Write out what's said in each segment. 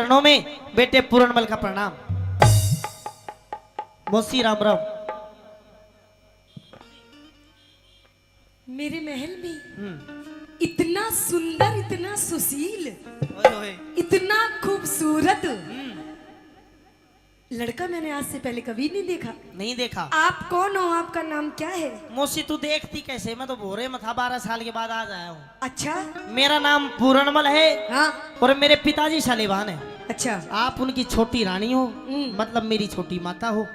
चरणों में बेटे पूरनमल का प्रणाम। मौसी राम राम। मेरे महल में इतना सुंदर, इतना सुशील, इतना खूबसूरत लड़का मैंने आज से पहले कभी नहीं देखा। नहीं देखा। आप कौन हो? आपका नाम क्या है? मौसी तू देखती कैसे, मैं तो भोरे में था, 12 साल के बाद आज आया हूँ। अच्छा। मेरा नाम पूरनमल है। हाँ। और मेरे पिताजी शालिवान है। अच्छा। आप उनकी छोटी रानी हो, मतलब मेरी छोटी माता हो।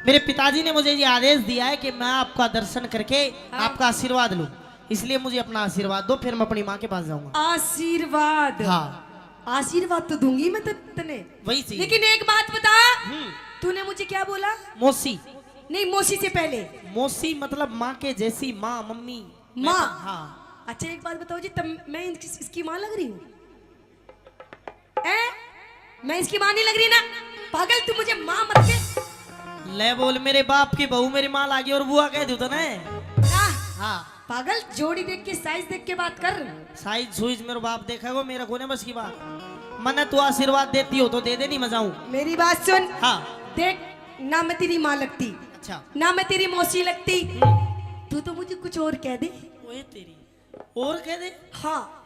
मेरे पिताजी ने मुझे ये आदेश दिया है कि मैं आपका दर्शन करके आपका आशीर्वाद लूं, इसलिए मुझे अपना आशीर्वाद दो, फिर मैं अपनी माँ के पास जाऊंगा। आशीर्वाद? हाँ आशीर्वाद तो दूंगी मैं तने, वही चीज। लेकिन एक बात बता, तूने मुझे क्या बोला? मौसी। नहीं, मौसी से पहले मौसी मतलब माँ के जैसी, माँ मम्मी माँ। हाँ। अच्छा एक बात बताओ जी, तब मैं इसकी माँ लग रही हूँ? मैं इसकी माँ नहीं लग रही ना? पागल, तू मुझे माँ मत के। ले बोल, मेरे बाप की बहू मेरी माँ लागी और बुआ कह दू तो ना। हाँ पागल, जोड़ी देख के, साइज देख के बात कर। साइज सुइज मेरे बाप देखा वो, मेरा कोने बस की बात। मने तू आशीर्वाद देती हो तो दे दे, नहीं मजाऊं। मेरी बात सुन। हाँ। देख, ना मैं तेरी माँ लगती, अच्छा, ना मैं तेरी मौसी लगती, तू तो मुझे कुछ और कह दे। ओए तेरी और कह दे। हाँ।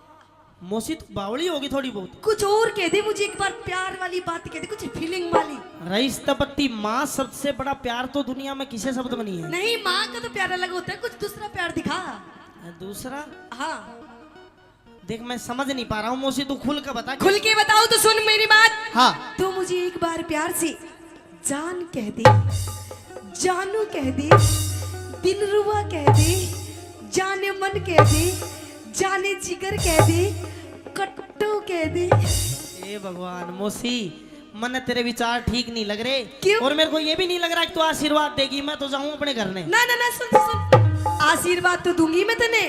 मौसी तू बावली होगी थोड़ी बहुत। कुछ और कह दे मुझे, एक बार प्यार वाली बात कह दे, कुछ फीलिंग वाली। रईस तपत्ती, माँ सबसे बड़ा प्यार तो दुनिया में किसे शब्द बनी है? नहीं, माँ का तो प्यार अलग होता है, कुछ दूसरा प्यार दिखा। दूसरा? हाँ। देख मैं समझ नहीं पा रहा हूँ मौसी, तू खुल के बता। खुल के बताओ तो सुन मेरी बात। हाँ। तू मुझे एक बार प्यार से जान कह दे, जानू कह दे, दिलरुबा कह दे, जाने मन कह दे, जाने जिगर कह दे, कट्टू कह दे। ए भगवान मौसी, मन तेरे विचार ठीक नहीं लग रहे। क्यों? और मेरे को ये भी नहीं लग रहा कि तू आशीर्वाद देगी। मैं तो जाऊं अपने घर में। ना ना ना, सुन सुन, आशीर्वाद तो दूंगी मैं तने,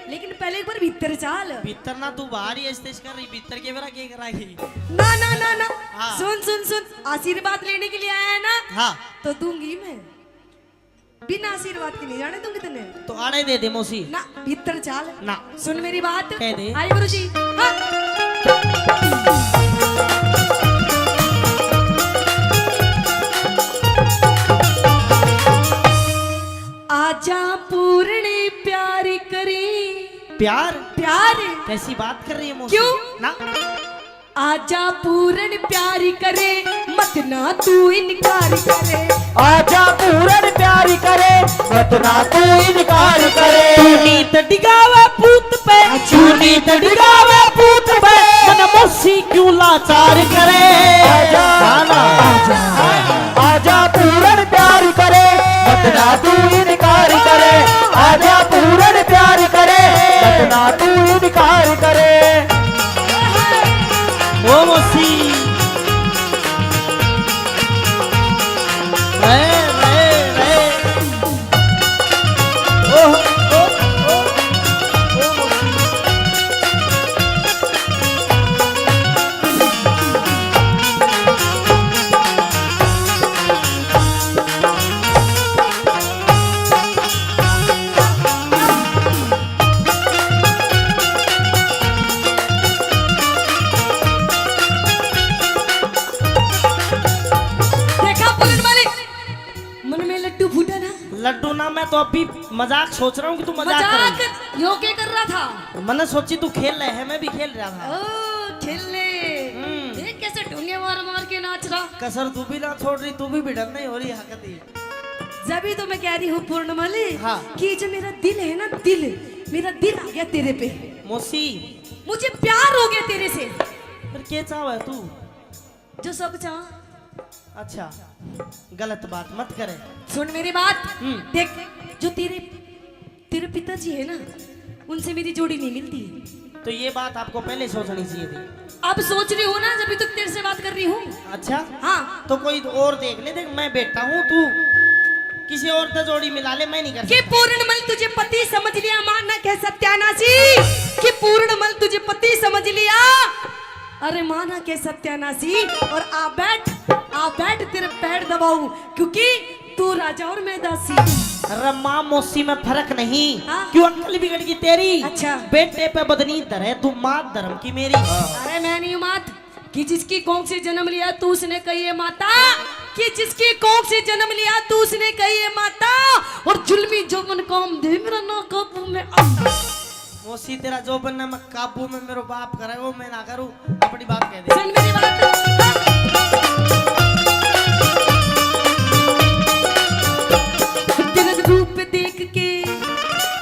लेकिन पहले एक बार भीतर चाल। भीतर ना, तू बाहर ही स्टेज कर रही, भीतर के बेरा क्या कराएगी? ना ना ना ना। हाँ। सुन सुन सुन, आशीर्वाद लेने के लिए आया है ना? हाँ। तो दूंगी मैं, बिना आशीर्वाद के नहीं जाने दूंगी तने। तो आड़े दे दे मौसी। ना, भीतर चाल ना। सुन मेरी बात। कह दे। आई गुरुजी। हाँ। आजा पूर्ण प्यार करे। प्यार? प्यार? कैसी बात कर रही है मौसी? क्यों? ना। आजा पूर्ण प्यार करे, मत ना तू इनकार करे। आजा पूरन प्यारी करे, मत ना तू इनकार करे। नीत डिगावे पूत पे, नीत डिगावे पूत पे, मन मौसी क्यों लाचार करे? आजा आजा आजा पूरन प्यारी करे, मत ना तू इनकार करे। आजा पूरन प्यारी करे, मत ना तू इनकार करे। ओ मौसी लड्डू ना, मैं तो अभी मजाक सोच रहा हूँ कि तू मजाक कर रही है। यो क्या कर रहा था? मैंने सोची तू खेल रहे है, मैं भी खेल रहा था। ओ खेलने। देख कैसे ढूंढे मार मार के नाच रहा। कसर तू भी ना छोड़ रही, तू भी भिड़न नहीं हो रही हकती। जब तो मैं कह रही हूँ पूर्णमली, हाँ। कि जो मेरा दिल है ना, दिल, मेरा दिल आ गया तेरे पे। मौसी मुझे प्यार हो गया तेरे से। फिर क्या चाह है तू? जो सब चाह। अच्छा, गलत बात मत करे। सुन मेरी बात। देख, जो तेरे पिताजी है ना, उनसे मेरी जोड़ी नहीं मिलती है। तो ये बात आपको पहले सोचनी चाहिए थी। अब सोच रही हूँ ना, जब तक तेरे से बात कर रही हूँ। अच्छा। हाँ। तो कोई और देख ले। देख मैं बेटा हूँ, तू किसी और से जोड़ी मिला ले, मैं नहीं कर कि पूर्णमल तुझे पति समझ लिया, माना कह सत्यानाशी। कि पूर्णमल तुझे पति समझ लिया, अरे माना के सत्यानाशी। और आ बैठ तेरे पैर दबाऊं, क्योंकि तू राजा और मैं दासी। अरे माँ मौसी में फर्क नहीं। हाँ? क्यों अक्ल बिगड़ गई तेरी? अच्छा। बेटे पे बदनी धरे, तू मात धर्म की मेरी। अरे मैं नहीं मात, कि जिसकी कोख से जन्म लिया तू उसने कही है माता, कि जिसकी कोख से जन्म लिया तू उसने कही है माता, और जुल्मी जोबन काम दे मेरा ना काबू में आ। मोसी तेरा जो बनना मैं काबू में मेरे बाप करे वो मैं ना करूं, अपनी बात कह दे। सुन मेरी बात,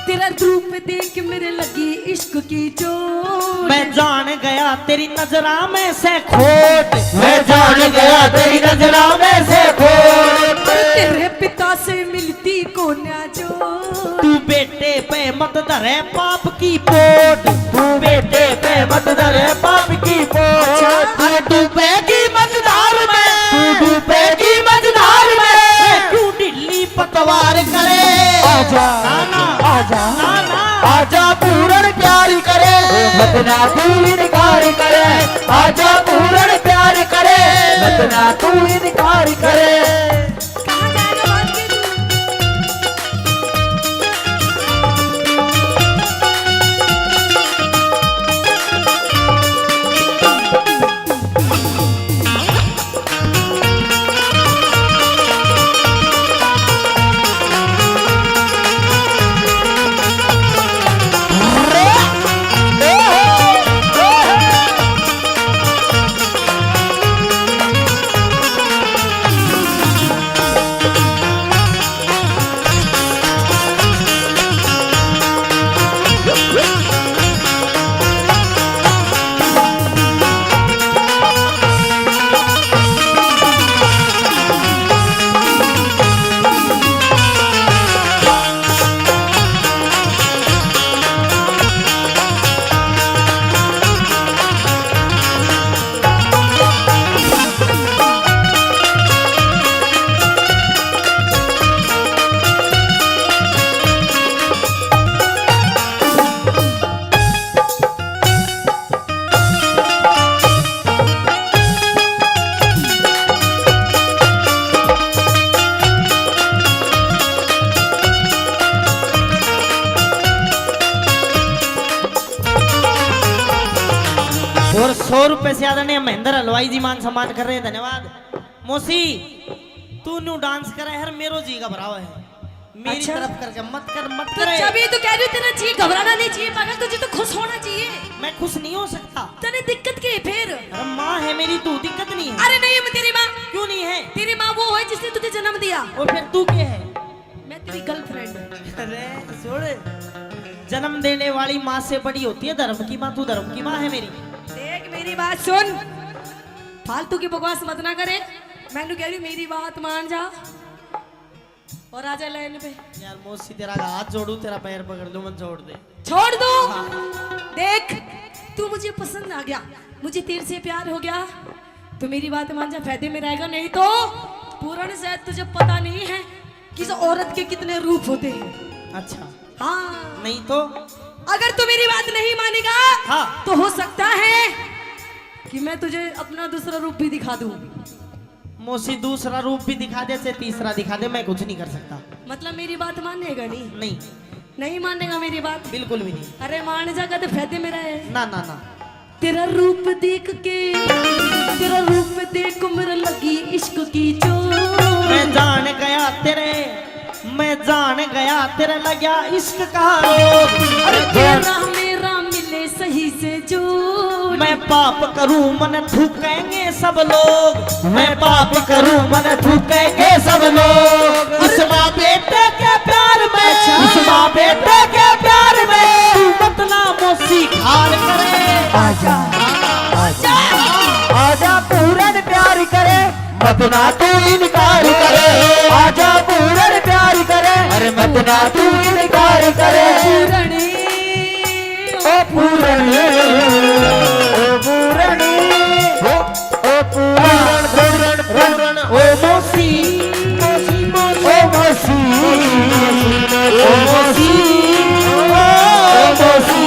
तेरा रूप देख मेरे लगी इश्क की चोट। मैं जान गया तेरी नजरा में से खोट, मैं जान गया तेरी नजरा में से खोट। तेरे पिता से मिलती को ना जो, तू बेटे पे मत धरे पाप की पोट, तू बेटे पे मत धरे पाप की पोट। अरे डूबेगी मझधार में, तू डूबेगी मझधार में, क्यों ढिल्ली पतवार करे। आजा आजा आजा पूर्ण प्यार करे, मत ना तू इनकार करे। आजा पूर्ण प्यार करे, मत ना तू इनकार करे। कहाँ जाएगा बात की तू? और 100 रुपए से ज्यादा नहीं महेंद्र हलवाई जी मान सम्मान कर रहे हैं, धन्यवाद। मोसी तू न्यू डांस करे हर मेरो जी घबरावा है, मेरी अच्छा? तरफ करके मत कर मत तो करे। जब ये तो कह रही हूँ तेरा जी घबराना नहीं चाहिए पागल, तुझे तो खुश होना चाहिए। मैं खुश नहीं हो सकता। तेरे दिक्कत के फिर? अरे माँ है मेरी, तू दिक्कत नहीं है। अरे नहीं मैं तेरी माँ, क्यों नहीं है? तेरी माँ वो है जिसने तुझे जन्म दिया, और फिर तू क्या है? मैं तेरी गर्लफ्रेंड। अरे छोड़, जन्म देने वाली माँ से बड़ी होती है धर्म की माँ, तू धर्म की माँ है मेरी। देख मेरी बात सुन, फालतू की बकवास मत ना करे। मैंने कह रही मेरी बात मान जा और आजा लाइन पे। यार मौसी तेरा हाथ जोड़ू, तेरा पैर पकड़ लूं, मत छोड़ दे। छोड़ दो। देख तू मुझे पसंद आ गया, मुझे तेरे से प्यार हो गया, तो मेरी बात मान जा, फायदे में रहेगा। नहीं तो पूर्ण शायद तुझे पता नहीं है कि इस औरत के कितने रूप होते हैं। अच्छा हाँ नहीं तो? अगर तू मेरी बात नहीं मानेगा हाँ। तो हो सकता है कि मैं तुझे अपना दूसरा रूप भी दिखा दूं। मौसी दूसरा रूप भी दिखा दे, से तीसरा दिखा दे, मैं कुछ नहीं कर सकता। मतलब मेरी बात मानेगा नहीं? नहीं नहीं मानेगा मेरी बात? बिल्कुल भी नहीं। अरे मान जाएगा तो फायदे में रहे। ना ना ना, तेरा रूप देख के, तेरा रूप देख मेरे लगी इश्क की चोट। मैं जान गया तेरे, मैं जान गया तेरे लगा इश्क का रोग। अरे तेरा मेरा मिले सही से जो, मैं पाप करूं मन थूकेंगे सब लोग, मैं पाप करूं मन थूकेंगे सब लोग। इस माँ बेटे के प्यार में, इस माँ बेटे के प्यार में, तू मत ना मौसी खार करे। आजा आजा आजा पूर्ण प्यार करे, मत ना तू इनकार करे। आजा पूर्ण प्यार करे, अरे मत ना तू इनकार करे। पूरणी ओ पूर्ण ओ पूर्ण ओ पूर्ण पूर्ण ओ मौसी मौसी मौसी ओ मौसी ओ मौसी ओ मौसी।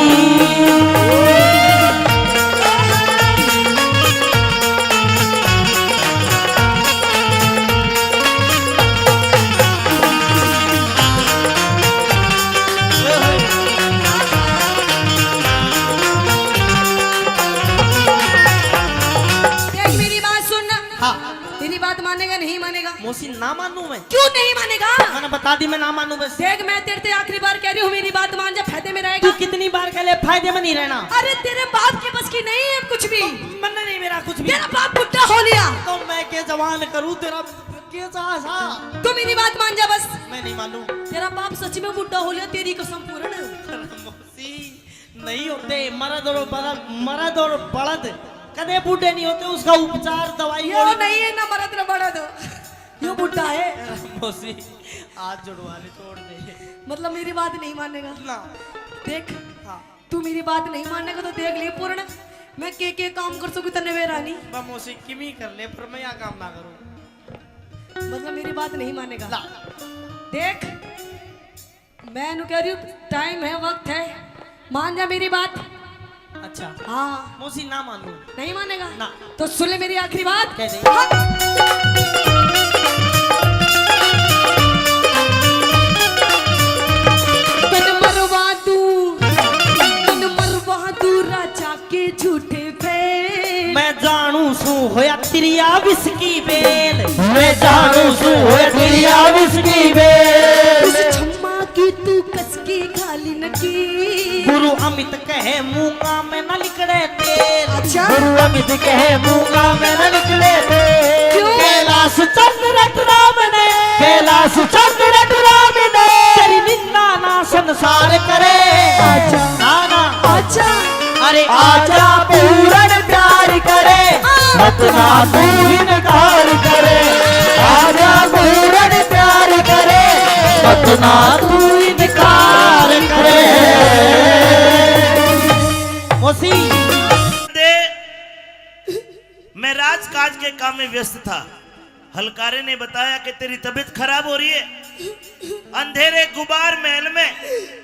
मौसी ना मानू मैं? क्यों नहीं मानेगा? मैंने बता दी मैं ना मानू बस। देख मैं तेरे से आखिरी बार कह रही हूँ, मेरी बात मान जा, फायदे में तू रहेगा। कितनी बार कह ले फायदे में नहीं रहना। अरे तेरे बाप के बस की नहीं है कुछ भी। मन नहीं मेरा कुछ भी। तेरा बाप बुढ़ा हो लिया तो मैं के जवान करूं तेरा के सा। तू मेरी बात मान जा बस। मैं नहीं मानू। तेरा बाप सच में बुढ़ा हो लिया, तेरी कसम पूर्ण। मौसी नहीं होते, मर्द और बड़द कदे बूढ़े नहीं होते, उसका उपचार दवाई यो नहीं है ना मरद ना बड़द, यो बुढ़ा है। मौसी हाथ जुड़वाने छोड़ दे। मतलब मेरी बात नहीं मानेगा ना। देख हाँ तू मेरी बात नहीं मानेगा तो देख ले पूर्ण, मैं के काम कर सकूं तने वे रानी। मौसी किमी कर ले पर मैं यहाँ काम ना करूं। मतलब मेरी बात नहीं मानेगा। ला। देख मैं नु कह रही हूँ, टाइम है, वक्त है, मान जा मेरी बात। अच्छा हाँ मौसी ना मानू। नहीं मानेगा ना। तो सुन ले मेरी आखिरी बात। कह दे। हाँ। राजा के झूठे फेल मैं जानू सू होया तिरिया विस्की बेल। मैं जानू सू होया तिरिया विस्की बेल। उस छम्मा की तू कसकी खाली नकी। गुरु अमित कहे मूंगा में न लिकड़े तेल। अच्छा गुरु अमित कहे मूंगा में न निकले थे। कैलाश चंद्र राम ने, कैलाश चंद्र राम ने तेरी निंदा ना संसार करे। अच्छा ना ना अच्छा अरे आजा पूर्ण प्यार करे, मत ना तू इनकार करे। आजा पूर्ण प्यार करे, मत ना तू इनकार करे। मौसी दे मैं राजकाज के काम में व्यस्त था। हलकारे ने बताया कि तेरी तबीयत खराब हो रही है, अंधेरे गुबार महल में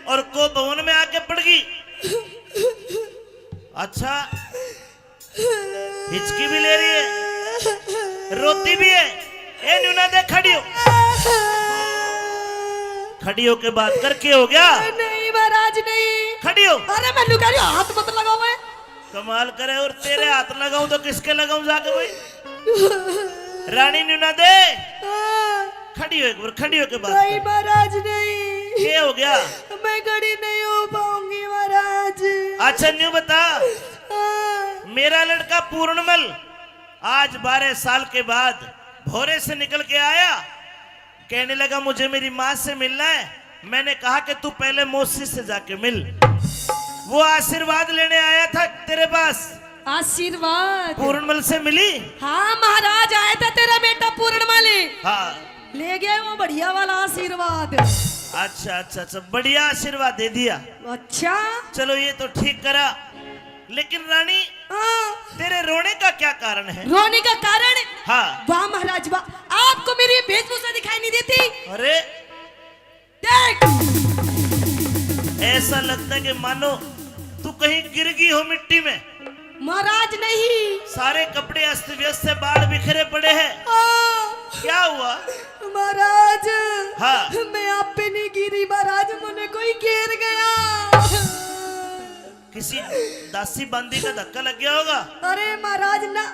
और को भवन में आके पड़ गई। अच्छा हिचकी भी ले रही है, रोती भी है। ए न्यूना दे, खड़ी हो। खड़ी हो के बात कर, के हो गया? नहीं महाराज नहीं। खड़ी हो। अरे मैं लुका रही हूँ, हाथ मत लगाओ। मैं कमाल करे, और तेरे हाथ लगाऊं तो किसके लगाऊं जाके भाई? रानी न्यूना दे, खड़ी हो, एक बार खड़ी हो के बात नहीं कर। महाराज नहीं। क्या हो गया? मैं खड़ी नहीं हो पाऊंगी महाराज। अच्छा न्यू बता, मेरा लड़का पूर्णमल आज 12 साल के बाद भोरे से निकल के आया, कहने लगा मुझे मेरी माँ से मिलना है। मैंने कहा कि तू पहले मौसी से जाके मिल। वो आशीर्वाद लेने आया था तेरे पास। आशीर्वाद पूर्णमल से मिली? हाँ महाराज, आया था तेरा बेटा पूर्णमल, हाँ। ले गया वो बढ़िया वाला आशीर्वाद। अच्छा अच्छा अच्छा, बढ़िया आशीर्वाद दे दिया। अच्छा चलो ये तो ठीक करा, लेकिन रानी हाँ। तेरे रोने का क्या कारण है? रोने का कारण? हाँ। वाह महाराज वाह, आपको मेरी वेशभूषा दिखाई नहीं देती? अरे देख ऐसा लगता है कि मानो तू कहीं गिर गई हो मिट्टी में। महाराज नहीं। सारे कपड़े अस्त व्यस्त से, बाल बिखरे पड़े हैं। क्या हुआ महाराज? हाँ। मैं आप पे नहीं गिरी महाराज, मुझे कोई घेर गया। किसी दासी बांदी का धक्का लग गया होगा। अरे महाराज ना,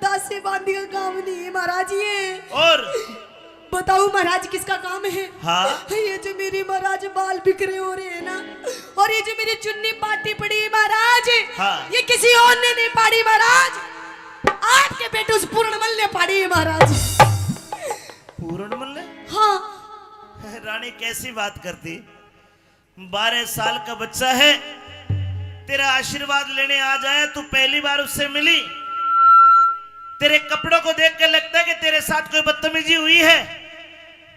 दासी बांदी का काम नहीं है महाराज ये। और बताओ महाराज किसका काम है? हाँ। ये जो मेरी महाराज बाल बिखरे हो रहे हैं ना, और ये जो मेरी चुन्नी पाटी पड़ी है महाराज, हाँ। ये किसी और ने नहीं पाड़ी महाराज, आपके बेटे उस पूर्णमल ने पाड़ी है महाराज। पूर्णमल ने? हाँ। रानी कैसी बात करती, 12 साल का बच्चा है, तेरा आशीर्वाद लेने आ जाए, तू पहली बार उससे मिली। तेरे कपड़ों को देख कर लगता है कि तेरे साथ कोई बदतमीजी हुई है,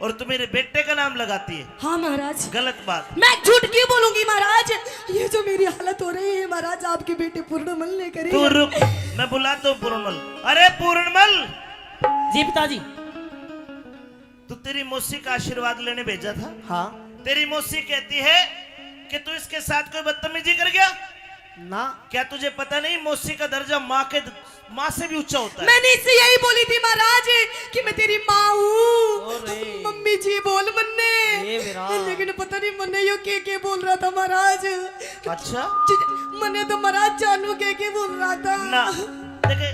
और तू मेरे बेटे का नाम लगाती है। हाँ महाराज। गलत बात। मैं झूठ क्यों बोलूंगी महाराज? ये जो मेरी हालत हो रही है महाराज, आपके बेटे पूर्णमल ने करी। तू रुक, मैं बुलाता हूँ पूर्णमल। अरे पूर्णमल। जी पिताजी। तू तेरी मौसी का आशीर्वाद लेने भेजा था। हाँ। तेरी मौसी कहती है कि तू इसके साथ कोई बदतमीजी कर गया। ना। क्या तुझे पता नहीं मौसी का दर्जा माँ से भी ऊंचा होता है? मैंने इससे यही बोली थी महाराज कि मैं तेरी माँ हूँ। अरे। मम्मी जी बोल मन्ने, ये मेरा। लेकिन पता नहीं मन्ने यो के बोल रहा था महाराज। अच्छा। मन्ने तो महाराज जानू के बोल रहा था ना देखे,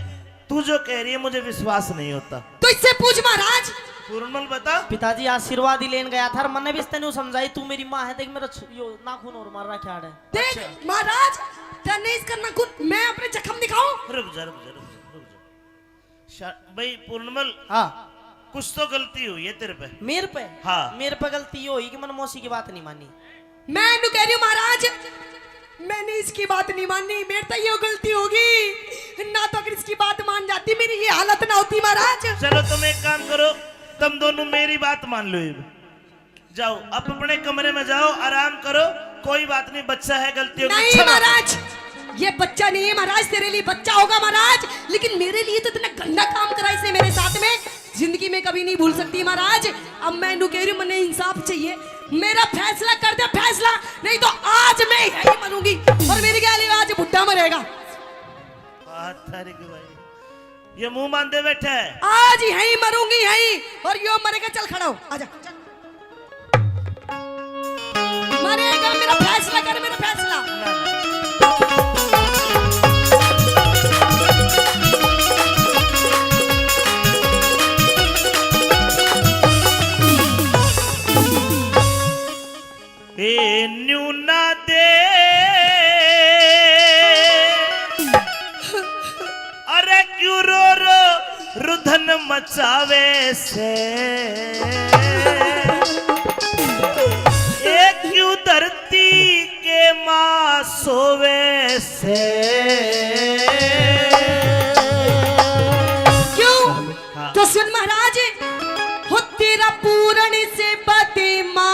तू जो कह रही है मुझे विश्वास नहीं होता। तो इससे पूछ महाराज। पूर्णमल बता। पिताजी आशीर्वाद ही लेन गया था और मैंने भी इसने समझाई तू मेरी माँ है, देख मेरा यो नाखून और मार रहा क्या है। देख महाराज तनेज करना खुद, मैं अपने जख्म दिखाऊं? रुक जा भाई पूर्णमल, हाँ कुछ तो गलती हुई है तेरे पे। मेरे पे? हाँ मेरे पे गलती ये हुई कि मैंने मौसी की बात नहीं मानी। मैं नु कह रही हूँ महाराज, मैंने इसकी बात नहीं मानी, मेरे तो ये गलती होगी ना, तो अगर इसकी बात मान जाती मेरी ये हालत ना होती महाराज। चलो तुम एक काम करो, तुम दोनों मेरी बात मान लो, जाओ अब अपने कमरे में जाओ, आराम करो, कोई बात नहीं, बच्चा है, गलती होगी। नहीं महाराज, ये बच्चा नहीं है महाराज, तेरे लिए बच्चा होगा महाराज, लेकिन मेरे लिए तो इतना गंदा काम करा इसने मेरे साथ में, जिंदगी में कभी नहीं भूल सकती महाराज। अब मैं नु कह रही हूँ, मैंने इंसाफ चाहिए, मेरा फैसला कर दे फैसला, नहीं तो आज मैं यही मरूंगी और मेरी गाली आज बुड्ढा मरेगा। भाई ये मुंह बांधे बैठा है, आज यही मरूंगी यही, और यो मरेगा, चल खड़ा हो आजा, मरेगा, मेरा फैसला कर, मेरा फैसला। ए न्यूना दे अरे क्यों रो रो रुधन मचावे से, ए क्यों धरती के माँ सोवे से। क्यों? हाँ। तो सुन महाराज, हो तेरा पूर्ण से बदमाशी,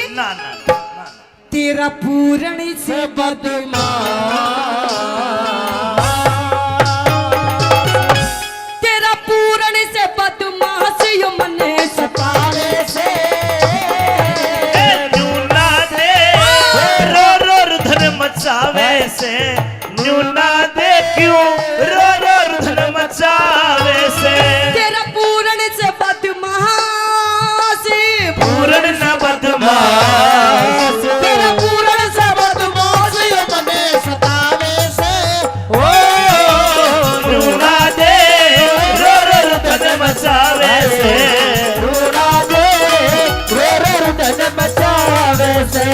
ना ना ना ना, तेरा पूर्ण से तेरा पूर्ण से बदमाश यो मने सतावे से। ए न्यूना दे रो रो रुधन मचावे से, न्यूना दे क्यों रो रो रुधन मचावे से। तेरा पूर्ण से बदमाश, पूर्ण न बदमाश, तेरा पूर्ण से बदमाश यो मने सतावे से, ओ न्यूना दे रो रो रुधन मचावे से। रूड़ा दे रो रो रुदन बचावे से।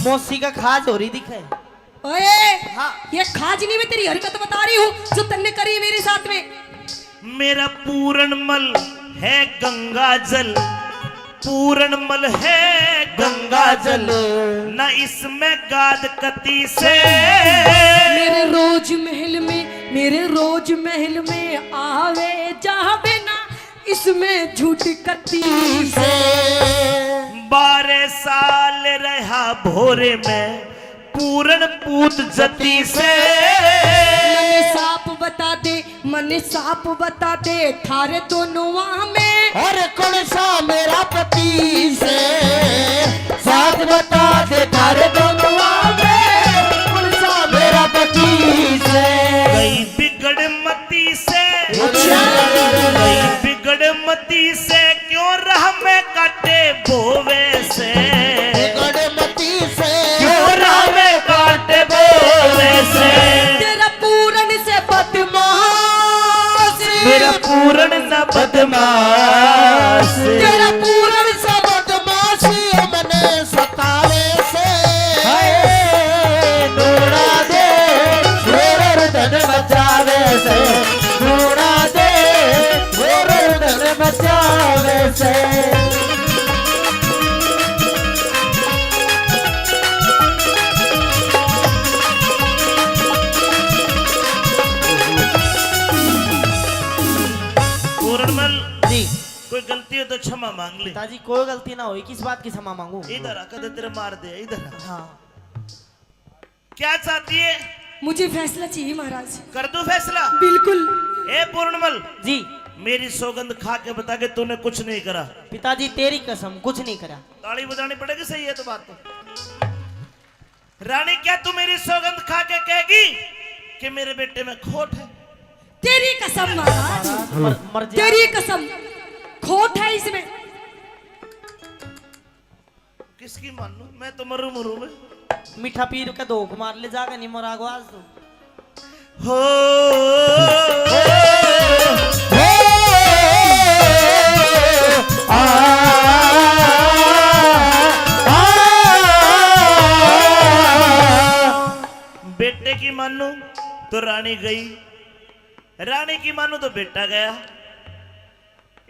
मौसी का खाज हो रही दिखे। ओए हाँ। ये खाजनी में तेरी हरकत बता रही हूँ जो तन्ने करी है मेरे साथ में। मेरा पूरणमल है गंगा जल, पूरणमल है गंगा जल, न इसमें गाद कती से। मेरे रोज महल में, मेरे रोज महल में आवे जावे ना, इसमें झूठ कती से। 12 साल रहा भोरे में पूरण पूत जती से। मने साफ बता दे, मने साफ बता दे, थारे दोनों वहाँ में और कौन सा मेरा पति से, साथ बता दे थारे दोनों में, कौन सा मेरा पति से। गई बिगड़ मती से, गई बिगड़ मती से, क्यों राह में काटे बोवे से। गणमती से क्यों राह में काटे बोवे से। तेरा पूरन से बदमाश, मेरा पूरण न बदमाश, तेरा पूरन से बदमाशी मने सतावे से। नूरा दे मेरे धन बचावे से, नूरा दे मेरे धन बचावे से। पूरणमल जी कोई गलती हो तो क्षमा मांग ले। पिताजी कोई गलती ना हुई, किस बात की क्षमा मांगू? इधर आ, कदे तेरे मार दे, इधर आ। हाँ क्या चाहती है? मुझे फैसला चाहिए महाराज। कर दो फैसला। बिल्कुल। ए पूर्णमल जी मेरी सौगंध खा के बता के तूने कुछ नहीं करा। पिताजी तेरी कसम कुछ नहीं करा। ताली बजानी पड़ेगी, सही है तो बात तो। रानी क्या तू मेरी सौगंध खा के कहेगी कि मेरे बेटे में खोट है? तेरी कसम महाराज, मर जा। तेरी कसम, खोट है इसमें। किसकी मान लूं? मैं तो मरू मरू में। मीठा पीर के धोख मार ले जागा नहीं मरागो आज तो। हो बेटे की मानू तो रानी गई, रानी की मानू तो बेटा गया।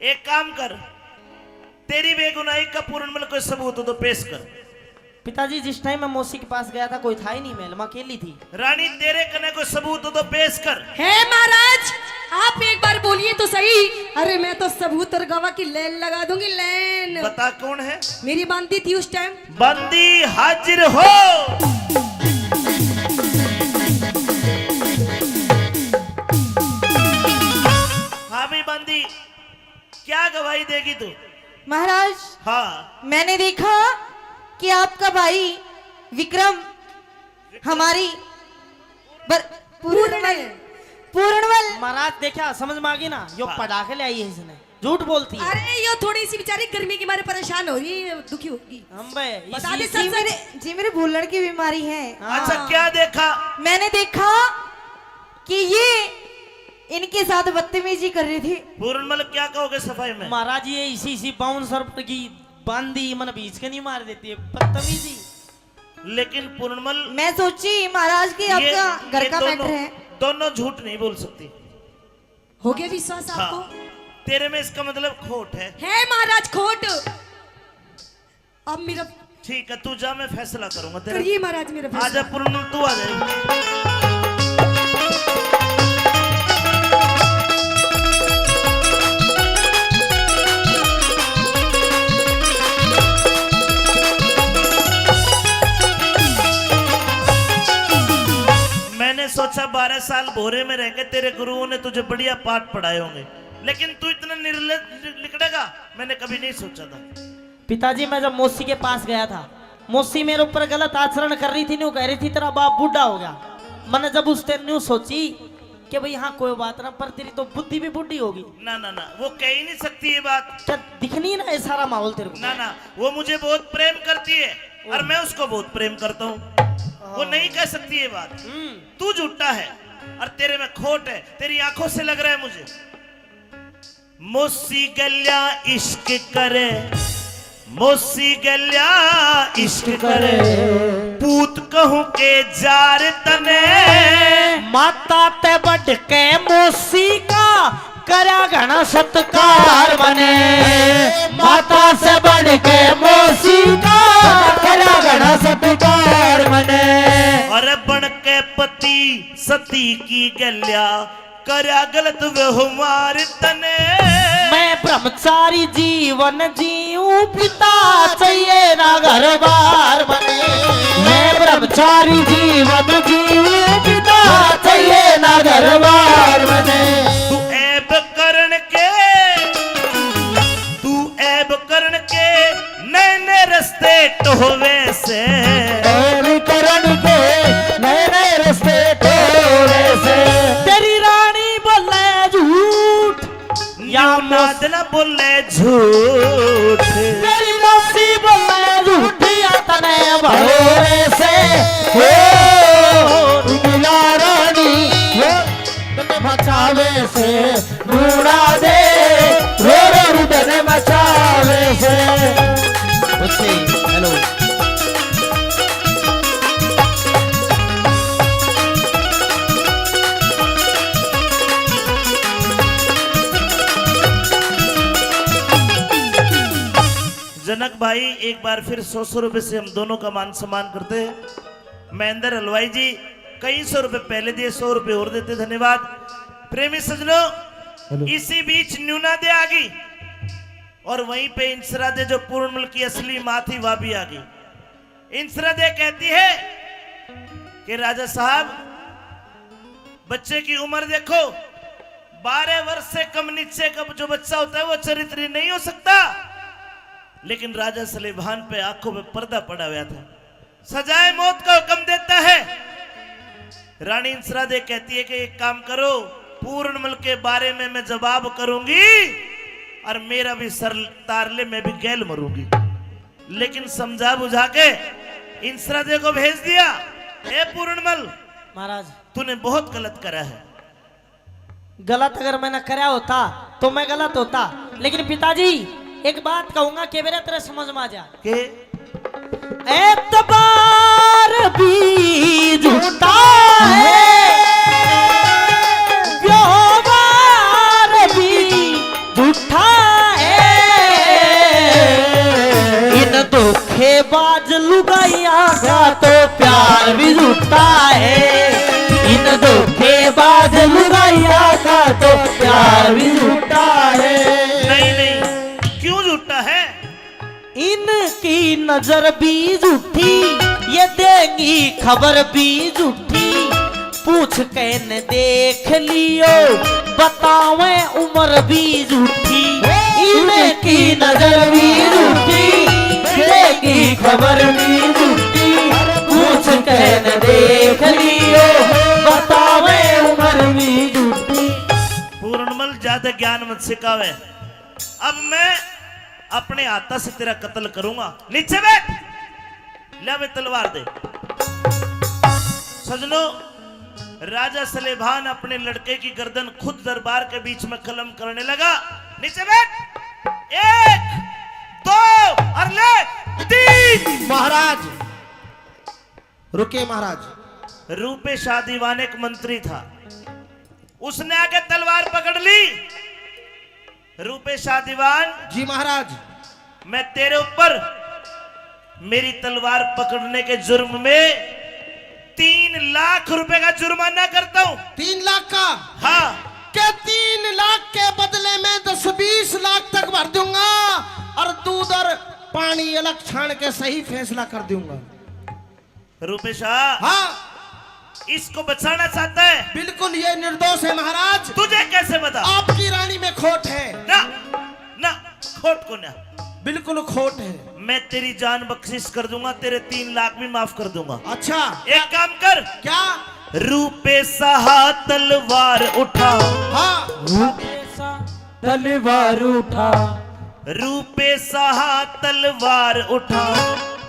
एक काम कर, तेरी बेगुनाही का पूर्ण कोई सबूत हो तो पेश कर। पिताजी जिस टाइम मैं मौसी के पास गया था कोई था ही नहीं, महल में अकेली थी। रानी तेरे कने कोई सबूत हो तो पेश कर। है महाराज, आप एक बार बोलिए तो सही। अरे मैं तो सबूत और गवाह की लाइन लगा दूंगी, लाइन। बता कौन है? मेरी बांधी थी उस टाइम। बंदी हाजिर हो। हाँ भी बंदी, क्या गवाही देगी तू? महाराज, हाँ, मैंने देखा कि आपका भाई विक्रम हमारी पूर्णवल महाराज देखा समझ में आ गई ना, यो हाँ। पढ़ा के ले आई है इसने, झूठ बोलती है। अरे ये थोड़ी सी बेचारी गर्मी के मारे परेशान हो रही है, दुखी होगी। हम बे बता दे इसी- जी मेरे भूलड़ की बीमारी है। हाँ। अच्छा क्या देखा? मैंने देखा कि ये इनके साथ बदतमीजी कर रही थी। पूर्णमल क्या कहोगे सफाई में? महाराज ये इसी बाउंसर की बांदी मन बीच के नहीं मार देती है, बदतमीजी। लेकिन पूर्णमल मैं सोची महाराज की आपका घर का मैटर है। दोनों झूठ नहीं बोल सकती। हो गया विश्वास हाँ, आपको? तेरे में इसका मतलब खोट है। है महाराज खोट। अब मेरा ठीक है, तू जा, मैं फैसला करूंगा तेरा। करिए महाराज मेरा फैसला। आजा पूर्णमल, तू आ जाए। मैंने सोचा 12 साल भोरे में रह के तेरे गुरुओं ने तुझे बढ़िया पाठ पढ़ाए होंगे, लेकिन तू इतना निर्लज निकलेगा मैंने कभी नहीं सोचा था। पिताजी मैं जब मौसी के पास गया था, मौसी मेरे ऊपर गलत आचरण कर रही थी, न्यू कह रही थी तेरा बाप बूढ़ा हो गया। मैंने जब उस टाइम न्यू सोची कि भाई हाँ कोई बात ना, पर तेरी तो बुद्धि भी बुढ़ी होगी। ना ना ना, वो कह ही नहीं सकती ये बात। क्या दिखनी ना ये सारा माहौल तेरे को? ना ना, वो मुझे बहुत प्रेम करती है और मैं उसको बहुत प्रेम करता हूँ। वो नहीं कह सकती ये बात। तू झूठा है और तेरे में खोट है, तेरी आंखों से लग रहा है मुझे। मौसी गल्या इश्क करे, मौसी गल्या इश्क करे, पूत कहूं के जार तने। माता ते बढ़ के मौसी का करा घना सत्कार बने, माता से बढ़ के मौसी का करा घना सत्कार बने। और बन के पति सती की गल्या करा गलत व्यवहार तने। मैं ब्रह्मचारी जीवन जीऊं, पिता चाहिए ना घर बार बने। मैं ब्रह्मचारी जीवन जीवे, पिता चाहिए ना घर बार बने। तू ऐब करण के नए नए रस्ते टोवे से। करण के नए नए रस्ते तोड़े से। तेरी रानी बोले झूठ या नाद न बोले झूठ। तेरी मौसी बोले झूठ या तने भरोरे से हो मिला रानी, हो मचावे से ढूंढा दे, रो रो रुदन मचावे से। हेलो जनक भाई, एक बार फिर 100 रुपए से हम दोनों का मान सम्मान करते हैं। महेंद्र हलवाई जी कई 100 रुपए पहले दिए, 100 रुपए और देते, धन्यवाद। प्रेमी सजनों, इसी बीच न्यूना दे आ गई और वहीं पे इंसरा दे जो पूर्णमल की असली माँ थी वह भी आ गई। इंसरा दे कहती है कि राजा साहब बच्चे की उम्र देखो, 12 वर्ष से कम नीचे का जो बच्चा होता है वो चरित्र नहीं हो सकता। लेकिन राजा सलेभान पे आंखों पे पर्दा पड़ा हुआ था। सजाए मौत का हुक्म देता है। रानी इंसरादे कहती है कि एक काम करो, पूर्णमल के बारे में मैं जवाब करूंगी और मेरा भी सर तार ले, मैं भी गैल मरूंगी। लेकिन समझा बुझा के इंसरादे को भेज दिया, ए पूर्णमल महाराज तूने बहुत गलत करा है। गलत अगर मैंने करा होता तो मैं गलत होता, लेकिन पिताजी एक बात कहूंगा कि मेरे तरह समझ में आ जा के एतबार भी झूठा है, व्यवहार भी झूठा है, इन धोखेबाज लुगाइया का तो प्यार भी झूठा है, इन धोखेबाज लुगाइया का तो प्यार भी झूठा है। नहीं नहीं, क्यों झूठा है? इनकी नजर भी झूठी, ये देंगी खबर भी झूठी, पूछ के न देख लियो बतावे उम्र भी झूठी, इनकी नजर भी झूठी, देंगी खबर भी झूठी, पूछ के न देख लियो बतावे उम्र भी झूठी। पूर्णमल ज्यादा ज्ञान मत सिखावे, अब मैं अपने हाथा से तेरा कत्ल करूंगा। नीचे बैठ, ले वे तलवार दे। सजनों, राजा सलेभान अपने लड़के की गर्दन खुद दरबार के बीच में कलम करने लगा। नीचे बैठ, 1 2 और ले 3। महाराज रुके महाराज। रूपेश दीवान एक मंत्री था, उसने आके तलवार पकड़ ली। रूपेश दीवान, जी महाराज। मैं तेरे ऊपर मेरी तलवार पकड़ने के जुर्म में 3 लाख रुपए का जुर्माना करता हूं। 3 लाख का? हाँ। के 3 लाख के बदले में 10-20 लाख तक भर दूंगा और दूध और पानी अलग छान के सही फैसला कर दूंगा। रूपेश, हाँ इसको बचाना चाहता है? बिल्कुल, ये निर्दोष है महाराज। तुझे कैसे बता? आपकी रानी में खोट है। ना ना, खोट को ना, बिल्कुल खोट है। मैं तेरी जान बख्शिश कर दूंगा, तेरे 3 लाख भी माफ कर दूंगा। अच्छा, एक काम कर। क्या? रूपेशा तलवार उठा। हाँ, तलवार उठा, रूपेशा तलवार उठा,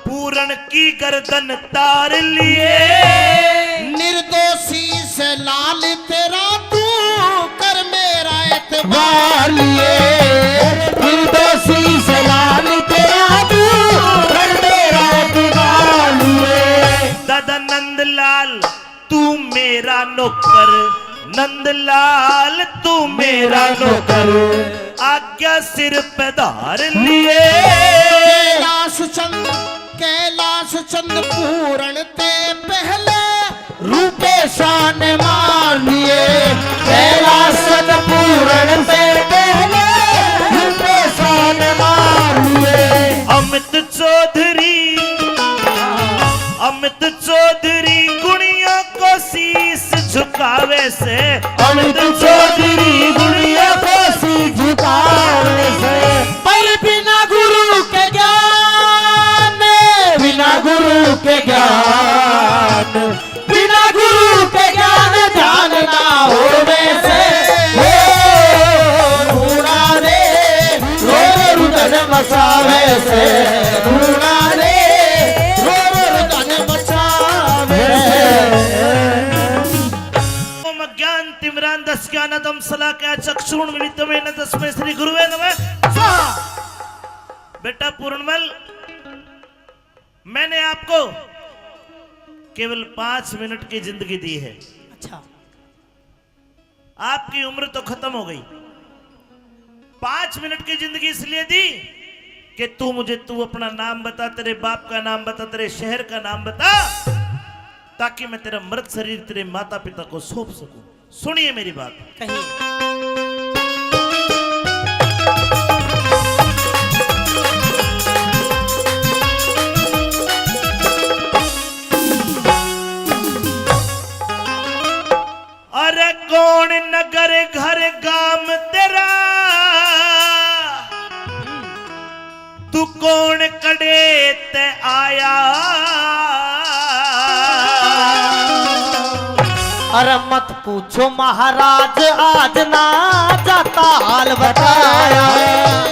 पूरण की गर्दन तार लिए। निर्दोषी से लाल तेरा तू कर मेरा एतबार वार लिए, निर्दोषी से लाल तेरा तू कर मेरा एतबार लिए। दादा नंदलाल तू मेरा नौकर, नंदलाल तू मेरा नौकर, आज्ञा सिर पे धार लिए। कैलाश चंद पूरण ते पहले रूपेशा ने मार लिए, कैलाश चंद पूरण से पहले रूपेशा ने मार लिए। अमित चौधरी गुड़िया को शीश झुकावे से, अमित चौधरी गुड़िया को शीश झुकावे से। पर बिना गुरु के ज्ञान, बिना गुरु के ज्ञान, बिना गुरु के ज्ञान ध्यान ना हो वैसे। ढूंढा रे रो रुदन मचावे से, ढूंढा रे रो रुदन मचावे से। ओम ज्ञान तिमरान दस ज्ञानदम सला क्या चक्षुण विविधमे न तस्मै श्री गुरुवे नमः स्वाहा। बेटा पूर्णमल, मैंने आपको केवल 5 मिनट की जिंदगी दी है। अच्छा, आपकी उम्र तो खत्म हो गई। 5 मिनट की जिंदगी इसलिए दी कि तू अपना नाम बता, तेरे बाप का नाम बता, तेरे शहर का नाम बता, ताकि मैं तेरा मृत शरीर तेरे माता पिता को सौंप सकूं। सुनिए मेरी बात। कहिए। अरे कौन नगर घर गाम तेरा, तू कौन कड़े ते आया मत पूछो महाराज आज ना जाता हाल बताया।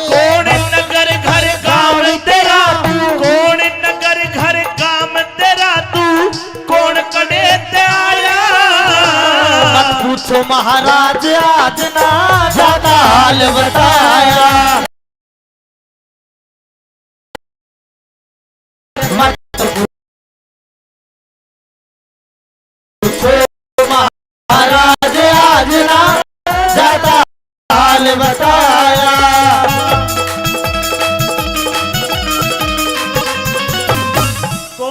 कौन नगर घर गांव तेरा, कौन नगर घर काम तेरा, तू कौन कड़े ते आया। मत पूछो महाराज आज ना जाता हाल बताया। मत पूछो महाराज आज ना जाता हाल बताया।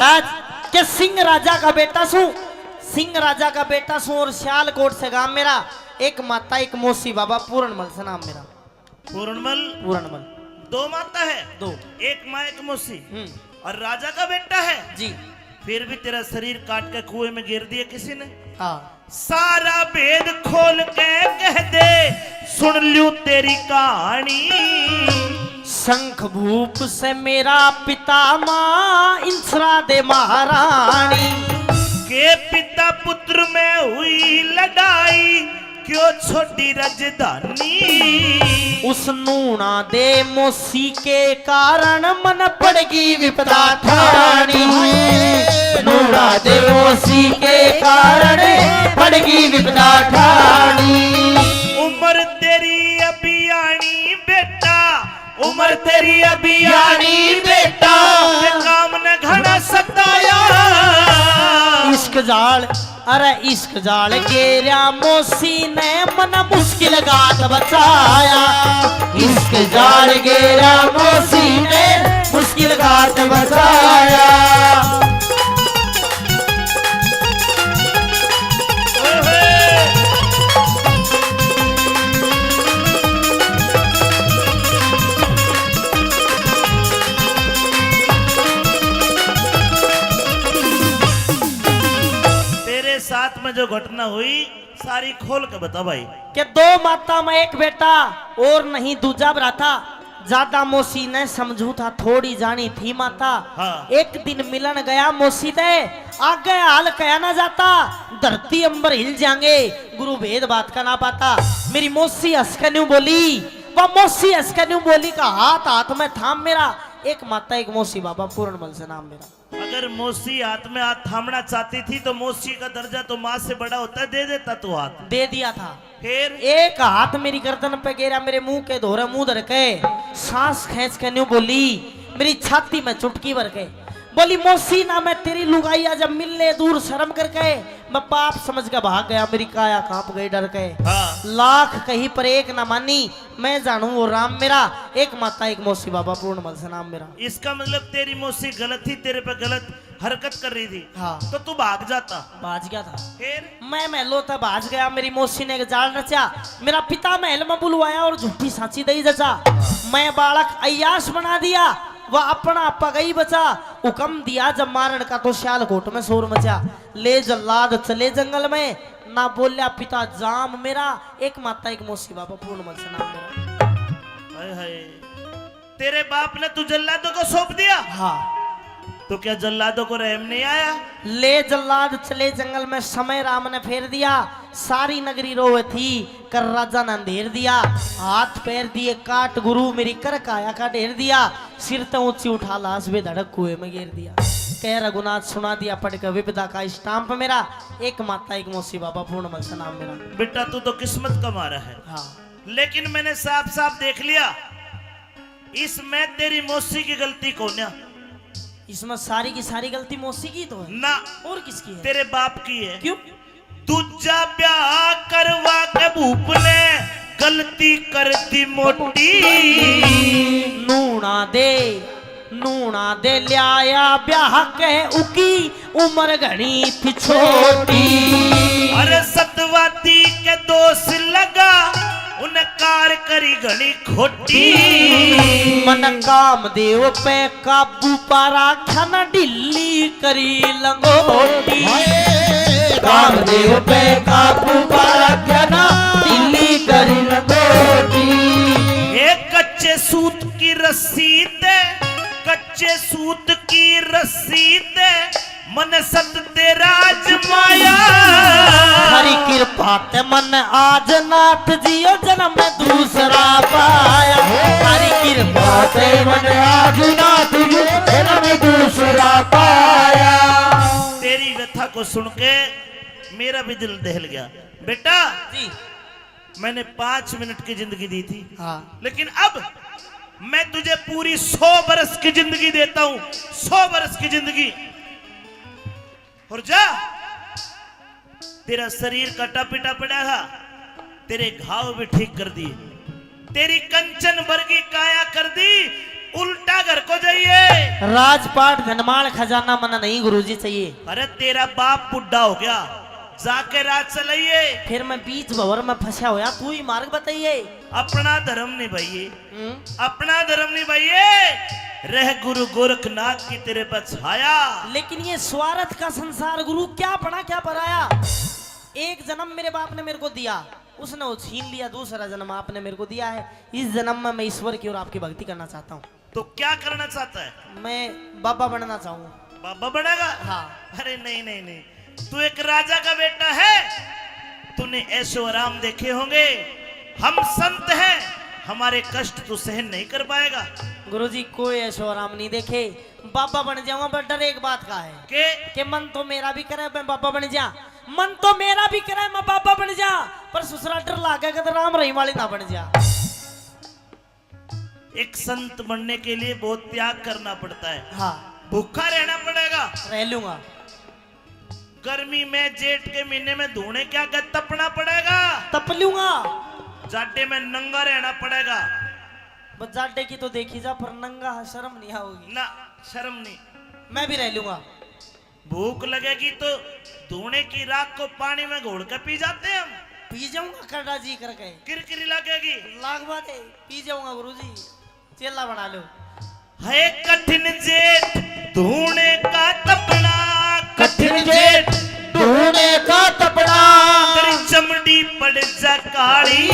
आज के सिंह राजा का बेटा सू, सिंह राजा का बेटा सू और सियालकोट से गांव मेरा। एक माता एक मौसी बाबा पूर्णमल से नाम मेरा। पूर्णमल, पूर्णमल दो माता है, दो, एक माँ एक मौसी, और राजा का बेटा है जी। फिर भी तेरा शरीर काट के कुएं में गिर दिया किसी ने। हाँ सारा भेद खोल के कह दे, सुन लूं तेरी कहानी। शंख भूप से मेरा पिता माँ इंसरा दे महारानी। के पिता पुत्र में हुई लड़ाई, क्यों छोटी राजधानी। उस नूना दे मौसी के कारण मन पड़गी विपदा ठानी। नूना दे मौसी के कारण पड़गी विपदा ठानी। उम्र तेरी अभी आनी बेटा, उम्र तेरी अभी आनी बेटा, के काम ने घना सताया। इश्क जाल, अरे इश्क जाल गेरा मौसी ने मन मुश्किल गात बचाया। इश्क जाल गेरा मौसी ने मुश्किल गात बचाया। साथ में जो घटना हुई सारी खोल के बता भाई। कि दो माता में एक बेटा और नहीं दूजा भ्राता। ज्यादा मौसी ने समझू था थोड़ी जानी थी माता। हाँ। एक दिन मिलन गया मौसी दे, आगे हाल कहा ना जाता। धरती अंबर हिल जाएंगे, गुरु भेद बात का ना पाता। मेरी मौसी हंसकर बोली, वह मौसी हंसकर बोली का हाथ हाथ में थाम मेरा। एक माता एक मौसी बाबा पूर्णमल से नाम मेरा। अगर मौसी हाथ में हाथ थामना चाहती थी तो मौसी का दर्जा तो माँ से बड़ा होता है, दे देता तू हाथ। दे दिया था। फिर एक हाथ मेरी गर्दन पे गिरा, मेरे मुंह के धोरे मुंह धर के सांस खींच के न्यू बोली, मेरी छाती में चुटकी भर के बोली, मौसी ना मैं तेरी लुगाइया जब मिलने दूर शर्म करके मैं पाप समझ के भाग गया। मेरी काया कांप गई डर के। हाँ। लाख कहीं पर एक ना मानी, मैं जानू वो राम मेरा। एक माता एक मौसी बाबा पूर्णमल से नाम मेरा। इसका मतलब तेरी मौसी गलत थी, तेरे पे गलत हरकत कर रही थी। हाँ। तो तू भाग जाता। भाज गया था। फिर मैं महलों तक भाज गया। मेरी मौसी ने एक जाल रचा, मेरा पिता महल में बुलवाया और झूठी सांची दई जचा। मैं बालक अय्याश बना दिया, वह अपना पगई बचा। हुक्म दिया जब मारण का तो सियालकोट में शोर मचा। ले जल्लाद चले जंगल में, ना बोलिया पिता जाम मेरा। एक माता एक मौसी बाबा पूर्णमल से नाम मेरा। हाय हाय, तेरे बाप ने तू जल्लादों को सौंप दिया। हाँ। तो क्या जल्लादों को रहम नहीं आया? ले जल्लाद चले जंगल में, समय राम ने फेर दिया। सारी नगरी रोवे थी, कर राजा ने अंधेर दिया। हाथ पैर दिए काट, गुरु मेरी कर काया का ढेर दिया। सिर तो ऊंची उठा, लाश भी धड़क कुएं में गिर दिया। कह रघुनाथ सुना दिया पढ़ के विपदा का स्टाम्प मेरा। एक माता एक मौसी बाबा पूर्णमल से नाम मेरा। बेटा तू तो किस्मत का मारा है। हाँ। लेकिन मैंने साफ साफ देख लिया, इसमें तेरी मौसी की गलती कौन है? इसमें सारी की सारी गलती मौसी की तो है ना, और किसकी है? तेरे बाप की है। क्यों? दूजा ब्याह करवा के भूप ने गलती कर दी मोटी। नूना दे लिया ब्याह के, उकी उम्र घनी थी छोटी। अरे सतवाती के दोष लगा, उन कार करी घनी खोटी। मन काम देव पे काबू पारा, खाना ढिल्ली करी लंगोटी। कामदेव पे काबू पारा, खाना ढिल्ली करी लंगोटी। एक कच्चे सूत की रस्सी दे, कच्चे सूत की रस्सी दे, मन सत तेरा आजमाया। हरी बात मन आज नाथ जियो जन्म में दूसरा पाया हरी कृपा बाते मन आज नाथ जी जन्म दूसरा पाया। तेरी व्यथा को सुन के मेरा भी दिल दहल गया। बेटा जी मैंने 5 मिनट की जिंदगी दी थी, हाँ लेकिन अब मैं तुझे पूरी 100 बरस की जिंदगी देता हूं, 100 बरस की जिंदगी। और जा, तेरा शरीर कटा पिटा पड़ा था, तेरे घाव भी ठीक कर दिए, तेरी कंचन वर्गी काया कर दी, उल्टा घर को जाइए। राजपाट धनमाल खजाना मना नहीं गुरुजी चाहिए। अरे तेरा बाप बुढ़ा हो गया, जाके राज चलाइए। फिर मैं बीच भंवर में फंसा होया, तू ही मार्ग बताइए। अपना धर्म निभाइए, अपना धर्म निभाइए। रह गुरु गोरखनाथ की तेरे पर छाया। लेकिन ये स्वार्थ का संसार गुरु, क्या पढ़ा क्या पढ़ाया। एक जन्म मेरे बाप ने मेरे को दिया, उसने वो छीन लिया। दूसरा जन्म आपने मेरे को दिया है। इस जन्म में मैं ईश्वर की और आपकी भक्ति करना चाहता हूँ। तो क्या करना चाहता है? मैं बाबा बनना चाहूँ। बाबा बनेगा? हाँ। अरे नहीं नहीं नहीं, तू एक राजा का बेटा है, तूने ऐशो आराम देखे होंगे। हम संत हैं, हमारे कष्ट तू सहन नहीं कर पाएगा। गुरुजी कोई ऐशो आराम नहीं देखे, बाबा बन जाऊंगा। पर डर एक बात का है कि मन तो मेरा भी करे मैं बाबा बन जा, मन तो मेरा भी करे मैं बाबा बन जा, पर ससुरा डर लागेगा तो राम रही वाली ना बन जा। एक संत बनने के लिए बहुत त्याग करना पड़ता है। हाँ भूखा रहना पड़ेगा, रह लूंगा। गर्मी में जेठ के महीने में धूने क्या तपना पड़ेगा, तप लूंगा। जाटे में नंगा रहना पड़ेगा। बस जाटे की तो देखी जा, पर नंगा शर्म नहीं आओगी ना, शर्म नहीं। मैं भी रह लूंगा। भूख लगेगी तो धूने की राख को पानी में घोल कर पी जाते हैं हम। पी जाऊंगा करड़ा जी करके, किरकिरी लगेगी। लाग बात है, पी जाऊंगा गुरुजी। चेला बना लो। है कठिन जेठ धूने का तपना, कठिन जेठ धूने का तपना, तेरी चमड़ी पड़ जा काली।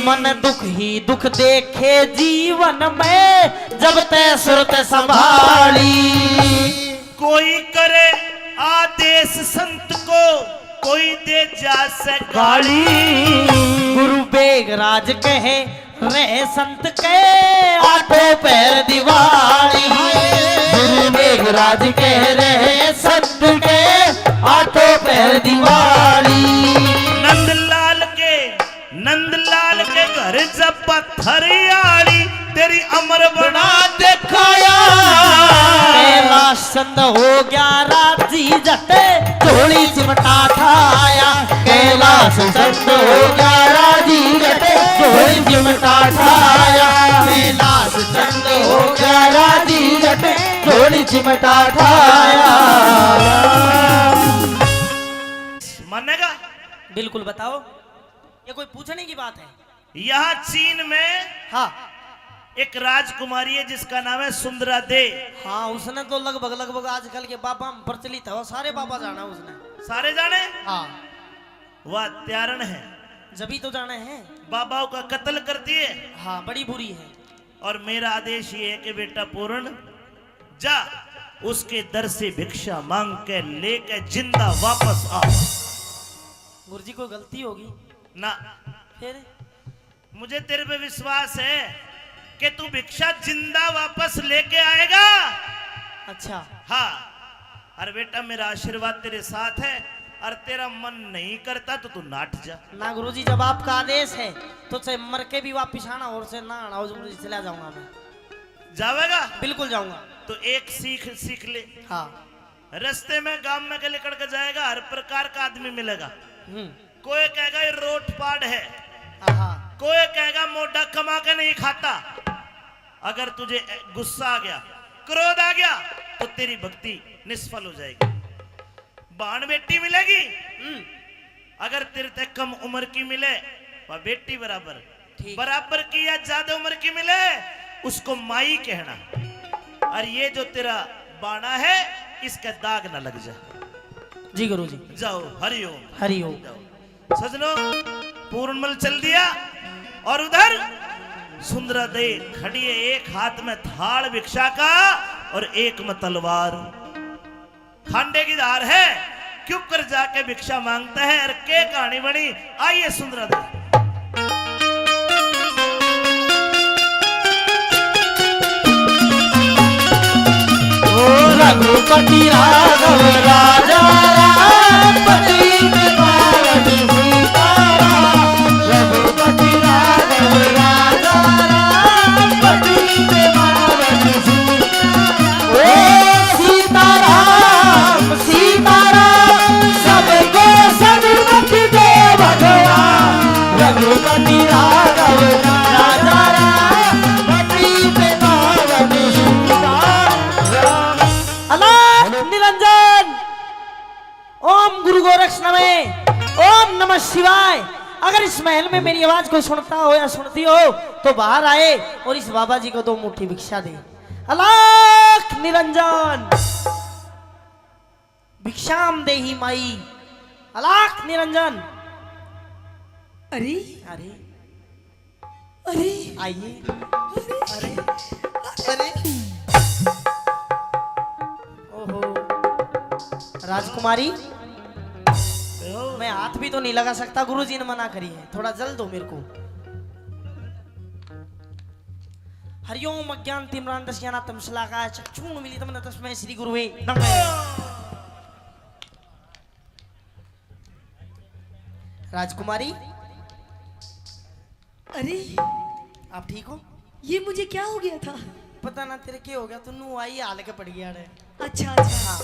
मन दुख ही दुख देखे जीवन में, जब तय सुरत संभाली। कोई करे आदेश संत को, कोई दे जा से गाली। गुरु बेगराज कहे रहे संत के, आठों पैर दिवाली। गुरु मेघराज कह रहे संत के, आठों पैर दिवाली। नंदलाल के घर जब पत्थरियाली, तेरी अमर बना दिखाया। कैलाश चंद हो गया राजी जटे, झोली चिमटा ठाया। कैलाश चंद हो गया राजी जटे, झोली चिमटा ठाया। कैलाश चंद हो गया राजी जटे, झोली चिमटा ठाया। मानेगा? बिल्कुल बताओ, ये कोई पूछने की बात है? यहाँ चीन में हाँ एक राजकुमारी है जिसका नाम है सुंदरा दे। हाँ, उसने तो लगभग आजकल के बाबा में प्रचलित है, वो सारे बाबा जाना उसने। सारे जाने? हाँ, वह त्यारण है, जभी तो जाने हैं। बाबाओं का कत्ल करती है। हाँ, बड़ी बुरी है। और मेरा आदेश ये है कि बेटा पूर्ण जा, उसके दर से भिक्षा मांग के लेके जिंदा वापस आ। गुरुजी कोई गलती होगी ना, फिर? मुझे तेरे पे विश्वास है कि तू भिक्षा जिंदा वापस लेके आएगा। अच्छा, हाँ, अरे बेटा मेरा आशीर्वाद तेरे साथ है, और तेरा मन नहीं करता तो तू नाट जा। ना गुरुजी, जब आपका आदेश है तो चाहे मर के भी वापिस आना और से ना आना, गुरुजी चला जाऊंगा मैं। जावेगा? बिल्कुल जाऊंगा। तो एक सीख ले। हाँ। रास्ते में गांव में गले कड़ के जाएगा, हर प्रकार का आदमी मिलेगा। हम्म। कोई कहेगा ये रोट पाड़ है, हाँ। कोई कहेगा मोटा कमा के नहीं खाता। अगर तुझे गुस्सा आ गया, क्रोध आ गया, तो तेरी भक्ति निष्फल हो जाएगी। बाण बेटी मिलेगी, अगर तेरे से कम उम्र की मिले वह बेटी बराबर, बराबर की या ज्यादा उम्र की मिले उसको माई कहना। और ये जो तेरा बाणा है इसका दाग ना लग जाए। जी गुरुजी। जाओ, हरिओम हरिओम। सजनों, पूर्णमल चल दिया और उधर सुंदरा दे खड़ी है, एक हाथ में थाल भिक्षा का और एक में तलवार। खांडे की धार है, क्यों कर जाके भिक्षा मांगता है और के कहानी बनी आइए सुंदरा दे। रघुपति राघव राजा राम पतित पावन सीताराम। रघुपति राघव राजा राम पतित पावन सीताराम। ओ सीताराम सीताराम सबको सदगति दे भगवान। रघुपति राघव राजा राम पतित पावन सीताराम। अलाख निरंजन। ओम गुरु गोरक्ष नमः। ओम नमः शिवाय। अगर इस महल में मेरी आवाज को सुनता हो या सुनती हो तो बाहर आए और इस बाबा जी को 2 मुट्ठी भिक्षा दे। अलाख निरंजन। भिक्षाम देहि माई। अलाख निरंजन। अरे अरे अरे आइए। अरे अरे ओहो राजकुमारी, मैं हाथ भी तो नहीं लगा सकता, गुरुजी ने मना करी है, थोड़ा जल दो मेरे को। हरिओम अज्ञान तिम्रान दस्याना तमसलाका चक्षुण मिलितम तस्मै श्री गुरुवे नमः। राजकुमारी, अरे आप ठीक हो? ये मुझे क्या हो गया था? पता ना तेरे क्या हो गया, तू नू आई हाल के पड़ गया रे। अच्छा अच्छा,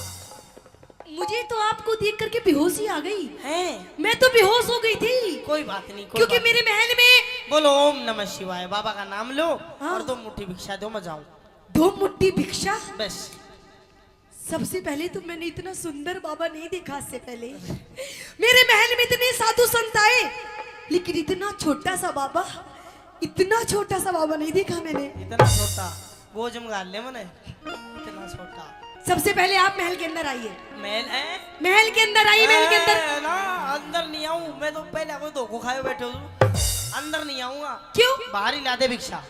मुझे तो आपको देख करके बेहोशी आ गई है। मैं तो बेहोश हो गई थी कोई बात नहीं, कोई क्योंकि बात मेरे महल में नहीं। बोलो ओम नमः शिवाय, बाबा का नाम लो हाँ। और 2 मुट्ठी भिक्षा दो, मैं जाऊं 2 मुट्ठी भिक्षा। बस। सबसे पहले तो मैंने इतना सुंदर बाबा नहीं देखा आज से पहले। मेरे महल में इतने साधु संत आए लेकिन इतना छोटा सा बाबा, इतना छोटा सा बाबा नहीं देखा मैंने। इतना छोटा गोज में गाल ले मने, इतना छोटा। सबसे पहले आप महल के अंदर आइए। महल है? महल के अंदर आइए, महल के अंदर। ना अंदर नहीं आऊं मैं, तो पहले कोई धोखो खाए बैठे हो, अंदर नहीं आऊंगा। क्यों? बाहर ही ला दे भिक्षा।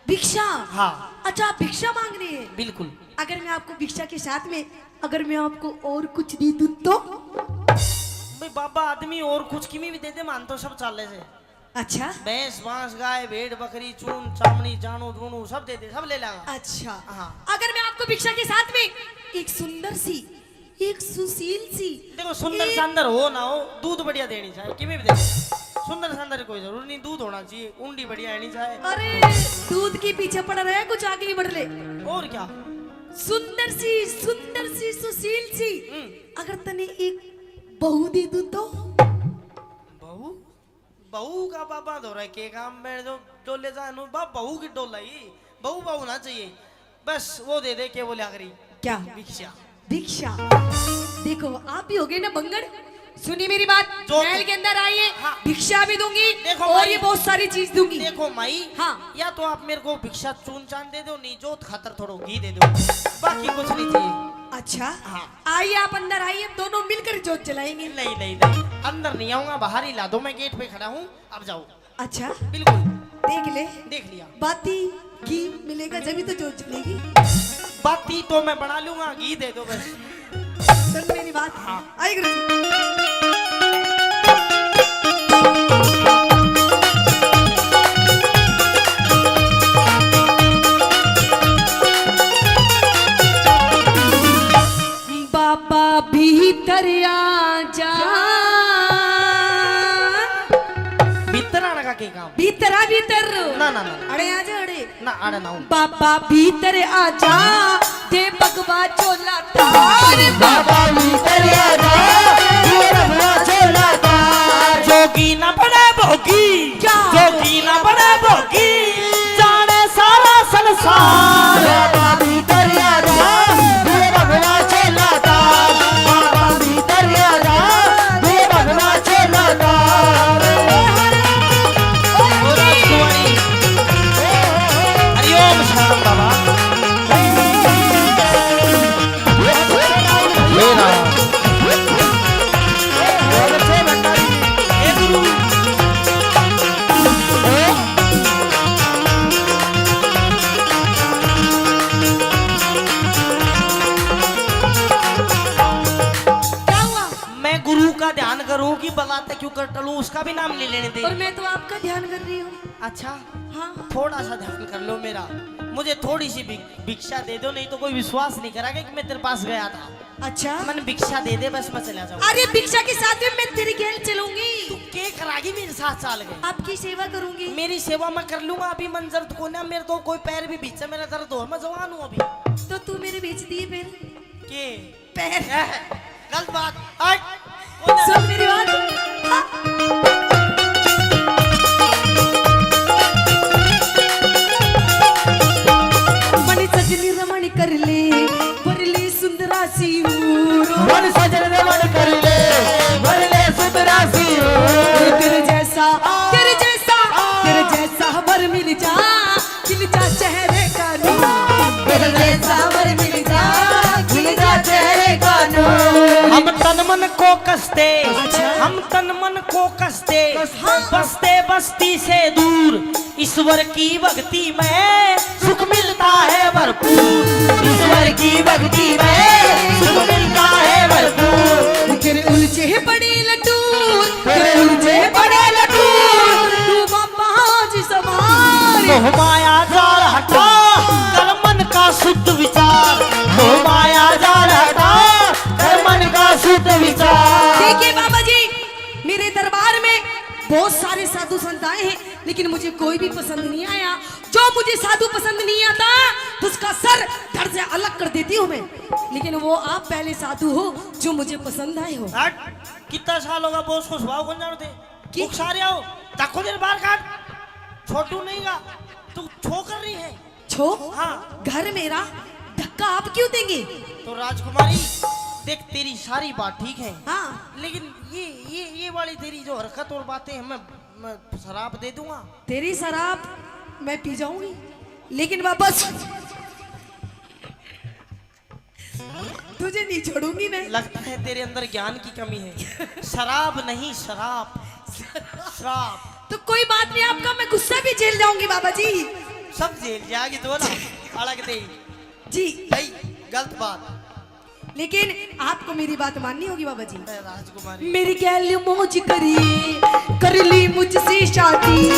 भिक्षा? हाँ। अच्छा, आप भिक्षा मांग रहे हैं? बिल्कुल। अगर मैं आपको भिक्षा के साथ में अगर मैं आपको और कुछ दे दूं तो? भाई बाबा आदमी और कुछ किमी भी दे दे, मान तो सब चाले से। अच्छा भैंस बांस गाय भेड़ बकरी चून चामड़ी जानू दूनू सब दे दे, सब ले लाऊंगा। अच्छा हाँ। अगर मैं आपको भिक्षा के साथ में एक सुंदर सी, एक सुशील सी, देखो सुंदर एक- सांदर हो ना हो, दूध बढ़िया देनी चाहिए, किमी भी दे दे। सुंदर सांदर कोई जरूर नहीं, दूध होना चाहिए, उंडी बढ़िया आनी चाहिए। अरे दूध के पीछे पड़ा रहे, कुछ आगे ही बढ़ ले। और क्या? सुंदर सी सुशील सी, अगर तने एक बहू दे दूं तो? बहू? बहू का बाबा धो रहा के काम में जो डोले जा बाप, बहू की डोल लाई, बहू बहू ना चाहिए, बस वो दे दे के बोले आखिरी क्या? भिक्षा। भिक्षा? देखो आप भी हो गए ना बंगड़, सुनिए मेरी बात। जो- महल के अंदर आइए, हाँ। भिक्षा भी दूंगी देखो और भाई, ये बहुत सारी चीज दूंगी। देखो माई, हाँ। या तो आप मेरे को भिक्षा चून चांद दे दो, नहीं जोत खातर थोड़ा घी दे दो, बाकी कुछ नहीं चाहिए। अच्छा हाँ। आइए आप अंदर आइए, हम दोनों मिलकर जोत जलाएंगे। नहीं नहीं नहीं, अंदर नहीं आऊंगा, बाहर ही ला दो, मैं गेट पे खड़ा हूँ, अब जाओ। अच्छा बिल्कुल। देख ले, देख लिया। बाती घी मिलेगा जब ही तो जोत जलेगी। बाती तो मैं बना लूंगा, घी दे दो बस। सुन मेरी बात। हाँ। आइए गुरुजी। बाबा भीतर आ जा, भीतर आने का क्या काम? भीतर आ भीतर। ना ना ना अड़े आ जा अड़े। ना, आड़ा ना हूँ। बाबा भीतर आ जा, दे भगवा चोला तार। बाबा भीतर आ जा, ये रघुआ चोला तार। जोगी ना बड़ा भोगी, क्या? जोगी ना बड़ा भोगी, जाने सारा संसार। बाबा भीतर आ जा, ये रघुआ चोला तार। बाबा भीतर आ जा, ये रघुआ चोला तार। ओ राजकुमारी, हरिओम शरणम बाबा। हे की बलाते क्यों कर टलू, उसका भी नाम ले लेने दे। और मैं तो आपका ध्यान कर रही हूँ। अच्छा हाँ थोड़ा सा ध्यान कर लो मेरा, मुझे थोड़ी सी भिक्षा दे दो, नहीं तो कोई विश्वास नहीं करेगा कि मैं तेरे पास गया था। अच्छा मन भिक्षा दे दे बस मैं चला जाऊँ। अरे भिक्षा के साथ में मैं तेरी गैल चलूंगी, तू के करागी मेरे साथ चाल गए। आपकी सेवा करूंगी। मेरी सेवा मैं कर लूंगा, अभी मन दर्द को ना, मेरे तो कोई पैर भी बीच से मेरा दर्द हो, मैं जवान हूँ अभी। तो तू मेरे बेच दिए फिर के पैर। गलत बात। हट, कौन है? सुन मेरी बात। हाँ। मणि सजनी रमण कर ले वरली सुंदरासी मन सजन रमण कर ले वरले सुंदरासी तेरे जैसा वर मिल जा चेहरे का नूर। तेरे जैसा वर मिल जा चेहरे का नूर। हम तन मन को कसते, हम तन मन को कसते, बसते बस्ती से दूर, ईश्वर की भक्ति में सुख मिलता है भरपूर। ईश्वर की भक्ति में सुख मिलता है भरपूर। तेरे उलझे पड़े लटूर, तेरे उलझे पड़े लटूर, तू बाबा जी सवार। मोह माया जाल हटा कर मन का शुद्ध विचार, मोह माया जाल हटा कर मन का शुद्ध विचार। देखिए बाबा जी, मेरे दरबार में बहुत सारे साधु संत आए हैं, लेकिन मुझे कोई भी पसंद नहीं आया। जो मुझे साधु पसंद नहीं आता तो उसका सर धड़ से अलग कर देती हूँ मैं, लेकिन वो आप पहले साधु हो जो मुझे पसंद आए हो। हट, कितना साल होगा बोस को स्वभाव कौन जानते की? सारे आओ तको देर बाहर काट, छोटू नहीं गा तू छो कर रही है। छो हाँ घर मेरा धक्का आप क्यों देंगे? तो राजकुमारी देख तेरी सारी बात ठीक है, हाँ लेकिन ये वाली तेरी जो हरकत और बातें हैं, मैं शराब दे दूंगा। तेरी शराब मैं पी जाऊंगी, लेकिन वापस तुझे नहीं छोड़ूंगी मैं। लगता है तेरे अंदर ज्ञान की कमी है। शराब नहीं शराब, शराब। तो कोई बात नहीं, आपका मैं गुस्सा भी झेल जाऊंगी बाबा जी। सब जेल जाएगी तो ना अलग दे जी भाई, गलत बात। लेकिन आपको मेरी बात माननी होगी बाबा जी। राजकुमारी मेरी गैल मौज करिए, कर ली मुझसे शादी।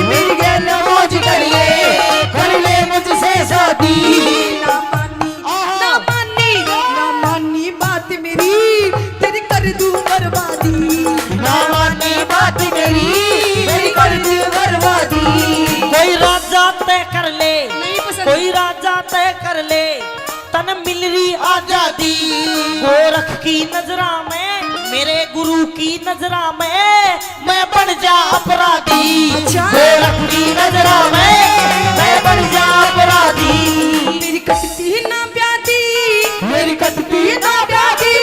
मेरी गैल मौज करिए कर ले मुझसे शादी। ना मानी बात मेरी, तेरी कर दूं बर्बादी। ना मानी बात मेरी कर दी बर्बादी। कोई राजा तय कर ले, नहीं पसंद। कोई राजा तय कर ले, तन मिल रही आजादी। गोरख की नजरा में, मेरे गुरु की नजरा में, मैं बन जा अपराधी। अच्छा। गोरख की नजरा में मैं बन जा अपराधी। मेरी कटती ना प्यादी, मेरी कटती ना प्यादी,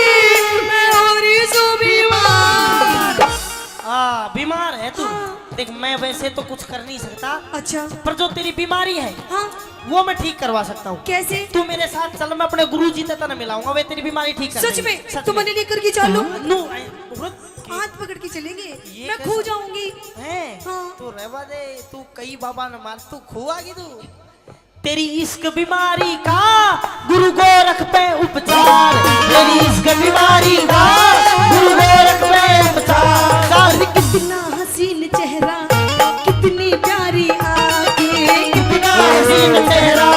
मैं हो रही सो बीमार। बीमार है तू। देख मैं वैसे तो कुछ कर नहीं सकता, अच्छा पर जो तेरी बीमारी है हाँ वो मैं ठीक करवा सकता हूँ। कैसे? तू मेरे साथ चल, मैं अपने गुरु जी तक मिलाऊंगा, वे तेरी बीमारी ठीक कर सच देंगे। में? सच तो मैंने लेकर के चलो, नू हाथ पकड़ के चलेंगे, ये मैं कैसे? खो जाऊंगी। है हाँ। तू रहवा दे, तू कई बाबा न मार, तू खोआगी तू। तेरी इश्क बीमारी का गुरु गोरख पे उपचार, तेरी इश्क बीमारी का गुरु गोरख पे उपचार। और कितना हसीन चेहरा, कितनी प्यारी आंखें, कितना हसीन चेहरा,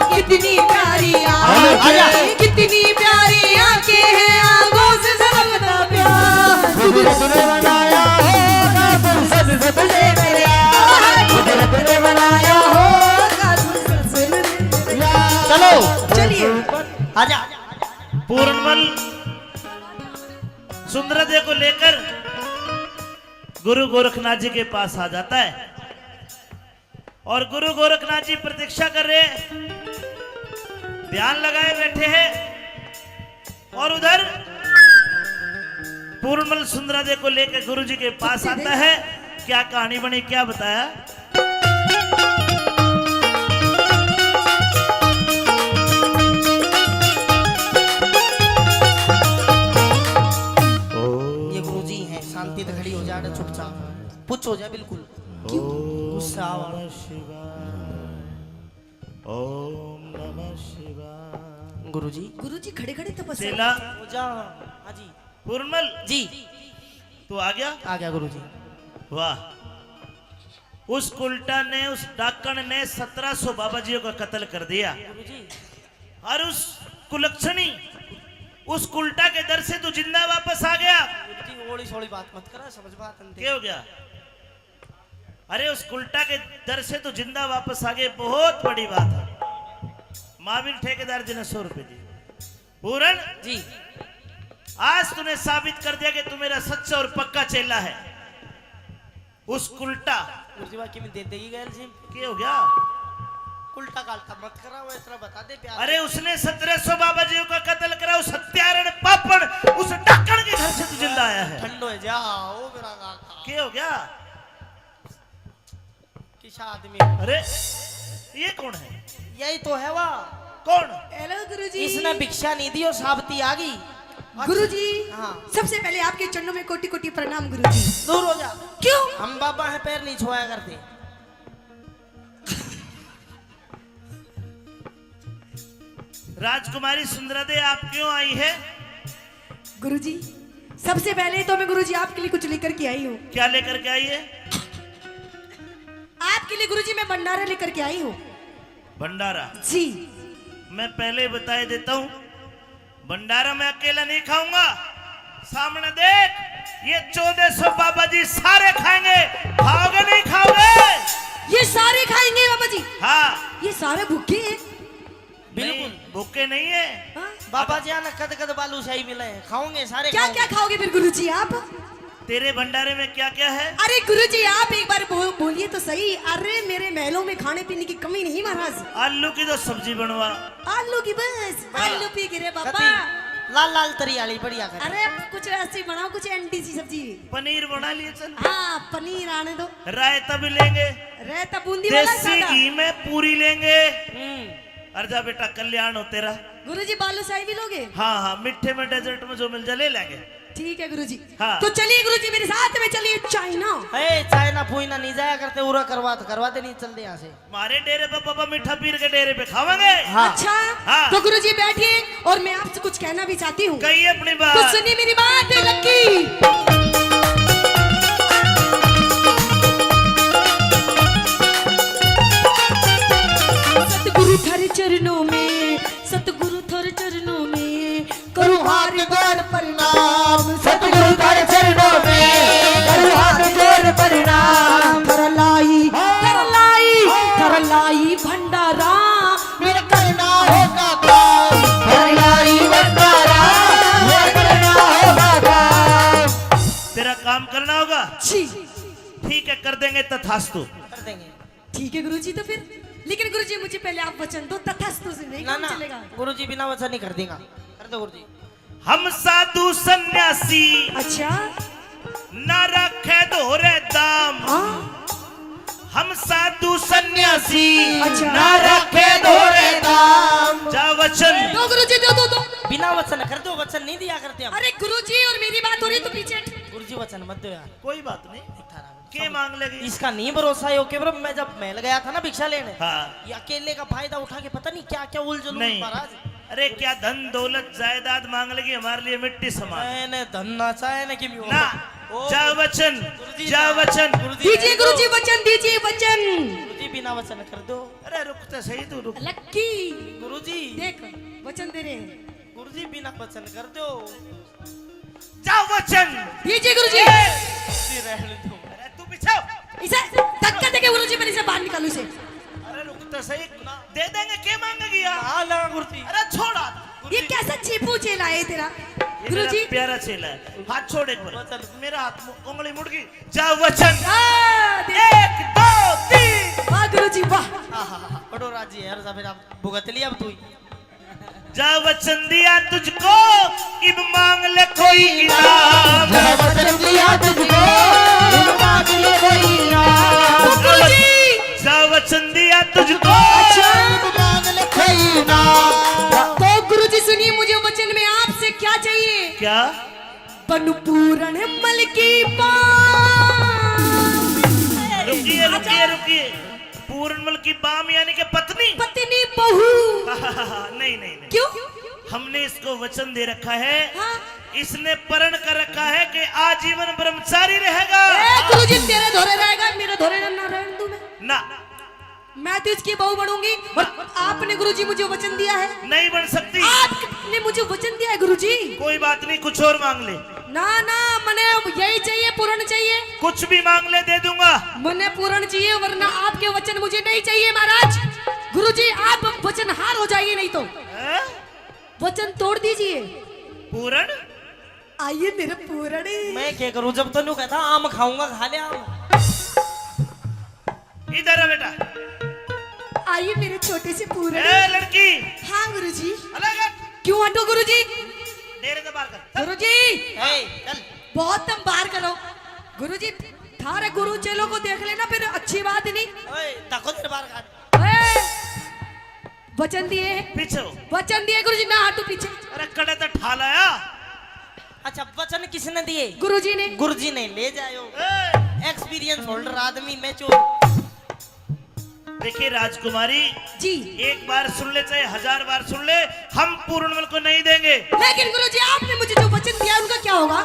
कितनी प्यारी आजा। आंखें, कितनी प्यारी आंखें हैं, आंखों से झलकता प्यार। कुदरत ने बनाया होगा फुर्सत से तुझे मेरे यार। कुदरत ने बनाया होगा फुर्सत से मेरे यार। चलो चलिए आजा। पूर्णमल सुंदरदेव को लेकर गुरु गोरखनाथ जी के पास आ जाता है और गुरु गोरखनाथ जी प्रतीक्षा कर रहे हैं, ध्यान लगाए बैठे हैं। और उधर पूर्णमल सुंदरदेव को लेकर गुरु जी के पास आता है। क्या कहानी बनी, क्या बताया? ये गुरु जी हैं, शांति से खड़ी हो जाए, चुपचाप पुछ हो जाए, बिल्कुल गुस्सा आवा। ओम नमः शिवाय। गुरुजी गुरुजी खड़े खड़े तपस्या। चेला हो जा। हाँ जी पूर्णमल जी। तू आ गया? आ गया गुरुजी। वाह, उस उल्टा ने, उस डाकण ने 1700 बाबाजियों का कत्ल कर दिया। गुरुजी और उस कुलक्षणी, उस उल्टा के दर से तू जिंदा वापस आ गया। गुरुजी ओली सोली बात मत करा, समझ बात नहीं। क्या हो गया? अरे उस उल्टा के दर से तू जिंदा वापस आ गए, बहुत बड़ी बात है। महावीर ठेकेदार जी ने 100 रुपए दिए। पूरन जी, आज तूने साबित कर दिया कि तू मेरा सच्चा और पक्का चेला है। उस उल्टा गुरुजी बाकी में दे देगी गैर जी। क्या हो गया? उल्टा काल्टा मत करा, वो इतना बता दे प्यार। अरे उसने 1700 बाबाजियों का कत्ल करा, उस हत्यारण पापड़, उस डाकण के घर से तू जिंदा आया है। ठंडो है जा, ओ मेरा काका। क्या हो गया? किसा आदमी? अरे ये कौन है? यही तो है वाह। कौन? हेलो गुरुजी। इसने भिक्षा नहीं दी और साबती आ गई। गुरुजी, हाँ। सबसे पहले आपके चरणों में कोटि कोटि प्रणाम गुरुजी। दूर हो जा। क्यों? हम बाबा है, पैर नहीं छुआया करते। राजकुमारी सुंदरादे, आप क्यों आई है? गुरुजी, सबसे पहले तो मैं गुरुजी आपके लिए कुछ लेकर के आई हूँ। क्या लेकर के आई है? आपके लिए गुरुजी मैं भंडारा लेकर के आई हूँ। भंडारा? जी। मैं पहले बता देता हूँ, भंडारा मैं अकेला नहीं खाऊंगा। सामने देख, ये 1400 बाबा जी सारे खाएंगे। खाओगे नहीं खाओगे? ये सारे खाएंगे बाबा जी? हाँ। ये सारे भूखे हैं? बिल्कुल भूखे नहीं है। हाँ? बाबा जी आना कद कद बालू शाही मिले हैं, खाओगे सारे। क्या क्या खाओगे फिर गुरुजी आप? तेरे भंडारे में क्या क्या है? अरे गुरुजी आप एक बार बोलिए तो सही। अरे मेरे महलों में खाने पीने की कमी नहीं महाराज। आलू की तो सब्जी बनवा। आलू की बस, आलू पी गिरे बाबा। लाल लाल तरी आली बढ़िया कर। अरे कुछ ऐसी बनाओ, कुछ एंटी सी सब्जी। पनीर बना लिए चल। हाँ पनीर आने दो। रायता भी लेंगे। रहता बूंदी वाला देसी सादा। घी में पूरी लेंगे। अर्जा बेटा कल्याण हो तेरा। गुरुजी बालूशाही भी लोगे? हाँ हाँ, मिठे में डेजर्ट में जो मिल जाए ले लेंगे। ठीक है गुरुजी। हाँ। तो चलिए गुरुजी मेरे साथ में चलिए चाइना। चाइना फूइना नहीं जाया करते, उरा करवाते नहीं चलते यहाँ से। हमारे डेरे पे पापा मीठा पीर के डेरे पे खावांगे। हाँ। अच्छा हाँ। तो गुरुजी बैठिए और मैं आपसे कुछ कहना भी चाहती हूँ। कही अपनी तो बात। सुनिए मेरी बात लक्की। सतगुरु थारे चरणों में, सतगुरु थारे चरणों में करूँ हाथ जोड़ प्रणाम। सतगुरु तेरे चरणों में करूँ हाथ जोड़ प्रणाम। करलाई भंडारा मेरा करना होगा काम, भलाई भंडारा मेरा करना होगा काम। तेरा काम करना होगा। जी ठीक है, कर देंगे तथास्तु। कर देंगे। ठीक है गुरुजी। तो फिर लेकिन गुरुजी मुझे पहले आप वचन दो, तथास्तु से नहीं ना काम ना चलेगा। गुरुजी बिना वचन नहीं कर देगा। कर दो गुरुजी। हम साधु सन्यासी अच्छा न रखे दोहरे दाम। हाँ हम साधु सन्यासी अच्छा। न रखे दोहरे दाम। जा वचन। दो गुरुजी दो। बिना वचन कर दो, वचन नहीं दिया करते हम। अरे गुरुजी और मेरी बात हो रही तो पीछे। गुरुजी वचन मत दो यार। कोई बात नहीं। के मांग लेगी? इसका नहीं भरोसा है। ओके ब्रो, मैं जब महल गया था ना भिक्षा लेने, हाँ। ये अकेले का फायदा उठा के पता नहीं क्या क्या उलझन नहीं। महाराज। अरे क्या धन दौलत जायदाद मांग लेगी? हमारे लिए मिट्टी समान। मैंने धन ना चाहे ना कि ना। जा वचन, जा वचन। दीजिए गुरुजी वचन, दीजिए वचन। गुरुजी बिना वचन कर दो। अरे रुक तो सही, तू रुक। लक्की गुरुजी देख वचन दे रहे हैं। गुरुजी बिना वचन कर दो। जा वचन। दीजिए गुरुजी। गुरुजी रहने दो। अरे तू बिछाओ। इसे धक्का देके गुरुजी मैंने इसे बाहर निकालू इसे। अरे रुक तो सही, दे देंगे। के मांगेगी यार? हाँ लगा गुरुजी। अरे छोड़ा। ये कैसा चीपू चेला है तेरा ये गुरुजी? मेरा प्यारा चेला है। हाथ छोड़ एक बार। मेरा हाथ उंगली मुड़ गई। जा वचन। दे। 1 2 3। वाह गुरुजी वाह। बड़ो राजी है यार, फिर आप भुगत लिया अब तू ही। जा वचन दिया तुझको, इब मांग ले कोई इनाम। जब वचन दिया तुझको इन मांग ले कोई इनाम। तो गुरुजी जा वचन दिया तुझको। इन मांग ले कोई इनाम। तो गुरुजी सुनिए, मुझे वचन में आपसे क्या चाहिए? क्या? बनु पूरण मल की रुकिए रुकिए रुकिए। पूर्णमल की बाम यानी कि पत्नी? पत्नी बहू। नहीं नहीं नहीं। क्यों? हमने इसको वचन दे रखा है, हाँ। इसने प्रण कर रखा है कि आजीवन ब्रह्मचारी रहेगा। गुरुजी तेरे धोरे रहेगा, मेरे धोरे ना रहने दूं ना, मैं तो इसकी बहू बनूंगी। और आपने गुरुजी मुझे वचन दिया है, नहीं बन सकती। आपने मुझे वचन दिया है गुरुजी। कोई बात नहीं, कुछ और मांग ले। ना ना, मने यही चाहिए, पूर्ण चाहिए। कुछ भी मांग ले, दे दूंगा। मने पूर्ण चाहिए, वरना आपके वचन मुझे नहीं चाहिए महाराज। गुरुजी आप वचन हार हो जाइए, नहीं तो हैं? वचन तोड़ दीजिए। पूरण आइए मेरे पूर्ण। मैं क्या करूं, जब तो नहीं कहता आम खाऊंगा, खा ले आम। इधर है बेटा। आइए मेरे छोटे से पूर्ण। ए लड़की, हाँ गुरुजी। अलग हट। क्यों हटो गुरुजी? डेरे से बाहर कर। गुरुजी चल। बहुत तुम बाहर करो। गुरुजी थारे गुरु चेलों को देख लेना, फिर अच्छी बात नहीं। ओए ताको तेरे बाहर काट। ओए, वचन दिए, पीछे हो। वचन दिए गुरुजी, ना हटो पीछे। अरे कड़े तो ठालाया। अच्छा वचन किसने दिए? गुरुजी ने। गुरुजी ने। ले जाओ, ए, एक्सपीरियंस होल्डर आदमी मैं चोर। देखिए राजकुमारी, जी एक बार सुन ले चाहे 1000 बार सुन ले, हम पूर्णमल को नहीं देंगे। लेकिन गुरुजी आपने मुझे जो वचन दिया उनका क्या होगा?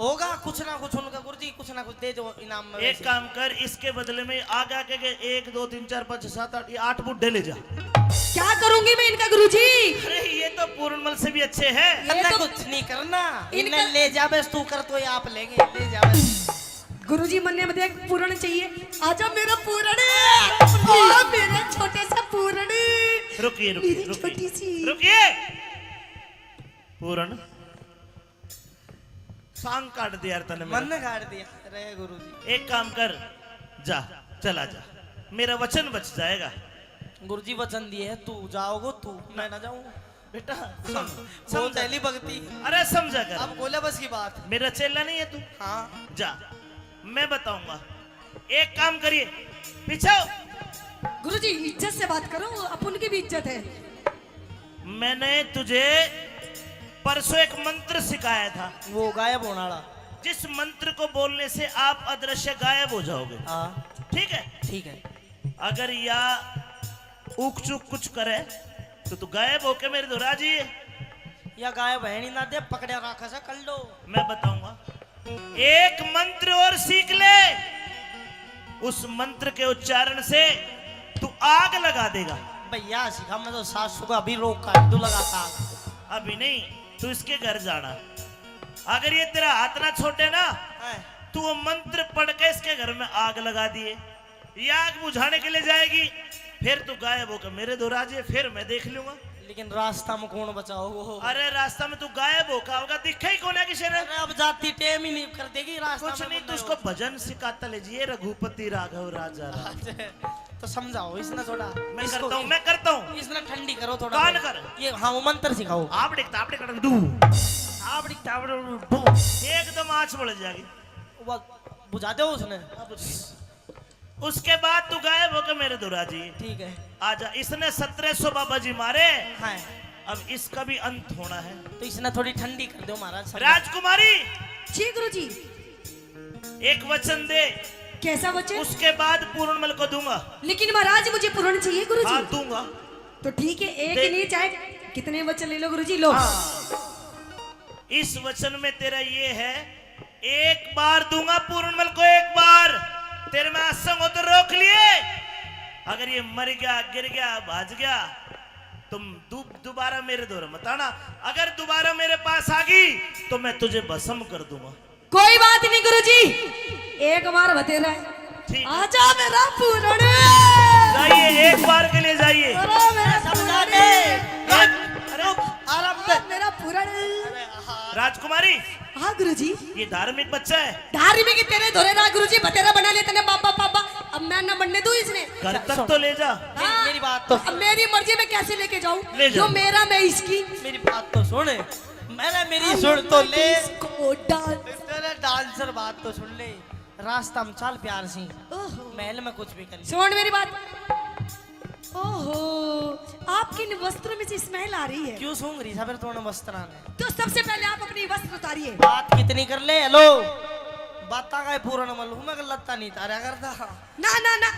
होगा कुछ ना कुछ उनका, गुरुजी कुछ ना कुछ दे दो इनाम में। एक काम कर, इसके बदले में आगे आके 1 2 3 4 5 6 7 8 ये 8 बुड्ढे ले जा। क्या करूंगी मैं इनका गुरुजी? अरे ये तो पूर्णमल से भी अच्छे हैं। करना तो- कुछ नहीं करना, इनका- इन्हें ले जाबे तू कर, तो ये आप लेंगे, ले जाबे। गुरुजी मन में देख पूर्ण चाहिए। आजा मेरा पूर्ण, ओ मेरा छोटे सा पूर्ण। रुकिए मेरी रुकिए छोटी सी। रुकिए रुकिए। पूर्ण सांग काट दिया यार तने मेरा। मन ने काट दिया। अरे गुरुजी, एक काम कर, जा चला जा, मेरा वचन बच जाएगा। गुरुजी वचन दिए है, तू जाओगे तू, मैं ना जाऊं। बेटा वो पहली भक्ति। अरे समझा कर, अब बोले बस की बात। मेरा चेला नहीं है तू। हाँ जा, मैं बताऊंगा। एक काम करिए, पीछे हो। गुरुजी इज्जत से बात करो, अपन की भी इज्जत है। मैंने तुझे परसों एक मंत्र सिखाया था, वो गायब होने वाला। जिस मंत्र को बोलने से आप अदृश्य गायब हो जाओगे। हाँ ठीक है? ठीक है। अगर या ऊक चूक कुछ करे तो तू गायब होके मेरे दोहरा जी। या गायब है नहीं ना दे, पकड़े रखा सा कर लो। मैं बताऊंगा, एक मंत्र और सीख ले, उस मंत्र के उच्चारण से तू आग लगा देगा। भैया सिखा, मैं तो सासू का अभी रोक काट दू लगाता। अभी नहीं, तू इसके घर जाना। अगर ये तेरा हाथ ना छोटे ना, तू वो मंत्र पढ़ के इसके घर में आग लगा दिए, ये आग बुझाने के लिए जाएगी, फिर तू गायब होकर मेरे दोहरा जी, फिर मैं देख लूंगा। लेकिन रास्ता में कौन बचाओ? अरे रास्ता में तू गायब होगा होगा, दिखा ही कौन है किसी ने? अरे अब जाती टेम ही नहीं कर देगी रास्ता कुछ में नहीं, बंदा तू उसको भजन सिखाता ले जी, रघुपति राघव राजा राम। तो समझाओ इसने थोड़ा। मैं करता हूँ। इसने ठंडी करो थोड़ा। कान कर। ये हाँ वो मंत्र सिखाओ। आप दिखता डू, आप दिखता डू, एकदम आँच बढ़ जाएगी। वो बुझा दो उसने। उसके बाद तू गायब होकर मेरे दोहरा जी। ठीक है। आजा, इसने 1700 बाबा जी मारे, हाँ अब इसका भी अंत होना है। तो इसने थोड़ी ठंडी कर दो महाराज। राजकुमारी जी गुरुजी। एक वचन दे, कैसा वचन? उसके बाद पूर्णमल को दूंगा। लेकिन महाराज मुझे पूर्ण चाहिए गुरुजी। हाँ दूंगा। तो ठीक है, एक दे- नहीं चाहे कितने वचन ले लो गुरुजी, लो। इस वचन में तेरा ये है, एक बार दूंगा पूर्णमल को, एक बार तेरे में असंग हो तो रोक लिए। अगर ये मर गया, गिर गया, भाज गया, तुम दोबारा मेरे दौरे मत आना। अगर दोबारा मेरे पास आ गई तो मैं तुझे भस्म कर दूंगा। कोई बात नहीं गुरुजी, एक बार बतेरा है। ठीक है। आजा मेरा पूर्ण। जाइए, एक बार के लिए जाइए। अरे मेरा समझा पूर्ण। दे। अरे आराम से। मेरा पूर्ण। राजकुमारी, हाँ गुरुजी। ये धार्मिक बच्चा है, धार्मिक तेरे धोरे ना गुरुजी, बतेरा बना ले तने बाबा पापा। अब मैं ना बनने दूं इसने। घर तक तो ले जा। हाँ। मेरी बात तो अब मेरी मर्जी में कैसे लेके जाऊं? ले जाओ। जो मेरा मैं इसकी। मेरी बात तो सुन। मेरी सुन तो ले। इसको डांस। तेरे डांसर बात तो सुन ले। रास्ता में चल प्यार से, ओहो। महल में कुछ भी कर। सुन मेरी बात। ओहो, आपके इन वस्त्रों में से स्मेल आ रही है। क्यों सूंघ रही सबर तोड़ने वस्त्रान है? तो सबसे पहले आप अपनी वस्त्र उतारिए। बात कितनी कर ले। हेलो, बाता का पूर्ण मल हूँ मैं, लत्ता नहीं तारा करता। ना ना ना,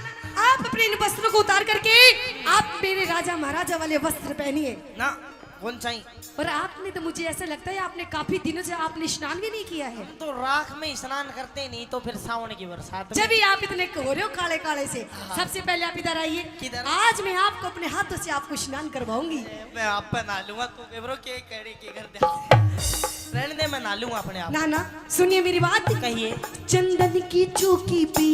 आप अपने इन वस्त्रों को उतार करके आप मेरे राजा महाराजा वाले वस्त्र पहनिए। ना कौन चाहिए? और आपने तो मुझे ऐसा लगता है आपने काफी दिनों से आपने स्नान भी नहीं किया है। तो राख में स्नान करते नहीं तो फिर सावन की बरसात में। जब भी आप इतने हो रहे हो काले काले से, सबसे पहले आप इधर आइए। किधर? आज मैं आपको अपने हाथों से आपको स्नान करवाऊंगी। मैं आप पे नहा लूंगा, तू केवरो के करे के कर दे। रहने दे, मैं नहा लूंगा अपने आप। ना ना सुनिए मेरी बात। कहिए। चंदन की चौकी पे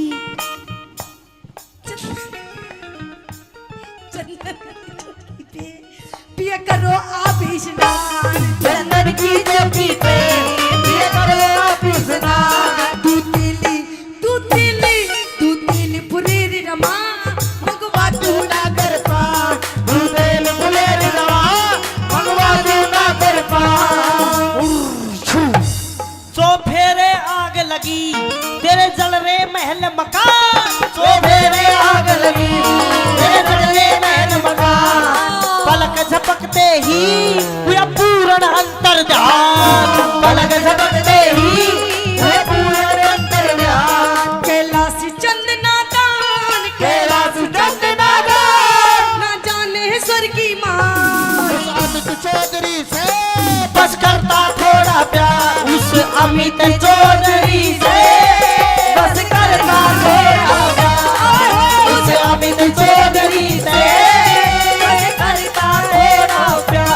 चंदन की चौकी पे पिया करो आप स्नान। चंदन की चौकी पे पिया करो आप स्नान। दूध तेली पुरेरी रमा भगवा ना कर पा दूधेल फुलेरी रवा भगवा ना कर पा। सो फेरे आग लगी तेरे जल रे महल मकान। तो मेरे आग लगी तेरे जलने महल मकान। पलक झपकते ही हुआ पूर्ण अंतर्ध्यान। पलक झपकते ही हुए पूरे अंतर्ध्यान। कैलाशी चंदना दान कैलाश चंदना दान। ना जाने स्वर की मान। अमित चौधरी से बस करता थोड़ा प्यार उस अमित चौधरी से। बस करता थोड़ा प्यार उस अमित चौधरी से। बस करता थोड़ा प्यार।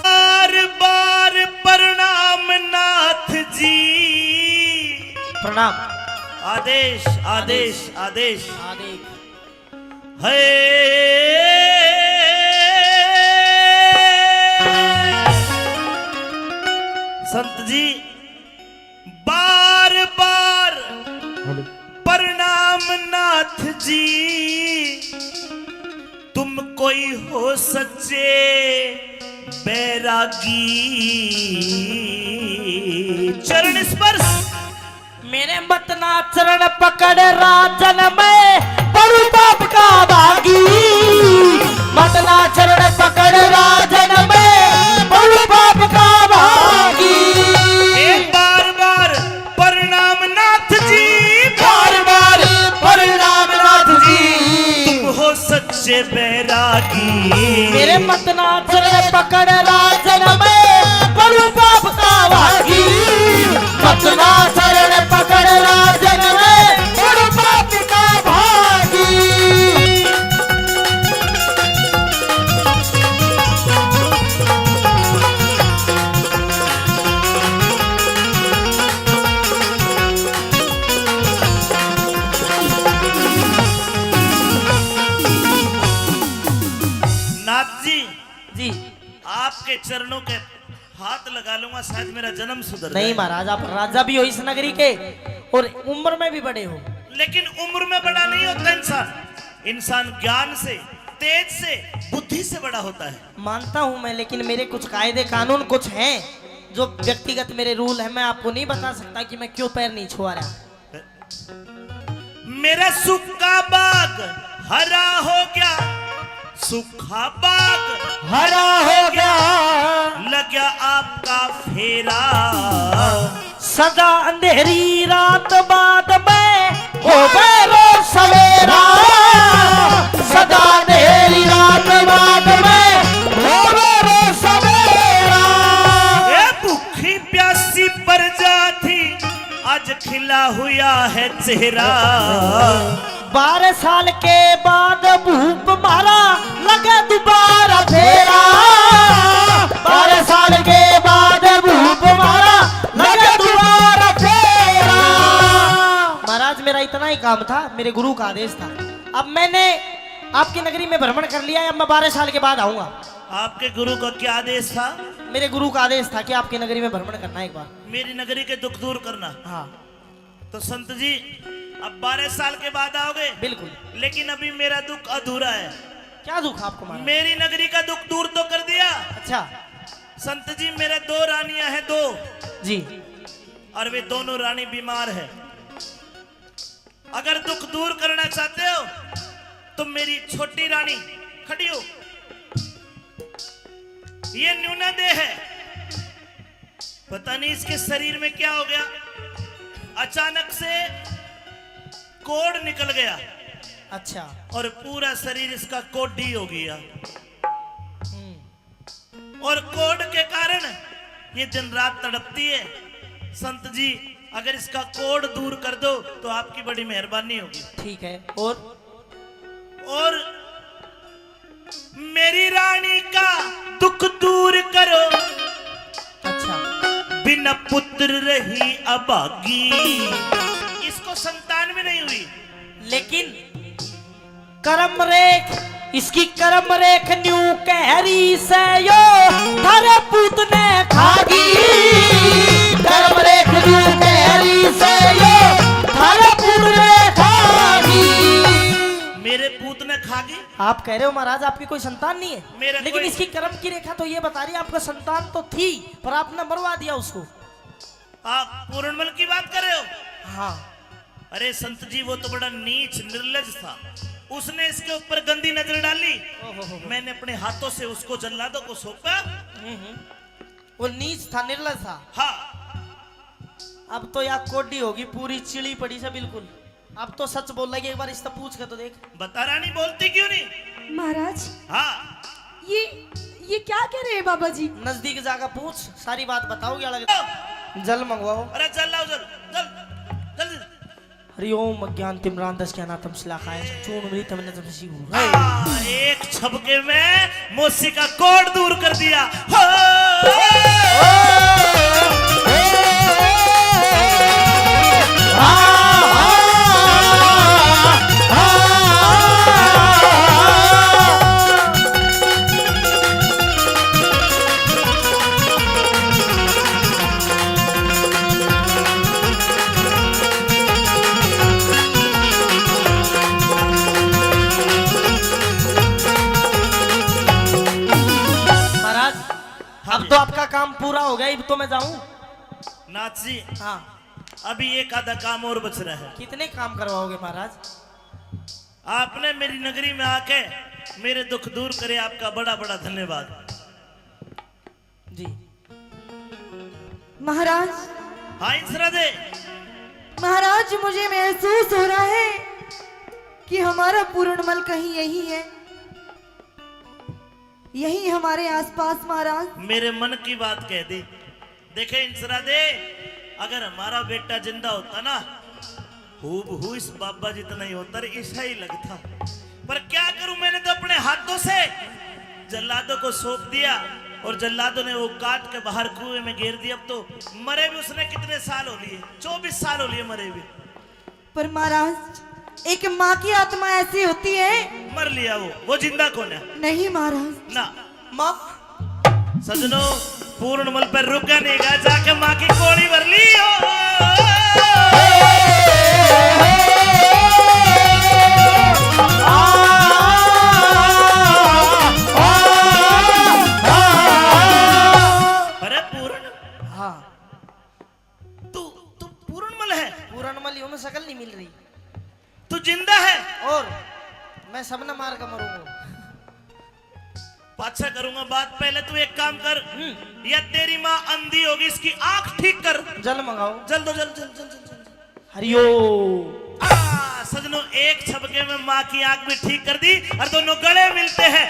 बार बार प्रणाम नाथ जी। प्रणाम। आदेश आदेश आदेश आदेश। संत जी बार बार प्रणाम नाथ जी। तुम कोई हो सच्चे बैरागी। चरण स्पर्श मेरे मतना चरण पकड़ राजन में बड़ू बाप का बागी। मतना चरण पकड़ राजन में बड़ू बाप का भागी। बार बार प्रणाम नाथ जी। बार बार प्रणाम नाथ जी। तुम हो सच्चे बैरागी। मेरे मतना चरण पकड़ राजन में बड़ू बाप का भागी। मतना चरण पकड़ राजन में बड़ू बाप का भागी। नाथ जी जी। आपके चरणों के हाथ लगा लूंगा, शायद मेरा जन्म सुधर जाए। नहीं महाराज, आप राजा भी हो इस नगरी के और उम्र में भी बड़े हो। लेकिन उम्र में बड़ा नहीं होता इंसान। इंसान ज्ञान से, तेज से, बुद्धि से बड़ा होता है। मानता हूं मैं, लेकिन मेरे कुछ कायदे कानून कुछ हैं जो व्यक्तिगत मेरे रूल है। मैं आपको नहीं बता सकता कि मैं क्यों पैर नहीं छुआ रहा। मेरा सूखा बाग हरा हो गया। सूखा बाग हरा हो गया लग गया आपका फेरा। सदा अंधेरी रात बाद में हो गए रोज सवेरा। सदा अंधेरी रात बाद में हो गए रोज सवेरा। ए भूखी प्यासी प्रजा थी, आज खिला हुआ है चेहरा। 12 साल के बाद भूप मारा लगा दोबारा फेरा। 12 साल के बाद भूप मारा लगा दोबारा फेरा। महाराज मेरा इतना ही काम था, मेरे गुरु का आदेश था। अब मैंने आपकी नगरी में भ्रमण कर लिया है, अब मैं 12 साल के बाद आऊंगा। आपके गुरु का क्या आदेश था? मेरे गुरु का आदेश था कि आपकी नगरी में भ्रमण करना है एक बार। मेरी नगरी के दुख दूर करना। हाँ तो संत जी अब 12 साल के बाद आओगे? बिल्कुल। लेकिन अभी मेरा दुख अधूरा है। क्या दुख आपको महाराज? मेरी नगरी का दुख दूर तो कर दिया। अच्छा संत जी मेरे 2 रानियां हैं, 2, जी। और वे दोनों रानी बीमार है। अगर दुख दूर करना चाहते हो तो मेरी छोटी रानी खड़ी हो। ये न्यूना देह है, पता नहीं इसके शरीर में क्या हो गया। अचानक से कोढ़ निकल गया। अच्छा। और पूरा शरीर इसका कोडी हो गया। और कोड के कारण ये दिन रात तड़पती है। संत जी अगर इसका कोड दूर कर दो तो आपकी बड़ी मेहरबानी होगी। ठीक है। और मेरी रानी का दुख दूर करो। अच्छा। बिना पुत्र रही अभागी। इसको संतान भी नहीं हुई, लेकिन कर्म रेख, इसकी कर्म रेख न्यू कहरी से यो थारे पूत ने खागी। कर्म रेख न्यू कहरी से यो थारे पूत ने खागी। मेरे पूत ने खागी। आप कह रहे हो महाराज आपकी कोई संतान नहीं है, मेरा लेकिन कोई- इसकी कर्म की रेखा तो ये बता रही है आपका संतान तो थी पर आपने मरवा दिया उसको। आप पूर्णमल की बात कर रहे हो? हाँ। अरे संत जी वो तो बड़ा नीच निर्लज था। उसने इसके ऊपर गंदी नजर डाली। मैंने अपने हाथों से उसको जल्लादों को सौंपा। वो नीच था, निर्लज था। हाँ। अब तो यहाँ कोडी होगी पूरी चिड़ी पड़ी से बिल्कुल। अब तो सच बोल रही है, एक बार इससे पूछ के तो देख। बता रानी बोलती क्यों नहीं? महाराज हाँ। ये क्या कह रहे हैं बाबा जी? नजदीक जाकर पूछ, सारी बात बताओगे। अलग जल मंगवाओ। अरे जल लाओ, जल जल जल्दी। हरिओम अज्ञान तिम्रांतस्य ज्ञानातम श्लाघाय चूर्णमृतम नतमसिहु। एक छबके में मौसी का कोड दूर कर दिया। महाराज अब तो आपका काम पूरा हो गया, अब तो मैं जाऊं। नाथ जी हाँ। अभी एक आधा काम और बच रहा है। कितने काम करवाओगे महाराज? आपने मेरी नगरी में आके मेरे दुख दूर करे, आपका बड़ा बड़ा धन्यवाद। जी। महाराज, हाँ इंसरा दे। महाराज मुझे महसूस हो रहा है कि हमारा पूर्णमल कहीं यही है, यही हमारे आसपास। महाराज मेरे मन की बात कह दी। देखे इंसरा दे, अगर हमारा बेटा जिंदा होता ना, हूबहू इस बाबा जितना ही होता, ऐसा ही लगता। पर क्या करूं, मैंने तो अपने हाथों से जल्लादों को सौंप दिया और जल्लादों ने वो काट के बाहर कुएं में घेर दिया। अब तो मरे भी उसने कितने साल हो लिए, 24 साल हो लिए मरे भी। पर महाराज एक माँ की आत्मा ऐसी होती है। मर लिया वो जिंदा कौन है? नहीं महाराज। ना माँ सजनों, पूर्णमल पर रुका नहीं गया, जाके माँ की कोड़ी भर ली हो। अरे पूर्ण, हाँ तू पूर्णमल है? पूरनमल यूं में शकल नहीं मिल रही तू जिंदा है? और मैं सबने मार कर मरूंगा। पाछा करूंगा बात, पहले तू एक काम कर। या तेरी माँ अंधी होगी, इसकी आंख ठीक कर। जल मंगाओ। जल दो, जल जल जल जल जल। हरिओम। सजनों एक छबके में माँ की आंख भी ठीक कर दी और दोनों गले मिलते हैं।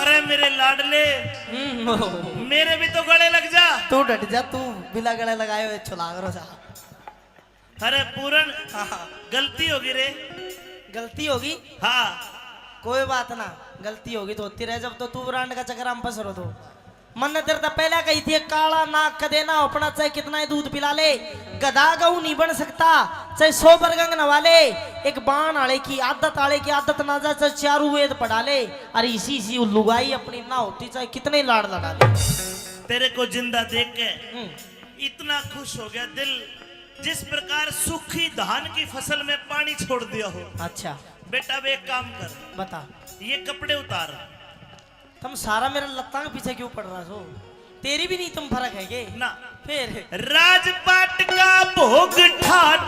अरे मेरे लाडले, मेरे भी तो गले लग जा। तू डट जा, तू बिना गले लगाए हुए छुला करो जा। अरे पूरन, गलती होगी रे। गलती होगी? हाँ कोई बात ना, गलती होगी तो होती रहे। जब तो तू ब्रांड का चक्कर हम पसरो तो मन ने तेरे तो पहले कही थी, काला नाक का देना अपना, चाहे कितना ही दूध पिला ले, गधा गऊ नहीं बन सकता। चाहे 100 बरगंग नवा ले, एक बाण आले की आदत ना जा, चाहे 4 वेद पढ़ा ले। अरे इसी लुगाई अपनी ना होती, चाहे कितने लाड़ लड़ा ले। तेरे को जिंदा देख के इतना खुश हो गया दिल, जिस प्रकार सूखी धान की फसल में पानी छोड़ दिया हो। अच्छा बेटा अब एक काम कर, बता। ये कपड़े उतार। तुम सारा मेरा लत्ता के पीछे क्यों पड़ रहा हो? तेरी भी नहीं तुम फर्क है के ना फिर राजपाट का भोग ठाट,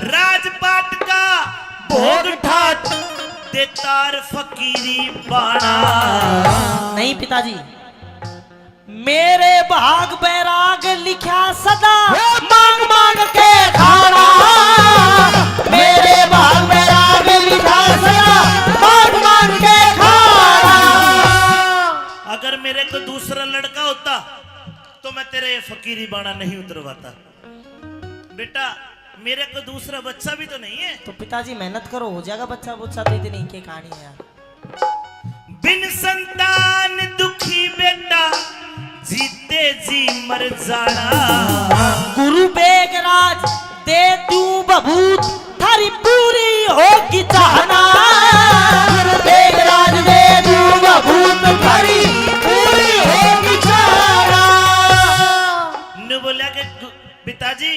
राजपाट का भोग ठाट, देतार फकीरी बाणा। नहीं पिताजी, मेरे भाग बैराग लिखा सदा मांग मांग के खाना। मेरे भाग बैराग लिखा सदा मांग मांग के खाना। अगर मेरे को दूसरा लड़का होता तो मैं तेरे ये फकीरी बाणा नहीं उतरवाता। बेटा मेरे को दूसरा बच्चा भी तो नहीं है। तो पिताजी मेहनत करो, हो जाएगा बच्चा बुच्चा। तो इतनी की कहानी है यार। बिन संतान दुखी बेटा, जीते जी मर जाना। गुरु बेगराज दे तू बबूत, थारी पूरी होगी चाहना। बेगराज दे तू बबूत, थारी पूरी होगी चाहना। ने बोला कि पिताजी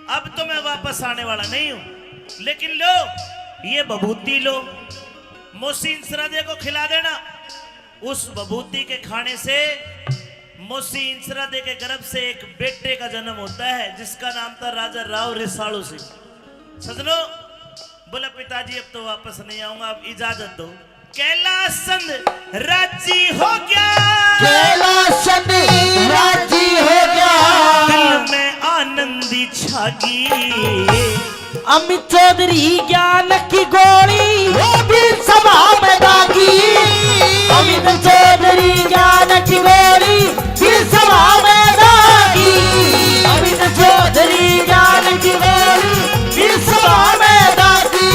अब तो मैं वापस आने वाला नहीं हूं, लेकिन लो ये बबूती लो, मौसी इंसरादे को खिला देना। उस बबूती के खाने से मौसी इंसरादे के गर्भ से एक बेटे का जन्म होता है जिसका नाम था राजा राव रिसालू सिंह। सजनो बोला पिताजी अब तो वापस नहीं आऊंगा, अब इजाजत दो। कैलाशचंद राजी हो गया, कैलाशचंद राजी हो गया। दिल में आनंदी छागी। अमित चौधरी ज्ञान की गोली वो भी सभा में दागी। अमित चौधरी ज्ञान की गोली फिर सभा में दागी। अमित चौधरी ज्ञान की गोली फिर सभा में दागी।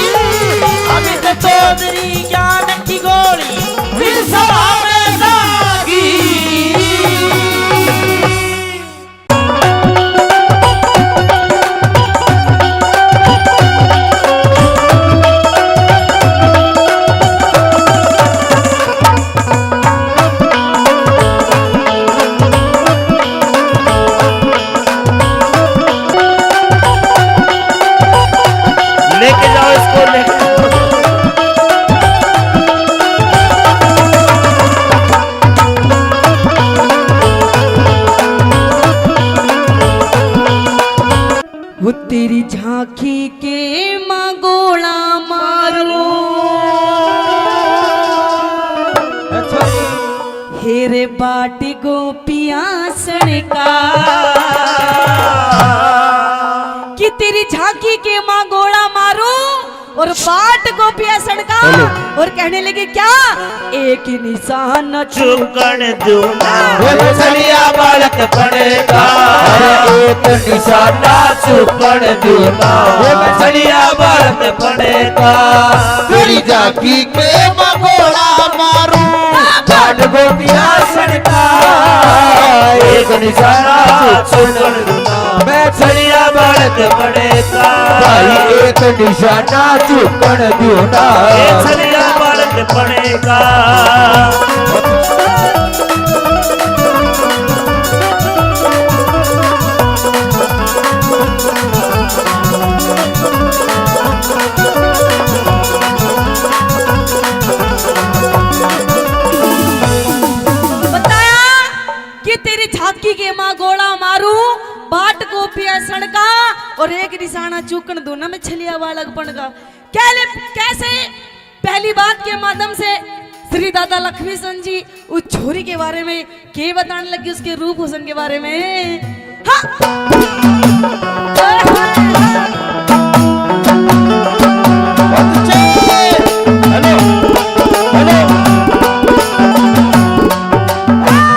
अमित चौधरी ज्ञान की गोली फिर सभा में दागी। लेके जाओ इसको, लेके वो तेरी झांकी के मांगोला मारो, हेरे बाट गोपियां सड़का। कि तेरी झांकी के मांगोला मारो और बाट गोपियां सड़का। और कहने लगे क्या, एक निशान चुकन दूना। मछलिया बालक पड़ेगा, एक निशाना चुकन दूना। मछलिया बालक पड़ेगा, तेरी झांकी के मगोड़ा मारू, बाट गोपिया सड़का। एक निशाना चुकन दूना, मछलिया बालक पड़ेगा। भाई एक निशाना चुकन दूना, छलिया बालक पड़ेगा। बताया कि तेरी झांकी के माँ गोला मारू, बाट गोपिया सड़का और एक निशाना चूकन दूना में छलिया बालक पड़गा। कैसे पहली बात के माध्यम से श्री दादा लक्ष्मी सन जी उस छोरी के बारे में के बताने लगे, उसके रूप हुसन के बारे में। हाँ।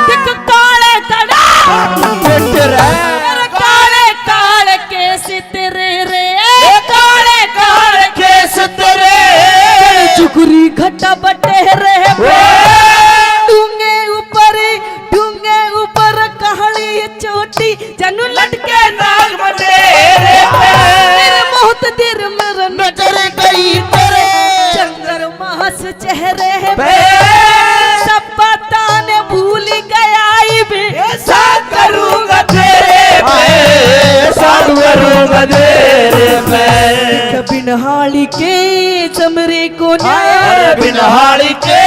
देखो काले तड़ा, काले काले केस तेरे रे, काले काले केस तेरे। चुकुरी घटा बटे रे, डूंगे ऊपर कहानी चोटी, जनू लटके नाग बटे रे। तेरे बहुत देर मेरा नजर गई तेरे चंद्रमा से चेहरे पे, सब बताने भूल गया। ऐसा करूंगा तेरे पे, ऐसा करूंगा तेरे पे। बिनहाली के चमरे को न्याय, बिनहाली के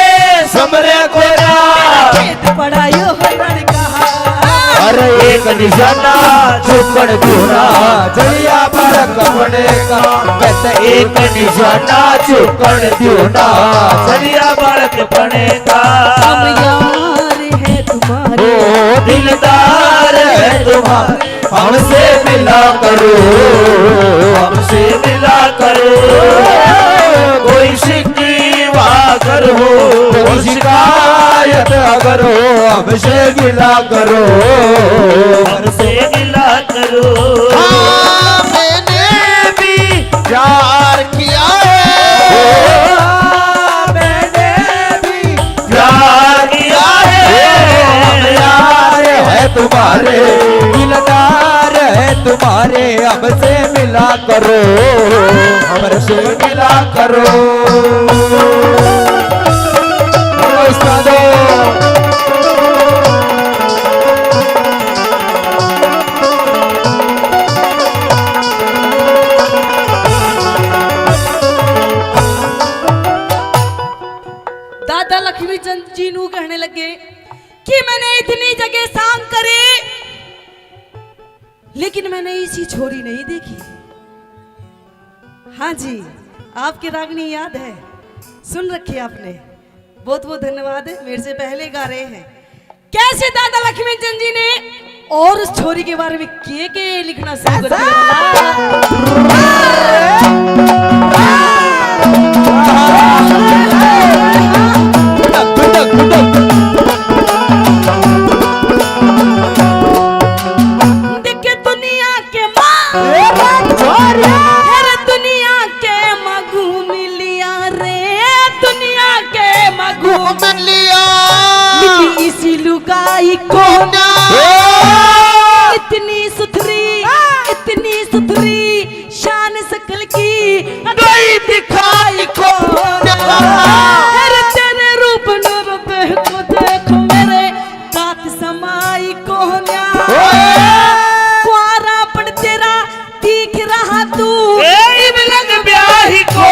समरे कोरा खेत पढ़ायो हरण कहा अरे एक निशाना चुकड़ दूना जलिया बालक पड़े का कहते एक निशाना चुकड़ दूना चलिया बालक पड़ेगा हम यार है तुम्हारे ओ दिलदार है तुम्हारे हमसे मिला करो हमसे मिला करो कोई शिकवा करो कोई शिकायत अगर हो हमसे मिला करो हमसे मिला करो हाँ, मैंने भी प्यार किया है मैंने भी प्यार किया है तुम्हारे दिलदार है तुम्हारे हमसे मिला करो हमसे मिला करो दादा लक्ष्मी चंद जी नू कहने लगे कि मैंने इतनी जगह सांग करे लेकिन मैंने इसी छोरी नहीं देखी। हाँ जी, आपकी रागनी याद है, सुन रखी आपने, बहुत बहुत धन्यवाद है, मेरे से पहले गा रहे हैं। कैसे दादा लक्ष्मी चंद जी ने और उस छोरी के बारे में के लिखना शुरू कर दिया। देखे दुनिया के माँ दुनिया के मगू मिलिया रे दुनिया के मगू मिलिया मिली इसी लुगाई को इतनी सुथरी शान सकल की गई दिखाई को तेरे रूप नूर को देखो मेरे कात समाई को कुआरा पड़ तेरा दिख रहा तू इबलग ब्याही को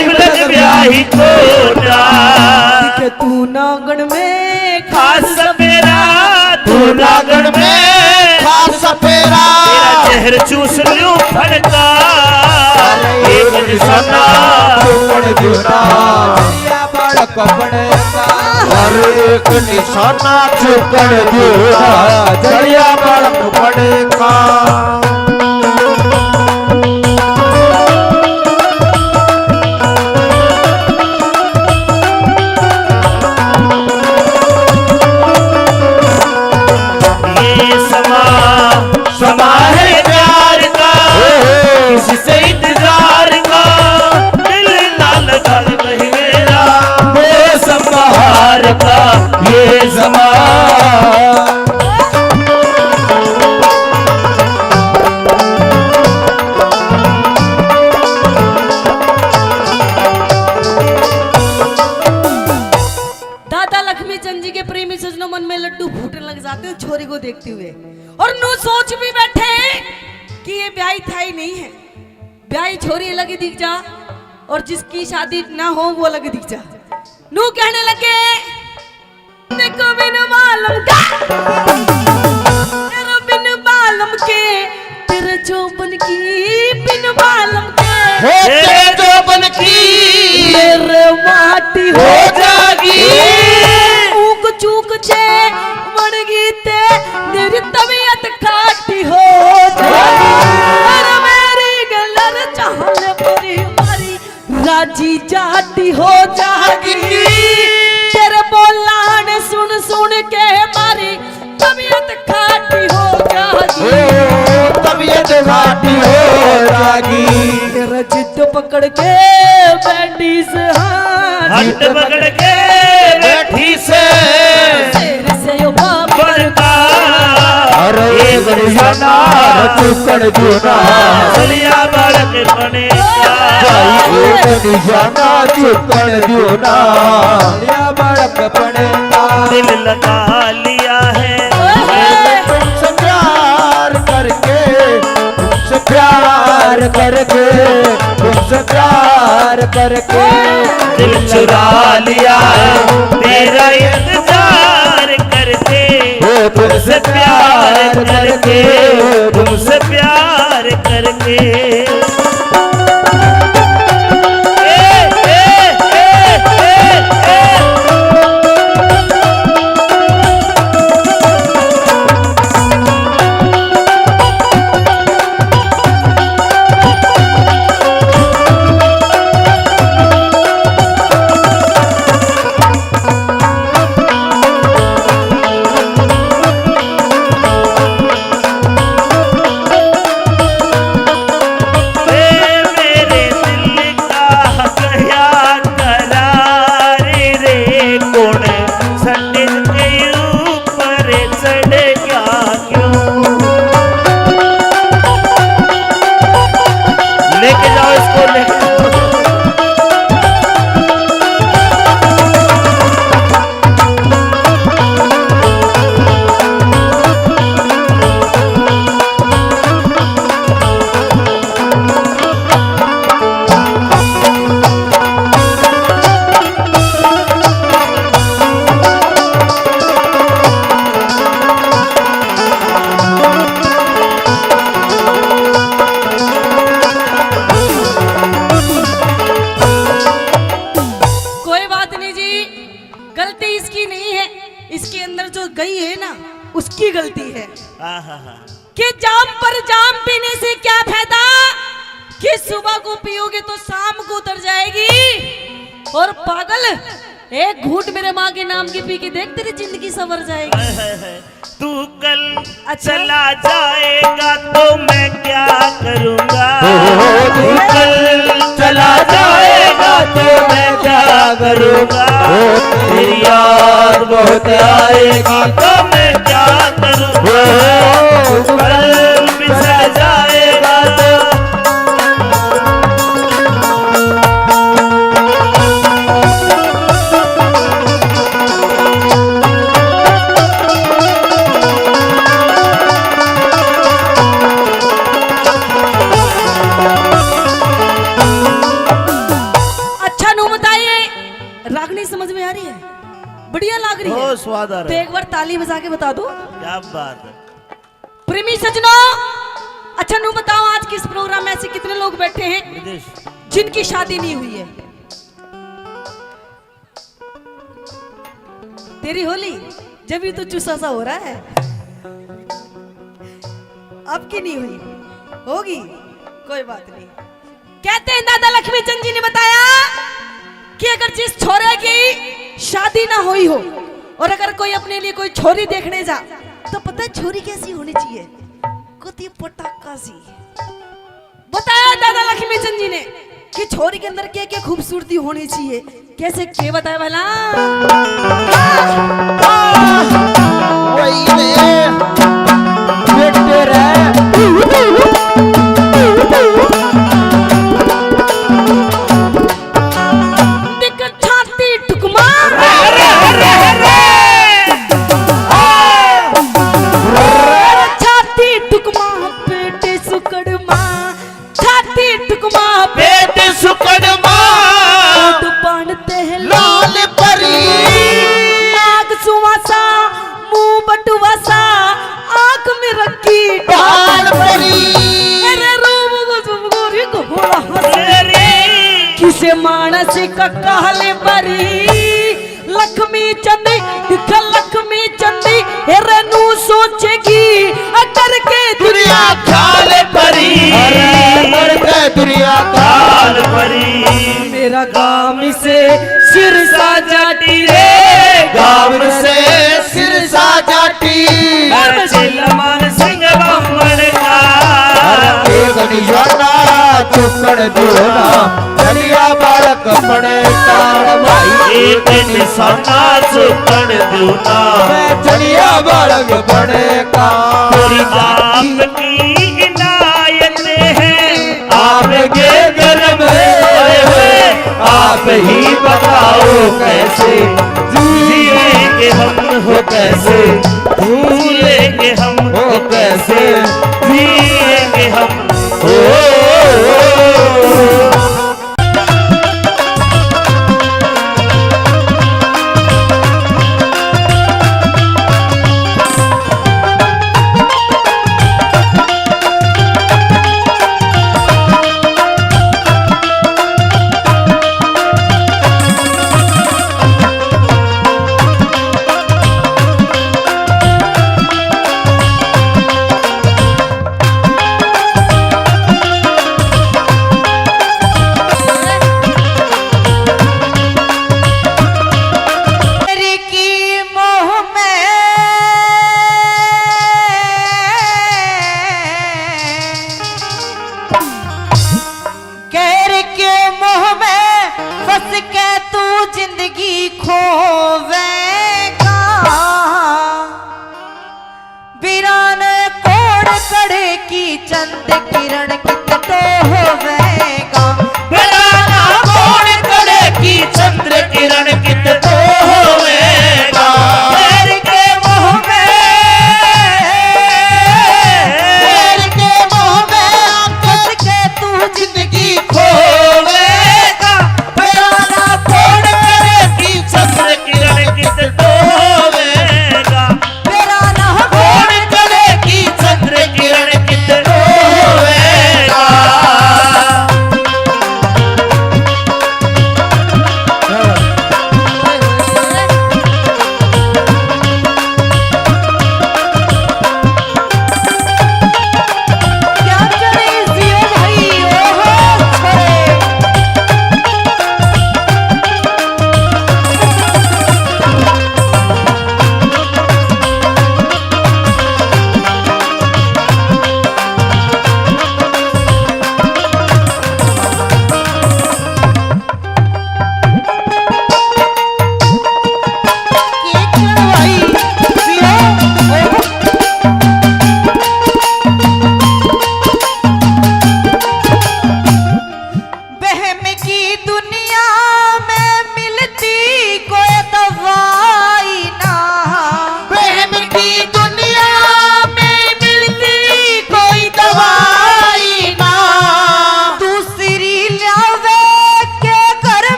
इबलग ब्याही को कि तू नागण में खास सपेरा तू नागण में खास सपेरा तेरा चेहर चूस लूं फड़का एक निशाना चुकड़ दूना जलिया बालक पड़े का अरे एक निशाना चुकड़ दूना जलिया बालक पड़े का ये समा है प्यार का किससे इंतजार का दिल ना लगा नहीं मेरा वो संहार का ये ज़माना दादा लक्ष्मी चंद जी के प्रेमी सजनों मन में लड्डू फूटने लग जाते हैं छोरी को देखते हुए और नू सोच भी बैठे कि ये ब्याही था ही नहीं है, ब्याही छोरी अलग ही दिख जा और जिसकी शादी ना हो वो अलग दिख जा। नू कहने लगे देखो बिन मालूम का तेरा बिन मालूम के तेरे जोबन की बिन मालूम के तेरे जो बन की मेरे माटी हो जागी ऊक चूक छे मर गीते मेरी तबीयत खाटी हो जागी और मेरी गलर चाहल पूरी मारी राजी जाती हो जागी तेरे बोलान सुन सुन के मारी तबीयत खाटी हो जागी तबीयत घाटी हो जागी तेरा जिद पकड़ के बैठी से हट पकड़ के बैठी से तेरे से यो बाप बढ़ता अरे एक निशाना चुकड़ दूना चलिया बालक बनेगा एक निशाना चुकड़ दूना जलिया बालक पड़े का दिल लगा लिया है तुमसे प्यार करके तुमसे प्यार करके तुमसे तुमसे प्यार करके दिल चुरा लिया है तेरा इंतजार करके, तुमसे प्यार करके, तुमसे प्यार करके। लेके जाओ इसको, लेके इसके अंदर जो गई है ना उसकी गलती है आहा। कि जाम पर जाम पीने से क्या फायदा, कि सुबह को पियोगे तो शाम को उतर जाएगी। और पागल, एक घूंट मेरे माँ के नाम की पी के देख, तेरी जिंदगी संवर जाएगी। तू कल चला जाएगा तो मैं क्या करूँगा, तू कल चला जाएगा तो मैं क्या करूँगा, तेरी याद बहुत आएगी तो मैं क्या करूँगा, तू कल बिछड़ जाएगा तो। समझ में आ रही है? बढ़िया लग रही है, स्वाद आ तो रहा है। एक बार ताली बजा के बता दो। क्या बात है। प्रेमी सजनों, अच्छा नू बताओ, आज किस प्रोग्राम में ऐसे कितने लोग बैठे हैं जिनकी शादी नहीं हुई है? तेरी होली जब ही तो चुसा सा हो रहा है, अब की नहीं हुई, होगी, कोई बात नहीं। कहते हैं दादा लक्ष्मी चंद जी ने बताया कि अगर जिस छोरे की शादी ना हुई हो और अगर कोई अपने लिए कोई छोरी देखने जा, तो पता है छोरी कैसी होनी चाहिए? कुती पटाखा सी। बताया दादा लक्ष्मी चंद जी ने कि छोरी के अंदर क्या क्या खूबसूरती होनी चाहिए, कैसे क्या बताया भला? किसे मानस का कहले बरी लक्ष्मी चंदी दिख लक्ष्मी चंदी हेरनू सोचेगी अगर के दुनिया खाल परी, अरे के दुनिया खाल परी। मेरा गाँव से सिरसा जाटी रे, गाँव से सिरसा जाटी, चिल्लमान सिंह बम्मन का चुकड़ दूना चलिया बालक पड़े तार भाई, एक निशाना चुकड़ दूना चलिया बालक पड़े का। पूरी आपकी इनायत है, आपके गर्भ हुए आप ही बताओ कैसे जिएंगे हम, हो कैसे भूलेंगे हम, हो कैसे जिएंगे हम। हो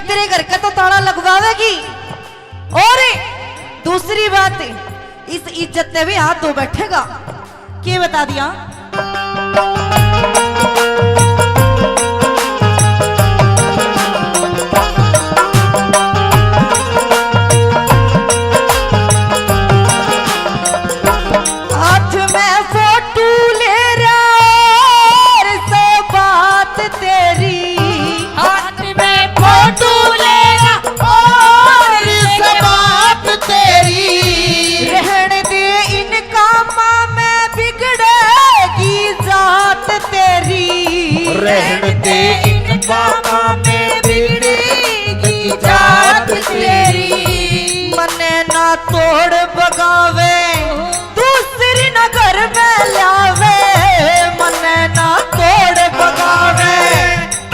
तेरे घर का तो ताला लगवावेगी। और दूसरी बात, इस इज्जत ने भी हाथ धो बैठेगा। क्या बता दिया? हाथ में फोटो ले रहा और से बात तेरी, हाथ में फोटो लेना और से बात तेरी, रहने दे इनका माँ में बिगड़ेगी जात तेरी, रहने दे इन बाबा में बिगड़ेगी जात तेरी। मने ना तोड़ बगावे दूसरी न घर में लावे, मने ना तोड़ बगावे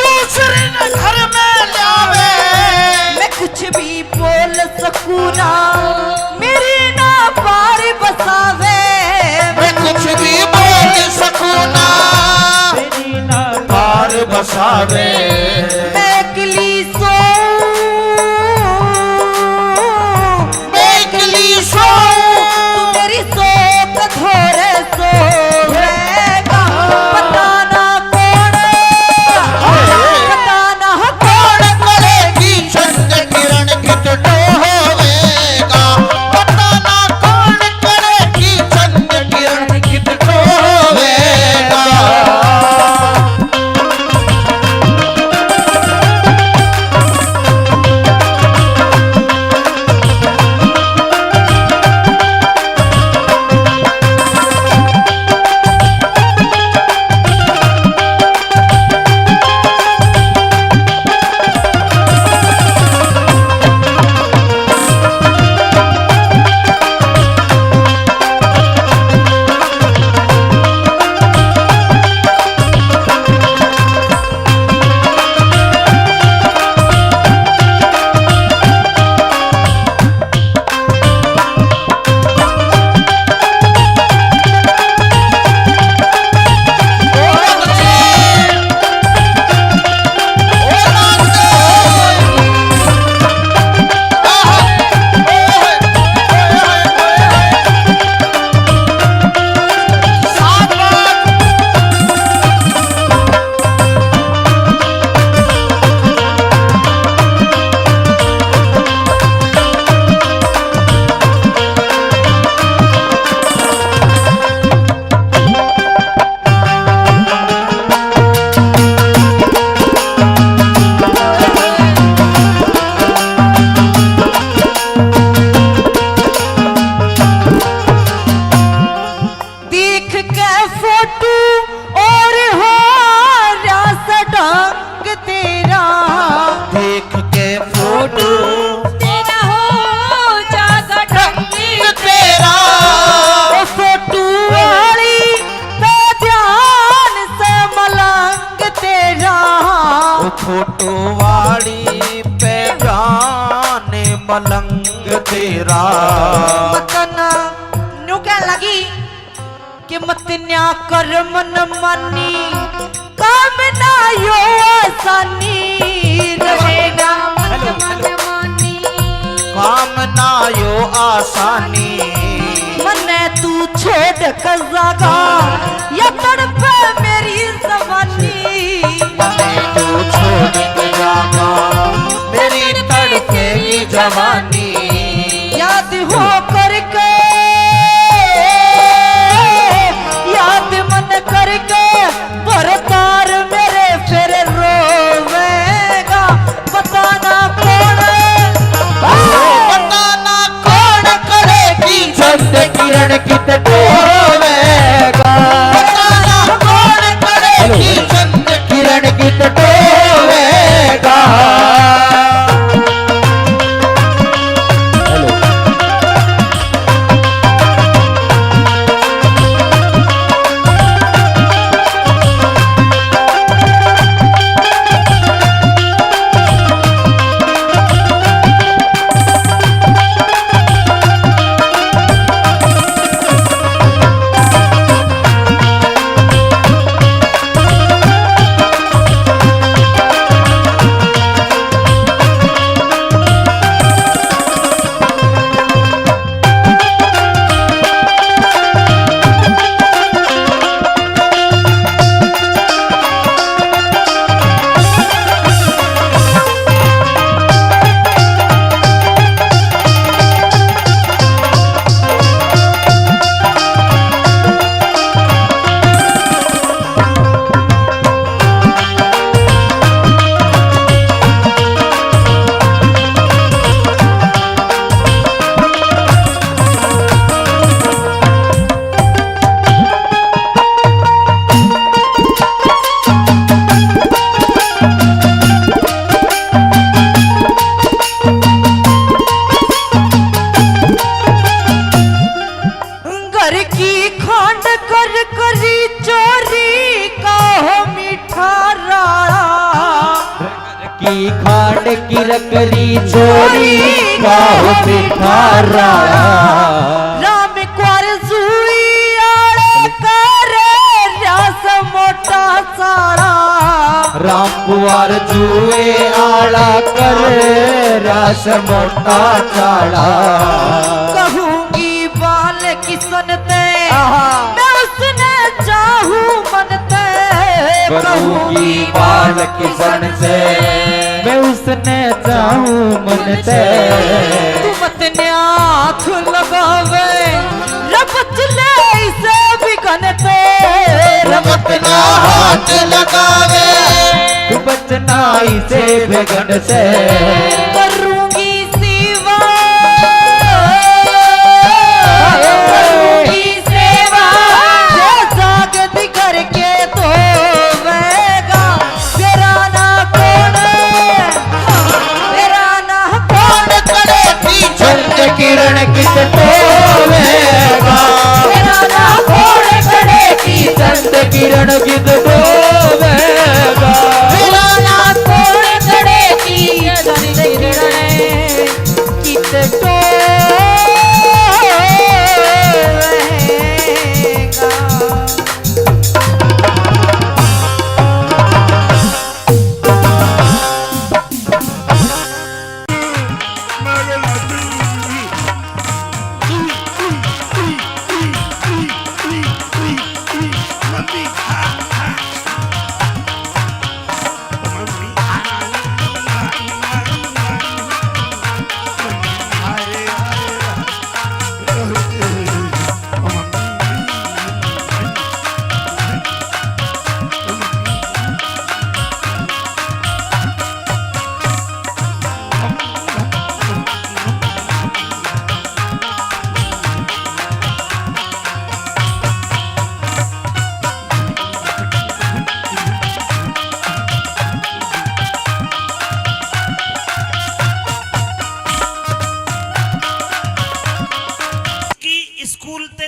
दूसरे न घर में लावे। मैं कुछ भी बोल सकूं ना, मेरी ना पार बसावे, मैं कुछ भी बोल सकूं ना, मेरी ना पार बसावे। मैं अकेली सो बेकली सो तू मेरी सोच धोरे सोएगा। पता ना कौन, पता ना कौन करेगी चंद किरण कितनो होवेगा। पता ना कौन करेगी चंद किरण कितनो होवेगा। देख के फोटो और हो रास ढंग तेरा, देख के फोटो तेरा हो जागा ढंग तेरा ओ फोटो वाली पे ध्यान से मलंग तेरा, ओ फोटो वाली पे जाने मलंग तेरा। मतना नु क्या लगी कि मत न्या कर मन मानी, काम ना यो आसानी रहेगा मन मन मानी। काम ना यो आसानी, मने तू छोड़ कर जागा या तड़पे मेरी जवानी, मने तू छोड़ के जागा मेरी तड़पेगी जवानी। याद हो करके, याद मन करके भरतार मेरे फिर रोवेगा। पता ना कौन, पता ना कौन करेगी चंद किरण कितनो होवेगा। पता ना कौन करेगी चंद किरण कितनो होवेगा। की खांड की रकरी छोरी गाओ पिठारा राम क्वार जुई आड़े करे रास मोटा सारा राम कुंवर जुए आला कर रस मोटा चाड़ा कहूंगी बाल किसन ते मैं उसने चाहूं मनते कहूंगी बाल किसन से मैं उसने चाहूं मन से तू मत ने आँख लगावे रब चले इसे भी गनते रमत ना हाथ लगावे तू बचना इसे बेगन से करूंगी सेवा करूंगी सेवा जो जागती करके धोवेगा तेरा ना कौन करे चंद किरण किस डोवेगा तेरा ना कौन करे चंद किरण किस डोवेगा तेरा ना कौन करे कित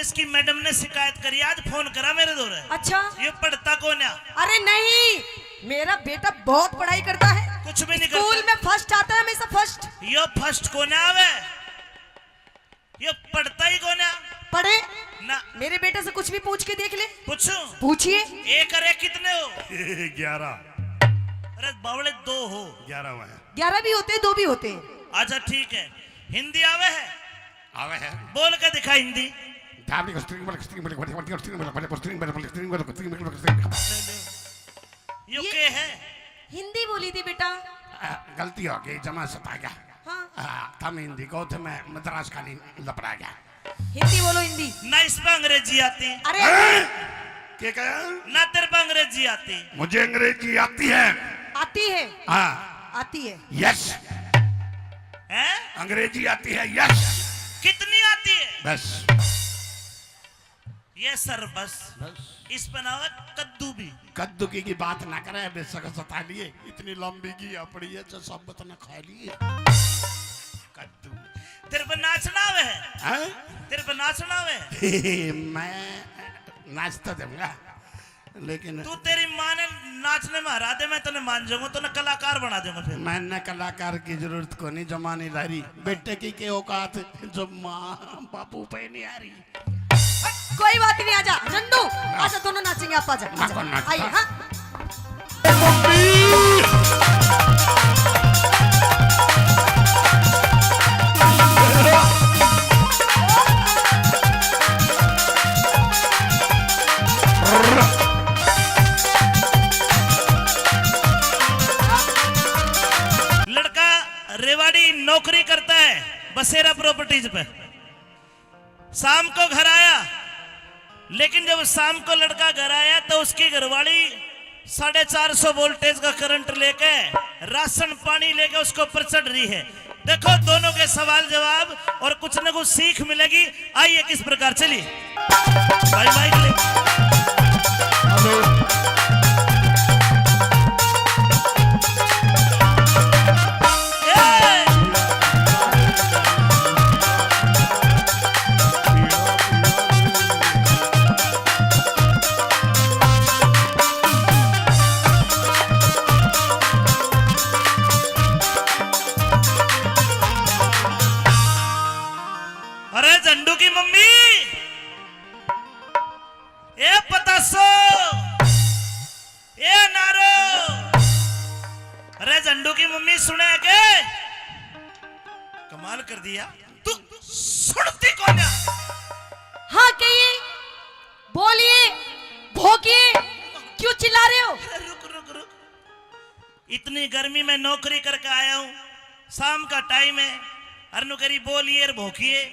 इसकी मैडम ने शिकायत करी, आज फोन करा मेरे दौरे। अच्छा, ये पढ़ता कौन है? अरे नहीं, मेरा बेटा बहुत पढ़ाई करता है, कुछ भी नहीं करता। स्कूल में फर्स्ट आता है, हमेशा फर्स्ट। ये फर्स्ट कौन है? आवे ये पढ़ता ही कौन है? पढ़े ना। मेरे बेटे से कुछ भी पूछ के देख ले। पूछो, पूछिए। एक अरे कितने हो? 11। अरे बावले 2 हो। 11 हुआ है। 11 भी होते हैं, 2 भी होते हैं। अच्छा ठीक है, हिंदी आवे है? आवे है। बोल के दिखा हिंदी। यो के है? हिंदी बोली थी बेटा। गलती हो गई, जमा सता गया। हाँ, थम हिंदी को थे, मैं मद्रास का नहीं लपड़ा गया। हिंदी बोलो, हिंदी। ना इसमें अंग्रेजी आती। अरे क्या कहा? ना तेरे पे अंग्रेजी आती। मुझे अंग्रेजी आती है। आती है? हाँ आती है। यस, हैं? अंग्रेजी आती है। यस। कितनी आती है? बस ये सर बस इस पर ना कद्दू भी। कद्दू की बात ना करे, बेशक सता लिए, इतनी लंबी की अपड़ी है जो सब बतना खा लिए। कद्दू तेरे पे नाचना आवे है? हैं? तेरे पे नाचना आवे है? मैं नाच तो दूंगा, लेकिन तू तेरी माँ ने नाचने में हरा दे, मैं तने मान जाऊंगा, तो ना कलाकार बना दूंगा। फिर मैंने कलाकार की जरूरत को नहीं, जमानी लारी बेटे की के औकात जो माँ बापू पे नहीं आ रही। कोई बात नहीं, आजा चंदू, आजा, दोनों नाचेंगे। आप आजा, ना कौन नाचता? आइए। हाँ, लड़का रेवाड़ी नौकरी करता है बसेरा प्रॉपर्टीज पे। शाम को घर आया, लेकिन जब शाम को लड़का घर आया तो उसकी घरवाली 450 वोल्टेज का करंट लेके राशन पानी लेके उसको ऊपर चढ़ रही है। देखो दोनों के सवाल जवाब और कुछ न कुछ सीख मिलेगी। आइए किस प्रकार, चलिए भाई माइक ले। झंडू की मम्मी, ए पतासो, ए नारो, अरे झंडू की मम्मी सुने के कमाल कर दिया। तू सुनती कौन है? हाँ कहिए, बोलिए, भोगिए, क्यों चिल्ला रहे हो? रुक रुक रुक, इतनी गर्मी में नौकरी करके आया हूँ, शाम का टाइम है, अरनु करी बोलिए और भोकिए,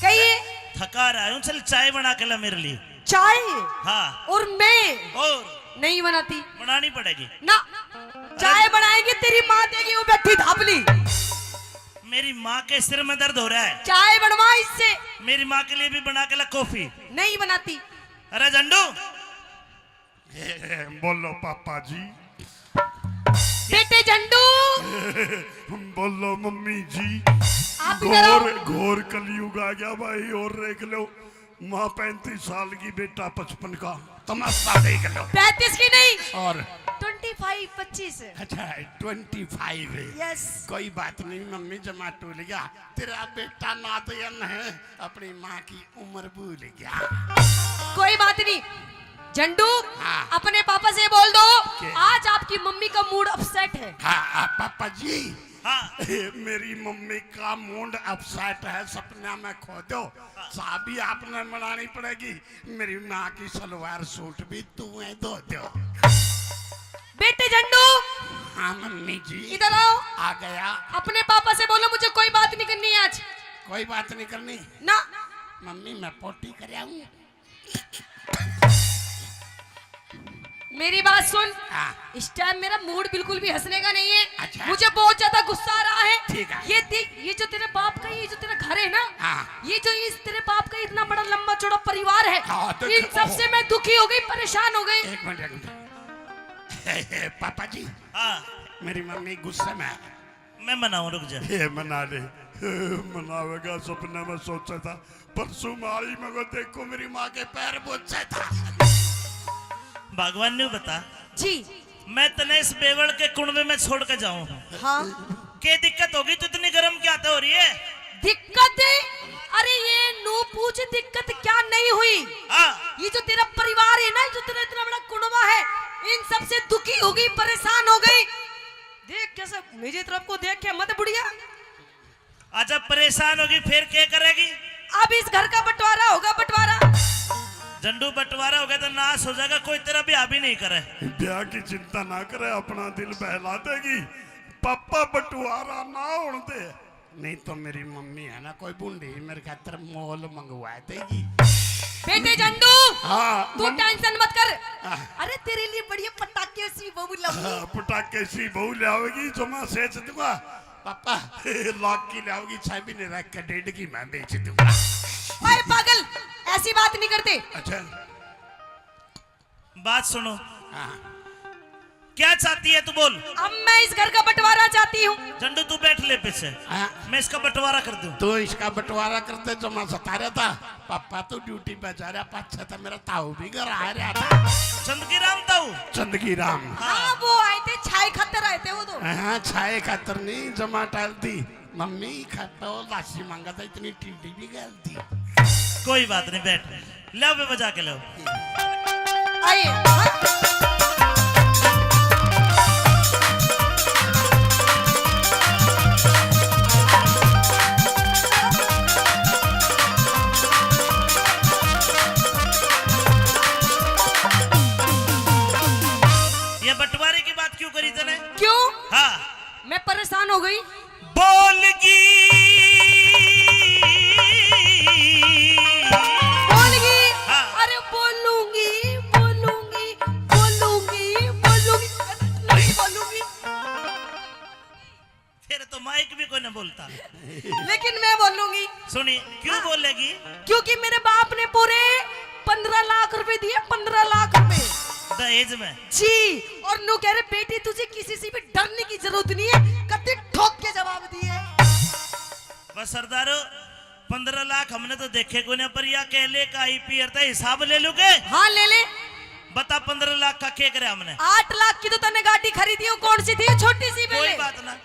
कहिए। थका रहा हूँ, चल चाय बना के ला मेरे लिए। चाय? हाँ। और मैं और नहीं बनाती। बनानी पड़ेगी ना, चाय बनाएगी तेरी माँ देगी, वो बैठी धापली। मेरी माँ के सिर में दर्द हो रहा है, चाय बनवा इससे। मेरी माँ के लिए भी बना के ला कॉफी। नहीं बनाती। अरे झंडू, बोलो पापा जी। बेटे झंडू, बोलो मम्मी जी। आप इधर आओ। घोर कलयुग आ गया भाई, और देख लो, माँ 35 साल की, बेटा 55 का, तमाशा देख लो। 35 की नहीं, और 25 25। अच्छा 25 है। यस। कोई बात नहीं मम्मी, जमा टूल गया, तेरा बेटा नादयन है, अपनी माँ की उम्र भूल गया। कोई बात नहीं झंडू, हाँ। अपने पापा से बोल दो क्या? आज आपकी मम्मी का मूड अपसेट है। हाँ पापा जी। हाँ। मेरी मम्मी का मूड अपसेट है, सपना में खो दो, चाबी आपने बनानी पड़ेगी, मेरी माँ की सलवार सूट भी तुम्हें धो दो। बेटे झंडू, हाँ मम्मी जी। इधर आओ। आ गया। अपने पापा से बोलो मुझे कोई बात नहीं करनी है आज। कोई बात नहीं करनी ना। मम्मी, मैं पोटी कर आऊं। मेरी बात सुन, हाँ। इस टाइम मेरा मूड बिल्कुल भी हंसने का नहीं है। अच्छा। मुझे बहुत ज्यादा गुस्सा आ रहा है। ठीक है। ये देख, ये जो तेरे बाप का, ये जो तेरा घर है ना, हाँ। ये जो इस तेरे बाप का इतना बड़ा लंबा चौड़ा परिवार है, हाँ, तो इन सब से मैं दुखी हो गई, परेशान हो गई। एक मिनट पापा जी। हाँ। मेरी मम्मी गुस्से में है। मैं मनाऊं, रुक जा। ये मना ले। मनावेगा, सपने में सोचा था, परसों मारी मगर देखो मेरी माँ के पैर बोझे था। भगवान ने बता जी। मैं तने इस बेवड़ के कुंडे में छोड़ के जाऊं। हाँ। क्या दिक्कत होगी? तो इतनी गर्म क्या हो रही है? दिक्कत है? अरे ये नू पूछ दिक्कत क्या नहीं हुई। हाँ। ये जो तेरा परिवार है ना, जो तेरा इतना बड़ा कुनबा है, इन सब से दुखी हो गई, परेशान हो गई। देख कैसे मेरी तरफ को देख के मत बुढ़िया। अच्छा परेशान होगी फिर क्या करेगी? अब इस घर का बंटवारा होगा, बंटवारा। झंडू बंटवारा हो गया तो नाश हो जाएगा, कोई तेरा ब्याह भी नहीं करे। ब्याह की चिंता ना करे, अपना दिल बहला देगी, पापा बंटवारा ना होने दे। नहीं तो मेरी मम्मी है ना कोई बूढ़ी, मेरे खातर मोल मंगवा देगी। बेटे झंडू, हाँ तू टेंशन मत कर। हाँ। अरे तेरे लिए बढ़िया पटाखे सी बहू लाऊंगी। पटाखे सी बहू लाओगी जो मैं सेच दूंगा। पापा लाख की लाओगी, छह भी नहीं रख के 1.5 की मैं बेच दूंगा। ओए पागल, ऐसी बात नहीं करते। अच्छा बात सुनो। हाँ। क्या चाहती है तू बोल। अब मैं इस घर का बंटवारा चाहती हूँ। झंडू तू बैठ ले पीछे, हाँ। मैं इसका बंटवारा कर दूं। तो इसका बंटवारा करते जो मैं सता रहा था, पापा तो ड्यूटी पे जा रहा, पाछा था मेरा ताऊ भी घर आ रहा था। चंदगी राम ताऊ। चंदगी राम। हाँ वो आए थे, छाई खतर आए थे वो तो। हाँ छाए खातर नहीं, जमा टाल दी मम्मी, खाता लाशी मांगा था, इतनी टीडी भी गल दी। कोई बात नहीं, बैठ लो, बे बजा के लो। आइए। हाँ। ये बंटवारे की बात क्यों करी तने? क्यों? हाँ। मैं परेशान हो गई। बोलगी बोलगी। हाँ। अरे बोलूंगी बोलूंगी बोलूंगी बोलूंगी नहीं बोलूंगी। फिर तो माइक भी कोई न बोलता। लेकिन मैं बोलूंगी। सुनी क्यों बोलेगी? क्योंकि मेरे बाप ने पूरे 15 लाख रुपए दिए, 15 लाख रुपए दहेज में। जी। और नु कह रहे बेटी तुझे किसी से भी डरने की जरूरत नहीं है, कत्ते ठोक के जवाब दिए। बस सरदारो 15 लाख हमने तो देखे को नहीं, पर या कहले का आईपीआर था, हिसाब ले लूगे। हाँ ले ले। बता 15 लाख का क्या करे हमने? 8 लाख की तो तने गाड़ी खरीदी हो, कौन सी थी? छोटी सी कोई पहले। बात ना,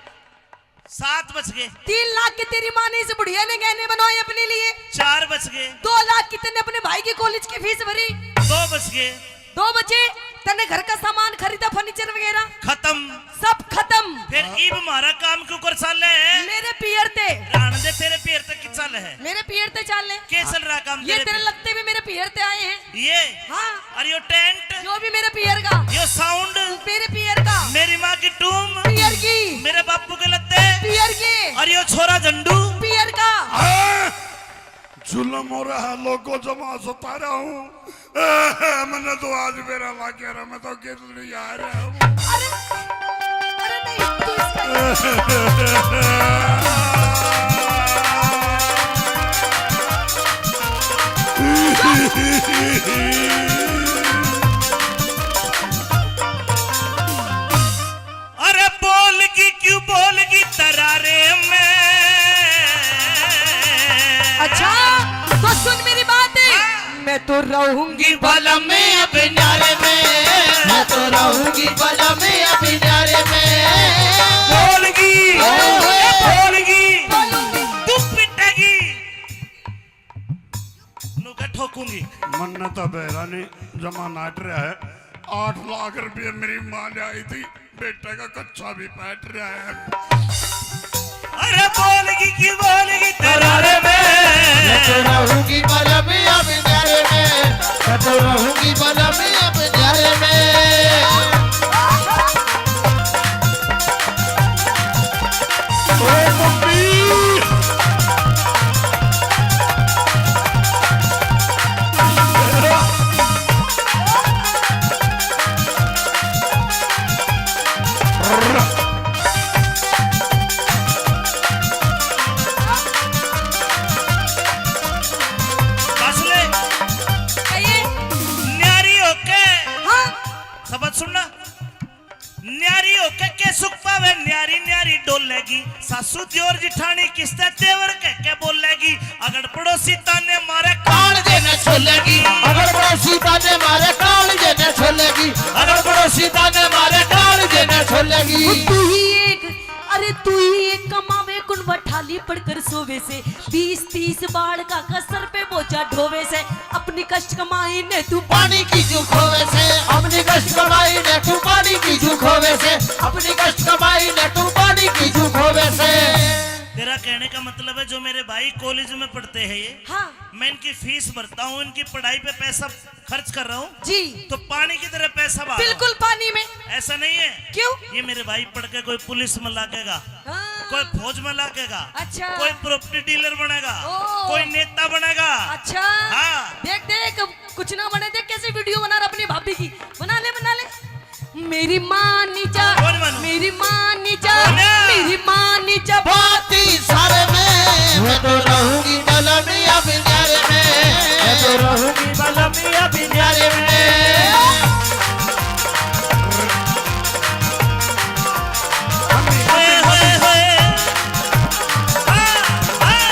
7 बज गए। 3 लाख की तेरी माँ ने इस बुढ़िया ने गहने बनवाए अपने लिए। 4 बज गए। 2 लाख की तने अपने भाई की कॉलेज की फीस भरी। 2 बज गए। 2 बजे तने घर का सामान खरीदा, फर्नीचर वगैरह खत्म। सब खत्म। फिर ईब हमारा काम क्यों कर साल है? मेरे पियर ते रान दे तेरे पैर तक की चल है। मेरे पियर ते चल ले। के चल रहा काम ये तेरे तेरे पे? लगते भी मेरे पियर ते आए हैं। ये हाँ, और यो टेंट, जो भी मेरे पियर का, यो साउंड, मेरे पियर का, मेरी माँ की टूम, पियर की, मेरे बापू के लत्ते, पियर की, और यो छोरा झंडू। पियर का। जुल्म हो रहा है, लोगों जमा सता रहा हूँ। मैंने तो आज मेरा ला कह रहा, मैं तो गिर आ रहा हूँ। अरे अरे नहीं, तू इसका अरे बोलगी क्यों बोलगी तरारे में। अच्छा तो सुन मेरी बात। मैं तो रहूंगी बलम में अपने न्यारे में, मैं तो रहूंगी बलम में अपने न्यारे में। बोलगी बोलगी तू पिटेगी, नुका ठोकूंगी। मन तो बेरा नहीं जमा नाट रहा है। 8 लाख रुपये मेरी माँ ले आई थी, बेटे का कच्चा भी पैट रहा है। अरे बोलगी क्यों बोलगी तरारे में। मैं तो रहूंगी बलम में अपने न्यारे में, मैं तो रहूंगी बलम में अपने न्यारे में। ओ मम्मी, बस ले कहिए। न्यारी होके हाँ सबक सुनना। न्यारी होके के सुख पावे, न्यारी न्यारी डोलेगी। सासू दियोर जिठानी किस्ते तेवर के बोलेगी। अगर पड़ोसी ताने मारे काल देने छोलेगी, अगर पड़ोसी ताने मारे काल देने छोलेगी, अगर पड़ोसी ताने मारे काल देने छोलेगी। तू ही एक, अरे तू ही एक कमावे कुन बठाली पड़कर सोवे से। 20-30 बाढ़ का कसर पे बोझा ढोवे से। अपनी कष्ट कमाई ने तू पानी की झूठ होवे से, अपनी कष्ट कमाई ने तू पानी की झूठ होवे से, अपनी कष्ट कमाई ने तू पानी की झूठ होवे से। तेरा कहने का मतलब है जो मेरे भाई कॉलेज में पढ़ते हैं ये, हाँ मैं इनकी फीस भरता हूँ, इनकी पढ़ाई पे पैसा खर्च कर रहा हूँ, जी तो पानी की तरह पैसा बहा रहा हूं। बिल्कुल पानी में। ऐसा नहीं है। क्यों? ये मेरे भाई पढ़ के कोई पुलिस में लागेगा, हाँ, कोई फौज में लागेगा, अच्छा। कोई प्रॉपर्टी डीलर बनेगा, ओ। कोई नेता बनेगा। अच्छा हाँ। देख देख कुछ ना बने, देख कैसे वीडियो बना रहा अपनी भाभी की। बना ले बना ले। मेरी माँ नीचा, कौन बनू? मेरी माँ नीचा, बोला। मेरी माँ नीचा। बाती सारे में मैं तो रहूंगी बलम में अपने न्यारे में, मैं तो रहूंगी बलम में अपने न्यारे में। होए, होए, होए। हाँ, हाँ।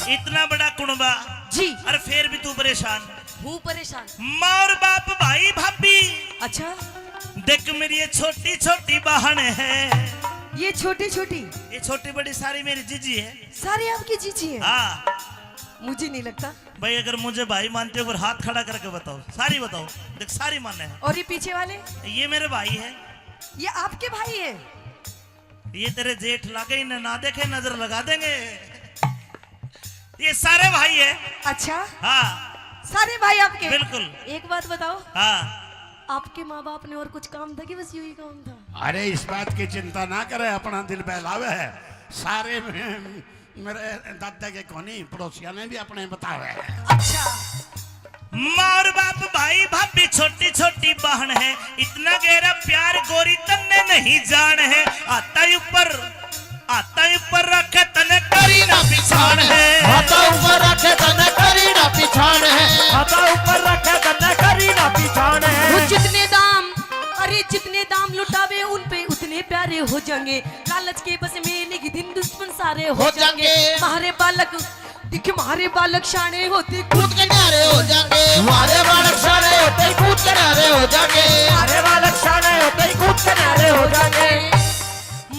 इतना बड़ा कुनबा, जी और फिर भी तू परेशान। हूँ परेशान। माँ और बाप भाई भाभी, अच्छा देख मेरी ये छोटी छोटी बहन है, ये छोटी छोटी ये छोटी बड़ी सारी मेरी जीजी है। सारी आपकी जीजी है? हाँ मुझे नहीं लगता। भाई, अगर मुझे भाई मानते हो फिर हाथ खड़ा करके बताओ, सारी बताओ। देख सारी माने है। और ये पीछे वाले? ये मेरे भाई है। ये आपके भाई है? ये तेरे जेठ लागे ही ना देखे नजर लगा देंगे। ये सारे भाई है। अच्छा हाँ सारे भाई आपके? बिल्कुल। एक बात बताओ, हाँ आपके माँ बाप ने और कुछ काम था कि बस यही काम था? अरे इस बात की चिंता ना करे, अपना दिल बहलावे है। सारे मेरे दादा के कोनी पड़ोसिया ने भी अपने बतावे है। अच्छा माँ और बाप भाई भाभी छोटी छोटी बहन है। इतना गहरा प्यार गोरी तन्ने नहीं जान है। आता ऊपर रखे तने करी ना पिछाड़ है। हाथा ऊपर रखे तने करी ना पिछाड़ है, हाथा ऊपर रखे तने करी ना पिछाड़ है। वो जितने दाम, अरे जितने दाम लुटावे उन पे उतने प्यारे हो जाएंगे। लालच के बस में नहीं हिंदुस्तान मारे हो जाएंगे। मारे बालक दिख मारे बालक शाने होते कूद के न्यारे हो जाएंगे, हमारे बालक सारे होते ही कूद के न्यारे हो जाएंगे, अरे बालक शाने होते ही कूद के न्यारे हो जाएंगे।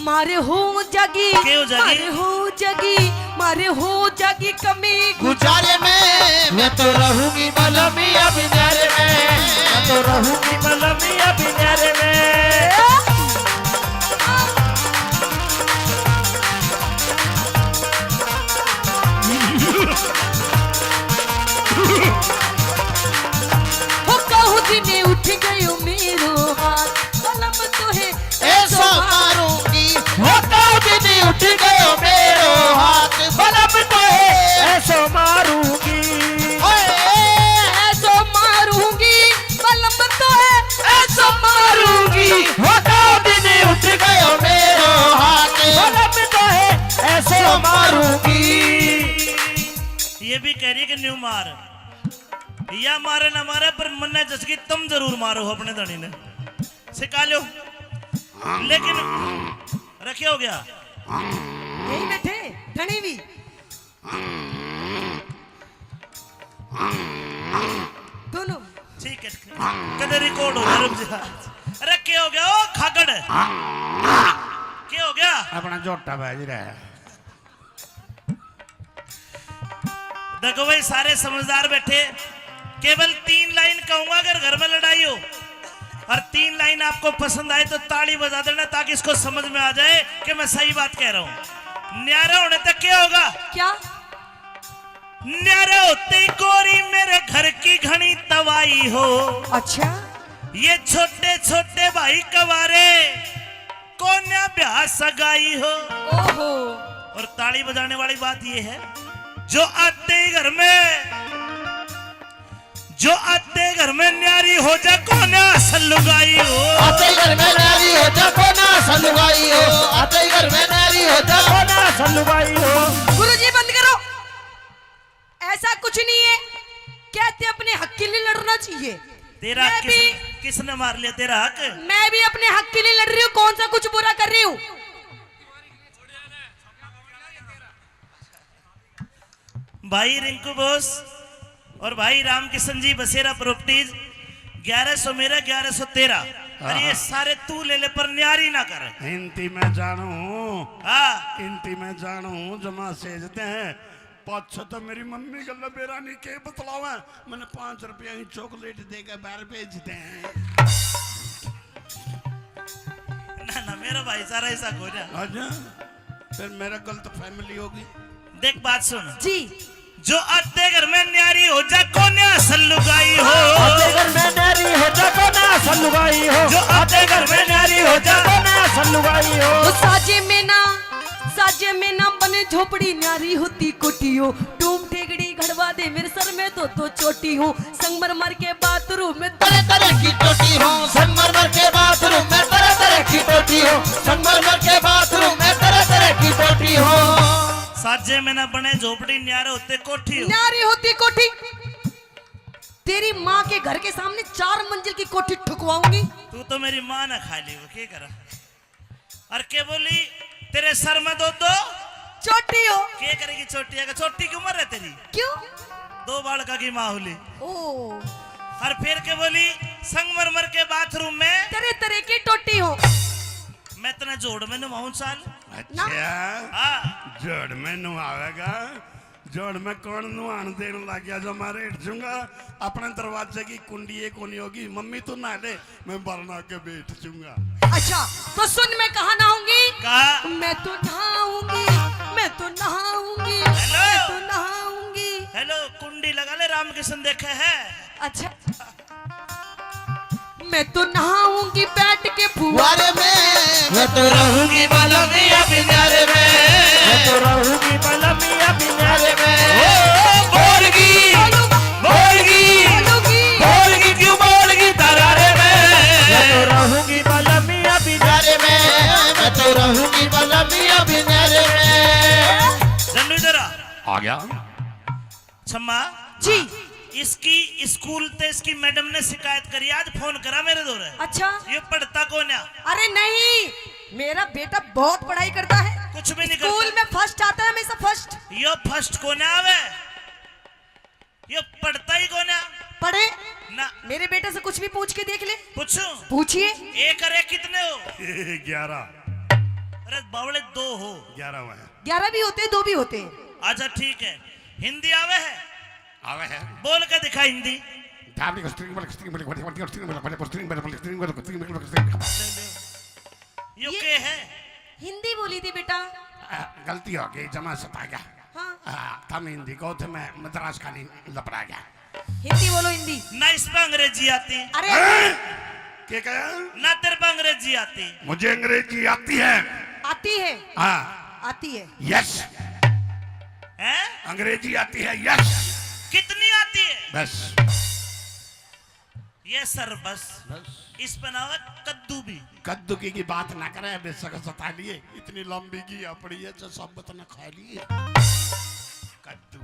मारे हो जागी के हो जागी? मारे हो जागी मारे हो जागी कमी गुजारे में मैं तो रहूंगी बलमिया बिनारे में, मैं तो रहूंगी बलमिया बिनारे में। हो कहूँ दिने उठ गयो मेरो हाथ कलम तो है ऐसा मारूंगी होता दीदी उठ गयो मेरो हाथ बलम तो है ऐसो मारूंगी, ओए, ऐसो मारूंगी कलम तो है ऐसो मारूंगी होता दीदी उठ गयो मेरो हाथ बलम तो है ऐसो मारूंगी। ये भी कह रही है कि न्यू मार या मारे ना मारे पर मन ने जसकी तुम जरूर मारो हो अपने धनी ने सिखा लो, लेकिन रखे हो गया यही में थे धनी भी दोनों ठीक है कदर रिकॉर्ड हो गया, रुक जा। रखे हो गया ओ खागड़ क्या हो गया? अपना जोटा भेज रहा है। देखो भाई सारे समझदार बैठे, केवल 3 लाइन कहूंगा अगर घर में लड़ाई हो और 3 लाइन आपको पसंद आए तो ताली बजा देना ताकि इसको समझ में आ जाए कि मैं सही बात कह रहा हूं। न्यारा होने तक क्या होगा? क्या न्यारा होते ही गोरी मेरे घर की घनी तवाई हो, अच्छा ये छोटे छोटे भाई कवारे कोन्या ब्याह सगाई हो। ओहो और ताली बजाने वाली बात ये है जो आते ही घर में न्यारी हो जा कोन्या सलुगाई हो, आते ही घर में नारी हो जा कोना सलुगाई हो, आते ही घर में नारी हो जा कोना सलुगाई हो। गुरुजी बंद करो, ऐसा कुछ नहीं है, कहते अपने हक के लिए लड़ना चाहिए। तेरा मैं भी किसने मार लिया तेरा हक? मैं भी अपने हक के लिए लड़ रही हूँ, कौन सा कुछ बुरा कर रही हूँ? भाई रिंकू बोस और भाई रामकिशन जी बसेरा प्रॉपर्टीज 1100 मेरा 1113 और ये सारे तू ले ले पर न्यारी ना कर। हिंदी में जानू, हाँ हिंदी में जानू जमा सेजते हैं पाँच तो मेरी मम्मी का लबेरानी के बतलावा मैंने 5 रुपया ही चॉकलेट देकर बाहर भेजते हैं। ना ना मेरा भाई सारा ऐसा हो रहा। अच्छा फिर मेरा गलत फैमिली होगी। देख बात सुन, जी जो आते घर में न्यारी हो जा कोन्या सलुगाई हो, आते घर में नारी हो जा कोना सलुगाई हो, जो आते घर में न्यारी हो जा कोना सलुगाई हो। तो साजे में ना बने झोपड़ी न्यारी होती कोठी हो, टूम ठेगड़ी घड़वा दे मेरे सर में तो चोटी हो, संगमरमर के बाथरूम में तरह तरह की टोटी हो, संगमरमर के बाथरूम में तरह तरह की टोटी हो, संगमरमर के बाथरूम में तरह तरह की टोटी हो। साजे में ना बने झोपड़ी न्यारे होते कोठी हो। न्यारी होती कोठी, तेरी माँ के घर के सामने 4 मंजिल की कोठी ठुकवाऊंगी। तू तो मेरी माँ ना खा ली वो क्या करा? और क्या बोली तेरे सर में दो चोटी हो क्या करेगी छोटी? अगर छोटी की उम्र है तेरी, क्यों? 2 बालका की माँ होली। ओ और फिर क्या बोली संगमरमर के बाथरूम में तरह तरह की टोटी हो। मैं इतना जोड़ में नुमाऊं साल। अच्छा हाँ जोड़ में नुआवेगा, जोड़ में कौन नुआन देने लग गया जो मैं रेट दूंगा। अपने दरवाजे की कुंडी एक होनी होगी, मम्मी तू ना ले मैं बरना के बैठ दूंगा। अच्छा तो सुन, मैं कहाँ नहाऊंगी? कहा मैं तो नहाऊंगी, मैं तो नहाऊंगी, हेलो। मैं तो नहाऊंगी। हेलो कुंडी लगा ले, रामकिशन देखे है। अच्छा मैं तो नहाऊंगी बैठ के फुवारे में मैं तो रहूंगी बलमिया बिनारे में, मैं तो रहूंगी बलमिया बिनारे में। बोलगी बोलगी क्यों बोलगी तरारे में। मैं तो रहूंगी बलमिया बिनारे बिनारे में मैं तो रहूंगी बलमिया बिनारे में। जन्नू इधर आ गया। छम्मा जी। इसकी स्कूल ते इसकी मैडम ने शिकायत करी, आज फोन करा मेरे दौरे। अच्छा ये पढ़ता कौन है? अरे नहीं, मेरा बेटा बहुत पढ़ाई करता है। कुछ भी नहीं स्कूल करता। में फर्स्ट आता है हमेशा फर्स्ट। यो फर्स्ट को ना आवे, यो पढ़ता ही को ना पढ़े ना। मेरे बेटे से कुछ भी पूछ के देख ले। पूछो, पूछिए। एक अरे कितने हो? 11। अरे बावड़े 2 हो। 11 हुआ है। 11 भी होते हैं, 2 भी होते हैं। अच्छा ठीक है, हिंदी आवे है? आवे है। बोल के दिखा हिंदी। यो के है? हिंदी बोली थी बेटा। गलती हो गई, जमा सता गया। हाँ थम हिंदी को थे, मैं मद्रास का नहीं लपड़ा गया। हिंदी बोलो हिंदी। ना इस पे अंग्रेजी आती, अरे क्या कहा? ना तेरे पे अंग्रेजी आती। मुझे अंग्रेजी आती है। आती है, हाँ, आती है। यस, हैं? अंग्रेजी आती है, यस। कितनी आती है? बस ये सर बस। इस पे ना होगा कद्दू भी। कद्दू की बात ना करे, बेशक सता लिए, इतनी लंबी की अपड़ी है जो सब बतना खा लिए। कद्दू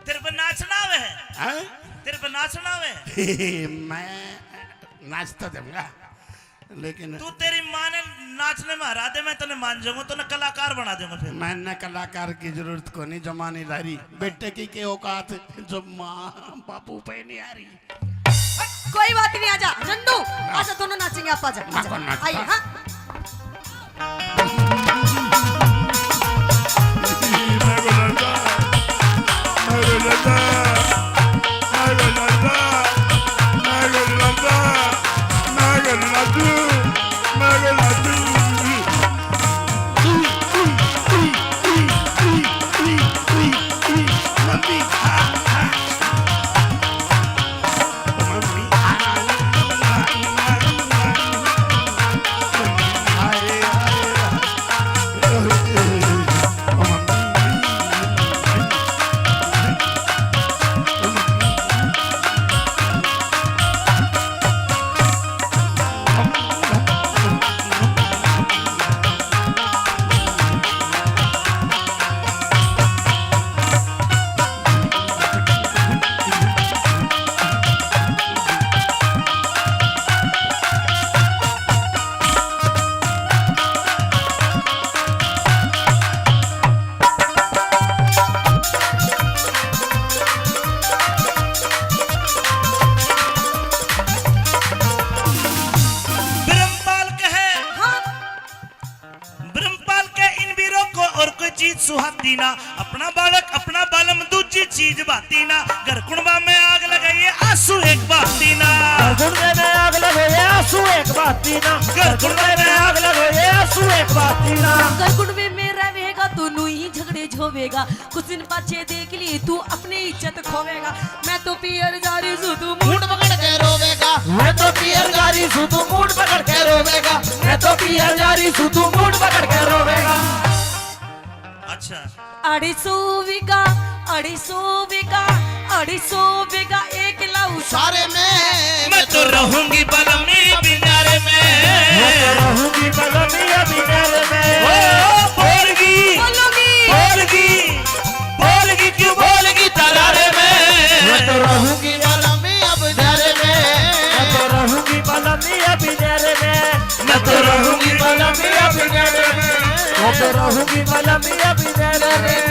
तेरे पे नाचना आवे है? हैं? तेरे पे नाचना आवे है? मैं नाच तो दूंगा, लेकिन तू तेरी माँ ने नाचने में हरा दे, मैं तने मान जाऊंगा, तो ना कलाकार बना दूंगा फिर। मैंने कलाकार की जरूरत को नहीं, जमानी लारी बेटे की के औकात जो माँ बापू पे नहीं आ रही। कोई बात नहीं, आजा रंडू, आजा दोनों नाचेंगे। आप आजा, मैं कौन नाचता? आइए। हाँ चीज सुहाती ना, अपना बालक अपना बालम दूजी चीज बाती ना। घर कुणबा में आग लगाइए आंसू एक बाती ना, गुणवे में आग लगाइए आंसू एक बाती ना, घर कुणबा में आग लगाइए आंसू एक बाती ना। अगर कुंडवे में रहेगा तो नू ही झगड़े झोवेगा, कुछ दिन पाछे देख ली तू अपनी इज्जत खोवेगा। मैं तो पियर जारी सू तू मूड पकड़ के रोवेगा, मैं तो पियर जारी सू तू मूड पकड़ के रोवेगा, मैं तो पियर जारी सू तू मूड पकड़ के रोवेगा। अच्छा 250 बीघा 250 बीघा 250 बीघा एक लाऊ सारे में मैं तो रहूंगी बलमी बिनारे में, मैं तो रहूंगी बलमिया बिनारे में। ओ बोलगी बोलोगी बोलगी बोलगी क्यों बोलगी तरारे में। मैं तो रहूंगी बलमी अब डरे में, मैं तो रहूंगी बलमिया बिनारे में, मैं तो रहूंगी बलमिया बिनारे में, मैं तो रहूंगी बलमिया बिनारे में।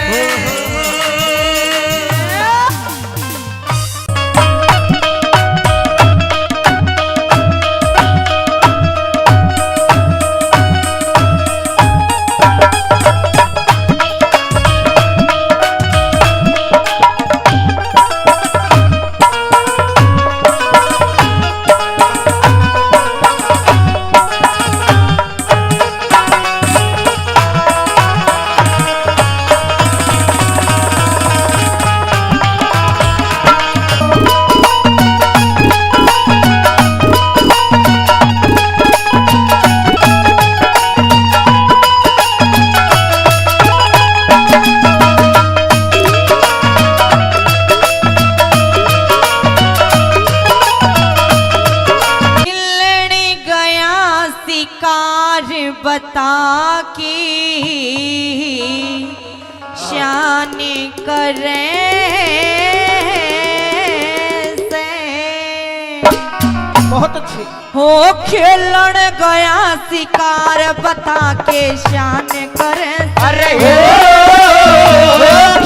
बहुत अच्छे। हो खेलन गया शिकार बता के शान करे अरे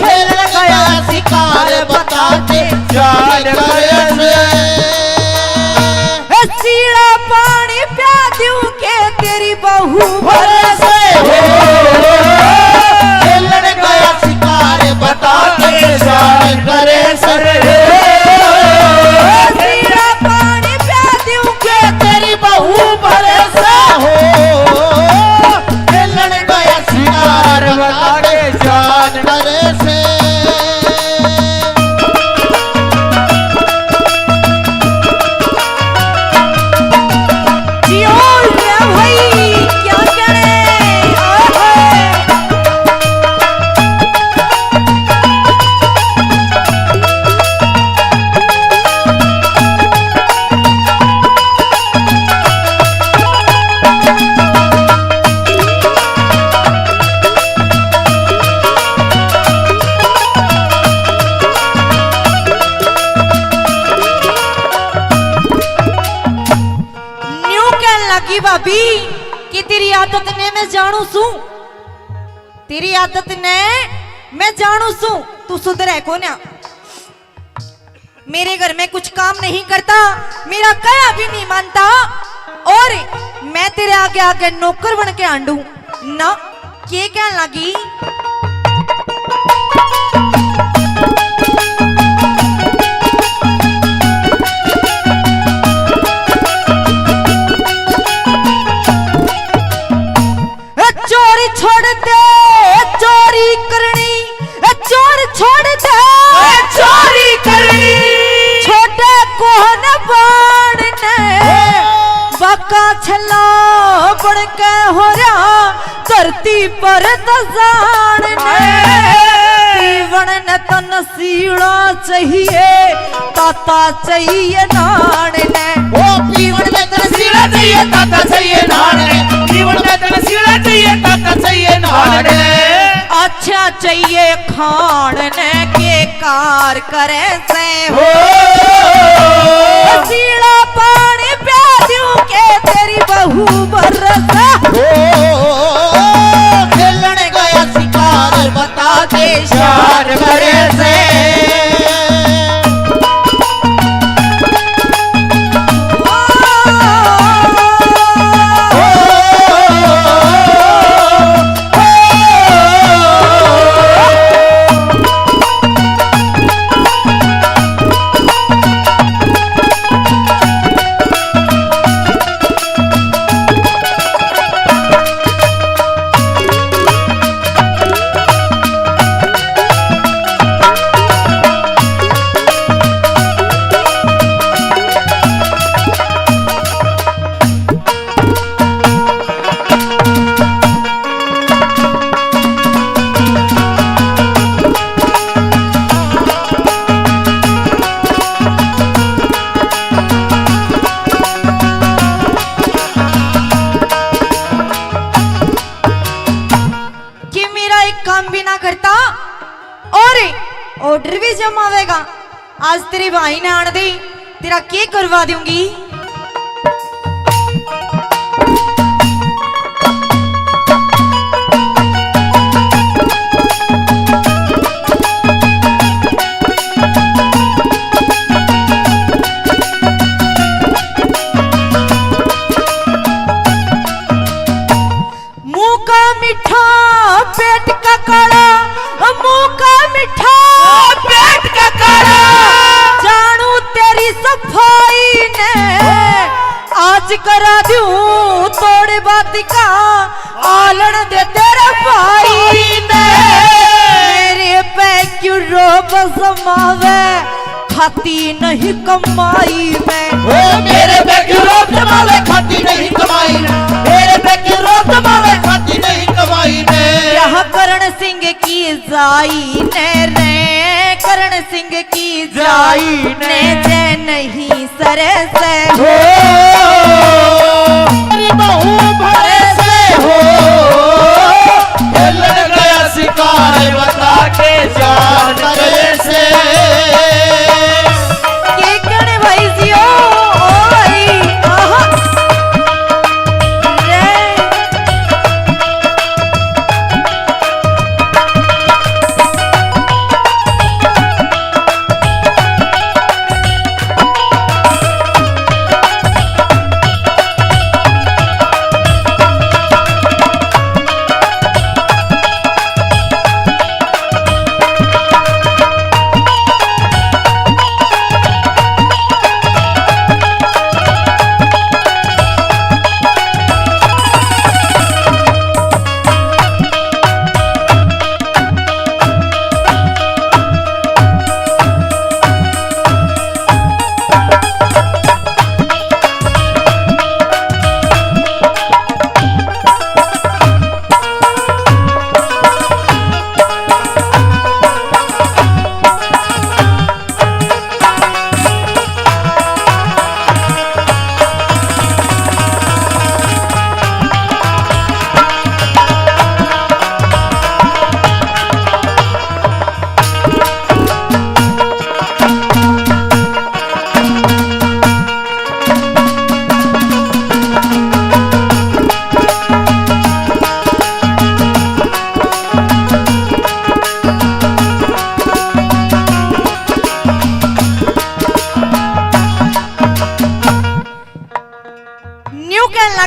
खेलन गया शिकार बता के जान करे सीड़ा पानी प्या दूं के तेरी बहू बरसे खेलन गया शिकार बता के जान करे सीड़ा पानी प्या दूं के तेरी बहू बरसे हो खेलन गया शिकार बता के जान करे से। जियो रे भाई क्या करे ओए न्यू कहन लगी भाभी कि तेरी आदत ने मैं जानू सू तेरी आदत ने मैं जानू सू तू सुधर है को ना मेरे घर में कुछ काम नहीं करता मेरा कया भी नहीं मानता और मैं तेरे आगे आगे नौकर बन के आंडू ना ये कहन लगी चोरी छोड़ दे चोरी करनी चोर छोड़ दे चोरी करनी छोटे कोहन बाण ने बाका छला बन के हो रहा धरती पर दजान ने जीवन न तन सीड़ा चाहिए ताता चाहिए नान ने ओ जीवन में तनसीला चाहिए ताता चाहिए नान जीवन में तनसीला चाहिए ताता चाहिए नान अच्छा चाहिए खान ने के कार करे से हो सीड़ा पानी प्या दूं के तेरी बहू बरसा खेलन गया शिकार बता के शान करे से। कि मेरा एक काम भी ना करता और ऑर्डर भी जमावेगा आज तेरी भाई ने आन दी तेरा के करवा दूंगी मुंह का मीठा पेट का काला मुंह का मीठा पेट का काला जानू तेरी सफाई ने आज करा दूं तोड़े बात का आलन दे तेरे भाई ने मेरे पे क्यों रोब समावे खाती नहीं कमाई में मेरे पे क्यों रोब जमावे खाती नहीं कमाई मेरे पे क्यों रोब जमावे खाती नहीं कमाई यह करण सिंह की जाई ने रे करण सिंह की जाई ने जे नहीं सरे से हो मेरी बहू भरे से हो खेलन गया शिकार बता के जान करे से। के कण भाई जियो ओ भाई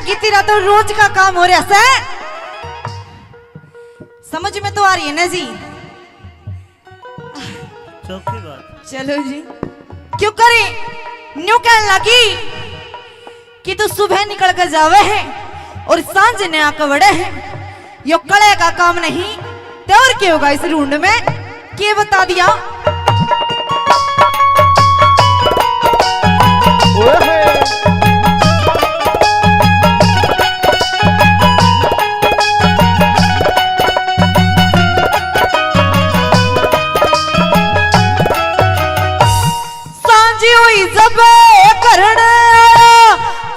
लगी तेरा तो रोज का काम हो रहा है। समझ में तो आ रही है ना जी? चौकी बात। चलो जी, क्यों करे न्यू कहने लगी कि तू सुबह निकल कर जावे है और सांझ ने आकर बड़े है। यो कले का काम नहीं तो और क्या होगा इस रूंड में? के बता दिया? सांझी हुई जब घर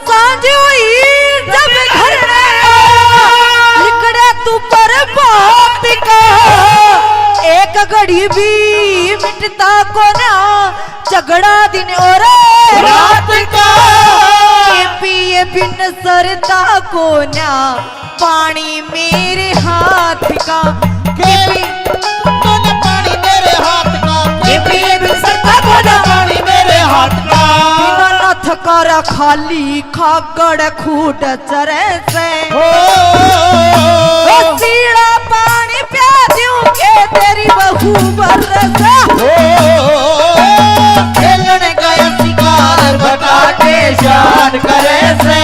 सांझी हुई जब घर लिखड़ा तू पर बात का एक घड़ी भी मिटता को ना झगड़ा दिन और रात का ये पिए बिन सरता को ना पानी मेरे हाथ का पानी मेरे हाथ का ये पिए बिन सरता को ना पानी मेरे हाथ का बिना नथ कर खाली खागड़ खूट चरे से सीड़ा पानी प्या दूं के तेरी बहू बरसा खेलने गया शिकार बता के शान करे से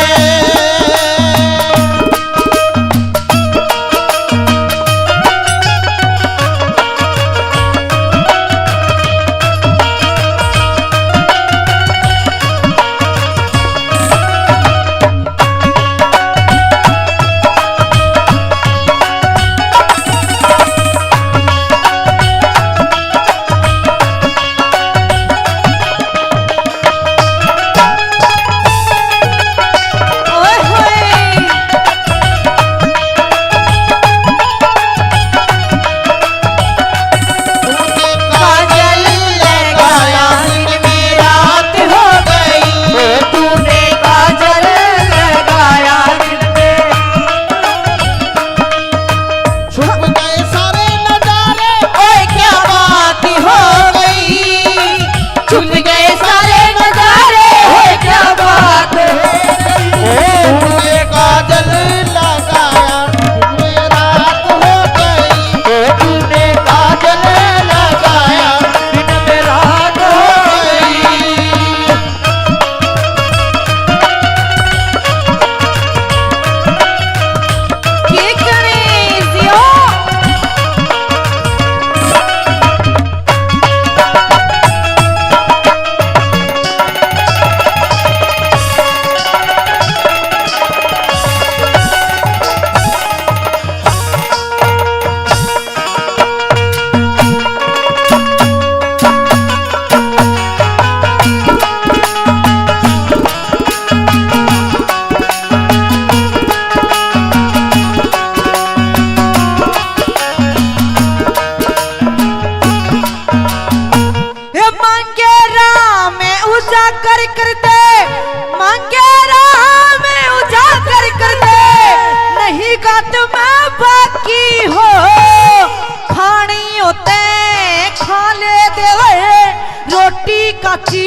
काची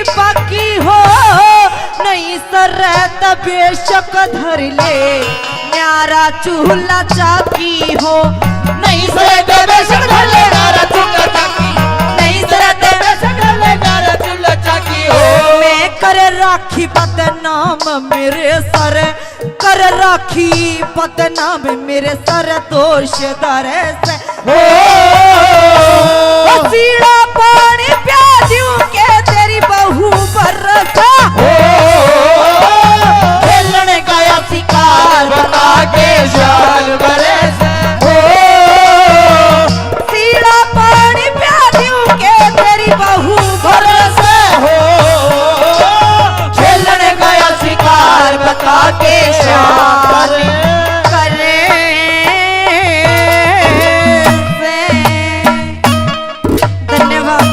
बाकी हो नहीं सरत बेशक धर ले न्यारा चूल्हा चाकी हो नहीं सरत बेशक धर ले न्यारा चूल्हा चाकी नहीं सरत बेशक धर ले न्यारा चूल्हा चाकी हो मैं कर राखी बदनाम मेरे सर कर राखी बदनाम मेरे सर दोष दर से हो सीड़ा पानी प्या दूं के तेरी बहू बरसा खेलने गया शिकार बता के शान बरस सीड़ा पानी प्या दूं के तेरी बहू बरसा खेलने गया शिकार बता के शान करे से। धन्यवाद।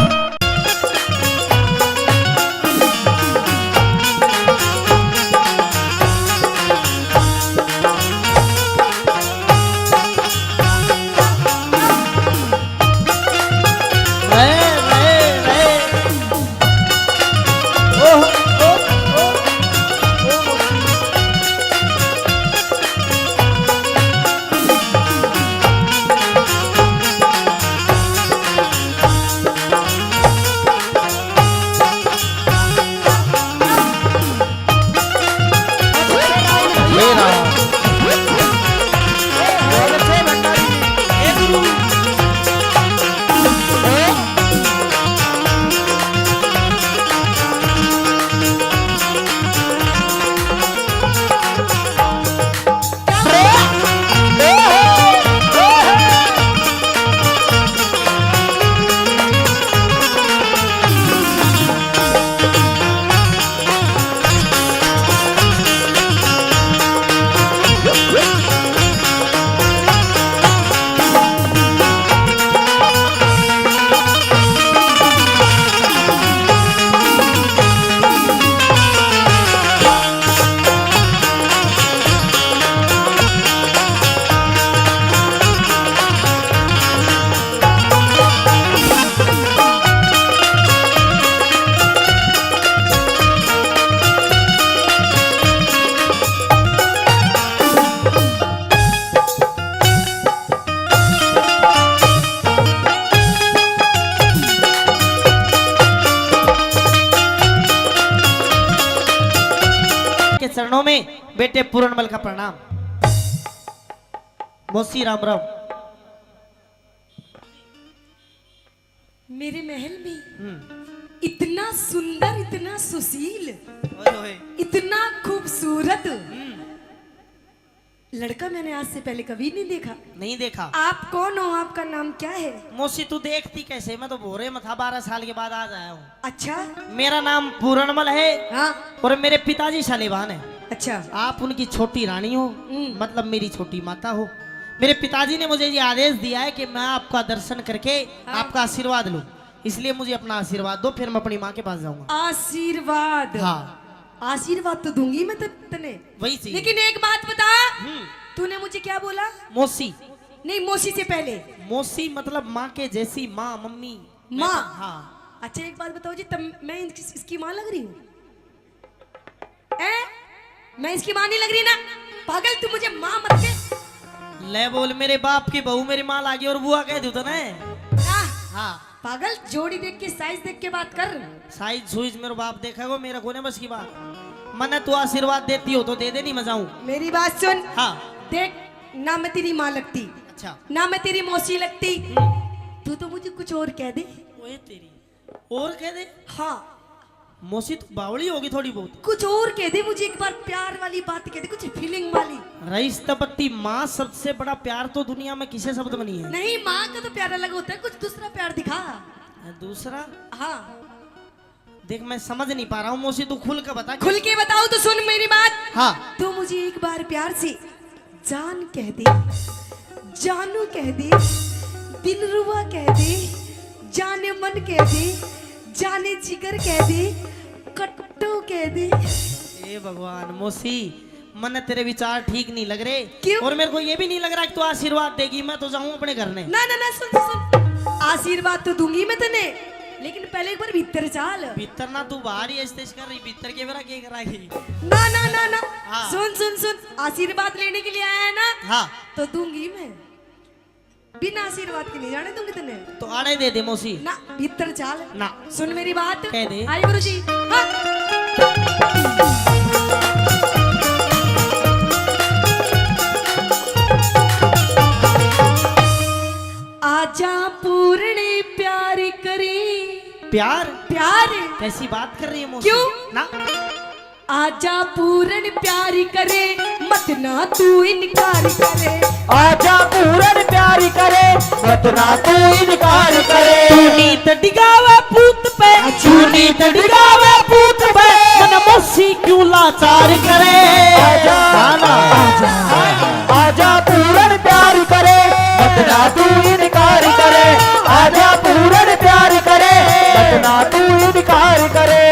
चरणों में बेटे पूरनमल का प्रणाम। मौसी राम राम। मेरे महल में इतना सुंदर, इतना सुशील, इतना खूबसूरत लड़का मैंने आज से पहले कभी नहीं देखा। नहीं देखा। आप कौन हो? आपका नाम क्या है? मौसी तू देखती कैसे, मैं तो भोरे में था, 12 साल के बाद आज आया हूँ। अच्छा। मेरा नाम पूरनमल है हाँ। और मेरे पिताजी शालिवान है। अच्छा। आप उनकी छोटी रानी हो, मतलब मेरी छोटी माता हो। मेरे पिताजी ने मुझे ये आदेश दिया है कि मैं आपका दर्शन करके आपका आशीर्वाद लूं, इसलिए मुझे अपना आशीर्वाद दो, फिर मैं अपनी माँ के पास जाऊंगा। आशीर्वाद? हाँ। आशीर्वाद तो दूंगी मैं तने, वही चीज। लेकिन एक बात बता, तूने मुझे क्या बोला? मौसी। नहीं, मौसी से पहले मौसी मतलब माँ के जैसी, माँ, मम्मी, माँ। हाँ। अच्छा एक बात बताओ जी, तब मैं इसकी माँ लग रही हूँ? मैं इसकी माँ नहीं लग रही ना? पागल, तू मुझे माँ मत के। ले बोल, मेरे बाप की बहू मेरी माँ लागी और बुआ कह दू तो ना। हाँ। पागल, जोड़ी देख के, साइज देख के बात कर। साइज सुइज मेरे बाप देखा वो, मेरा कोने बस की बात। मने तू आशीर्वाद देती हो तो दे दे, नहीं मजाऊं। मेरी बात सुन। हाँ। देख, ना मैं तेरी माँ लगती, अच्छा, ना मैं तेरी मौसी लगती, तू तो मुझे कुछ और कह दे। ओए तेरी, और कह दे। हाँ। मौसी तू बावली होगी थोड़ी बहुत। कुछ और कह दे मुझे, एक बार प्यार वाली बात कह दे, कुछ फीलिंग वाली। रईस तपत्ती, माँ सबसे बड़ा प्यार तो दुनिया में किसे शब्द बनी है? नहीं, माँ का तो प्यार अलग होता है, कुछ दूसरा प्यार दिखा। दूसरा? हाँ। देख मैं समझ नहीं पा रहा हूँ मौसी, तू खुल के बता। खुल के बताओ तो सुन मेरी बात। हाँ। तू मुझे एक बार प्यार से जान कह दे, जानू कह दे, दिलरुबा कह दे, जाने मन कह दे, जाने जिगर कह दे, कट्टू कह दे। ए भगवान मौसी, मन तेरे विचार ठीक नहीं लग रहे। क्यों? और मेरे को ये भी नहीं लग रहा कि तू आशीर्वाद देगी। मैं तो जाऊं अपने घर में। ना ना ना, सुन सुन, आशीर्वाद तो दूंगी मैं तने, लेकिन पहले एक बार भीतर चाल। भीतर ना, तू बाहर ही स्टेज कर रही, भीतर के मेरा क्या कराएगी? ना ना ना ना। हाँ। सुन सुन सुन, आशीर्वाद लेने के लिए आया है ना? हाँ। तो दूंगी मैं, बिना आशीर्वाद के नहीं जाने दूंगी तने। तो आड़े दे दे मौसी। ना, भीतर चाल ना। सुन मेरी बात। कह दे। आई गुरुजी। हाँ। आजा पूर्ण प्यार करे। प्यार? प्यार? कैसी बात कर रही है मौसी? क्यों? ना। आजा पूर्ण प्यार करे, मत ना तू इनकार करे। आजा पूरन प्यारी करे, मत ना तू इनकार करे। नीत डिगावे पूत पे, नीत डिगावे पूत पे, मन मौसी क्यों लाचार करे? आजा आजा आजा पूरन प्यारी करे, मत ना तू इनकार करे। आजा पूरन प्यारी करे, मत ना तू इनकार करे।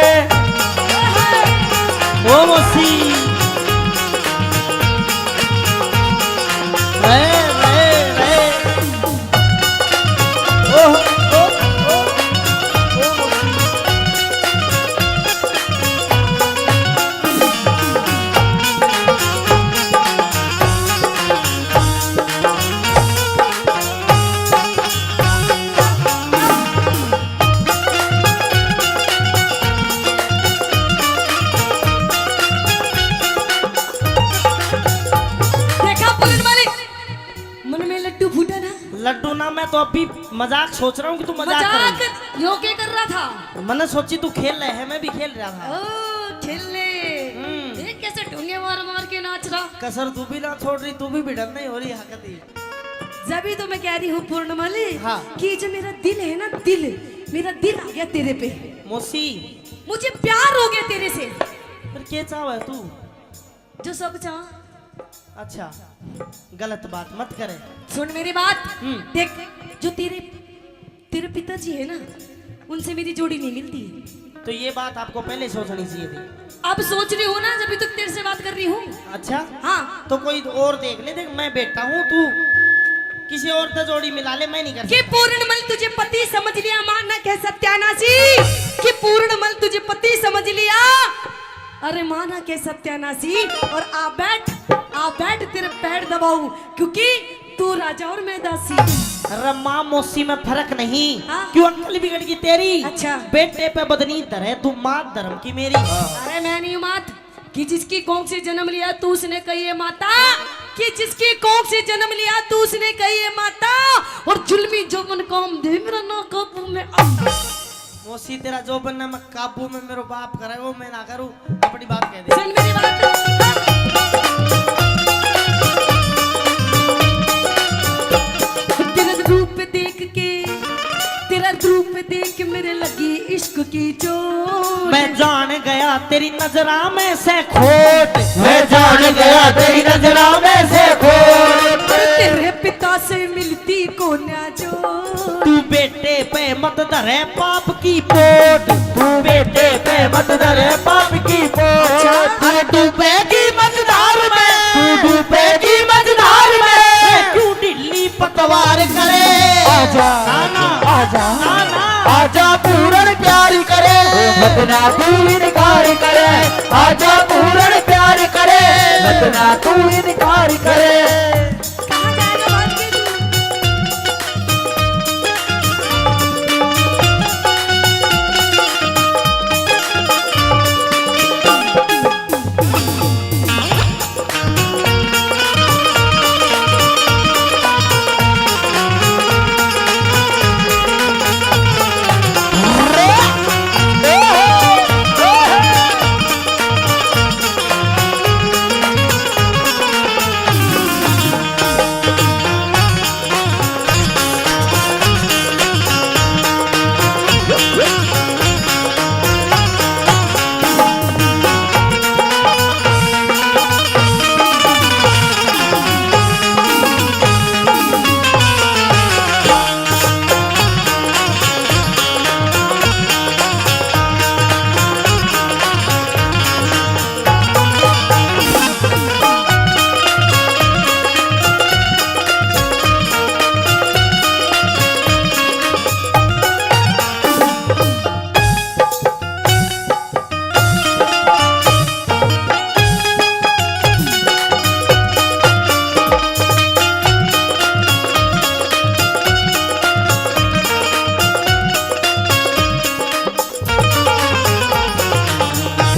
ओ मौसी, रे रे रे, ओ ओ ओ ओ मौसी। देखा पुलिस वाले, मन में लड्डू फूटा ना? लड्डू ना, मैं तो अभी मजाक सोच रहा हूँ कि तू मजाक कर रही मजाक यो क्या कर रहा था? है। मैंने सोची तू खेल रहे है, मैं भी खेल रहा था। ओ खेलने, देख कैसे ढूंढे मार मार के नाच रहा। कसर तू भी ना छोड़ रही, तू भी भिड़न नहीं हो रही हकती। जब तो मैं कह रही हूँ पूर्णमली, हाँ। कि जो मेरा दिल है ना, दिल, मेरा दिल आ गया तेरे पे। मौसी, मुझे प्यार हो गया तेरे से, फिर क्या चाह है तू? जो सब चाह। अच्छा, गलत बात मत करे। सुन मेरी बात। देख, जो तेरे पिताजी है ना, उनसे मेरी जोड़ी नहीं मिलती है। तो ये बात आपको पहले सोचनी चाहिए थी। अब सोच रही हूँ ना, जब तक तेरे से बात कर रही हूँ। अच्छा। हाँ। तो कोई और देख ले। देख मैं बेटा हूँ, तू किसी और से जोड़ी मिला ले, मैं नहीं कर कि सकता। पूर्णमल तुझे पति समझ लिया, माना कह सत्यानाशी। कि पूर्णमल तुझे पति समझ लिया, अरे माना के सत्यानाशी। और आ बैठ तेरे पैर दबाऊं, क्योंकि तू राजा और मैं दासी। अरे माँ मौसी में फर्क नहीं। हाँ? क्यों अक्ल बिगड़ गई तेरी? अच्छा। बेटे पे बदनी धरे, तू माँ धर्म की मेरी। अरे मैं नहीं मात, कि जिसकी कोख से जन्म लिया तू उसने कही है माता, कि जिसकी कोख से जन्म लिया तू उसने कही है माता, और जुल्मी जोबन काम दे मेरा ना काबू में आता। मौसी तेरा जो बनना मैं काबू में मेरे बाप करे वो मैं ना करूं, अपनी बात कह दे। सुन मेरी बात, तेरा रूप देख मेरे लगी इश्क की चोट। मैं जान गया तेरी नजरा में से खोट, मैं जान गया तेरी नजरा में से खोट। तेरे पिता से मिलती को ना जो, तू बेटे पे मत धरे पाप की पोट, तू बेटे पे मत धरे पाप की पोट। अरे डूबेगी मझधार में, तू डूबेगी मझधार में, क्यों ढिल्ली पतवार करे। आजा आजा आजा पूर्ण प्यार करे, मत ना तू इनकार करे। आजा पूर्ण प्यार करे, मत ना तू इनकार करे। कहाँ जाएगा बात की तू?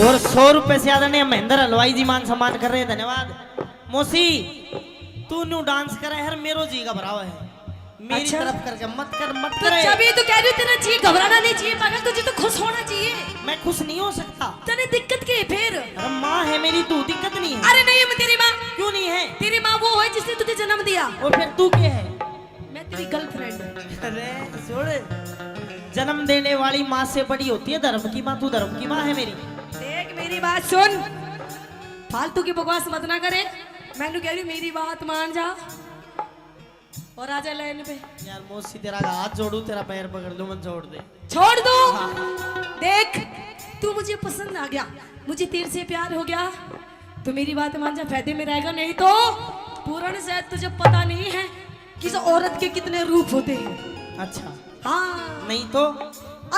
और 100 रुपए से आदरणीय महेंद्र हलवाई जी मान सम्मान कर रहे हैं, धन्यवाद। मौसी तू न्यू डांस करे हर मेरो जी घबरावा है, मेरी अच्छा? तरफ करके मत कर मत तो करे। जब ये तो कह रही हूँ तेरा जी घबराना नहीं चाहिए पागल, तुझे तो खुश होना चाहिए। मैं खुश नहीं हो सकता। तेरे दिक्कत के फिर? अरे माँ है मेरी, तू दिक्कत नहीं है। अरे नहीं मैं तेरी माँ, क्यों नहीं है? तेरी माँ वो है जिसने तुझे जन्म दिया, और फिर तू क्या है? मैं तेरी गर्लफ्रेंड। अरे सुन, जन्म देने वाली माँ से बड़ी होती है धर्म की माँ, तू धर्म की माँ है मेरी। देख मेरी बात सुन, फालतू की बकवास मत ना करे। मैंने कह रही हूँ मेरी बात मान जा और आजा लाइन पे। यार मौसी तेरा हाथ जोड़ू, तेरा पैर पकड़ लूं, मत छोड़ दे। छोड़ दो। देख तू मुझे पसंद आ गया, मुझे तेरे से प्यार हो गया, तो मेरी बात मान जा, फायदे में रहेगा। नहीं तो पूर्ण शायद तुझे पता नहीं है कि इस औरत के कितने रूप होते हैं। अच्छा हाँ नहीं तो?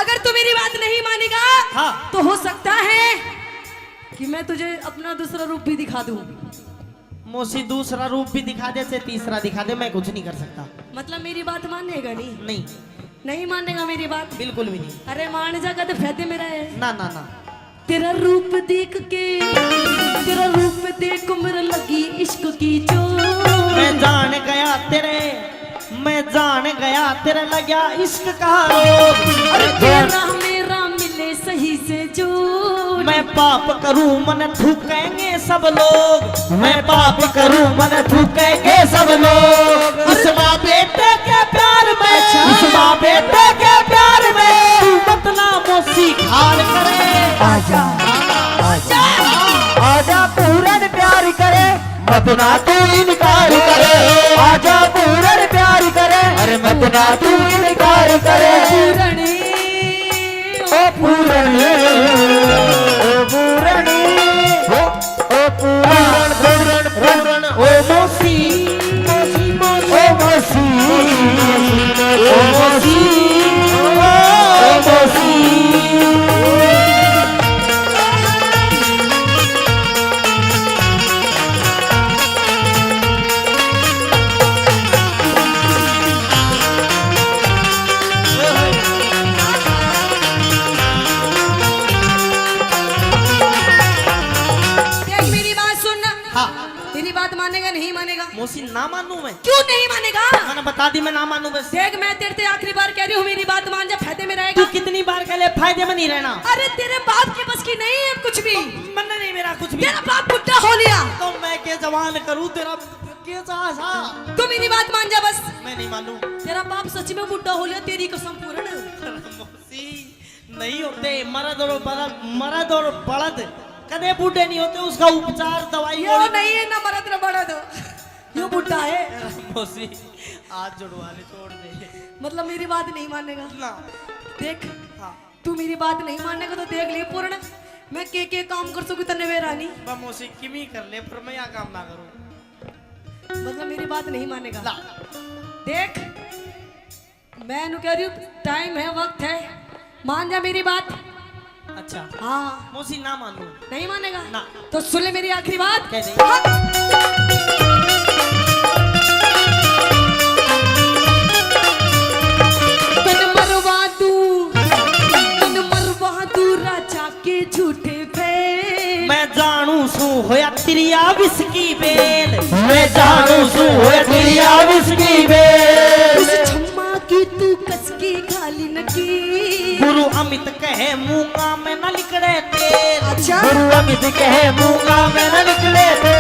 अगर तू मेरी बात नहीं मानेगा हाँ। तो हो सकता है कि मैं तुझे अपना दूसरा रूप भी दिखा दूं। मौसी दूसरा रूप भी दिखा दे, से तीसरा दिखा दे, मैं कुछ नहीं कर सकता। मतलब मेरी बात मानेगा नहीं? नहीं नहीं मानेगा मेरी बात? बिल्कुल भी नहीं। अरे मान जाएगा तो फायदे में रहे। ना ना ना। तेरा रूप देख के, तेरा रूप देख मेरे लगी इश्क की चोट। मैं जान गया तेरे, मैं जान गया तेरे लगा इश्क का रोग। अरे तेरा मेरा मिले सही से जो, मैं पाप करूं मन थूकेंगे सब लोग, मैं पाप करूं मन थूकेंगे सब लोग। इस माँ बेटे के प्यार में, इस माँ बेटे के प्यार में, तू मत ना मौसी खार करे। आजा आजा आजा पूर्ण प्यार करे, मत ना तू इनकार करे। आजा पूर्ण प्यार करे, अरे मत ना तू इनकार करे। पूरणी ओ पूर्ण ओ पूर्ण ओ पूर्ण पूर्ण ओ मौसी मौसी मौसी ओ मौसी ओ मौसी ओ मौसी। मानेगा नहीं मानेगा? मौसी ना मानू मैं? क्यों नहीं मानेगा? मैंने बता दी मैं ना मानू बस। देख मैं तेरे से आखिरी बार कह रही हूँ, मेरी बात मान जा, फायदे में तू रहेगा। कितनी बार कह ले फायदे में नहीं रहना। अरे तेरे बाप की बस की नहीं है कुछ भी। मन नहीं मेरा कुछ भी। तेरा बाप बुढ़ा हो लिया तो मैं के जवान करूं तेरा कैसा सा? तो मेरी बात मान जा बस। मैं नहीं मानू। तेरा बाप सच में बुढ़ा हो लिया, तेरी कसम पूर्ण। मौसी नहीं होते मर्द और बड़द कदे बूढ़े नहीं होते, उसका उपचार दवाई यो नहीं है ना मरद ना बड़ा दो, यो बुढ़ा है। मौसी हाथ जुड़वाने छोड़ दे। मतलब मेरी बात नहीं मानेगा ना देख। हाँ तू मेरी बात नहीं मानेगा तो देख ले पूर्ण, मैं के काम कर सकूं तने वे रानी। बा मौसी किमी कर ले पर मैं यहाँ काम ना करूं। मतलब मेरी बात नहीं मानेगा। ला देख मैं नु कह रही हूँ, टाइम है, वक्त है, मान जा मेरी बात। अच्छा हाँ मौसी ना मानू। नहीं मानेगा ना। तो सुन ले मेरी आखिरी बात। कह दे। हाँ। तन मरवा दू राजा के झूठे फेल। मैं जानू सू होया तिरिया विस्की बेल। मैं जानू सू होया तिरिया विस्की बेल। उस छम्मा की तू कसकी खाली नकी। गुरु अमित कहे मूंगा में न लिकड़े तेल। अच्छा गुरु अमित कहे मूंगा में न निकले थे।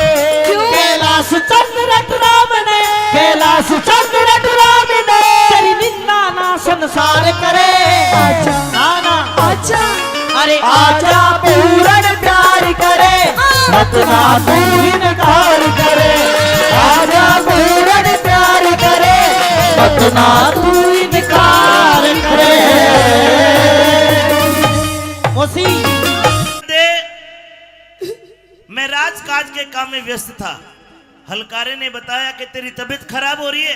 क्यों? कैलाश चंद्र राम ने, कैलाश चंद्र राम ने तेरी निंदा ना संसार करे। अच्छा ना ना अच्छा अरे आजा पूर्ण प्यार करे, मत ना तू इनकार करे। आजा पूर्ण प्यार करे, मत ना तू इनकार करे। मौसी दे मैं राजकाज के काम में व्यस्त था। हलकारे ने बताया कि तेरी तबीयत खराब हो रही है,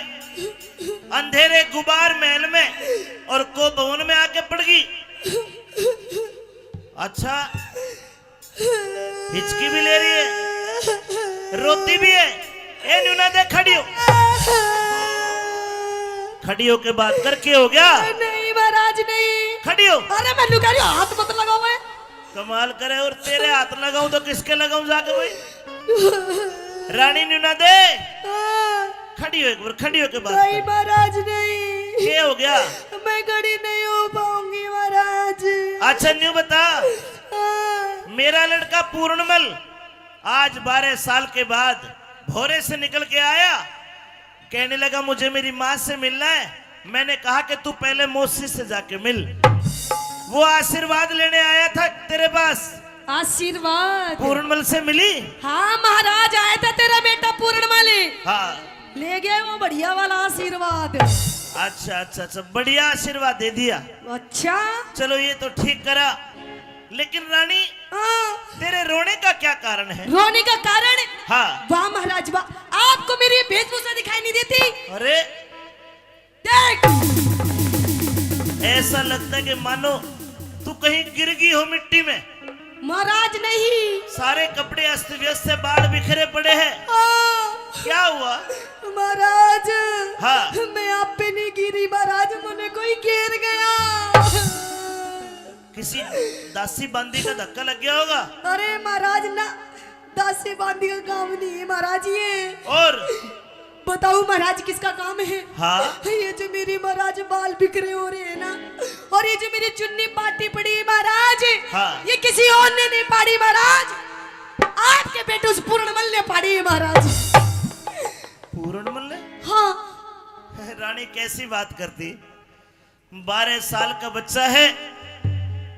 अंधेरे गुबार महल में और को भवन में आके पड़ गई। अच्छा हिचकी भी ले रही है, रोती भी है। ए न्यूना दे, खड़ी हो। खड़ी हो के बात करके हो गया। नहीं महाराज नहीं। खड़ी हो। अरे मैं लुका रही हूँ, हाथ मत लगाओ। मैं कमाल करे, और तेरे हाथ लगाऊं तो किसके लगाऊं जाके भाई? रानी न्यूना दे, खड़ी हो एक बार, खड़ी हो के बात नहीं कर। महाराज नहीं। ये हो गया। मैं खड़ी नहीं हो पाऊंगी महाराज। अच्छा न्यू बता, मेरा लड़का पूर्णमल आज 12 साल के बाद भोरे से निकल के आया, कहने लगा मुझे मेरी माँ से मिलना है। मैंने कहा कि तू पहले मौसी से जाके मिल। वो आशीर्वाद लेने आया था तेरे पास। आशीर्वाद पूर्णमल से मिली? हाँ महाराज, आया था तेरा बेटा पूर्णमल, हाँ। ले गया वो बढ़िया वाला आशीर्वाद। अच्छा अच्छा अच्छा, बढ़िया आशीर्वाद दे दिया। अच्छा चलो ये तो ठीक करा, लेकिन रानी हाँ। तेरे रोने का क्या कारण है? रोने का कारण? हाँ। वाह महाराज वाह, आपको मेरी वेशभूषा दिखाई नहीं देती? अरे देख ऐसा लगता है कि मानो तू कहीं गिर गई हो मिट्टी में। महाराज नहीं। सारे कपड़े अस्त व्यस्त से, बाल बिखरे पड़े हैं। क्या हुआ महाराज? हाँ। मैं आप पे नहीं गिरी महाराज, मुझे कोई घेर गया। किसी दासी बांदी का धक्का लग गया होगा। अरे महाराज ना, दासी बांदी का काम नहीं है महाराज ये। और बताओ महाराज किसका काम है? हाँ। ये जो मेरी महाराज बाल बिखरे हो रहे हैं ना, और ये जो मेरी चुन्नी पाटी पड़ी है महाराज, हाँ। ये किसी और ने नहीं पाड़ी महाराज, आपके बेटे उस पूर्णमल ने पाड़ी है महाराज। पूर्णमल ने? हाँ। रानी कैसी बात करती, 12 साल का बच्चा है,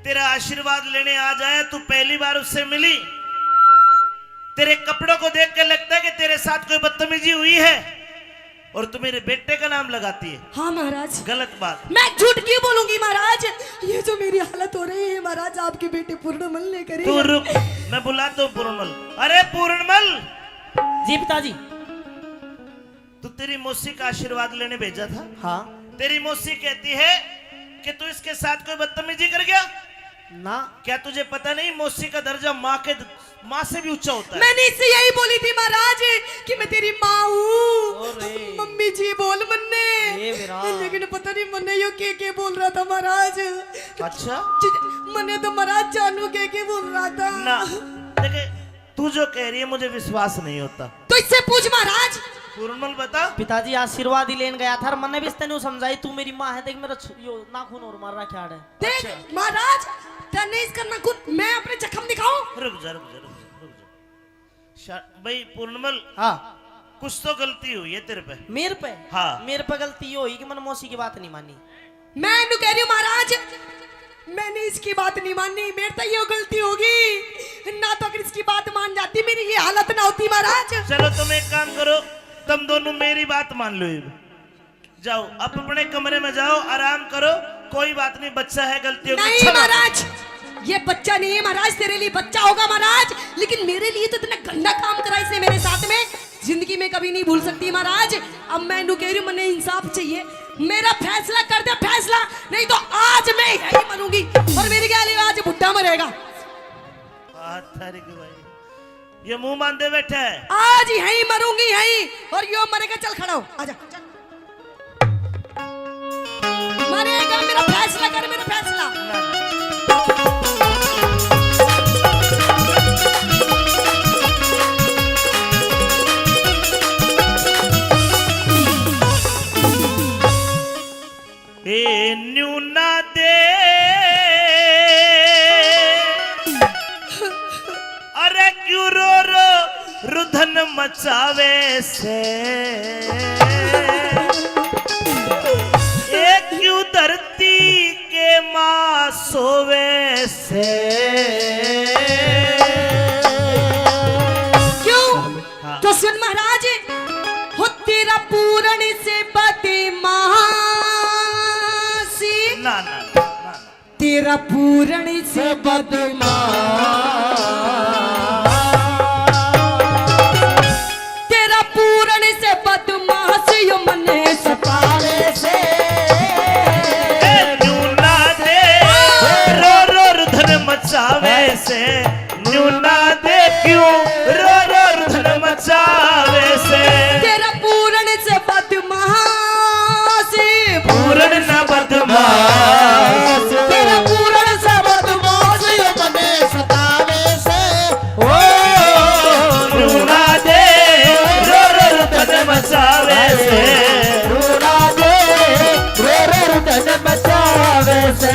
तेरा आशीर्वाद लेने आ जाए, तू पहली बार उससे मिली। तेरे कपड़ों को देख कर लगता है कि तेरे साथ कोई बदतमीजी हुई है, और तू मेरे बेटे का नाम लगाती है। हाँ महाराज। गलत बात। मैं झूठ क्यों बोलूंगी महाराज? ये जो मेरी हालत हो रही है महाराज, आपके बेटे पूर्णमल ने करी। तू रुक, मैं बुलाता हूँ पूर्णमल। अरे पूर्णमल। जी पिताजी। तू तेरी मौसी का आशीर्वाद लेने भेजा था। हाँ। तेरी मौसी कहती है कि तू इसके साथ कोई बदतमीजी कर गया। ना। क्या तुझे पता नहीं मौसी का दर्जा माँ से भी ऊंचा होता है? मैंने इससे यही बोली थी महाराज कि मैं तेरी माँ हूँ। अरे। मम्मी जी बोल मन्ने, ये मेरा। लेकिन पता नहीं मन्ने यो के बोल रहा था महाराज। अच्छा। मन्ने तो महाराज जानू के बोल रहा था ना देखे, तू जो कह रही है मुझे विश्वास नहीं होता। तो तो इससे पूछ महाराज। पूर्णमल बता। पिताजी आशीर्वाद ही लेन गया था और मैंने भी तेन समझाई तू मेरी माँ है, देख मेरा यो नाखून और मार रहा क्या है। देख महाराज, तने इसका नाखून मैं अपने जख्म दिखाऊं? रुक जा भाई पूर्णमल, हाँ कुछ तो गलती हुई है तेरे पे। मेरे पे? हाँ। मेरे पे गलती ये हुई कि मैंने मौसी की बात नहीं मानी। मैं इन्हें कह रही हूँ महाराज, मैंने इसकी बात नहीं मानी, मेरे तो ये गलती होगी ना, तो अगर इसकी बात मान जाती मेरी ये हालत ना होती महाराज। चलो तुम एक काम करो, तुम दोनों मेरी बात मान लो, जाओ अब अपने कमरे में जाओ, आराम करो, कोई बात नहीं, बच्चा है, गलती होगी। नहीं महाराज, ये बच्चा नहीं है महाराज, तेरे लिए बच्चा होगा महाराज, लेकिन मेरे लिए तो इतना गंदा काम करा इसने मेरे साथ में, जिंदगी में कभी नहीं भूल सकती महाराज। अब मैं इन्हें कह रही हूँ, मैंने इंसाफ चाहिए, मेरा फैसला कर दे फैसला, नहीं तो आज मैं यही मरूंगी और मेरी क्या आज बुढ़ा मरेगा। ये मुंह बांधे बैठे है, आज यही मरूंगी यही, और यो मरेगा। चल खड़ा हो, आजा। मरेगा, मेरा फैसला कर, मेरा फैसला। ए न्यूना दे अरे क्यों रो रो रुधन मचावे से, ए क्यों धरती के मां सोवे से। क्यों? तो सुन महाराज, हो तेरा पूर्ण से बदमाशी, ना ना ना ना, तेरा पूर्ण से तेरा पूर्ण से बदमाश यो मने सतावे से। न्यूना दे रो रो रुधन मचावे से, न्यूना दे क्यों रो रो रुधन मचावे से। तेरा पूर्ण से बदमाश, पूर्ण न बदमाश, तेरा पूर्ण से बदमाश यो मने सतावे से। ओ न्यूना दे रो रो रुधन मचावे से, रूना दे रो रो रुदन बचावे से।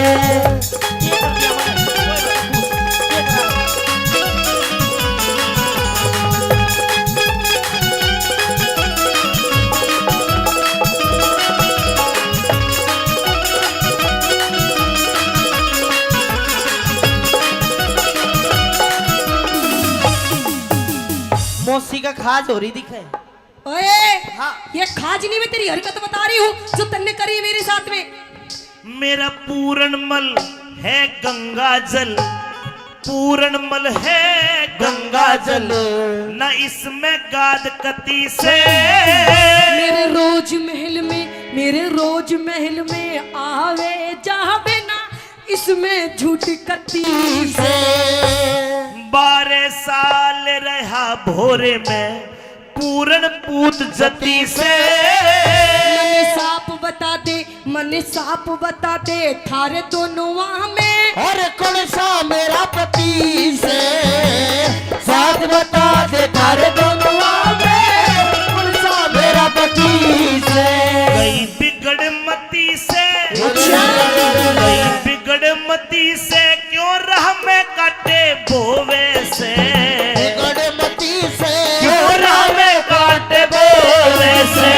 मौसी का खाज हो रही दिखे। ओए, हाँ। ये खाजनी में तेरी हरकत बता रही हूँ जो तन्ने करी है मेरे साथ में। मेरा पूरणमल है गंगा जल, पूरणमल है गंगा जल, न इसमें गाद कती से। मेरे रोज महल में, मेरे रोज महल में आवे जावे ना, इसमें झूठ कती से। 12 साल रहा भोरे में पूरण पूत जती से। मने साफ बता दे, मने साफ बता दे, थारे दोनों वहाँ में और कौन सा मेरा पति से साथ बता दे थारे दोनों में, कौन सा मेरा पति से। गई बिगड़ मती से, गई बिगड़ मती से, क्यों राह में काटे बोवे से। गड़मती से क्यों राह में काटे बोवे से।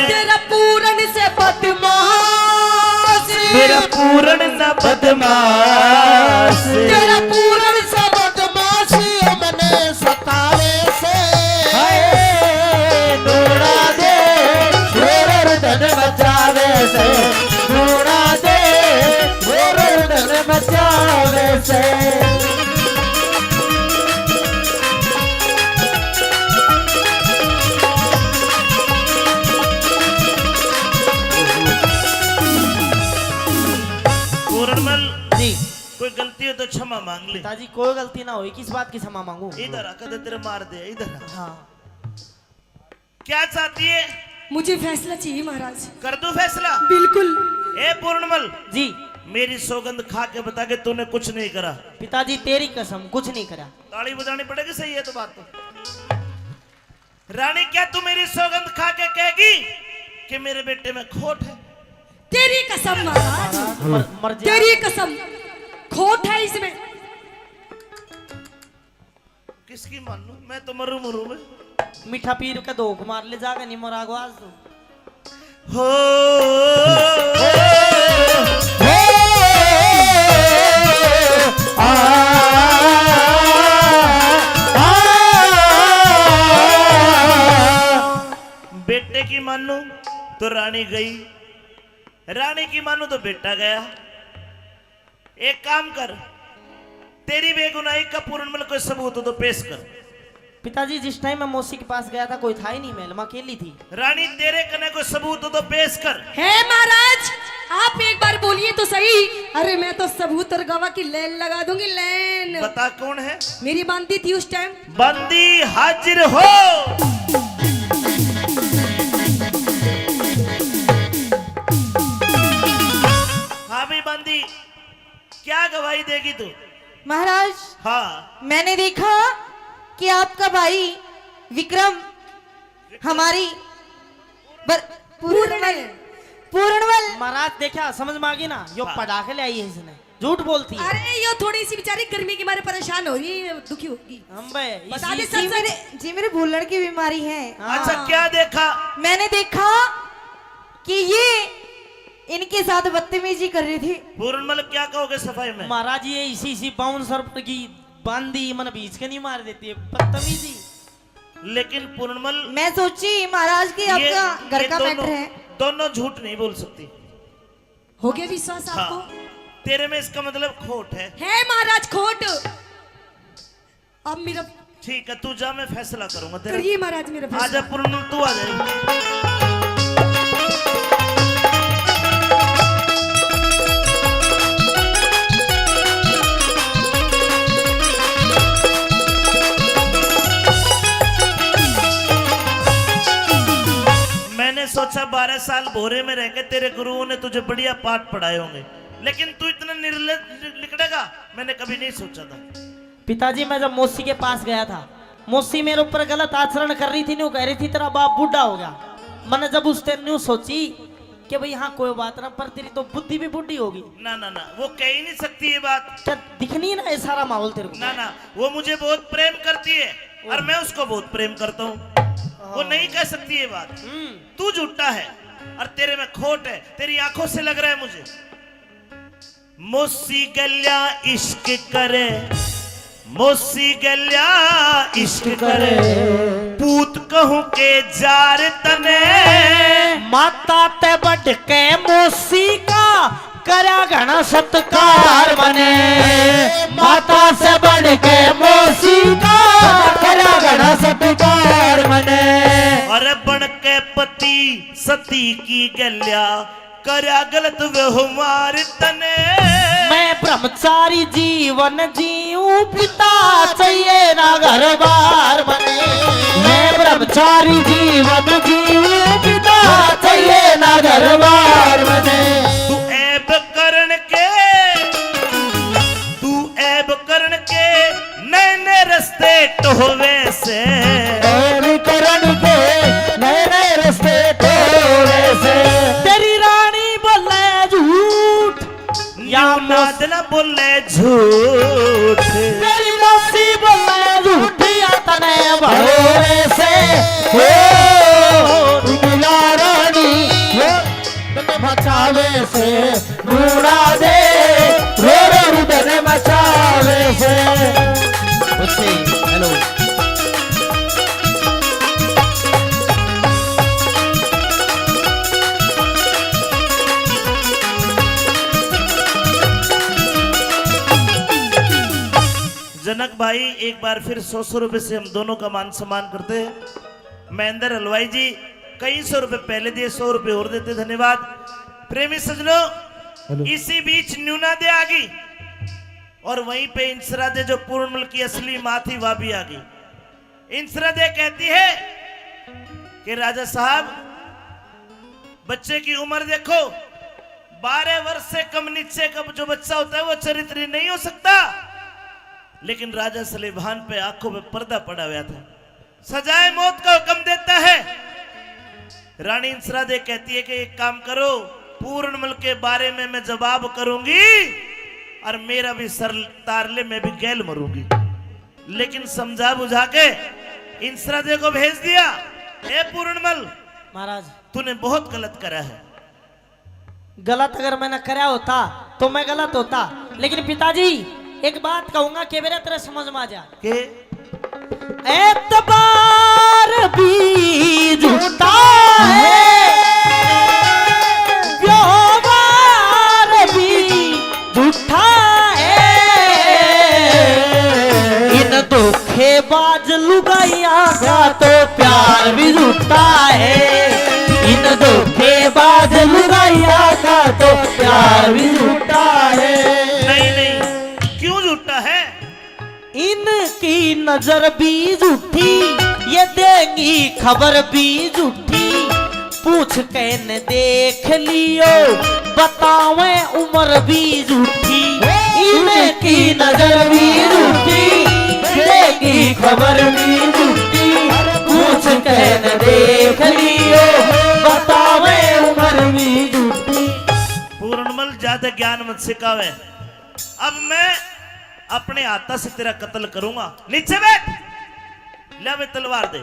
तेरा पूरन से बदमाश, मेरा पूरण न बदमाश, तेरा पूरन से बदमाशी मने सतावे से। रूना दे रो रो रुदन बचावे से। रूना दे रो रो रुदन बचावे से। पूरणमल जी कोई गलती हो तो क्षमा मांग ले। पिताजी कोई गलती ना हुई, किस बात की क्षमा मांगू। इधर आ, कदे तेरे मार दे, इधर आ। हाँ क्या चाहती है? मुझे फैसला चाहिए महाराज। कर दो फैसला। बिल्कुल। ए पूर्णमल, जी मेरी सौगंध खा के बता के तूने कुछ नहीं करा। पिताजी तेरी कसम कुछ नहीं करा। ताली बजानी पड़ेगी, सही है तो बात तो। रानी क्या तू मेरी सौगंध खा के कहेगी कि मेरे बेटे में खोट है? तेरी कसम महाराज, मर जा। तेरी कसम, खोट है इसमें। किसकी मान लूं? मैं तो मरू मरू में। मीठा पीर के धोख मार ले जागा नहीं मरागो आज तो। हो बेटे की मानू तो रानी गई, रानी की मानू तो बेटा गया। एक काम कर, तेरी बेगुनाही का पूर्ण कोई सबूत हो तो पेश कर। पिताजी जिस टाइम मैं मौसी के पास गया था कोई था ही नहीं, महल में अकेली थी। रानी तेरे कने कोई सबूत हो तो पेश कर। है महाराज, आप एक बार बोलिए तो सही। अरे मैं तो सबूत और गवाह की लाइन लगा दूंगी, लाइन। बता कौन है? मेरी बांधी थी उस टाइम। बंदी हाजिर हो। हाँ भी बंदी, क्या गवाही देगी तू? महाराज, हाँ, मैंने देखा कि आपका भाई विक्रम हमारी पूर्णवल महाराज देखा, समझ में आ गई ना, यो हाँ। पटाखे ले आई है इसने, झूठ बोलती है। अरे ये थोड़ी सी बेचारी गर्मी के मारे परेशान हो रही है, दुखी होगी। हम बे बता दे इसी- जी मेरे भूलड़ की बीमारी है। अच्छा क्या देखा? मैंने देखा कि ये इनके साथ बदतमीजी कर रही थी। पूर्णमल क्या कहोगे सफाई में? महाराज ये इसी बाउंसर की बांदी मन बीच के नहीं मार देती है, बदतमीजी। लेकिन पूर्णमल मैं सोची महाराज की आपका घर का मैटर है। दोनों झूठ नहीं बोल सकती। हो गया विश्वास आपको? हाँ, तेरे में इसका मतलब खोट है। है महाराज खोट। अब मेरा ठीक है, तू जा, मैं फैसला करूंगा तेरा। करिए महाराज मेरा फैसला। आजा पूर्णमल, तू आ जाए। मैंने सोचा 12 साल भोरे में रह के तेरे गुरुओं ने तुझे बढ़िया पाठ पढ़ाए होंगे, लेकिन तू इतना निर्लज निकलेगा मैंने कभी नहीं सोचा था। पिताजी मैं जब मौसी के पास गया था, मौसी मेरे ऊपर गलत आचरण कर रही थी, न्यू कह रही थी तेरा बाप बूढ़ा हो गया। मैंने जब उस टाइम न्यू सोची कि भाई हाँ कोई बात ना, पर तेरी तो बुद्धि भी बुढ़ी होगी। ना ना ना, वो कह ही नहीं सकती ये बात। क्या दिखनी ना ये सारा माहौल तेरे को? ना ना, वो मुझे बहुत प्रेम करती है और मैं उसको बहुत प्रेम करता हूँ। वो नहीं कह सकती ये बात। तू झूठा है और तेरे में खोट है, तेरी आंखों से लग रहा है मुझे। मौसी गल्या इश्क करे, मौसी गल्या इश्क करे, पूत कहूं के जार तने, माता ते बढ़ के मौसी का करा घना सत्कार बने, माता से बढ़ के मौसी का करा घना सत्कार बने। और बन के पति सती की गल्या करा गलत व्यवहार तने। मैं ब्रह्मचारी जीवन जीऊं, पिता चाहिए ना घर बार बने। मैं ब्रह्मचारी जीवन जीऊं, पिता चाहिए ना घर बार बने। तू ऐब करण के नए नए रस्ते टोवे से, करण के नए नए रस्ते तोड़े से। तेरी रानी बोले झूठ या नाद न बोले झूठ, तेरी मौसी बोले झूठ, या तने भरोरे से दुनिया रानी मचावे से ढूंढा दे, रो रो रुदन मचावे से। हेलो जनक भाई एक बार फिर 100 रुपए से हम दोनों का मान सम्मान करते हैं। महेंद्र हलवाई जी कई 100 रुपए पहले दिए, 100 रुपए और देते, धन्यवाद। प्रेमी सजनों, इसी बीच न्यूना दे आ गई और वहीं पे इंसरा दे जो पूर्णमल की असली माँ थी वह भी आ गई। इंसरा दे कहती है कि राजा साहब बच्चे की उम्र देखो, 12 वर्ष से कम नीचे का जो बच्चा होता है वो चरित्र नहीं हो सकता। लेकिन राजा सलेभान पे आंखों में पर्दा पड़ा हुआ था। सजाए मौत का हुक्म देता है। रानी इंसरादे कहती है कि एक काम करो, पूर्णमल के बारे में मैं जवाब करूंगी और मेरा भी सर तारले में भी गैल मरूंगी। लेकिन समझा बुझा के इंसरादे को भेज दिया, ए पूर्णमल महाराज तूने बहुत गलत करा है। गलत अगर मैंने करा होता तो मैं गलत होता, लेकिन पिताजी एक बात कहूंगा कि मेरे तरह समझ में आ जा के एतबार भी झूठा है, व्यवहार भी झूठा है, इन धोखेबाज लुगाइया का तो प्यार भी झूठा है, इन धोखेबाज लुगाइया का तो प्यार भी झूठा है। नहीं नहीं, क्यों झूठा है? इनकी नजर भी झूठी, ये देंगी खबर भी झूठी, पूछ के न देख लियो बतावे उम्र भी झूठी, इनकी नजर भी झूठी, देंगी खबर भी झूठी, पूछ के न देख लियो बतावे उम्र भी झूठी। पूर्णमल ज्यादा ज्ञान मत सिखावे, अब मैं अपने हाथा से तेरा कत्ल करूंगा। नीचे बैठ, ले वे तलवार दे।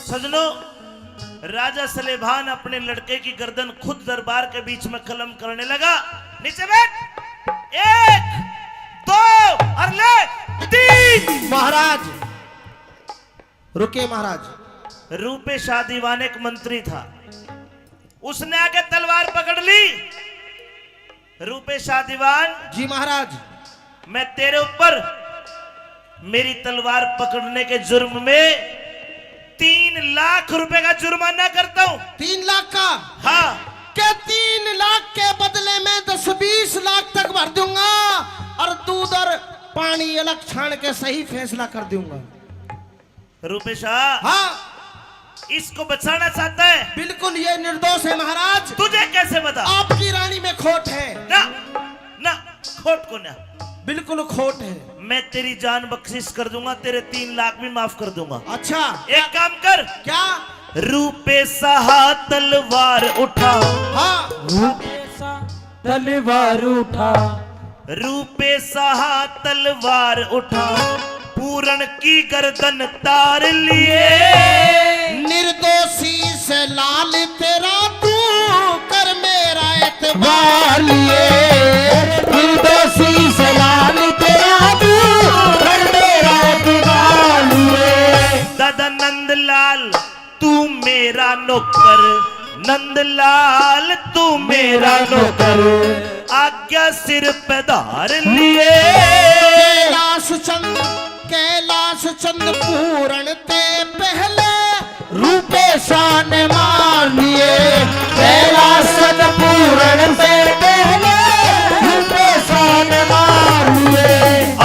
सजनों, राजा सलेभान अपने लड़के की गर्दन खुद दरबार के बीच में कलम करने लगा। नीचे बैठ, 1 2 और ले 3। महाराज रुके महाराज। रूपेश दीवान एक मंत्री था, उसने आके तलवार पकड़ ली। रूपेश दीवान, जी महाराज। मैं तेरे ऊपर मेरी तलवार पकड़ने के जुर्म में 3 लाख रुपए का जुर्माना करता हूं। 3 लाख का? हाँ। क्या 3 लाख के बदले में 10-20 लाख तक भर दूंगा और दूध और पानी अलग छान के सही फैसला कर दूंगा। रूपेश, हाँ इसको बचाना चाहता है? बिल्कुल, ये निर्दोष है महाराज। तुझे कैसे बता? आपकी रानी में खोट है। ना ना, खोट को ना, बिल्कुल खोट है। मैं तेरी जान बख्शिश कर दूंगा, तेरे 3 लाख भी माफ कर दूंगा। अच्छा, एक काम कर। क्या? रूपेशा तलवार उठा। हाँ, तलवार उठा, रूपेशा तलवार उठा, पूरण की गर्दन तार लिए। निर्दोषी से लाल तेरा तू कर मेरा एतबार मार लिए, निर्दोषी से लाल तेरा तू कर मेरा एतबार लिए। दादा नंदलाल तू मेरा नौकर, नंदलाल तू मेरा नौकर, आज्ञा सिर पे धार लिए। कैलाश चंद पूरण ते पहले रूपेशा ने मान लिए, कैलाश चंद पूरण से पहले रूपेशा ने मान लिए।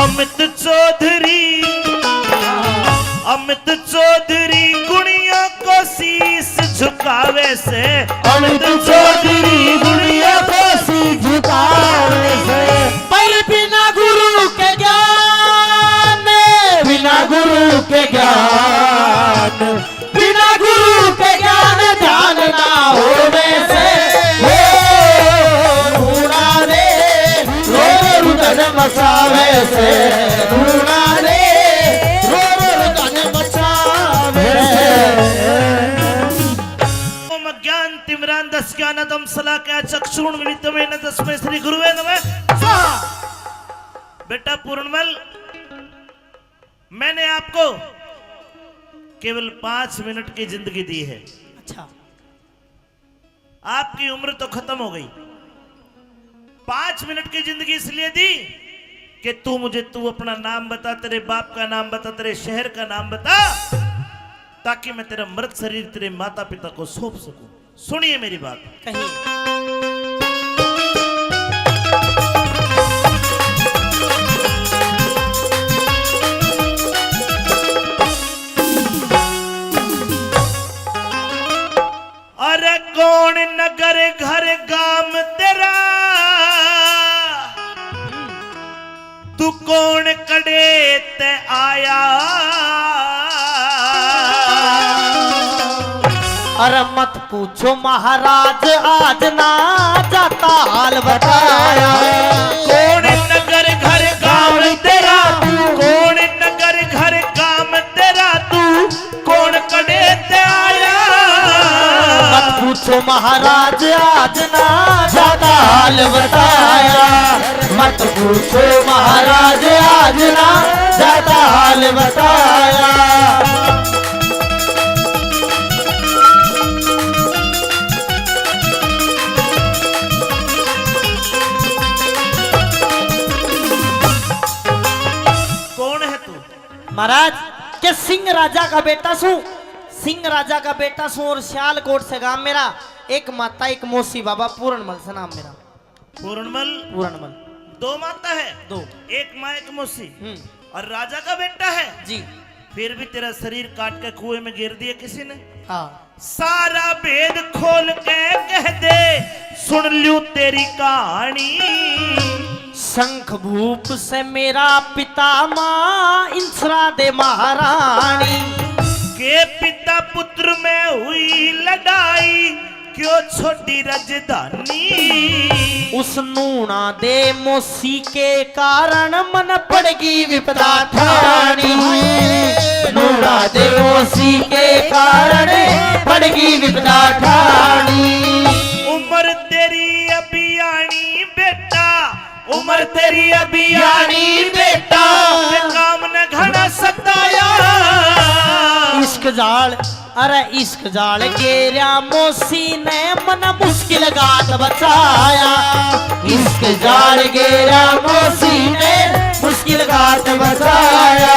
अमित चौधरी गुड़िया को शीश झुकावे से, अमित चौधरी गुड़िया को शीश झुकावे से। पर बिना गुरु के ज्ञान, बिना गुरु के ज्ञान, बिना गुरु के ज्ञान ध्यान ना होने से ढूंढा रे रो रुदन मचावे से, ढूंढा रे रो रुदन मचावे से। ओम ज्ञान तिमरान दस ज्ञानदम सला क्या चक्षुण विविधमे न तस्मै श्री गुरुवे नमः स्वाहा। बेटा पूर्णमल, मैंने आपको केवल 5 मिनट की जिंदगी दी है। अच्छा, आपकी उम्र तो खत्म हो गई। 5 मिनट की जिंदगी इसलिए दी कि तू अपना नाम बता, तेरे बाप का नाम बता, तेरे शहर का नाम बता, ताकि मैं तेरा मृत शरीर तेरे माता पिता को सौंप सकूं। सुनिए मेरी बात। कहिए। अरे कौन नगर घर गाम तेरा, तू कौन कड़े ते आया, अरे मत पूछो महाराज आज ना जाता हाल बताया। कौन नगर घर काम तेरा, कौन नगर घर काम तेरा, तू कौन कड़े ते आया। मत पूछो महाराज आज ना जाता हाल बताया। मत पूछो महाराज आज ना जाता हाल बताया। महाराज के सिंह राजा का बेटा सू, सिंह राजा का बेटा सू और सियालकोट से गांव मेरा। एक माता एक मौसी बाबा पूर्णमल से नाम मेरा। पूर्णमल, पूर्णमल दो माता है? दो, एक माँ एक मौसी। और राजा का बेटा है जी। फिर भी तेरा शरीर काट के कुएं में गिर दिया किसी ने। हाँ सारा भेद खोल के कह दे, सुन लूं तेरी कहानी। शंख भूप से मेरा पिता माँ इंसरा दे महारानी। के पिता पुत्र में हुई लड़ाई, क्यों छोटी राजधानी। उस नूना दे मौसी के कारण मन पड़गी विपदा ठानी। नूना दे मौसी के कारण पड़गी विपदा ठानी। उम्र तेरी अभी आनी बेटा, उम्र तेरी अभी आनी बेटा, काम न घना सताया। इश्क जाल, अरे इश्क जाल गेरा मौसी ने मन मुश्किल गात बचाया। इश्क जाल गेरा मौसी ने मुश्किल गात बचाया।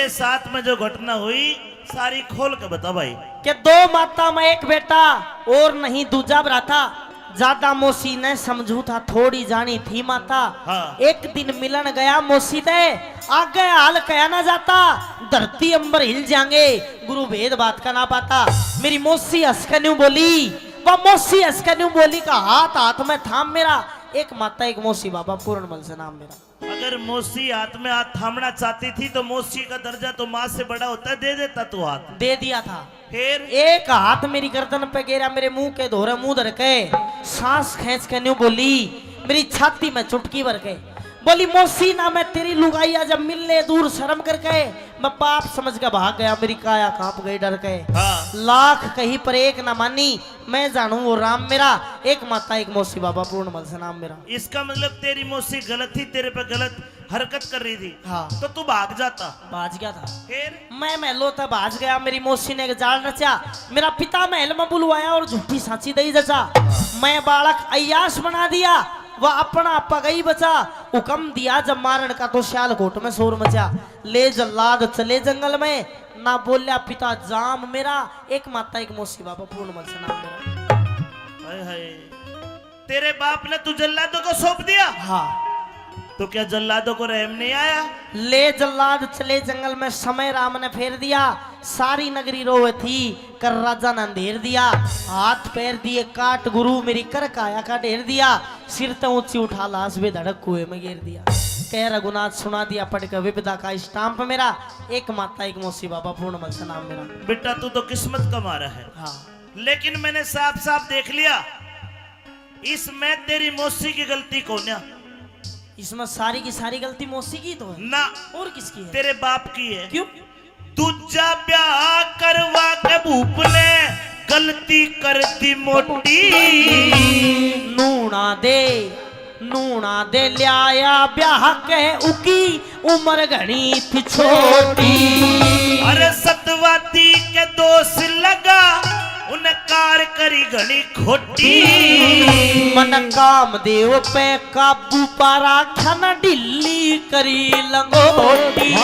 साथ में जो घटना हुई सारी खोल के बता भाई। कि दो माता में एक बेटा और नहीं दूजा भ्राता। ज्यादा मौसी ने समझू था थोड़ी जानी थी माता। हाँ। एक दिन मिलन गया मौसी दे, आगे हाल कया ना जाता। धरती अंबर हिल जाएंगे, गुरु भेद बात का ना पाता। मेरी मौसी हंसकर न्यू बोली, वह मौसी हंसकर न्यू बोली का हाथ हाथ में थाम मेरा। एक माता एक मौसी बाबा पूर्णमल से नाम मेरा। अगर मौसी हाथ में हाथ थामना चाहती थी तो मौसी का दर्जा तो माँ से बड़ा होता है, दे देता तू हाथ। दे दिया था। फिर एक हाथ मेरी गर्दन पे गिरा, मेरे मुंह के धोरे मुंह धर के सांस खींच के न्यू बोली, मेरी छाती में चुटकी भर के बोली, मौसी ना मैं तेरी लुगाइया जब मिलने दूर शर्म करके मैं पाप समझ के भाग गया। मेरी काया कांप गई डर के। हाँ। लाख कहीं पर एक ना मानी, मैं जानू वो राम मेरा। एक माता एक मौसी बाबा पूर्णमल से नाम मेरा। इसका मतलब तेरी मौसी गलत थी, तेरे पे गलत हरकत कर रही थी। हाँ। तो तू भाग जाता। भाज गया था। फिर मैं महलों तक भाज गया। मेरी मौसी ने एक जाल रचा, मेरा पिता महल में बुलवाया और झूठी सांची दई जचा। मैं बालक अय्याश बना दिया, वह अपना पगई बचा। हुक्म दिया जब मारण का तो सियालकोट में शोर मचा। ले जल्लाद चले जंगल में, ना बोलिया पिता जाम मेरा। एक माता एक मौसी बाबा पूर्णमल से नाम मेरा। हाय हाय, तेरे बाप ने तू जल्लादों को सौंप दिया। हाँ। तो क्या जल्लादों को रहम नहीं आया? ले जल्लाद चले जंगल में, समय राम ने फेर दिया। सारी नगरी रोए थी, कर राजा ने अंधेर दिया। हाथ पैर दिए काट, गुरु मेरी कर काया का ढेर दिया। सिर तो ऊंची उठा, लाश भी धड़क कुएं में गिर दिया। कह रघुनाथ सुना दिया पढ़ के विपदा का स्टाम्प मेरा। एक माता एक मौसी बाबा पूर्णमल से नाम मेरा। बेटा तू तो किस्मत का मारा है। हाँ। लेकिन मैंने साफ साफ देख लिया, इसमें तेरी मौसी की गलती कौन है? इसमें सारी की सारी गलती मौसी की तो है ना, और किसकी है? तेरे बाप की है। क्यों? दूजा ब्याह करवा के भूप ने गलती कर दी मोटी। नूना दे लिया ब्याह के, उकी उम्र घनी थी छोटी। अरे सतवाती के दोष लगा, उन कार करी घनी खोटी। मन काम देव पे काबू पारा, खाना ढिल्ली करी लंगोटी।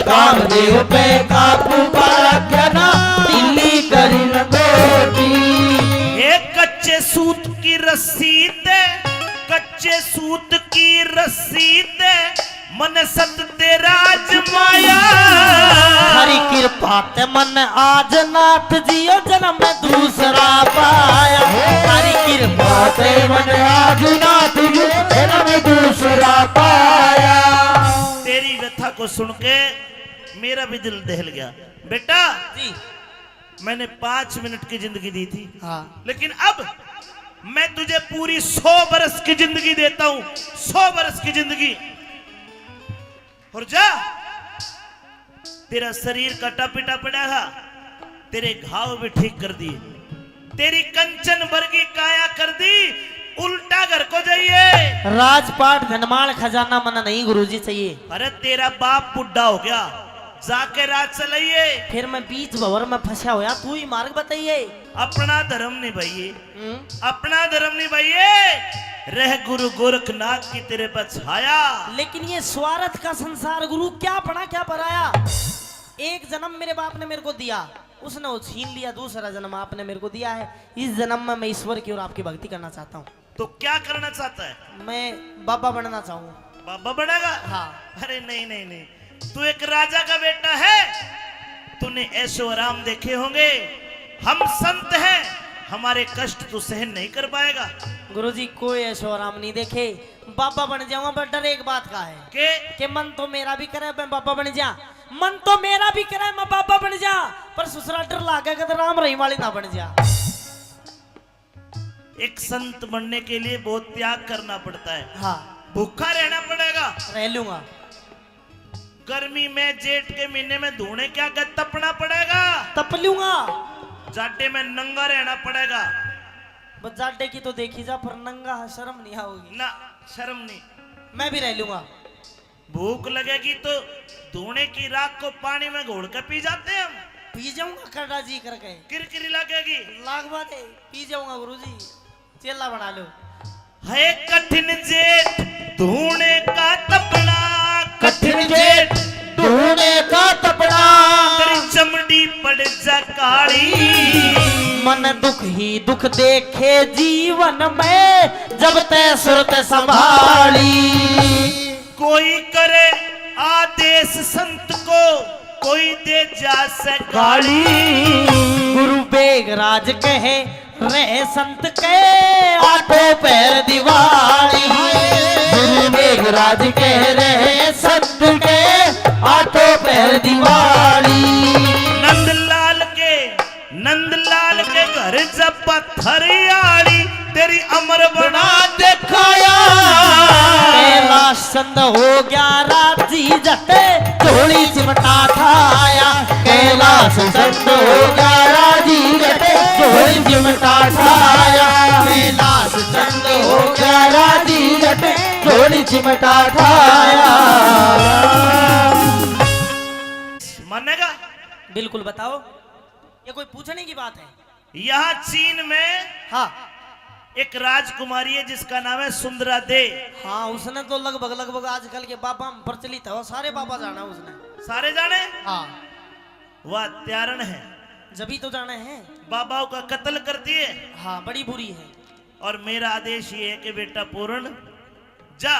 कामदेव पे काबू पारा, खाना ढिल्ली करी लंगोटी। एक कच्चे सूत की रस्सी दे, कच्चे सूत की रस्सी दे मन सत तेरा माया हरी कृपा ते मन आज नाथ जियो जन्म में दूसरा पाया। हरी कृपा ते मन आज नाथ जियो जन्म में दूसरा पाया। तेरी व्यथा को सुन के मेरा भी दिल दहल गया। बेटा जी मैंने 5 मिनट की जिंदगी दी थी, हाँ लेकिन अब मैं तुझे पूरी 100 बरस की जिंदगी देता हूं, 100 बरस की जिंदगी। और जा, तेरा शरीर कटा पिटा पड़ा था, तेरे घाव भी ठीक कर दिए, तेरी कंचन वर्गी काया कर दी, उल्टा घर को जाइए। राजपाट धनमाल खजाना मना नहीं गुरुजी चाहिए। अरे तेरा बाप बुढ़ा हो गया, जाके राज चलाइए। फिर मैं बीच भंवर में फंसा होया, तू ही मार्ग बताइए। अपना धर्म निभाइए, अपना धर्म निभाइए। रह गुरु गोरखनाथ की तेरे पर छाया। लेकिन ये स्वार्थ का संसार गुरु, क्या पढ़ा क्या पढ़ाया। एक जन्म मेरे बाप ने मेरे को दिया, उसने वो छीन लिया। दूसरा जन्म आपने मेरे को दिया है। इस जन्म में मैं ईश्वर की और आपकी भक्ति करना चाहता हूँ। तो क्या करना चाहता है? मैं बाबा बनना चाहूँ। बाबा बनेगा? हाँ। अरे नहीं नहीं नहीं, तू एक राजा का बेटा है, तूने ऐशो आराम देखे होंगे। हम संत हैं, हमारे कष्ट तू सहन नहीं कर पाएगा। गुरुजी कोई ऐशो आराम नहीं देखे, बाबा बन जाऊंगा। पर डर एक बात का है कि मन तो मेरा भी करे मैं बाबा बन जा, मन तो मेरा भी करे मैं बाबा बन जा, पर ससुरा डर लागेगा तो राम रही वाली ना बन जा। एक संत बनने के लिए बहुत त्याग करना पड़ता है। हाँ भूखा रहना पड़ेगा। रह लूंगा। गर्मी में जेठ के महीने में धूने क्या तपना पड़ेगा। तप लूंगा। जाटे में नंगा रहना पड़ेगा। बस जाटे की तो देखी जा, पर नंगा शर्म नहीं आओगी ना, शर्म नहीं। मैं भी रह लूंगा। भूख लगेगी तो धूने की राख को पानी में घोल कर पी जाते हैं हम। पी जाऊंगा करड़ा जी करके। किरकिरी लगेगी। लाग बात है, पी जाऊंगा गुरुजी। चेला बना लो। है कठिन जेठ धूने का तपना, कठिन जेठ धूने का तपना, तेरी चमड़ी पड़ जा काली। मन दुख ही दुख देखे जीवन में, जब तय सुरत संभाली। कोई करे आदेश संत को, कोई दे जा से गाली। गुरु बेगराज कहे रहे संत के, आठों पैर दिवाली। गुरु मेघराज कह रहे संत के, आठों पैर दिवाली। नंदलाल के घर जब पत्थरियाड़ी, तेरी अमर बना दिखाया। कैलाश चंद हो गया राजी जटे, झोली चिमटा ठाया। कैलाश चंद हो गया राजी जटे, झोली चिमटा ठाया। कैलाश चंद हो गया राजी जटे, झोली चिमटा ठाया। मानेगा? बिल्कुल बताओ, ये कोई पूछने की बात है? यहाँ चीन में हाँ एक राजकुमारी है जिसका नाम है सुंदरा दे। हाँ, उसने तो लगभग आजकल के बाबा में प्रचलित है, वो सारे बाबा जाना उसने। सारे जाने? हाँ। वह त्यारण है, जभी तो जाने हैं। बाबाओं का कत्ल करती है। हाँ, बड़ी बुरी है। और मेरा आदेश ये है कि बेटा पूर्ण जा,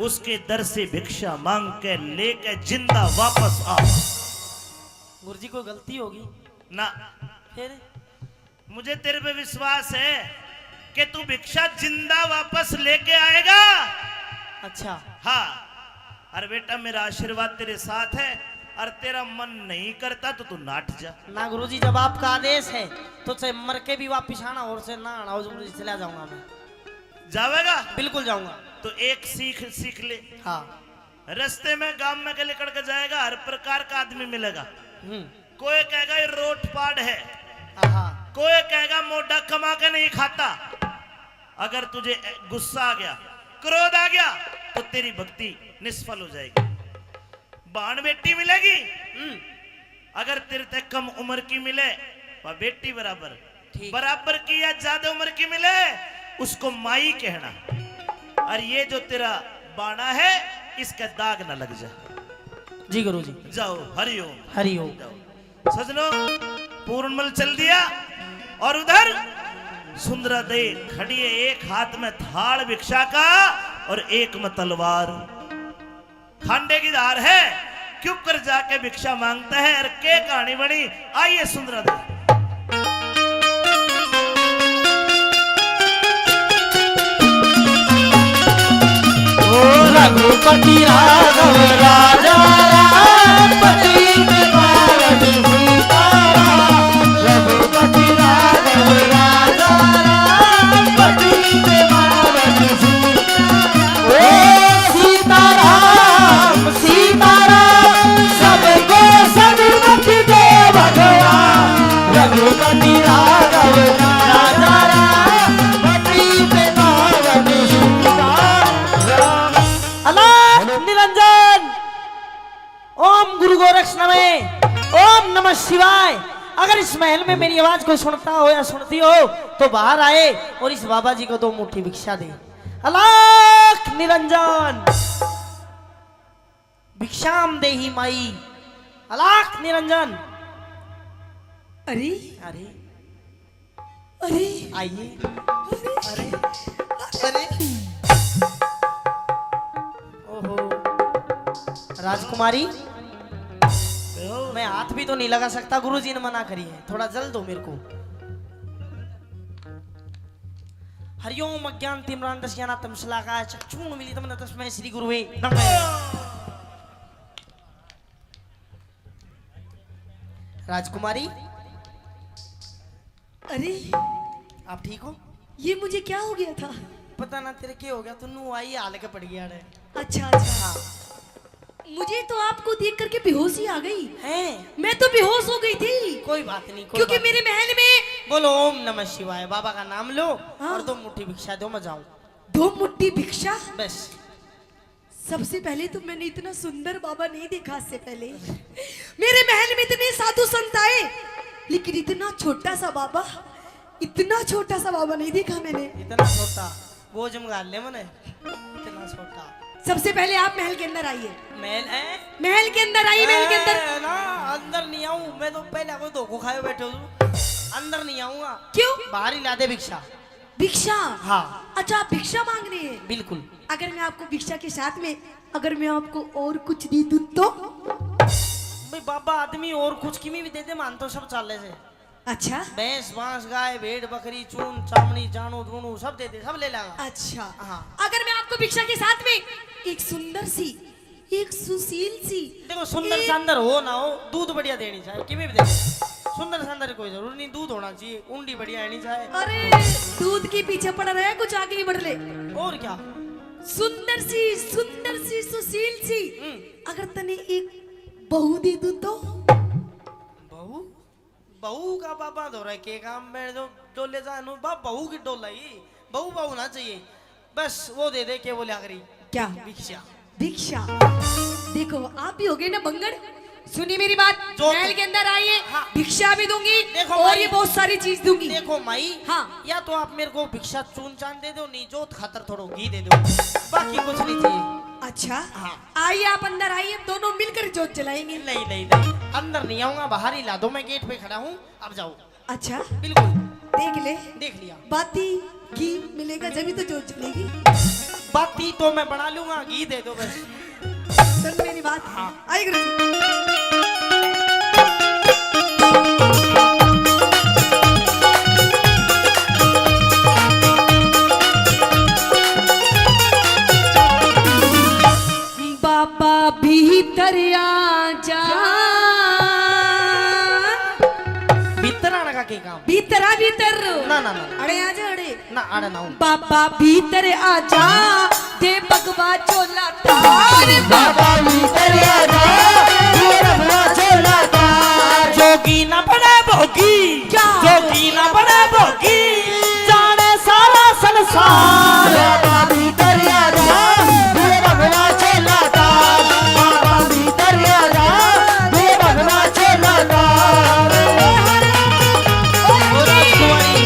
उसके दर से भिक्षा मांग के लेके जिंदा वापस आ। गुरुजी कोई गलती होगी ना, फिर? मुझे तेरे पे विश्वास है कि तू भिक्षा जिंदा वापस लेके आएगा। अच्छा। हाँ। अरे बेटा मेरा आशीर्वाद तेरे साथ है, और तेरा मन नहीं करता तो तू नाट जा। ना गुरुजी, जब आपका आदेश है तो चाहे मर के भी वापिस आना और से ना आना, गुरुजी चला जाऊंगा मैं। जावेगा? बिल्कुल जाऊंगा। तो एक सीख ले। हाँ। रास्ते में गांव में गले कड़ के जाएगा, हर प्रकार का आदमी मिलेगा। कोई कहेगा ये रोट पाड़ है, कोई कहेगा मोटा कमा के नहीं खाता। अगर तुझे गुस्सा आ गया, क्रोध आ गया, तो तेरी भक्ति निष्फल हो जाएगी। बाण बेटी मिलेगी, अगर तेरे से कम उम्र की मिले वह बेटी बराबर, बराबर की या ज्यादा उम्र की मिले उसको माई कहना। और ये जो तेरा बाणा है इसका दाग ना लग जाए। जी गुरुजी। जाओ, हरिओम। हरिओम। सजनों, पूर्णमल चल दिया और उधर सुंदरा दे खड़ी है, एक हाथ में थाल भिक्षा का और एक में तलवार। खांडे की धार है, क्यों कर जाके भिक्षा मांगता है। और के कहानी बनी, आइए सुंदरा दे। रघुपति राघव राजा राम, पति पावन सीताराम। रघुपति राघव राजा राम, पति पावन सीताराम। ओ सीताराम सीताराम, सबको सदगति दे भगवान। रघुपति राघव राजा राम, पति पावन सीताराम। अलाख निरंजन, ओम गुरु गोरक्ष नमः, ओम नमः शिवाय। अगर इस महल में मेरी आवाज को सुनता हो या सुनती हो तो बाहर आए और इस बाबा जी को 2 मुट्ठी भिक्षा दे। अलाख निरंजन, भिक्षाम देहि माई। अलाख निरंजन। अरे अरे अरे आइए। अरे अरे ओहो राजकुमारी, मैं हाथ भी तो नहीं लगा सकता, गुरुजी ने मना करी है। थोड़ा जल दो मेरे को। हरिओम अज्ञान तिम्रान दस्याना तमसलाका चक्षुण मिलितम तस्मै श्री गुरुवे नमः। राजकुमारी, अरे आप ठीक हो? ये मुझे क्या हो गया था? पता ना तेरे क्या हो गया, तू नू आई हाल के पड़ गया रे। अच्छा अच्छा, मुझे तो आपको देख करके बेहोशी आ गई है। मैं तो बेहोश हो गई थी कोई बात नहीं, कोई क्योंकि बात मेरे महल में नहीं। बोलो ओम नमः शिवाय, बाबा का नाम लो हाँ। और 2 मुट्ठी भिक्षा दो, मैं जाऊं 2 मुट्ठी भिक्षा। बस। सबसे पहले तो मैंने इतना सुंदर बाबा नहीं देखा आज से पहले। मेरे महल में इतने साधु संत आए, लेकिन इतना छोटा सा बाबा, इतना छोटा सा बाबा नहीं देखा मैंने। इतना छोटा वो जमगाल ले मने, इतना छोटा। सबसे पहले आप महल के अंदर आइए। महल है? महल के अंदर आइए, महल के अंदर। ना अंदर नहीं आऊं मैं, तो पहले कोई धोखो खाए बैठे हो। अंदर नहीं आऊंगा। क्यों? बाहर ही ला दे भिक्षा। भिक्षा? हाँ। अच्छा, आप भिक्षा मांग रहे हैं? बिल्कुल। अगर मैं आपको भिक्षा के साथ में अगर मैं आपको और कुछ दे दूं तो? भाई बाबा आदमी और कुछ किमी भी दे दे, मान तो सब चाले से। अच्छा भैंस बांस गाय भेड़ बकरी चून चामड़ी जानू दूनू सब दे दे, सब ले लागा। अच्छा हाँ। अगर मैं आपको भिक्षा के साथ में एक सुंदर सी, एक सुशील सी, देखो सुंदर सांदर हो ना हो, दूध बढ़िया देनी चाहिए, किमी भी दे दे। सुंदर सांदर कोई जरूर नहीं, दूध होना चाहिए, उंडी बढ़िया आनी चाहिए। अरे दूध के पीछे पड़ रहा है, कुछ आगे ही बढ़ ले। और क्या? सुंदर सी सुशील सी, अगर तने एक बहू दे दूं तो? बहू? बहू का बाबा धो रहा है के काम में जो डोले जा बाप, बहू की डोला ही बहू बहू ना चाहिए, बस वो दे दे के बोले आखिरी क्या? भिक्षा। भिक्षा? देखो आप भी हो गए ना बंगड़, सुनिए मेरी बात। जो महल के अंदर आइए, हाँ। भिक्षा भी दूंगी देखो और भाई, ये बहुत सारी चीज दूंगी। देखो माई, हाँ। या तो आप मेरे को भिक्षा चून चांद दे दो, नहीं जोत खातर थोड़ा घी दे दो, बाकी कुछ नहीं चाहिए। अच्छा हाँ। आइए आप अंदर आइए, हम दोनों मिलकर जोत जलाएंगे। नहीं नहीं नहीं, अंदर नहीं आऊंगा, बाहर ही ला दो, मैं गेट पे खड़ा हूँ, अब जाओ। अच्छा बिल्कुल। देख ले, देख लिया। बाती घी मिलेगा जब ही तो जोत जलेगी। बाती तो मैं बना लूंगा, घी दे दो बस। सुन मेरी बात। हाँ। आइए गुरुजी। बाबा भीतर आ जा, भीतर आने का क्या काम? भीतर आ भीतर। ना ना ना अड़े आ जा अड़े। ना आड़ा ना हूँ। बाबा भीतर आ जा, दे भगवा चोला तार। बाबा भीतर आ जा, दे भगवा चोला तार। जोगी ना पड़े भोगी, क्या? जोगी ना पड़े भोगी, जाने सारा संसार। बाबा भीतर आ जा, दे भगवा चोला तार। बाबा भीतर आ जा, दे भगवा चोला तार। ओ राजकुमारी,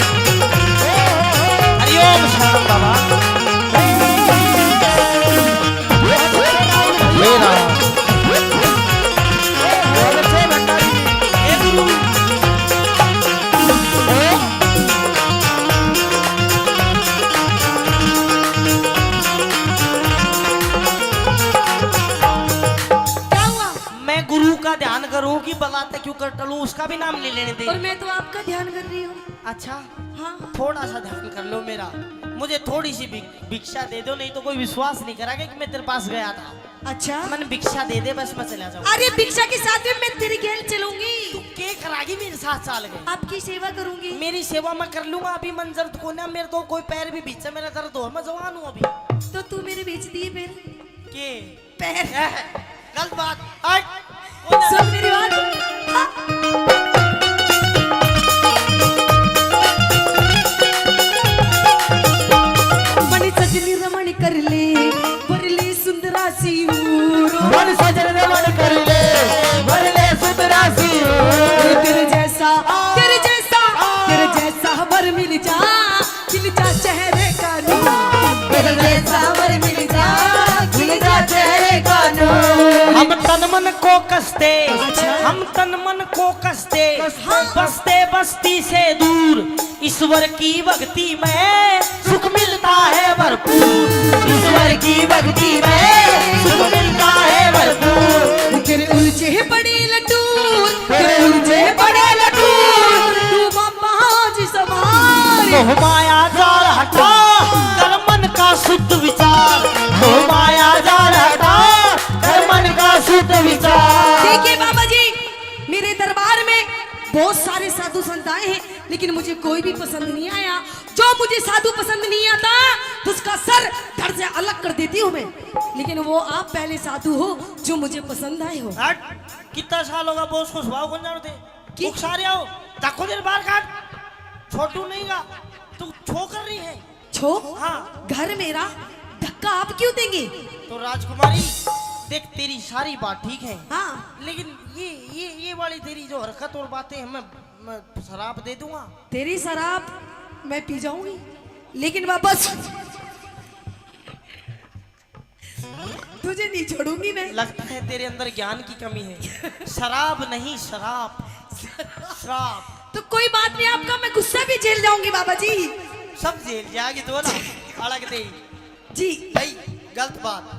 हरिओम शरण बाबा। करूं कि बलाते क्यों कर टलूं, उसका भी नाम नहीं लेने और दे। मैं तो आपका ध्यान कर रही हूँ। अच्छा, हाँ थोड़ा सा ध्यान कर लो मेरा, मुझे थोड़ी सी भिक्षा दे दो, नहीं तो कोई विश्वास नहीं करेगा कि मैं तेरे पास गया था। अच्छा, मन भिक्षा दे दे, बस मैं चला जाऊँ। अरे भिक्षा के साथ में मैं तेरी घेल चलूंगी, तू के करागी मेरे साथ चाल गए। आपकी सेवा करूंगी। मेरी सेवा मैं कर लूंगा, अभी मन दर्द को ना, मेरे तो कोई पैर भी बीच से मेरा दर्द हो, मैं जवान हूँ अभी। तो तू मेरे बेच दिए फिर के पैर। गलत बात, हट। सुन मेरी बात। हाँ। मणि सजनी रमण कर ले, बरली सुंदरासी मन सजन रमण कर ले, भरले सुतरासी तेरे जैसा वर मिल जा चेहरे का नूर, तेरे जैसा वर मिल जा चेहरे का नूर। हम तन मन को कसते, हम तन मन को कसते, बसते बस्ती से दूर, ईश्वर की भक्ति में सुख मिलता है भरपूर, ईश्वर की भक्ति में सुख मिलता है भरपूर। तेरे उलझे बड़े लटूर, तेरे उलझे बड़े लटूर, तू बाबा जी सवार। मोह माया जाल हटा कर मन का शुद्ध विचार, मोह माया जाल हटा कर मन का शुद्ध विचार। देखिए बाबा जी, मेरे दरबार में बहुत सारे साधु संत आए हैं, लेकिन मुझे कोई भी पसंद नहीं आया। जो मुझे साधु पसंद नहीं आता तो उसका सर धड़ से अलग कर देती हूँ मैं, लेकिन वो आप पहले साधु हो जो मुझे पसंद आए हो। हट, कितना साल होगा बोस को स्वभाव कौन जानते कि सारे आओ तको देर बाहर काट, छोटू नहीं गा तू छो कर रही है। छो? हाँ, घर मेरा धक्का आप क्यों देंगे? तो राजकुमारी देख, तेरी सारी बात ठीक है, हाँ, लेकिन ये वाली तेरी जो हरकत और बातें हैं, मैं शराब दे दूंगा। तेरी शराब मैं पी जाऊंगी, लेकिन वापस तुझे नहीं छोड़ूंगी मैं। लगता है तेरे अंदर ज्ञान की कमी है। शराब नहीं, शराब, शराब। तो कोई बात नहीं, आपका मैं गुस्सा भी झेल जाऊंगी बाबा जी। सब जेल जाएगी तो ना, अलग दे जी भाई, गलत बात।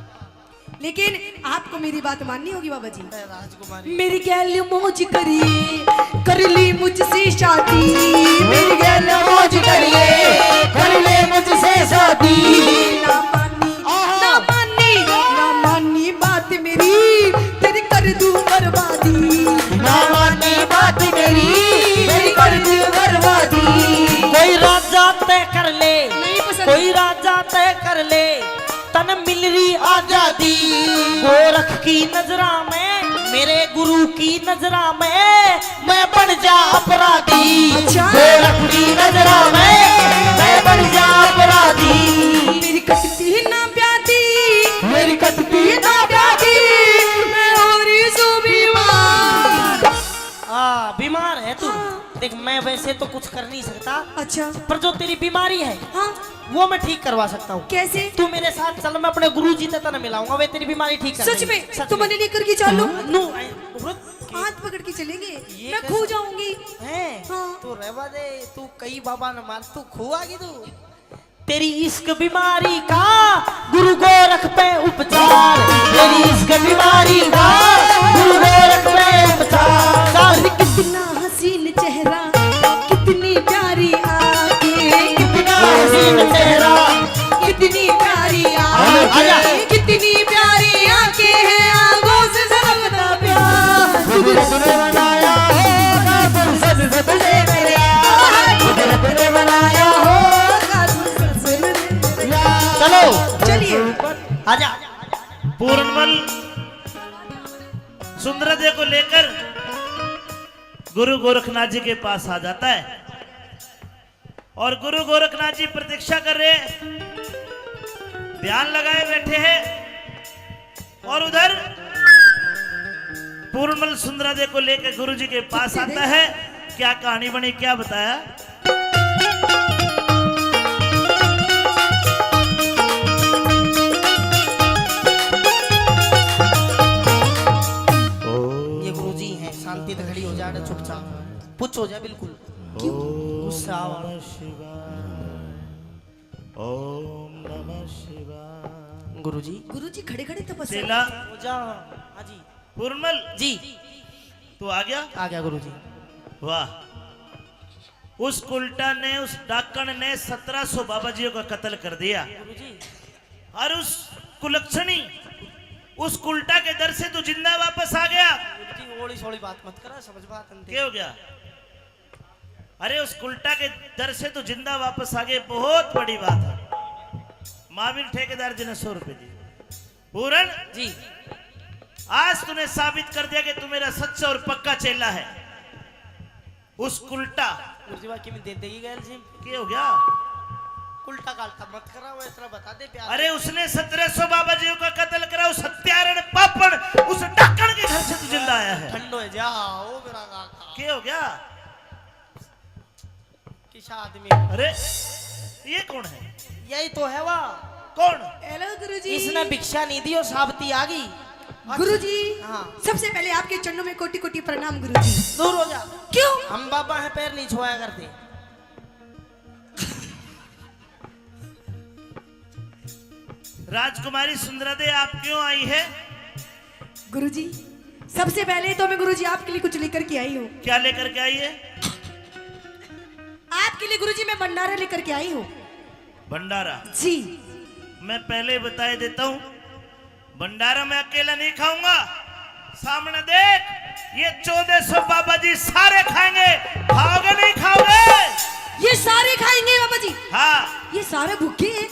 लेकिन आपको मेरी बात माननी होगी बाबा जी। राजकुमारी मेरी गैल मौज करिए, कर ली मुझसे शादी, मेरी गैल मौज करिए, कर ले मुझसे शादी। ना मानी, ना मानी, ना मानी बात मेरी, तेरी कर दूं बर्बादी। ना मानी बात मेरी, तेरी कर दूं बर्बादी। कोई राजा तय कर ले, नहीं पसंद। कोई राजा तय कर ले, तन मिल रही आजादी। गोरख की नजरा में, मेरे गुरु की नजरा में, मैं बन जा अपराधी। अच्छा। गोरख की नजरा में मैं बन जा अपराधी। मेरी कटती ना प्यादी, मेरी कटती ना प्यादी, मैं हो रही सो बीमार। बीमार है तू। देख, मैं वैसे तो कुछ कर नहीं सकता, अच्छा, पर जो तेरी बीमारी है हाँ, वो मैं ठीक करवा सकता हूँ। कैसे? तू मेरे साथ चल, मैं अपने गुरु जी तक मिलाऊंगा, वे तेरी बीमारी ठीक कर सच देंगे। में? तो मैंने लेकर के चलूं? नु हाथ पकड़ के चलेंगे, ये मैं कैसे? खो जाऊंगी। है हाँ। तू रहवा दे, तू कई बाबा न मार, तू खुआगी तू। तेरी इश्क बीमारी का गुरु गोरख पे उपचार, तेरी इश्क बीमारी का गुरु गोरख पे उपचार। अरे कितना हसीन चेहरा, कितनी प्यारी आंखें, कितना हसीन चेहरा, कितनी प्यारी आंखें, कितनी प्यारी आंखें हैं, आंखों से झलकता प्यार। कुदरत ने बनाया होगा फुर्सत से तुझे मेरे यार, कुदरत ने बनाया होगा फुर्सत से मेरे यार। चलो चलिए, आजा। पूर्णमल सुंदरदेव को लेकर गुरु गोरखनाथ जी के पास आ जाता है, और गुरु गोरखनाथ जी प्रतीक्षा कर रहे हैं, ध्यान लगाए बैठे हैं, और उधर पूर्णमल सुंदरदेव को लेकर गुरु जी के पास आता है। क्या कहानी बनी, क्या बताया? ये गुरु जी हैं, शांति से खड़ी हो जाए, चुपचाप पुछ हो जाए, बिल्कुल क्यों गुस्सा आवा। ओम नमः शिवाय। गुरुजी, गुरुजी खड़े खड़े तपस्या। चेला हो जा। हाँ जी पूर्णमल जी। तू आ गया? आ गया गुरुजी। वाह, उस उल्टा ने, उस डाकण ने 1700 बाबाजियों का कत्ल कर दिया गुरुजी और उस कुलक्षणी, उस उल्टा के दर से तू जिंदा वापस आ गया। गुरुजी ओली सोली बात मत करा, समझ बात अंते। क्या हो गया? अरे उस उल्टा के दर से तू जिंदा वापस आ गए, बहुत बड़ी बात है। महावीर ठेकेदार जी ने 100 रुपए दिए। पूरन जी आज तूने साबित कर दिया कि तू मेरा सच्चा और पक्का चेला है। उस उल्टा गुरुजी बाकी में दे देगी गैल जी। क्या हो गया? उल्टा काल्टा मत करा, वो इतना बता दे प्यार। अरे उसने 1700 बाबाजियों का कत्ल करा, उस हत्यारण पापड़, उस डाकण के घर से तू जिंदा आया है। ठंडो है जा ओ मेरा काका। क्या हो गया? किसा आदमी? अरे ये कौन है? यही तो है वाह। कौन? हेलो गुरुजी। इसने भिक्षा नहीं दी और साबती आ गई। गुरुजी हाँ। सबसे पहले आपके चरणों में कोटि कोटि प्रणाम गुरुजी। दूर हो जा। क्यों? हम बाबा है, पैर नहीं छुआया करते। राजकुमारी सुंदरादे आप क्यों आई है? गुरुजी सबसे पहले तो मैं गुरुजी आपके लिए कुछ लेकर के आई हूँ। क्या लेकर के आई है? आपके लिए गुरुजी मैं भंडारा लेकर के आई हूँ। भंडारा? जी। मैं पहले बता देता हूँ, भंडारा मैं अकेला नहीं खाऊंगा। सामने देख, ये 1400 बाबा जी सारे खाएंगे। खाओगे नहीं खाओगे? ये सारे खाएंगे बाबा जी? हाँ। ये सारे भूखे हैं?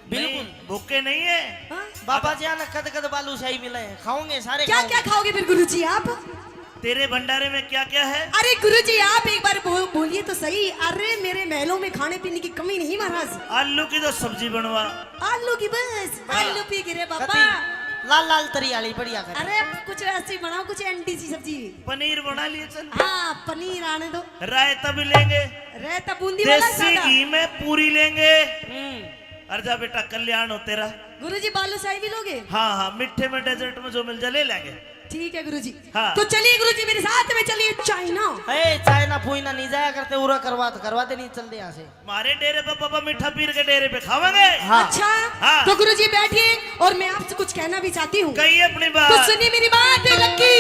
बिल्कुल भूखे नहीं है। हाँ? बाबा जी आना कद कद बालूशाही मिले हैं, खाओगे सारे। क्या क्या खाओगे फिर गुरुजी आप? तेरे भंडारे में क्या क्या है? अरे गुरुजी आप एक बार बोलिए तो सही। अरे मेरे महलों में खाने पीने की कमी नहीं महाराज। आलू की तो सब्जी बनवा। आलू की बस आलू पी गिरे बाबा। कति लाल लाल तरी आली बढ़िया कर। अरे कुछ ऐसी बनाओ, कुछ एंटी सी सब्जी। पनीर बना लिए चल। हाँ पनीर आने दो। रायता भी लेंगे। रहता बूंदी वाला देसी ज्यादा। घी में पूरी लेंगे। अर्जा बेटा कल्याण हो तेरा। गुरुजी बालूशाही भी लोगे? हाँ हाँ, मिठे में डेजर्ट में जो मिल जाए ले लेंगे। ठीक है गुरुजी। हाँ। तो चलिए गुरुजी मेरे साथ में चलिए चाइना। ए चाइना फूइना नहीं जाया करते, उरा करवाते नहीं चलते यहाँ से। हमारे डेरे पे पापा मीठा पीर के डेरे पे खावांगे। हाँ। अच्छा हाँ। तो गुरुजी बैठिए और मैं आपसे कुछ कहना भी चाहती हूँ। कही अपनी तो बात। सुनिए मेरी बात लक्की।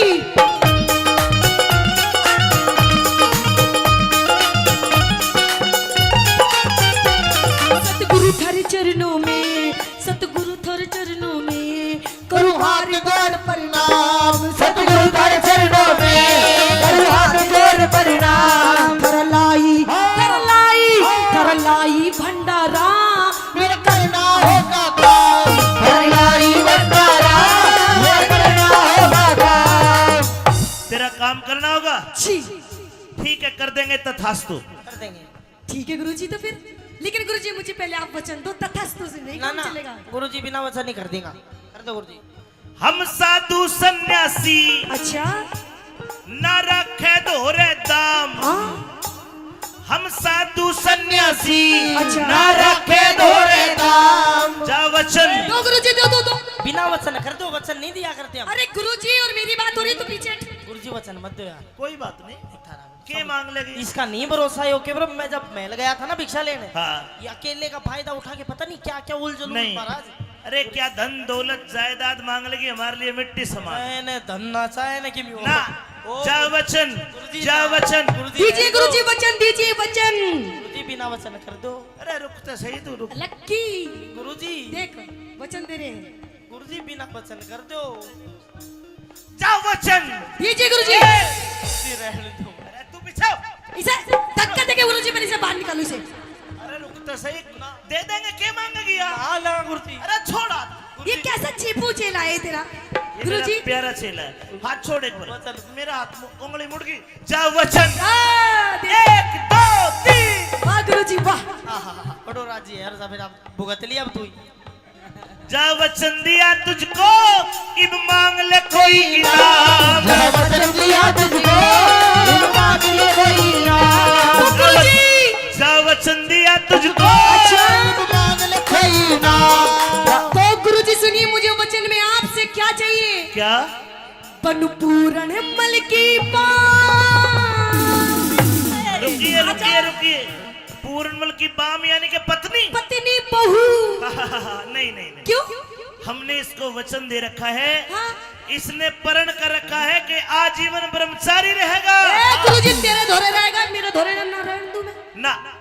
सतगुरु थारे चरणों में, सतगुरु थारे चरणों में करूँ हाथ जोड़ प्रणाम। सतगुरु तेरे चरणों में करूँ हाथ जोड़ प्रणाम। करलाई भंडारा मेरा करना होगा काम। हरियारी भंडारा मेरा करना होगा काम। तेरा काम करना होगा। जी। ठीक है, कर देंगे तथास्तु। कर देंगे। ठीक है गुरुजी। तो फिर लेकिन गुरुजी मुझे पहले आप वचन दो, तथास्तु से नहीं ना काम ना चलेगा। गुरुजी बिना वचन नहीं कर देगा। कर दो गुरुजी। हम साधु सन्यासी अच्छा न रखे दोहरे दाम। हाँ हम साधु सन्यासी अच्छा। न रखे दोहरे दाम। जा वचन। दो गुरुजी दो। बिना वचन कर दो, वचन नहीं दिया करते हम। अरे गुरुजी और मेरी बात हो रही तो पीछे। गुरुजी वचन मत दो यार। कोई बात नहीं। के मांग लेगी? इसका नहीं भरोसा है। ओके ब्रो, मैं जब महल गया था ना भिक्षा लेने, हाँ। ये अकेले का फायदा उठा के पता नहीं क्या क्या उलझन नहीं। महाराज। अरे क्या धन दौलत जायदाद मांग लेगी? हमारे लिए मिट्टी समान। मैंने धन ना चाहे ना कि ना। जा वचन, जा वचन। दीजिए गुरुजी वचन, दीजिए वचन। गुरुजी बिना वचन कर दो। अरे रुक तो सही, तू रुक। लक्की गुरुजी देख वचन दे रहे हैं। गुरुजी बिना वचन कर दो। जा वचन। दीजिए गुरुजी। गुरुजी रहने दो। अरे तू बिछाओ। इसे धक्का देके गुरुजी मेरे से बाहर निकालो इसे। अरे रुक तो सही, दे देंगे। के मांगेगी यार? हाँ ला गुरुजी। अरे छोड़ा। ये कैसा चीपू चेला है तेरा ये मेरा गुरुजी? प्यारा चेला है। हाथ छोड़ एक बार। मेरा हाथ उंगली मुड़ गई। जा वचन। दे- 1 2 3। वाह गुरुजी वाह। बड़ो राजी है यार। फिर आप भुगत लिया अब तू ही। जा वचन दिया तुझको, इब मांग ले कोई इनाम। जब वचन दिया तुझको इन मांग ले कोई इनाम। तो गुरुजी जा वचन दिया तुझको। मांग ले कोई नाम। तो गुरुजी सुनिए, मुझे वचन में आपसे क्या चाहिए? क्या? बनु पूरण मल की रुकिए रुकिए रुकिए। पूर्णमल की बाम यानी कि पत्नी? पत्नी बहू। नहीं नहीं नहीं। क्यों? हमने इसको वचन दे रखा है हाँ? इसने प्रण कर रखा है कि आजीवन ब्रह्मचारी रहेगा। गुरुजी तेरे धोरे रहेगा, मेरे धोरे ना रहने दूं ना,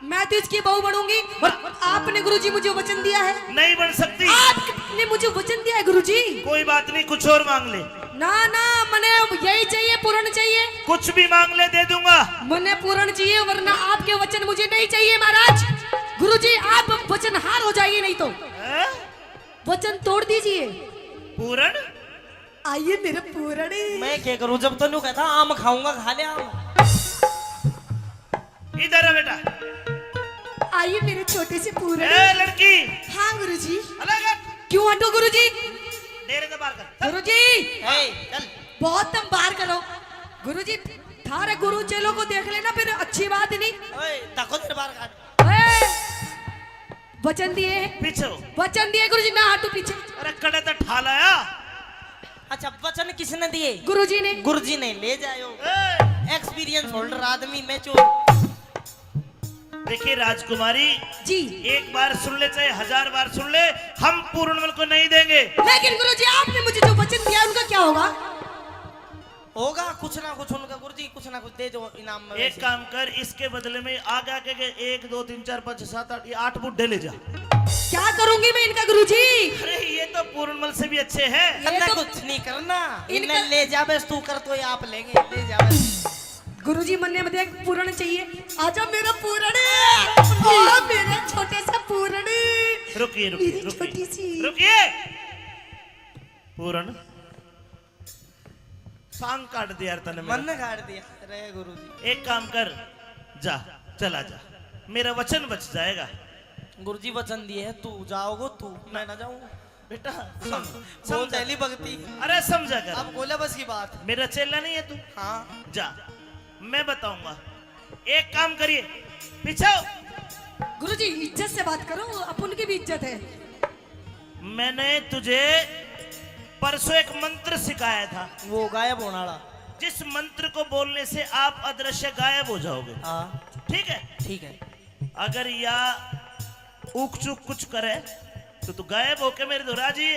मैं तो इसकी बहू बनूंगी। और आपने गुरुजी मुझे वचन दिया है, नहीं बन सकती। आपने मुझे वचन दिया है गुरुजी। कोई बात नहीं, कुछ और मांग ले। ना ना, मने यही चाहिए, पूर्ण चाहिए। कुछ भी मांग ले, दे दूंगा। मने पूर्ण चाहिए, वरना आपके वचन मुझे नहीं चाहिए महाराज। गुरुजी आप वचन हार हो जाइए, नहीं तो हैं? वचन तोड़ दीजिए। पूरण आइए मेरे पूर्ण। मैं क्या करूं, जब तो नहीं कहता आम खाऊंगा, खा ले आम। इधर है बेटा। आइए मेरे छोटे से पूर्ण। ए लड़की, हाँ गुरुजी। अलग हट। क्यों हटो गुरुजी? डेरे से बाहर कर। गुरुजी चल। बहुत तुम बाहर करो। गुरुजी थारे गुरु चेलों को देख लेना, फिर अच्छी बात नहीं। ओए ताको तेरे बाहर काट। ओए, वचन दिए हैं। पीछे हो। वचन दिए गुरुजी, ना हटो पीछे। अरे कड़े तो ठालाया। अच्छा वचन किसने दिए? गुरुजी ने। गुरुजी ने। ले जाओ, ए, एक्सपीरियंस होल्डर आदमी मैं चोर। देखिए राजकुमारी, जी एक बार सुन ले चाहे 1000 बार सुन ले, हम पूर्णमल को नहीं देंगे। लेकिन गुरुजी आपने मुझे जो वचन दिया उनका क्या होगा? होगा कुछ ना कुछ उनका। गुरुजी कुछ ना कुछ दे दो इनाम में। एक काम कर, इसके बदले में आगे आके के 1 2 3 4 5 6 7 8 ये 8 बुड्ढे ले जा। क्या करूंगी मैं इनका गुरुजी? अरे ये तो पूर्णमल से भी अच्छे हैं। ये तो तो- कुछ नहीं करना, इनका- इन्हें ले जा बस, तू कर तो ये आप लेंगे। ले जा बस। गुरुजी मन्ने मुझे एक पूर्ण चाहिए। आजा मेरा पूर्ण, ओ मेरा छोटे सा पूर्ण। रुकिए मेरी रुकिए छोटी सी। रुकिए रुकिए। पूर्ण सांग काट दिया यार तने मेरा। मन ने काट दिया। अरे गुरुजी, एक काम कर, जा चला जा, मेरा वचन बच जाएगा। गुरुजी वचन दिए है, तू जाओगे तू, मैं ना जाऊं। बेटा वो समझा। पहली भक्ति। अरे समझा कर, अब बोला बस की बात। मेरा चेला नहीं है तू। हाँ जा, मैं बताऊंगा। एक काम करिए, पीछे हो। गुरुजी इज्जत से बात करो, अपन की भी इज्जत है। मैंने तुझे परसों एक मंत्र सिखाया था, वो गायब होने वाला। जिस मंत्र को बोलने से आप अदृश्य गायब हो जाओगे। हाँ ठीक है? ठीक है। अगर या ऊक चूक कुछ करे तो तू गायब होके मेरे दोहरा जी।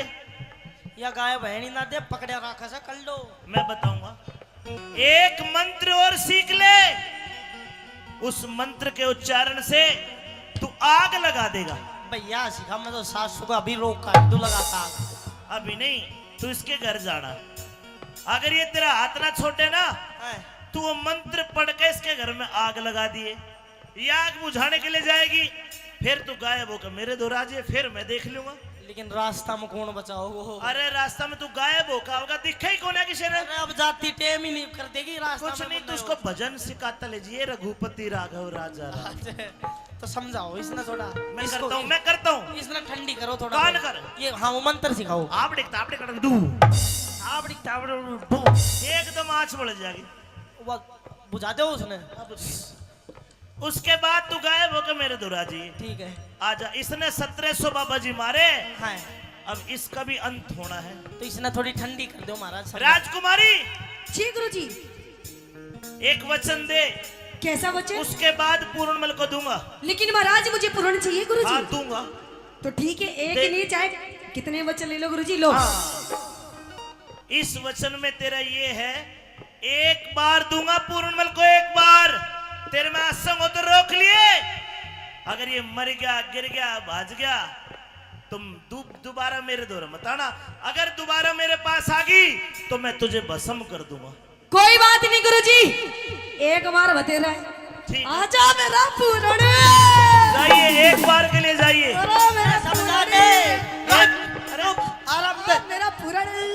या गायब है नहीं ना दे, पकड़े रखा सा कर लो। मैं बताऊंगा, एक मंत्र और सीख ले। उस मंत्र के उच्चारण से तू आग लगा देगा। भैया सिखा, मैं तो सासू को अभी रोक काट दू लगाता। अभी नहीं, तू इसके घर जाना। अगर ये तेरा हाथ ना छोटे ना, तू वो मंत्र पढ़ के इसके घर में आग लगा दिए, ये आग बुझाने के लिए जाएगी, फिर तू गायब होकर मेरे दोहरा जी, फिर मैं देख लूंगा। लेकिन रास्ता में कौन बचाओ? अरे रास्ता में तू गायब होगा होगा, दिखा ही कौन है किसी ने। अरे अब जाती टेम ही नहीं कर देगी रास्ता कुछ में नहीं, बंदा तू उसको भजन सिखाता ले जी, रघुपति राघव राजा राम। तो समझाओ इसने थोड़ा। मैं इसको- करता हूँ, मैं करता हूँ। इसने ठंडी करो थोड़ा। कान कर। ये हाँ वो मंत्र सिखाओ। आप दिखता डू, आप दिखता डू, एकदम आँच बढ़ जाएगी। वो बुझा दो उसने। उसके बाद तू गायब होकर मेरे दोहरा जी। ठीक है। आजा, इसने 1700 बाबा जी मारे, हाँ अब इसका भी अंत होना है। तो इसने थोड़ी ठंडी कर दो महाराज। समझा। राजकुमारी जी गुरुजी। एक वचन दे, कैसा वचन? उसके बाद पूर्णमल को दूंगा। लेकिन महाराज मुझे पूर्ण चाहिए हाँ गुरुजी। दूंगा। तो ठीक है, एक दे- ही नहीं, चाहे कितने वचन ले लो गुरुजी, लो। इस वचन में तेरा ये है, एक बार दूंगा पूर्णमल को, एक बार तेरे में असंग हो तो रोक लिए। अगर ये मर गया, गिर गया, भाज गया, तुम दोबारा मेरे दौरे मत आना। अगर दोबारा मेरे पास आ गई तो मैं तुझे भस्म कर दूंगा। कोई बात नहीं गुरुजी, एक बार बतेरा है। ठीक। आजा मेरा पूर्ण। जाइए, एक बार के लिए जाइए। अरे मेरा समझा पूर्ण। दे। अरे आराम से। मेरा पूर्ण।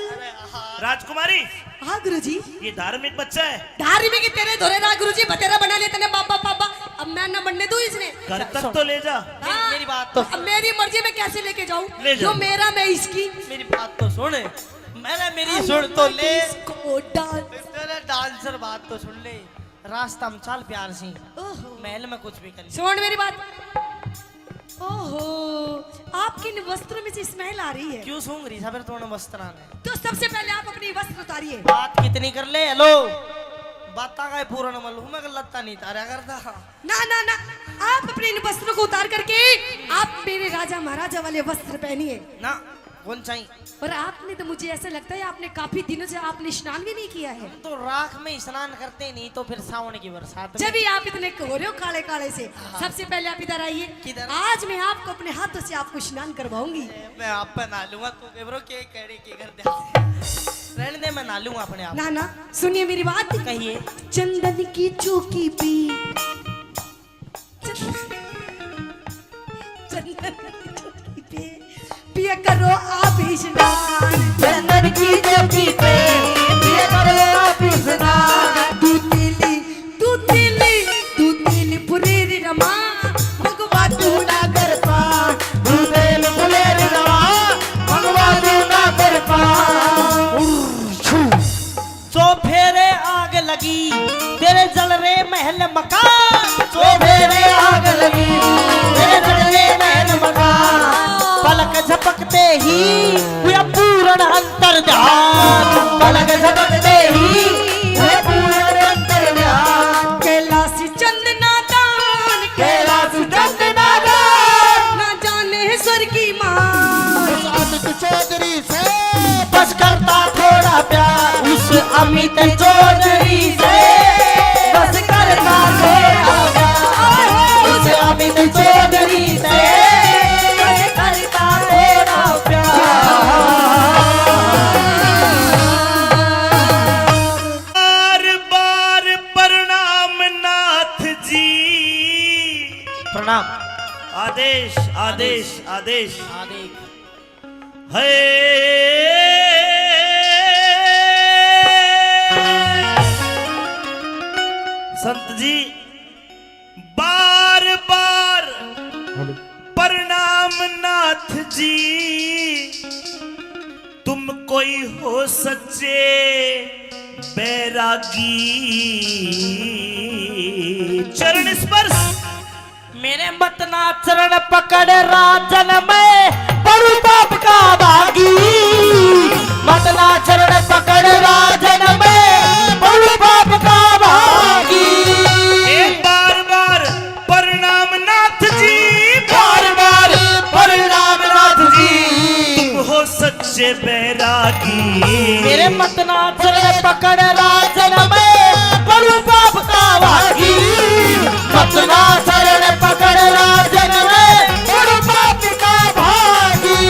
राजकुमारी, हाँ गुरुजी। ये धार्मिक बच्चा है, धार्मिक तेरे धोरे ना गुरुजी, बतेरा बना लिया तेने बाबा बाबा। अब मैं ना बनने दूं इसने। घर तक तो ले जा। हाँ। मेरी बात तो अब मेरी मर्जी में कैसे लेके जाऊं? ले जाओ। जो मेरा मैं इसकी। मेरी बात तो सुन। मेरी सुन तो ले। इसको डांस। तेरे डांसर बात तो सुन ले। रास्ता में चल प्यार से, ओहो। महल में कुछ भी कर ले। सुन मेरी बात। ओहो, आपके इन वस्त्रों में से स्मेल आ रही है। क्यों सूंघ रही सबर तोड़ने वस्त्रान है? तो सबसे पहले आप अपनी वस्त्र उतारिए। बात कितनी कर ले। हेलो बाता का पूर्ण मल हूँ मैं, लत्ता नहीं तारा करता। ना ना ना, आप अपने इन वस्त्रों को उतार करके आप मेरे राजा महाराजा वाले वस्त्र पहनिए। ना कौन चाहिए? और आपने तो मुझे ऐसा लगता है आपने काफी दिनों से आपने स्नान भी नहीं किया है। हम तो राख में स्नान करते नहीं तो फिर सावन की बरसात में। जब भी आप इतने हो रहे हो काले काले से, सबसे पहले आप इधर आइए। किधर? आज मैं आपको अपने हाथों से आपको स्नान करवाऊंगी। मैं आप पे नहा लूंगा, तू केवरो के करे के कर दे। रहने दे, मैं नहा लूंगा अपने आप। ना ना सुनिए मेरी बात। कहिए। चंदन की चौकी पे पिया करो आप स्नान। चंदन की चौकी पे पिया करो आप स्नान। दूध नीली पुरेरी रमा भगवा दूना कर पा। दूधेल फुलेर रवा भगवा दूना कर पा। जो फेरे आग लगी तेरे जल रे महल मकान। जो फेरे आग लगी तेरे जल रे महल मकान। पलक झपकते ही हुआ पूर्ण अंतर ध्यान। पलक झपकते ही हुआ पूर्ण अंतर ध्यान। कैलाशी चंदना दान कैलाश चंदना दान। ना जाने स्वर की मां। अमित चौधरी से बस करता थोड़ा प्यार उस अमित चौधरी से। बस करता थोड़ा प्यार उस अमित चौधरी से। बस करता थोड़ा प्यार। बार बार प्रणाम नाथ जी। प्रणाम। आदेश आदेश आदेश आदेश। संत जी बार बार प्रणाम नाथ जी। तुम कोई हो सच्चे बैरागी। चरण स्पर्श मेरे मतना चरण पकड़ राजन में बड़ू बाप का बागी। मतना चरण पकड़ राजन में बड़ू बाप का बागी। एक बार बार प्रणाम नाथ जी। बार बार प्रणाम नाथ जी। तुम हो सच्चे बैरागी। मेरे मतना चरण पकड़ राजन में बड़ू बाप का बागी। मतना चरण पकड़ राजन में बड़ू बाप का भागी।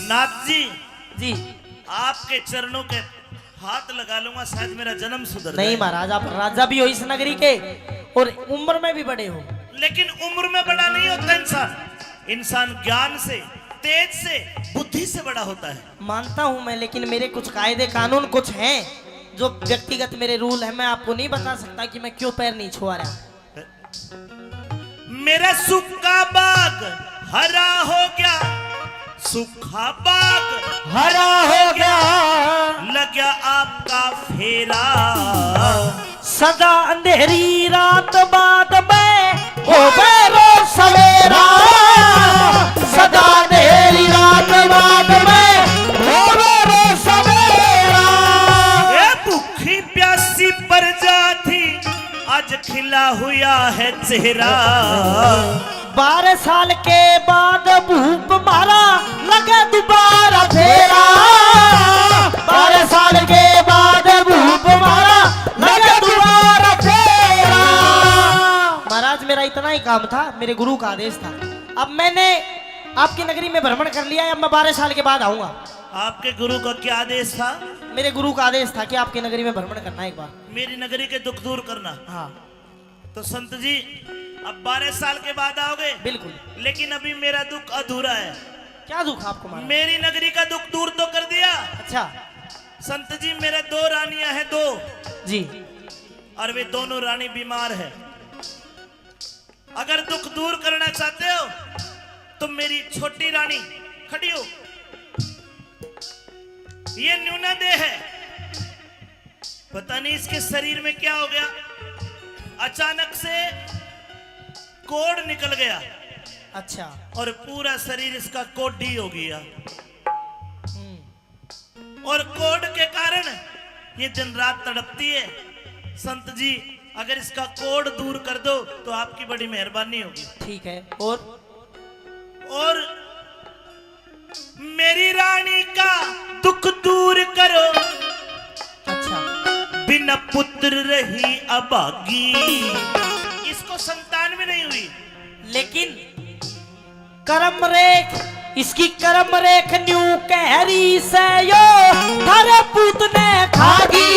नाथ जी जी आपके चरणों के हाथ लगा लूंगा, शायद मेरा जन्म सुधर जाए। नहीं महाराज, आप राजा भी हो इस नगरी के और उम्र में भी बड़े हो। लेकिन उम्र में बड़ा नहीं होता इंसान। इंसान ज्ञान से, तेज से, बुद्धि से बड़ा होता है। मानता हूं मैं, लेकिन मेरे कुछ कायदे कानून कुछ हैं जो व्यक्तिगत मेरे रूल है। मैं आपको नहीं बता सकता कि मैं क्यों पैर नहीं छुआ रहा। मेरा सूखा बाग हरा हो गया। सूखा बाग हरा हो गया। लग गया आपका फेरा। सदा अंधेरी रात बाद में हो बेरो सवेरा। सदा अंधेरी रात बाद में हो बेरो सवेरा। ए भूखी प्यासी प्रजाति आज खिला हुआ है चेहरा। 12 साल के बाद भूख मारा लगा दोबारा फेरा। 12 साल के बाद भूख मारा लगा दोबारा फेरा। महाराज मेरा इतना ही काम था, मेरे गुरु का आदेश था। अब मैंने आपकी नगरी में भ्रमण कर लिया है। अब मैं 12 साल के बाद आऊंगा। आपके गुरु का क्या आदेश था? मेरे गुरु का आदेश था कि आपकी नगरी में भ्रमण करना एक बार। मेरी नगरी के दुख दूर करना। हाँ तो संत जी अब 12 साल के बाद आओगे? बिल्कुल। लेकिन अभी मेरा दुख अधूरा है। क्या दुख आपको महाराज? मेरी नगरी का दुख दूर तो कर दिया। अच्छा संत जी मेरे 2 रानियां हैं, 2 जी। और वे दोनों रानी बीमार है। अगर दुख दूर करना चाहते हो तो मेरी छोटी रानी खड़ी हो। ये न्यूना देह है, पता नहीं इसके शरीर में क्या हो गया। अचानक से कोढ़ निकल गया। अच्छा। और पूरा शरीर इसका कोडी हो गया, और कोड के कारण ये दिन रात तड़पती है। संत जी अगर इसका कोड दूर कर दो तो आपकी बड़ी मेहरबानी होगी। ठीक है। और मेरी रानी का दुख दूर करो, अच्छा। बिना पुत्र रही अभागी। इसको संतान भी नहीं हुई, लेकिन कर्म रेख, इसकी कर्म रेख न्यू कहरी से यो थारे पूत ने खागी।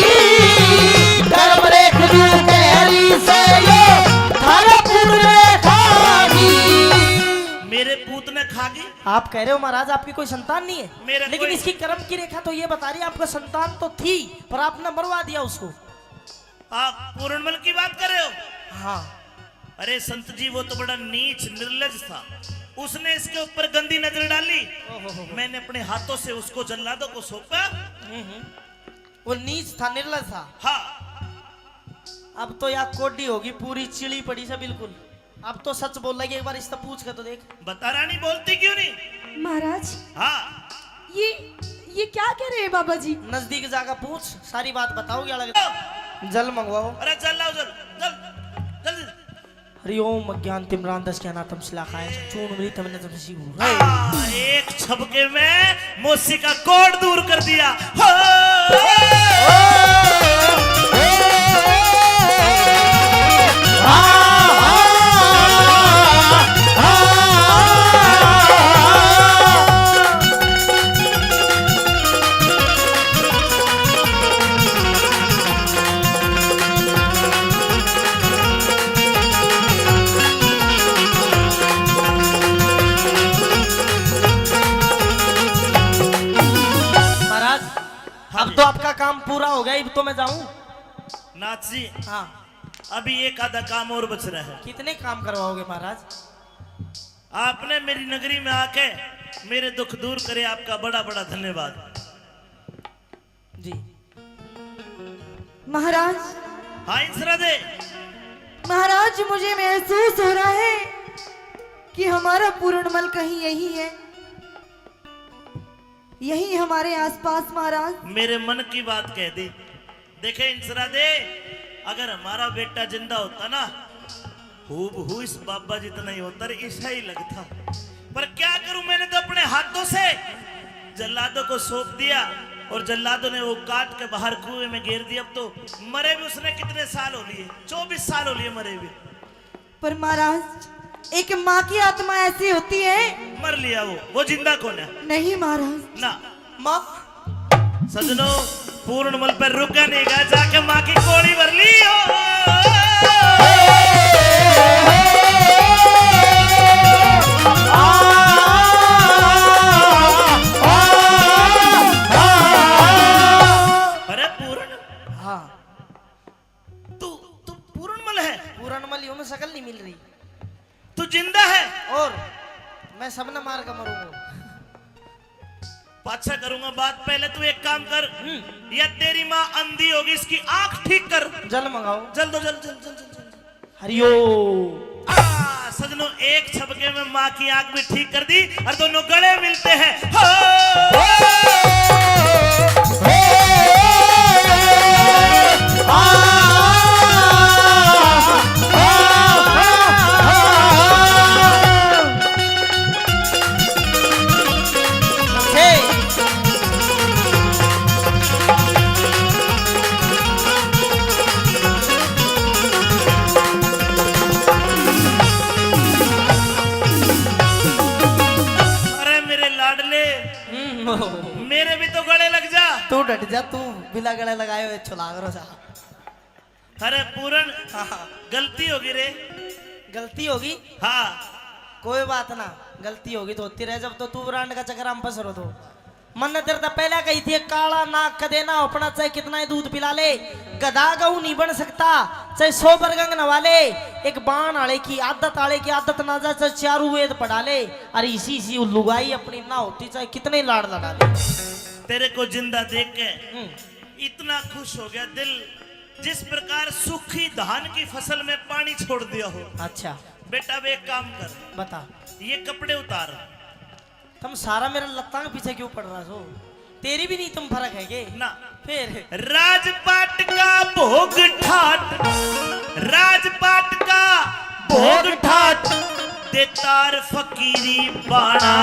कर्म रेख न्यू कहरी से यो थारे पूत ने खागी। मेरे पूत ने खागी। आप कह रहे हो महाराज आपकी कोई संतान नहीं है, मेरा लेकिन कोई- इसकी कर्म की रेखा तो ये बता रही है आपका संतान तो थी, पर आपने मरवा दिया उसको। आप पूर्णमल की बात कर रहे हो? हाँ। अरे संत जी वो तो बड़ा नीच निर्लज था, उसने इसके ऊपर गंदी नजर डाली। मैंने अपने हाथों से उसको जल्लादों को सौंपा। वो नीच था, निर्लज था। हाँ, अब तो यहाँ कोडी होगी पूरी चिड़ी पड़ी से बिल्कुल। अब तो सच बोल रही है, एक बार इससे पूछ कर तो देख। बता रानी बोलती क्यों नहीं? महाराज हाँ, ये क्या कह रहे हैं बाबा जी? नजदीक जाकर पूछ, सारी बात बताओगे। अलग जल मंगवाओ। अरे जल लाओ, जल जल जल्दी। हरिओम अज्ञान तिम्रान दस ज्ञाना तम शिलाखाय चूर्ण मृत हमने तम शिव। एक छबके में मौसी का कोड दूर कर दिया। हो! महाराज अब तो आपका काम पूरा हो गया, अब तो मैं जाऊं। नाथ जी हाँ। अभी एक आधा काम और बच रहा है। कितने काम करवाओगे महाराज? आपने मेरी नगरी में आके मेरे दुख दूर करे, आपका बड़ा बड़ा धन्यवाद। जी। महाराज, हाँ इंसरा दे। महाराज मुझे महसूस हो रहा है कि हमारा पूर्णमल कहीं यही है, यही हमारे आसपास। महाराज मेरे मन की बात कह दी। देखे इंसरा दे, अगर हमारा बेटा जिंदा होता ना, हूबहू इस बाबा जितना ही होता, ऐसा ही लगता। पर क्या करूं, मैंने तो अपने हाथों से जल्लादों को सौंप दिया, और जल्लादों ने वो काट के बाहर कुएं में गिर दिया। अब तो मरे भी उसने कितने साल हो लिए, 24 साल हो लिए मरे भी। पर महाराज एक माँ की आत्मा ऐसी होती है। मर लिया वो जिंदा कौन है? नहीं महाराज। ना माँ सजनों, पूर्णमल पर रुका नहीं गया, जाके माँ की कोड़ी भर ली हो। अरे पूर्ण, हाँ। तू तू पूर्णमल है? पूरनमल यूं में शकल नहीं मिल रही, तू जिंदा है? और मैं सबने मार कर मरूंगा। पाछा करूंगा बात, पहले तू एक काम कर, या तेरी माँ अंधी होगी, इसकी आंख ठीक कर। जल मंगाओ। जल दो, जल जल जल जल जल। हरिओ। सजनों एक छबके में माँ की आंख भी ठीक कर दी, और दोनों गले मिलते हैं। हो! मेरे भी तो गले लग जा। तू डट जा, तू बिना गले लगाए हुए छुला करो जा। अरे पूरन, गलती होगी रे। गलती होगी? हाँ, कोई बात ना, गलती होगी तो होती रहे। जब तो तू ब्रांड का चक्कर हम फंस रहो तो मन ने तेरे तो पहले कही थी, काला नाक का देना अपना, चाहे कितना ही दूध पिला ले, गधा गऊ नहीं बन सकता, चाहे 100 बरगंग नवा ले, एक बाण आले की आदत ना जा, चाहे चारू वेद पढ़ा ले, अरे इसी लुगाई अपनी ना होती, चाहे कितने लाड़ लड़ा ले। तेरे को जिंदा देख के इतना खुश हो गया दिल, जिस प्रकार सूखी धान की फसल में पानी छोड़ दिया हो। अच्छा बेटा अब एक काम कर, बता। ये कपड़े उतार। तुम सारा मेरा लत्ता के पीछे क्यों पड़ रहा हो? तेरी भी नहीं तुम फर्क है के ना फिर राजपाट का भोग ठाट, राजपाट का भोग ठाट, देतार फकीरी बाणा।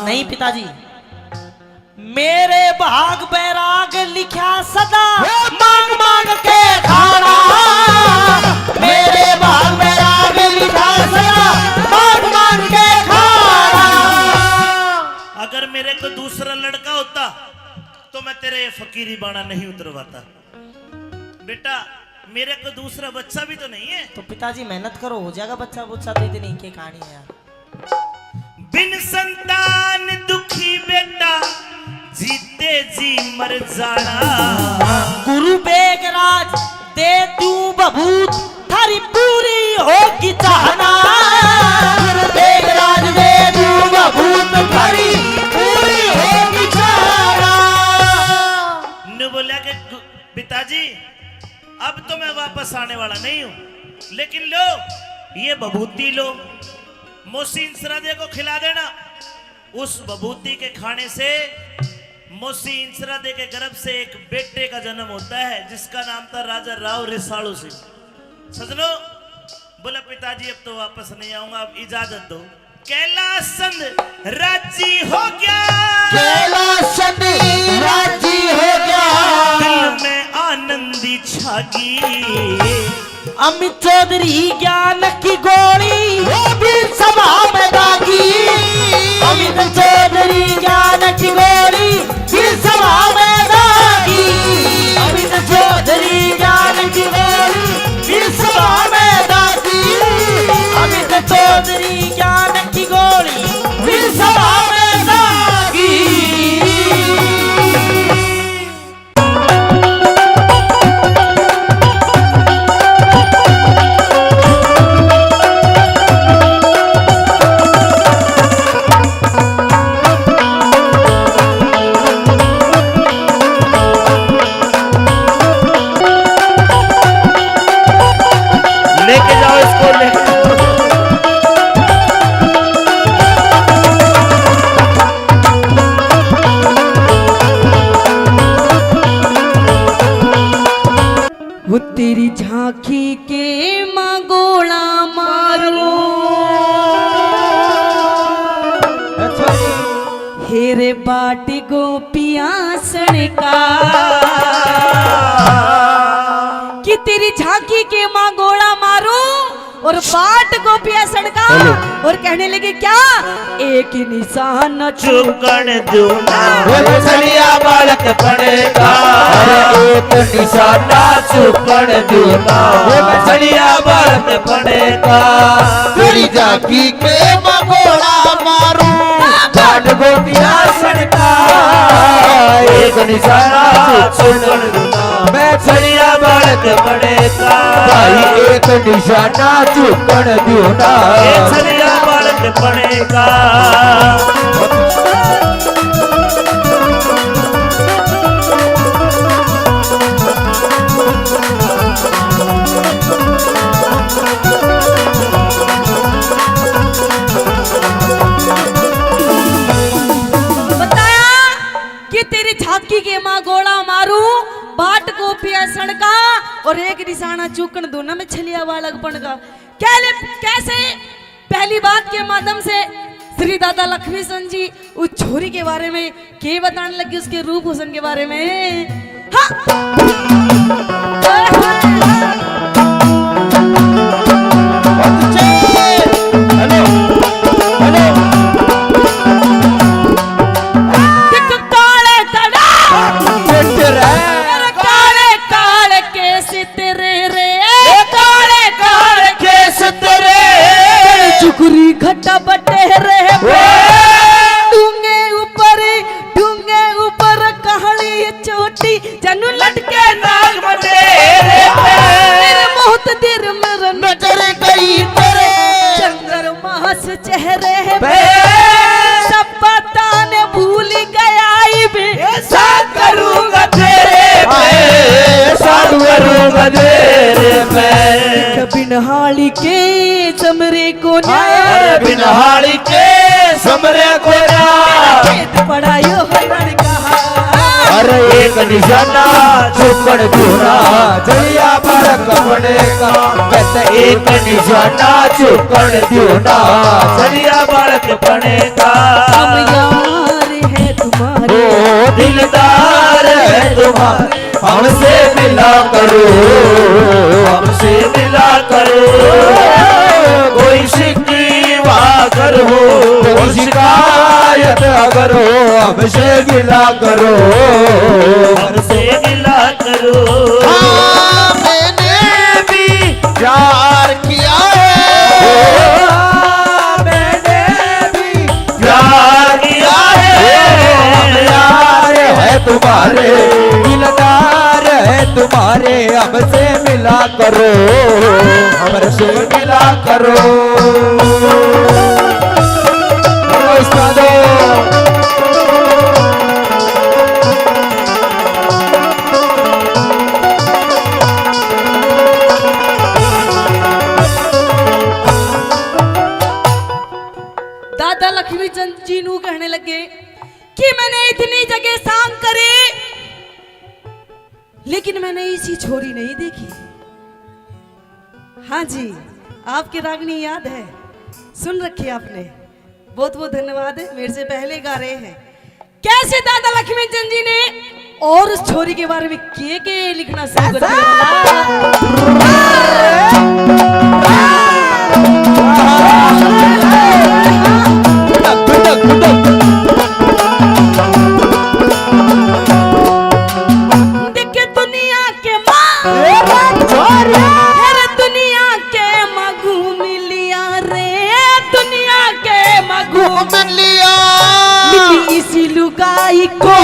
नहीं पिताजी, मेरे भाग बैराग लिखा सदा मांग मांग के खाना। मेरे भाग बैराग लिखा सदा मांग मांग के खाना। अगर मेरे को दूसरा लड़का होता तो मैं तेरे फकीरी बाणा नहीं उतरवाता। बेटा मेरे को दूसरा बच्चा भी तो नहीं है। तो पिताजी मेहनत करो, हो जाएगा बच्चा बुच्चा। तो इतनी की कहानी है यार। बिन संतान दुखी बेटा, जीते जी मर जाना। गुरु बेगराज दे दूं बबूत, थारी पूरी होगी चाहना। गुरु बेगराज दे दूं बबूत, थारी पूरी होगी चाहना। ने बोला कि पिताजी अब तो मैं वापस आने वाला नहीं हूं, लेकिन लो ये बभूति लो, मोसी इंसरादे को खिला देना। उस बभूति के खाने से मोसी इंसरादे के गर्भ से एक बेटे का जन्म होता है, जिसका नाम था राजा राव रिसालू सिंह। सजनो बोला पिताजी अब तो वापस नहीं आऊंगा, अब इजाजत दो। कैलाशचंद राजी हो गया, कैलाशचंद राजी हो गया। दिल में आनंदी छागी। अमित चौधरी ज्ञान की गोली वो भी सभा में दागी। अमित चौधरी ज्ञान की गोली भी सभा में दागी। अमित चौधरी ज्ञान की गोली भी सभा में दागी। अमित चौधरी ज्ञान की गोली भी सभा में दागी। लेके जाओ इसको, लेके वो तेरी झांकी के मांगोला मारो, हेरे बाटी गोपिया सड़का। कि तेरी झांकी के मांगोला मारो और बाट गोपिया सड़का। और कहने लगे क्या, एक निशान चुकन दूना। छलिया बालक पड़ेगा, एक निशाना चुकन दूना। छलिया बालक पड़ेगा, तेरी झांकी के मगोड़ा मारू, बाट गोपिया सड़का। एक निशाना चुकन दूना, मैं छलिया बालक पड़ेगा। भाई एक निशाना चुकन दूना, छलिया बालक पड़ेगा। बताया कि तेरी झांकी के माँ गोला मारू, बाट गोपिया सड़का और एक निशाना चूकन दोनों में छलिया बालक पड़का। कैसे पहली बात के माध्यम से श्री दादा लक्ष्मी सन जी उस छोरी के बारे में के बताने लगे, उसके रूप हुसन के बारे में। हाँ। घटा बटे रहे डूंगे ऊपर कहानी चोटी जनू लटके नाग बटे तेरे बहुत देर मेरा नजर गई तेरे चंगर मास चेहरे पे सब पता ने भूल गया ऐसा करूंगा तेरे पे, साधु करूंगा तेरे पे। बिनहाली के चमरे को न्याय बिनहाड़ी के समरे कोरा खेत पढ़ायो हरण कहा अरे एक निशाना चुकड़ दूना जलिया बालक पड़े का कहते एक निशाना चुकड़ दूना जलिया बालक पड़े का हम यार है तुम्हारे ओ दिलदार है तुम्हारे हमसे मिला करो हमसे मिला करो कोई शिकवा अगर हो कोई शिकायत अगर हो हमसे मिला करो हमसे मिला करो हाँ, मैंने भी प्यार किया है मैंने भी प्यार किया है यार है तुम्हारे दिलदार है तुम्हारे हमसे मिला करो हमसे मिला करो उस्तादो दादा लक्ष्मी चंद जी नू कहने लगे कि मैंने इतनी जगह सांग करे लेकिन मैंने इसी छोरी नहीं देखी। हाँ जी, आपकी रागनी याद है, सुन रखी आपने, बहुत बहुत धन्यवाद है, मेरे से पहले गा रहे हैं। कैसे दादा लक्ष्मी चंद जी ने और उस छोरी के बारे में के लिखना शुरू कर देखे दुनिया के दुनिया के मगू मिलिया रे दुनिया के मगू मिलिया मिली इसी लुगाई को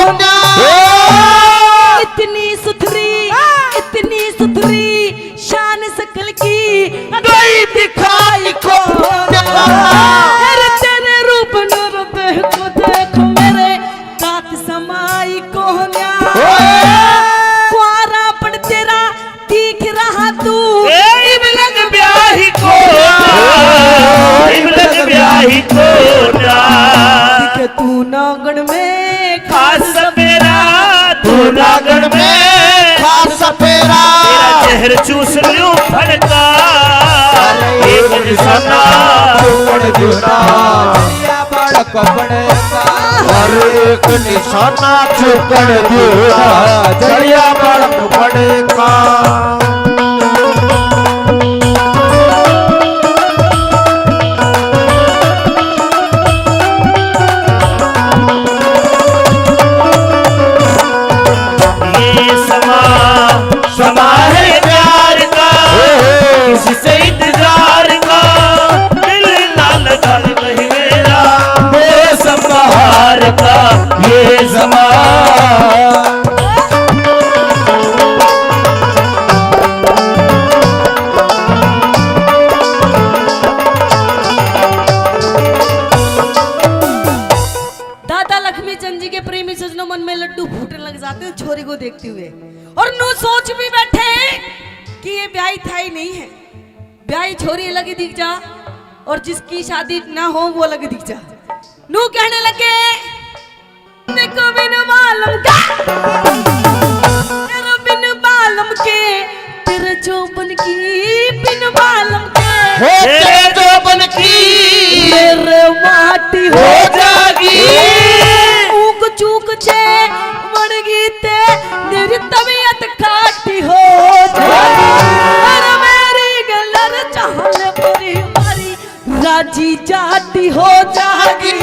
इतनी सुथरी शान सकल की गई दिखाई को तेरे रूप नूर को देखो मेरे कात समाई को कुआरा पड़ तेरा दिख रहा तू इबलग ब्याही को इबलग ब्याही को दिखे तू नागण में खास सपेरा तू नागण में खास सपेरा तेरा चेहर चूस लूं फड़का एक निशाना चुकड़ दूना जलिया बालक पड़े का अरे एक निशाना चुकड़ दूना जलिया बालक पड़े का समा है प्यार का किससे इंतजार का दिल ना लगा नहीं मेरा ये संहार का ये समा दादा लक्ष्मी चंद जी के प्रेमी सजनों मन में लड्डू फूटने लग जाते हैं छोरी को देखते हुए, और नू सोच भी बैठे कि ये ब्याही था ही नहीं है, ब्याही छोरी अलग ही दिख जा और जिसकी शादी ना हो वो अलग दिख जा। नू कहने लगे देखो बिन मालूम का तेरा बिन मालूम के तेरे जोबन की बिन मालूम के तेरे जोबन की मेरे माटी हो जागी ऊक चूक छे मर गीते मेरी तबीयत खाटी हो जागी अरे मेरी गलर चाहने पूरी मारी राजी जाती हो जागी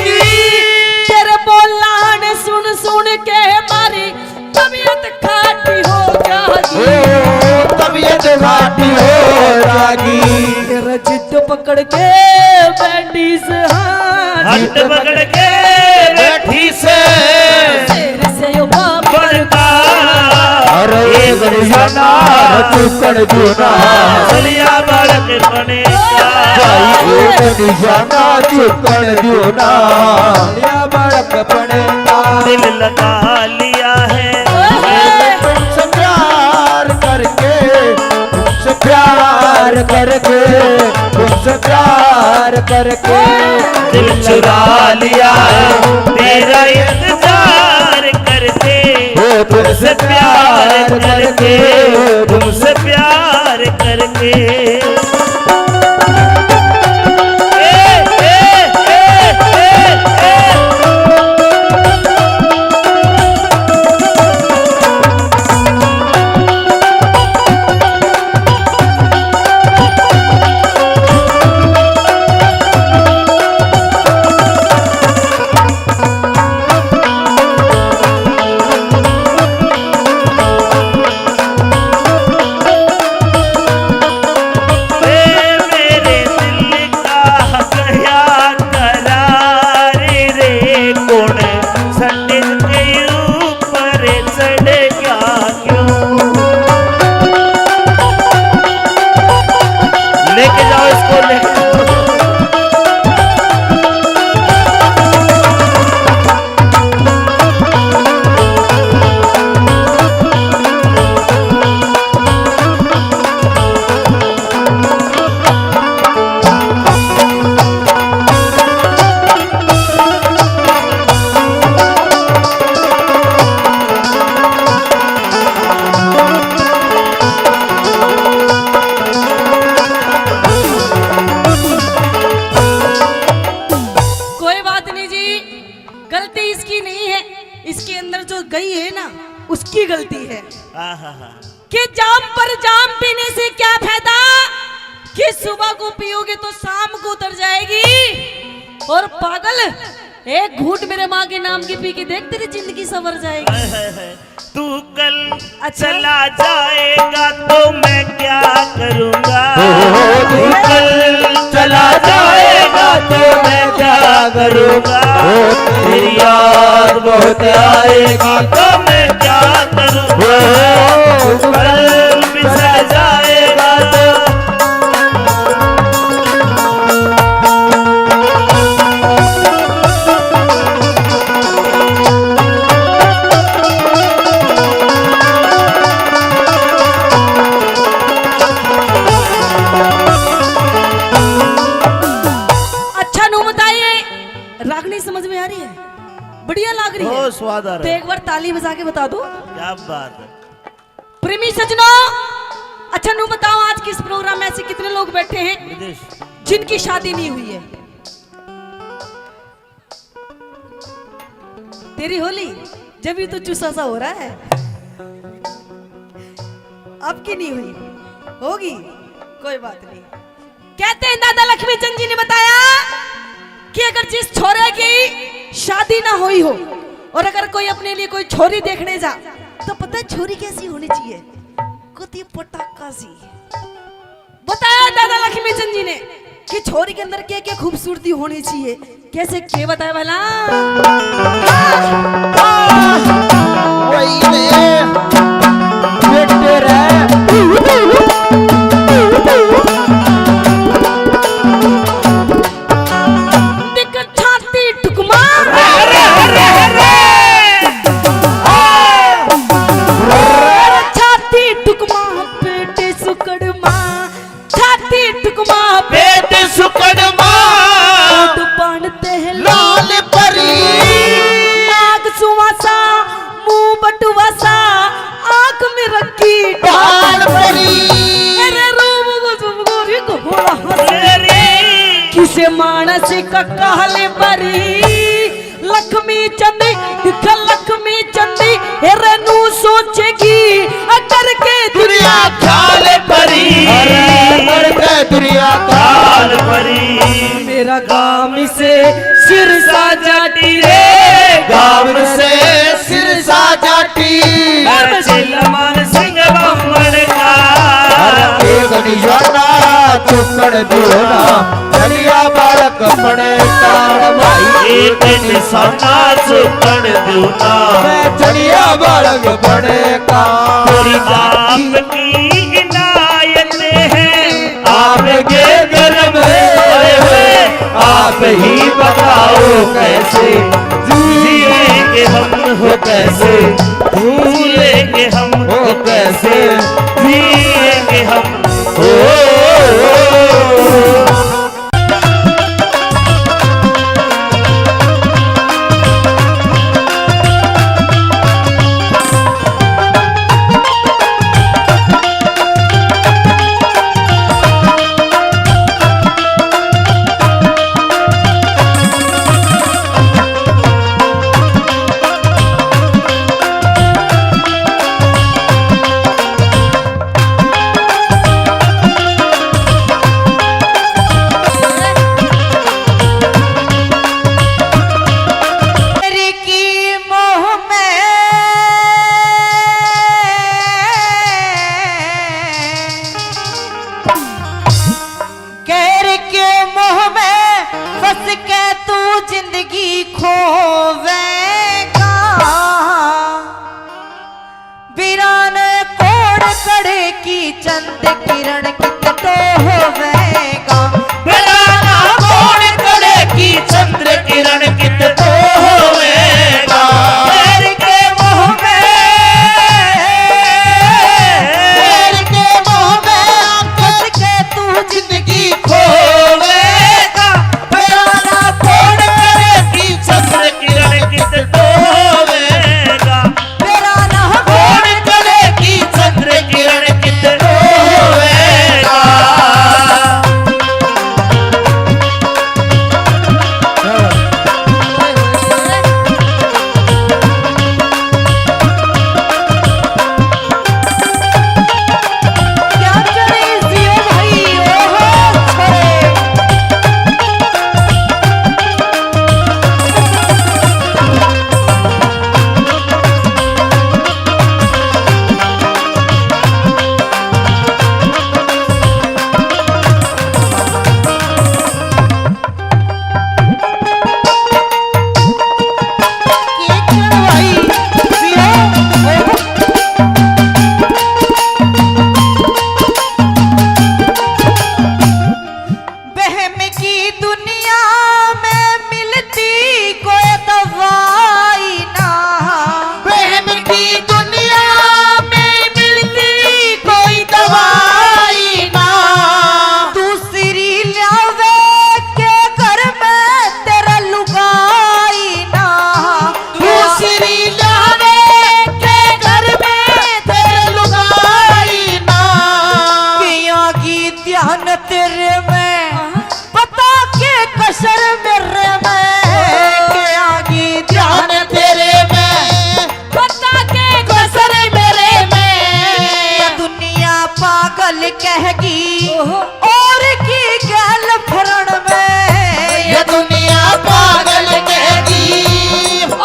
तेरे बोलाने सुन सुन के मारी तबीयत खाटी हो जागी तबीयत घाटी हो जागी तेरा जिद पकड़ के बैठी से हट पकड़ के बैठी से तेरे से यो बढ़ता अरे एक निशाना चुकड़ दूना चलिया बालक बने भाई एक निशाना चुकड़ दूना जलिया बालक पड़े का दिल लगा लिया है तुमसे प्यार करके तुमसे प्यार करके तुमसे तुमसे प्यार करके दिल चुरा लिया है तेरा इंतजार करके, तुमसे प्यार करके, तुमसे प्यार करके। उसकी गलती है कि जाम पर जाम पीने से क्या फायदा, कि सुबह को पियोगे तो शाम को उतर जाएगी। और पागल, एक घूंट मेरे माँ के नाम की पी के देख, तेरी जिंदगी संवर जाएगी। तू कल चला जाएगा तो मैं क्या करूँगा, तू कल चला जाएगा तो मैं क्या करूँगा, तेरी याद बहुत आएगी तो मैं क्या करूँगा, तू कल बिछड़ जाएगा तो। रागनी समझ में आ रही है? बढ़िया लग रही है, स्वाद आ रहा तो एक बार ताली बजा के बता दो। क्या बात है। प्रेमी सजनों, अच्छा नू बताओ, आज किस प्रोग्राम में ऐसे कितने लोग बैठे हैं जिनकी शादी नहीं हुई है? तेरी होली जब भी तो चूसा सा हो रहा है, अब की नहीं हुई, होगी, कोई बात नहीं। कहते हैं दादा लक्ष्मी चंद जी ने बताया कि अगर जिस छोरे की शादी ना हुई हो और अगर कोई अपने लिए कोई छोरी देखने जा, तो पता है छोरी कैसी होनी चाहिए? कुछ पटाखा सी। बताया दादा लक्ष्मी चंद जी ने कि छोरी के अंदर क्या क्या खूबसूरती होनी चाहिए, कैसे क्या बताया भला? किसे मानस का कहले बरी लक्ष्मी चंदी, लक्ष्मी चंदी रेनू सोचेगी अगर के दुनिया ख्याल परी, अगर के दुनिया ख्याल परी। मेरा गाँव से सिरसा जाटी रे, गाँव से सिरसा जाटी, चिल्लमान सिंह बम्बड़ का एक निशाना चुकड़ दूना, चलिया बालक पड़े का भाई, एक निशाना चुकड़ दूना, मैं चलिया बालक पड़े का। पूरी आपकी इनायत है, आपके गर्भ हुए, आप ही बताओ कैसे जिएंगे हम, हो कैसे भूलेंगे हम, हो कैसे जिएंगे हम। हो खोवेगा वीरान कोड़ कड़े की चंद किरण कित तो होवेगा बेराना कोण करे की चंद्र किरण कित तो होवेगा पैर के मोह में फंस के तू जिंदगी होवेगा बेराना कोण करे की चंद्र किरण कित तो होवेगा वीरान कोण करे की चंद्र किरण कित तो होवेगा क्या करे जियो भाई ओहो छोरे के क्षण भाई जियो ओहो बहम की दुनिया में मिलती कोई दवाई ना बहम की दुनिया में मिलती कोई दवाई ना दूसरी लावे के घर में तेरा लुगाई ना दूसरी लावे के घर में तेरे लुगाई ना किया की ध्यान तेरे में पता के कसर मेरे में किया की ध्यान ध्यान तेरे में पता के कसर मेरे में दुनिया पागल कहेगी और की गल फरण में ये दुनिया पागल कहती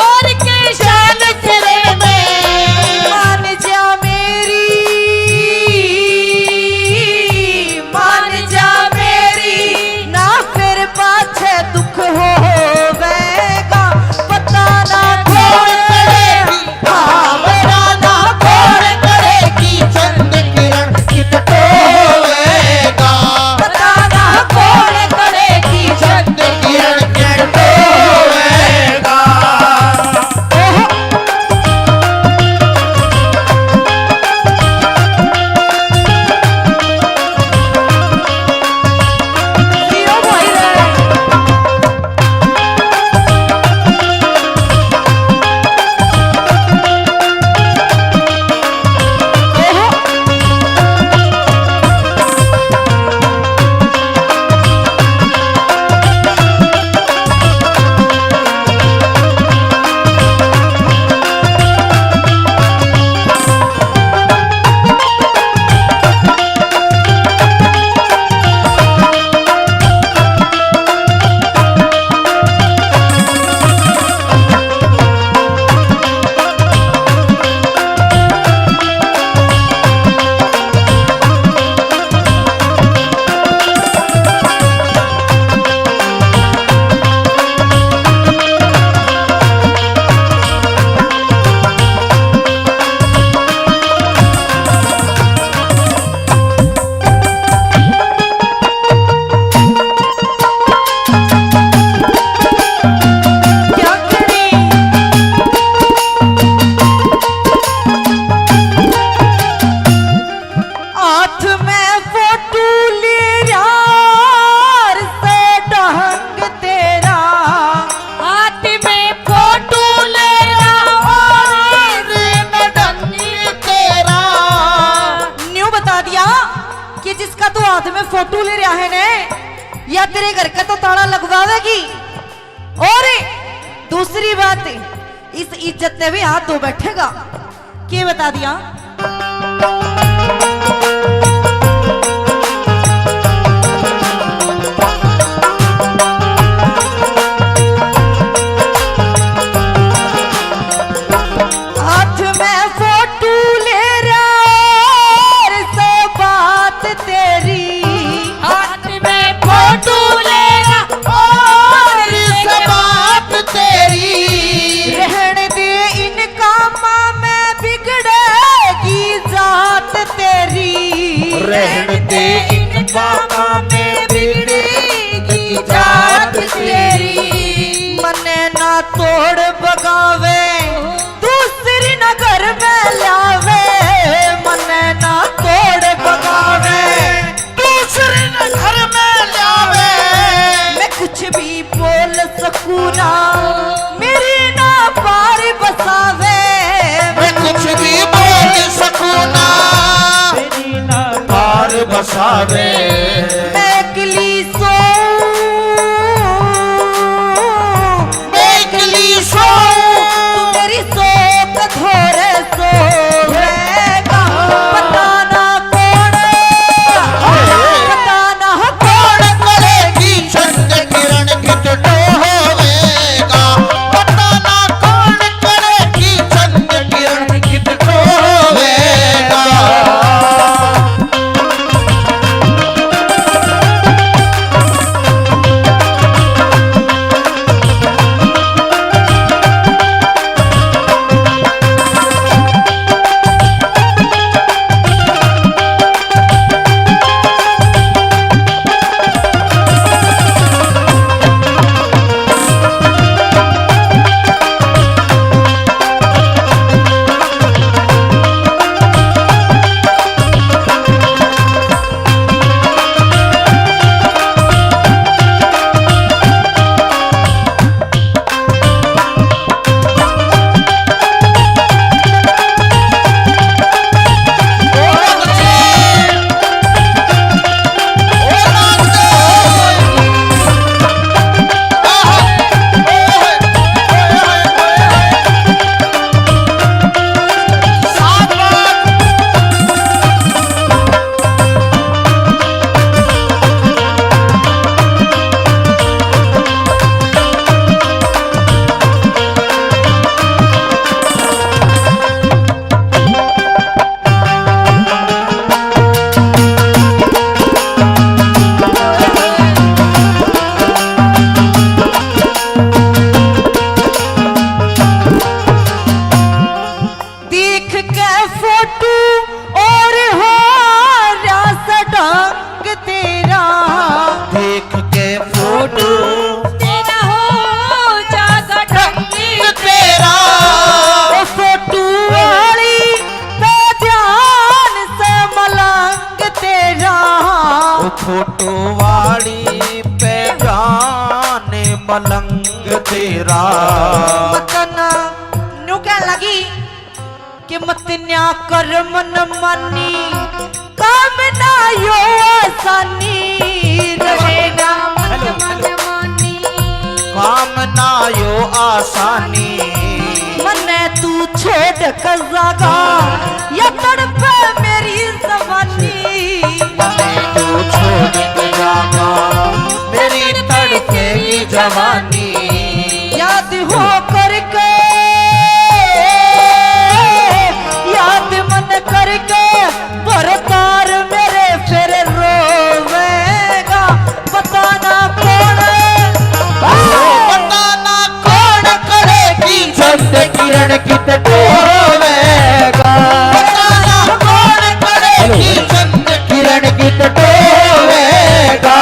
और के शान तेरे में मान जा मेरी ना फिर पाछे दुख होवेगा पता ना कौन करेगी बेराना कौन करेगी चंद किरण कित तो होवेगा पता ना कौन करेगी चंद किरण कित तो होवेगा जियो भाई रे क्या करें हाथ में फोटो ले यार से ढंग तेरा हाथ में फोटो ले यार से ढंग तेरा न्यू बता दिया कि जिसका तू हाथ में फोटो ले रहा है ने या तेरे घर का तो ताला लगवावेगी और दूसरी बात इस इज्जत ने भी हाथ धो बैठेगा के बता दिया हाथ में फोटो ले यार से बात तेरी हाथ में फोटो लेना और इस बात तेरी रहते इन बाबा में बिगड़ेगी जात तेरी। मने ना तोड़ बगावे दूसरी नगर में लावे, मने ना तोड़ बगावे दूसरे न घर में लावे। मैं कुछ भी बोल सकूं ना मेरी ना पार बसावे, मैं कुछ भी बोल सकूं ना मेरी ना पार बसावे। मैं अकेली सो तू मेरी सोच थोड़े सोएगा। पता ना कौन करेगी चंद किरण कित होवेगा। पता ना कौन करेगी चंद किरण कित होवेगा। देख के फोटो और हो रास ढंग तेरा, देख के फोटो तेरा हो जागा ढंग तेरा ओ फोटो वाली पे ध्यान से मलंग तेरा। ओ फोटो वाली पे जाने मलंग तेरा। मतना नु क्या लगी कि मत न्या कर मन मानी काम ना यो आसानी रहेगा मत मन मानी काम ना यो आसानी। मने तू छोड़ कर जागा या तड़पे मेरी जवानी। मने तू छोड़ के जागा मेरी तड़पेगी जवानी। याद हो करके याद मन करके बरतार मेरे फिर रोवेगा। पता ना कौन पता ना कौन करेगी चंद किरण कित होवेगा। पता ना कौन करेगी चंद किरण कित होवेगा।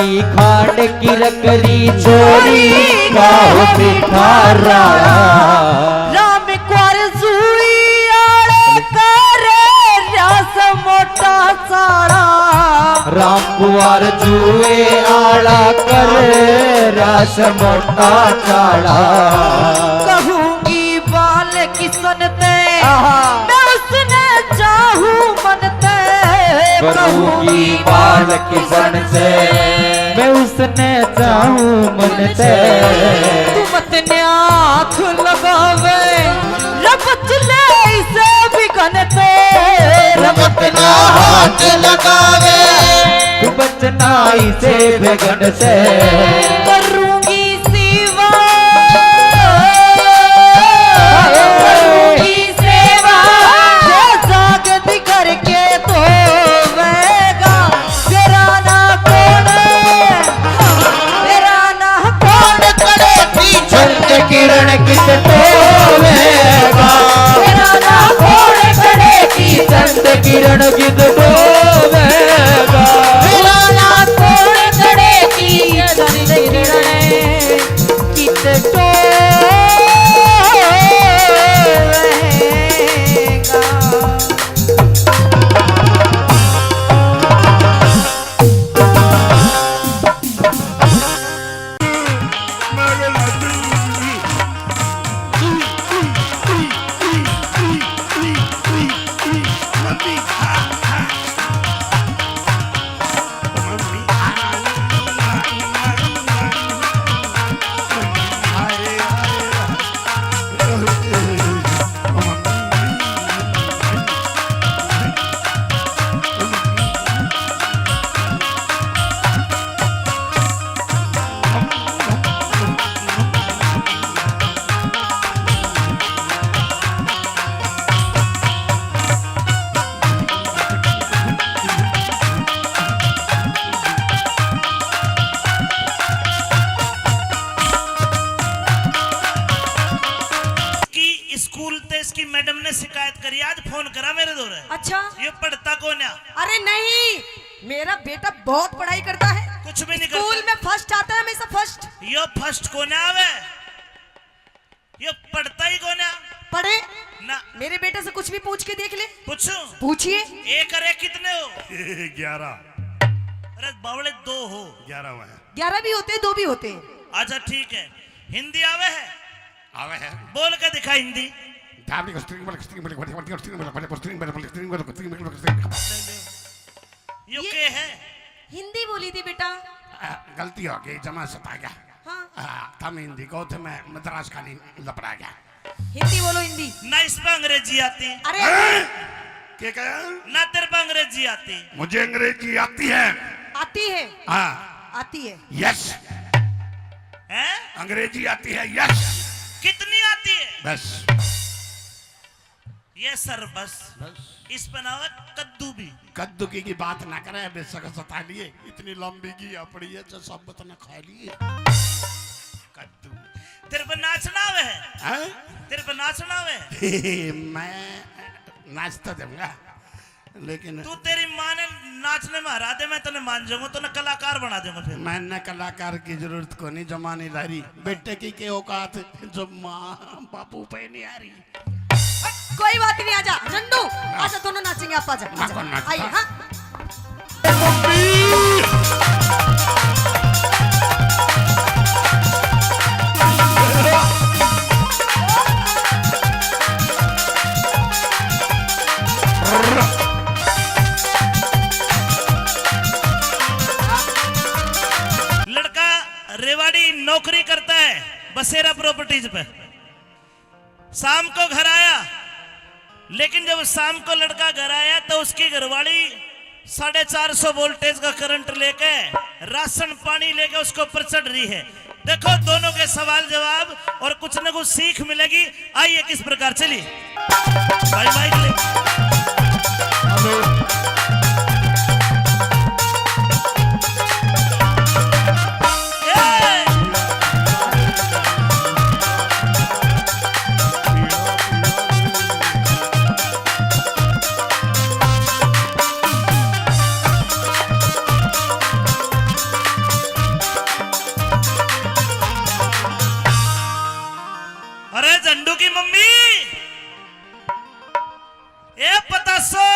की खांड की रकरी छोरी काहो पिठारा राम क्वार जुई आड़े करे रस मोटा साड़ा राम कुंवर जुए आला कर रस मोटा चाड़ा कहूंगी बाल किसन ते मैं उसने चाहूं मन ते कहूंगी बाल किसन से मैं उसने चाहूं मन से तू मत ने आँख लगावे रब चले इसे बिगनते रमत ना हाथ लगावे तू बचना इसे बेगन से करूंगी सेवा करूंगी सेवा जो जागती करके धोवेगा तेरा ना कौन करे चंद किरण किस डोवेगा तेरा ना कौन करे चंद किरण किस डोवेगा तेरा ना कौन करे चंद किरण किस स्कूल ते इसकी मैडम ने शिकायत करी, आज फोन करा मेरे दौरे। अच्छा ये पढ़ता कौन है? अरे नहीं, मेरा बेटा बहुत पढ़ाई करता है, कुछ भी नहीं करता। स्कूल में फर्स्ट आता है, हमेशा फर्स्ट। ये फर्स्ट कौन आवे? ये पढ़ता ही कौन है? पढ़े ना। मेरे बेटे से कुछ भी पूछ के देख ले। पूछो, पूछिए। एक अरे कितने हो? 11। अरे बावड़े 2 हो। 11 हुआ है। 11 भी होते हैं, 2 भी होते हैं। अच्छा ठीक है, हिंदी आवे है? आवे है। बोल के दिखा हिंदी। यो के है? हिंदी बोली थी बेटा। गलती हो गई, जमा सता गया। हाँ, थम हिंदी को थे, मैं मद्रास का नहीं लपड़ा गया। हिंदी बोलो, हिंदी। ना इस पे अंग्रेजी आती, अरे क्या कहा? ना तेरे पे अंग्रेजी आती। मुझे अंग्रेजी आती है। आती है, हाँ, आती है। यस, हैं? अंग्रेजी आती है। यस, कितनी आती है? बस ये सर बस इस पे ना कद्दू भी। कद्दू की बात ना करे, बेसक सता लिए, इतनी लंबी की अपड़ी है जो सब बतना खा लिए। कद्दू तेरे पे नाचना आवे है? हैं? तेरे पे नाचना आवे है? मैं नाचता दूंगा, लेकिन तू तेरी माँ ने नाचने में हरा दे, मैं तने मान जाऊंगा, तो ना कलाकार बना दूंगा फिर। मैंने कलाकार की जरूरत को नहीं, जमानी दारी बेटे की के औकात जो माँ बापू पे नहीं आ रही। कोई बात नहीं, आजा नन्नू, आजा, दोनों नाचेंगे। आप आजा, हाँ, कौन नाचता? आइए। हाँ, लड़का रेवाड़ी नौकरी करता है बसेरा प्रॉपर्टीज पे। शाम को घर आया, लेकिन जब शाम को लड़का घर आया तो उसकी घरवाली 450 वोल्टेज का करंट लेके राशन पानी लेके उसको ऊपर चढ़ रही है। देखो दोनों के सवाल जवाब और कुछ न कुछ सीख मिलेगी। आइए किस प्रकार चलिए भाई माइक ले। मम्मी, ए पतासो,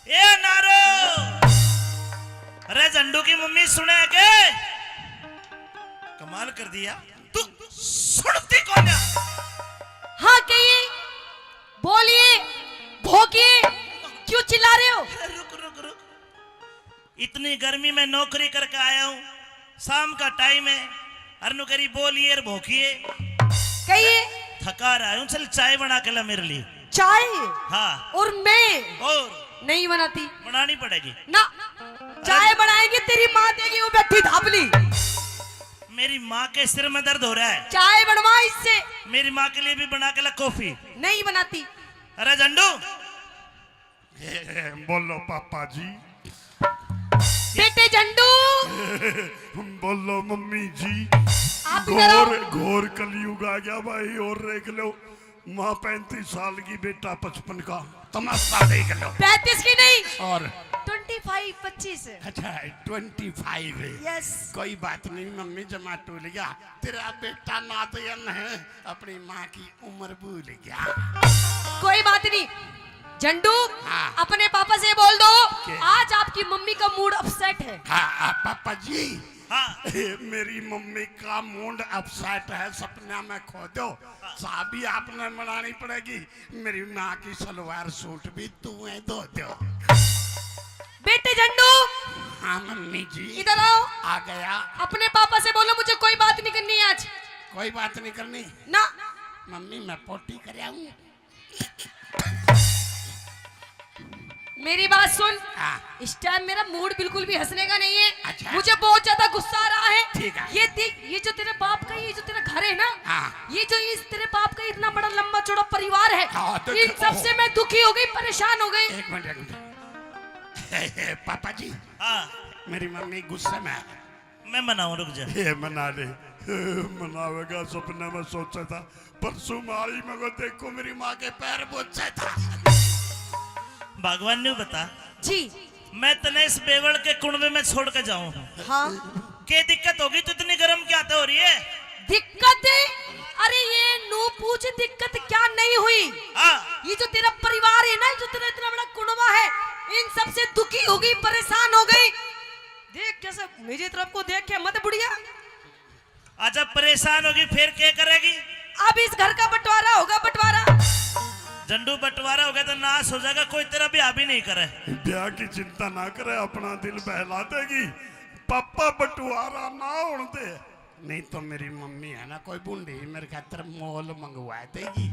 ए नारो, अरे झंडू की मम्मी सुने के कमाल कर दिया। तू सुनती कौन है? हाँ कहिए, बोलिए, भोगिए, क्यों चिल्ला रहे हो? रुक रुक रुक, इतनी गर्मी में नौकरी करके आया हूँ, शाम का टाइम है, अरनु करी बोलिए और भोकिए, कहिए। थका रहा हूँ, चल चाय बना के ला मेरे लिए। चाय? हाँ। और मैं और नहीं बनाती। बनानी पड़ेगी ना, चाय बनाएगी तेरी माँ देगी, वो बैठी धापली। मेरी माँ के सिर में दर्द हो रहा है, चाय बनवा इससे। मेरी माँ के लिए भी बना के ला कॉफी। नहीं बनाती। अरे झंडू, बोलो पापा जी। बेटे झंडू, बोलो मम्मी जी। आप इधर आओ। घोर कलयुग आ गया भाई, और देख लो माँ 35 साल की, बेटा 55 का, तमाशा देख लो। 35 की नहीं, और 25 25। अच्छा 25 है। यस। कोई बात नहीं मम्मी, जमा टूल गया, तेरा बेटा नादयन है, अपनी माँ की उम्र भूल गया। कोई बात नहीं झंडू, हाँ। अपने पापा से बोल दो क्या? आज आपकी मम्मी का मूड अपसेट है। हाँ पापा जी। हाँ। मेरी मम्मी का मूड अपसेट है, सपना में खो दो, चाबी आपने बनानी पड़ेगी, मेरी माँ की सलवार सूट भी तुम्हें धो दो। बेटे झंडू, हाँ मम्मी जी। इधर आओ। आ गया। अपने पापा से बोलो मुझे कोई बात नहीं करनी आज। कोई बात नहीं करनी ना। मम्मी, मैं पोटी कर आऊं। मेरी बात सुन, हाँ। इस टाइम मेरा मूड बिल्कुल भी हंसने का नहीं है। अच्छा। मुझे बहुत ज्यादा गुस्सा आ रहा है। ठीक है। ये देख, ये जो तेरे बाप का, ये जो तेरा घर है ना, हाँ। ये जो इस तेरे बाप का इतना बड़ा लंबा चौड़ा परिवार है, हाँ, तो इन सब से मैं दुखी हो गई, परेशान हो गई। एक मिनट पापा जी। हाँ। मेरी मम्मी गुस्से में है। मैं मनाऊं, रुक जा। ये मना ले। मनावेगा, सपने में सोचा था, परसों मारी में को देखो मेरी माँ के पैर बोझा था। भगवान ने बता जी। मैं तने इस बेवड़ के कुंडे में छोड़ के जाऊं। हाँ। क्या दिक्कत होगी? तो इतनी गर्म क्या हो रही है? दिक्कत है? अरे ये नू पूछ, दिक्कत क्या नहीं हुई। हाँ। ये जो तेरा परिवार है ना, जो तेरा इतना बड़ा कुनबा है, इन सब से दुखी हो गई, परेशान हो गई। देख कैसे मेरी तरफ को देख के मत बुढ़िया। अच्छा परेशान होगी फिर क्या करेगी? अब इस घर का बंटवारा होगा, बंटवारा। झंडू बंटवारा हो गया तो नाश हो जाएगा, कोई तेरा ब्याह भी नहीं करे। ब्याह की चिंता ना करे, अपना दिल बहला देगी, पापा बंटवारा ना होने दे। नहीं तो मेरी मम्मी है ना, कोई बूढ़ी मेरे खातर मोल मंगवा देगी।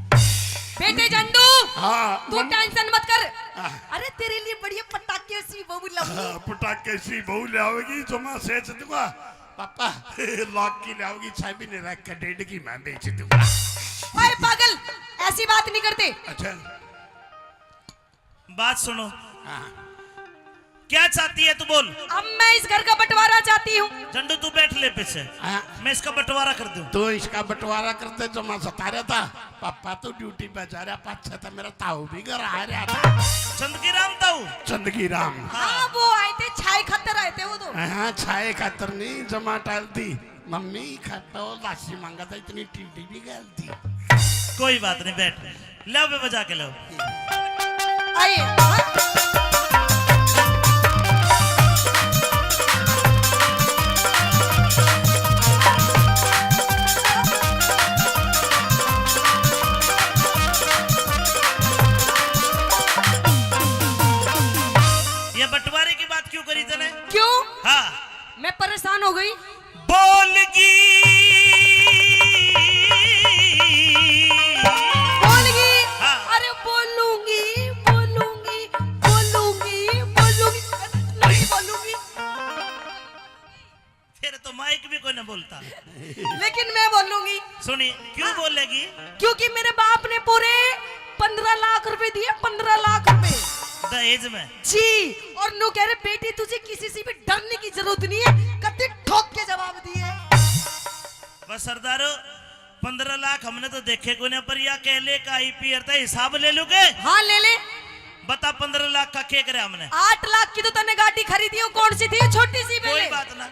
बेटे झंडू, हाँ तू टेंशन मत कर। हाँ। अरे तेरे लिए बढ़िया पटाखे सी बहू लाऊंगी। पटाखे सी बहू लाओगी जो मैं सेच दूंगा। पापा लाख की लाओगी, छह भी नहीं रख कर 1.5 की मैं बेच दूंगा। ओए पागल, ऐसी बात नहीं करते। अच्छा बात सुनो। हाँ। क्या चाहती है तू बोल। अब मैं इस घर का बंटवारा चाहती हूँ। झंडू तू बैठ ले पीछे, हाँ। मैं इसका बंटवारा कर दूं। तो इसका बंटवारा करते जो मैं सता रहा था, पापा तो ड्यूटी पे जा रहा, पाछा था मेरा ताऊ भी घर आ रहा था। चंदगी राम ताऊ। चंदगी राम। हाँ वो आए थे, छाई खतर आए थे वो तो। हाँ छाए खातर नहीं, जमा टाल दी मम्मी, खाता वो लाशी मांगा था, इतनी टीडी भी गल दी। कोई बात नहीं, बैठ लो, बे बजा के लो। आइए। ये बंटवारे की बात क्यों करी तने? क्यों? हाँ। मैं परेशान हो गई। बोलगी बोलगी। हाँ। अरे बोलूंगी बोलूंगी बोलूंगी बोलूंगी नहीं बोलूंगी। फिर तो माइक भी कोई न बोलता। लेकिन मैं बोलूंगी। सुनी क्यों बोलेगी? क्योंकि मेरे बाप ने पूरे 15 लाख रुपए दिए, 15 लाख रुपए दहेज में। जी। और नो कह रहे बेटी तुझे किसी से भी डरने की जरूरत नहीं है, कत्ते ठोक के जवाब दिए। बस सरदारो 15 लाख हमने तो देखे को नहीं, पर या कहले का आईपीआर था, हिसाब ले लूगे। हाँ ले ले। बता 15 लाख का क्या करे हमने? 8 लाख की तो तने गाड़ी खरीदी हो, कौन सी थी? छोटी सी कोई पहले। बात ना,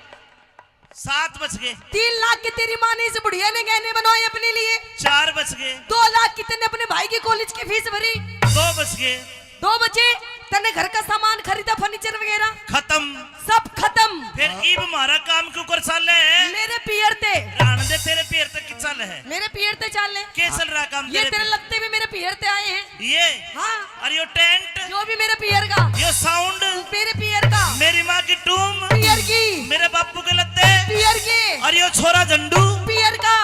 7 बज गए। 3 लाख की तेरी माँ ने इस बुढ़िया ने गहने बनवाए अपने लिए। 4 बज गए। 2 लाख की तेने अपने भाई की कॉलेज की फीस भरी। 2 बज गए। 2 बजे तने घर का सामान खरीदा, फर्नीचर वगैरह खत्म। सब खत्म। फिर ईब हमारा काम क्यों कर साल है? मेरे पियर ते रान दे तेरे पैर तक की चल है। मेरे पियर ते चाल ले। के चल रहा काम ये तेरे तेरे पे? लगते भी मेरे पियर ते आए हैं। ये हाँ, और यो टेंट, जो भी मेरे पियर का, यो साउंड, मेरे पियर का, मेरी माँ की टूम, पियर की, मेरे बापू के लत्ते, पियर की, और यो छोरा झंडू। पियर का।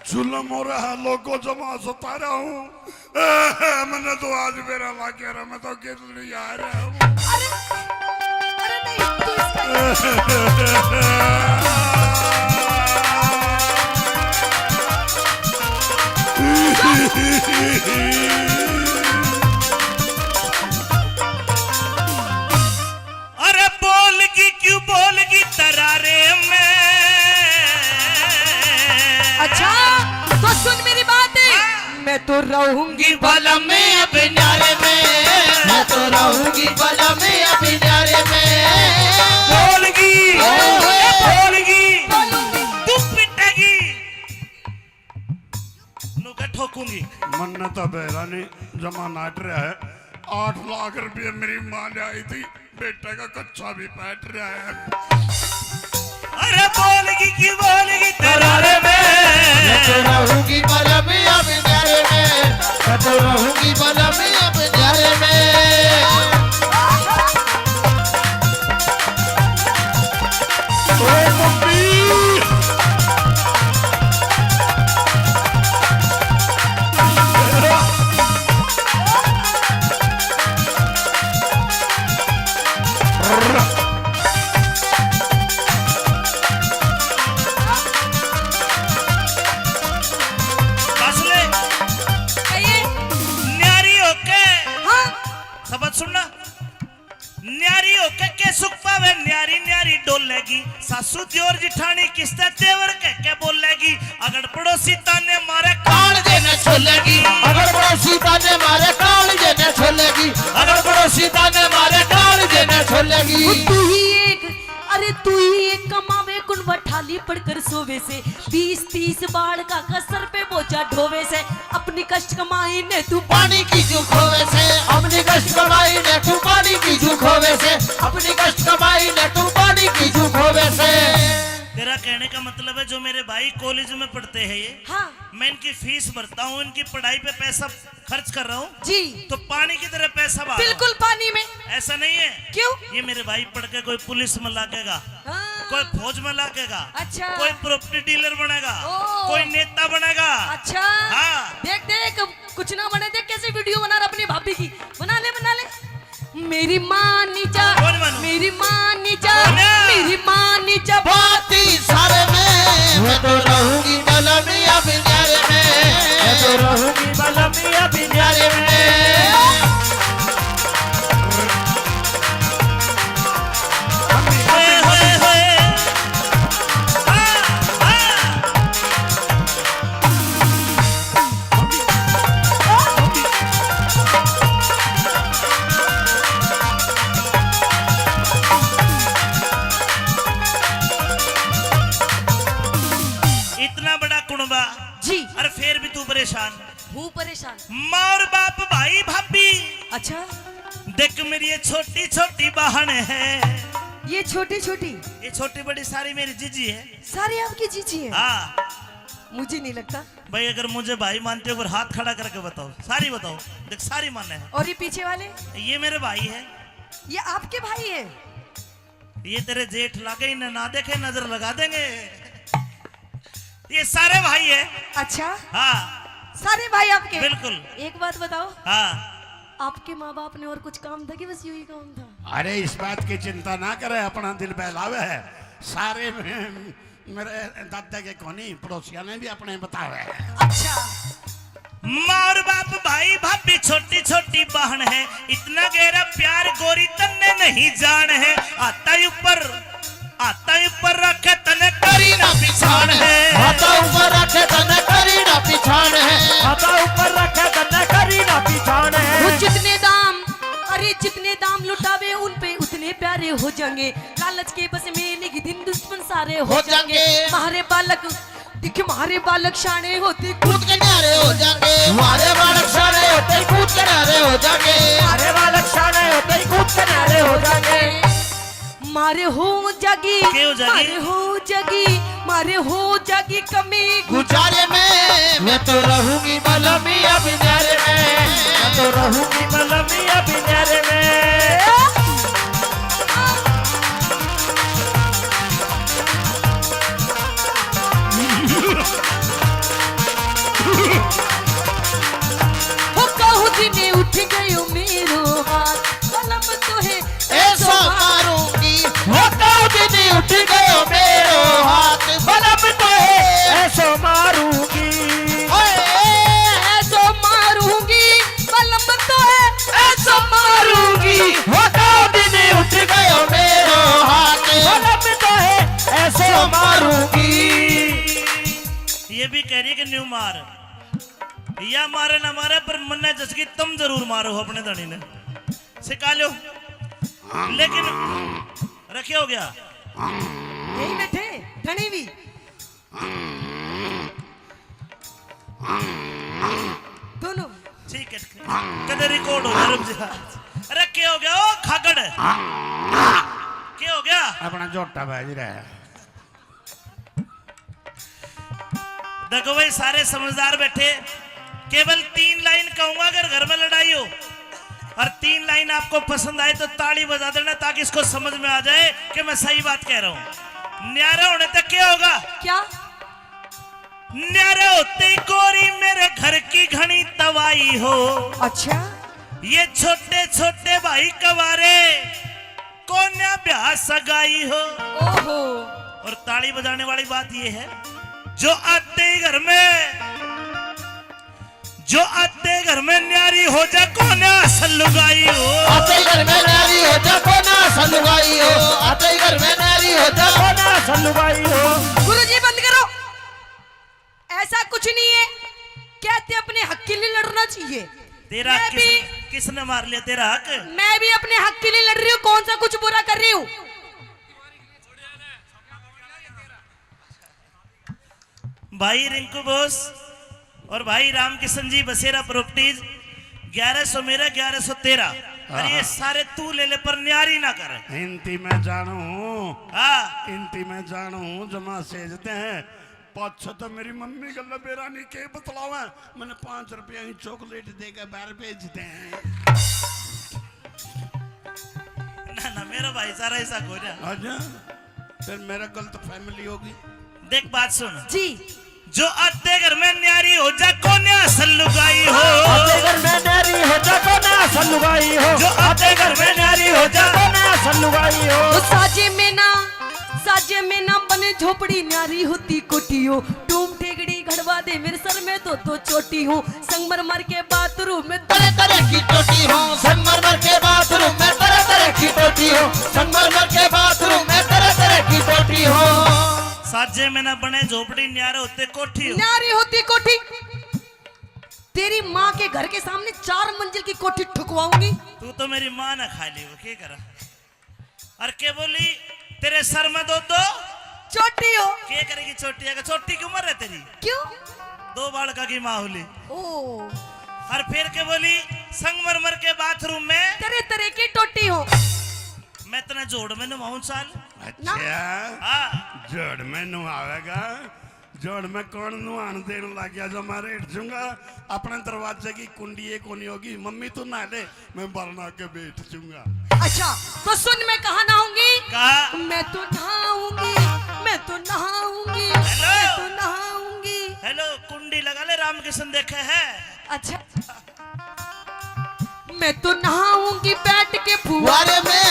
जुल्म हो रहा है, लोगों जमा सता रहा हूँ। मैंने तो आज मेरा ला कह रहा, मैं तो कितनी आ रहा हूँ। अरे अरे नहीं, तू इसका अरे बोलगी क्यों बोलगी तरारे में। अच्छा तो सुन मेरी बात। मैं तो रहूंगी बलम में अब न्यारे में, मैं तो रहूंगी बलम में अब न्यारे में। बोलगी, बोलगी, तू पिटेगी, नुका ठोकूंगी। मन तो बेरा नहीं जमा नाट रहा है। 8 लाख रुपये मेरी माँ ने आई थी, बेटे का कच्चा भी बैठ रहा है। अरे बोलगी क्यों बोलगी तरारे में। मैं तो रहूंगी बलम में अब न्यारे में, मैं तो रहूंगी बलम में अब न्यारे में। ओ मम्मी, बस ले कहिए। न्यारी होके हाँ सबक सुनना। न्यारी होके के सुख पावे, न्यारी न्यारी डोलेगी। सासू दियोर जिठानी किस्ता तेवर कह के बोलेगी। अगर पड़ोसी ताने मारे काल देने छोलेगी, अगर पड़ोसी ताने मारे काल देने छोलेगी, अगर पड़ोसी ताने मारे काल देने छोलेगी। तू ही एक, अरे तू ही एक कमावे कुन बठाली पड़कर सोवे से। 20-30 बाढ़ का कसर पे बोझा ढोवे से। अपनी कष्ट कमाई ने तू पानी की जू खोवे से, अपनी कष्ट कमाई ने तू पानी की जू खोवे से, अपनी कष्ट कमाई ने तू पानी की जू खोवे से। तेरा कहने का मतलब है जो मेरे भाई कॉलेज में पढ़ते हैं ये, हाँ मैं इनकी फीस भरता हूँ, इनकी पढ़ाई पे पैसा खर्च कर रहा हूँ, जी तो पानी की तरह पैसा बहा रहा हूं। बिल्कुल पानी में। ऐसा नहीं है। क्यों? ये मेरे भाई पढ़ के कोई पुलिस में लागेगा, हाँ, कोई फौज में लागेगा, अच्छा। कोई प्रॉपर्टी डीलर बनेगा, ओ। कोई नेता बनेगा। अच्छा हाँ। देख देख कुछ ना बने, देख कैसे वीडियो बना रहा अपनी भाभी की। बना ले बना ले। मेरी माँ नीचा, कौन मानू? मेरी माँ नीचा, ना। मेरी माँ नीचा। बाती सारे में मैं तो रहूंगी बलम में अब न्यारे में, मैं तो रहूंगी बलम में अब न्यारे में। होए, होए, होए। हाँ, हाँ। इतना बड़ा कुनबा, जी और फिर भी तू परेशान। हूँ परेशान। माँ और बाप, भाई भाभी, अच्छा देख मेरी ये छोटी छोटी बहन है। ये छोटी छोटी ये छोटी बड़ी सारी मेरी जीजी है। सारी आपकी जीजी है? हाँ मुझे नहीं लगता। भाई, अगर मुझे भाई मानते हो फिर हाथ खड़ा करके बताओ, सारी बताओ। देख सारी माने है। और ये पीछे वाले? ये मेरे भाई है। ये आपके भाई है? ये तेरे जेठ लागे ही ना देखे नजर लगा देंगे। ये सारे भाई है। अच्छा हाँ सारे भाई आपके? बिल्कुल। एक बात बताओ, हाँ आपके माँ बाप ने और कुछ काम था कि बस यही काम था? अरे इस बात की चिंता ना करे, अपना दिल बहलावे है। सारे मेरे दादा के कोनी पड़ोसिया ने भी अपने बतावे है। अच्छा माँ और बाप, भाई भाभी, छोटी छोटी बहन है। इतना गहरा प्यार गोरी तन्ने नहीं जान है। आता ऊपर रखे तने करी ना पिछाड़ है। हाथा ऊपर रखे तने करी ना पिछाड़ है, हाथा ऊपर रखे तन्ने करी ना पिछाड़ है। वो जितने दाम, अरे जितने दाम लुटावे उन पे उतने प्यारे हो जाएंगे। लालच के बस में निग हिंदुस्तान सारे हो हो जाएंगे जाएंगे। हमारे बालक देखिए हमारे बालक शाने होते कूद के न्यारे हो जाएंगे हमारे बालक सारे होते ही कूद के न्यारे हो जाएंगे अरे बालक शाने होते ही कूद के न्यारे हो जाएंगे। मारे हो जागी क्या हो जागी? मारे हो जागी मारे हो जागी कमी गुजारे में मैं तो रहूंगी बलमिया बिनारे में मैं तो रहूंगी बलमिया बिनारे में। हो कहूँ दिने उठ गयो मेरो हाथ कलम तो है ऐसा मारूंगी होता दिन उठ गयो मेरो हाथ बलम तो है ऐसो मारूंगी ओए ऐसो मारूंगी कलम तो है ऐसा मारूंगी होता दिन उठ गयो मेरो हाथ बलम तो है ऐसा मारूंगी। ये भी कह रही है कि न्यू मार या मारे ना मारे पर मन्ना जसकी तुम जरूर मारो हो अपने धनी ने सिखा लो लेकिन रखे हो गया यही बैठे धनी भी दोनों ठीक है कदे रिकॉर्ड हो गया रुक जा रखे हो गया ओ खागड़ क्या हो गया अपना जोटा भेज रहा है। देखो भाई सारे समझदार बैठे केवल 3 लाइन कहूंगा अगर घर में लड़ाई हो और 3 लाइन आपको पसंद आए तो ताली बजा देना ताकि इसको समझ में आ जाए कि मैं सही बात कह रहा हूं। न्यारा होने तक क्या होगा क्या न्यारा होते ही गोरी मेरे घर की घनी तवाई हो अच्छा ये छोटे छोटे भाई कवारे कोन्या ब्याह सगाई हो। ओहो और ताली बजाने वाली बात ये है जो आते ही घर में न्यारी हो जा कोन्या सलुगाई हो आते ही घर में नारी हो जा कोना सलुगाई हो आते ही घर में नारी हो जा कोना सलुगाई हो। गुरुजी बंद करो ऐसा कुछ नहीं है कहते अपने हक के लिए लड़ना चाहिए तेरा मैं भी- किसने मार लिया तेरा हक मैं भी अपने हक के लिए लड़ रही हूँ कौन सा कुछ बुरा कर रही हूँ भाई रिंकू बोस और भाई रामकिशन जी बसेरा प्रॉपर्टीज 1100 मेरा 1100 तेरा और ये सारे तू ले ले पर न्यारी ना कर। हिंदी में जानू हाँ हिंदी में जानू जमा सेजते हैं पाँच तो मेरी मम्मी का लबेरानी के बतलावा मैंने 5 रुपया की चॉकलेट देकर बाहर भेजते हैं। ना ना मेरा भाई सारा ऐसा हो रहा। अच्छा फिर मेरा गलत फैमिली होगी। देख बात सुन जी जो आते घर में न्यारी हो जा कोन्या सलुगाई हो आते घर में नारी हो जा कोना सलुगाई हो। जो आते घर में न्यारी हो जा कोना सलुगाई हो। तो साजे में ना बने झोपड़ी न्यारी होती कोठी हो टूम ठेगड़ी घड़वा दे मेरे सर में तो चोटी हूँ संगमरमर के बाथरूम में तरह तरह की टोटी हो संगमरमर के बाथरूम में तरह तरह की टोटी हो संगमरमर के बाथरूम में तरह तरह की टोटी हो साजे में ना बने झोपड़ी न्यारे होते कोठी हो। न्यारी होती कोठी तेरी माँ के घर के सामने 4 मंजिल की कोठी ठुकवाऊंगी तू तो मेरी माँ ना खा ली वो क्या करा और क्या बोली तेरे सर में दो चोटी हो क्या करेगी छोटी अगर छोटी की उम्र है तेरी क्यों 2 बालका की माँ होली ओ और फिर के बोली संगमरमर के बाथरूम में तरह तरह की टोटी हो मैं इतना जोड़ में नुमाऊं साल अच्छा हाँ जोड़ में नुआवेगा जोड़ में कौन नुआन देने लग गया जो मैं रेट दूंगा अपने दरवाजे की कुंडी एक कोनी होगी मम्मी तू ना ले मैं बरना के बैठ दूंगा। अच्छा तो सुन मैं कहा नहाऊंगी कहा मैं तो नहाऊंगी मैं तो नहाऊंगी हेलो। मैं तो नहाऊंगी हेलो कुंडी लगा ले रामकिशन देखे है अच्छा मैं तो नहाऊंगी बैठ के फुवारे में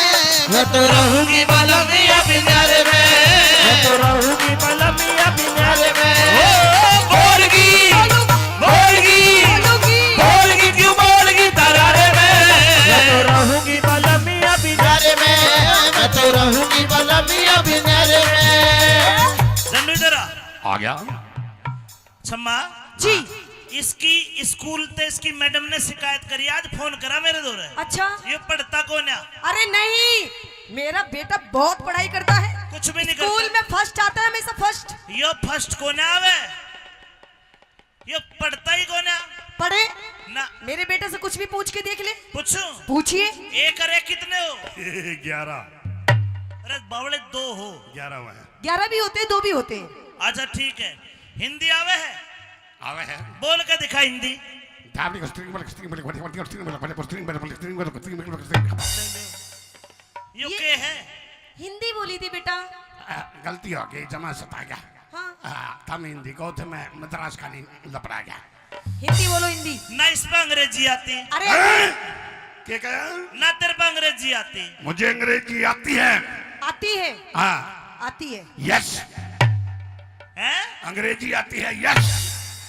मैं तो रहूंगी बलमिया बिनारे में मैं तो रहूंगी बलमिया बिनारे में। बोलगी बोलगी बोलगी क्यों बोलगी तरारे मैं तो में रहूंगी बलमिया बिनारे बिनारे में मैं तो रहूंगी बलमिया बिनारे में झंडू इधर आ गया। छम्मा जी इसकी स्कूल ते इसकी मैडम ने शिकायत करी आज फोन करा मेरे दौरे अच्छा ये पढ़ता कौन है अरे नहीं मेरा बेटा बहुत पढ़ाई करता है कुछ भी नहीं स्कूल करता। में फर्स्ट आता है हमेशा फर्स्ट। यो फर्स्ट को ना आवे, यो पढ़ता ही को ना पढ़े ना। मेरे बेटे से कुछ भी पूछ के देख ले। पूछू पूछिए। एक और एक कितने हो? 11। अरे बावड़े 2 हो। 11 हुआ है। 11 भी होते हैं, 2 भी होते हैं। अच्छा ठीक है, हिंदी आवे है? आवे है। बोल के दिखा हिंदी। यो के है? हिंदी बोली थी बेटा। गलती हो गई, जमा सता गया। हाँ थम हिंदी को थे, मैं मद्रास का नहीं लपड़ा गया। हिंदी बोलो हिंदी। ना इस पे अंग्रेजी आती, अरे क्या कहा? ना तेरे पे अंग्रेजी आती। मुझे अंग्रेजी आती है। आती है। हाँ आती है। यस, हैं? अंग्रेजी आती है। यस,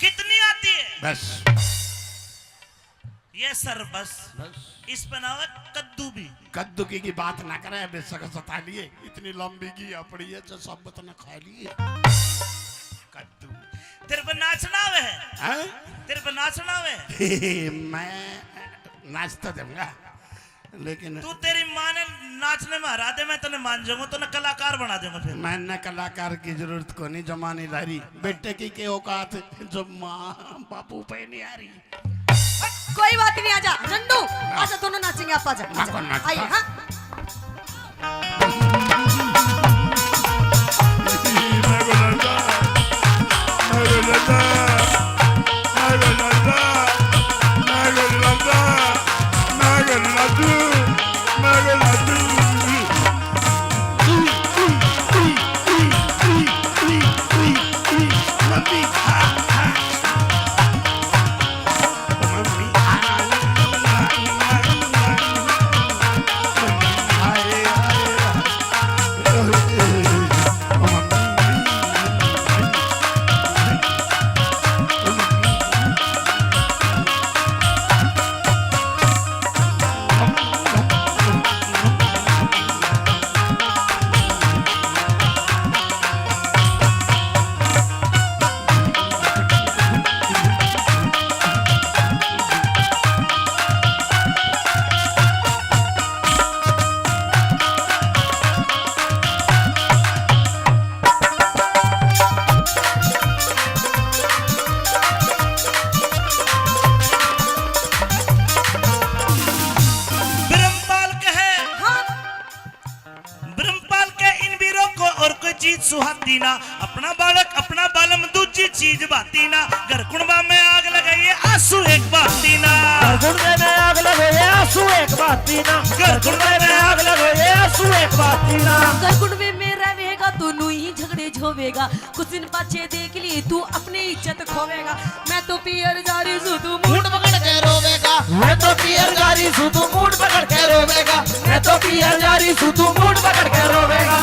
कितनी आती है? बस ये सर बस इस पे ना हो कद्दू भी। कद्दू की बात ना करे, बेशक सता लिए। इतनी लंबी की अपड़ी है जो सब बतना खा लिए। कद्दू तेरे पे नाचना आवे है? हैं? तेरे पे नाचना आवे है? मैं नाच तो दूंगा, लेकिन तू तेरी माँ ने नाचने में हरा दे, मैं तने मान जाऊंगा, तो ना कलाकार बना दूंगा फिर। मैंने कलाकार की जरूरत को नहीं, जमानी दारी बेटे की के औकात जो माँ बापू पे नहीं आ रही। कोई बात नहीं, आजा नन्नू, आजा दोनों नाचेंगे। आप आजा, हाँ, कौन नाचता? आइए। हाँ चीज सुहाती ना, अपना बालक अपना बालम दूजी चीज बाती ना। घर कुणबा में आग लगाइए आंसू एक बाती ना, गुंडे में आग लगाइए आंसू एक बाती ना, घर कुणबे में आग लगाइए आंसू एक बाती ना। अगर कुंडवे में रहेगा तो नू ही झगड़े झोवेगा, कुछ दिन पाछे देख ली तू अपनी इज्जत खोवेगा। मैं तो पियर जारी सू तू मूड पकड़ के रोवेगा, मैं तो पियर जारी सू तू मूड पकड़ के रोवेगा, मैं तो पियर जारी सू तू मूड पकड़ के रोवेगा।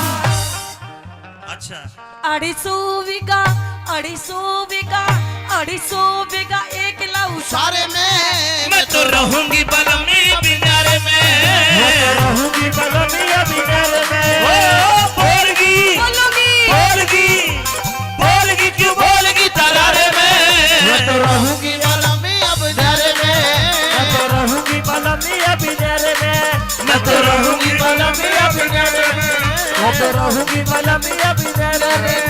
अच्छा 250 बीघा 250 बीघा एक लाऊ सारे में मैं तो रहूंगी बलमी बिनारे में, मैं तो रहूंगी बलमिया बिनारे में। ओ बोलगी क्यों बोलगी तरारे में। मैं तो रहूंगी बलमिया बिनारे में, मैं तो रहूंगी बलमिया बिनारे में, मैं तो रहूंगी बलमिया बिनारे में, मैं तो रहूंगी बलमिया बिनारे में।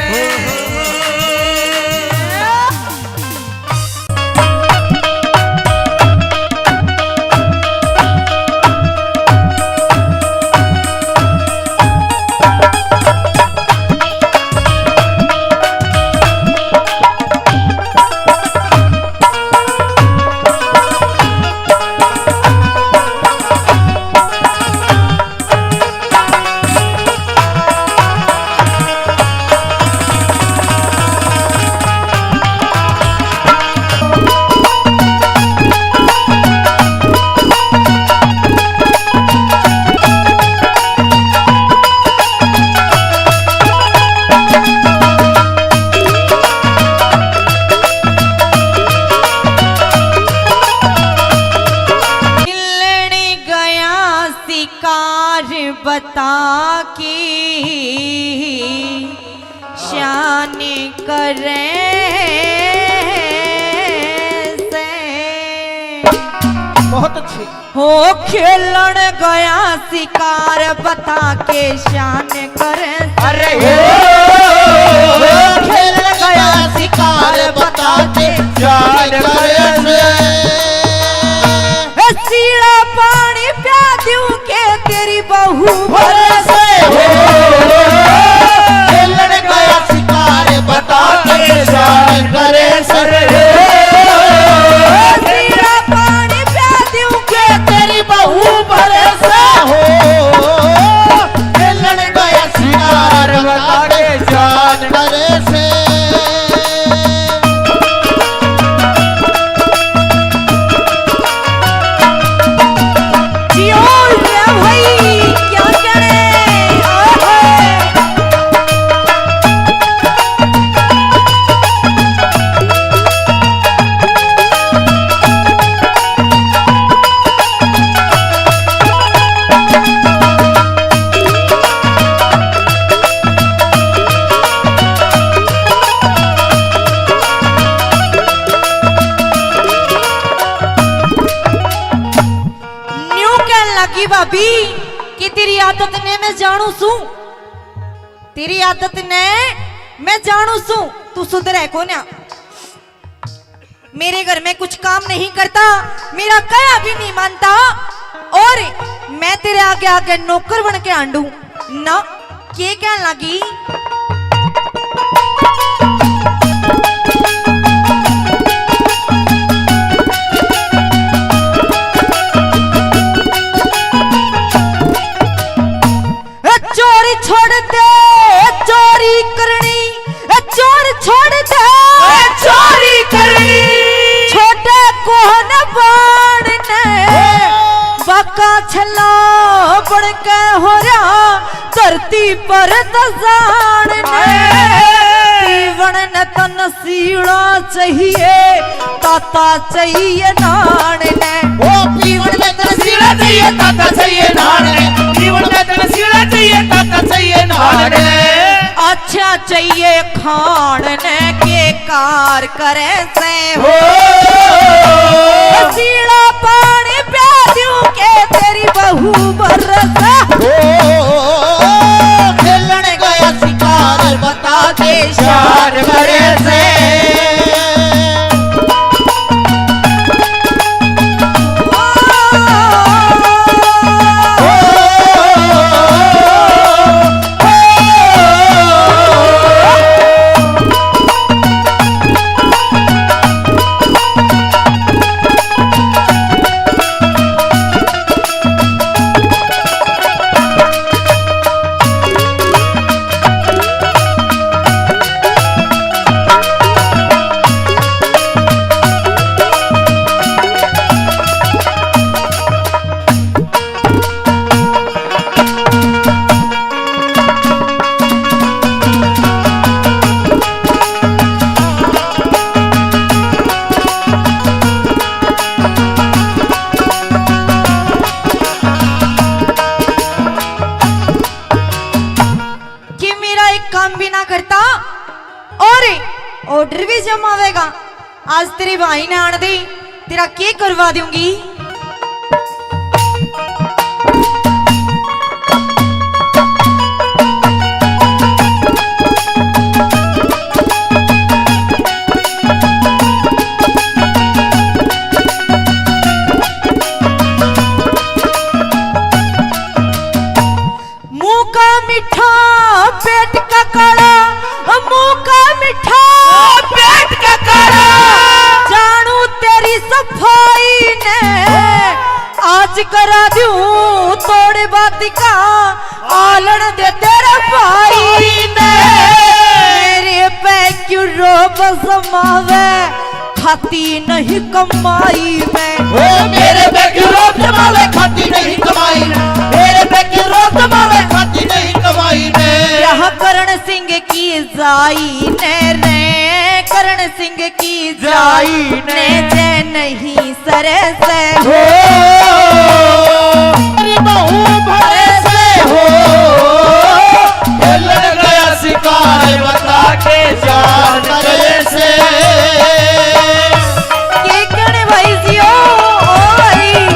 बहुत अच्छे। हो खेलन गया शिकार बता के शान करे अरे खेलन गया शिकार बता के शान करे सीड़ा पानी प्या दूं के तेरी बहू बरसे खेलन गया शिकार बता के शान करे सीड़ा पानी प्या दूं के तेरी बहू बरसे हो खेलन गया शिकार बता के शान करे से जियो रे भाई क्या करे ओए न्यू कहन लगी भाभी कि तेरी आदत ने मैं जानू सू तेरी आदत ने मैं जानू सू तू सुधरे को ना मेरे घर में कुछ काम नहीं करता मेरा कया भी नहीं मानता और मैं तेरे आगे आगे नौकर बन के आंडू ना के कहन लगी चोरी छोड़ दे चोरी करनी चोर छोड़ दे चोरी करनी छोटे कोहन बाण ने बाका छला बन के हो रहा धरती पर दजान ने जीवन न तन सीड़ा चाहिए ताता चाहिए नान ने ओ जीवन में तनसीला चाहिए ताता चाहिए नान जीवन में तनसीला चाहिए ताता चाहिए नान अच्छा चाहिए खान ने के कार करे से हो सीड़ा पानी प्या दूं के तेरी बहू बरसा खेलन गया शिकार बता के शान करे से ऑर्डर भी जमावेगा आज तेरी भाई ने आन दी तेरा के करवा दूंगी मुंह का मीठा पेट का काला मुंह का मीठा पेट का काला जानू तेरी सफाई ने आज करा दूं तोड़े बात का आलन दे तेरे भाई ने मेरे पे क्यों रोब समावे खाती नहीं कमाई में मेरे पे क्यों रोब समावे खाती नहीं कमाई में मेरे पे क्यों रोब समावे खाती नहीं कमाई में यह करण सिंह की जाई ने रे करण सिंह की जाई ने जे नहीं सरे से हो मेरी बहू भरे से हो खेलन गया शिकार बता के जान करे से के कण भाई जियो ओ भाई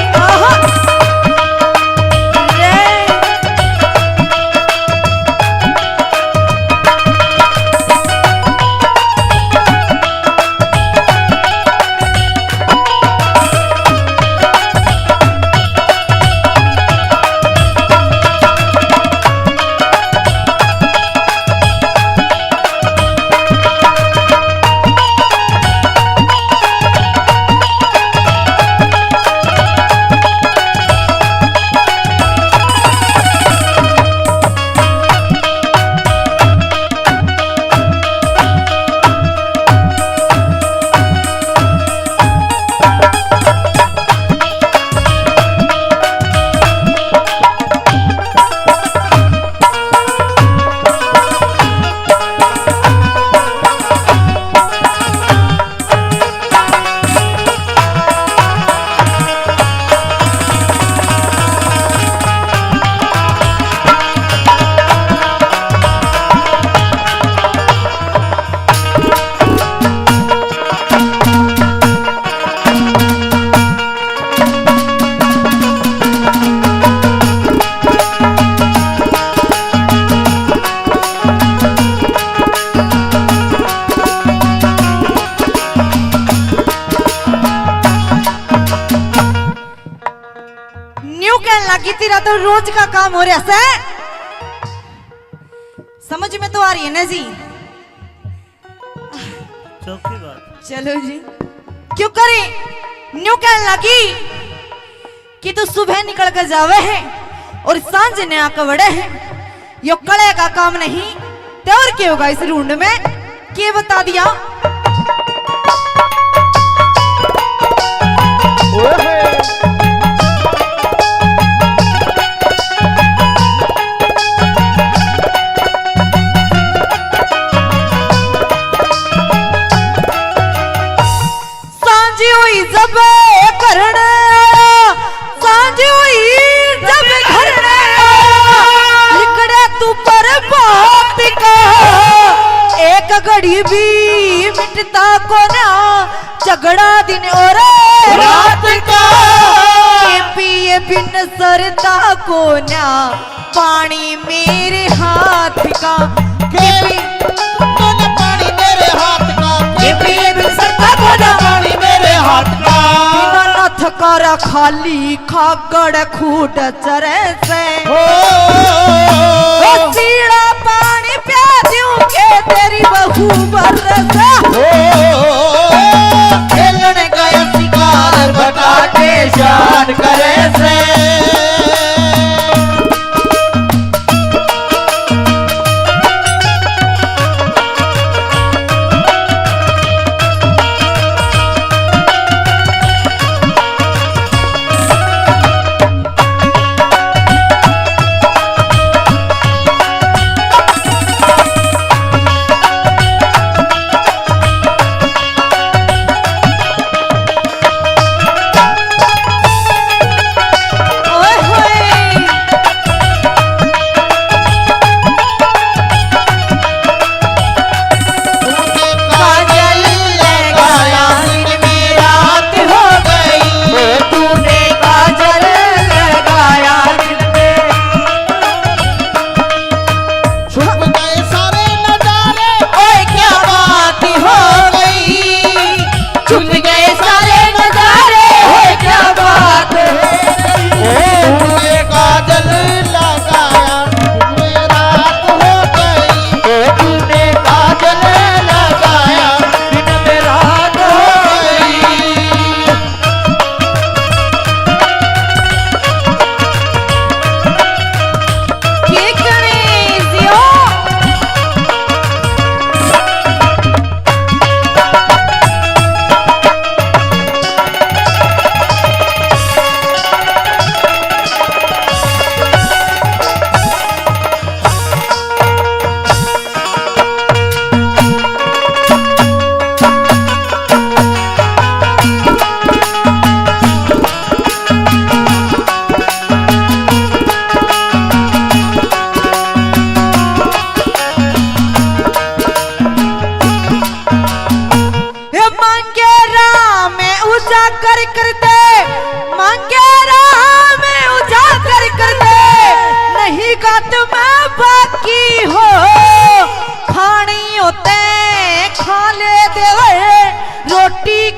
लगी तेरा तो रोज का काम हो रहा है। समझ में तो आ रही है ना जी? चौकी बात। चलो जी, क्यों करे न्यू कहने लगी कि तू सुबह निकल कर जावे है और सांझ ने आकर बड़े है। यो कड़े का काम नहीं तो और क्या होगा इस रूंड में? के बता दिया? सांझी हुई जब घर सांझी हुई जब घर लिखड़े तू पर बात का एक घड़ी भी मिटता को ना झगड़ा दिन और रात का ये पिए बिन सरता को ना पानी मेरे हाथ का पानी मेरे हाथ का ये पिए बिन सरता को ना पानी मेरे हाथ का बिना नथ कर खाली खागड़ खूट चरे से सीड़ा पानी प्या दूं के तेरी बहू बरसा खेलने गया शिकार बता के शान करे से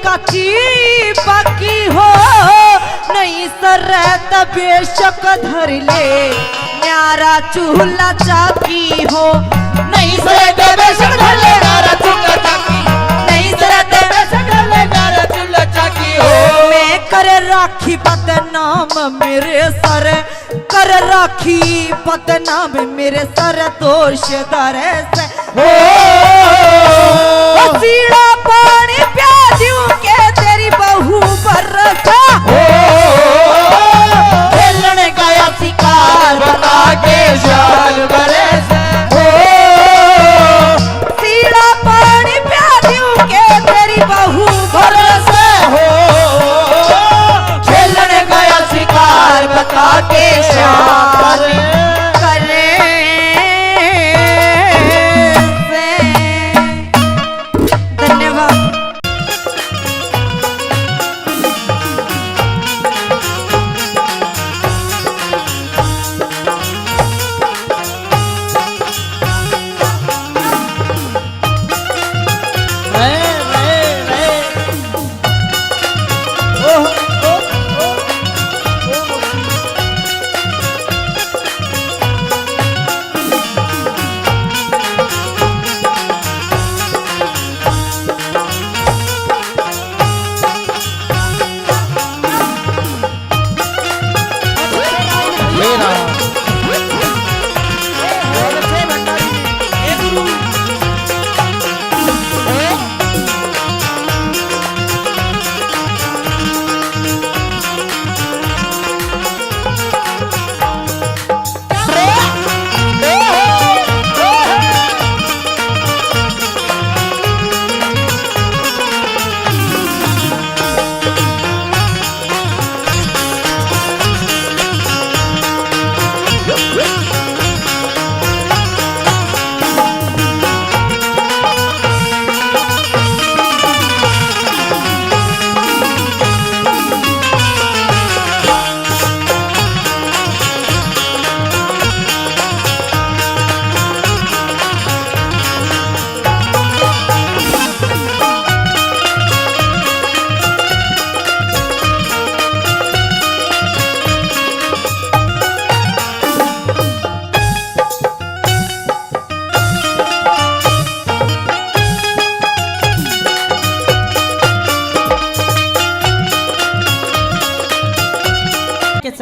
काची बाकी हो नहीं सरत बेशक धर ले न्यारा चूल्हा चाकी हो नहीं सरत बेशक धर ले न्यारा चूल्हा चाकी नहीं सरत बेशक धर ले न्यारा चूल्हा चाकी हो मैं कर राखी बदनाम मेरे सर कर राखी बदनाम मेरे सर दोष दर से सीड़ा पानी प्या दूं के तेरी बहू बरसा खेलने गया शिकार बता के शान बरसा सीड़ा पानी प्या दूं के तेरी बहू बरसा खेलने गया शिकार बता के शान करे धन्यवाद।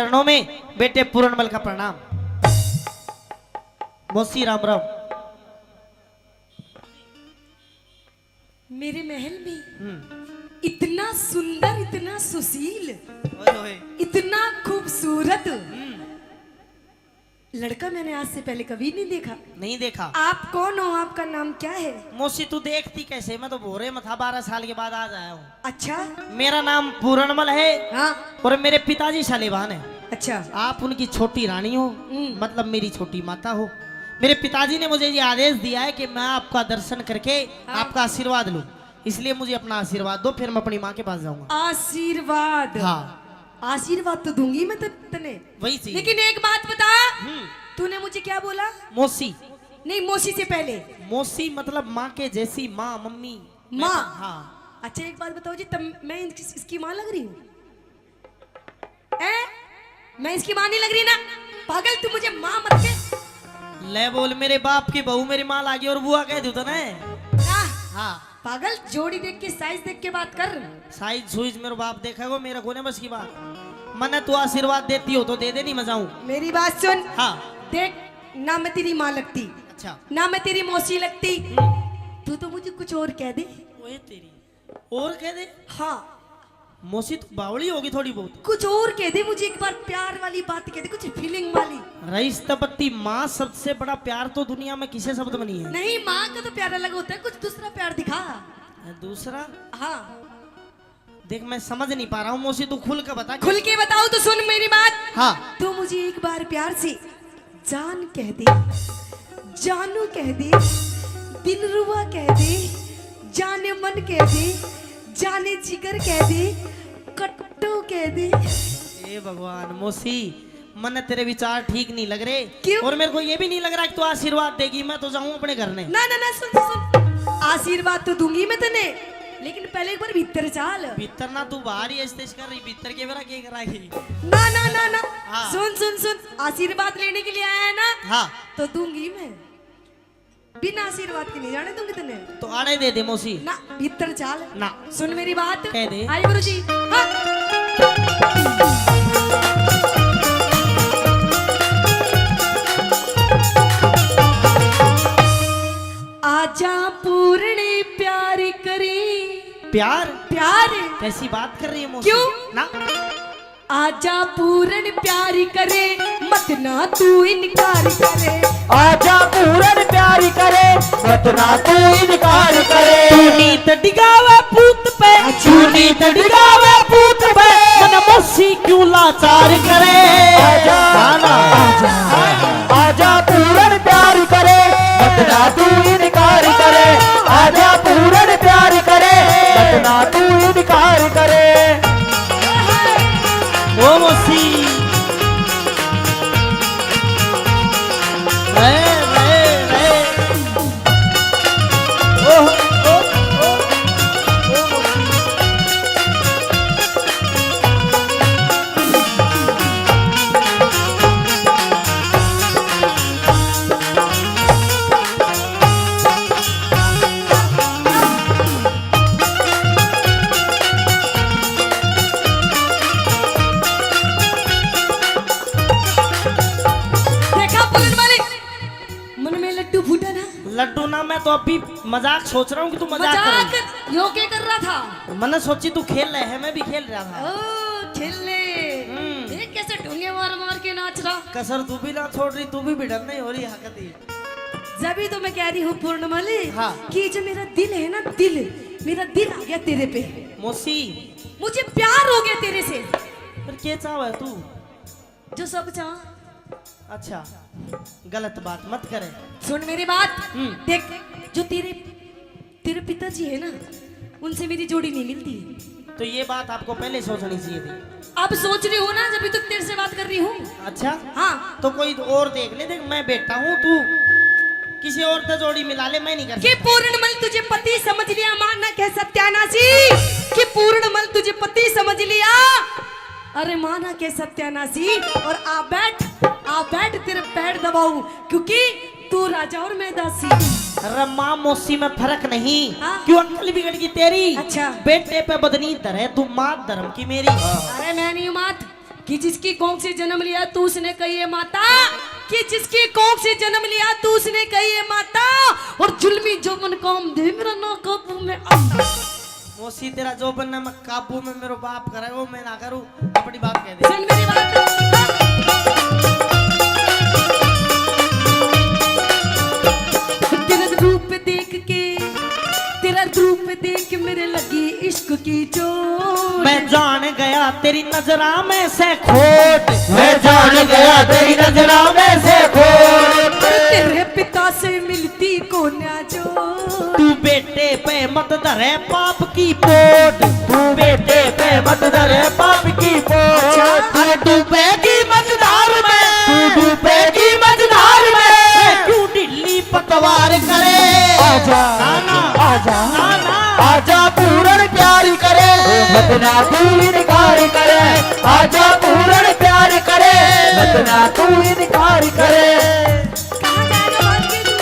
चरणों में बेटे पूर्णमल का प्रणाम। मौसी राम राम। मेरे महल में इतना सुंदर, इतना सुशील, इतना खूबसूरत लड़का मैंने आज से पहले कभी नहीं देखा। नहीं देखा। आप कौन हो? आपका नाम क्या है? मौसी तू देखती कैसे, मैं तो भोरे में था, 12 साल के बाद आज आया हूँ। अच्छा। मेरा नाम पूर्णमल है हाँ। और मेरे पिताजी शालिवान है। अच्छा। आप उनकी छोटी रानी हो, मतलब मेरी छोटी माता हो। मेरे पिताजी ने मुझे ये आदेश दिया है कि मैं आपका दर्शन करके आपका आशीर्वाद लूं, इसलिए मुझे अपना आशीर्वाद दो, फिर मैं अपनी माँ के पास जाऊंगा। आशीर्वाद? हाँ। आशीर्वाद तो दूंगी मैं तने, वही चीज। लेकिन एक बात बता, तूने मुझे क्या बोला? मौसी। नहीं, मौसी से पहले मौसी मतलब माँ के जैसी, माँ, मम्मी, माँ। हाँ। अच्छा एक बात बताओ जी, तब मैं इसकी माँ लग रही हूँ? मैं इसकी माँ नहीं लग रही ना? पागल, तू मुझे माँ मत के। ले बोल, मेरे बाप की बहू मेरी माँ लागी और बुआ कह दू तो ना। हाँ। पागल, जोड़ी देख के, साइज देख के बात कर। साइज सुइज मेरे बाप देखेगा, मेरा कोने बस की बात। मने तू आशीर्वाद देती हो तो दे दे, नहीं मैं जाऊं। मेरी बात सुन। हाँ। देख, ना मैं तेरी माँ लगती, अच्छा, ना मैं तेरी मौसी लगती, तू तो मुझे कुछ और कह दे। ओए तेरी, और कह दे। हाँ। मौसी तू बावली होगी थोड़ी बहुत। कुछ और कह दे मुझे, एक बार प्यार वाली बात कह दे, कुछ फीलिंग वाली। रईस तपत्ती, माँ सबसे बड़ा प्यार तो दुनिया में किसे शब्द में नहीं है। नहीं, माँ का तो प्यार अलग होता है, कुछ दूसरा प्यार दिखा। दूसरा? हाँ। देख मैं समझ नहीं पा रहा हूँ मौसी, तू खुल के बता। खुल के बताओ तो सुन मेरी बात। हाँ। तू मुझे एक बार प्यार से जान कह दे, जानू कह दे, दिलरुबा कह दे, जाने मन कह दे, जाने जिगर कह दे, कट्टू कह दे। ए भगवान मौसी, मन तेरे विचार ठीक नहीं लग रहे। क्यों? और मेरे को ये भी नहीं लग रहा कि तू आशीर्वाद देगी, मैं तो जाऊं अपने घर में। ना ना ना, सुन सुन, आशीर्वाद तो दूंगी मैं तने, लेकिन पहले एक बार भीतर चाल। भीतर ना, तू बाहर ही ऐसे कर रही, भीतर के बेरा क्या कराएगी? ना ना ना ना। हाँ। सुन सुन सुन, आशीर्वाद लेने के लिए आया है ना? हाँ। तो दूंगी मैं, बिना आशीर्वाद के नहीं जाने दूंगी तने। तो आड़े दे दे मौसी। ना, भीतर चाल ना। सुन मेरी बात। कह दे। आई गुरुजी। हाँ। आजा पूर्ण प्यार करी। प्यार? प्यार? कैसी बात कर रही है मौसी? क्यों? ना। आजा पूर्ण प्यार करे, मत ना तू इनकार करे। आजा पूरन प्यारी करे, मत ना तू इनकार करे। नीत डिगावे पूत पे, नीत डिगावे पूत पे, मन मौसी क्यों लाचार करे? आजा आजा आजा पूरन प्यारी करे, मत ना तू इनकार करे। आजा पूरन प्यारी करे, मत ना तू इनकार करे। ओ मौसी, रे रे रे, ओ ओ ओ ओ मौसी। देखा पुलिस वाले, मन में लड्डू फूटा ना? लड्डू ना, मैं तो अभी मजाक सोच रहा हूँ कि तू मजाक कर रही मजाक यो क्या कर रहा था? है। मैंने सोची तू खेल रहे है, मैं भी खेल रहा था। ओ खेलने, देख कैसे ढूंगे मार मार के नाच रहा। कसर तू भी ना छोड़ रही, तू भी भिड़न नहीं हो रही हकती। जब तो मैं कह रही हूँ पूर्णमली, हाँ। कि जो मेरा दिल है ना, दिल, मेरा दिल आ गया तेरे पे। मौसी, मुझे प्यार हो गया तेरे से, फिर क्या चाह है तू? जो सब चाह। अच्छा, गलत बात मत करे। सुन मेरी बात। देख, जो तेरे पिताजी है ना, उनसे मेरी जोड़ी नहीं मिलती। तो ये बात आपको पहले सोचनी चाहिए थी। अब सोच रही हूँ ना, जब तक तेरे से बात कर रही हूँ। अच्छा। हाँ। तो कोई और देख ले, देख मैं बेटा हूँ, तू किसी और से जोड़ी मिला ले, मैं नहीं कर कि सकता। पूर्णमल तुझे पति समझ लिया, माना कह सत्यानाशी। कि पूर्णमल तुझे पति समझ लिया, अरे माना के सत्यानाशी। और आ बैठ तेरे पैर दबाऊं, क्योंकि तू राजा और मैं दासी। अरे माँ मौसी में फर्क नहीं। हाँ? क्यों अक्ल बिगड़ गई तेरी? अच्छा। बेटे पे बदनी धरे, तू माँ धर्म की मेरी। अरे मैं नहीं मात, कि जिसकी कोख से जन्म लिया तू उसने कही है माता, कि जिसकी कोख से जन्म लिया तू उसने कही है माता, और जुल्मी जोबन काम दे मेरा ना काबू में आता। मोसी तेरा जो बनना मैं काबू में मेरे बाप करे वो मैं ना करूं, अपनी बात कह दे। सुन मेरी बात, तेरा रूप देख के मेरे लगी इश्क की चोट। मैं जान गया तेरी नजरा में से खोट, मैं जान गया तेरी नजरा में से खोट। तेरे पिता से मिलती को ना जो, तू बेटे पे मत धरे पाप की पोट, तू बेटे पे मत धरे पाप की पोट। अरे डूबेगी मझधार में, तू डूबेगी मझधार में। क्यों ढिल्ली पतवार करे। आजा आजा आजा पूर्ण प्यार करे, मत ना तू इनकार करे। आजा पूर्ण प्यार करे, मत ना तू इनकार करे। कहाँ जाएगा बात के तू?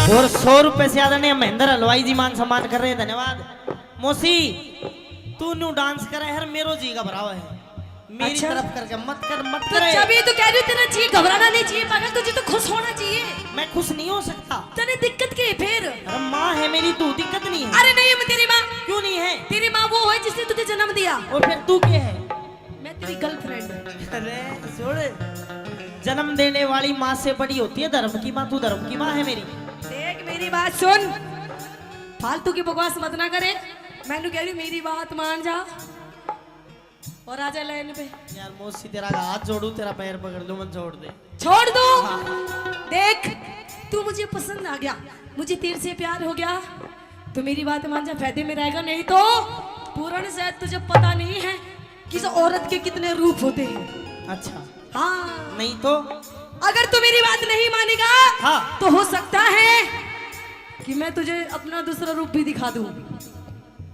और 100 रुपए से ज्यादा नहीं, महेंद्र हलवाई जी मान सम्मान कर रहे हैं, धन्यवाद। मोसी तू न्यू डांस करे हर मेरो जी का भरावा है, मेरी अच्छा? तरफ करके मत कर मत तो करे। जब ये तो कह रही हूँ तेरा चाहिए, घबराना नहीं चाहिए पागल, तुझे तो खुश होना चाहिए। मैं खुश नहीं हो सकता। तेरी दिक्कत क्या है फिर? अरे माँ है मेरी, तू दिक्कत नहीं है। अरे नहीं, मैं तेरी माँ। क्यों नहीं है? तेरी माँ वो है जिसने तुझे जन्म दिया। और फिर तू क्या है? मैं तेरी गर्लफ्रेंड। अरे सुन, जन्म देने वाली माँ से बड़ी होती है धर्म की माँ, तू धर्म की माँ है मेरी। देख मेरी बात सुन, फालतू की बकवास मत ना करे। मैंने कह रही मेरी बात मान जा और आजा लाइन पे। यार मोसी तेरा हाथ जोड़ू, तेरा पैर पकड़ लूं, मन छोड़ दे। छोड़ दो। देख तू मुझे पसंद आ गया, मुझे तेरे से प्यार हो गया, तो मेरी बात मान जा, फायदे में रहेगा। नहीं तो पूर्ण शायद तुझे पता नहीं है कि इस औरत के कितने रूप होते हैं। अच्छा हाँ, नहीं तो अगर तू मेरी बात नहीं मानेगा हाँ। तो हो सकता है कि मैं तुझे अपना दूसरा रूप भी दिखा दूं।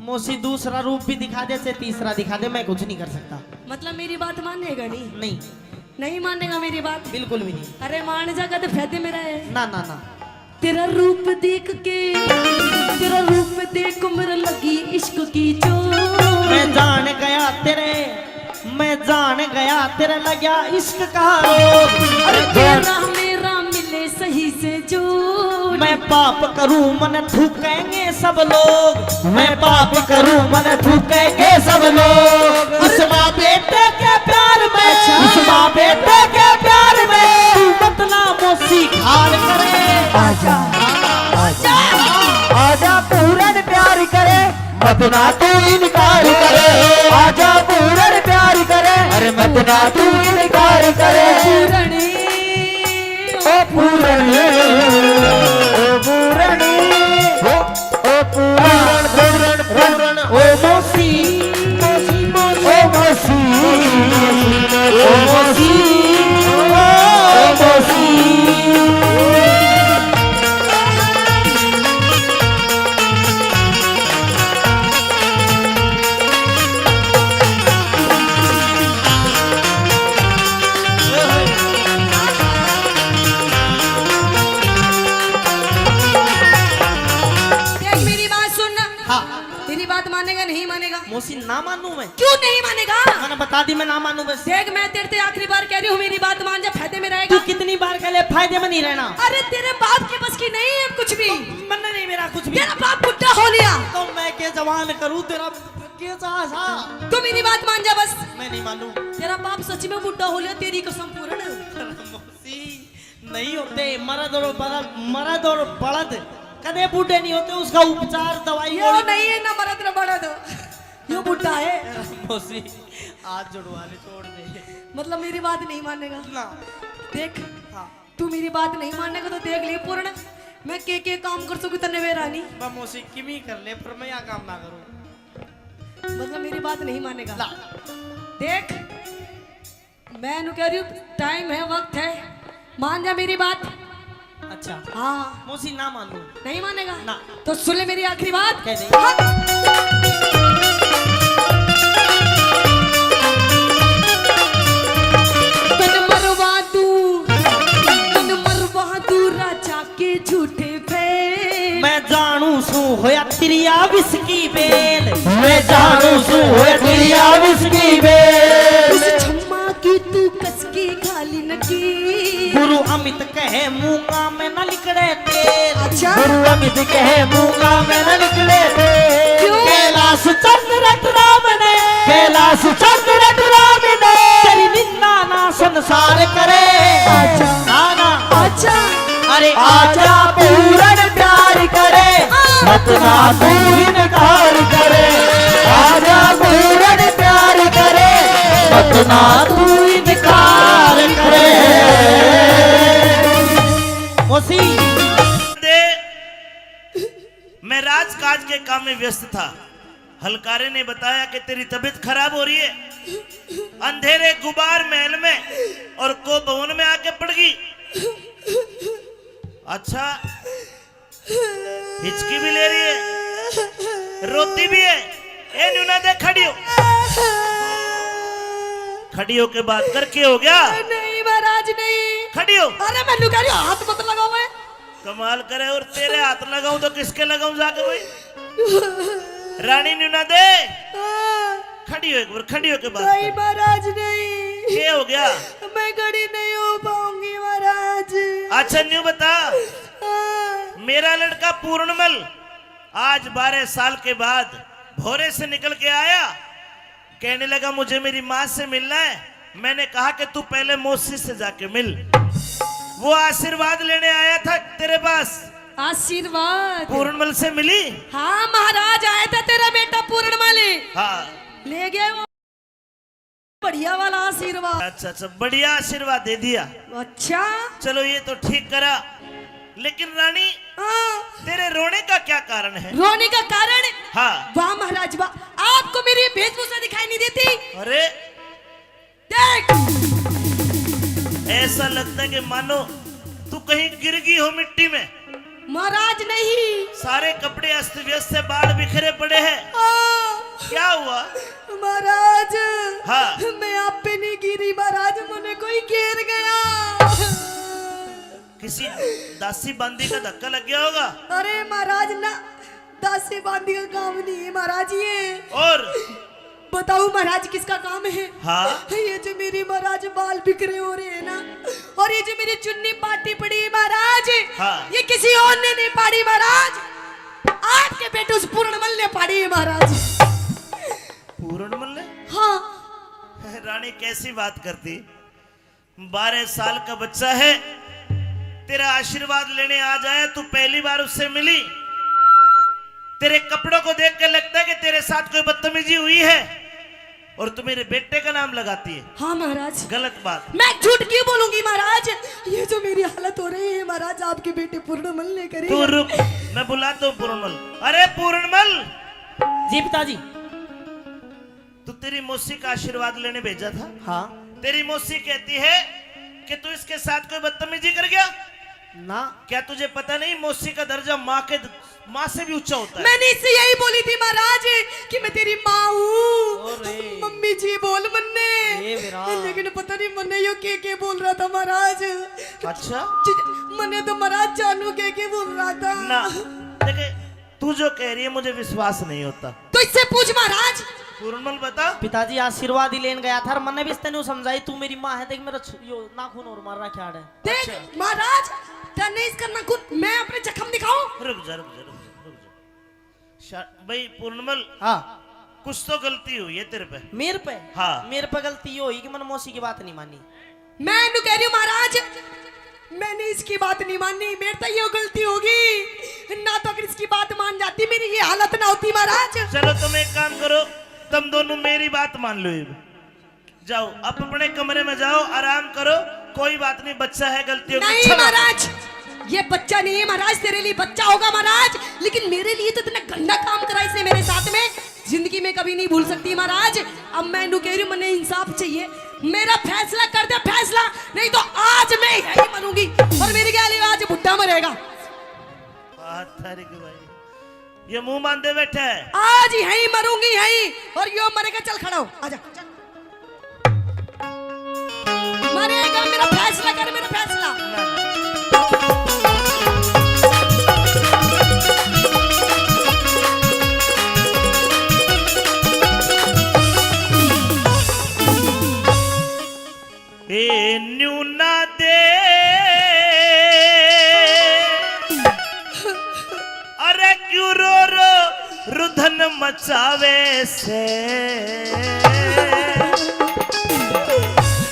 मोसी दूसरा रूप भी दिखा दे, से तीसरा दिखा दे, मैं कुछ नहीं कर सकता। मतलब मेरी बात मानेगा नहीं? नहीं, नहीं मानेगा मेरी बात? बिल्कुल भी नहीं। अरे मान जाएगा तो फायदे में रहे। ना ना ना, तेरा रूप देख के, तेरा रूप देख को मेरे लगी इश्क की चोट। मैं जान गया तेरे, मैं जान गया तेरे लगा इश्क का रोग। अरे तेरा मेरा मिले सही से जोड़। मैं पाप करूं मन थूकेंगे सब लोग, मैं पाप करूं मन थूकेंगे सब लोग। इस माँ बेटे के प्यार में, इस माँ बेटे के प्यार में तू मत ना मोसी खाल करे। आजा आजा आजा पूर्ण प्यार करे, मत ना तू इनकार करे। आजा पूर्ण प्यार करे, अरे मत ना तू इनकार करे। पूरणी ओ पूर्ण, ओ पूर्ण, ओ पूर्ण, पूर्ण, ओ मोसी, मोसी, ओ मोसी, ओ मोसी, ओ मोसी। मानेगा नहीं मानेगा? मौसी ना मानू मैं? क्यों नहीं मानेगा? मैंने बता दी मैं ना मानू बस। देख मैं तेरे से आखिरी बार कह रही हूँ, मेरी बात मान जा, फायदे में तू रहेगा। कितनी बार कह ले फायदे में नहीं रहना। अरे तेरे बाप की बस की नहीं है कुछ भी। मन नहीं मेरा कुछ भी। तेरा बाप बुढ़ा हो लिया तो मैं के जवान करूँ तेरा के सा। तू मेरी बात मान जा बस। मैं नहीं मानू। तेरा बाप सच में बुढ़ा हो लिया, तेरी कसम पूर्ण। मौसी नहीं होते, मर्द और बड़द कदे बूढ़े नहीं होते, उसका उपचार दवाई यो नहीं है ना मरद ना बड़ा दो, यो बुढ़ा है। मौसी आज जुड़वाने छोड़ दे। मतलब मेरी बात नहीं मानेगा ना देख। हाँ तू मेरी बात नहीं मानेगा तो देख ले पूर्ण, मैं के काम कर सकूं तने वे रानी। बा मौसी किमी कर ले पर मैं यहाँ काम ना करूँ। मतलब मेरी बात नहीं मानेगा। ला देख मैं नु कह रही हूँ, टाइम है, वक्त है, मान जा मेरी बात। अच्छा हाँ मौसी ना मानू। नहीं मानेगा ना। तो सुन ले मेरी आखिरी बात। कह दे। हाँ। तन मरवा दू राजा के झूठे फेल। मैं जानू सू होया तिरिया विस्की बेल। मैं जानू सू होया तिरिया विस्की बेल। उस छम्मा की तू कसकी खाली नकी। गुरु अमित कहे मूंगा में न लिकड़े तेल। अच्छा गुरु अमित कहे मूंगा में न निकले थे। क्यों? कैलाश चंद्र राम ने, कैलाश चंद्र राम ने तेरी निंदा ना संसार करे। अच्छा ना अच्छा अरे आजा पूरन प्यार करे, मत ना तू इनकार करे। आजा पूरन प्यार करे, मत ना तू इनकार करे। मौसी दे मैं राजकाज के काम में व्यस्त था। हलकारे ने बताया कि तेरी तबीयत खराब हो रही है, अंधेरे गुबार महल में और को भवन में आके पड़ गई। अच्छा हिचकी भी ले रही है, रोती भी है। ए न्यूना दे, खड़ी हो, खड़ी हो के बात कर। के हो गया? नहीं महाराज नहीं। खड़ी हो। अरे मैं नु कह रही हूँ, हाथ मत लगाओ। मैं कमाल करे, और तेरे हाथ लगाऊं तो किसके लगाऊं जाके भाई? रानी न्यूना दे, खड़ी हो, एक बार खड़ी हो के बात नहीं कर। महाराज नहीं। क्या हो गया? मैं खड़ी नहीं हो पाऊंगी महाराज। अच्छा न्यू बता, मेरा लड़का पूर्णमल आज 12 साल के बाद भोरे से निकल के आया, कहने लगा मुझे मेरी माँ से मिलना है। मैंने कहा कि तू पहले मौसी से जाके मिल। वो आशीर्वाद लेने आया था तेरे पास। आशीर्वाद? पूर्णमल से मिली? हाँ महाराज आया था तेरा बेटा पूर्णमल, हाँ ले गया वो बढ़िया वाला आशीर्वाद। अच्छा अच्छा, बढ़िया आशीर्वाद दे दिया। अच्छा चलो ये तो ठीक करा, लेकिन रानी हाँ। तेरे रोने का क्या कारण है? रोने का कारण? हाँ। वाह महाराज वाह, आपको मेरी वेशभूषा दिखाई नहीं देती? अरे देख ऐसा लगता है कि मानो तू कहीं गिर गई हो मिट्टी में। महाराज नहीं। सारे कपड़े अस्त व्यस्त से बाढ़ बिखरे पड़े हैं। क्या हुआ? महाराज हाँ। मैं आप पे नहीं गिरी महाराज, मुझे कोई घेर गया। किसी दासी बांदी का धक्का लग गया होगा। अरे महाराज ना, दासी बांदी का काम नहीं है महाराज ये। और बताओ महाराज किसका काम है? हाँ? ये जो मेरी महाराज बाल बिखरे हो रहे हैं ना, और ये जो मेरी चुन्नी पाटी पड़ी है महाराज, हाँ। ये किसी और ने नहीं पाड़ी महाराज, आपके बेटे उस पूर्णमल ने पाड़ी है महाराज। पूर्णमल ने? हाँ। रानी कैसी बात करती, 12 साल का बच्चा है, तेरा आशीर्वाद लेने आ जाए, तू पहली बार उससे मिली। तेरे कपड़ों को देख कर लगता है कि तेरे साथ कोई बदतमीजी हुई है, और तू मेरे बेटे का नाम लगाती है। हाँ महाराज। गलत बात। मैं झूठ क्यों बोलूंगी महाराज? ये जो मेरी हालत हो रही है महाराज, आपके बेटे पूर्णमल ने करी। तू रुक, मैं बुलाता हूँ पूर्णमल। अरे पूर्णमल। जी पिताजी। तू तेरी मौसी का आशीर्वाद लेने भेजा था। हाँ। तेरी मौसी कहती है कि तू इसके साथ कोई बदतमीजी कर गया। ना। क्या तुझे पता नहीं मौसी का दर्जा माँ से भी ऊंचा होता है? मैंने इससे यही बोली थी महाराज कि मैं तेरी माँ हूँ। अरे। मम्मी जी बोल मन्ने, ए बेरा। लेकिन पता नहीं मन्ने यो के बोल रहा था महाराज। अच्छा। मन्ने तो महाराज जानू के बोल रहा था। ना देखे, तू जो कह रही है मुझे विश्वास नहीं होता। तो इससे पूछ महाराज। पूर्णमल बता। पिताजी आशीर्वाद ही लेन गया था और मैंने भी तेन समझाई तू मेरी माँ है, देख मेरा यो नाखून और मार रहा क्या है। देख महाराज, तेने इसका नाखून, मैं अपने जख्म दिखाऊं? रुक जा भाई पूर्णमल, हाँ कुछ तो गलती हुई है तेरे पे। मेरे पे? हाँ। मेरे पे गलती ये हुई कि मैंने मौसी की बात नहीं मानी। मैं इन्हें कह रही हूँ महाराज, मैंने इसकी बात नहीं मानी, मेरे तो ये गलती होगी ना, तो अगर इसकी बात मान जाती मेरी ये हालत ना होती महाराज। चलो तुम एक काम करो, तुम दोनों मेरी बात मान लो, जाओ अब अपने कमरे में जाओ, आराम करो, कोई बात नहीं, बच्चा है, गलती होगी। नहीं महाराज, ये बच्चा नहीं है महाराज, तेरे लिए बच्चा होगा महाराज, लेकिन मेरे लिए तो इतना गंदा काम करा इसने मेरे साथ में, जिंदगी में कभी नहीं भूल सकती महाराज। अब मैं इन्हें कह रही हूँ, मैंने इंसाफ चाहिए, मेरा फैसला कर दे फैसला, नहीं तो आज मैं यही मरूंगी और मेरे ख्याल आज बुढ़ा मरेगा। भाई ये मुंह बांधे बैठा है, आज यही मरूंगी यही, और यो मरेगा। चल खड़ा हो, आजा। मरेगा, मेरा फैसला कर, मेरा फैसला। ए न्यूना दे अरे क्यों रो रो रुधन मचावे से,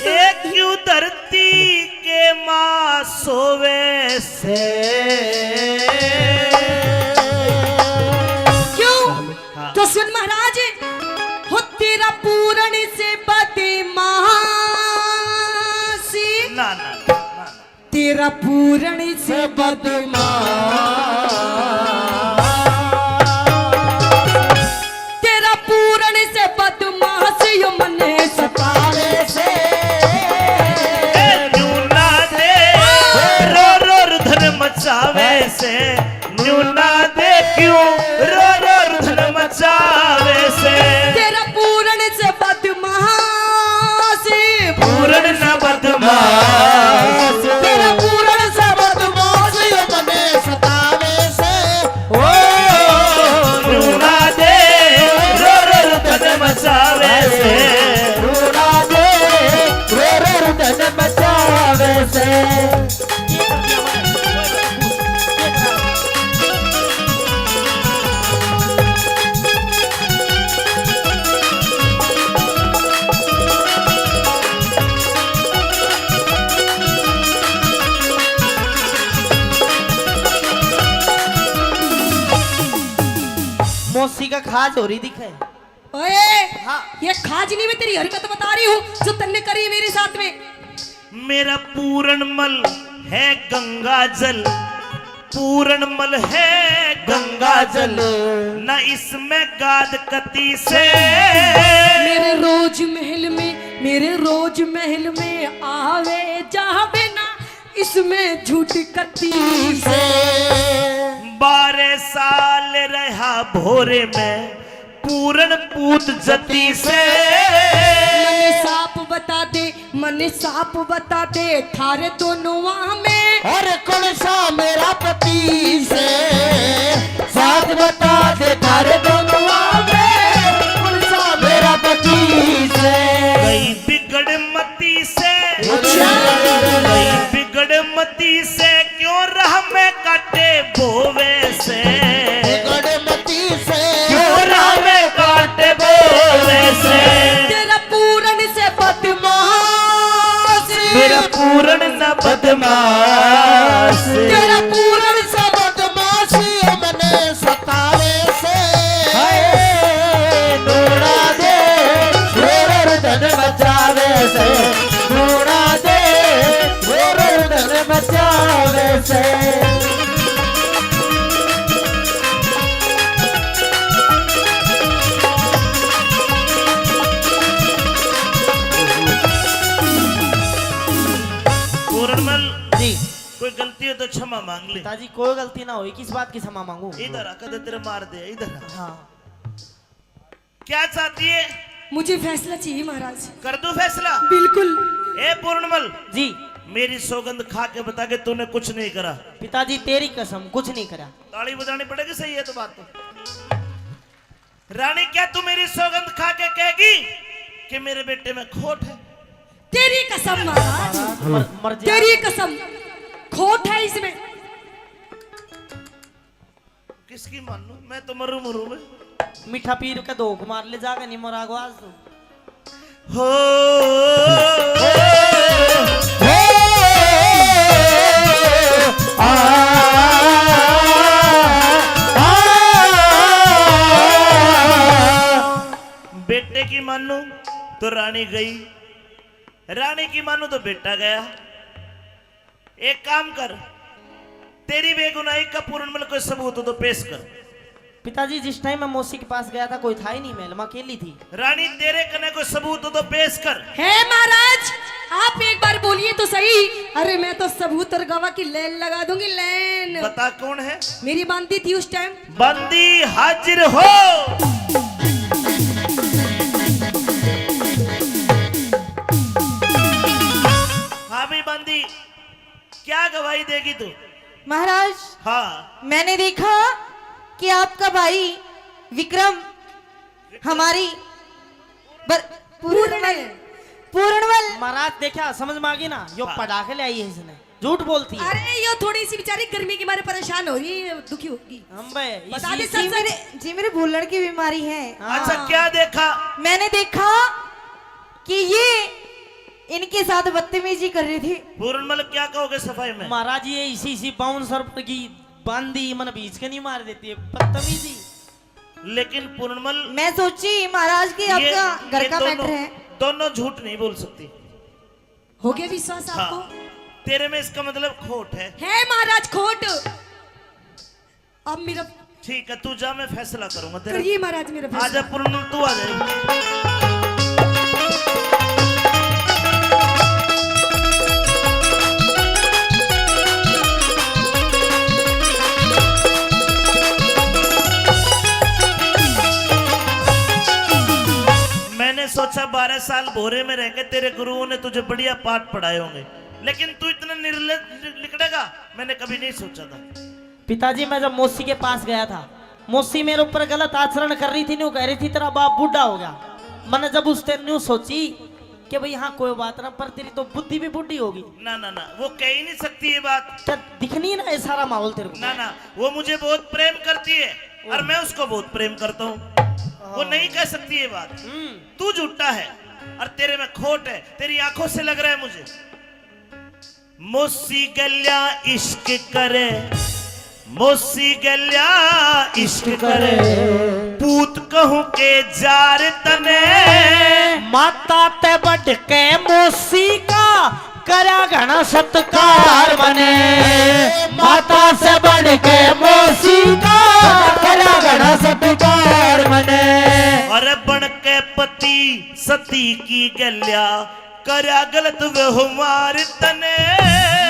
ए क्यों धरती के माँ सोवे से। क्यों? हाँ। तो सुन महाराज, हो तेरा पूर्ण से बदमाशी, ना ना ना ना, तेरा पूर्ण से तेरा पूर्ण से बदमाशी यो मने सतावे से। ए न्यूना दे रो रो रुधन मचावे से, न्यूना दे क्यों रो रो रुधन मचावे से। तेरा पूर्ण से बदमाशी, पूर्ण न बदमाश, तेरा पूर्ण से बदमाशी मने सतावे से। ओ न्यूना दे रो रो रुधन मचावे से। रूना दे रो रो रुदन मचावे से। मौसी का खाज हो रही दिखे। ओए, ये खाजनी में तेरी हरकत बता रही हूँ जो तन्ने करी मेरे साथ में। मेरा पूरणमल है गंगा जल, पूरणमल है गंगा जल, न इसमें गाद कती से। मेरे रोज महल में, मेरे रोज महल में आवे जावे ना, इसमें झूठ कती से। 12 साल रहा भोरे में पूरण पूत जती से। मने साप बता दे, मने साप बता दे, थारे दोनों में और कौन सा मेरा पति से साथ बता दे थारे दोनों में कौन सा मेरा पति से। गई बिगड़ मती से, गई बिगड़ मती से, क्यों राह में काटे बोवे से। गड़मती से क्यों राह में काटे बोवे से। तेरा पूर्ण से बदमाश, मेरा पूर्ण न बदमाश, तेरा पूर्ण से बदमाशी मने सतावे से। रूना दे रो रो रुदन मचावे से। रूना दे रो रो रुदन मचावे से। पूरणमल जी कोई गलती हो तो क्षमा मांग ले। पिताजी कोई गलती ना हुई, किस बात की क्षमा मांगू? इधर आकर दे, तेरे मार दे, इधर आ। हाँ क्या चाहती है? मुझे फैसला चाहिए महाराज। कर दो फैसला। बिल्कुल। ए पूर्णमल, जी मेरी सौगंध खा के बता के तूने कुछ नहीं करा। पिताजी तेरी कसम कुछ नहीं करा। ताली बजानी पड़ेगी, सही है तो बात तो। रानी क्या तू मेरी सौगंध खा के कहेगी कि मेरे बेटे में खोट है? तेरी कसम महाराज, मर जा। तेरी कसम, खोट है इसमें। किसकी मानू? मैं तो मरू मरू में। मीठा पीर के दो मार ले जाकर नहीं मरा गो आज तो। हो बेटे की मानू तो रानी गई, रानी की मानू तो बेटा गया। एक काम कर, तेरी बेगुनाही का पूर्णमल कोई सबूत हो तो पेश कर। पिताजी जिस टाइम मैं मौसी के पास गया था कोई था ही नहीं, मैं अकेली थी। रानी तेरे कने कोई सबूत हो तो पेश कर। है महाराज, आप एक बार बोलिए तो सही। अरे मैं तो सबूत और गवाह की लेन लगा दूंगी, लेन। बता कौन है? मेरी बांदी थी उस टाइम। बंदी हाजिर हो। हाँ भी बंदी, क्या गवाही देगी तू? महाराज, हाँ, मैंने देखा कि आपका भाई विक्रम हमारी पूर्णवल महाराज देखा समझ में आ गई ना, यो हाँ। पढ़ा के ले आई है इसने, झूठ बोलती है। अरे ये थोड़ी सी बेचारी गर्मी के मारे परेशान हो रही है, दुखी होगी। हम बे बता दे इसी- सच सच। जी मेरे भूलने की बीमारी है। हाँ। अच्छा क्या देखा? मैंने देखा कि ये इनके साथ बदतमीजी कर रही थी। पूर्णमल क्या कहोगे सफाई में? महाराज ये इसी बाउंसर की बांदी मन बीच के नहीं मार देती है, बदतमीजी। लेकिन पूर्णमल मैं सोची महाराज की आपका घर का मैटर है। दोनों झूठ नहीं बोल सकती। हो गया विश्वास आपको? हाँ, तेरे में इसका मतलब खोट है। महाराज खोट। अब मेरा ठीक है, तू जा, मैं फैसला करूंगा तेरा। करिए महाराज मेरा फैसला। आजा पूर्णमल, तू आ जाए। मैंने सोचा 12 साल भोरे में रह के तेरे गुरुओं ने तुझे बढ़िया पाठ पढ़ाए होंगे, लेकिन तू इतना निर्लज निकलेगा मैंने कभी नहीं सोचा था। पिताजी मैं जब मौसी के पास गया था, मौसी मेरे ऊपर गलत आचरण कर रही थी, न्यू कह रही थी तेरा बाप बूढ़ा हो गया। मैंने जब उस टाइम न्यू सोची कि भाई हाँ कोई बात ना, पर तेरी तो बुद्धि भी बुढ़ी होगी। ना ना ना, वो कह ही नहीं सकती ये बात। क्या दिखनी ना ये सारा माहौल तेरे को? ना ना, वो मुझे बहुत प्रेम करती है और मैं उसको बहुत प्रेम करता हूँ। वो नहीं कह सकती ये बात। तू झूठा है और तेरे में खोट है, तेरी आंखों से लग रहा है मुझे। मोसी गल्या इश्क करे, मोसी गल्या इश्क करे, पूत कहूं के जार तने, माता ते बढ़ के मौसी का करा घना सत्कार बने, माता से बढ़ के मौसी का करा घना सत्कार बने। और बन के पति सती की गल्या करा गलत व्यवहार तने।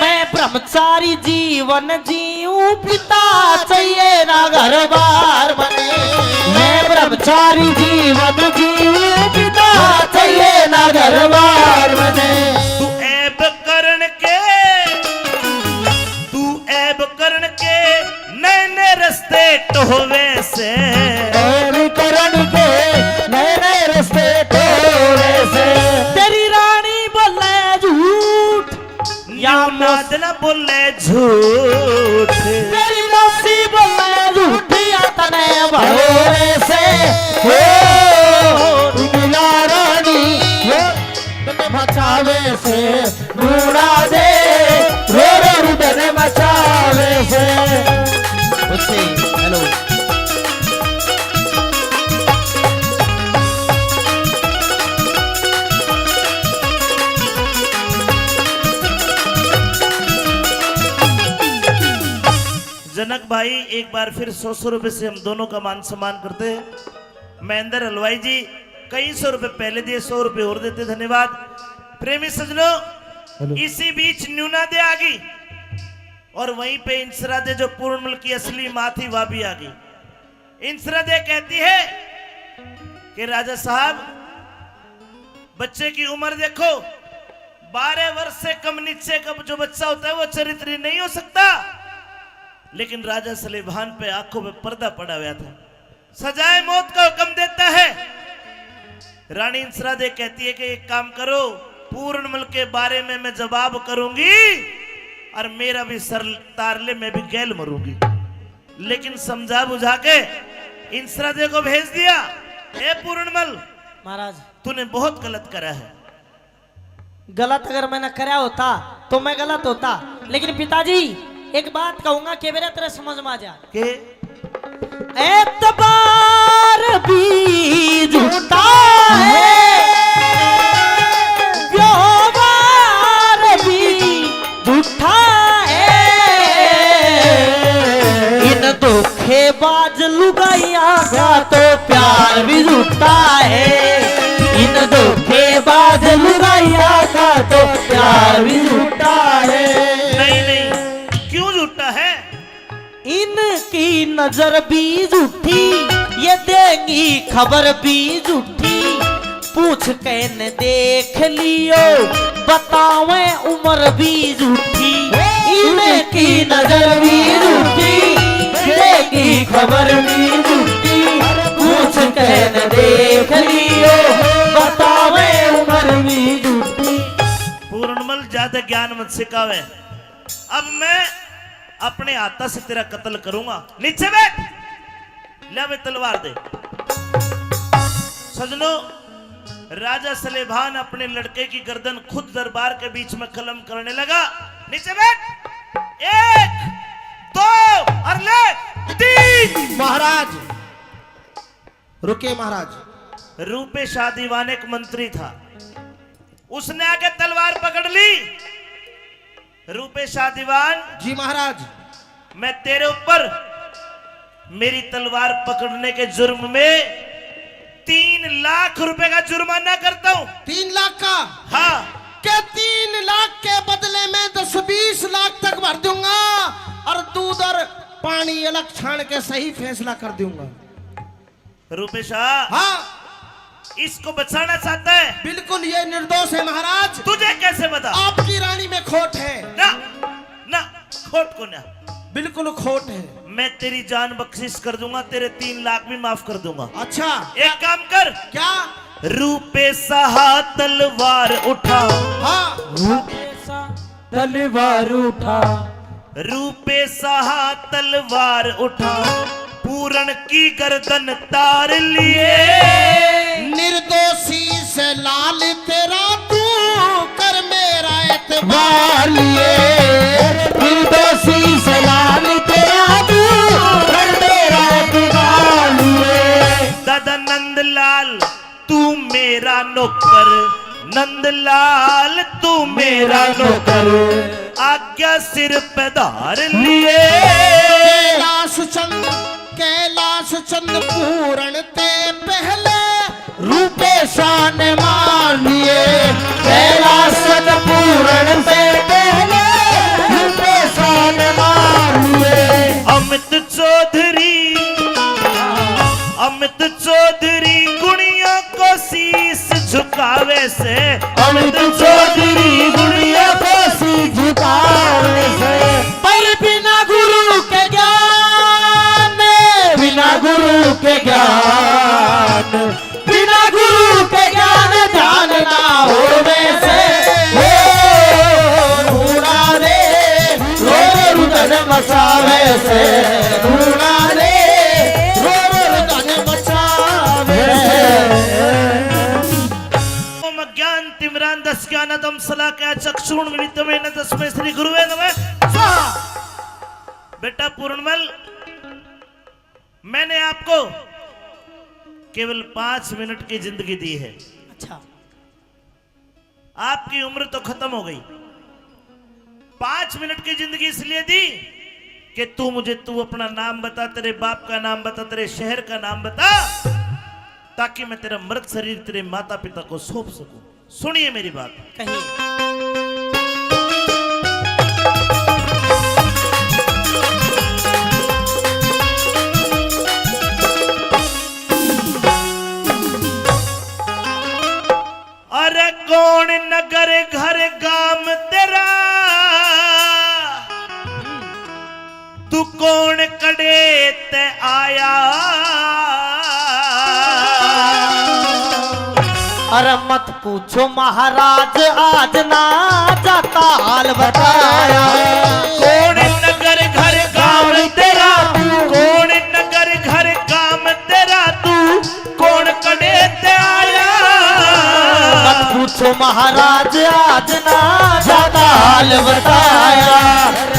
मैं ब्रह्मचारी जीवन जीऊं, पिता चाहिए ना घर बार बने। मैं ब्रह्मचारी जीवन जीऊं, पिता चाहिए ना घर बार बने। तू ऐब करण के, तू ऐब करण के नए नए रस्ते टोवे से, ऐब करण के नए नए रस्ते टोवे से। तेरी रानी बोले झूठ या नाद न बोले झूठ, तेरी मौसी बोले झूठ या तने भरोरे से। हो मिला रानी हो तने बचावे से, ढूंढा दे रो रो तने बचावे से। हेलो जनक भाई, एक बार फिर 100 रुपए से हम दोनों का मान सम्मान करते हैं। महेंद्र हलवाई जी कई 100 रुपए पहले दिए, 100 रुपए और देते, धन्यवाद। प्रेमी सजनों, इसी बीच न्यूना दे आ गई और वहीं पे इंसरा दे जो पूर्णमल की असली माँ थी वह भी आ गई। इंसरा दे कहती है कि राजा साहब बच्चे की उम्र देखो, 12 वर्ष से कम नीचे का जो बच्चा होता है वो चरित्री नहीं हो सकता। लेकिन राजा सलेभान पे आंखों पे पर्दा पड़ा हुआ था। सजाए मौत का हुक्म देता है। रानी इंसरादे कहती है कि एक काम करो, पूर्णमल के बारे में मैं जवाब करूंगी और मेरा भी सर तार ले, मैं भी गैल मरूंगी। लेकिन समझा बुझा के इंसरादे को भेज दिया, ए पूर्णमल महाराज तूने बहुत गलत करा है। गलत अगर मैंने करा होता तो मैं गलत होता, लेकिन पिताजी एक बात कहूंगा कि मेरे तरह समझ में आ जा के एतबार भी झूठा है, व्यवहार भी झूठा है, इन धोखेबाज लुगाइया का तो प्यार भी झूठा है, इन धोखेबाज लुगाइया का तो प्यार भी झूठा है। नहीं नहीं, क्यों झूठा है? इनकी नजर भी झूठी, ये देंगी खबर भी झूठी, पूछ के न देख लियो बतावे उम्र भी झूठी, इनकी नजर भी झूठी, देंगी खबर भी झूठी, पूछ के न देख लियो बतावे उम्र भी झूठी। पूर्णमल ज्यादा ज्ञान मत सिखावे, अब मैं अपने हाथा से तेरा कत्ल करूंगा। नीचे बैठ, ले मैं तलवार दे। सजनो, राजा सलेभान अपने लड़के की गर्दन खुद दरबार के बीच में कलम करने लगा। नीचे बैठ, 1 2 और ले 3। महाराज रुके महाराज। रूपे शाह दीवान एक मंत्री था, उसने आके तलवार पकड़ ली। रूपे शाह दीवान, जी महाराज। मैं तेरे ऊपर मेरी तलवार पकड़ने के जुर्म में 3 लाख रुपए का जुर्माना करता हूं। 3 लाख का? हाँ। के 3 लाख के बदले में 10-20 लाख तक भर दूंगा और दूध और पानी अलग छान के सही फैसला कर दूंगा। रूपे शाह, हाँ इसको बचाना चाहता है? बिल्कुल, ये निर्दोष है महाराज। तुझे कैसे बता? आपकी रानी में खोट है। ना ना, खोट को ना, बिल्कुल खोट है। मैं तेरी जान बख्शिश कर दूंगा, तेरे 3 लाख भी माफ कर दूंगा। अच्छा, एक काम कर। क्या? रूपे साहा तलवार उठा। हाँ, तलवार उठा, रूपे साहा तलवार उठा, पूरण की गर्दन तार लिए, निर्दोषी से लाल तेरा तू कर मेरा एतबार लिए, निर्दोषी से लाल तेरा तू कर मेरा एतबार लिए। दादा नंदलाल तू मेरा नौकर, नंदलाल तू मेरा नौकर, आज्ञा सिर पे धार लिए। कैलाश चंद पूरण ते पहले रूपे शान मान लिए, कैलाश पूरण से पहले रूपे शान मान लिए। अमित चौधरी गुड़िया को शीश झुकावे से, अमित चौधरी गुड़िया को शीश झुकावे से, पर बिना गुरु के ज्ञान, बिना गुरु के ज्ञान, बिना गुरु के ज्ञान ध्यान ना हो वैसे, हो रूड़ा रे रो रुदन मचावे से, रूड़ा रे रो रुदन मचावे से। ओम ज्ञान तिमरान 10 ज्ञानदम सलाकया चक्षुण विद्यमे न तस्मै श्री गुरुवे नमः स्वाहा। बेटा पूर्णमल, मैंने आपको केवल 5 मिनट की जिंदगी दी है। अच्छा, आपकी उम्र तो खत्म हो गई। 5 मिनट की जिंदगी इसलिए दी कि तू अपना नाम बता, तेरे बाप का नाम बता, तेरे शहर का नाम बता, ताकि मैं तेरा मृत शरीर तेरे माता पिता को सौंप सकूं। सुनिए मेरी बात। कहिए। अरे कौन नगर घर गाम तेरा, तू कौन कड़े ते आया, अरे मत पूछो महाराज आज ना जाता हाल बताया। कौन नगर घर गांव तेरा तू, कौन नगर घर गांव तेरा तू, कौन कड़े ते आया। मत पूछो महाराज आज ना जाता हाल बताया।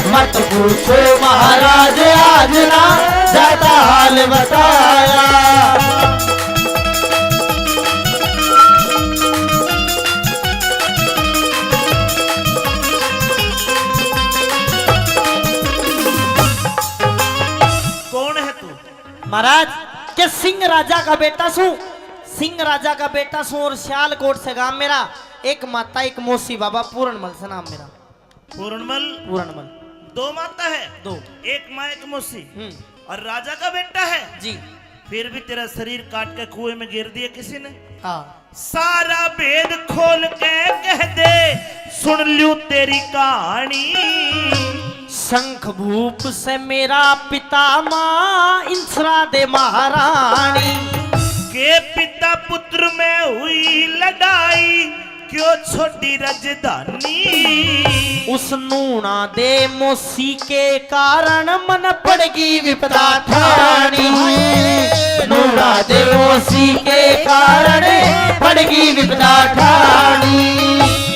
मत पूछो महाराज आज ना जाता हाल बताया। कौन है तू? महाराज के सिंह राजा का बेटा सू, सिंह राजा का बेटा सू और सियालकोट से गांव मेरा। एक माता एक मौसी बाबा पूरणमल से नाम मेरा। पूर्णमल। पूरणमल दो माता है? दो। एक माँ एक मौसी और राजा का बेटा है जी। फिर भी तेरा शरीर काट के कुएं में गिर दिया किसी ने। हाँ सारा भेद खोल के कह दे सुन लूं तेरी कहानी। शंख भूप से मेरा पिता माँ इंसरा दे महारानी। के पिता पुत्र में हुई लड़ाई क्यों छोटी राजधानी। उस नूना दे मौसी के कारण मन पड़गी विपदा ठानी। नूना दे मौसी के कारण पड़गी विपदा ठानी।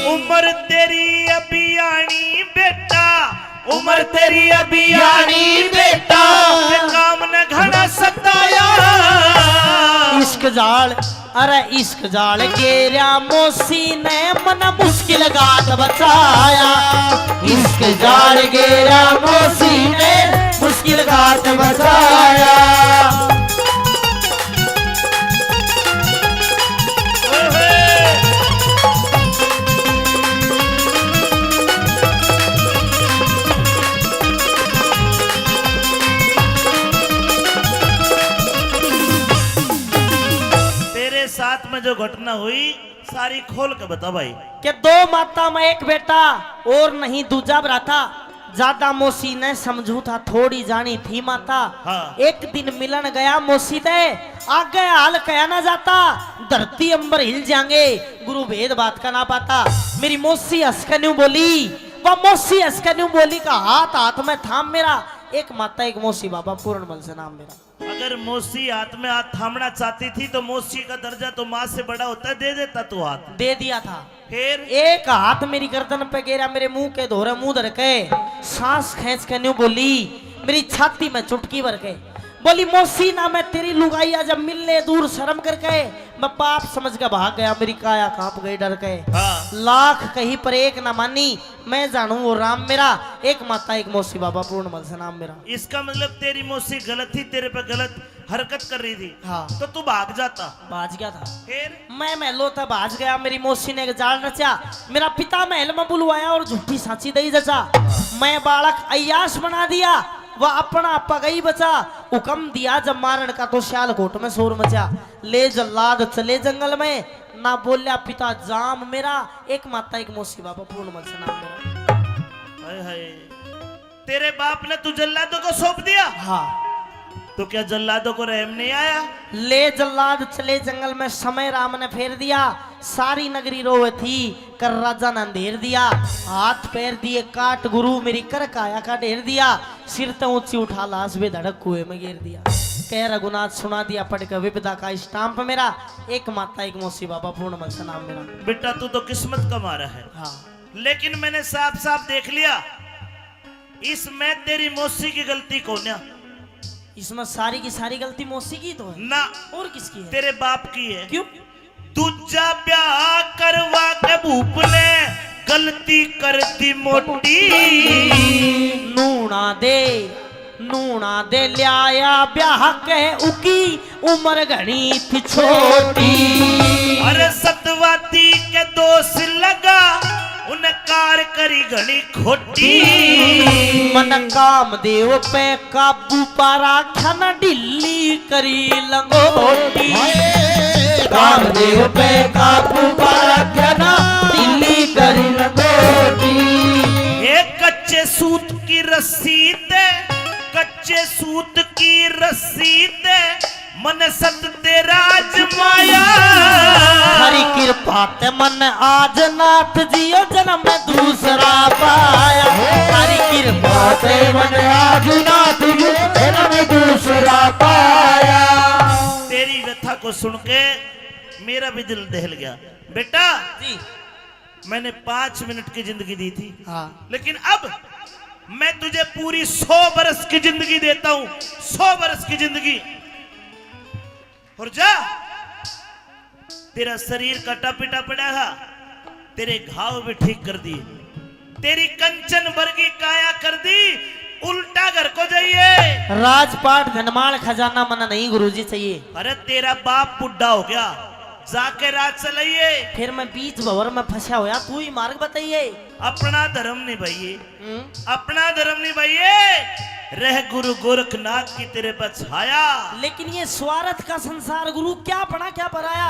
उम्र तेरी अभी आनी बेटा, उम्र तेरी अभी आनी बेटा, ये काम न घना सताया। इश्क जाल अरे इश्क जाल गेरा मौसी ने मन मुश्किल गात बचाया। इश्क जाल गेरा मौसी ने मुश्किल गात बचाया। साथ में जो घटना हुई सारी खोल के बता भाई। कि दो माता में एक बेटा और नहीं दूजा भ्राता। ज्यादा मौसी ने समझू था थोड़ी जानी थी माता। हाँ। एक दिन मिलन गया मौसी दे आगे हाल कया ना जाता। धरती अंबर हिल जाएंगे गुरु भेद बात का ना पाता। मेरी मौसी हंसकर बोली, वह मौसी हंसकर बोली का हाथ हाथ में थाम मेरा। एक माता एक मौसी बाबा पूरणमल से नाम मेरा। अगर मौसी हाथ में हाथ थामना चाहती थी तो मौसी का दर्जा तो माँ से बड़ा होता है, दे देता तू हाथ। दे दिया था। फिर एक हाथ मेरी गर्दन पे गिरा, मेरे मुंह के धोरे मुंह धर के सांस खींच के न्यू बोली, मेरी छाती में चुटकी भर के बोली, मौसी ना मैं तेरी लुगाइया जब मिलने दूर शर्म करके मैं पाप समझ के भाग गया। मेरी काया कांप गई डर के। हाँ। लाख कहीं पर एक ना मानी, मैं जानू वो राम मेरा। एक माता एक मौसी बाबा पूर्णमल से नाम मेरा। इसका मतलब तेरी मौसी गलत थी, तेरे पे गलत हरकत कर रही थी। हाँ। तो तू भाग जाता। बाज गया था। फिर मैं महलों तक भाज गया। मेरी मौसी ने एक जाल रचा, मेरा पिता महल में बुलवाया और झूठी सांची दई जचा। मैं बालक अय्याश बना दिया, वह अपना आपा गई बचा। हुक्म दिया जब मारण का तो सियालकोट में शोर मचा। ले जल्लाद चले जंगल में, ना बोलिया पिता जाम मेरा। एक माता एक मौसी बाबा पूर्णमल से नाम मेरा। हाय हाय, तेरे बाप ने तू जल्लादों को सौंप दिया। हाँ। तो क्या जल्लादों को रहम नहीं आया? ले जल्लाद चले जंगल में, समय राम ने फेर दिया। सारी नगरी रोवे थी, कर राजा ने अंधेर दिया। हाथ पैर दिए काट गुरु, मेरी कर काया का ढेर दिया। सिर तो ऊंची उठा लाश बे धड़क कुएं में गिर दिया। कह रघुनाथ सुना दिया पढ़ के विपदा का स्टाम्प मेरा। एक माता एक मौसी बाबा पूर्णमल से नाम मेरा। बेटा तू तो किस्मत का मारा है। हाँ। लेकिन मैंने साफ साफ देख लिया, इसमें तेरी मौसी की गलती कौन है? इसमें सारी की सारी गलती मौसी की तो है ना, और किसकी है? तेरे बाप की है। क्यों? दूजा ब्याह करवा के भूप ने गलती कर दी मोटी। नूना दे लिया ब्याह के उकी उम्र घनी थी छोटी। अरे सतवाती के दोष लगा, उन कार करी घनी खोटी। मन काम देव पे काबू पारा खन ढिल्ली करी लंगोटी। काम देव पे काबू पारा खन ढिल्ली करी लंगोटी। एक कच्चे सूत की रस्सी ते कच्चे सूत की रस्सी दे मन सत तेरा आजमाया। हरी कृपा ते मन आज नाथ जियो जन्म में दूसरा पाया। हरी कृपा ते मन आज नाथ जियो जन्म में दूसरा पाया। तेरी व्यथा को सुन के मेरा भी दिल दहल गया। बेटा जी मैंने 5 मिनट की जिंदगी दी थी, हाँ लेकिन अब मैं तुझे पूरी 100 बरस की जिंदगी देता हूं, 100 बरस की जिंदगी। और जा, तेरा शरीर कटा पिटा पड़ा है, तेरे घाव भी ठीक कर दिए, तेरी कंचन वर्गी काया कर दी, उल्टा घर को जाइए। राजपाट धनमाल खजाना मना नहीं गुरुजी चाहिए। अरे तेरा बाप बुढ़ा हो गया, जाके राज चलाइए। फिर मैं बीच भंवर में फंसा होया, तू ही मार्ग बताइए। अपना धर्म निभाइए, अपना धर्म निभाइए। रह गुरु गोरखनाथ की तेरे पर छाया। लेकिन ये स्वार्थ का संसार गुरु, क्या पढ़ा क्या पढ़ाया।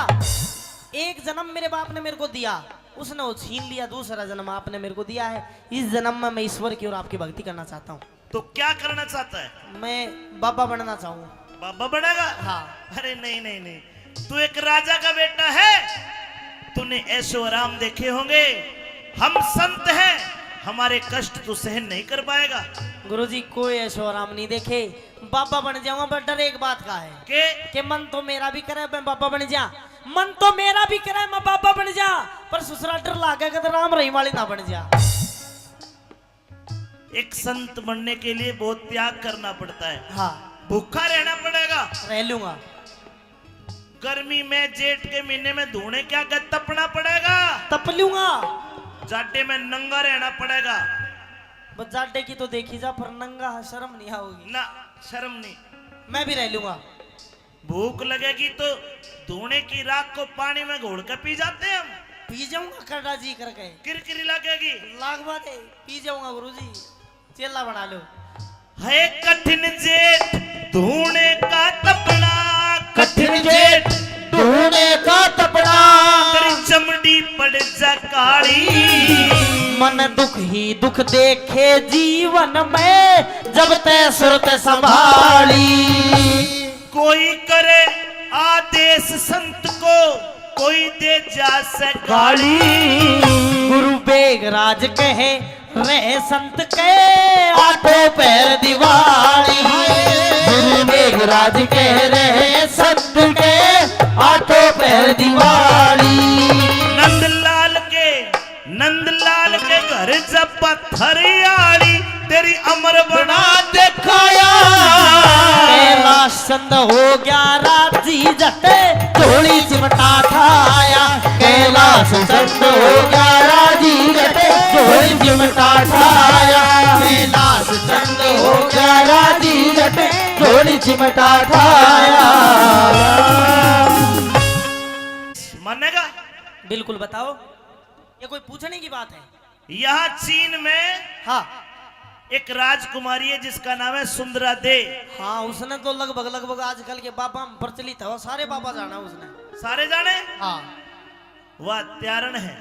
एक जन्म मेरे बाप ने मेरे को दिया, उसने वो छीन लिया। दूसरा जन्म आपने मेरे को दिया है। इस जन्म में मैं ईश्वर की और आपकी भक्ति करना चाहता हूँ। तो क्या करना चाहता है? मैं बाबा बनना चाहूँ। बाबा बनेगा? हाँ। अरे नहीं नहीं नहीं, तू एक राजा का बेटा है, तूने ऐशो आराम देखे होंगे। हम संत हैं, हमारे कष्ट तू सहन नहीं कर पाएगा। गुरुजी कोई ऐशो आराम नहीं देखे, बाबा बन जाऊंगा। पर डर एक बात का है कि मन तो मेरा भी करे मैं बाबा बन जा, मन तो मेरा भी करे मैं बाबा बन जा, पर ससुरा डर लागे कि राम रही वाली ना बन जा। एक संत बनने के लिए बहुत त्याग करना पड़ता है। हाँ भूखा रहना पड़ेगा। रह लूंगा। गर्मी में जेठ के महीने में धोने क्या कर तपना पड़ेगा। तप लूंगा। जाटे में नंगा रहना पड़ेगा। बस जाटे की तो देखी जा, पर नंगा शर्म नहीं आओगी ना, शर्म नहीं। मैं भी रह लूंगा। भूख लगेगी तो धोने की राख को पानी में घोल कर पी जाते हैं हम। पी जाऊंगा करड़ा जी करके। किरकिरी लगेगी। लाग बात है, पी जाऊंगा गुरुजी। चेला बना लो। है कठिन जेठ धोने का तपना, कठिन जेठ ढूंढे का तपना, तेरी चमड़ी पड़ जा काली। मन दुख ही दुख देखे जीवन में, जब तय सुरत संभाली। कोई करे आदेश संत को, कोई दे जा से गाली। गुरु बेगराज कहे रहे संत के, आठों पैर दिवाली। गुरु मेघराज कह रहे संत के, आठों पैर दिवाली। नंदलाल के घर जब पत्थरियाली, तेरी अमर बना दिखाया। कैलाश चंद हो गया राजी जटे, झोली चिमटा ठाया। कैलाश चंद हो गया राजी जटे, झोली चिमटा ठाया। कैलाश चंद हो गया राजी जटे, झोली चिमटा ठाया। मानेगा? बिल्कुल बताओ, ये कोई पूछने की बात है? यहाँ चीन में हाँ एक राजकुमारी है जिसका नाम है सुंदरा दे। हाँ, उसने तो लगभग आजकल के बाबा में प्रचलित है, वो सारे बाबा जाना उसने। सारे जाने? हाँ। वह त्यारण है,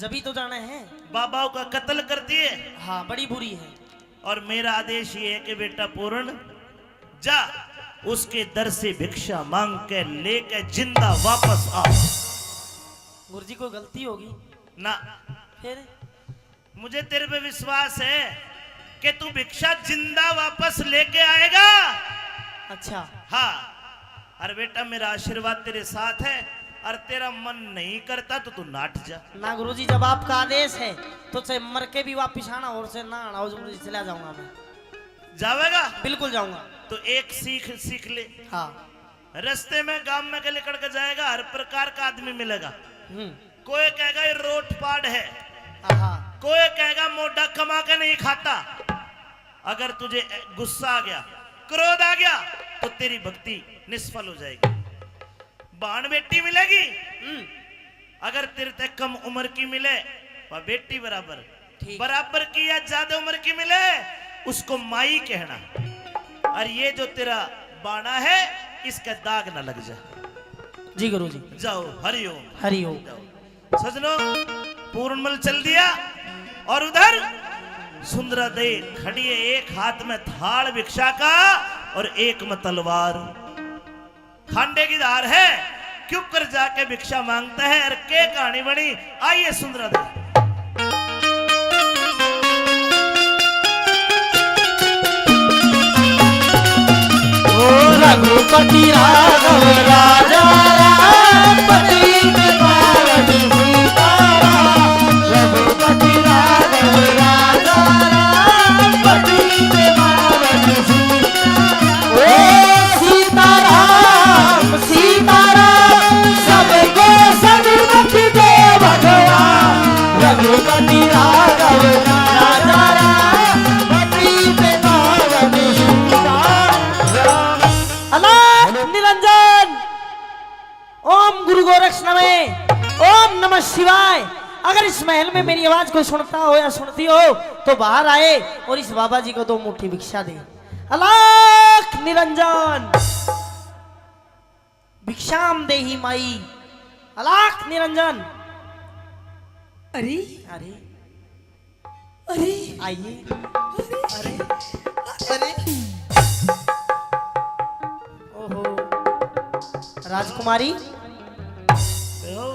जभी तो जाने हैं। बाबाओं का कत्ल करती है। हाँ, बड़ी बुरी है। और मेरा आदेश ये है कि बेटा पूर्ण जा, उसके दर से भिक्षा मांग के लेके जिंदा वापस आ। गुरुजी कोई गलती होगी ना, फिर? मुझे तेरे पे विश्वास है कि तू भिक्षा जिंदा वापस लेके आएगा। अच्छा। हाँ, अरे बेटा मेरा आशीर्वाद तेरे साथ है, और तेरा मन नहीं करता तो तू नाट जा। ना गुरुजी, जब आपका आदेश है तो चाहे मर के भी वापिस आना, और से ना आना गुरुजी, चला जाऊंगा मैं। जावेगा? बिल्कुल जाऊंगा। तो एक सीख ले। हाँ। रास्ते में गांव में के लेकर के जाएगा, हर प्रकार का आदमी मिलेगा। कोई कहेगा ये रोट पाड़ है, कोई कहेगा मोटा कमा के नहीं खाता। अगर तुझे गुस्सा आ गया, क्रोध आ गया, तो तेरी भक्ति निष्फल हो जाएगी। बाण बेटी मिलेगी, अगर तेरे तक कम उम्र की मिले वह बेटी बराबर, बराबर की या ज्यादा उम्र की मिले उसको माई कहना। और ये जो तेरा बाणा है इसका दाग ना लग जाए। जी गुरुजी। जाओ, हरिओम। हरिओम। सजनों, पूर्णमल चल दिया, और उधर सुंदरा दे खड़ी है, एक हाथ में थाल भिक्षा का और एक में तलवार। खांडे की धार है, क्यों कर जाके भिक्षा मांगता है, और के कहानी बनी। आइए सुंदरा दे। रघुपति राघव राजा राम पति के पावन सीताराम। रघुपति राघव राजा राम पति के पावन सीताराम। ओ सीताराम सीताराम सबके सदगति दे भगवान। रघुपति राघव राजा राम पति के पावन सीताराम। अलाख निरंजन, ओम गुरु गोरक्ष नमः, ओम नमः शिवाय। अगर इस महल में मेरी आवाज कोई सुनता हो या सुनती हो तो बाहर आए और इस बाबा जी को 2 मुट्ठी भिक्षा दे। अलाख निरंजन, भिक्षाम देहि माई। अलाख निरंजन। अरे अरे अरे आइए। अरे अरे ओहो राजकुमारी,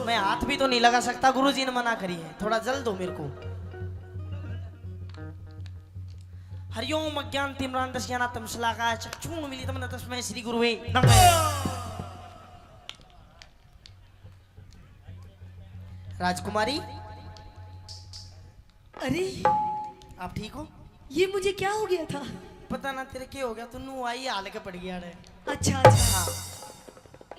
मैं हाथ भी तो नहीं लगा सकता, गुरुजी ने मना करी है, थोड़ा जल दो मेरे को। हरिओम अज्ञान तिम्रांतस्याना तमसलाका चक्षुण मिलितम तस्मै श्री गुरुवे नमः। राजकुमारी, अरे आप ठीक हो? ये मुझे क्या हो गया था? पता ना तेरे क्या हो गया, तू नू आई हाल के पड़ गया रे। अच्छा अच्छा,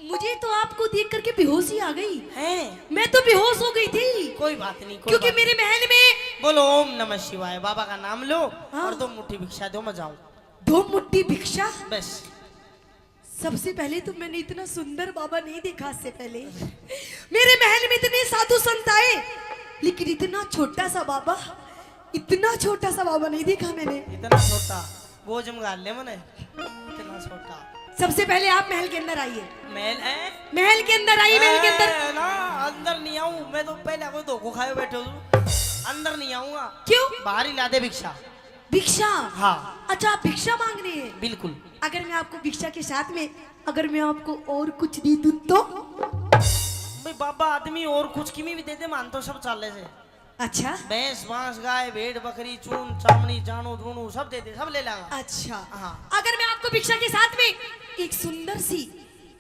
मुझे तो आपको देख करके बेहोशी आ गई हैं? मैं तो बेहोश हो गई थी, कोई बात नहीं, कोई क्योंकि बात मेरे महल में बोलो ओम नमः शिवाय, बाबा का नाम लो हाँ। और 2 मुट्ठी भिक्षा दो, मैं जाऊं 2 मुट्ठी भिक्षा। बस। सबसे पहले तो मैंने इतना सुंदर बाबा नहीं देखा इससे पहले। मेरे महल में इतने साधु संत आए, लेकिन इतना छोटा सा बाबा, इतना छोटा सा बाबा नहीं देखा मैंने। इतना छोटा बोझ मंगा ले मने, इतना छोटा। सबसे पहले आप महल के अंदर आइए। महल है? महल के अंदर आइए, महल के अंदर। ना अंदर नहीं आऊं मैं, तो पहले कोई धोखो खाए बैठे हूँ, अंदर नहीं आऊंगा। क्यों? बाहर ही ला दे भिक्षा। भिक्षा? हाँ अच्छा, आप भिक्षा मांग रहे हैं? बिल्कुल। अगर मैं आपको भिक्षा के साथ में अगर मैं आपको और कुछ दी दूं तो? भाई बाबा आदमी और कुछ किमी भी दे दे, मान तो सब चाले से। अच्छा भैंस बांस गाय भेड़ बकरी चून चामड़ी जानो धूणू सब दे दे, सब ले लागा। अच्छा हाँ। अगर मैं आपको भिक्षा के साथ में एक सुंदर सी,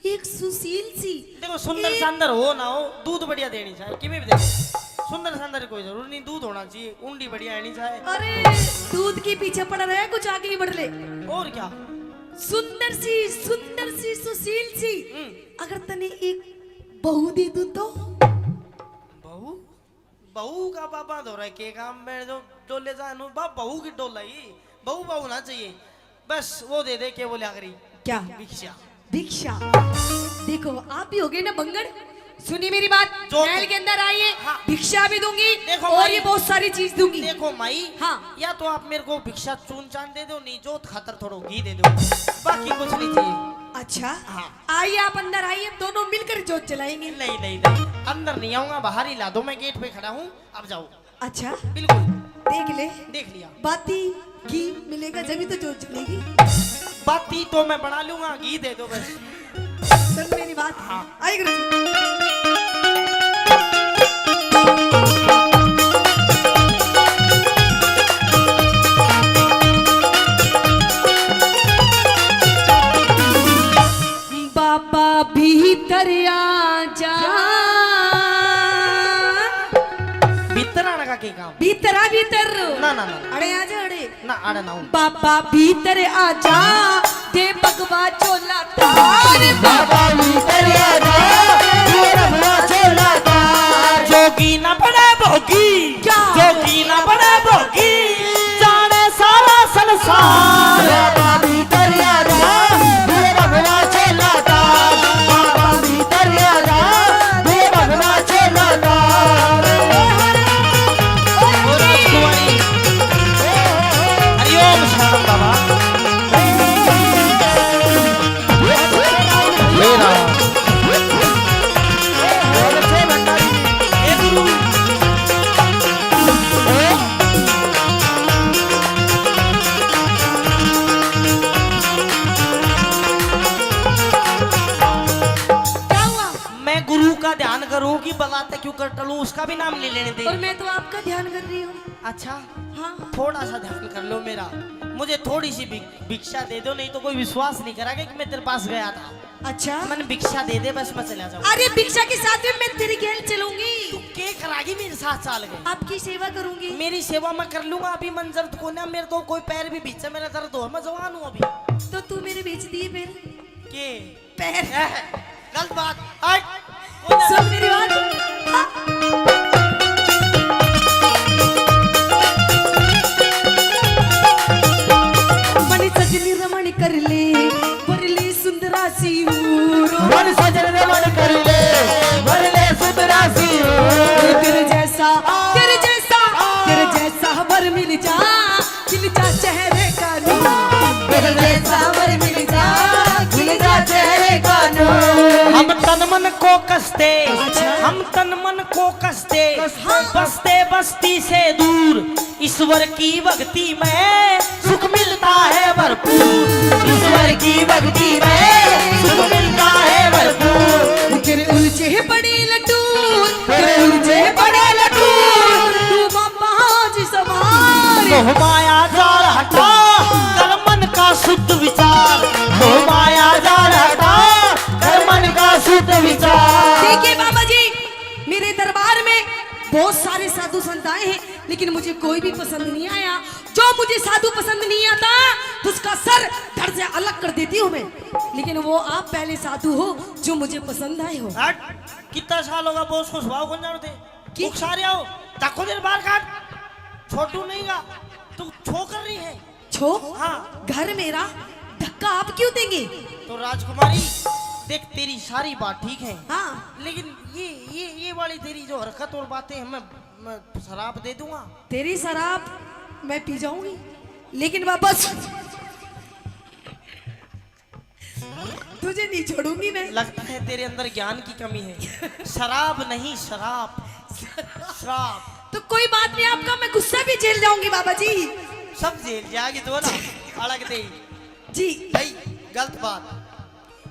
एक सुशील सी, देखो सुंदर शानदार हो ना हो, दूध बढ़िया देनी चाहिए, किमी भी दे दे। सुंदर शानदार कोई जरूर नहीं, दूध होना चाहिए, उंडी बढ़िया आनी चाहिए। अरे दूध के पीछे पड़ रहा है, कुछ आगे ही बढ़ ले। और क्या? सुंदर सी सुशील सी, अगर तने एक बहू दे दूं तो? बहू? बहू का बाबा धो रहा है के काम में, जो डोले जानो बहू की डोल है, बहू बहू ना चाहिए, बस वो दे दे के बोले आखिरी क्या? भिक्षा। भिक्षा? देखो आप भी हो गए ना बंगड़, सुनिए मेरी बात। जो महल के अंदर आइए, हाँ। भिक्षा भी दूंगी देखो और भाई, ये बहुत सारी चीज दूंगी। देखो माई, हाँ। या तो आप मेरे को भिक्षा चून चान दे दो, नहीं जो खातर थोड़ा घी दे दो, बाकी कुछ नहीं चाहिए। अच्छा हाँ। आइए आप अंदर आइए, दोनों मिलकर जोत जलाएंगे। नहीं नहीं नहीं, अंदर नहीं आऊंगा, बाहर ही ला दो, मैं गेट पे खड़ा हूँ, अब जाओ। अच्छा बिल्कुल। देख ले, देख लिया। बाती घी मिलेगा जब तो जोत जलेगी। बाती तो मैं बना लूंगा, घी दे दो बस। सुन मेरी बात। हाँ। आइए गुरुजी। बाबा भीतर आ जा, भीतर आने का क्या काम? भीतर आ, भीतर ना ना ना अड़े आ जा, अड़े ना, आड़े ना हूँ। बाबा भीतर आ जा, दे भगवा चोला तार। बाबा भीतर आ जा, ये रघुआ चोला तार। जोगी ना बड़ा भोगी, क्या? जोगी ना बड़ा भोगी, जाने सारा संसार। बाबा भीतर आ जा, ये रघुआ चोला तार। बाबा भीतर आ जा, ये रघुआ चोला तार। ओ राजकुमारी, हरिओम शरणम बाबा। होगी बलाते क्यों कर टलू उसका भी नाम ले लेने दे। और मैं तो आपका ध्यान कर रही हूँ। अच्छा हाँ थोड़ा सा ध्यान कर लो मेरा, मुझे थोड़ी सी भिक्षा दे दो, नहीं तो कोई विश्वास नहीं करेगा कि मैं तेरे पास गया था। अच्छा मैंने भिक्षा दे दे बस मैं चला जाऊँ। अरे भिक्षा के साथ में मैं तेरी गैल चलूंगी। तू के करागी मेरे साथ चाल गए। आपकी सेवा करूंगी। मेरी सेवा मैं कर लूंगा। अभी मंजर को ना मेरे को कोई पैर भी बीच मेरा दर्द हो, मैं जवान हूँ अभी। तो तू मेरे बेच दिए फिर के पैर। गलत बात। हट सुन मेरी बात। हाँ। मणि सजनी रमण कर ले वरली सुंदरासी मन सजन रमण कर ले वरले सुंदरासी तेरे जैसा वर मिल जा चेहरे का नूर। तेरे जैसा वर मिल जा खिल जा चेहरे का नूर। हम तन मन को कसते, हम तन मन को कसते, बसते बस्ती से दूर, ईश्वर की भक्ति में सुख मिलता है भरपूर। ईश्वर की भक्ति में सुख मिलता है भरपूर। तेरे उलझे बड़े लटूर, तेरे उलझे बड़े लटूर, तू बाज सवार। मोह माया जाल हटा कर मन का शुद्ध विचार। मोह माया जाल हटा कर मन का शुद्ध विचार। देखिए बाबा जी, मेरे दरबार में बहुत सारे साधु संत आए हैं, लेकिन मुझे कोई भी पसंद नहीं आया। जो मुझे साधु पसंद नहीं आता तो उसका सर धड़ से अलग कर देती हूँ मैं। लेकिन वो आप पहले साधु हो जो मुझे पसंद आए हो। हट, कितना साल होगा बोस को स्वभाव कौन जानते की? सारे आओ ताको देर बार काट, छोटू नहीं गा तू छो कर रही है। छो हाँ घर मेरा धक्का आप क्यों देंगे? तो राजकुमारी देख तेरी सारी बात ठीक है, हाँ लेकिन ये वाली तेरी जो हरकत और बातें हैं, मैं शराब दे दूंगा। तेरी शराब मैं पी जाऊंगी, लेकिन वापस तुझे नहीं छोड़ूंगी मैं। लगता है तेरे अंदर ज्ञान की कमी है। शराब नहीं शराब, शराब। तो कोई बात नहीं, आपका मैं गुस्सा भी झेल जाऊंगी बाबा जी। सब जेल जाएगी तो ना अलग दे जी भाई, गलत बात।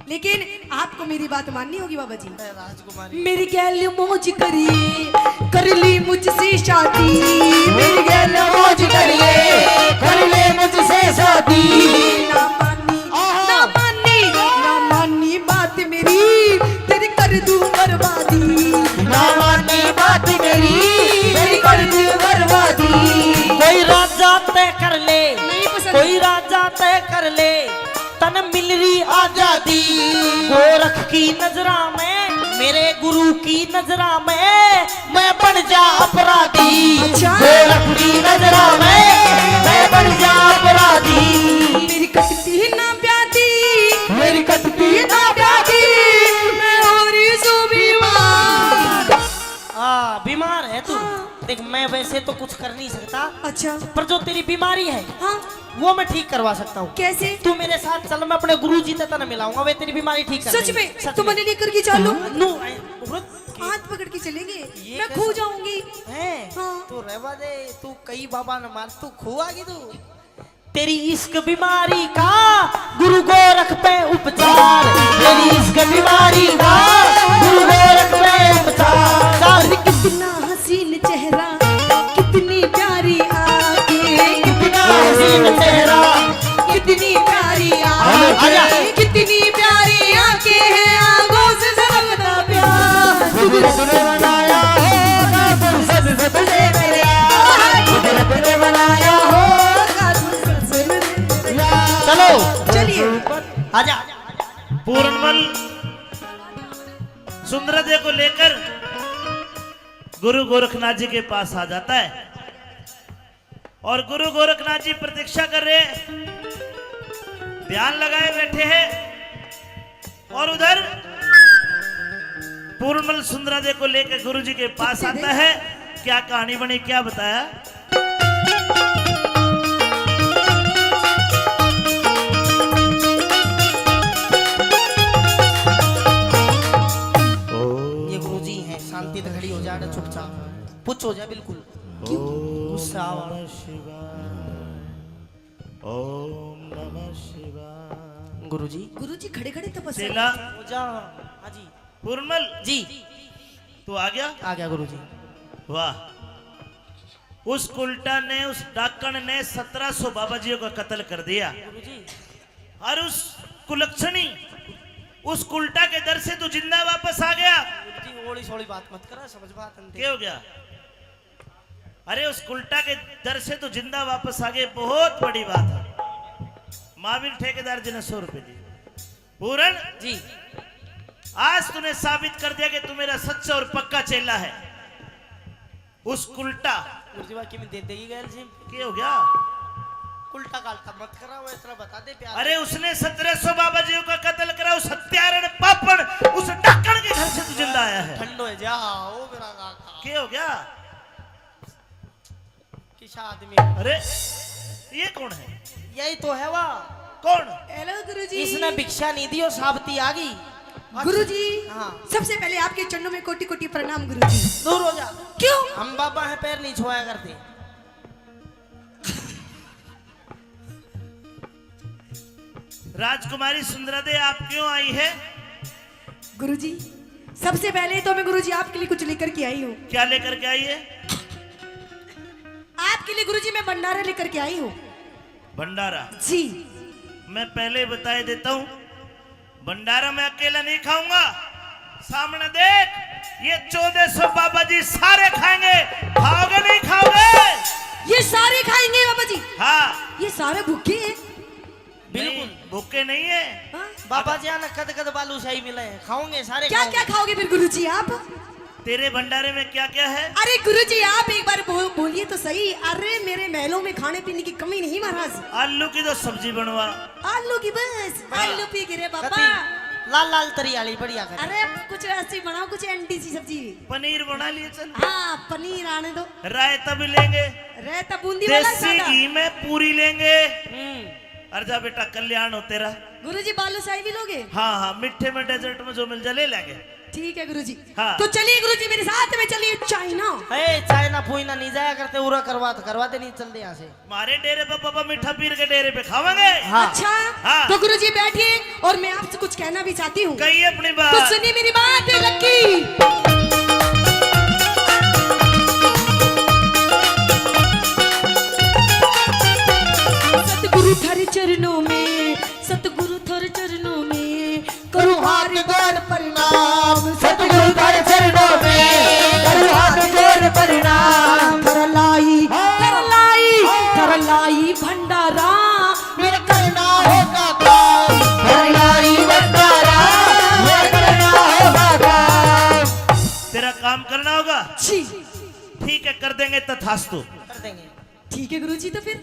लेकिन आपको मेरी बात माननी होगी बाबा जी। राजकुमारी मेरी गैल मौज करिए, कर ली मुझसे शादी। मेरी गैल मौज करिए कर ले मुझसे शादी। ना मानी ना मानी ना मानी बात मेरी, तेरी कर दूं बर्बादी। ना मानी बात मेरी तेरी कर दूं बर्बादी। कोई राजा तय कर ले, नहीं पसंद। कोई राजा तय कर ले, तन मिल रही आजादी। गोरख की नजरा में, मेरे गुरु की नजरा में, मैं बन जा अपराधी। अच्छा। गोरख की नजरा में मैं बन जा अपराधी। मेरी कटती ना प्यादी, मेरी कटती ना प्यादी। मैं हो रही सो बीमार। बीमार है तू। देख मैं वैसे तो कुछ कर नहीं सकता, अच्छा पर जो तेरी बीमारी है हाँ वो मैं ठीक करवा सकता हूँ। कैसे? तू मेरे साथ चल, मैं अपने गुरु जी तक मिलाऊंगा, वे तेरी बीमारी ठीक कर सच देंगे। में? सच तो मैंने लेकर के चालू नु हाथ पकड़ के चलेंगे, ये मैं कैसे? खो जाऊंगी। है हाँ। तू रहवा दे, तू कई बाबा न मार, तू खुआगी तू। तेरी इश्क बीमारी का गुरु गोरख पे उपचार। तेरी इश्क बीमारी का गुरु गोरख पे उपचार। कितना हसीन चेहरा, कितनी प्यारी आंखें, कितना हसीन चेहरा, कितनी प्यारी आंखें, कितनी प्यारी आंखें हैं, आंखों से झलकता प्यार। कुदरत ने बनाया होगा फुर्सत से तुझे मेरे यार। कुदरत ने बनाया होगा फुर्सत से तुझे मेरे यार। चलो चलिए आजा। पूर्णमल सुंदरदेव को लेकर गुरु गोरखनाथ जी के पास आ जाता है और गुरु गोरखनाथ जी प्रतीक्षा कर रहे हैं, ध्यान लगाए बैठे हैं। और उधर पूर्णमल सुंदरदेव को लेकर गुरु जी के पास आता है। क्या कहानी बनी, क्या बताया? ये गुरुजी हैं, शांति से खड़ी हो जाए, चुपचाप पुछ हो जाए बिल्कुल। गुस्सा आवा। ओम नमः शिवाय। गुरुजी गुरुजी खड़े खड़े तपस्या। चेला हो जा। हाँ जी पूर्णमल जी। तू आ गया? आ गया गुरुजी। वाह, उस उल्टा ने, उस डाकण ने 1700 बाबाजियों का कत्ल कर दिया। गुरुजी और उस कुलक्षणी, उस उल्टा के दर से तू जिंदा वापस आ गया। गुरुजी ओली सोली बात मत करा, समझ बात अंते। क्या हो गया? अरे उस उल्टा के दर से तू जिंदा वापस आ गए, बहुत बड़ी बात है। महावीर ठेकेदार जी ने 100 रुपए दिए। पूरन जी, आज तूने साबित कर दिया कि तू मेरा सच्चा और पक्का चेला है। उस उल्टा गुरुजी बाकी में दे देगी गैल जी। क्या हो गया? उल्टा कालता मत करा, वो इतना बता दे प्यार। अरे उसने 1700 बाबाजियों का कत्ल करा, उस हत्यारण पापड़, उस डाकण के घर से तू जिंदा आया है। ठंडो है जा, ओ मेरा काका। क्या हो गया? किसा आदमी? अरे ये कौन है? यही तो है वाह। कौन? हेलो गुरुजी। इसने भिक्षा नहीं दी और साबती आ गई। गुरुजी, हाँ। सबसे पहले आपके चरणों में कोटि कोटि प्रणाम गुरुजी। दूर हो जा। क्यों? हम बाबा है, पैर नहीं छुआया करते। राजकुमारी सुंदरादे, आप क्यों आई है? गुरुजी, सबसे पहले तो मैं गुरुजी आपके लिए कुछ लेकर के आई हूँ। क्या लेकर के आई है? आपके लिए गुरुजी मैं भंडारा लेकर के आई हूँ। भंडारा? जी। मैं पहले बता देता हूँ, भंडारा मैं अकेला नहीं खाऊंगा। सामने देख, ये 1400 बाबा जी सारे खाएंगे। खाओगे नहीं खाओगे? ये सारे खाएंगे बाबा जी? हाँ। ये सारे भूखे हैं? बिल्कुल भूखे नहीं है। हाँ? बाबा जी आना कद कद बालूशाही मिले हैं, खाओगे सारे। क्या क्या खाओगे फिर गुरुजी आप? तेरे भंडारे में क्या क्या है? अरे गुरुजी आप एक बार बोलिए तो सही। अरे मेरे महलों में खाने पीने की कमी नहीं महाराज। आलू की तो सब्जी बनवा। आलू की बस? आलू पी गिरे कति पापा। लाल लाल तरी वाली बढ़िया कर। अरे कुछ ऐसी बनाओ, कुछ एंटी सी सब्जी। पनीर बना लिए चल। हाँ पनीर आने दो। रायता भी लेंगे। रहता बूंदी वाला देसी सादा। घी में पूरी लेंगे। अर्जा बेटा कल्याण हो तेरा। गुरुजी बालूशाही भी लोगे? हाँ हाँ, मिठे में डेजर्ट में जो मिल जाए ले लेंगे। ठीक है गुरुजी। हाँ। तो चलिए गुरुजी मेरे साथ में चलिए चाइना। ए चाइना फूइना नहीं जाया करते, उरा करवाते नहीं चलते यहाँ से। हमारे डेरे पे पापा मीठा पीर के डेरे पे खावांगे। हाँ। अच्छा हाँ। तो गुरुजी बैठिए और मैं आपसे कुछ कहना भी चाहती हूँ। कहिए अपनी तो बात। सुनिए मेरी बात लक्की। सतगुरु थारे चरणों में, सतगुरु थारे चरणों में करूँ हाथ जोड़ प्रणाम। सतगुरु तारे चरणों में करूं हाथ जोड़ प्रणाम। थरलाई भंडारा मेरा करना होगा काम, हरियारी भंडारा मेरा करना होगा काम। तेरा काम करना होगा। जी ठीक है, कर देंगे तथास्तु। कर देंगे। ठीक है गुरुजी। तो फिर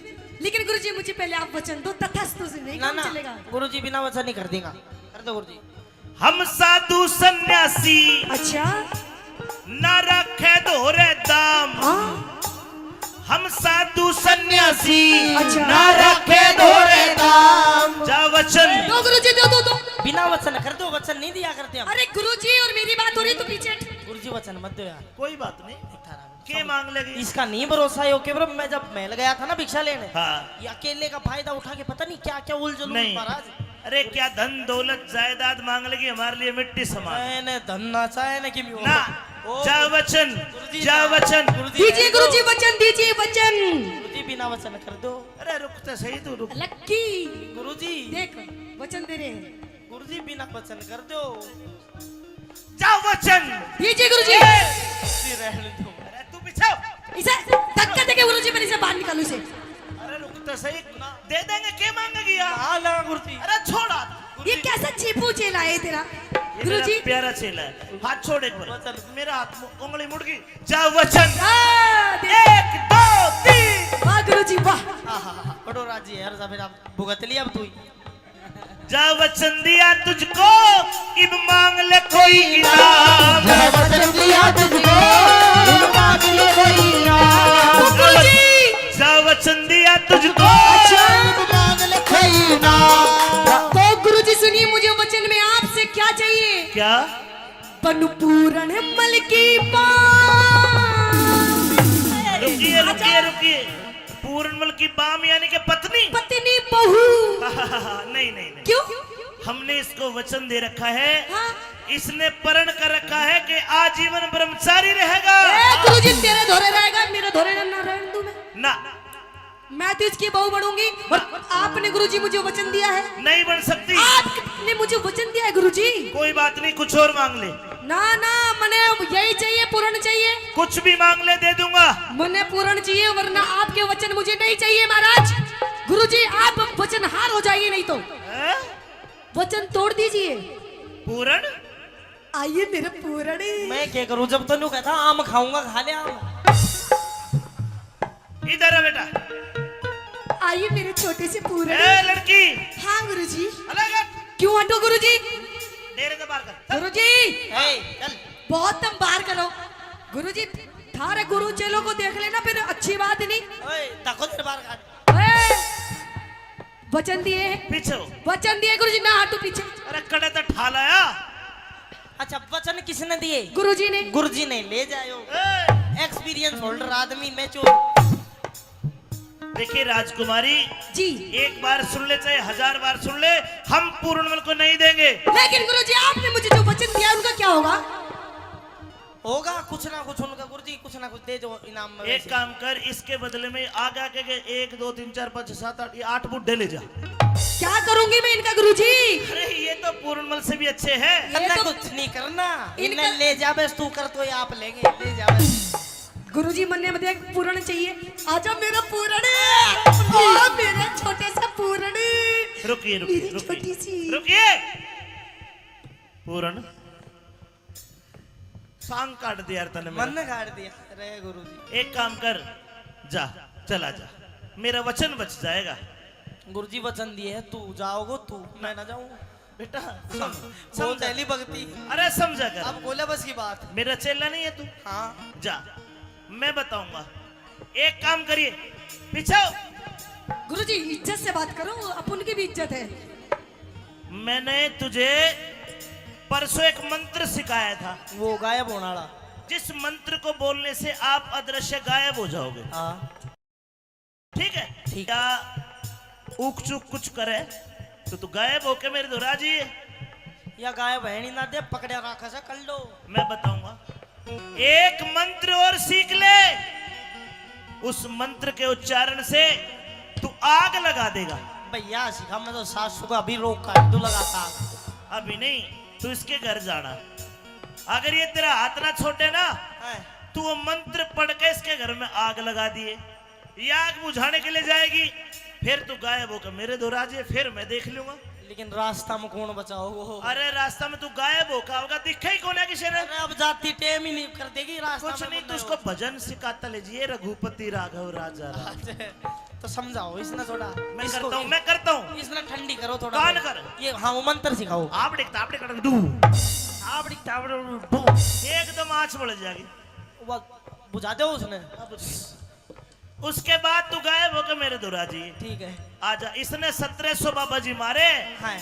लेकिन गुरुजी मुझे पहले आप वचन दो, तथास्तु से नहीं ना काम ना चलेगा। गुरुजी बिना वचन नहीं कर देगा। कर दो गुरुजी। हम साधु सन्यासी अच्छा न रखे दोहरे दाम। हाँ हम साधु सन्यासी अच्छा। न रखे दोहरे दाम। जा वचन। दो गुरुजी दो। बिना वचन कर दो, वचन नहीं दिया करते हम। अरे गुरुजी और मेरी बात हो रही तो पीछे। गुरुजी वचन मत दो यार। कोई बात नहीं। के मांग लेगी? इसका नहीं भरोसा है। ओके ब्रो, मैं जब महल गया था ना भिक्षा लेने, हाँ। ये अकेले का फायदा उठा के पता नहीं क्या क्या उलझन नहीं। महाराज। अरे क्या धन दौलत जायदाद मांग लेगी? हमारे लिए मिट्टी समान। मैंने धन नाचा है ना कि ना। जा वचन, जा वचन। दीजिए गुरुजी वचन, दीजिए वचन। गुरुजी बिना वचन कर दो। अरे रुक तो सही, तू रुक। लक्की गुरुजी देख वचन दे रहे हैं। गुरुजी बिना वचन कर दो। जा वचन। दीजिए गुरुजी। रहने दो। अरे तू पीछे। इसे धक्का देके गुरुजी मेरे से बाहर निकालो इसे। अरे रुक तो सही, दे देंगे। के मांगेगी यार? ला गुरुजी। अरे छोड़ा। ये कैसा चीपू चेला है तेरा ये गुरुजी? मेरा प्यारा चेला है। हाथ छोड़ एक बार। मेरा हाथ उंगली मुड़ गई। जा वचन। दे- 1 2 3। वाह गुरुजी वाह। बड़ो राजी है यार, फिर आप भुगत लिया अब तू ही। जा वचन दिया तुझको, इब मांग ले कोई इनाम। जब वचन दिया तुझको तुम मांग ले कोई इनाम। गुरुजी जा वचन दिया तुझको। तुम मांग ले कोई इनाम। तो गुरुजी सुनिए, मुझे वचन में आपसे क्या चाहिए? क्या? पनुपूरण मल की रुकिए रुकिए रुकिए। पूर्णमल की बाम यानी कि पत्नी? इसने प्रण कर रखा है कि आजीवन ब्रह्मचारी रहेगा। गुरुजी तेरे धोरे रहेगा, मेरे धोरे ना रहने दूं ना, मैं तो इसकी बहू बनूंगी। और आपने गुरुजी मुझे वचन दिया है। नहीं बन सकती। आपने मुझे वचन दिया है गुरुजी। कोई बात नहीं, कुछ और मांग ले। ना ना, मने यही चाहिए, पूर्ण चाहिए। कुछ भी मांग ले, दे दूंगा। मने पूर्ण चाहिए, वरना आपके वचन मुझे नहीं चाहिए महाराज। गुरुजी आप वचन हार हो जाइए, नहीं तो हैं? वचन तोड़ दीजिए। पूरण आइए मेरे पूर्ण। मैं क्या करूं, जब तो नहीं कहता आम खाऊंगा, खा ले आम। इधर है बेटा। आइए मेरे छोटे से पूर्ण। ए लड़की, हाँ गुरुजी। अलग हट। क्यों हटो गुरुजी? डेरे से बाहर कर। गुरुजी चल। बहुत तुम बाहर करो। गुरुजी थारे गुरु चेलों को देख लेना, फिर अच्छी बात नहीं। ओए ताको तेरे बाहर काट। वचन दिए हैं। पीछे हो। वचन दिए गुरुजी, ना हटो पीछे। अरे कड़े तो ठाल आया। अच्छा वचन किसने दिए? गुरुजी ने। गुरुजी ने। ले जाओ, ए, एक्सपीरियंस होल्डर आदमी मैं चोर। देखिए राजकुमारी, जी एक बार सुन ले चाहे 1000 बार सुन ले, हम पूर्णमल को नहीं देंगे। लेकिन गुरुजी आपने मुझे जो वचन दिया उनका क्या होगा? होगा कुछ ना कुछ उनका। गुरुजी कुछ ना कुछ दे दो इनाम में। एक काम कर, इसके बदले में आगे आके के 1 2 3 4 5 6 7 8 ये 8 बुड्ढे ले जा। क्या करूंगी मैं इनका गुरुजी? अरे ये तो पूर्णमल से भी अच्छे हैं। करना तो- कुछ नहीं करना, इनका- इन्हें ले जा बस, तू कर तो ये आप लेंगे। ले जा बस। गुरुजी मन्ने में देख पूर्ण चाहिए। आजा मेरा पूर्ण, आ मेरा छोटे सा पूर्ण। रुकिए रुकिए मेरी छोटी सी। रुकिए रुकिए। पूर्ण सांग काट दिया यार तने मेरा। मन ने काट दिया। अरे गुरुजी, एक काम कर, जा चला जा, मेरा वचन बच जाएगा। गुरुजी वचन दिए है, तू जाओगे तू, मैं ना जाऊं। बेटा वो समझा। पहली भक्ति। अरे समझा कर, अब बोले बस की बात। मेरा चेला नहीं है तू। हाँ जा, मैं बताऊंगा। एक काम करिए, पीछे आओ। गुरुजी इज्जत से बात करो, अपन की भी इज्जत है। मैंने तुझे परसों एक मंत्र सिखाया था, वो गायब होना वाला। जिस मंत्र को बोलने से आप अदृश्य गायब हो जाओगे। हाँ ठीक है? ठीक। क्या ऊक चूक कुछ करे तो तू गायब होके मेरे दोहरा जी। या गायब है नहीं ना दे, पकड़े रखा से कर लो। मैं बताऊंगा, एक मंत्र और सीख ले। उस मंत्र के उच्चारण से तू आग लगा देगा। भैया सिखा, मैं तो सासू का अभी रोक काट दू लगाता। अभी नहीं, तू इसके घर जाना। अगर ये तेरा हाथ ना छोटे ना, तू वो मंत्र पढ़ के इसके घर में आग लगा दिए, ये आग बुझाने के लिए जाएगी, फिर तू गायब होकर मेरे दोहरा जी, फिर मैं देख लूंगा। लेकिन रास्ता में कौन बचाओ? अरे रास्ता में तू गायब होगा, होगा दिखा ही कौन है किसी ने। अरे अब जाती टेम ही नहीं कर देगी रास्ता कुछ में नहीं, बंदा तू उसको भजन सिखाता लीजिए, रघुपति राघव राजा राम। तो समझाओ इसने थोड़ा। मैं इसको- करता हूँ, मैं करता हूँ। इसने ठंडी करो थोड़ा। कान कर। ये हाँ वो मंत्र सिखाओ। आप दिखता डू, आप दिखता डू, एकदम आँच बढ़ जाएगी। वो बुझा दो उसने। उसके बाद तू गायब होकर मेरे दोहरा जी। ठीक है। आजा, इसने 1700 बाबा जी मारे, हाँ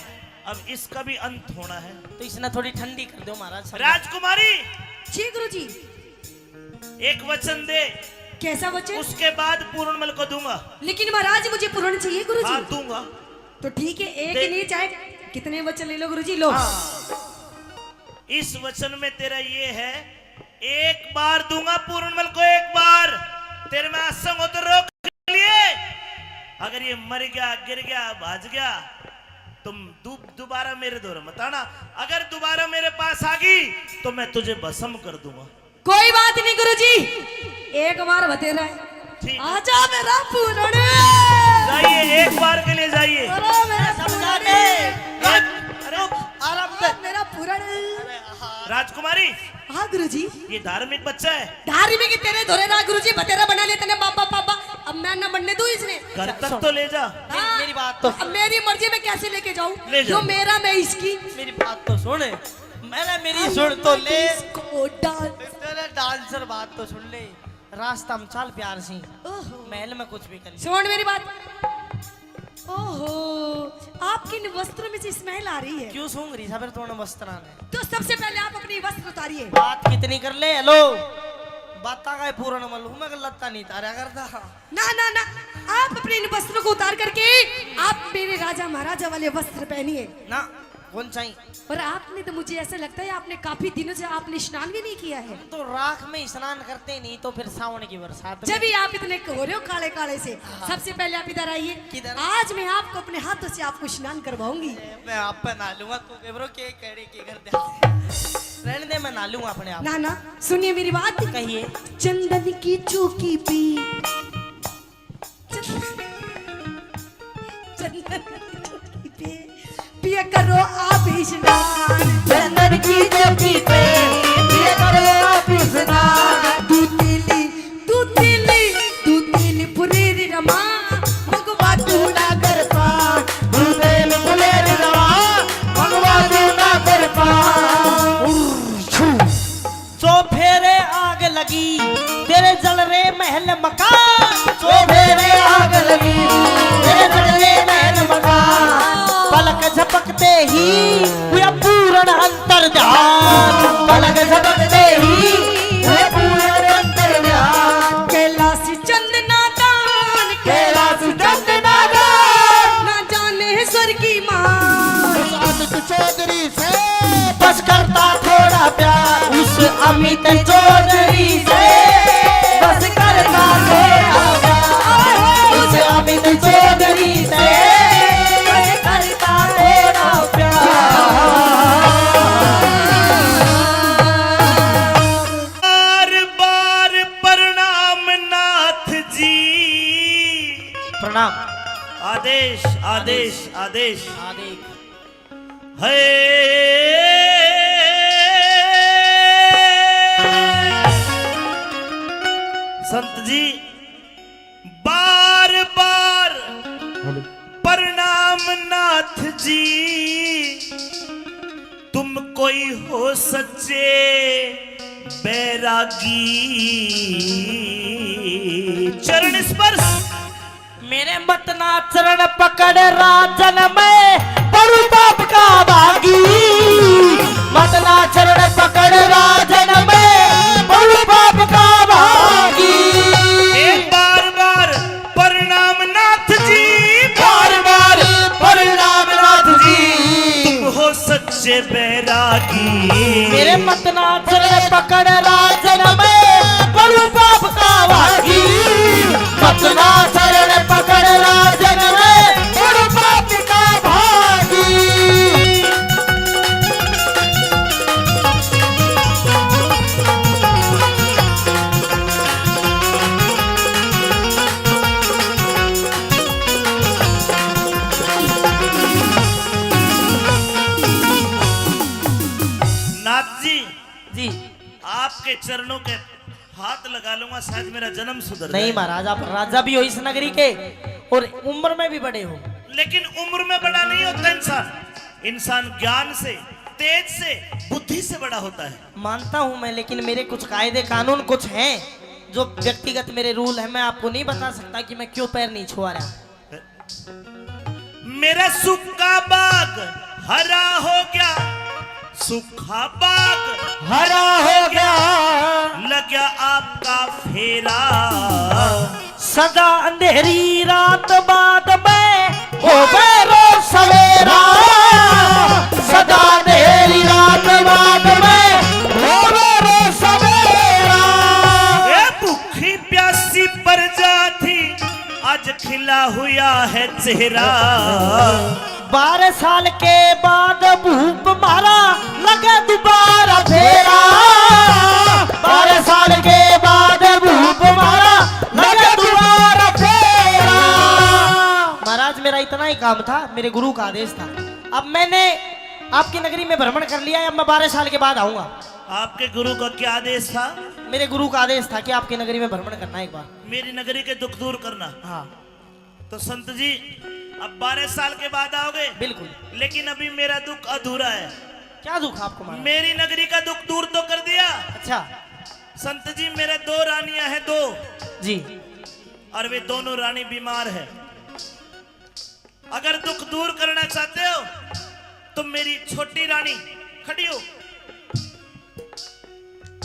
अब इसका भी अंत होना है। तो इसने थोड़ी ठंडी कर दो महाराज। समझा। राजकुमारी जी गुरुजी। एक वचन दे, कैसा वचन? उसके बाद पूर्णमल को दूंगा। लेकिन महाराज मुझे पूर्ण चाहिए हाँ गुरुजी। दूंगा। तो ठीक है, एक दे- ही नहीं, चाहे कितने वचन ले लो गुरुजी, लो। इस वचन में तेरा ये है, एक बार दूंगा पूर्णमल को, एक बार तेरे में असंग हो तो रोक लिए। अगर ये मर गया, गिर गया, भाज गया, तुम दोबारा मेरे दौर मत आना। अगर दोबारा मेरे पास आ गई तो मैं तुझे भस्म कर दूंगा। कोई बात नहीं गुरुजी, एक बार बतेरा है। ठीक। आजा मेरा पूर्ण। जाइए, एक बार के लिए जाइए। अरे मेरा समझा पूर्ण। दे। अरे आराम से। मेरा पूर्ण। राजकुमारी, हाँ गुरुजी। ये धार्मिक बच्चा है, धार्मिक तेरे धोरे ना गुरुजी, बतेरा बना लिया तेने पापा पापा। अब मैं ना बनने दूं इसने। घर तक तो ले जा। हाँ। मेरी बात तो अब मेरी मर्जी में कैसे लेके जाऊं? ले जाओ। जो मेरा मैं इसकी। मेरी बात तो सुन। मैंने मेरी सुन तो ले। इसको डाल। तेरे डांसर बात तो सुन ले। रास्ता में चल प्यार से, ओहो। महल में कुछ भी कर। सुन मेरी बात। ओहो, आपके इन वस्त्रों में से स्मेल आ रही है। क्यों सूंघ रही सबर तोड़ने वस्त्र ने? तो सबसे पहले आप अपनी वस्त्र उतारिए। बात कितनी कर ले। हेलो बाता का पूर्ण मल हूं मैं, लत्ता नहीं तारा करता। ना ना ना, आप अपने इन वस्त्रों को उतार करके आप मेरे राजा महाराजा वाले वस्त्र पहनिए। ना कौन चाहिए? और आपने तो मुझे ऐसा लगता है आपने काफी दिनों से आपने स्नान भी नहीं किया है। तो राख में स्नान करते नहीं तो फिर सावन की बरसात में। जब भी आप इतने हो रहे हो काले काले से, सबसे पहले आप इधर आइए। किधर? आज मैं आपको अपने हाथों से आपको स्नान करवाऊंगी। मैं आप पे नहा लूंगा, तू केवरो के करे के घर दे। रहने दे, मैं नहा लूंगा अपने आप। ना ना, सुनिए मेरी बात। कहिए। चंदन की चौकी पे चंदन की चौकी पे पिया करो आप स्नान। चंदन की चौकी पे पिया करो आप स्नान। दूध तेली पुरेरी रमा भगवा दूना कर पान, दूधेल फुलेर रवा, भगवा दूना कर पान। सो फेरे आग लगी तेरे जल रे महल मकान। सो फेरे आग लगी तेरे जल रे महल मकान। पलक झपकते ही हुआ पूर्ण अंतर्ध्यान। पलक झपकते ही हुए पूर्ण अंतर्ध्यान। कैलाश चंदना दान कैलाश चंदना दान। ना जाने स्वर की मान। अमित चौधरी से बस करता थोड़ा प्यार उस अमित चौधरी से। बस करता थोड़ा प्यार उस अमित चौधरी से। बस करता थोड़ा प्यार। बार बार प्रणाम नाथ जी। प्रणाम। आदेश आदेश आदेश आदेश। संत जी बार बार प्रणाम नाथ जी। तुम कोई हो सच्चे बैरागी। चरण स्पर्श मेरे मतना चरण पकड़ राजन में बड़ू बाप का भागी। मतना चरण पकड़ राजन में बड़ू बाप का भागी। एक बार बार प्रणाम नाथ जी। बार बार प्रणाम नाथ जी। तुम हो सच्चे बैरागी। मेरे मतना चरण पकड़ राजन में बड़ू बाप का भागी। मतना चरण पकड़ राजन में बड़ू बाप का भागी। नाथ जी जी आपके चरणों के हाथ लगा लूंगा, शायद मेरा जन्म सुधर नहीं जाए। महाराज, आप राजा भी हो इस नगरी के और उम्र में भी बड़े हो। लेकिन उम्र में बड़ा नहीं होता इंसान। इंसान ज्ञान से, तेज से, बुद्धि से बड़ा होता है। मानता हूं मैं, लेकिन मेरे कुछ कायदे कानून कुछ हैं जो व्यक्तिगत मेरे रूल है। मैं आपको नहीं बता सकता कि मैं क्यों पैर नहीं छुआ रहा। मेरा सूखा बाग हरा हो गया, सूखा बाग हरा हो गया। लग गया आपका फेरा। सदा अंधेरी रात बाद में हो रोज सवेरा। सदा अंधेरी रात बाद में हो रोज सवेरा। ए भूखी प्यासी प्रजा थी, आज खिला हुआ है चेहरा। 12 साल के बाद भूप मारा लगा दोबारा फेरा। 12 साल के बाद भूप मारा लगा दोबारा फेरा। महाराज मेरा इतना ही काम था, मेरे गुरु का आदेश था। अब मैंने आपकी नगरी में भ्रमण कर लिया है, अब मैं 12 साल के बाद आऊंगा। आपके गुरु का क्या आदेश था? मेरे गुरु का आदेश था कि आपकी नगरी में भ्रमण करना है एक बार। मेरी नगरी के दुख दूर करना। हाँ तो संत जी अब 12 साल के बाद आओगे? बिल्कुल। लेकिन अभी मेरा दुख अधूरा है। क्या दुख आपको महाराज? मेरी नगरी का दुख दूर तो कर दिया। अच्छा संत जी मेरे 2 रानियां हैं, 2, जी। और वे दोनों रानी बीमार है। अगर दुख दूर करना चाहते हो तो मेरी छोटी रानी खड़ी हो।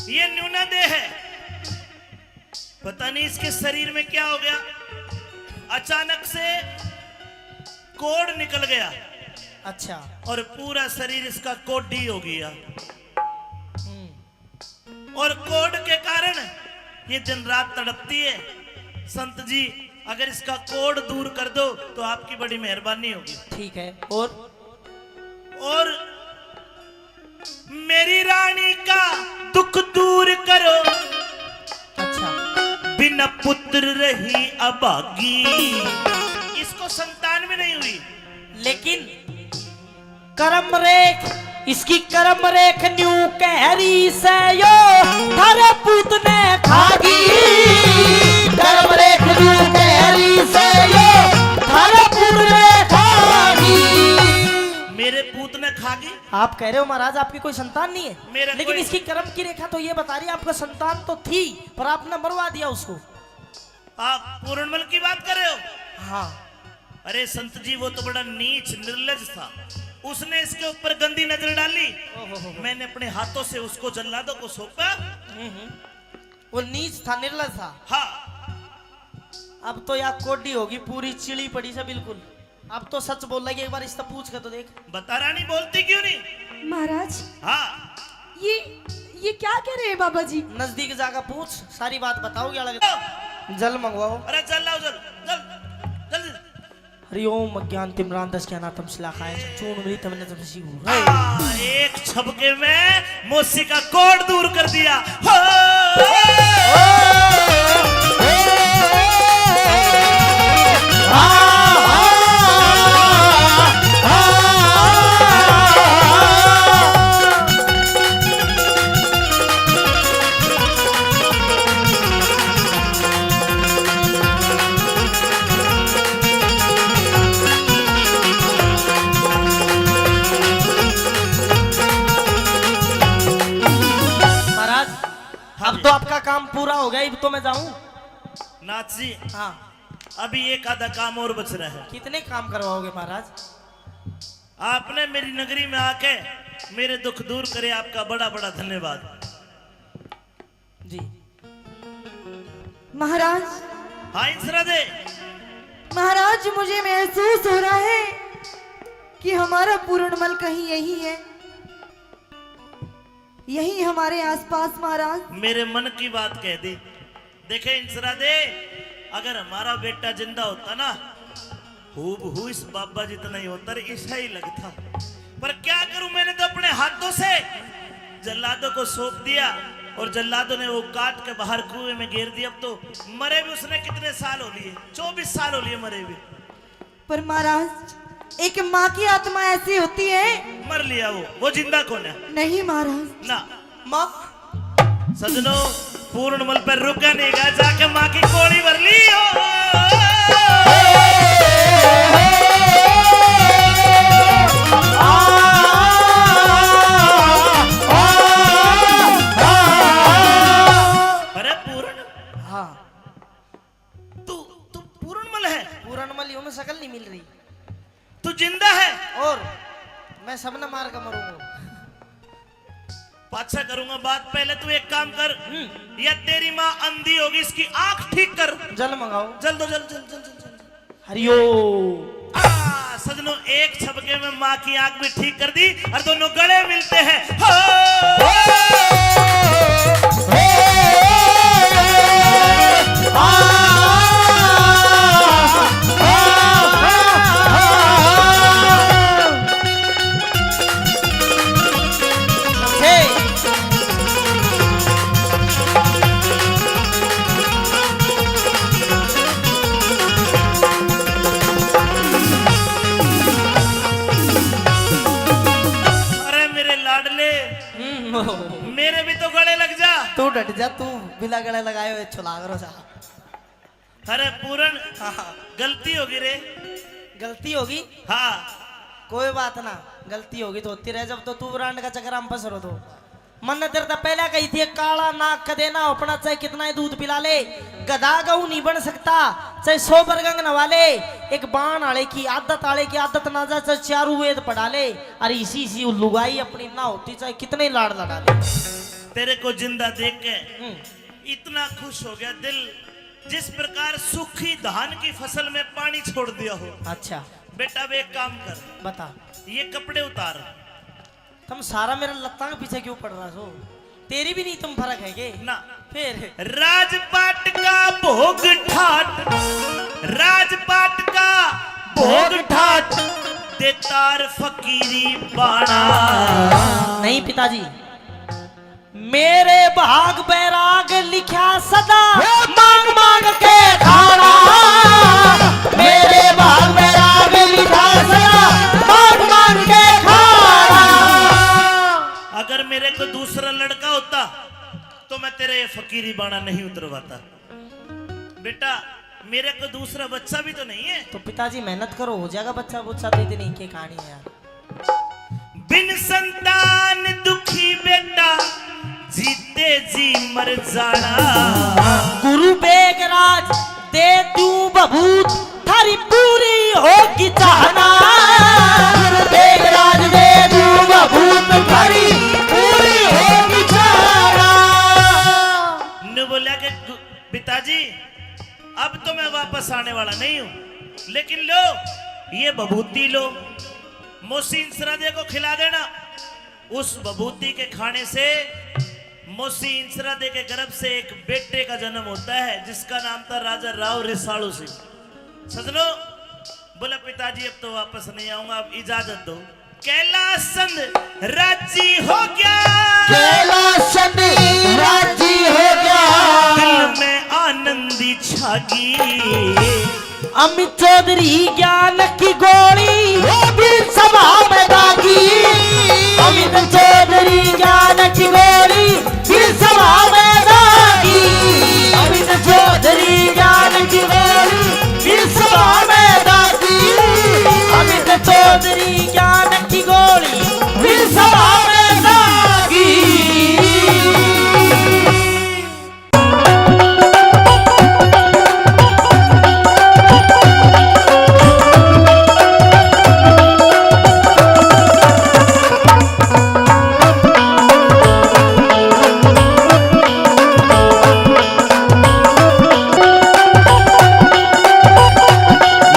ये न्यूना देह है, पता नहीं इसके शरीर में क्या हो गया। अचानक से कोढ़ निकल गया। अच्छा। और पूरा शरीर इसका कोडी हो गया। और कोड के कारण ये दिन रात तड़पती है। संत जी अगर इसका कोड दूर कर दो तो आपकी बड़ी मेहरबानी होगी। ठीक है। और मेरी रानी का दुख दूर करो। अच्छा। बिना पुत्र रही अभागी। इसको संतान भी नहीं हुई, लेकिन कर्म रेख, इसकी कर्म रेख न्यू कहरी से यो थारे पूत ने खागी। कर्म रेख न्यू कहरी से यो थारे पूत ने खागी। मेरे पूत ने खागी। आप कह रहे हो महाराज आपकी कोई संतान नहीं है, मेरा लेकिन कोई- इसकी कर्म की रेखा तो ये बता रही है आपका संतान तो थी पर आपने मरवा दिया उसको। आप पूर्णमल की बात कर रहे हो? हाँ। अरे संत जी वो तो बड़ा नीच निर्लज था। उसने इसके ऊपर गंदी नजर डाली। मैंने अपने हाथों से उसको जल्लादों को सौंपा। वो नीच था, निर्लज था। हाँ। अब तो यार कोडी होगी पूरी चिड़ी पड़ी से बिल्कुल। अब तो सच बोल रही है, एक बार इससे पूछ कर तो देख। बता रानी बोलती क्यों नहीं? महाराज हाँ। ये क्या कह रहे हैं बाबा जी? नजदीक जाकर पूछ, सारी बात बताओ क्या लगता। जल मंगवाओ। अरे चल लाओ, जल जल जल्दी। हरिओम अज्ञान तिमरान दस के अनाथम शिलाखाय चूर्ण मृत हमने तब सी हूँ। एक छपके में मौसी का कोड दूर कर दिया। हो! महाराज अब तो आपका काम पूरा हो गया, अब तो मैं जाऊं। नाथ जी हाँ। अभी एक आधा काम और बच रहा है। कितने काम करवाओगे महाराज? आपने मेरी नगरी में आके मेरे दुख दूर करे, आपका बड़ा बड़ा धन्यवाद। जी। महाराज, हाँ इंसरा दे। महाराज मुझे महसूस हो रहा है कि हमारा पूर्णमल कहीं यही है, यही हमारे आसपास। महाराज मेरे मन की बात कह दी। देखे इंसरा दे, अगर हमारा बेटा जिंदा होता ना, हूबहू इस बाबा जितना ही होता, ऐसा ही लगता। पर क्या करूं, मैंने तो अपने हाथों से जल्लादों को सौंप दिया और जल्लादों ने वो काट के बाहर कुएं में गिर दिया। अब तो मरे भी उसने कितने साल हो लिए, 24 साल हो लिए मरे भी। पर महाराज एक माँ की आत्मा ऐसी होती है। मर लिया वो जिंदा कौन है? नहीं महाराज। ना माँ सजनों, पूर्णमल पर रुका नहीं गा, जाके माँ की कोड़ी भर ली हो। अरे पूर्ण, हाँ तू तू पूर्णमल है? पूरणमल यूं में शकल नहीं मिल रही। तू जिंदा है? और मैं सबने मार कर मरूंगा। पाछा करूंगा बात, पहले तू एक काम कर। या तेरी माँ अंधी होगी, इसकी आंख ठीक कर। जल मंगाओ। जल दो, जल जल जल जल जल। हरिओम। सजनों एक छपके में माँ की आंख भी ठीक कर दी और दोनों गले मिलते हैं। हो! मेरे भी तो गले लग जा। तू डट जा, तू बिना गले लगाए हुए छुला करो जा। अरे पूरन, गलती होगी रे। गलती होगी? हाँ कोई बात ना, गलती होगी तो होती रहे। जब तो तू ब्रांड का चक्कर हम फंस रहो तो मन तेरे तो पहले कही थी, काला नाक का देना अपना, चाहे कितना ही दूध पिला ले, गधा गऊ नहीं बन सकता। चाहे 100 बरगंग नवा ले, एक बाण आले की आदत ना जा, चाहे चारू वेद पढ़ा ले, अरे इसी लुगाई अपनी ना होती, चाहे कितने लाड़ लड़ा ले। तेरे को जिंदा देख के इतना खुश हो गया दिल, जिस प्रकार सूखी धान की फसल में पानी छोड़ दिया हो। अच्छा। बेटा अब एक काम कर, बता। ये कपड़े उतार। तुम सारा मेरा लत्ता के पीछे क्यों पड़ रहा हो? तेरी भी नहीं तुम फर्क है के ना फिर? राजपाट का भोग ठाट, राजपाट का भोग ठाट, देतार फकीरी बाणा। नहीं पिताजी, मेरे भाग बैराग लिखा सदा मांग मांग के खाना। मेरे भाग बैराग लिखा सदा मांग मांग के खाना। अगर मेरे को दूसरा लड़का होता तो मैं तेरे ये फकीरी बाणा नहीं उतरवाता। बेटा मेरे को दूसरा बच्चा भी तो नहीं है। तो पिताजी मेहनत करो, हो जाएगा बच्चा बुच्चा। तो इतनी की कहानी है यार। बिन संतान दुखी बेटा, जीते जी मर जाना। गुरु बेगराज दे तू बबूत, थारी पूरी होगी चाहना। गुरु बेगराज दे तू बबूत, थारी पूरी होगी चाहना। ने बोला कि पिताजी अब तो मैं वापस आने वाला नहीं हूं, लेकिन लो ये बभूति लो, मोहसिन सरादे को खिला देना। उस बभूति के खाने से मोहसिन सरादे के गर्भ से एक बेटे का जन्म होता है, जिसका नाम था राजा राव रिसालू सिंह। सजनो बोला पिताजी अब तो वापस नहीं आऊंगा, अब इजाजत दो। कैलाशचंद राजी हो गया, कैलाशचंद राजी हो गया। दिल में आनंदी छागी। अमित चौधरी ज्ञान की गोली वो भी सभा में दागी। अमित चौधरी ज्ञान की गोली भी सभा में दागी। अमित चौधरी ज्ञान की गोली भी सभा में दागी। अमित चौधरी ज्ञान की गोली भी सभा में दागी।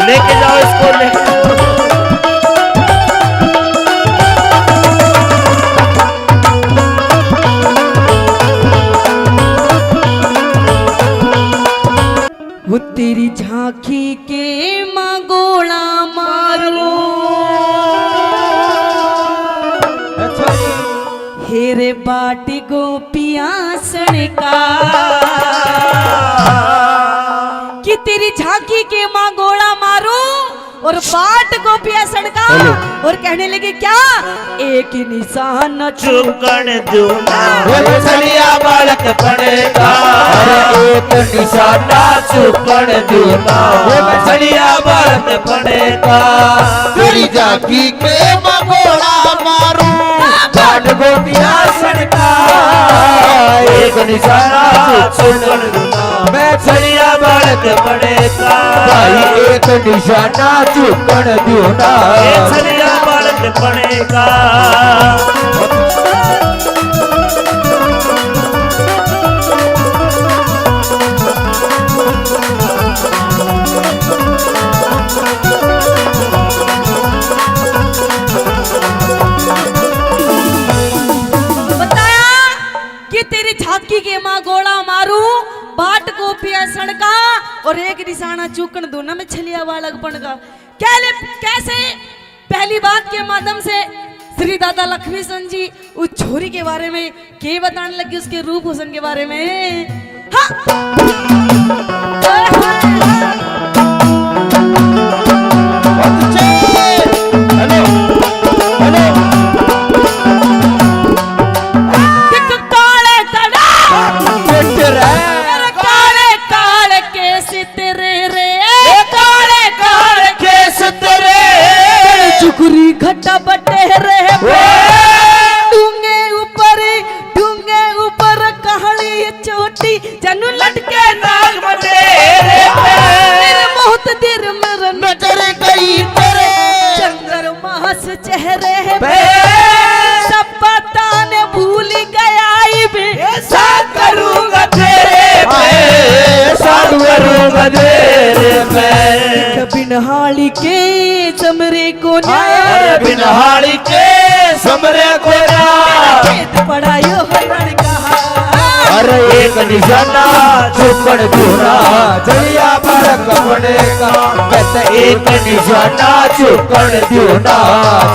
लेके जाओ इसको, लेके वो तेरी झांकी के मगोड़ा मारो, हेरे बाटी गोपिया सड़का। कि तेरी झांकी के माँ गोड़ा मारो और बाट गोपिया सड़का, और कहने लगे क्या? एक निशान चुकन दूना, मछलिया बालक पड़ेगा। अरे एक निशाना चुकन दूना, मछलिया बालक पड़ेगा। तेरी झांकी के मगोड़ा मारू, बाट गोपिया सड़का। एक निशाना चुकन दूना, मछलिया बालक पड़ेगा। भाई एक निशाना चुकन दूना, छलिया बालक पड़ेगा। बताया कि तेरी झांकी के माँ गोड़ा मारू, बाट गोपिया सड़का, और एक निशाना चूकन दूना में छलिया बालक बनगा। कैसे? पहली बात के माध्यम से श्री दादा लक्ष्मी सन जी उस छोरी के बारे में के बताने लगे, उसके रूप हुसन के बारे में। हाँ। हेलो हेलो काले कड़ा, रे काले काले केस तेरे रे, काले काले केस तेरे। चुकुरी घटा बटे रे, डूंगे ऊपर कहानी चोटी, जनू लटके नाग बटे रे। निहाली के समरे कोरा खेत पढ़ायो लड़का अरे एक निशाना चुकड़ दूना जलिया बालक बने का कहते एक निशाना चुकड़ दूना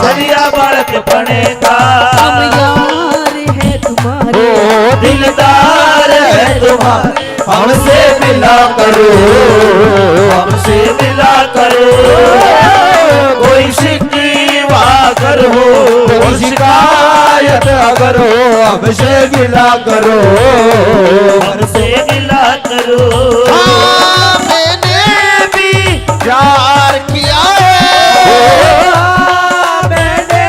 जलिया बालक बने का हम यार है तुम्हारे ओ दिलदार है तुम्हारे हमसे मिला करो हमसे मिला करो कोई शिकवा करो कोई शिकायत अगर हो हमसे गिला करो हमसे गिला करो हाँ, मैंने भी प्यार किया है मैंने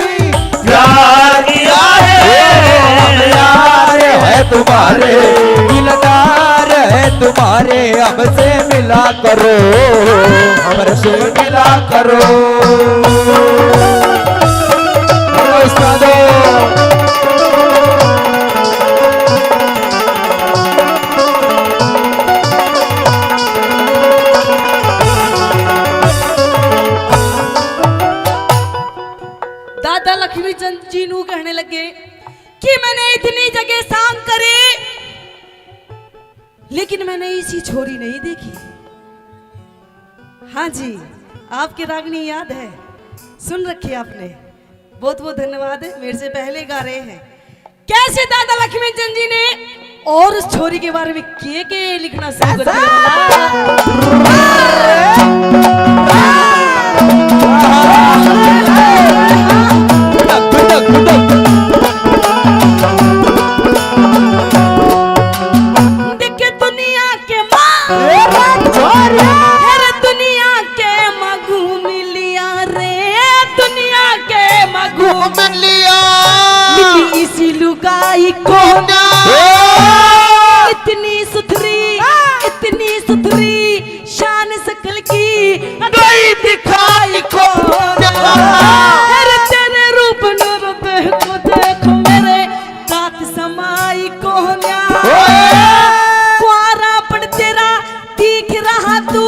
भी प्यार किया है यार है तुम्हारे दिलदार है तुम्हारे हमसे मिला करो हमसे मिला करो उस्तादो दादा लक्ष्मी चंद जी नू कहने लगे कि मैंने इतनी जगह सांग करे लेकिन मैंने इसी छोरी नहीं देखी। हाँ जी, आपकी रागनी याद है, सुन रखी आपने, बहुत बहुत धन्यवाद है, मेरे से पहले गा रहे हैं। कैसे दादा लक्ष्मी चंद जी ने और उस छोरी के बारे में के लिखना शुरू कर देखे दुनिया के दुनिया के मगू मिलिया रे दुनिया के मगू मिलिया मिली इसी लुगाई को इतनी सुथरी शान सकल की गई दिखाई को तेरे रूप नूर देखो देखो मेरे दांत समाई को कुआरा पड़ तेरा दिख रहा तू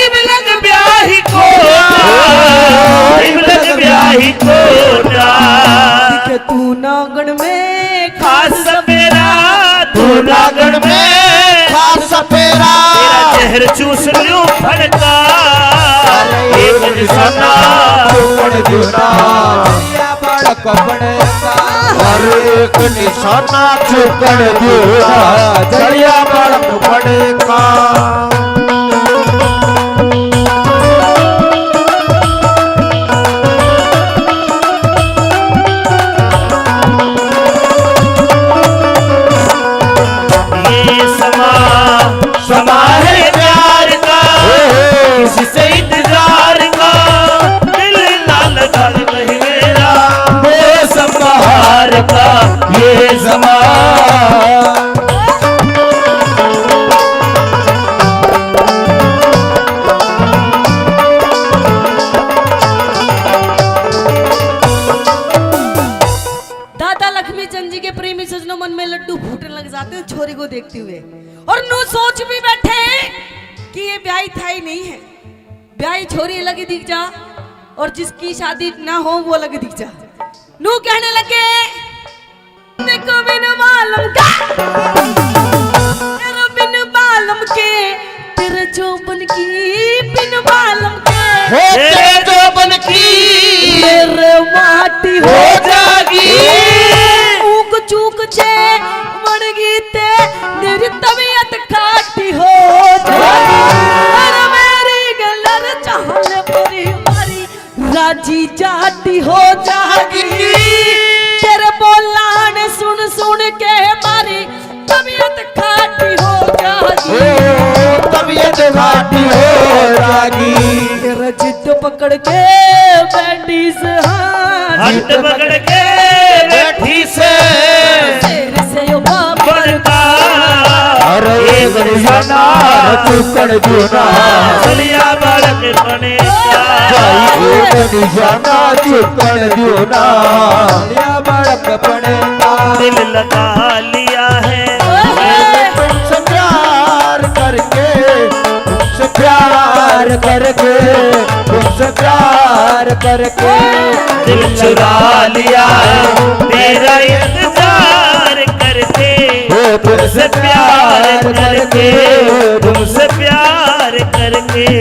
इबलग ब्याही को इबलग ब्याही को दिखे तू नागण में खास मेरा तू लागण में खास सपेरा तेरा जहर चूस लूं फड़का एक निशाना चुकड़ दूना जलिया बालक बने का हर एक निशाना चुकड़ दूना जलिया बालक बने का ये समा है प्यार का किससे इंतजार का दिल ना लगा नहीं मेरा मौसम बहार का ये ज़मां दादा लक्ष्मी चंद जी के प्रेमी सजनों मन में लड्डू फूटने लग जाते हैं छोरी को देखते हुए, और नू सोच भी बैठे कि ये ब्याही था ही नहीं है, ब्याही छोरी अलग ही दिख जा और जिसकी शादी ना हो वो अलग दिख जा। नू कहने लगे देखो बिन मालूम का तेरा बिन मालूम के तेरे जोबन की बिन मालूम के तेरे जोबन की मेरे माटी हो जागी ऊक चूक छे मर गई ते मेरी तबीयत खाटी हो जागी अरे मेरी गलर चाहने पूरी मारी राजी जाती हो जागी तेरे बोलाने सुन सुन के मारी तबीयत खाटी हो जागी तबीयत घाटी हो जागी तेरा जिद पकड़ के बैठी से हट पकड़ के बैठी से तेरे से यो बढ़ता अरे एक निशाना चुकड़ दूना चलिया बालक बने एक निशाना चुकड़ दूना जलिया बालक बने का दिल लगा लिया है तुमसे प्यार करके तुमसे प्यार करके तुमसे तुमसे प्यार करके दिल चुरा लिया है तेरा इंतजार करके, तुमसे प्यार करके, तुमसे प्यार करके।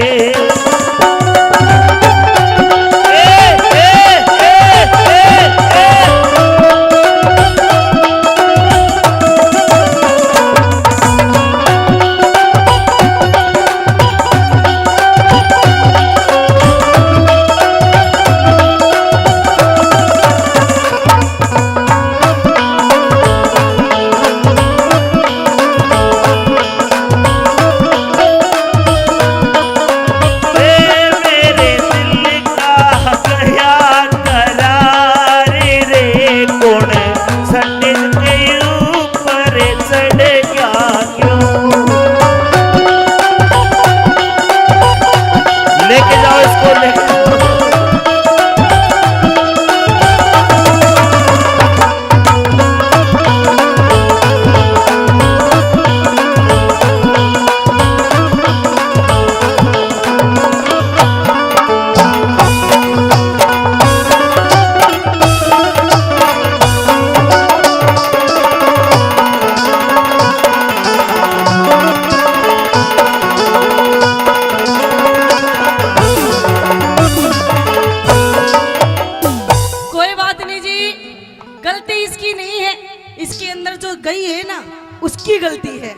उसकी गलती है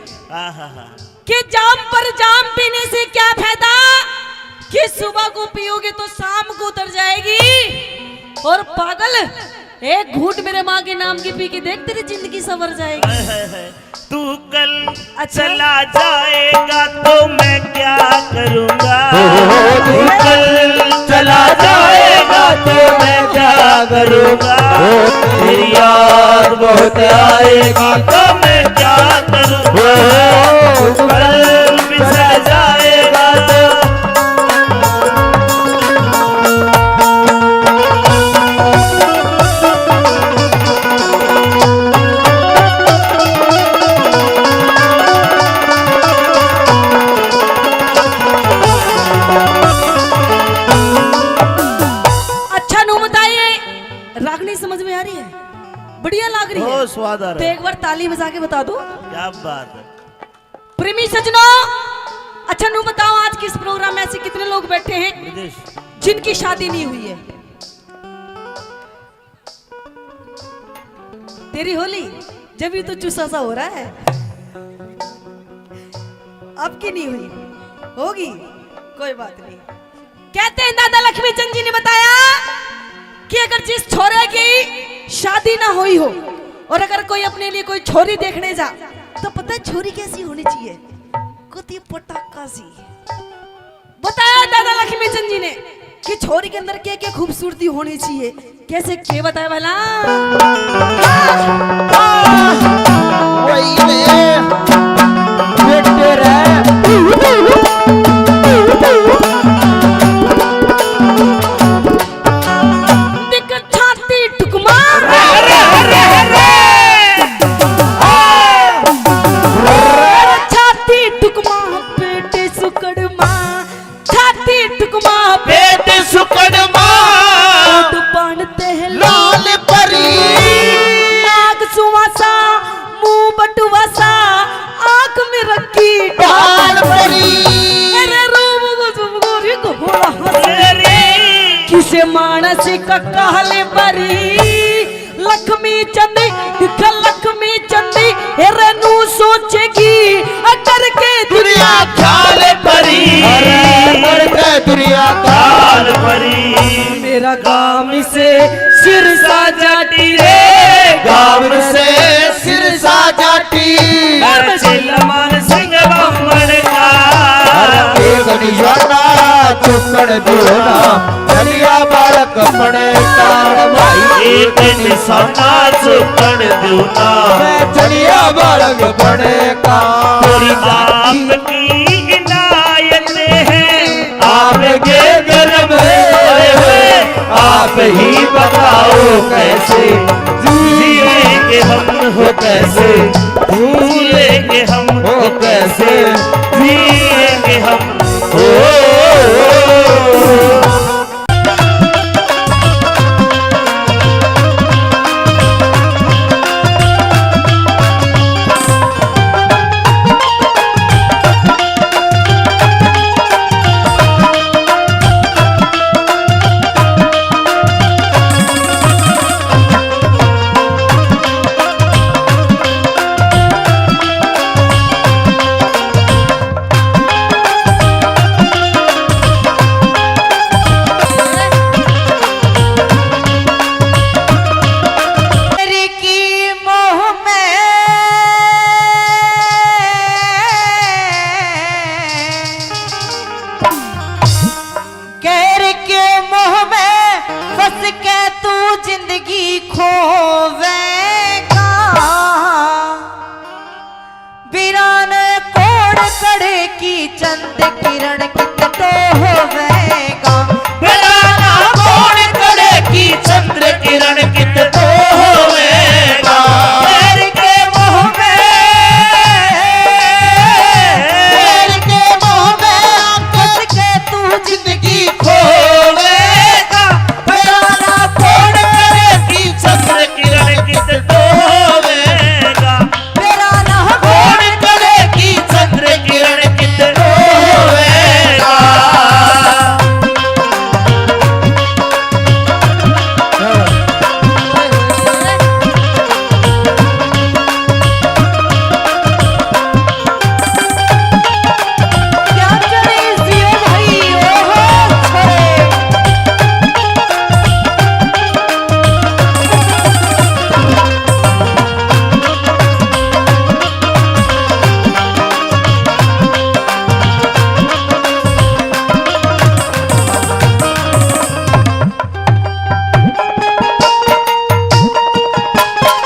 कि जाम पर जाम पीने से क्या फायदा, कि सुबह को पियोगे तो शाम को उतर जाएगी। और पागल, एक घूंट मेरे माँ के नाम की पी के देख, तेरी जिंदगी संवर जाएगी। तू कल चला जाएगा तो मैं क्या करूँगा, तू कल चला जाएगा तो मैं क्या करूँगा, तेरी याद बहुत आएगी तो मैं क्या करूँगा, तू कल बिछड़ जाएगा तो। समझ में आ रही है? बढ़िया लग रही है, स्वाद आ रहा है। तो एक बार ताली बजा के बता दो। क्या बात है। प्रेमी सजनों, अच्छा नू बताओ, आज किस प्रोग्राम में ऐसे कितने लोग बैठे हैं जिनकी शादी नहीं हुई है? तेरी होली जब भी तो चूसा सा हो रहा है, अब की नहीं हुई, होगी, कोई बात नहीं। कहते हैं दादा लक्ष्मी चंद जी ने बताया कि अगर जिस छोरे की शादी ना हुई हो और अगर कोई अपने लिए कोई छोरी देखने जा, तो पता है छोरी कैसी होनी चाहिए? कुती पटाखा सी। बताया दादा लक्ष्मी चंद जी ने कि छोरी के अंदर क्या क्या खूबसूरती होनी चाहिए, कैसे क्या बताया भला? वही रे बेटे रे मानस का कहले बरी लक्ष्मी चंदी दिख लक्ष्मी चंदी हेरनू सोचेगी अगर के दुनिया ख्याल परी, अरे के दुनिया ख्याल परी। मेरा गांव से सिर साजाटी रे, गाँव से सिर साजाटी लमन सिंह बम्बड़ का गणियाना चुकड़ दियोना चलिया बालक पड़े कार भाई, एक निशाना चुकड़ दियोना चलिया बालक पड़े का। थोड़ी आपकी इनायत है, आपके गर्भ हुए आप ही बताओ कैसे जिएंगे हम, हो कैसे भूलेंगे हम, हो कैसे जिएंगे हम। हो होवेगा वीरान कोड़ कड़े की चंद किरण कित तो होवेगा वीराना कोण करे की चंद्र किरण कित तो होवेगा पैर के मोह में फंस के तू जिंदगी खोवेगा वीराना कोण करे की चंद्र किरण कित तो होवेगा वीराना कोण करे की चंद्र किरण कित तो होवेगा क्या करे जियो भाई ओहो छोरे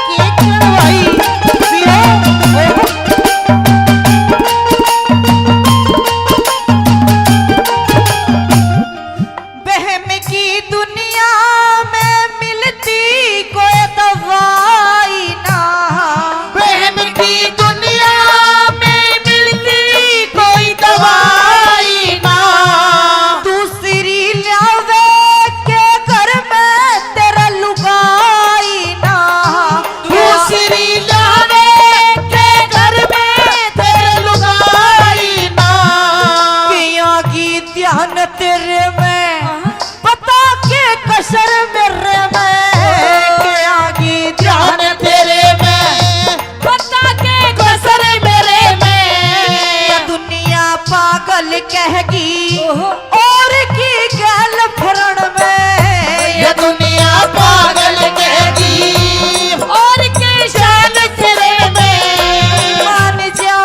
के क्षण भाई जियो ओहो बहम की दुनिया में मिलती कोई दवाई ना बहम की दुनिया में मिलती कोई दवाई ना दूसरी लावे के घर में तेरा लुगाई ना दूसरी लावे के घर में तेरे लुगाई ना पिया की ध्यान तेरे में पता के कसर मेरे में पिया की ध्यान ध्यान तेरे में पता के कसर मेरे में ये दुनिया पागल कहेगी और की गल फरण में ये दुनिया पागल कहेगी और के शान तेरे में मान जा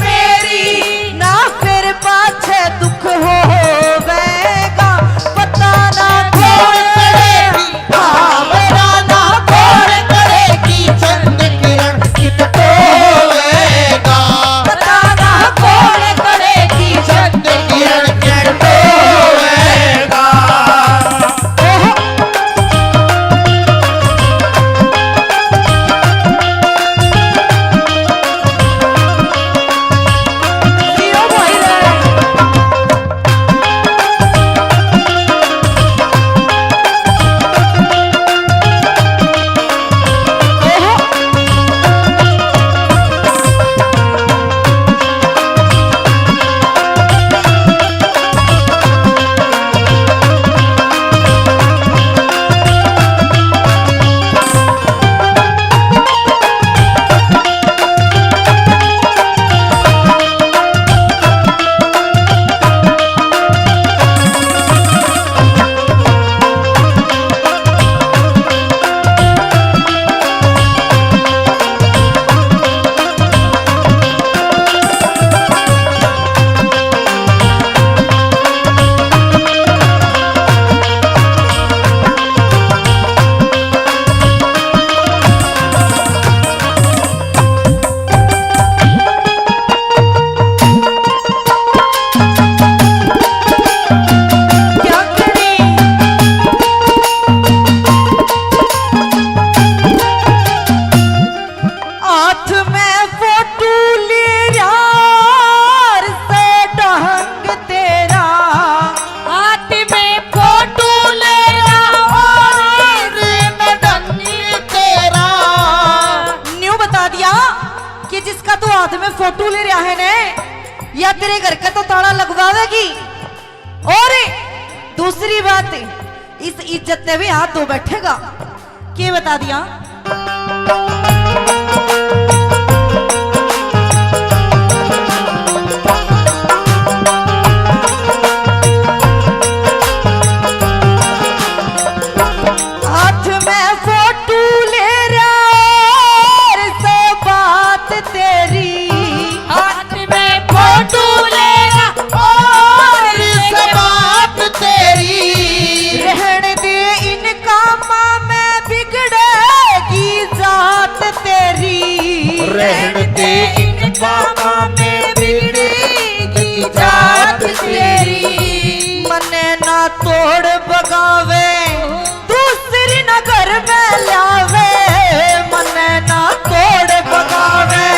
मेरी ना फिर पाछे दुख होवेगा पता ना कोण कौन करेगी हाँ वीराना कोण करेगी चंद्र किरण कित तो होवेगा पता ना कौन करेगी चंद्र किरण कित तो होवेगा जियो भाई रे क्या करें हाथ में फोटो ले यार से ढंग तेरा हाथ में फोटो ले यार से ढंग तेरा न्यू बता दिया कि जिसका तू हाथ में फोटो ले रहा है ने या तेरे घर का तो ताला लगवावेगी और दूसरी बात इस इज्जत ने भी हाथ धो बैठेगा के बता दिया हाथ में फोटो ले रहा से बात तेरी हाथ में फोटो ले और से बात तेरी रहन दे इन बाबा में बिगड़ी जात तेरी। मने ना तोड़ बगावे दूसरी नगर में लावे, मने ना तोड़ बगावे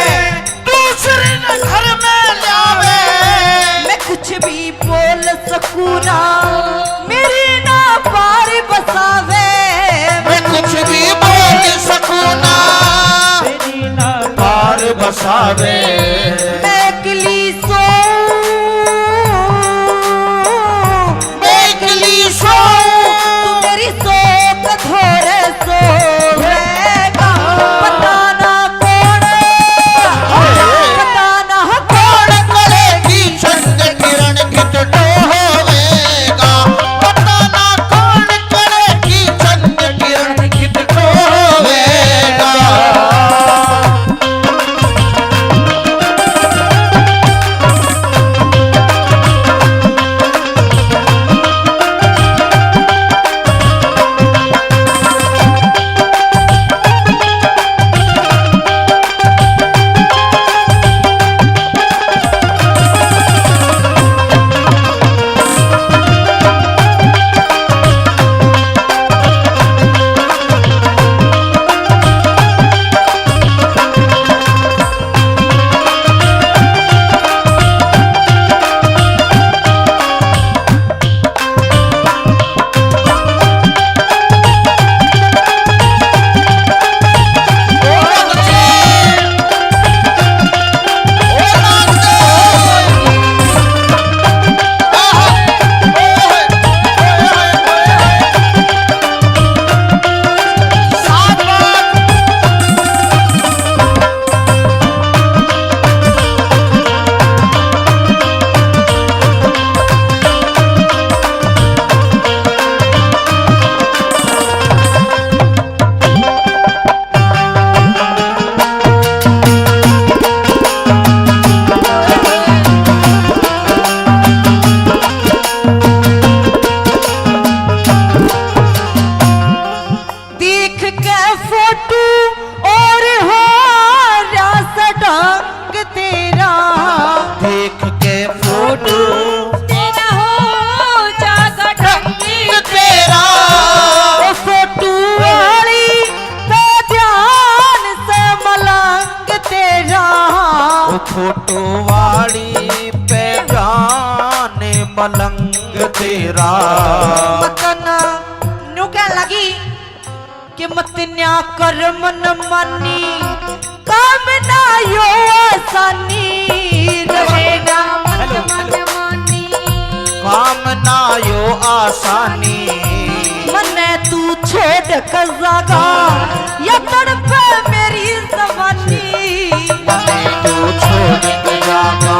दूसरे न घर में लावे। मैं कुछ भी बोल सकूं ना मेरी ना पार बसावे, मैं कुछ भी बोल सकूं ना मेरी ना पार बसावे। मैं अकेली सो तू मेरी सोच थोड़े सोएगा। पता ना कौन करेगी चंद किरण कित होवेगा। पता ना कौन करेगी चंद किरण कित होवेगा। फोटो वाली पे जाने मलंग तेरा। मतन नु क्या लगी कि मत न्या कर मन मानी काम ना यो आसानी रहेगा मन मन मानी काम ना यो आसानी। मने तू छोड़ कर जागा या तड़पे मेरी जवानी। मने तू छोड़ के जागा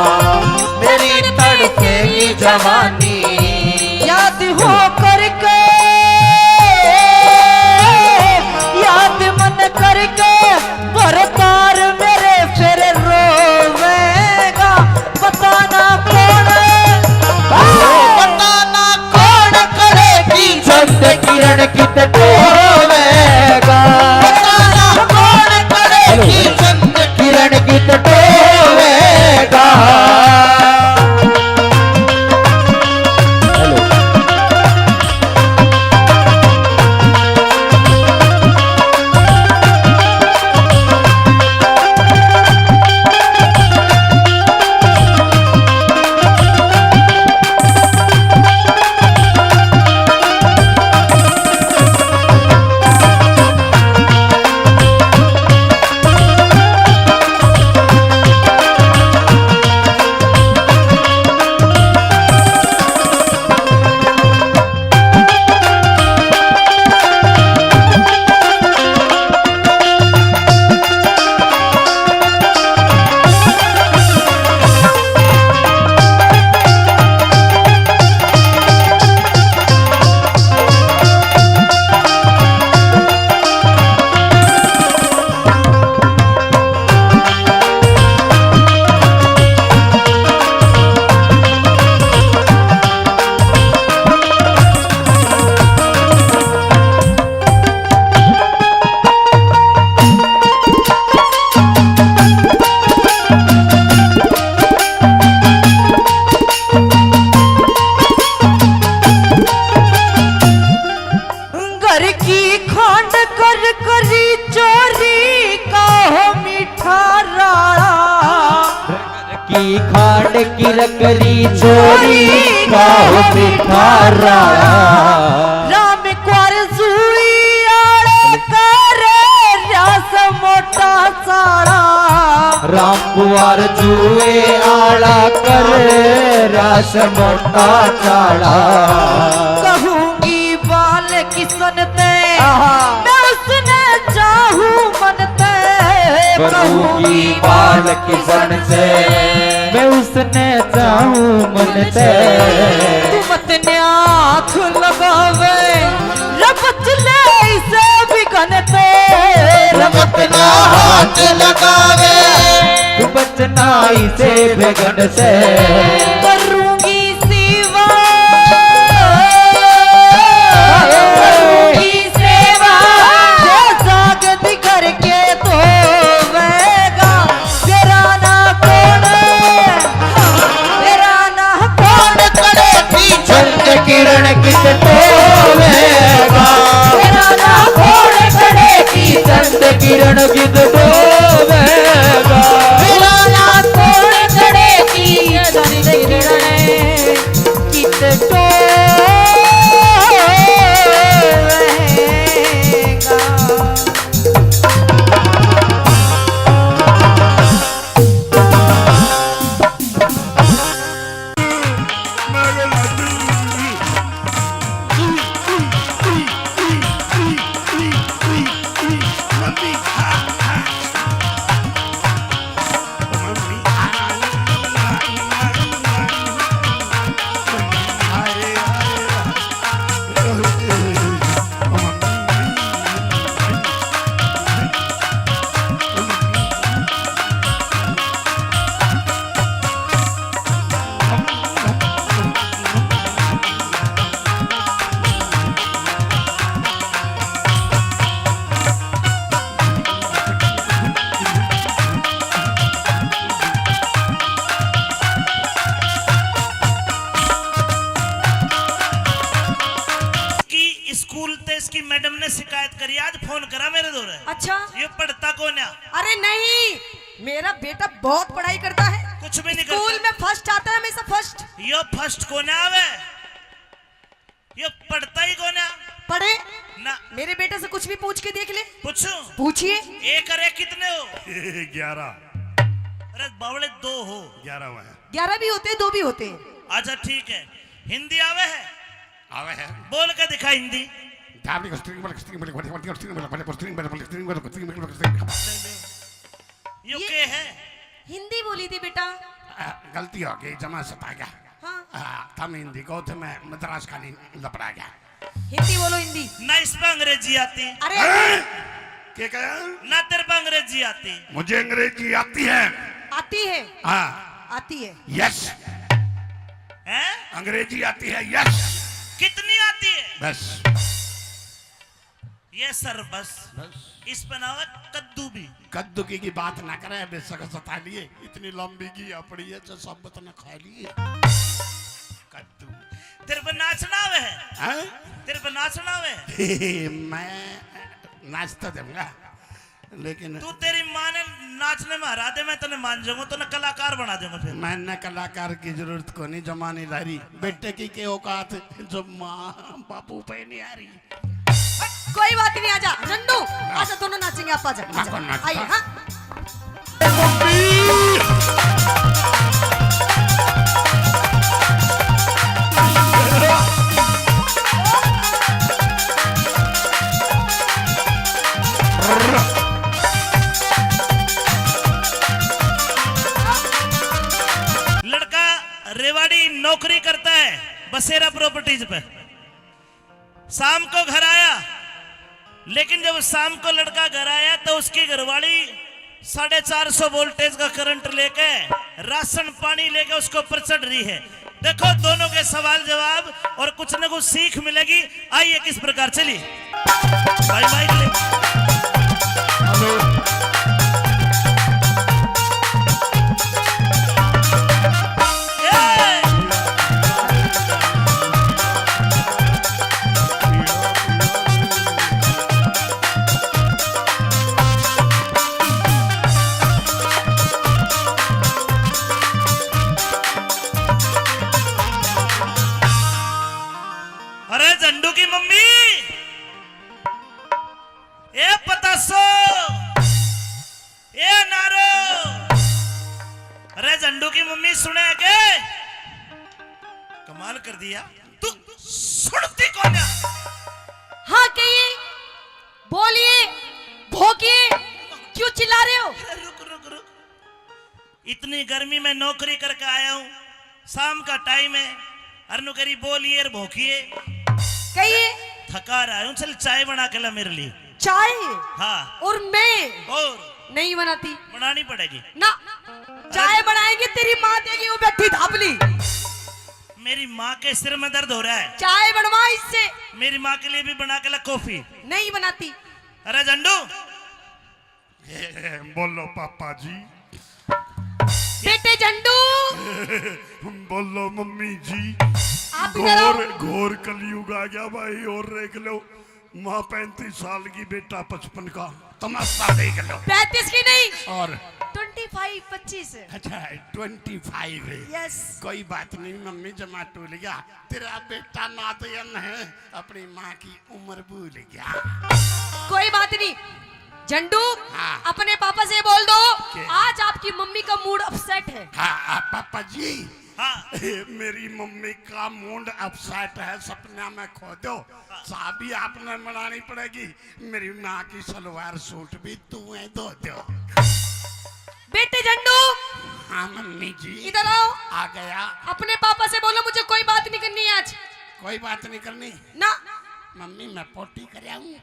मेरी तड़पेगी जवानी। याद हो करके याद मन करके परतार मेरे फिर रोवेगा। पता ना कौन पता ना कौन करेगी चंद किरण कित होवेगा। पता ना कौन करेगी चंद किरण कित होवेगा। की खांड की रकरी चोरी गाओ भिखारा राम क्वार जुई आड़े करे रास मोटा सारा राम कुंवर जुए आला कर रस मोटा चाड़ा कहूंगी बाल किसन ते मैं उसने चाहूं मन ते कहूंगी बाल किसन से मैं उसने चाहूं मन से तू मत ने आँख लगावे रबत ले इसे बिगन ते रमत ना हाथ लगावे तू बचना इसे बेगन से करूंगी सेवा करूंगी सेवा जो जागत करके तो वेगा तेरा ना कौन करे चंद किरण किस तो वेगा तेरा ना कौन करे चंद किरण किस तो वेगा तेरा ना कौन करे चंद किरण कित तो स्कूल ते इसकी मैडम ने शिकायत करी, आज फोन करा मेरे दौरे। अच्छा ये पढ़ता कौन है? अरे नहीं, मेरा बेटा बहुत पढ़ाई करता है, कुछ भी नहीं स्कूल करता। में फर्स्ट आता है, हमेशा फर्स्ट। यो फर्स्ट कौन है आवे? ये पढ़ता ही कौन है? पढ़े ना मेरे बेटे से कुछ भी पूछ के देख ले। पूछो, पूछिए। एक और एक कितने हो? 11 अरे बावड़े 2 हो। 11 हुआ है 11 भी होते हैं, 2 भी होते हैं। अच्छा ठीक है, हिंदी आवे है? आवे है बोल के दिखा हिंदी। यो के है? हिंदी बोली थी बेटा। गलती हो गई, जमा सता गया। हाँ, हम हिंदी को थे, मैं मद्रास का नहीं लपड़ा गया। हिंदी बोलो, हिंदी। ना इस पे अंग्रेजी आती, अरे क्या कहा? ना तेरे पे अंग्रेजी आती। मुझे अंग्रेजी आती है। आती है, हाँ आती है। यस, हैं? अंग्रेजी आती है। यस, कितनी आती है? बस ये सर बस इस पे ना हो कद्दू भी। कद्दू की बात ना करे, बेशक सता लिए, इतनी लंबी की पड़ी है जो सब बतना खा लिए। कद्दू तेरे पे नाचना आवे है? हैं? तेरे पे नाचना आवे है? मैं नाचता दूंगा, लेकिन तू तेरी माँ ने नाचने में हरा दे, मैं तने मान जाऊंगा, तो कलाकार बना दूंगा फिर। मैंने कलाकार की जरूरत को नहीं, जमाने ला रही बेटे की के औकात जो माँ बापू पे नहीं आ रही। कोई बात नहीं, आजा नंदू, आजा, दोनों नाचेंगे। आप आजा, ना कौन नाचता? आइए। हाँ, लड़का रेवाड़ी नौकरी करता है बसेरा प्रॉपर्टीज पे। शाम को घर आया, लेकिन जब शाम को लड़का घर आया तो उसकी घरवाली 450 वोल्टेज का करंट लेके राशन पानी लेके उसको ऊपर चढ़ रही है। देखो दोनों के सवाल जवाब और कुछ न कुछ सीख मिलेगी। आइए किस प्रकार चलिए भाई भाई कर दिया। तू सुनती कौन है? हाँ कहिए, बोलिए, भोंकिए, क्यों चिल्ला रहे हो? रुक रुक रुक, इतनी गर्मी में नौकरी करके आया हूँ, शाम का टाइम है, अरनु करी बोलिए और भोंकिए। कहिए। थका रहा हूँ, चल चाय बना के ला मेरे लिए। चाय? हाँ। और मैं और नहीं बनाती। बनानी पड़ेगी ना, चाय बनाएंगे तेरी माँ देगी, वो बैठी धापली। मेरी माँ के सिर में दर्द हो रहा है, चाय बनवा इससे। मेरी माँ के लिए भी बना के ला कॉफी। नहीं बनाती। अरे झंडू, बोलो पापा जी। बेटे झंडू, बोलो मम्मी जी। आप इधर आओ। घोर कलयुग आ गया भाई, और देख लो, माँ 35 साल की, बेटा 55 का, तमाशा देख लो। 35 की नहीं, और 25 25। अच्छा 25 है। यस। कोई बात नहीं मम्मी, जमा टूल गया, तेरा बेटा नातयन है, अपनी माँ की उम्र भूल गया। कोई बात नहीं झंडू, हाँ। अपने पापा से बोल दो क्या? आज आपकी मम्मी का मूड अपसेट है। हाँ पापा जी। हाँ। मेरी मम्मी का मूड अपसेट है, सपना में खो दो, शादी आपने बनानी पड़ेगी, मेरी माँ की सलवार सूट भी तुम्हें धो दो। बेटे झंडू, हाँ मम्मी जी। इधर आओ। आ गया। अपने पापा से बोलो मुझे कोई बात नहीं करनी है आज। कोई बात नहीं करनी ना। मम्मी, मैं पोटी कर आऊं।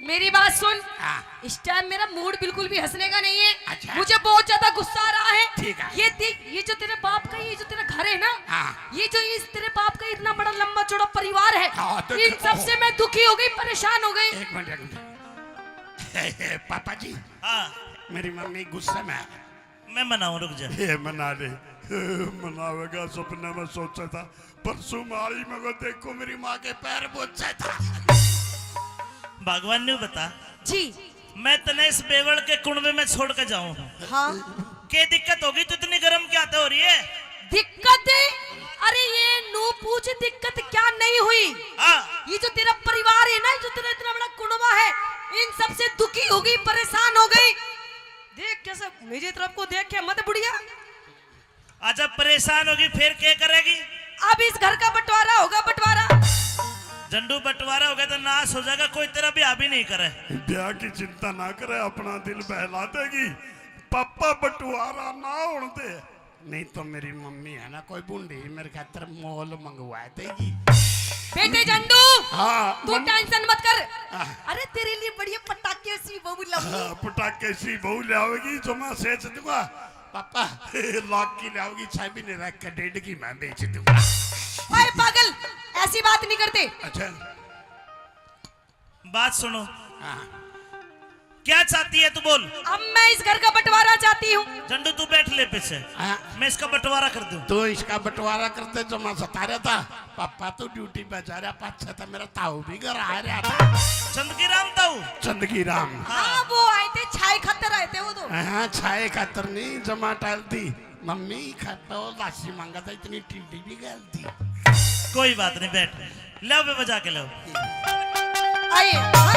मेरी बात सुन, हाँ। इस टाइम मेरा मूड बिल्कुल भी हंसने का नहीं है। अच्छा। मुझे बहुत ज्यादा गुस्सा आ रहा है। ठीक है। ये देख, ये जो तेरे बाप का, ये जो तेरा घर है ना, हाँ। ये जो इस तेरे बाप का इतना बड़ा लंबा चौड़ा परिवार है, हाँ, तो इन सबसे मैं दुखी हो गई, परेशान हो गई। एक मिनट पापा जी। हाँ। मेरी मम्मी गुस्से में है। मैं मनाऊं, रुक जा। ये मना ले। मनावेगा, सपने में सोचा था, परसों मारी मगर देखो मेरी माँ के पैर बोझे था। भगवान ने बता जी। मैं तने इस बेवड़ के कुंडवे में छोड़ के जाऊं, हाँ। क्या दिक्कत होगी? तो इतनी गर्म क्या हो रही है? दिक्कत है? अरे ये नू पूछ, दिक्कत क्या नहीं हुई। हाँ। ये जो तेरा परिवार है ना, जो तेरा इतना बड़ा कुनबा है, इन सबसे दुखी हो गई, परेशान हो गई। देख कैसे मेरी तरफ को देख के मत बुढ़िया। अच्छा परेशान होगी फिर क्या करेगी? अब इस घर का बंटवारा होगा, बंटवारा। झंडू बंटवारा हो गया तो नाश हो जाएगा, कोई तेरा ब्याह भी नहीं करे। ब्याह की चिंता ना करे, अपना दिल बहला देगी। पापा बंटवारा ना होने, नहीं तो मेरी मम्मी है ना कोई बूंदी मेरे खातर मोल मंगवा देगी। बेटे झंडू, हाँ तू टेंशन मत कर। अरे तेरे लिए बढ़िया पटाखे सी बहू लाऊंगी। पटाखे सी बहू लाओगी जो मैं सेच दूंगा। पापा लाख की लाओगी, छह भी नहीं रख कर 1.5 की मैं बेच दूंगा। ओए पागल, ऐसी बात नहीं करते। अच्छा बात सुनो, हाँ। क्या चाहती है तू बोल। अब मैं इस घर का बंटवारा चाहती हूँ। झंडू तू बैठ ले पीछे, हाँ। मैं इसका बंटवारा कर दूं। तो इसका बंटवारा करते जो मैं सता रहा था। पापा तो ड्यूटी पे जा रहा, पाछा था मेरा ताऊ भी घर आ रहा था। चंदगी राम ताऊ। चंदगी राम। हाँ वो आए थे, छाई खतर आए थे वो तो। हाँ छाए खातर नहीं, जमा टाल थी मम्मी खाता लाशी मांगा था, इतनी टीडी भी गल थी। कोई बात नहीं, बैठ लो, मैं बजा के लो। आइए। हाँ?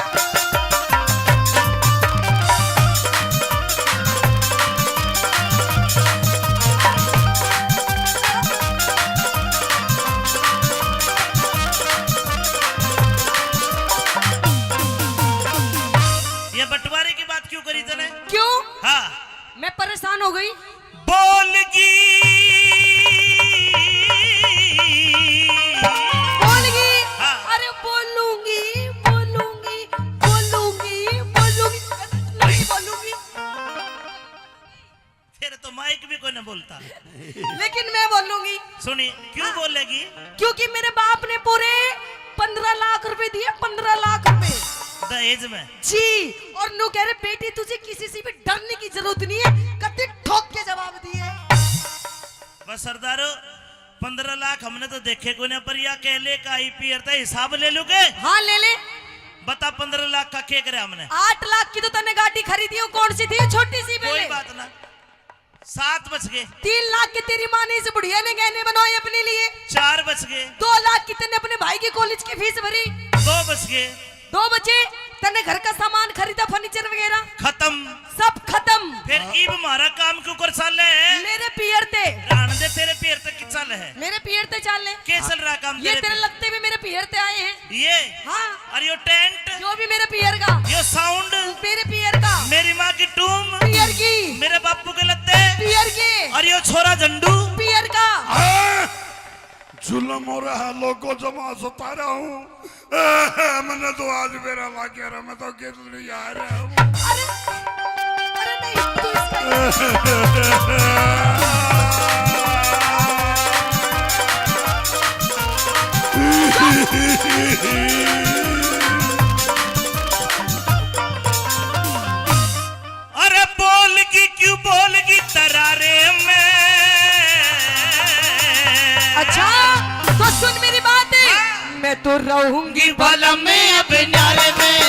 ये बंटवारे की बात क्यों करी तूने? क्यों? हाँ मैं परेशान हो गई। बोलगी बोलगी। हाँ। अरे बोलूंगी बोलूंगी बोलूंगी बोलूंगी नहीं बोलूंगी। फिर तो माइक भी कोई न बोलता। लेकिन मैं बोलूंगी। सुनी क्यों बोलेगी? क्योंकि मेरे बाप ने पूरे 15 लाख रुपए दिए, 15 लाख रुपए दहेज में। जी। और नो कह रहे बेटी तुझे किसी से भी डरने की जरूरत नहीं है, कत्ते ठोक के जवाब दिए। बस सरदारो 15 लाख हमने तो देखे को नहीं, पर या कहले का आईपीआर था हिसाब ले लूगे। हाँ ले ले। बता 15 लाख का क्या करे हमने? 8 लाख की तो तने गाड़ी खरीदी हो, कौन सी थी? छोटी सी कोई पहले। बात ना, 7 बच गए। 3 लाख की तेरी माँ ने इस बुढ़िया ने गहने बनवाए अपने लिए। 4 बच गए। 2 लाख की तने अपने भाई की कॉलेज की फीस भरी। 2 बच गए। 2 बचे। तने घर का सामान खरीदा, फर्नीचर वगैरह खत्म। सब खत्म। फिर ईब मारा काम क्यों कर साले है? मेरे पियर ते रान दे तेरे पैर तक कि चल है? मेरे पियर ते चाल ले। के चल रहा काम ये तेरे तेरे पे? लगते भी मेरे पियर ते आए हैं। ये हाँ, और यो टेंट, जो भी मेरे पियर का, यो साउंड, मेरे पियर का, मेरी माँ की टूम, पियर की, मेरे बापू के लत्ते, पियर की, और यो छोरा झंडू, पियर का। जुल्म हो रहा है, लोग को जमा सता रहा हूँ। मैंने तो आज मेरा ला के रहा, मैं तो किस लिए आ रहा हूँ। अरे अरे नहीं, तू इसका अरे बोलगी क्यों बोलगी तरारे में? अच्छा तो सुन मेरी बात है, मैं तो रहूंगी बलम में अपने न्यारे में,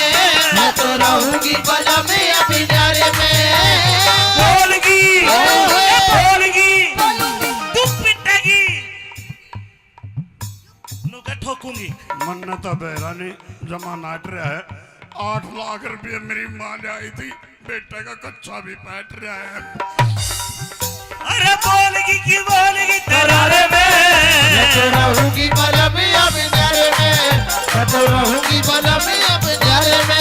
मैं तो रहूंगी बलम में अपने न्यारे में। बोलगी, बोलगी, तू पिटेगी, नुका ठोकूंगी। मन तो बेरा नहीं जमा नाट रहा है। 8 लाख रुपये मेरी माँ ले आई थी, बेटे का कच्चा भी बैठ रहा है। अरे बोलगी क्यों बोलगी तरारे में? मैं तो रहूंगी बलम में अपने न्यारे में, मैं तो रहूंगी बलम में अपने न्यारे में।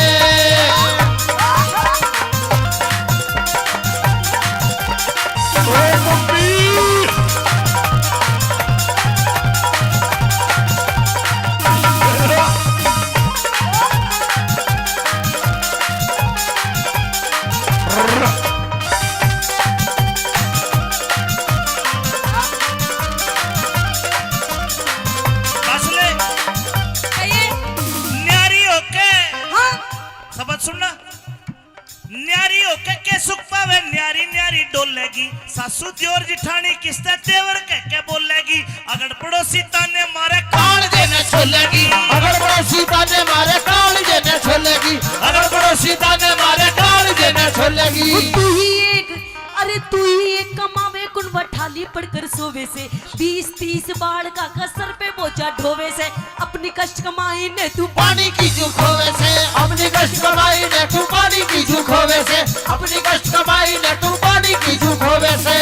बस ले, कहिए। न्यारी होके हाँ, सबक सुनना। न्यारी होके के सुख पावे, न्यारी न्यारी डोलेगी। सासू दियोर जिठानी किस्ता तेवर कह के बोलेगी। अगर पड़ोसी ताने मारे कान देने छोलेगी, अगर पड़ोसी ताने मारे कान देने छोलेगी, अगर पड़ोसी ताने मारे कान देने छोलेगी। तू ही एक, अरे तू ही एक कमावे कुन बठाली पड़कर सोवे से, 20-30 बाढ़ का कसर पे बोझा ढोवे से, अपनी कष्ट कमाई ने तू पानी की झूठ होवे से, अपनी कष्ट कमाई ने तू पानी की झूठ होवे से, अपनी कष्ट कमाई ने तू पानी की झूठ होवे से।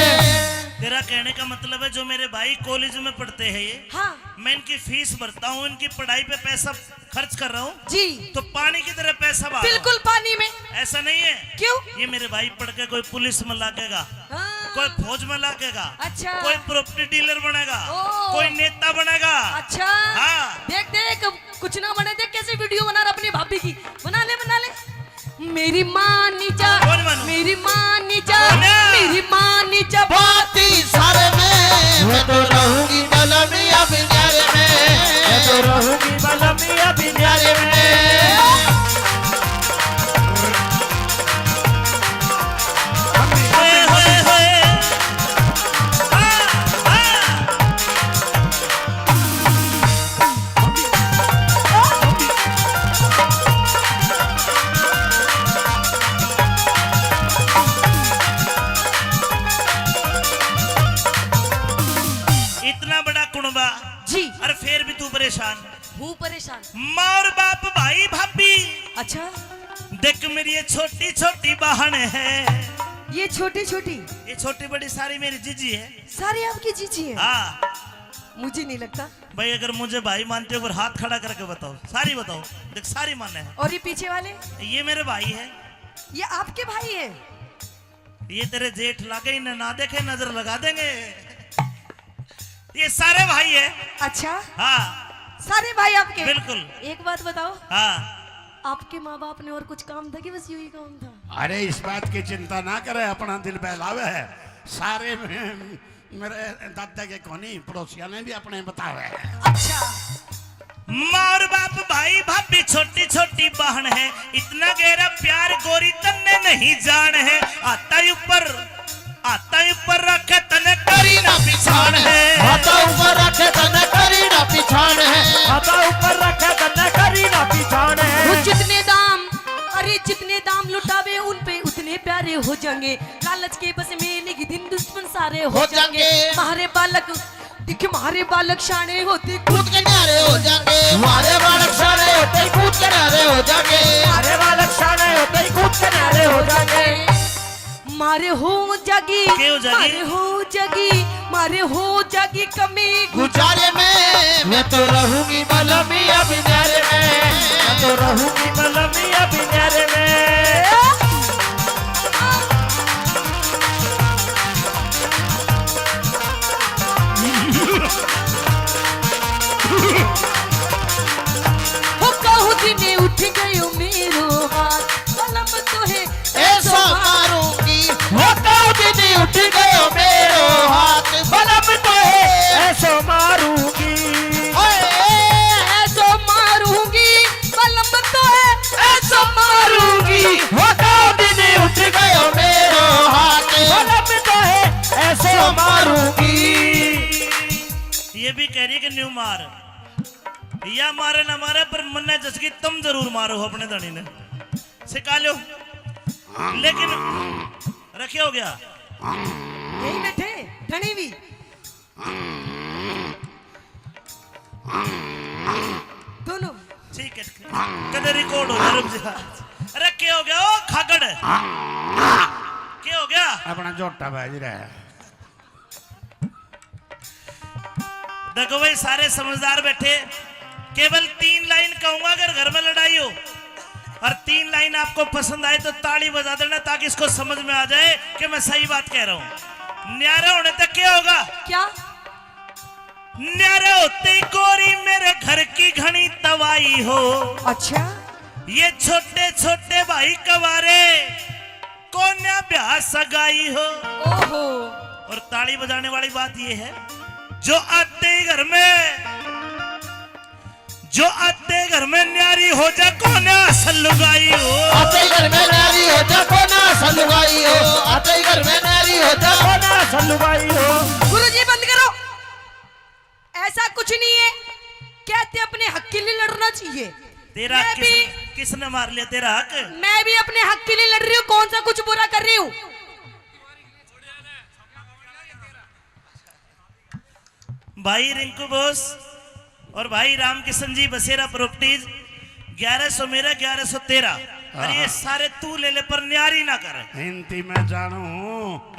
तेरा कहने का मतलब है जो मेरे भाई कॉलेज में पढ़ते हैं ये, हाँ मैं इनकी फीस भरता हूँ, इनकी पढ़ाई पे पैसा खर्च कर रहा हूँ, जी, तो पानी की तरह पैसा बहा रहा हूं। बिल्कुल पानी में। ऐसा नहीं है। क्यों? ये मेरे भाई पढ़ के कोई पुलिस में लागेगा, हाँ, कोई फौज में लागेगा, अच्छा। कोई प्रॉपर्टी डीलर बनेगा, ओ। कोई नेता बनेगा। अच्छा हाँ। देख देख, कुछ ना बने, देख कैसे वीडियो बना रहा अपनी भाभी की। बना ले बना ले। मेरी माँ नीचा, कौन मानू? मेरी माँ नीचा, बना। मेरी माँ नीचा। बाती सारे में मैं तो रहूंगी बलम में अपने न्यारे में, मैं तो रहूंगी बलम में अपने न्यारे में। होए, होए, होए। हाँ, हाँ। इतना बड़ा कुनबा, जी और फिर भी तू परेशान। हूँ परेशान। माँ और बाप, भाई भाभी, अच्छा देख मेरी ये छोटी छोटी बहन है, ये छोटी छोटी ये छोटी बड़ी सारी मेरी जीजी है। सारी आपकी जीजी है? हाँ मुझे नहीं लगता। भाई, अगर मुझे भाई मानते हो, हाथ खड़ा करके बताओ, सारी बताओ। देख सारी माने है। और ये पीछे वाले, ये मेरे भाई है, ये आपके भाई है? ये तेरे जेठ लागे ही ना देखे नजर लगा देंगे। ये सारे भाई है। अच्छा हाँ सारे भाई आपके? बिल्कुल। एक बात बताओ, हाँ, आपके माँ बाप ने और कुछ काम था कि बस यही काम था? अरे इस बात की चिंता ना करे, अपना दिल बहलावे है। सारे मेरे दादा के कोनी पड़ोसिया ने भी अपने बतावे है। अच्छा माँ और बाप, भाई भाभी, छोटी छोटी बहन है। इतना गहरा प्यार गोरी तन्ने नहीं जान है। आता ही ऊपर रखे तने करी ना पिछाड़ है। हाथा ऊपर रखे तने करी ना पिछाड़ है, हाथा ऊपर रखे तने करी ना पिछाड़ है। वो जितने दाम, अरे जितने दाम लुटावे उन पे उतने प्यारे हो जाएंगे। लालच के बस में एक दिन दुश्मन सारे हो जाएंगे। हमारे बालक शाने होते खुद के न्यारे हो जाएंगे, हमारे बालक सारे होते ही कूद के नारे हो जाएंगे। अरे बालक शाने होते ही कूद के नारे हो जाएंगे। मारे हो जगी, क्यों जगी? मारे हो जगी, मारे हो जगी कमी गुजारे में मैं तो रहूंगी बलमिया बिनारे में, मैं तो रहूंगी बलमिया बिनारे में। हो कहूँ दिने उठ गयो मेरो हाथ कलम तो है ऐसा मारूंगी होता दीदी उठ गयो मेरो हाथ बलम तो है ऐसो मारूंगी, ऐसो मारूंगी कलम तो है ऐसो मारूंगी होता दिन उठ गयो मेरो हाथ बलम तो है ऐसो मारूंगी। ये भी कह रही है कि न्यू मार या मारे ना मारे पर मन्ने जसकी तुम जरूर मारो अपने धनी ने सिखा लो, लेकिन रखे हो गया यही बैठे धनी भी दोनों ठीक है कदर रिकॉर्ड हो जा रुक जा। अरे क्या हो गया ओ खागड़ क्या हो गया? अपना जोटा बाज रहा है। देखो भाई सारे समझदार बैठे, केवल 3 लाइन कहूंगा अगर घर में लड़ाई हो और 3 लाइन आपको पसंद आए तो ताली बजा देना ताकि इसको समझ में आ जाए कि मैं सही बात कह रहा हूं। न्यारा होने तक क्या होगा? क्या न्यारा होते ही गोरी मेरे घर की घनी तवाई हो, अच्छा ये छोटे छोटे भाई कवारे कोन्या ब्याह सगाई हो। ओहो और ताली बजाने वाली बात ये है जो आते ही घर में न्यारी हो जा कोन्या सलुगाई हो। आते ही घर में नारी हो जा कोना सलुगाई हो, आते ही घर में नारी हो जा कोना सलुगाई हो। गुरुजी बंद करो, ऐसा कुछ नहीं है, कहते अपने हक के लिए लड़ना चाहिए। तेरा मैं भी किसने मार लिया तेरा हक? मैं भी अपने हक के लिए लड़ रही हूँ, कौन सा कुछ बुरा कर रही हूँ? भाई रिंकू बोस और भाई रामकिशन जी बसेरा प्रॉपर्टीज 1100 मेरा 1100 तेरा। अरे ये सारे तू ले ले पर न्यारी ना कर। हिंदी में जानू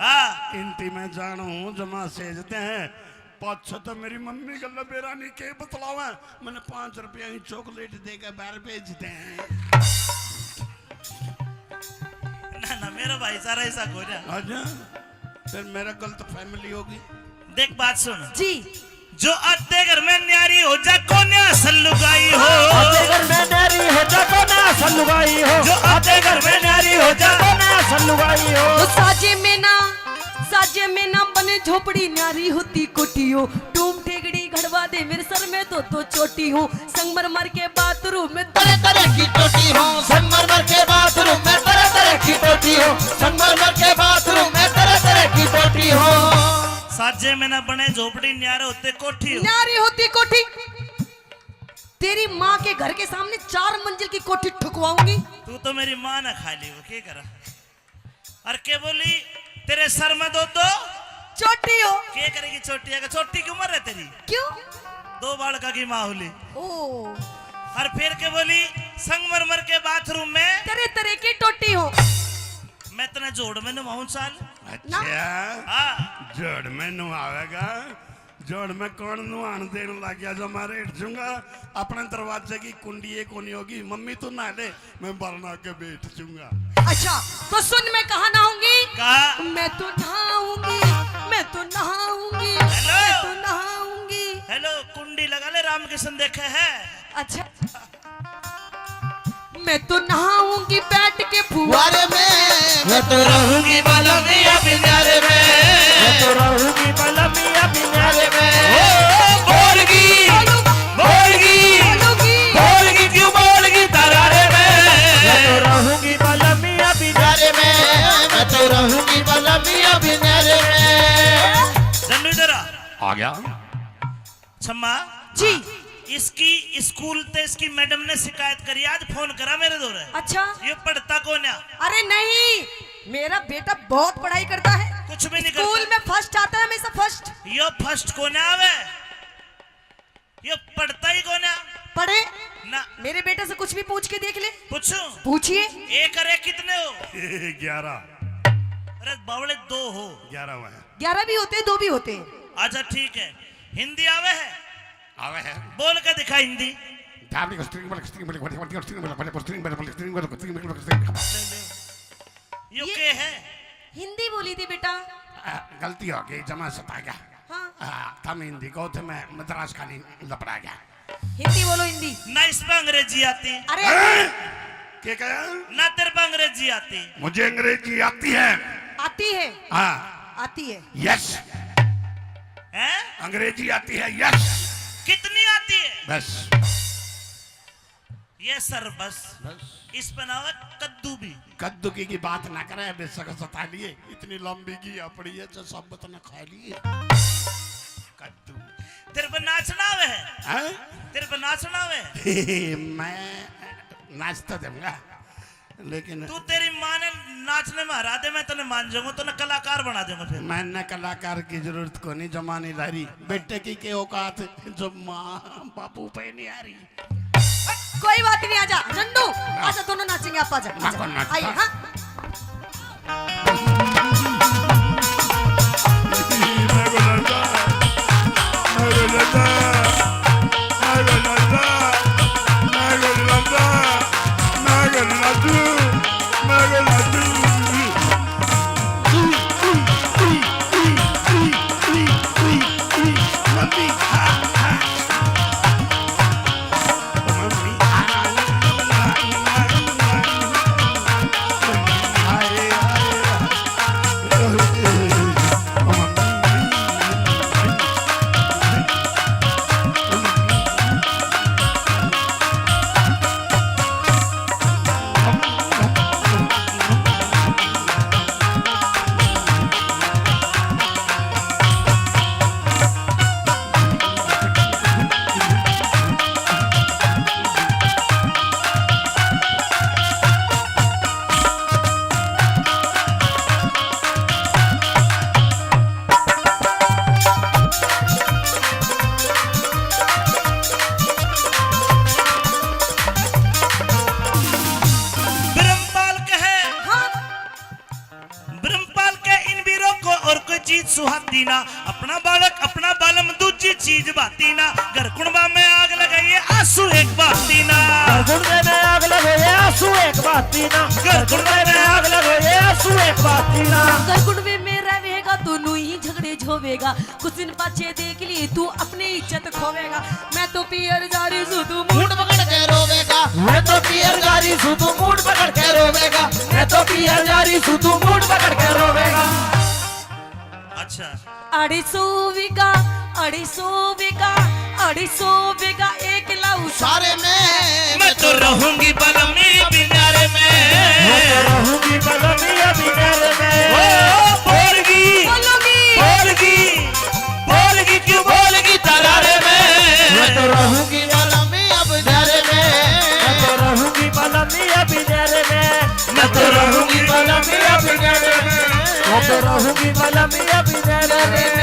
हाँ हिंदी में जानू जमा सेजते हैं पाँच तो मेरी मम्मी का लबेरानी के बतलावा मैंने 5 रुपया ही चॉकलेट देकर बाहर भेजते हैं। ना ना मेरा भाई सारा ऐसा हो जा। अच्छा फिर मेरा गलत फैमिली होगी। देख बात सुन, जी जो आते घर में न्यारी हो जा कोन्या सलुगाई हो, आते घर में नारी हो जा कोना सलुगाई हो, जो आते घर में न्यारी हो जा कोना सलुगाई हो। तो साजे में ना बने झोपड़ी नारी होती कोठी हो, टूम ठेगड़ी घड़वा दे मेरे सर में तो चोटी हूँ, संगमरमर के बाथरूम में तरह तरह की टोटी हो, संगमरमर के बाथरूम में तरह तरह की टोटी हो, संगमरमर के बाथरूम में तरह तरह की टोटी हो। साजे में ना बने झोपड़ी न्यारे होते कोठी हो। नारी होती कोठी, तेरी माँ के घर के सामने 4 मंजिल की कोठी ठुकवाऊंगी। तू तो मेरी माँ ना खा ली वो क्या करा? और क्या बोली तेरे सर में दो चोटी हो, क्या करेगी चोटी? अगर चोटी की उम्र है तेरी क्यों? 2 बालका की माँ होली। ओ और फिर क्या बोली संगमरमर के बाथरूम में तरह तरह की टोटी हो। मैं इतना जोड़ में नवाऊं साल। अच्छा हाँ जोड़ में नुआवेगा, जोड़ में कौन नुआन देने लग गया जो मैं रेट दूंगा। अपने दरवाजे की कुंडी एक होनी होगी, मम्मी तू नहा ले मैं बरना के बैठ दूंगा। अच्छा तो सुन, मैं कहाँ नहाऊंगी? कहा मैं तो नहाऊंगी, मैं तो नहाऊंगी, हेलो। मैं तो नहाऊंगी। हेलो कुंडी लगा ले रामकिशन देखे है। अच्छा मैं तो नहाऊंगी बैठ के फुवारे में मैं तो रहूंगी बलमिया बिनारे में, मैं तो रहूंगी बलमिया बिनारे में। बोलगी बोलगी क्यों बोलगी तरारे मैं तो में। रहूंगी बलमिया बिनारे बिनारे में मैं तो रहूंगी बलमिया बिनारे में। जन्नू इधर आ गया छम्मा जी। इसकी स्कूल ते इसकी मैडम ने शिकायत करी, आज फोन करा मेरे दौर। अच्छा ये पढ़ता कौन है? अरे नहीं, मेरा बेटा बहुत पढ़ाई करता है, कुछ भी नहीं स्कूल करता। में फर्स्ट आता है, हमेशा फर्स्ट। यो फर्स्ट कौन है आवे? यो पढ़ता ही कौन है? पढ़े ना मेरे बेटे से कुछ भी पूछ के देख ले। पूछो। पूछिए। एक अरे कितने हो? 11। अरे बावले 2 हो। 11 हुए हैं। 11 भी होते हैं, 2 भी होते हैं। अच्छा ठीक है। हिंदी आवे है? आवे है। बोल के दिखा हिंदी। यू के है? हिंदी बोली थी बेटा। गलती हो गई, जमा सता गया। हाँ तुम हिंदी को थे, मैं मद्रास का नहीं लपड़ा गया। हिंदी बोलो, हिंदी। ना इस पे अंग्रेजी आती। अरे क्या कहा? ना तेरे पे अंग्रेजी आती। मुझे अंग्रेजी आती है। आती है? हाँ आती है। यस, हैं? अंग्रेजी आती है। यस, कितनी आती है? बस ये सर बस। इस पर नाव कद्दू भी। कद्दू की बात ना करे, बेशक सता लिए, इतनी लंबी की पड़ी है जो सब बतना खा लिए। कद्दू तेरे पे नाचना है? हैं? तेरे पे नाचना है? मैं नाच तो दूंगा, लेकिन तू तेरी माँ ने नाचने में हरा दे, मैं तने मान जाऊंगा, तो कलाकार बना दूंगा फिर। मैंने कलाकार की जरूरत को नहीं, जमाने ला रही बेटे की के औकात जो माँ बापू पे नहीं आ रही। कोई बात नहीं, आजा झंडू, आजा दोनों नाचेंगे। आप आजा, ना कौन नाचता? आइए। हाँ सुहाती ना, अपना बालक अपना बालम दूजी चीज बाती ना। घर कुणबा में आग लगाइए आंसू एक बाती ना। गुंडे में आग लगाइए आंसू एक बाती ना। घर कुणबा में आग लगाइए आंसू एक बाती ना। घर कुंडवे में रहेगा तो नू ही झगड़े झोवेगा। कुछ दिन पाछे देख ली तू अपनी इज्जत खोवेगा। मैं तो पियर जा रही हूँ तू मूड पकड़ के रोवेगा। मैं तो पियर जा रही हूँ तू मूड पकड़ के रोवेगा। मैं तो पियर जा रही हूँ तू मूड पकड़ के रोवेगा। अच्छा 250 बीघा 250 बीघा एक लाऊ सारे में मैं तो रहूंगी बलमी बिनारे में। मैं तो रहूंगी बलमिया बिनारे में। बोलगी बोलगी क्यों बोलगी तरारे में। मैं तो रहूंगी बलमिया बिनारे में। मैं तो रहूंगी बलमिया बिनारे में। मैं तो रहूंगी बलमिया बिनारे में। मैं तो रहूंगी बलमिया बिनारे में।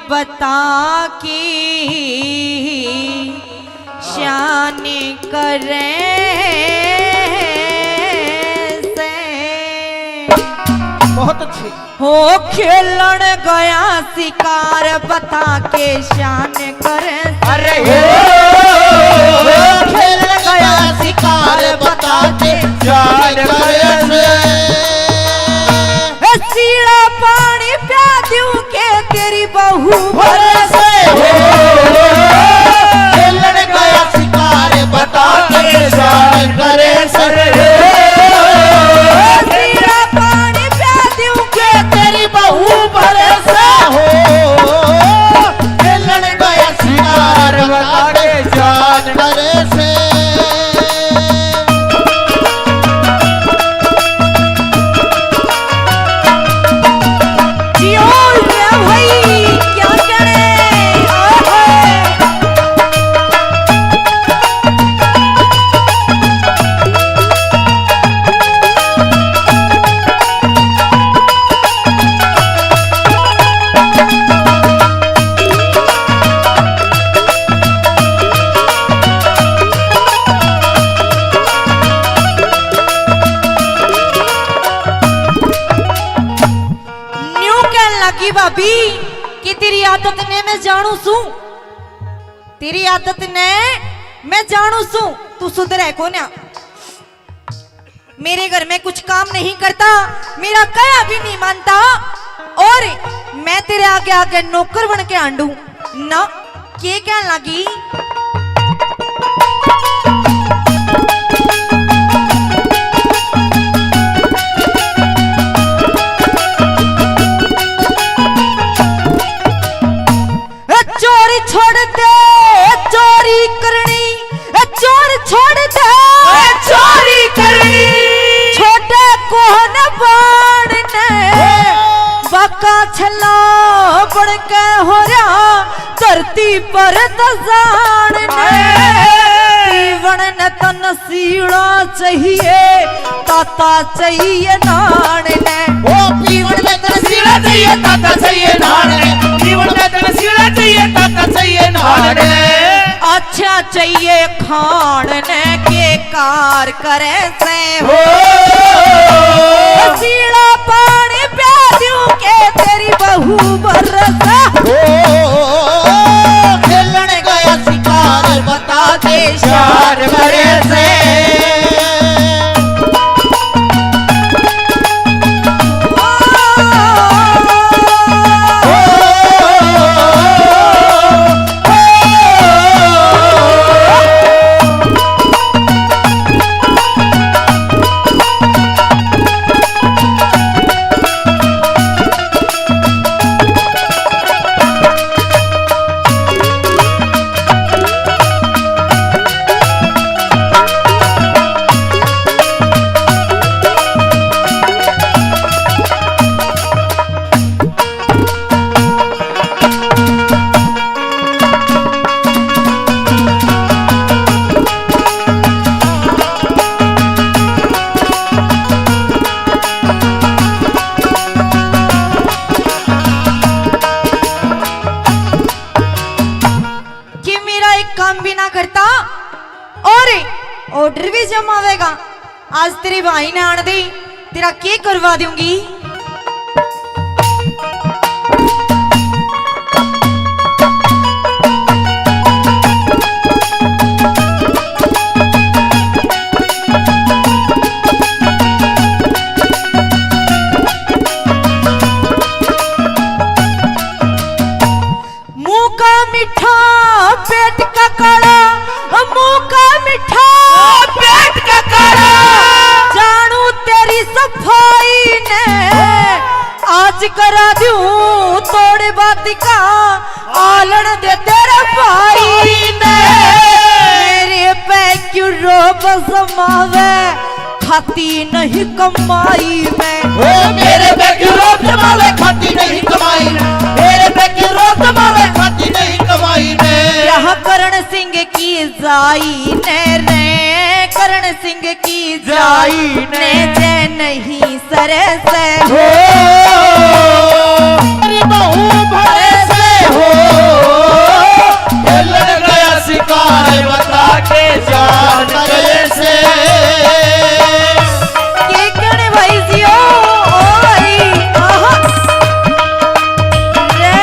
बता की शान करे से बहुत अच्छी हो खेलन गया शिकार बता के शान करे। अरे खेलन गया शिकार बता के जान करे लगी भाभी कि तेरी आदत ने मैं जानू सू, तेरी आदत ने मैं जानू सू। तू सुधरे को ना, मेरे घर में कुछ काम नहीं करता, मेरा कया भी नहीं मानता, और मैं तेरे आगे आगे नौकर बन के आंडू ना। के क्या लगी चोरी छोड़ दे, चोरी करनी, चोर छोड़ दे, चोरी करनी, छोटे कोहन बाणने बाका छला बढ़ के हो रहा धरती पर दजानने। जीवन न तन सीड़ा चाहिए, ताता चाहिए नानने। ओ पीवण में तनसीला चाहिए, ताता चाहिए नाने। पीवण में तनसीला चाहिए, ताता चाहिए नाने। अच्छा चाहिए खाने के कार करे से हो, सीड़ा पानी प्या दूं के तेरी बहू बरस ओ खेलन गया शिकार बता दे शार करे से। काम भी ना करता और ऑर्डर भी जमावेगा। आज तेरी भाई ने आन दी, तेरा के करवा दूंगी। मुंह का मीठा पेट का काला, मुंह का मीठा पेट का काला, जानू तेरी सफाई ने आज करा दूं तोड़े बात का आलन दे तेरे भाई ने। मेरे पे क्यों रोब समावे खाती नहीं कमाई में। ओ मेरे पे क्यों रोब समावे खाती नहीं कमाई में। मेरे पे क्यों रोब समावे खाती नहीं कमाई में। यह करण सिंह की जाई ने रे, करण सिंह की जाई ने जे नहीं सरे से हो मेरी बहू भरे से हो, खेलन गया शिकार बता के जान गए से। के कण भाई जियो ओ भाई आहा रे।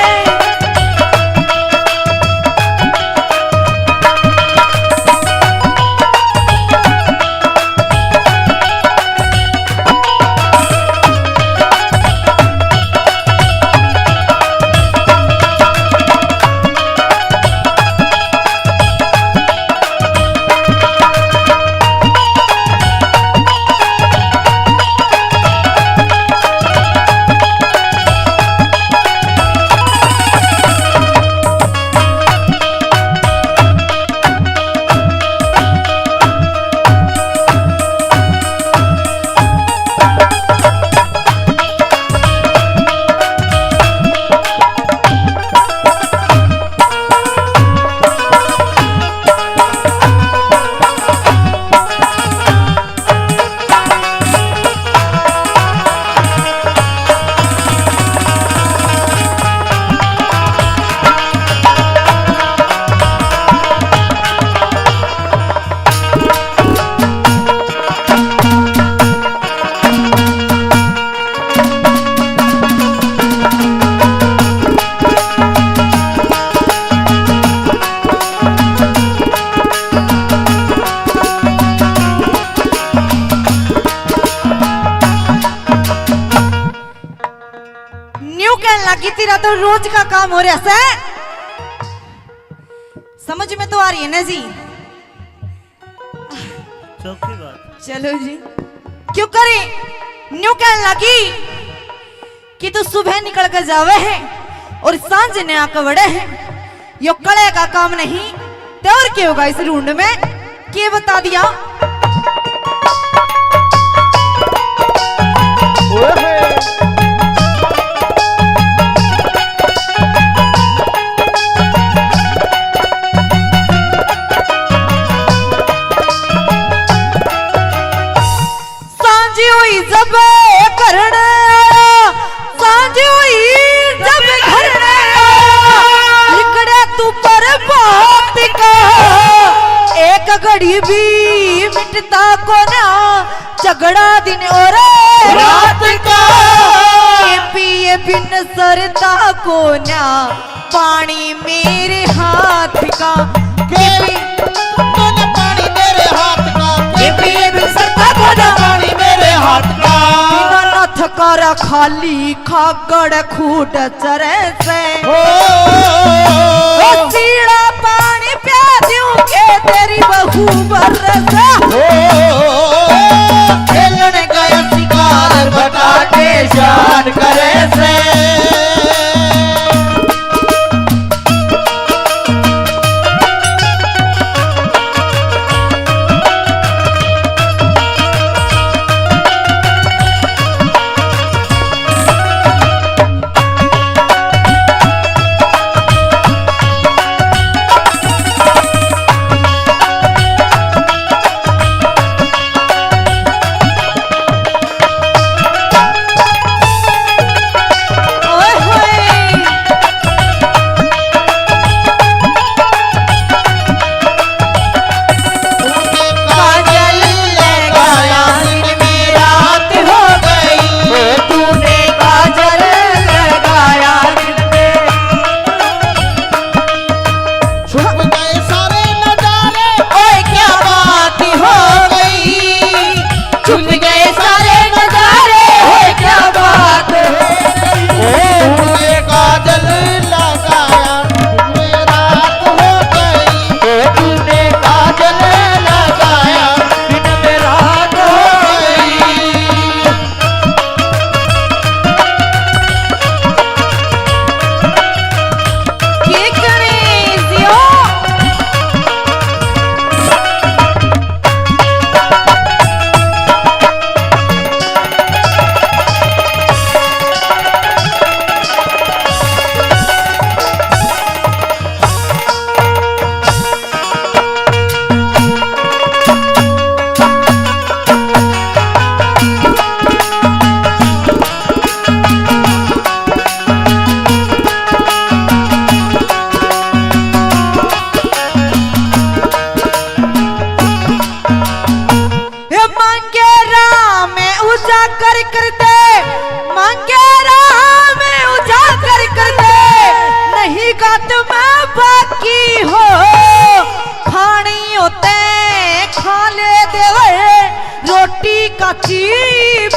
लगी तेरा तो रोज का काम हो रहा है। समझ में तो आ रही है ना जी? चौकी बात। चलो जी, क्यों करे न्यू कहने लगी कि तू सुबह निकल कर जावे है और सांझ ने आकर बड़े है। यो कड़े का काम नहीं तो और क्या होगा इस रूंड में? क्या बता दिया? जब घर सांझ हुई जब घर लिकड़े तू पर बात का एक घड़ी भी मिटता को ना झगड़ा दिन और रात का पिए बिन सरता को ना पानी मेरे हाथ का पानी मेरे हाथ का पिए बिन सरता को ना पानी मेरे हाथ का नथ कर खाली खागड़ खूट चरे से सीड़ा पानी प्या दूं के तेरी बहू बरसे खेलने गया शिकार बता के शान करे से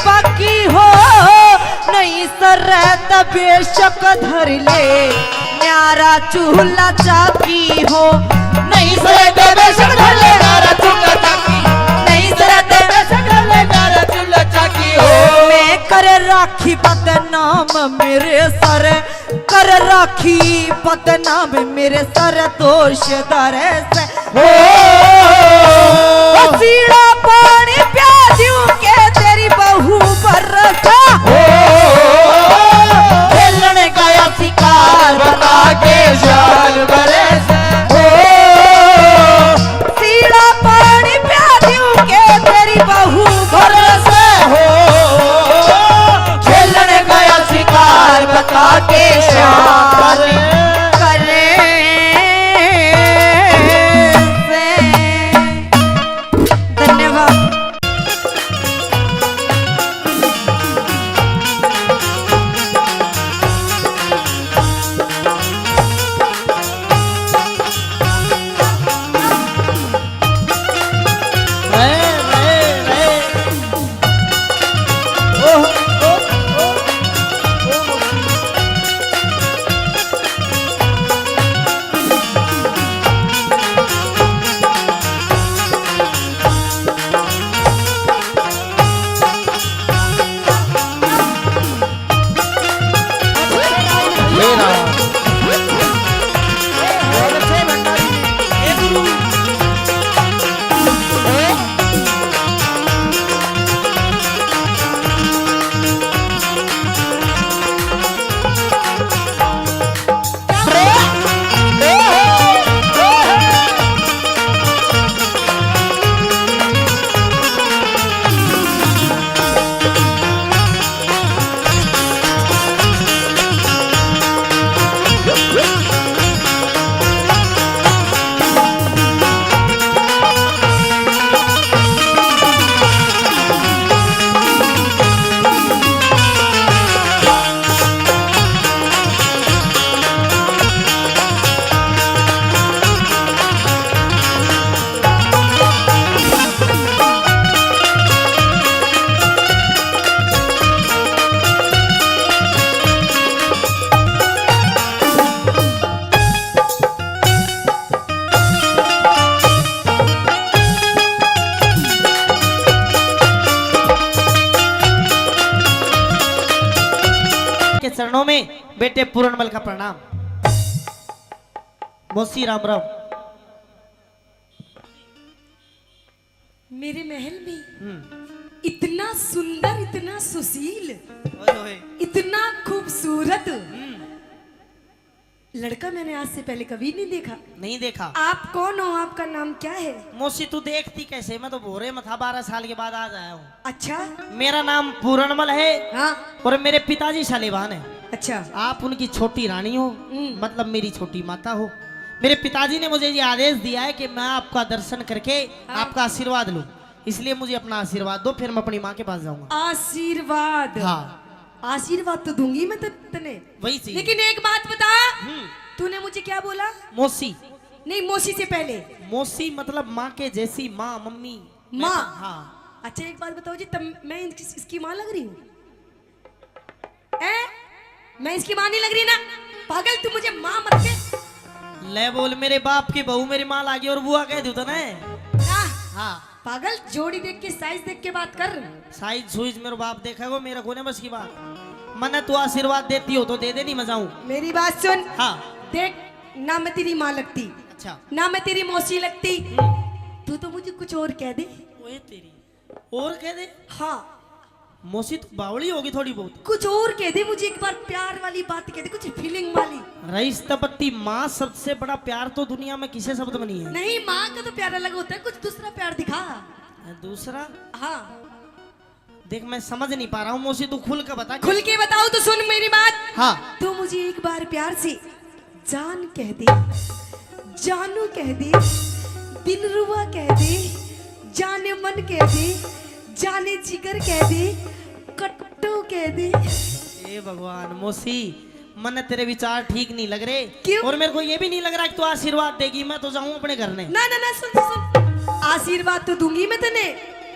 बाकी हो नहीं सरत बेशक धर ले न्यारा चूल्हा चाकी हो नहीं सरत बेशक धर ले न्यारा चूल्हा चाकी नहीं सरत बेशक धर ले न्यारा चूल्हा चाकी हो मैं कर राखी बदनाम मेरे सर कर राखी बदनाम मेरे सर दोष दर से सीड़ा पानी प्या दूं के तेरी बहू बरसा खेलने गया शिकार बता के शान बरसे सीड़ा पानी प्या दूं के तेरी बहू बरसा खेलने गया शिकार बता के शान करे धन्यवाद। चरणों में बेटे पूर्णमल का प्रणाम। मौसी राम राम। मेरे महल में इतना सुंदर, इतना सुशील, ओए ओए। इतना खूबसूरत लड़का मैंने आज से पहले कभी नहीं देखा। नहीं देखा। आप कौन हो? आपका नाम क्या है? मौसी तू देखती कैसे, मैं तो भोरे में था, 12 साल के बाद आज आया हूँ। अच्छा। मेरा नाम पूर्णमल है हाँ। और मेरे पिताजी शालिवान है। अच्छा। आप उनकी छोटी रानी हो, मतलब मेरी छोटी माता हो। मेरे पिताजी ने मुझे ये आदेश दिया है कि मैं आपका दर्शन करके आपका आशीर्वाद लूं, इसलिए मुझे अपना आशीर्वाद दो, फिर मैं अपनी माँ के पास जाऊंगा। आशीर्वाद? हाँ। आशीर्वाद तो दूंगी मैं तने, वही चीज। लेकिन एक बात बता, तूने मुझे क्या बोला? मौसी। नहीं, मौसी से पहले मौसी मतलब माँ के जैसी, माँ, मम्मी, माँ। हाँ। अच्छा एक बात बताओ जी, तब मैं इसकी माँ लग रही हूँ? मैं इसकी माँ नहीं लग रही ना? पागल, तू मुझे माँ मत के। ले बोल, मेरे बाप की बहू मेरी माँ लागी और बुआ कह दू तो ना। हाँ। पागल, जोड़ी देख के, साइज देख के बात कर। साइज सुइज मेरे बाप देखा वो, मेरा कोने बस की बात। मने तू आशीर्वाद देती हो तो दे दे, नहीं मजाऊं। मेरी बात सुन। हाँ। देख, ना मैं तेरी माँ लगती, अच्छा, ना मैं तेरी मौसी लगती, तू तो मुझे कुछ और कह दे। ओए तेरी, और कह दे। हाँ। मौसी तो बावली होगी थोड़ी बहुत। कुछ और कह दे मुझे, एक बार प्यार वाली बात कह दे, कुछ फीलिंग वाली। रईस तपत्ती, माँ सबसे बड़ा प्यार तो दुनिया में किसे शब्द में नहीं है। नहीं, माँ का तो प्यार अलग होता है, कुछ दूसरा प्यार दिखा। दूसरा? हाँ। देख मैं समझ नहीं पा रहा हूँ मौसी, तू खुल कर बता। खुल के बताओ तो सुन मेरी बात। हाँ। तू मुझे एक बार प्यार से जान कह दे, जानू कह दे, दिलरुबा कह दे, जाने मन कह दे, जाने जिगर कह दे, कट्टू कह दे। ए भगवान मौसी, मन तेरे विचार ठीक नहीं लग रहे। क्यों? और मेरे को ये भी नहीं लग रहा कि तू आशीर्वाद देगी। मैं तो जाऊं अपने घर में। ना ना ना, सुन सुन, आशीर्वाद तो दूंगी मैं तने,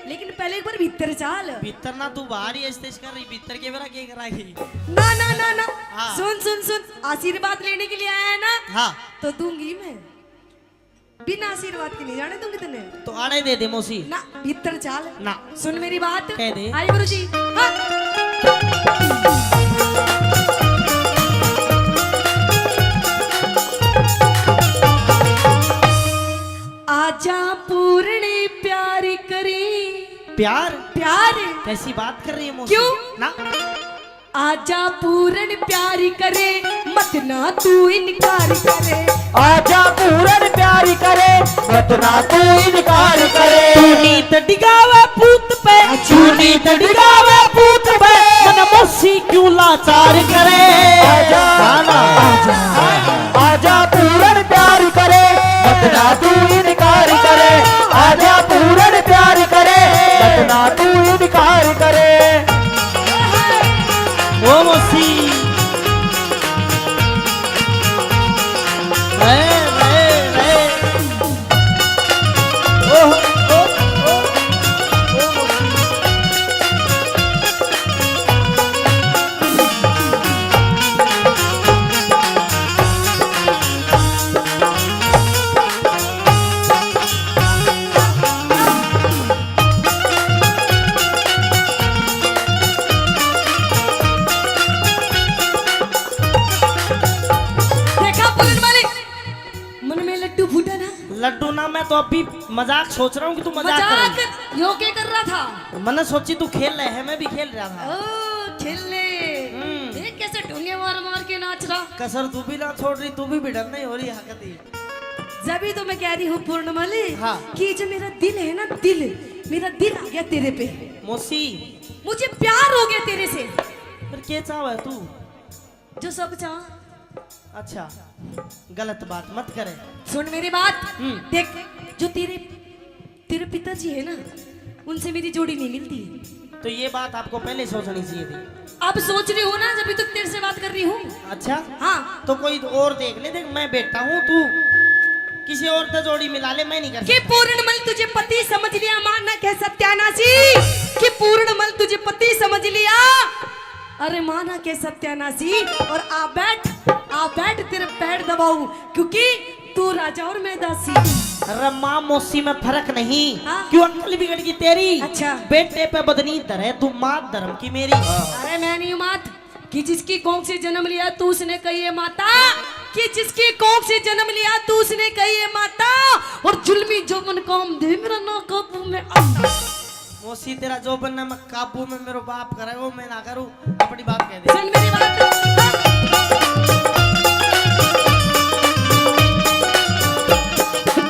लेकिन पहले एक बार भीतर चाल। भीतर ना, तू बाहर ही ऐसे कर रही, भीतर के बेरा क्या कराएगी? ना ना ना ना। हाँ। सुन सुन सुन, आशीर्वाद लेने के लिए आया है ना? हाँ। तो दूंगी मैं, बिना आशीर्वाद के नहीं जाने दूंगी तने। तो आड़े दे दे मौसी। ना, भीतर चाल ना। सुन मेरी बात। कह दे। आई गुरु जी। हाँ। आजा पूर्णी प्यार करी। प्यार? प्यार? कैसी बात कर रही है मौसी? क्यों? ना। आजा पूर्ण प्यार करे, मत ना तू इनकार करे। आजा पूरन प्यारी करे, मत ना तू इनकार करे। नीत डिगावे पूत पे, नीत डिगावे पूत पे, मन मौसी क्यों लाचार करे? आजा आजा आजा पूरन प्यारी करे, मत ना तू इनकार करे। आजा पूरन प्यारी करे, मत ना तू इनकार करे। ओ मौसी, रे रे रे, ओ ओ ओ ओ मौसी। लड्डू ना, मैं तो अभी मजाक सोच रहा हूँ कि तू मजाक कर रही मजाक यो क्या कर रहा था? है। मैंने सोची तू खेल रहे है, मैं भी खेल रहा था। ओ खेलने, देख कैसे ढूंगे मार मार के नाच रहा। कसर तू भी ना छोड़ रही, तू भी भिड़न नहीं हो रही हकती। जब तो मैं कह रही हूँ पूर्णमली, हाँ। कि जो मेरा दिल है ना, दिल, मेरा दिल आ गया तेरे पे। मौसी, मुझे प्यार हो गया तेरे से। फिर क्या चाह तू? जो सब चाह। अच्छा, गलत बात मत करे। सुन मेरी बात। देख, जो तेरे पिताजी है ना, उनसे मेरी जोड़ी नहीं मिलती। तो ये बात आपको पहले सोचनी चाहिए थी। अब सोच रही हो ना, जब तक तेरे से बात कर रही हूँ। अच्छा। हाँ। तो कोई और देख ले। देख मैं बेटा हूँ, तू किसी और से जोड़ी मिला ले, मैं नहीं कर कि सकता। पूर्णमल तुझे पति समझ लिया, माना कह सत्यानाशी कि पूर्णमल तुझे पति समझ लिया। अरे माना के सत्यानाशी, और आ बैठ तेरे पैर दबाऊं, क्योंकि तू राजा और मैं दासी। अरे माँ मौसी में फर्क नहीं। हाँ? क्यों अक्ल बिगड़ गई तेरी? अच्छा। बेटे पे बदनी धरे, तू मात धर्म की मेरी। अरे मैं नहीं हूं मात, कि जिसकी कोख से जन्म लिया तू उसने कही है माता, कि जिसकी कोख से जन्म लिया तू उसने कही है माता, और जुल्मी जो मन काम दे मेरा ना काबू में आता। मौसी तेरा जो बनना मैं काबू में मेरे बाप करे वो मैं ना करूं, अपनी बात कह दे। सुन मेरी बात,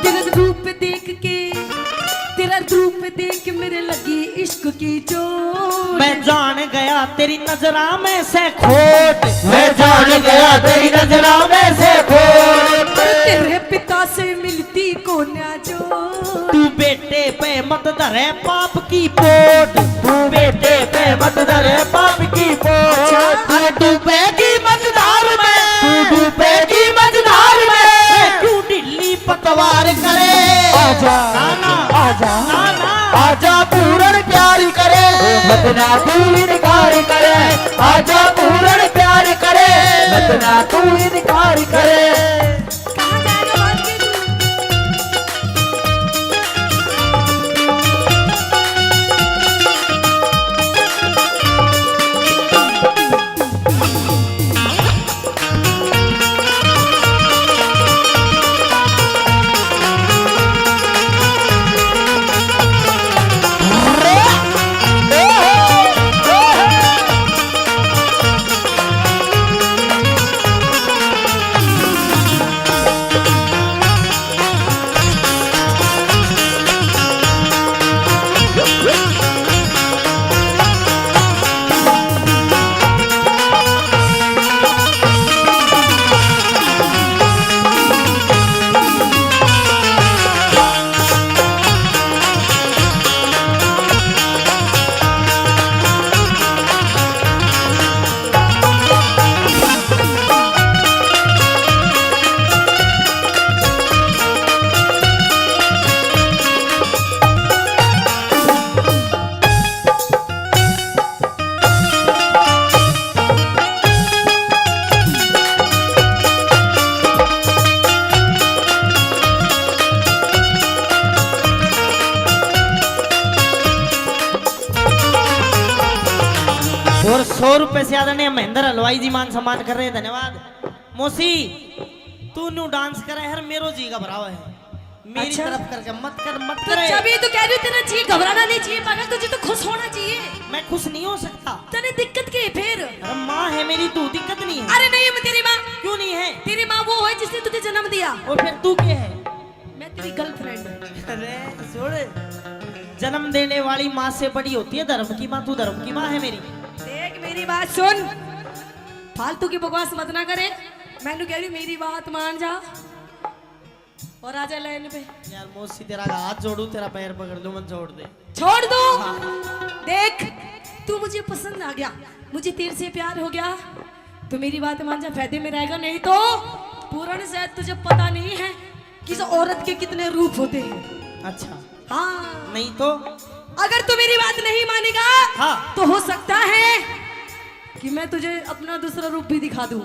तेरा रूप देख के, तेरा रूप देख के मेरे लगी इश्क की चोट। मैं जान गया तेरी नजरा में से खोट, मैं जान गया तेरी नजरा में से खोट। तेरे पिता से मिलती को ना जो, तू बेटे पे मत धरे पाप की पोट, तू बेटे पे मत धरे पाप की पोट। अरे डूबेगी मझधार में, तू डूबेगी मझधार में। क्यों ढिल्ली पतवार करे। आजा नाना आजा नाना आजा पूर्ण प्यार करे, मत ना तू इनकार करे। आजा पूर्ण प्यार करे, मत ना तू इनकार करे। कहाँ जाएगा बात के तू? और 100 रुपए से ज्यादा नहीं महेंद्र हलवाई जी मान सम्मान कर रहे हैं, धन्यवाद। मौसी तू न्यू डांस करे हर मेरो जी घबरावा है, मेरी अच्छा? तरफ करके मत कर मत तो करे। जब ये तो कह रही हूँ तेरा जी घबराना नहीं चाहिए पागल, तुझे तो खुश होना चाहिए। मैं खुश नहीं हो सकता। तेरी दिक्कत क्या है फिर? अरे माँ है मेरी, तू दिक्कत नहीं है। अरे नहीं मैं तेरी माँ, क्यों नहीं है? तेरी माँ वो है जिसने तुझे जन्म दिया। और फिर तू क्या है? मैं तेरी गर्लफ्रेंड। अरे छोड़, जन्म देने वाली माँ से बड़ी होती है धर्म की माँ। तू धर्म की माँ है मेरी। देख मेरी बात सुन, फालतू की बकवास मत ना करे। मैंने कह रही मेरी बात मान जा और आजा लाइन पे। यार मौसी तेरा हाथ जोड़ू, तेरा पैर पकड़ लूं, मत छोड़ दे। छोड़ दो। देख तू मुझे पसंद आ गया, मुझे तेरे से प्यार हो गया, तो मेरी बात मान जा, फायदे में रहेगा। नहीं तो पूर्ण शायद तुझे पता नहीं है कि इस औरत के कितने रूप होते हैं। अच्छा हाँ नहीं तो? अगर तू मेरी बात नहीं मानेगा हाँ। तो हो सकता है कि मैं तुझे अपना दूसरा रूप भी दिखा दूं।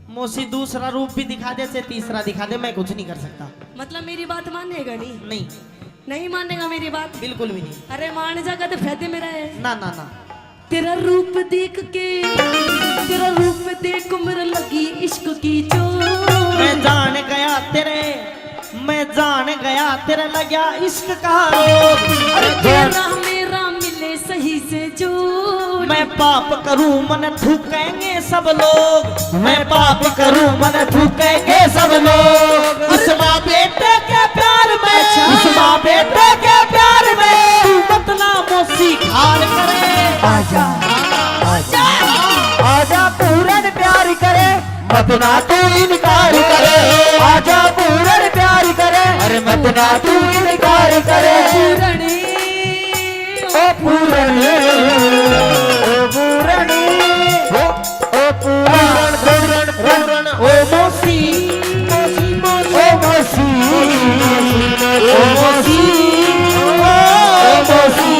मौसी दूसरा रूप भी दिखा दे, से तीसरा दिखा दे, मैं कुछ नहीं कर सकता। मतलब मेरी बात मानेगा नहीं? नहीं नहीं मानेगा मेरी बात? बिल्कुल भी नहीं। अरे मान जा तो फायदे में रहे। ना ना ना। तेरा रूप देख के, तेरा रूप देख मेरे लगी इश्क की चोट। मैं जान गया तेरे, मैं जान गया तेरे लगा इश्क का रोग। अरे तेरा मेरा मिले सही से जो, मैं पाप करूं मन थूकेंगे सब लोग, मैं पाप करूं मन थूकेंगे सब लोग। उस माँ बेटे के प्यार में, उस माँ बेटे के प्यार में तू मत ना मौसी खाल करे। आजा आजा आजा पूर्ण प्यार करे, मत ना तू इनकार करे। आजा पूर्ण प्यार करे, अरे मत ना तू इनकार करे। पूरणी ओ पूरणी, ओ पूरणी, ओ पूरण पूरण पूरण, ओ मौसी ओ मौसी, ओ मौसी, ओ मौसी।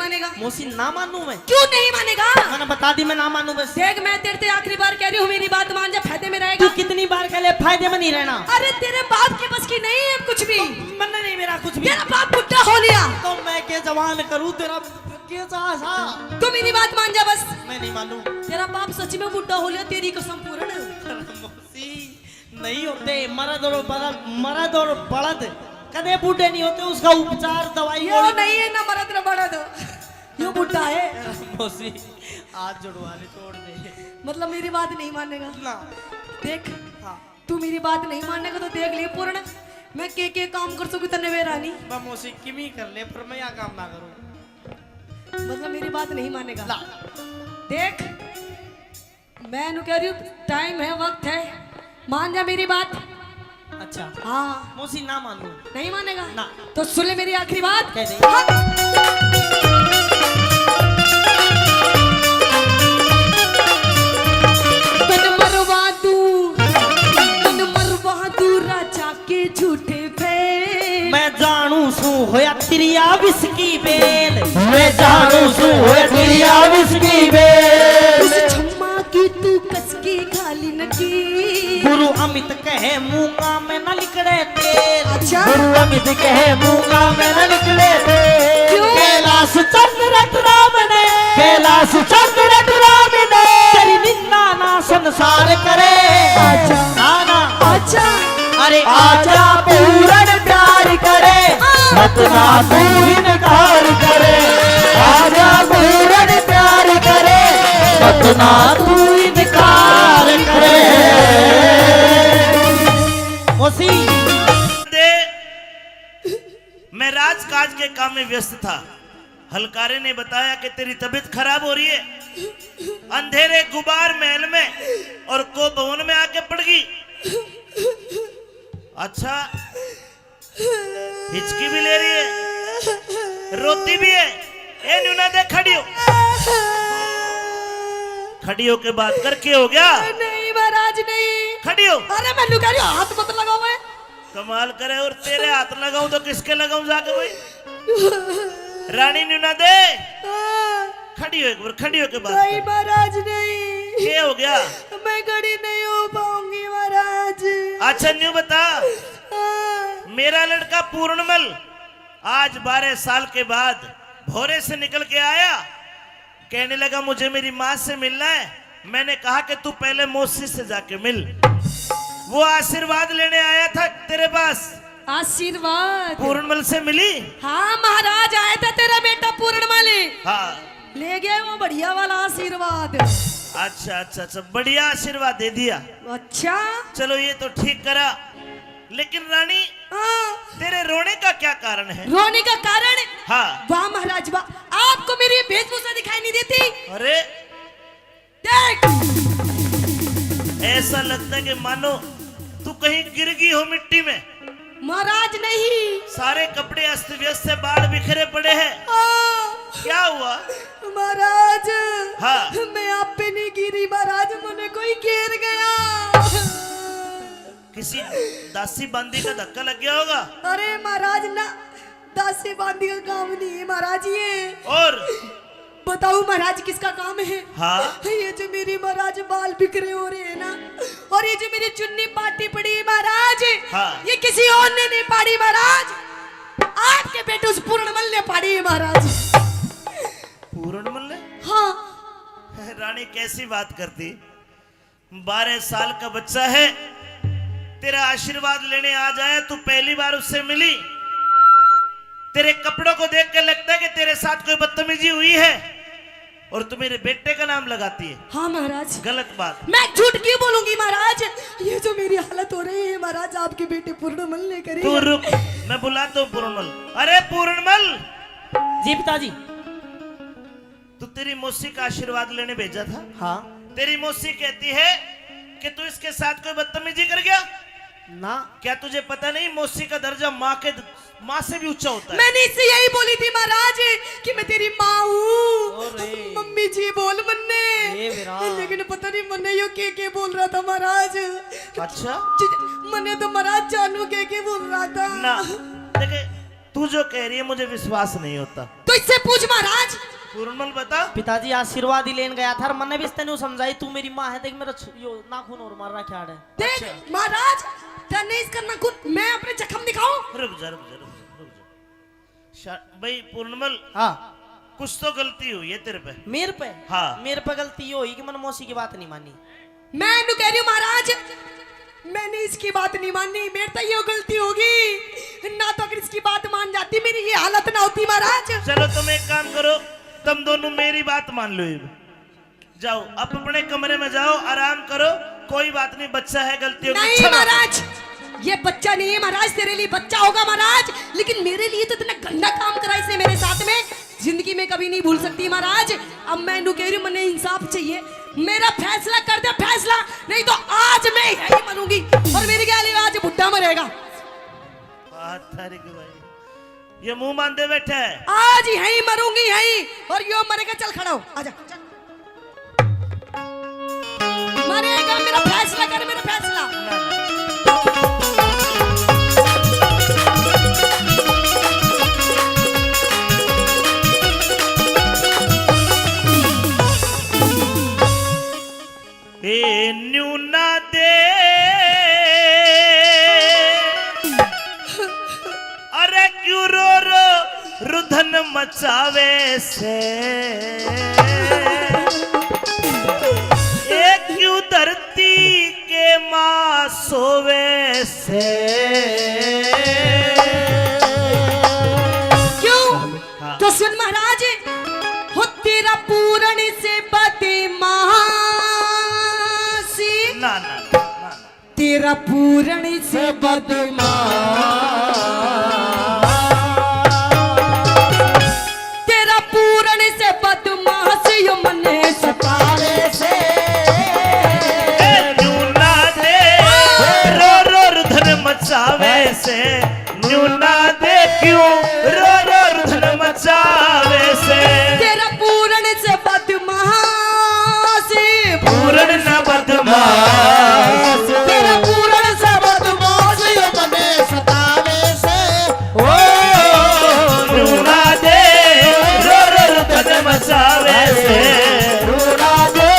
मानेगा? मौसी ना मानू मैं? क्यों नहीं मानेगा? मैंने बता दी मैं ना मानू बस। देख मैं तेरे से आखिरी बार कह रही हूँ, मेरी बात मान जा, फायदे में तू रहेगा। कितनी बार कह ले फायदे में नहीं रहना। अरे तेरे बाप के बस की नहीं है कुछ भी। मैंने नहीं मेरा कुछ भी। तेरा बाप बुढ़ा हो लिया तो मैं के जवान करूँ तेरा कैसा सा? तू मेरी बात मान जा बस। मैं नहीं मानू। तेरा बाप सच में बुढ़ा हो लिया, तेरी कसम पूर्ण। मौसी नहीं होते मर्द और बड़द कदे बूढ़े नहीं होते, उसका उपचार दवाई यो नहीं है ना मर्द ना बड़द, यो बुढ़ा है। मौसी हाथ जुड़वाने छोड़ दे। मतलब मेरी बात नहीं मानेगा ना। देख हाँ तू मेरी बात नहीं मानेगा तो देख लिए पूर्ण, मैं के काम कर सकूँ तने वे रानी। मैं मौसी किमी कर ले पर मैं यहाँ काम ना करूँ। मतलब मेरी बात नहीं मानेगा। ला। देख मैं नु कह रही हूँ, टाइम है, वक्त है, मान जा मेरी बात। अच्छा हाँ मौसी ना मानू। नहीं मानेगा ना। तो सुन ले मेरी आखिरी बात। कह दे। हाँ। तन मरवा दू राजा के झूठे फेल। मैं जानू सू होया तिरिया विस्की बेल। मैं जानू सू होया तिरिया विस्की बेल। उस छम्मा की तू कसकी खाली नकी। गुरु अमित कहे मूंगा में न निकले तेल। अच्छा गुरु अमित कहे मूंगा में न निकले थे। क्यों? कैलाश चंद्र राम ने, कैलाश चंद्र राम ने तेरी निंदा ना संसार करे। अच्छा ना ना अच्छा अरे आजा पूर्ण प्यार करे, मत ना तू इनकार करे। आजा पूर्ण प्यार करे, मत ना तू इनकार करे। मौसी दे मैं राजकाज के काम में व्यस्त था। हलकारे ने बताया कि तेरी तबीयत खराब हो रही है, अंधेरे गुबार महल में और को भवन में आके पड़ गई। अच्छा हिचकी भी ले रही है, रोती भी है। ए न्यूना दे, खड़ी हो। खड़ी हो के बात कर, के हो गया? नहीं महाराज नहीं। खड़ी हो। अरे मैं लुका रही हूँ, हाथ मत लगाओ। मैं कमाल करे, और तेरे हाथ लगाऊं तो किसके लगाऊं जाके भाई? रानी न्यूना दे, खड़ी हो एक बार, खड़ी हो के बात नहीं कर। महाराज नहीं। क्या हो गया? मैं खड़ी नहीं हो पाऊंगी महाराज। अच्छा न्यू बता, मेरा लड़का पूर्णमल आज 12 साल के बाद भोरे से निकल के आया, कहने लगा मुझे मेरी माँ से मिलना है। मैंने कहा कि तू पहले मौसी से जाके मिल। वो आशीर्वाद लेने आया था तेरे पास। आशीर्वाद पूर्णमल से मिली? हाँ महाराज, आया था तेरा बेटा पूर्णमल, हाँ। ले गया वो बढ़िया वाला आशीर्वाद। अच्छा अच्छा अच्छा, बढ़िया आशीर्वाद दे दिया। अच्छा चलो ये तो ठीक करा, लेकिन रानी हाँ। तेरे रोने का क्या कारण है? रोने का कारण? हाँ। वाह महाराज वाह, आपको मेरी वेशभूषा दिखाई नहीं देती? अरे देख ऐसा लगता है कि मानो तू कहीं गिर गई हो मिट्टी में। महाराज नहीं। सारे कपड़े अस्त व्यस्त से, बाढ़ बिखरे पड़े हैं। क्या हुआ? महाराज हाँ। मैं आप पे नहीं गिरी महाराज, मुझे कोई घेर गया। किसी दासी बांदी का धक्का लग गया होगा। अरे महाराज ना, दासी बांदी का काम नहीं है महाराज ये। और बताओ महाराज किसका काम है? हाँ। ये जो मेरी महाराज बाल बिखरे हो रहे हैं ना, और ये जो मेरी चुन्नी पाटी पड़ी है महाराज, हाँ। ये किसी और ने नहीं पाड़ी महाराज, आपके बेटे उस पूर्णमल ने पाड़ी है महाराज। पूर्णमल ने? हाँ। रानी कैसी बात करती, 12 साल का बच्चा है, तेरा आशीर्वाद लेने आ जाए, तू पहली बार उससे मिली। तेरे कपड़ों को देख कर लगता है कि तेरे साथ कोई बदतमीजी हुई है, और तू मेरे बेटे का नाम लगाती है। हाँ महाराज। गलत बात। मैं झूठ क्यों बोलूंगी महाराज? ये जो मेरी हालत हो रही है महाराज, आपके बेटे पूर्णमल ने करी। तू रुक, मैं बुलाता हूँ पूर्णमल। अरे पूर्णमल। जी पिताजी। तू तेरी मौसी का आशीर्वाद लेने भेजा था। हाँ। तेरी मौसी कहती है कि तू इसके साथ कोई बदतमीजी कर गया। ना। क्या तुझे पता नहीं मौसी का दर्जा माँ से भी ऊंचा होता है? मैंने इससे यही बोली थी महाराज कि मैं तेरी माँ हूँ। अरे। मम्मी जी बोल मन्ने, ए मेरा। लेकिन पता नहीं मन्ने यो के बोल रहा था महाराज। अच्छा। मन्ने तो महाराज जानू के बोल रहा था। ना देखे, तू जो कह रही है मुझे विश्वास नहीं होता। तो इससे पूछ महाराज। पूर्णमल बता। पिताजी आशीर्वाद ही लेन गया था और मैंने भी तेन समझाई तू मेरी माँ है, देख मेरा यो नाखून और मार रहा क्या है। देख महाराज, तने इसका नाखून मैं अपने जख्म दिखाऊं? रुक जा भाई पूर्णमल, हाँ कुछ तो गलती हुई है तेरे पे। मेरे पे? हाँ। मेरे पे गलती ये हुई कि मैंने मौसी की बात नहीं मानी। मैं इन्हें कह रही हूँ महाराज, मैंने इसकी बात नहीं मानी, मेरे तो ये गलती होगी ना, तो अगर इसकी बात मान जाती मेरी ये हालत ना होती महाराज। चलो तुम एक काम करो, तुम दोनों मेरी बात मान लो। जाओ अब अपने कमरे में जाओ, आराम करो, कोई बात नहीं, बच्चा है, गलती होगी। नहीं महाराज, ये बच्चा नहीं है महाराज, तेरे लिए बच्चा होगा महाराज, लेकिन मेरे लिए तो इतना गंदा काम करा इसने मेरे साथ में, जिंदगी में कभी नहीं भूल सकती महाराज। अब मैं इन्हें कह रही हूँ, मैंने इंसाफ चाहिए, मेरा फैसला कर दे फैसला, नहीं तो आज मैं यही मरूंगी और मेरे क्या लिए आज बुढ़ा मरेगा। भाई ये मुंह बांधे बैठे है। आज यही मरूंगी यही, और यो मरेगा। चल खड़ा हो, आजा। मरेगा, मेरा फैसला कर, मेरा फैसला। न्यूना दे अरे क्यों रो रो रुधन मचावे से, एक क्यों धरती के माँ सोवे से। क्यों? हाँ। तो सुन महाराज, हो तेरा पूर्ण से बदमाशी, ना ना ना ना, तेरा पूर्ण से तेरा पूर्ण से बदमाशी यो मने सतावे से। न्यूना दे रो रो रुधन मचावे से, न्यूना दे क्यों रो रो रुधन मचावे से। तेरा पूर्ण से बदमाशी, पूर्ण न बदमाश, तेरा पूर्ण से बदमाशी मने सतावे से। ओ न्यूना दे रो रो रुधन मचावे से। रूड़ा दे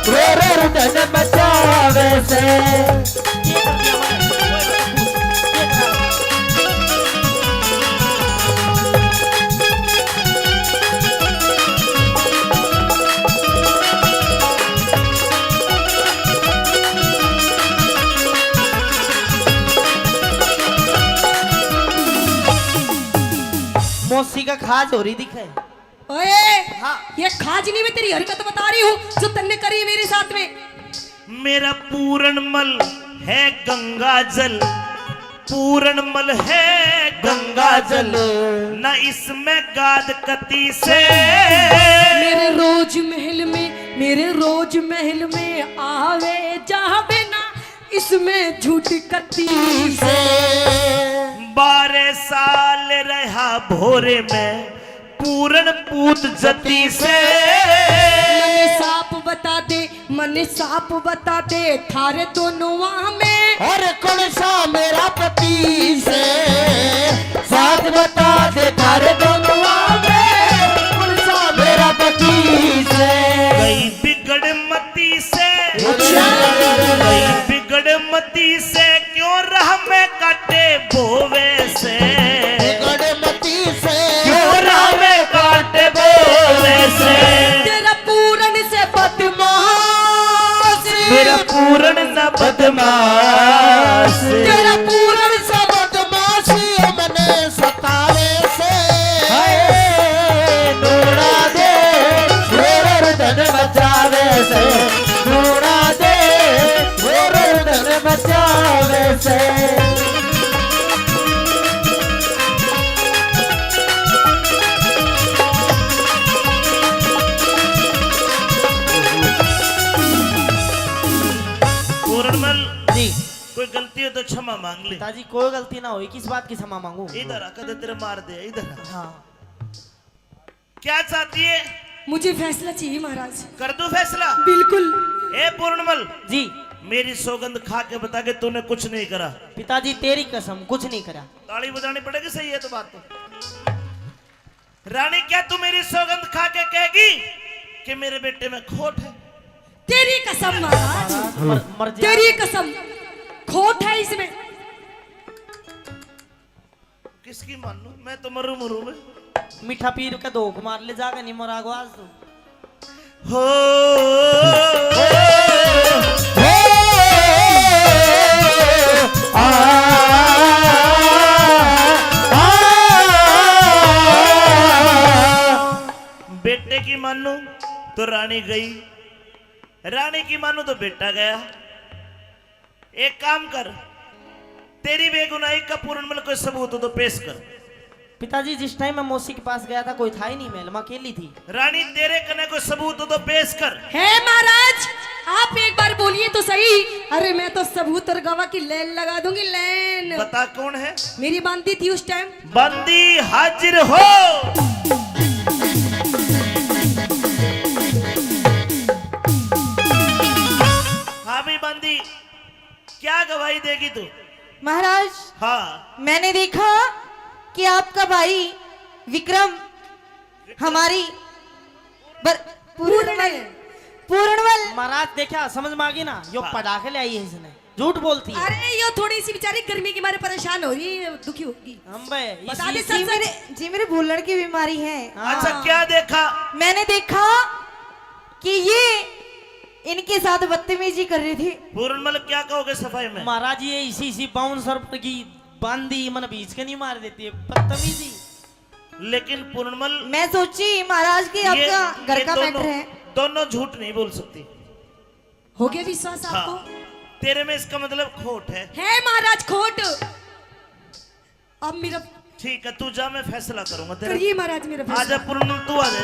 रो रो रुदन मचावे से। मौसी का खाज हो रही दिखे। ओए, हाँ। ये खाजनी में तेरी हरकत बता रही हूँ जो तन्ने करी मेरे साथ में। मेरा पूरणमल है गंगा जल, पूरणमल है गंगा जल, न इसमें गाद कती से। मेरे रोज महल में, मेरे रोज महल में आवे जावे ना, इसमें झूठ कती से। 12 साल रहा भोरे में पूरण पूत जती से। मने साप बता दे, मने साप बता दे, थारे दोनों वहाँ में और कौन सा मेरा पति से साथ बता दे थारे दोनों में कौन सा मेरा पति से। गई बिगड़ मती से, गई बिगड़ मती से, क्यों राह में काटे बोवे से। गणमती से क्यों राह में काटे बोवे से। तेरा पूर्ण से बदमाश, मेरा पूर्ण न बदमाश, तेरा पूर्ण से बदमाशी मने सतावे से। रूड़ा दे रो रो रुदन मचावे से। रूड़ा दे रो रो रुदन मचावे से। पूरणमल जी कोई गलती हो तो क्षमा मांग ले। पिताजी कोई गलती ना हुई, किस बात की क्षमा मांगू? इधर आकर दे, तेरे मार दे इधर। हाँ क्या चाहती है? मुझे फैसला चाहिए महाराज। कर दूं फैसला? बिल्कुल। ए पूर्णमल, जी मेरी सौगंध खा के बता के तूने कुछ नहीं करा। पिताजी तेरी कसम कुछ नहीं करा। ताली बजानी पड़ेगी, सही है तो बात तो। रानी क्या तू मेरी सौगंध खा के कहेगी कि मेरे बेटे में खोट है? तेरी कसम महाराज, मर जा। तेरी कसम, खोट है इसमें। किसकी मान लूं? मैं तो मरू मरू में। मीठा पीर का दो मार ले जागा नहीं मरा आज तो। हो बेटे की मानू तो रानी गई, रानी की मानू तो बेटा गया। एक काम कर, तेरी बेगुनाही का पूर्णमल कोई सबूत हो तो पेश कर। पिताजी जिस टाइम मैं मौसी के पास गया था कोई था ही नहीं, महल में अकेली थी। रानी तेरे कने कोई सबूत हो तो पेश कर। है महाराज, आप एक बार बोलिए तो सही। अरे मैं तो सबूत और गवाह की लाइन लगा दूंगी, लाइन। बता कौन है? मेरी बांधी थी उस टाइम। बंदी हाजिर हो। हाँ भी बंदी, क्या गवाही देगी तू? महाराज, हाँ मैंने देखा कि आपका भाई विक्रम हमारी पूर्णवल। महाराज देखा समझ में आ गई ना, यो पटाखे ले आई है इसने, झूठ बोलती है। अरे ये थोड़ी सी बेचारी गर्मी के मारे परेशान हो रही है, दुखी होगी। हम बे बता दे इसी- जी सच। मेरे भूलण की बीमारी है। हाँ। अच्छा क्या देखा? मैंने देखा कि ये इनके साथ बदतमीजी कर रही थी। पूर्णमल क्या कहोगे सफाई में? महाराज ये इसी बाउंसर की बांदी मन बीच के नहीं मार देती है, बदतमीजी। लेकिन पूर्णमल मैं सोची महाराज की आपका घर का मैटर है। दोनों झूठ नहीं बोल सकती। हो गया विश्वास आपको? हाँ, तेरे में इसका मतलब खोट है। है महाराज खोट। अब मेरा ठीक है, तू जा, मैं फैसला करूंगा तेरा। करिए महाराज मेरा फैसला। आजा पूर्णमल, तू आ जा।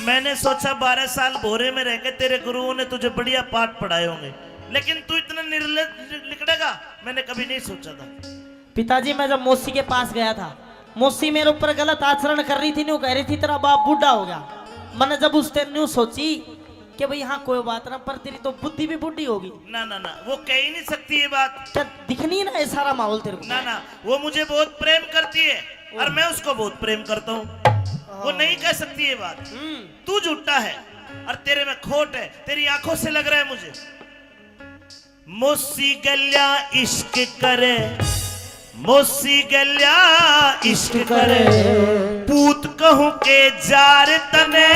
मैंने सोचा 12 साल भोरे में रह के तेरे गुरुओं ने तुझे बढ़िया पाठ पढ़ाए होंगे, लेकिन तू इतना निर्लज निकलेगा मैंने कभी नहीं सोचा था। पिताजी मैं जब मौसी के पास गया था, मौसी मेरे ऊपर गलत आचरण कर रही थी, न्यू कह रही थी तेरा बाप बूढ़ा हो गया। मैंने जब उस टाइम न्यू सोची कि भाई हाँ कोई बात ना, पर तेरी तो बुद्धि भी बुढ़ी होगी। ना ना ना, वो कह ही नहीं सकती ये बात। क्या दिखनी ना ये सारा माहौल तेरे को? ना ना, वो मुझे बहुत प्रेम करती है और मैं उसको बहुत प्रेम करता हूँ। वो नहीं कह सकती ये बात। तू झूठा है और तेरे में खोट है, तेरी आंखों से लग रहा है मुझे। मौसी गल्या इश्क करे, मौसी गल्या इश्क करे, पूत कहूं के जार तने।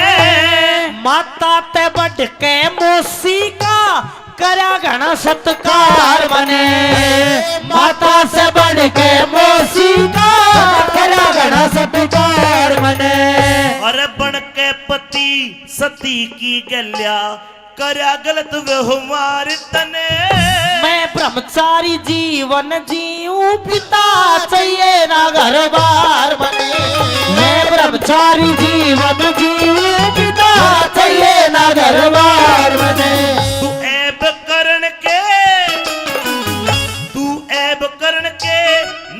माता ते बढ़ के मौसी का करा घना सत्कार बने, माता से बढ़ के मौसी का करा घना सत्कार बने। और बन के पति सती की गल्या करया गलत व्यवहार तने। मैं ब्रह्मचारी जीवन जीऊं, पिता चाहिए ना घर बार बने। मैं ब्रह्मचारी जीवन जीऊं, पिता चाहिए ना घर बार बने। तू ऐब करण के, तू ऐब करण के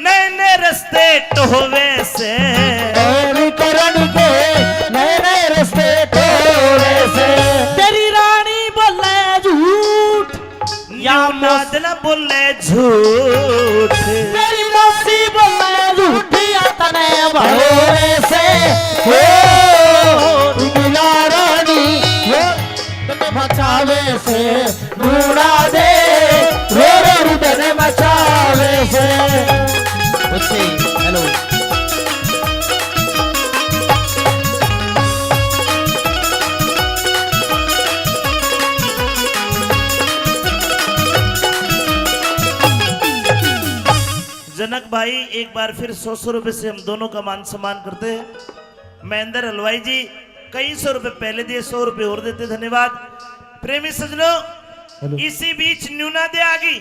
नए नए रस्ते टोवे से। ऐब करण के नए नए रस्ते टोवे से। तेरी रानी बोले झूठ या नादना बोले झूठ, तेरी मौसी बोले झूठ या तने भरोरे से। मिला रानी मचावे से, ढूंढा दे रो रो रुदन मचावे से। हेलो जनक भाई, एक बार फिर 100 रुपए से हम दोनों का मान सम्मान करते हैं। महेंद्र हलवाई जी कई 100 रुपए पहले दिए, 100 रुपए और देते, धन्यवाद। प्रेमी सजनों, इसी बीच न्यूना दे आ गई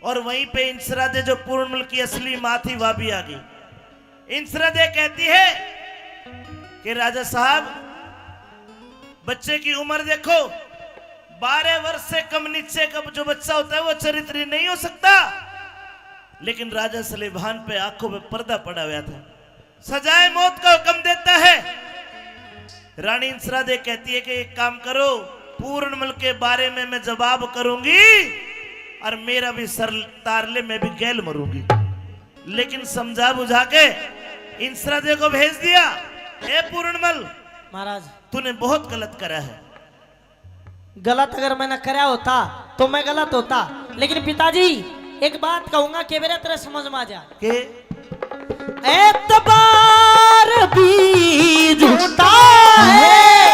और वहीं पे इंसरा दे जो पूर्णमल की असली माँ थी वह भी आ गई। इंसरा दे कहती है कि राजा साहब बच्चे की उम्र देखो, 12 वर्ष से कम नीचे का जो बच्चा होता है वो चरित्र नहीं हो सकता। लेकिन राजा सलेभान पे आंखों पे पर्दा पड़ा हुआ था, सजाए मौत का हुक्म देता है। रानी इंसरादे कहती है कि एक काम करो, पूर्णमल के बारे में मैं जवाब करूंगी और मेरा भी सर तारले में भी गैल मरूंगी। लेकिन समझा बुझा के इंसरादे को भेज दिया, ए पूर्णमल महाराज तूने बहुत गलत करा है। गलत अगर मैंने करा होता तो मैं गलत होता, लेकिन पिताजी एक बात कहूंगा कि मेरे तरह समझ में आ जा के एतबार भी झूठा है,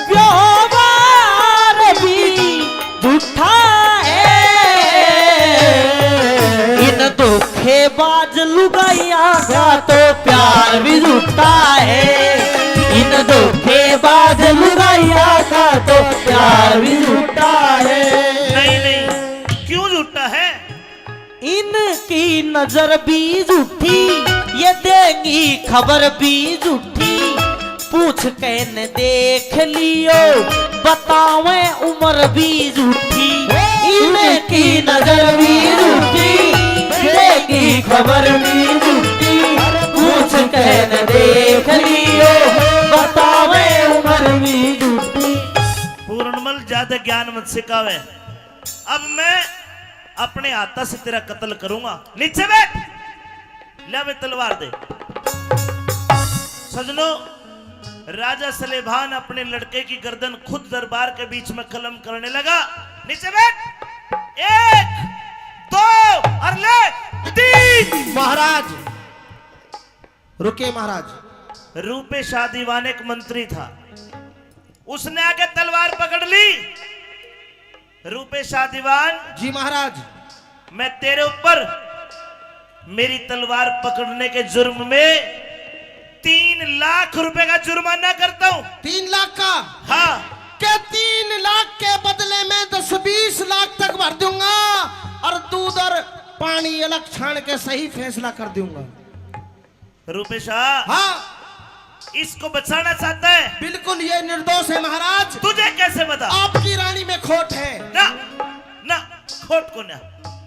व्यवहार भी झूठा है, इन धोखेबाज लुगाइया का तो प्यार भी झूठा है, इन धोखेबाज लुगाइया का तो प्यार भी झूठा है। नहीं नहीं, क्यों झूठा है? इनकी नजर भी झूठी, ये देंगी खबर भी झूठी, पूछ के न देख लियो बतावे उम्र भी झूठी, इनकी नजर भी झूठी, देंगी खबर भी झूठी, पूछ के न देख लियो बतावे उम्र भी झूठी। पूर्णमल ज्यादा ज्ञान मत सिखावे, अब मैं अपने हाथा से तेरा कत्ल करूंगा। नीचे बैठ, ले वे तलवार दे। सजनों, राजा सलेभान अपने लड़के की गर्दन खुद दरबार के बीच में कलम करने लगा। नीचे बैठ, 1 2 और ले 3। महाराज रुके महाराज। रूपे शाह दीवान एक मंत्री था, उसने आके तलवार पकड़ ली। रूपे शाह दीवान, जी महाराज। मैं तेरे ऊपर मेरी तलवार पकड़ने के जुर्म में 3 लाख रुपए का जुर्माना करता हूं। 3 लाख का? हाँ। के 3 लाख के बदले में 10-20 लाख तक भर दूंगा और दूध और पानी अलग छान के सही फैसला कर दूंगा। रूपे शाह, हाँ इसको बचाना चाहता है? बिल्कुल, ये निर्दोष है महाराज। तुझे कैसे बता? आपकी रानी में खोट है। ना ना, खोट को ना,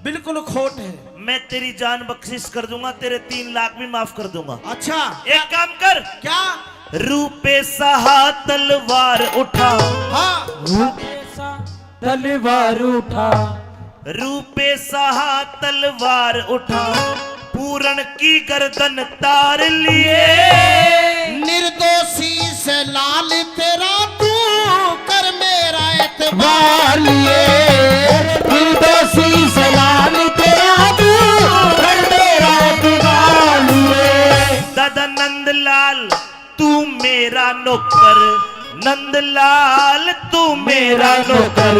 बिल्कुल खोट है। मैं तेरी जान बख्शिश कर दूंगा, तेरे 3 लाख भी माफ कर दूंगा। अच्छा, एक काम कर। क्या? रूपे सहा तलवार उठा। हाँ, तलवार उठा, रूपे सहा तलवार उठा, पूरण की गर्दन तार लिए, निर्दोषी से लाल तेरा तू कर मेरा एतबार लिए, निर्दोषी से लाल तेरा तू कर मेरा एतबार लिए। दादा नंदलाल तू मेरा नौकर, नंदलाल तू मेरा नौकर,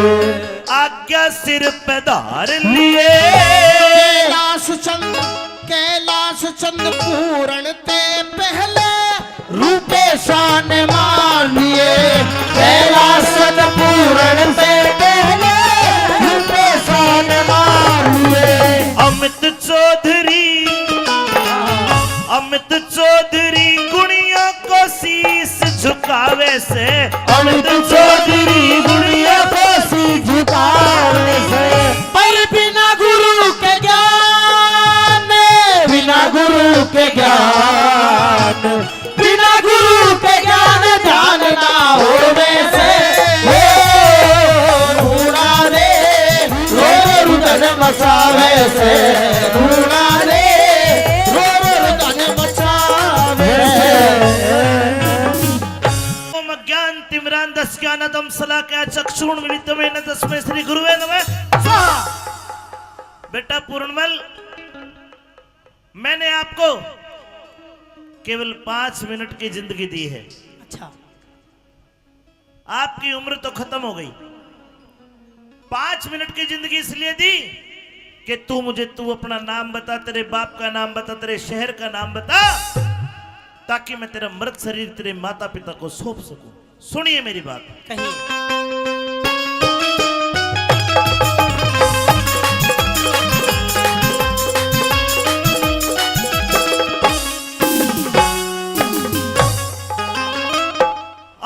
आज्ञा सिर पे धार लिए। कैलाश चंद पूरण ते पहले रूपे शान मान लिए, कैलाश चंद पूरण से पहले रूपे शान मान लिए। अमित चौधरी गुणियों को शीश झुकावे से, अमित चौधरी गुड़िया को सी झुकावे से, पर बिना गुरु के ज्ञान, बिना गुरु के ज्ञान, बिना गुरु के ज्ञान ध्यान ना होवे से, ढूंढा रे रो रुदन मचावे से, ढूंढा रे रो रुदन मचावे से। ओम ज्ञान तिमरान 10 ज्ञानदम सला के चक्षुण विविधमे न तस्मै श्री गुरुवे नमः स्वाहा। बेटा पूर्णमल, मैंने आपको केवल 5 मिनट की जिंदगी दी है। अच्छा, आपकी उम्र तो खत्म हो गई। 5 मिनट की जिंदगी इसलिए दी कि तू अपना नाम बता, तेरे बाप का नाम बता, तेरे शहर का नाम बता, ताकि मैं तेरा मृत शरीर तेरे माता पिता को सौंप सकूं। सुनिए मेरी बात। कहिए।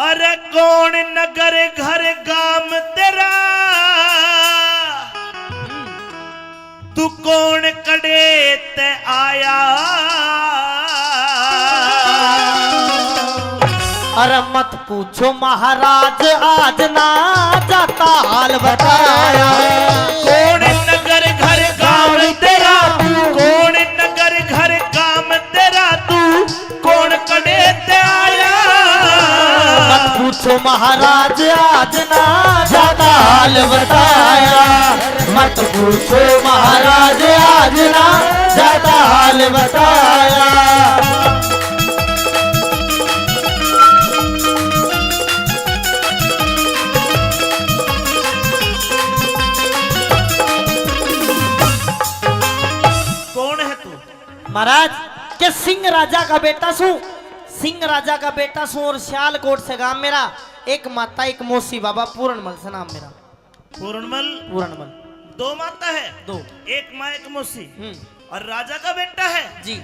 अरे कौन नगर घर गाम तेरा, तू कौन कड़े ते आया, मत पूछो महाराज आज ना जाता हाल बताया। कौन नगर घर काम तेरा तू, कौन नगर घर काम तेरा तू, कौन कड़े ते आया। मत पूछो महाराज आज ना जाता हाल बताया। मत पूछो महाराज आज ना जाता हाल बताया। कौन है तू? महाराज के सिंह राजा का बेटा सू, सिंह राजा का बेटा सू और सियालकोट से गांव मेरा। एक माता एक मौसी बाबा पूरणमल से नाम मेरा। पूर्णमल। पूरणमल दो माता है? दो। एक माँ एक मौसी और राजा का बेटा है जी।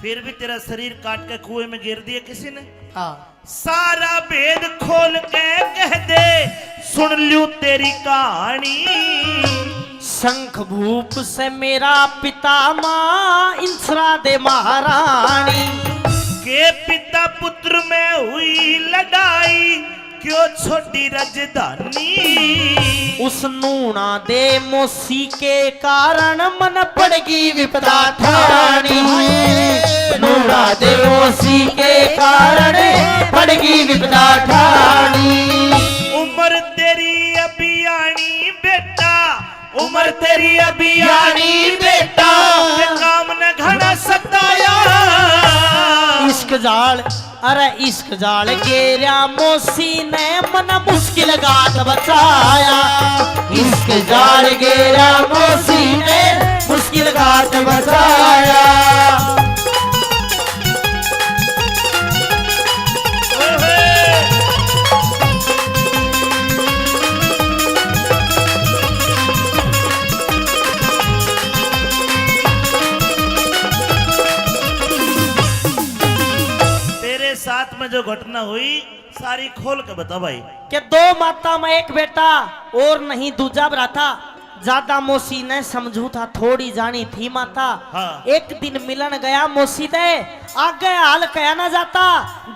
फिर भी तेरा शरीर काट के कुएं में गिर दिया किसी ने। हाँ सारा भेद खोल के कह दे सुन लूं तेरी कहानी। शंख भूप से मेरा पिता माँ इंसरा दे महारानी। के पिता पुत्र में हुई लड़ाई क्यों छोटी राजधानी। उस नूना दे मौसी के कारण मन पड़गी विपदा ठानी। नूना दे मौसी के कारण पड़गी विपदा ठानी। उम्र तेरी अभी आनी बेटा, उम्र तेरी अभी आनी बेटा, के काम न घना सताया। इश्क जाल अरे इश्क जाल गेरा मौसी ने मन मुश्किल गात बचाया। इश्क जाल गेरा मौसी ने मुश्किल गात बचाया। साथ में जो घटना हुई सारी खोल के बता भाई। कि दो माता में एक बेटा और नहीं दूजा भ्राता। ज्यादा मौसी ने समझू था थोड़ी जानी थी माता। हाँ। एक दिन मिलन गया मौसी दे आगे हाल कया ना जाता।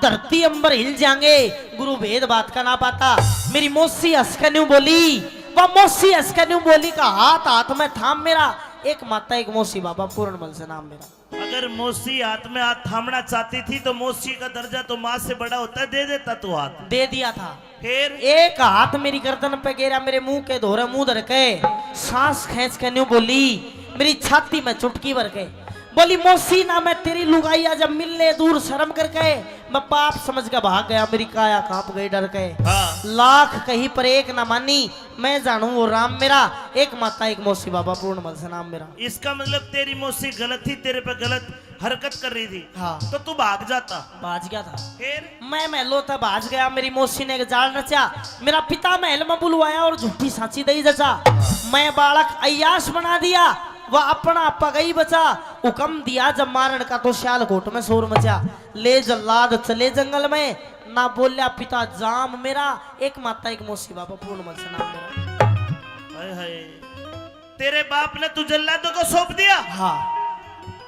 धरती अंबर हिल जाएंगे गुरु भेद बात का ना पाता। मेरी मौसी हंस के न्यू बोली, वह मौसी हंस के न्यू बोली का हाथ हाथ में थाम मेरा। एक माता एक मौसी बाबा पूरणमल से नाम मेरा। अगर मौसी हाथ में हाथ थामना चाहती थी तो मौसी का दर्जा तो माँ से बड़ा होता है, दे देता तू हाथ। दे दिया था। फिर एक हाथ मेरी गर्दन पे गिरा, मेरे मुंह के धोरे मुंह धर के सांस खींच के न्यू बोली, मेरी छाती में चुटकी भर के बोली, मौसी ना मैं तेरी लुगाइया जब मिलने दूर शर्म करके मैं पाप समझ के भाग गया। मेरी काया कांप गई डर के। हाँ। लाख कहीं पर एक ना मानी, मैं जानू वो राम मेरा। एक माता एक मौसी बाबा पूर्णमल से नाम मेरा। इसका मतलब तेरी मौसी गलत थी, तेरे पे गलत हरकत कर रही थी। हाँ। तो तू भाग जाता। भाज गया था। फिर मैं महलों तक भाज गया। मेरी मौसी ने एक जाल रचा, मेरा पिता महल में बुलवाया और झूठी सांची दई जचा। मैं बालक अय्याश बना दिया, वह अपना पगई बचा। हुक्म दिया जब मारण का तो सियालकोट में शोर मचा। ले जल्लाद चले जंगल में, ना बोलिया पिता जाम मेरा। एक माता एक मौसी बाबा पूर्णमल से नाम मेरा। हाय हाय, तेरे बाप ने तू जल्लादों को सौंप दिया। हाँ।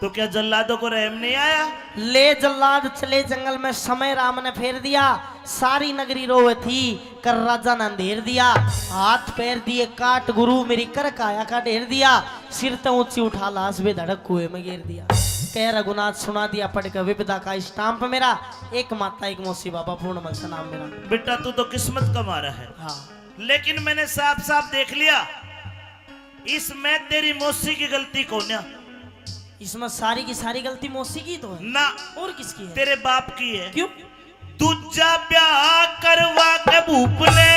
तो क्या जल्लादों को रहम नहीं आया? ले जल्लाद चले जंगल में, समय राम ने फेर दिया। सारी नगरी रोवे थी, कर राजा ने अंधेर दिया। हाथ पैर दिए काट गुरु, मेरी कर काया का ढेर दिया। सिर तो ऊंची उठा लाश बे धड़क कुएं में गिर दिया। कह रघुनाथ सुना दिया पढ़ के विपदा का स्टाम्प मेरा। एक माता एक मौसी बाबा पूर्णमल से नाम मेरा। बेटा तू तो किस्मत का मारा है। हाँ। लेकिन मैंने साफ साफ देख लिया, इसमें तेरी मौसी की गलती कौन है? इसमें सारी की सारी गलती मौसी की तो है ना, और किसकी है? तेरे बाप की है। क्यों? दूजा ब्याह करवा के भूप ने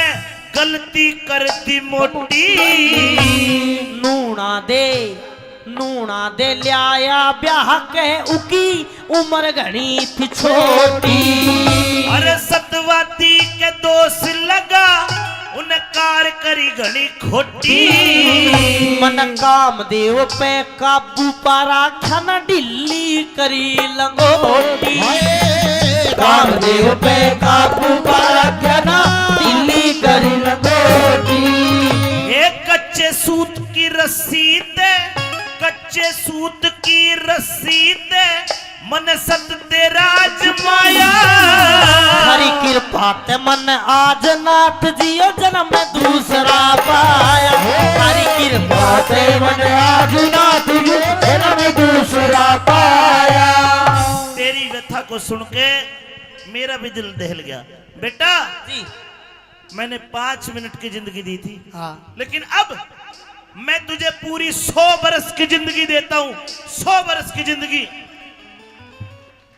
गलती कर दी मोटी। नूना दे लिया ब्याह कह उकी उम्र घनी थी छोटी। अरे सतवाती के दोष लगा उन कार करी घनी खोटी। मन काम देव पे काबू पारा खाना ढिल्ली करी लंगोटी। काम देव पे काबू पारा खाना ढिल्ली करी लंगोटी। एक कच्चे सूत की रस्सी दे, कच्चे सूत की रस्सी दे मन सत तेरा आजमाया। हरी कृपा ते मन आज नाथ जियो जन्म में दूसरा पाया। हरी कृपा ते मन आज नाथ जियो जन्म में दूसरा पाया। तेरी व्यथा को सुन के मेरा भी दिल दहल गया। बेटा जी मैंने 5 मिनट की जिंदगी दी थी, हाँ लेकिन अब मैं तुझे पूरी 100 बरस की जिंदगी देता हूं, 100 बरस की जिंदगी।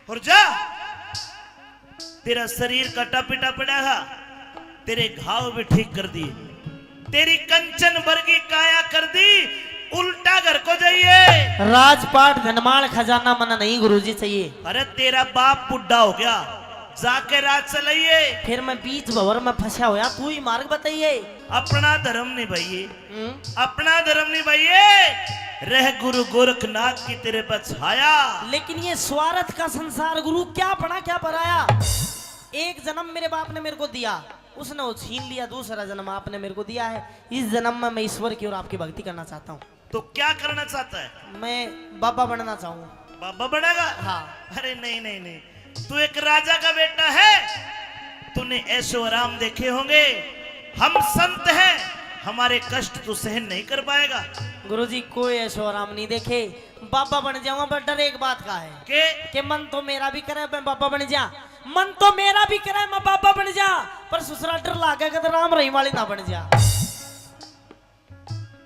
और जा, तेरा शरीर कटा पिटा पड़ा है, तेरे घाव भी ठीक कर दिए, तेरी कंचन वर्गी काया कर दी, उल्टा घर को जाइए। राजपाट धनमाल खजाना मना नहीं गुरुजी चाहिए। अरे तेरा बाप बुढ़ा हो गया, जाके राज चलाइए। फिर मैं बीच भंवर में फंसा होया, तू ही मार्ग बताइए। अपना धर्म निभाइए, अपना धर्म निभाइए। रह गुरु गोरखनाथ की तेरे पर छाया। लेकिन ये स्वार्थ का संसार गुरु, क्या पढ़ा क्या पढ़ाया। एक जन्म मेरे बाप ने मेरे को दिया, उसने वो छीन लिया। दूसरा जन्म आपने मेरे को दिया है। इस जन्म में मैं ईश्वर की और आपकी भक्ति करना चाहता हूँ। तो क्या करना चाहता है? मैं बाबा बनना चाहूंगा। बाबा बनेगा? हाँ। अरे नहीं नहीं नहीं, तू एक राजा का बेटा है, तूने ऐशो आराम देखे होंगे। हम संत हैं, हमारे कष्ट तू सहन नहीं कर पाएगा। गुरुजी कोई ऐशो आराम नहीं देखे, बाबा बन जाऊंगा। पर डर एक बात का है कि मन तो मेरा भी करे मैं बाबा बन जा, मन तो मेरा भी करे मैं बाबा बन जा, पर ससुरा डर लागेगा तो राम रहीम वाली ना बन जा।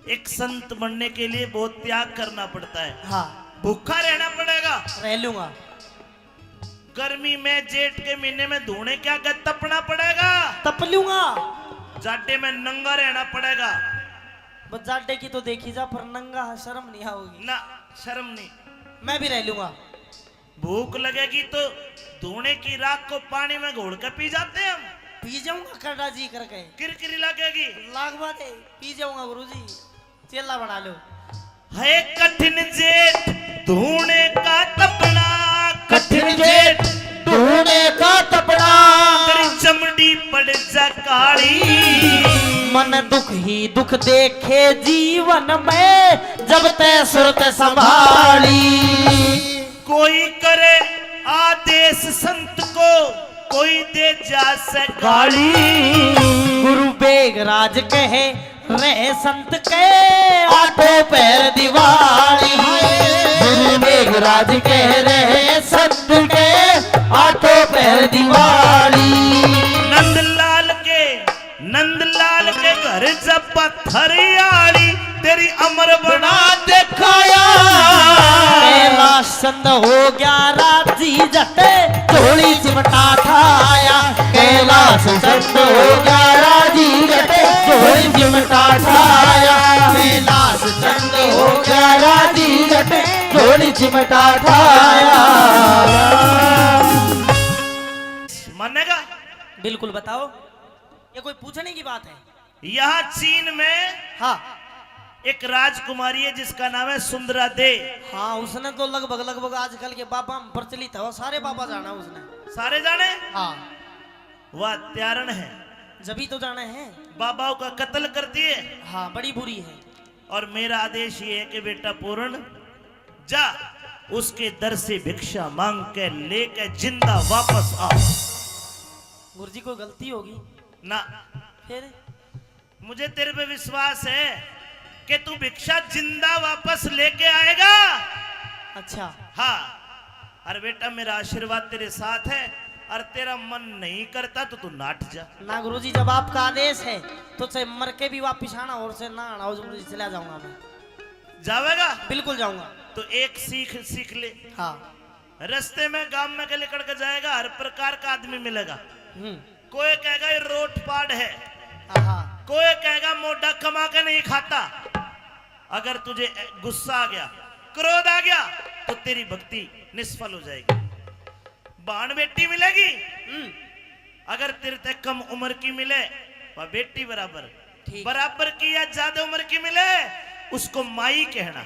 एक संत बनने के लिए बहुत त्याग करना पड़ता है। हाँ भूखा रहना पड़ेगा, रह लूंगा। गर्मी में जेठ के महीने में धोने क्या कर तपना पड़ेगा, तप लूंगा। जाटे में नंगा रहना पड़ेगा। बस जाटे की तो देखी जा, पर नंगा शर्म नहीं आओगी ना, शर्म नहीं। मैं भी रह लूंगा। भूख लगेगी तो धोने की राख को पानी में घोल के पी जाते हैं हम। पी जाऊंगा करड़ा जी करके, किरकिरी लगेगी। लाख बात है, पी जाऊंगा गुरुजी। चेला बना लो। है कठिन जेठ धोने का तपना, कठिन जेठ धोने का तपना, तेरी चमड़ी पड़ जा काली। मन दुख ही दुख देखे जीवन में, जब तय सुरत संभाली। कोई करे आदेश संत को, कोई दे जा से गाली। गुरु बेगराज कहे रहे संत के, आठों पैर दिवाली। गुरु मेघराज कह रहे संत के, आठों पैर दिवाली। नंदलाल के घर जब पत्थरियाड़ी, तेरी अमर बना दिखाया। कैलाश चंद हो गया राजी जटे, चोली चिमटा ठाया। कैलाश चंद हो गया राजी जटे, चोली चिमटा ठाया। कैलाश चंद हो गया राजी जटे, चोली चिमटा ठाया। मानेगा? बिल्कुल बताओ, ये कोई पूछने की बात है? यहाँ चीन में हाँ एक राजकुमारी है जिसका नाम है सुंदरा दे। हाँ, उसने तो लगभग आजकल के बाबा में प्रचलित है, वो सारे बाबा जाना उसने। सारे जाने? हाँ वह त्यारण है, जभी तो जाने हैं। बाबाओं का कत्ल करती है। हाँ बड़ी बुरी है। और मेरा आदेश ये है कि बेटा पूर्ण जा, उसके दर से भिक्षा मांग के लेके जिंदा वापस आ। गुरुजी कोई गलती होगी ना, फिर? मुझे तेरे पे विश्वास है कि तू भिक्षा जिंदा वापस लेके आएगा। अच्छा हाँ, अरे बेटा मेरा आशीर्वाद तेरे साथ है, और तेरा मन नहीं करता तो तू नाट जा। ना गुरुजी, जब आपका आदेश है तो चाहे मर के भी वापिस आना और से ना आना, गुरुजी चला जाऊंगा मैं। जावेगा? बिल्कुल जाऊंगा। तो एक सीख ले। हाँ। रास्ते में गांव में के लेकर के जाएगा, हर प्रकार का आदमी मिलेगा। कोई कहेगा ये रोट पाड़ है, कोई कहेगा मोटा कमा के नहीं खाता। अगर तुझे गुस्सा आ गया, क्रोध आ गया, तो तेरी भक्ति निष्फल हो जाएगी। बाण बेटी मिलेगी, अगर तेरे तक कम उम्र की मिले वह बेटी बराबर, बराबर की या ज्यादा उम्र की मिले उसको माई कहना।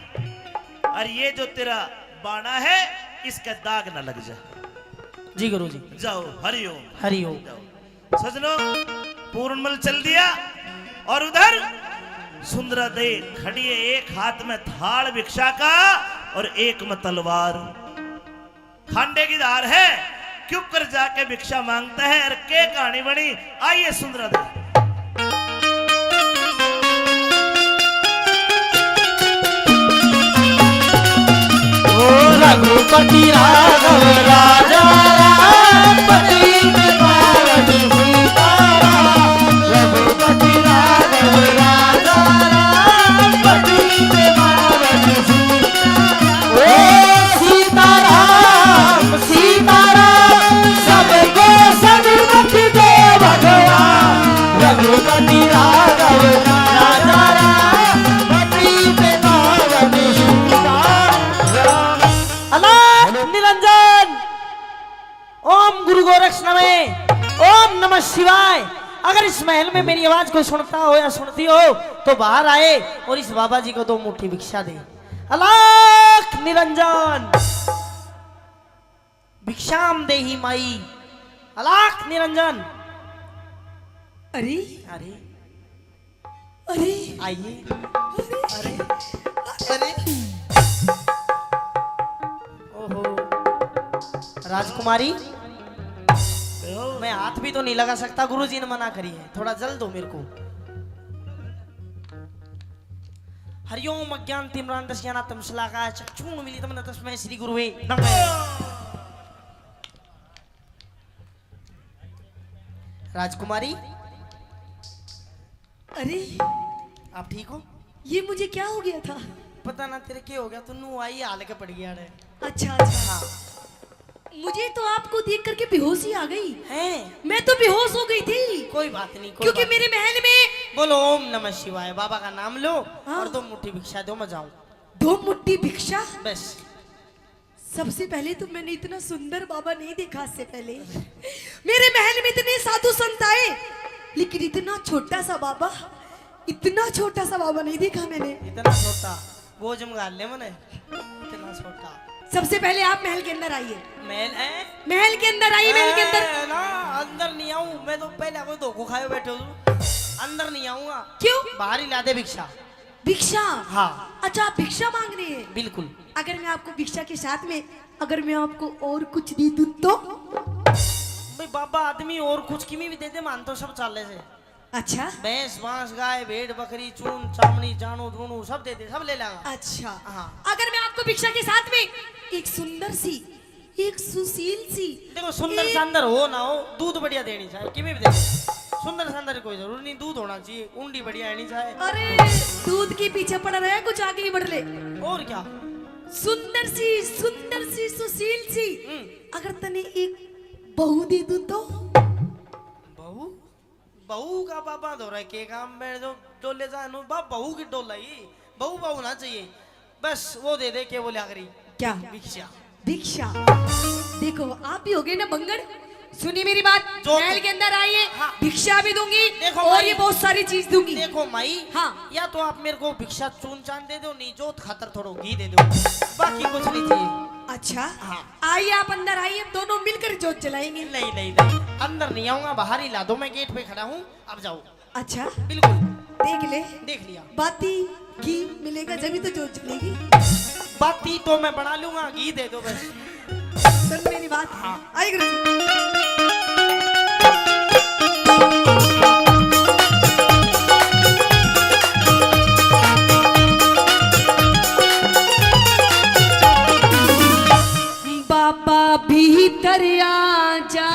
और ये जो तेरा बाणा है इसका दाग ना लग जाए। जी गुरुजी। जाओ, हरिओम हरिओम। सजनों, पूर्णमल चल दिया और उधर सुंदरा दे खड़ी है, एक हाथ में थाल भिक्षा का और एक में तलवार। खांडे की धार है, क्यों कर जाके भिक्षा मांगता है, और के कहानी बनी, आइए सुंदरा दे। रघुपति राघव राजा राम पति पावन सीताराम। रघुपति राघव राजा राम पति पावन सीताराम। ओ सीताराम सीताराम सबको सदमुख दे भगवान। रघुपति राघव राजा राम पति पावन सीताराम। अलाख निरंजन, ओम गुरु गोरक्ष नमः, ओम नमः शिवाय। अगर इस महल में मेरी आवाज कोई सुनता हो या सुनती हो तो बाहर आए और इस बाबा जी को 2 मुट्ठी भिक्षा दे। अलाख निरंजन, भिक्षाम देहि माई। अलाख निरंजन। अरे अरे अरे आइए। अरे अरे ओहो राजकुमारी, मैं हाथ भी तो नहीं लगा सकता, गुरुजी ने मना करी है, थोड़ा जल दो मेरे को। हरिओम अज्ञान तिम्रांतस्याना तमसलाका चक्षुण मिलितम तस्मै श्री गुरुवे नमः। राजकुमारी, अरे आप ठीक हो? ये मुझे क्या हो गया था? पता ना तेरे क्या हो गया, तू नू आई हाल के पड़ गया रे। अच्छा अच्छा, हाँ मुझे तो आपको देख करके बेहोशी आ गई। है, मैं तो बेहोश हो गई थी, कोई बात नहीं, कोई क्योंकि बात मेरे महल में बोलो ओम नमः शिवाय, बाबा का नाम लो हाँ। और 2 मुट्ठी भिक्षा दो, मैं जाऊं 2 मुट्ठी भिक्षा। बस। सबसे पहले तो मैंने इतना सुंदर बाबा नहीं देखा इससे पहले। मेरे महल में इतने साधु संत आए, लेकिन इतना छोटा सा बाबा, इतना छोटा सा बाबा नहीं देखा मैंने। इतना छोटा गोजम गाल ले मने, इतना छोटा। सबसे पहले आप महल के अंदर आइए। महल है, महल के अंदर आइए, महल के अंदर। ना अंदर नहीं आऊं मैं, तो पहले कोई धोखो खाए बैठे हो, अंदर नहीं आऊंगा। क्यों? बाहर ही ला दे भिक्षा। भिक्षा? हाँ अच्छा, आप भिक्षा मांग रहे हैं? बिल्कुल। अगर मैं आपको भिक्षा के साथ में अगर मैं आपको और कुछ दे दूं तो? भाई बाबा आदमी और कुछ किमी भी दे दे, मान तो सब चाले से। अच्छा भैंस बांस गाय भेड़ बकरी चून चामड़ी जानू धूणू सब दे दे, सब ले लागा। अच्छा हाँ। अगर मैं आपको भिक्षा के साथ में एक सुंदर सी, एक सुशील सी, देखो सुंदर शानदार हो ना हो, दूध बढ़िया देनी चाहिए, किमी भी दे दे। सुंदर शानदार कोई जरूरी नहीं, दूध होना चाहिए, उंडी बढ़िया आनी चाहिए। अरे दूध के पीछे पड़ रहा है, कुछ आगे ही बढ़ ले। और क्या? सुंदर सी सुशील सी, अगर तने एक बहू दे दूं तो? बहू? बहू का बाबा धो रहा है के काम में, जो ले जाए नो बाप बहू की डोल लाई, बहू बहू ना चाहिए, बस वो दे दे के बोले आखिरी क्या? भिक्षा। भिक्षा? देखो आप भी हो गए ना बंगड़, सुनिए मेरी बात। जो महल के अंदर आइए, हाँ। भिक्षा भी दूंगी देखो और भाई, ये बहुत सारी चीज दूंगी। देखो माई, हाँ। या तो आप मेरे को भिक्षा चून चांद दे दो, नहीं जोत खातर थोड़ा घी दे दो, बाकी कुछ नहीं चाहिए। अच्छा हाँ। आइए आप अंदर आइए, दोनों मिलकर जोत जलाएंगे। नहीं नहीं नहीं, अंदर नहीं आऊंगा, बाहर ही ला दो, मैं गेट पे खड़ा हूँ, अब जाओ। अच्छा बिल्कुल देख ले, देख लिया। बाती घी मिलेगा जब तो जोत जलेगी। बाती तो मैं बना लूंगा, घी दे दो बस। सुन मेरी बात। हाँ। आइए गुरुजी। बाबा भीतर आ जा,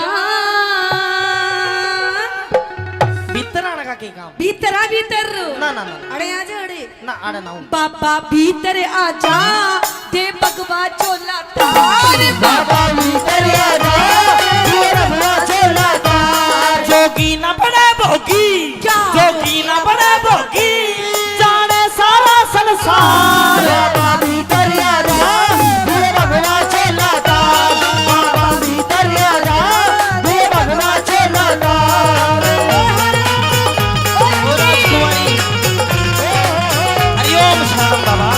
भीतर आने का क्या काम? भीतर आ भीतर। ना ना ना अड़े आ जा अड़े। ना आड़ा ना हूँ। बाबा भीतर आ जा, दे भगवा चोला तार। बाबा भीतर आ जा, ये रघुआ चोला तार। जोगी ना बड़े भोगी, क्या? जोगी ना बड़े भोगी, जाने सारा संसार। बाबा भीतर आ जा, ये रघुआ चोला तार। बाबा भीतर आ जा, ये रघुआ चोला तार। ओ राजकुमारी, हरिओम शरणम बाबा।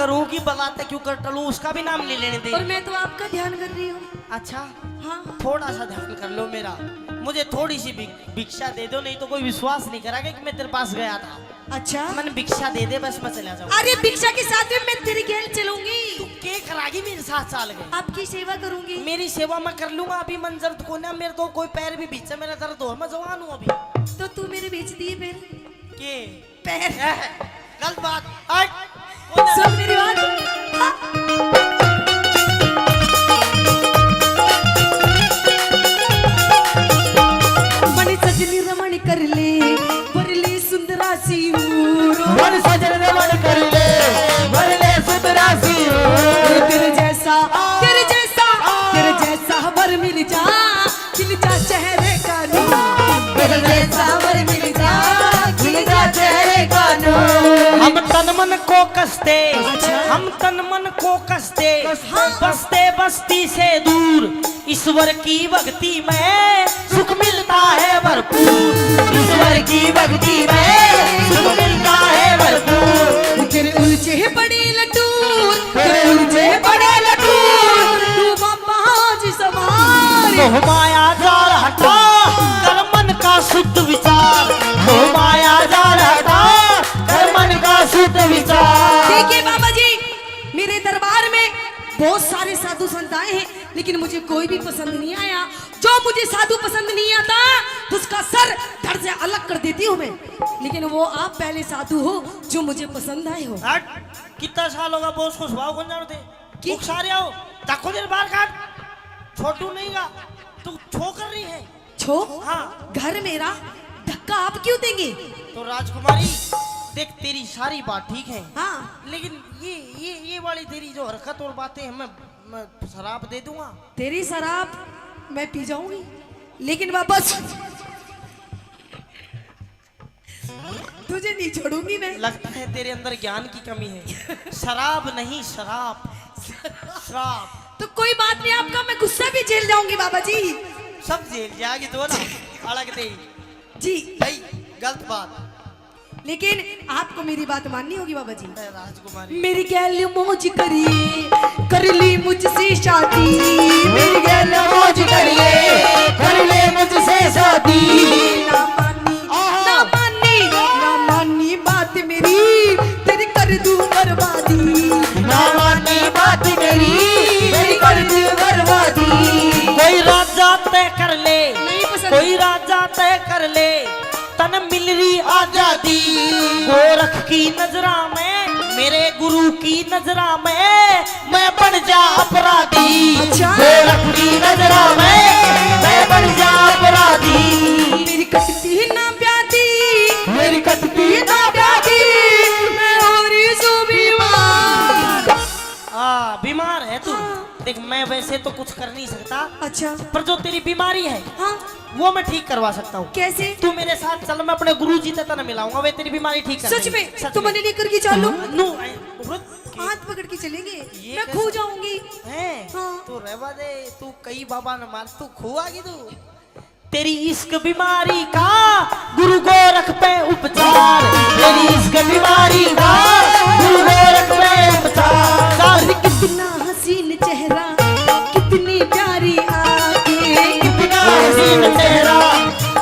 करूं कि बलाते क्यों कर टलूं, उसका भी नाम ले लेने दे। और मैं तो आपका ध्यान कर रही हूँ। अच्छा, हाँ थोड़ा सा ध्यान कर लो मेरा, मुझे थोड़ी सी भिक्षा दे दो, नहीं तो कोई विश्वास नहीं करेगा कि मैं तेरे पास गया था। अच्छा, मैंने भिक्षा दे दे बस, मैं चला जाऊँ। अरे भिक्षा के साथ में मैं तेरी गैल चलूंगी। तू के करागी मेरे साथ चाल गए? आपकी सेवा करूंगी। मेरी सेवा मैं कर लूंगा। अभी मंजर को ना, मेरे तो कोई पैर भी भीचा, मेरा दर्द हो, मैं जवान हूँ अभी। तो तू मेरे बेच दिए फिर के पैर। गलत बात। हट, कौन है? सुन मेरी बात। हाँ। मणि सजनी रमण कर ले, वरली सुंदरा सी ऊरो। मन सजन रमण कर ले, वरले सुंदरा सी ऊरो। तेरे जैसा, तेरे जैसा, तेरे जैसा वर मिल जा चेहरे का नूर। तेरे जैसा वर मिल जा चेहरे का नूर। हम तन मन को कसते, हम तन मन को कसते, बसते बस्ती से दूर, ईश्वर की भक्ति में सुख मिलता है भरपूर। ईश्वर की भक्ति में सुख मिलता है भरपूर। तेरे उलझे बड़े लटूर, तेरे उलझे बड़े लटूर, तू बाबा जी सवार। मोह माया जाल हटा, कर मन का शुद्ध विचार। मोह माया जाल हटा, कर मन का शुद्ध विचार। देखिए बाबा जी, मेरे दरबार में बहुत सारे साधु संत आए हैं, लेकिन मुझे कोई भी पसंद नहीं आया। जो मुझे साधु पसंद नहीं आता, तो उसका सर धड़ से अलग कर देती हूँ मैं। लेकिन वो आप पहले साधु हो जो मुझे पसंद आए हो। हट, कितना साल होगा बोस को स्वभाव कौन जानते? की? सारे आओ, ताको देर बाहर काट, छोटू नहीं गा, तू छो कर रही है। छो? हाँ। घर मेरा, धक्का आप क्यों देंगे? तो राजकुमारी देख, तेरी सारी बात ठीक है, हाँ, लेकिन ये वाली तेरी जो हरकत और बातें हैं, मैं शराब दे दूंगा। तेरी शराब मैं पी जाऊंगी, लेकिन वापस तुझे नहीं छोड़ूंगी मैं। लगता है तेरे अंदर ज्ञान की कमी है। शराब नहीं, शराब, शराब। तो कोई बात नहीं, आपका मैं गुस्सा भी झेल जाऊंगी बाबा जी। सब जेल जाएगी तो ना, अलग दे जी भाई, गलत बात। लेकिन आपको मेरी बात माननी होगी बाबा जी। राजकुमारी मेरी गैल मौज करिए, कर ली मुझसे शादी। मेरी गैल मौज करिए, कर ले मुझसे शादी। ना मानी, ना मानी, ना मानी बात मेरी, तेरी कर दूं बर्बादी। ना मानी बात मेरी, मेरी कर दी बर्बादी। कोई राजा तय कर ले, नहीं पसंद। कोई राजा तय कर ले, तन मिल रही आजादी। गोरख की नजरा में, मेरे गुरु की नजरा में, मैं बन जा अपराधी। अच्छा। गोरख की नजरा में मैं बन जा अपराधी। मेरी कटती ना प्यादी, मेरी कटती ना प्यादी, मैं हो रही सो बीमार। बीमार है तू। देख, मैं वैसे तो कुछ कर नहीं सकता, अच्छा, पर जो तेरी बीमारी है हाँ, वो मैं ठीक करवा सकता हूँ। कैसे? तू मेरे साथ चल, मैं अपने गुरु जी तक मिलाऊंगा, वे तेरी बीमारी ठीक कर सच देंगे। में? सच तो में। मैंने लेकर के चलो, नू हाथ पकड़ के चलेंगे, ये मैं कैसे? खो जाऊंगी। है हाँ। तू रहवा दे, तू कई बाबा न मार, तू खुआगी तू। तेरी इश्क बीमारी का गुरु गोरख पे उपचार। तेरी इश्क बीमारी का गुरु गोरख पे उपचार। कितना हसीन चेहरा, कितनी प्यारी आंखें, कितना हसीन चेहरा,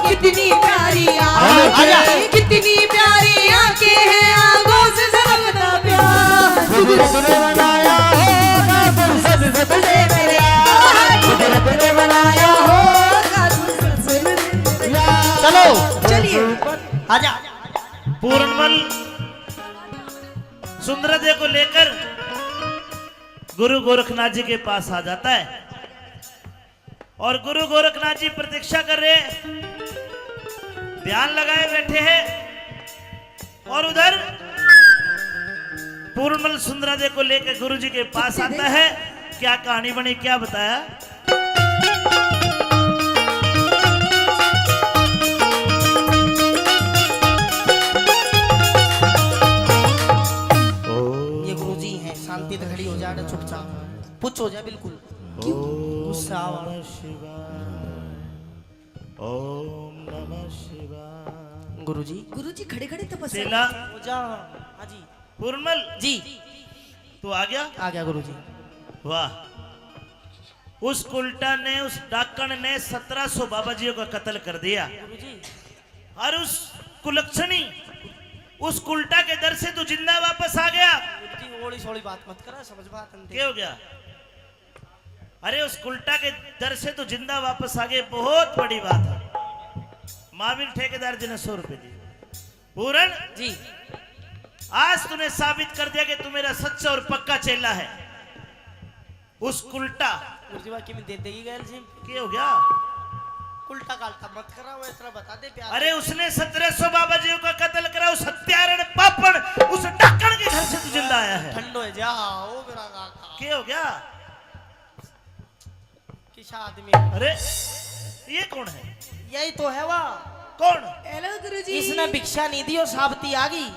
कितनी प्यारी आंखें, कितनी प्यारी आंखें हैं, आंखों से झलकता प्यार। कुदरत ने बनाया होगा फुर्सत से तुझे मेरे यार। कुदरत ने बनाया होगा फुर्सत से मेरे यार। चलो चलिए, आजा। पूर्णमल सुंदरदेव को लेकर गुरु गोरखनाथ जी के पास आ जाता है और गुरु गोरखनाथ जी प्रतीक्षा कर रहे हैं, ध्यान लगाए बैठे हैं। और उधर पूर्णमल सुंदरदेव को लेकर गुरु जी के पास आता है। क्या कहानी बनी, क्या बताया? शांति से खड़ी हो जाए, चुपचाप पुछ हो जाए, बिल्कुल गुस्सा आवा। ओम नमः शिवाय। गुरुजी, गुरुजी खड़े खड़े तपस्या। चेला हो जा। हाँ जी पूर्णमल जी। तू आ गया? आ गया गुरुजी। वाह, उस उल्टा ने, उस डाकण ने 1700 बाबाजियों का कत्ल कर दिया। गुरुजी और उस कुलक्षणी, उस उल्टा के दर से तू जिंदा वापस आ गया। गुरुजी ओली सोली बात मत करा, समझ बात अंधे। क्या हो गया? अरे उस उल्टा के दर से तू जिंदा वापस आ गए, बहुत बड़ी बात है। महावीर ठेकेदार जी ने 100 रुपए दिए। पूरन जी आज तूने साबित कर दिया कि तू मेरा सच्चा और पक्का चेला है। उस उल्टा गुरुजी बाकी में दे देगी गैल जी। क्या हो गया? उल्टा कालता मत करा, वो इतना बता दे प्यार। अरे उसने 1700 बाबाजियों का कत्ल करा, उस हत्यारण पापड़, उस डाकण के घर से तू जिंदा आया है। ठंडो है जा ओ मेरा काका। क्या हो गया? किसा आदमी? अरे ये कौन है? यही तो है वाह। कौन? हेलो गुरुजी। इसने भिक्षा नहीं दी और साबती आ गई।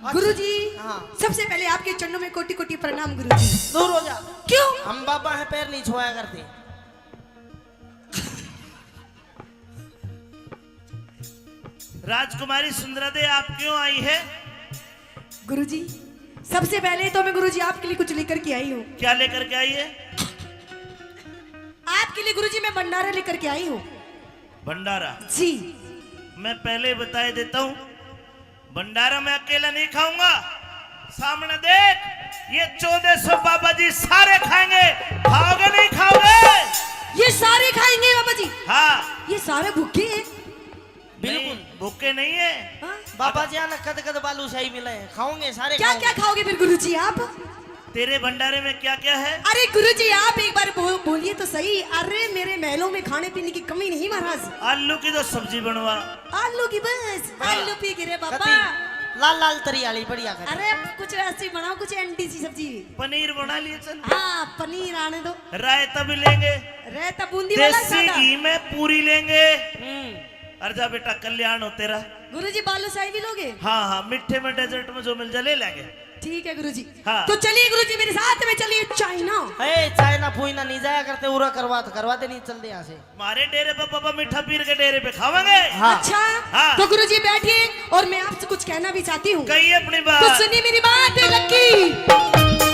गुरुजी हाँ। सबसे पहले आपके चरणों में कोटि कोटि प्रणाम गुरुजी। दूर हो जा। क्यों? हम बाबा है, पैर नहीं छुआया करते। राजकुमारी सुंदरादे आप क्यों आई है? गुरुजी सबसे पहले तो मैं गुरुजी आपके लिए कुछ लेकर के आई हूँ। क्या लेकर के आई है? आपके लिए गुरुजी मैं भंडारा लेकर के आई हूँ। भंडारा? जी। मैं पहले बता देता हूँ, भंडारा मैं अकेला नहीं खाऊंगा। सामने देख, ये 1400 बाबा जी सारे खाएंगे। खाओगे नहीं खाओगे? ये सारे खाएंगे बाबा जी? हाँ। ये सारे भूखे हैं? बिल्कुल भूखे नहीं है। हाँ? बाबा जी आना कद कद बालूशाही मिले हैं, खाओगे सारे। क्या क्या खाओगे फिर गुरुजी आप? तेरे भंडारे में क्या क्या है? अरे गुरुजी आप एक बार बोलिए तो सही। अरे मेरे महलों में खाने पीने की कमी नहीं महाराज। आलू की तो सब्जी बनवा। आलू की बस? आलू पी गिरे बाबा। कती लाल लाल तरी वाली बढ़िया कर। अरे कुछ ऐसी बनाओ, कुछ एंटी सी सब्जी। पनीर बना लिए चल। हाँ पनीर आने दो। रायता भी लेंगे। रहता बूंदी वाला देसी ज्यादा। घी में पूरी लेंगे। अर्जा बेटा कल्याण हो तेरा। गुरुजी बालूशाही भी लोगे? हाँ हाँ, मिठे में डेजर्ट में जो मिल जाए ले लेंगे। ठीक है गुरुजी। हाँ। तो चलिए गुरुजी मेरे साथ में चलिए चाइना। चाइना फूइना नहीं जाया करते, उरा करवाते नहीं चलते यहाँ से। हमारे डेरे पे पापा मीठा पीर के डेरे पे खावांगे। हाँ। अच्छा हाँ। तो गुरुजी बैठिए और मैं आपसे कुछ कहना भी चाहती हूँ। कहिए अपनी तो बात। सुनिए मेरी बात लक्की।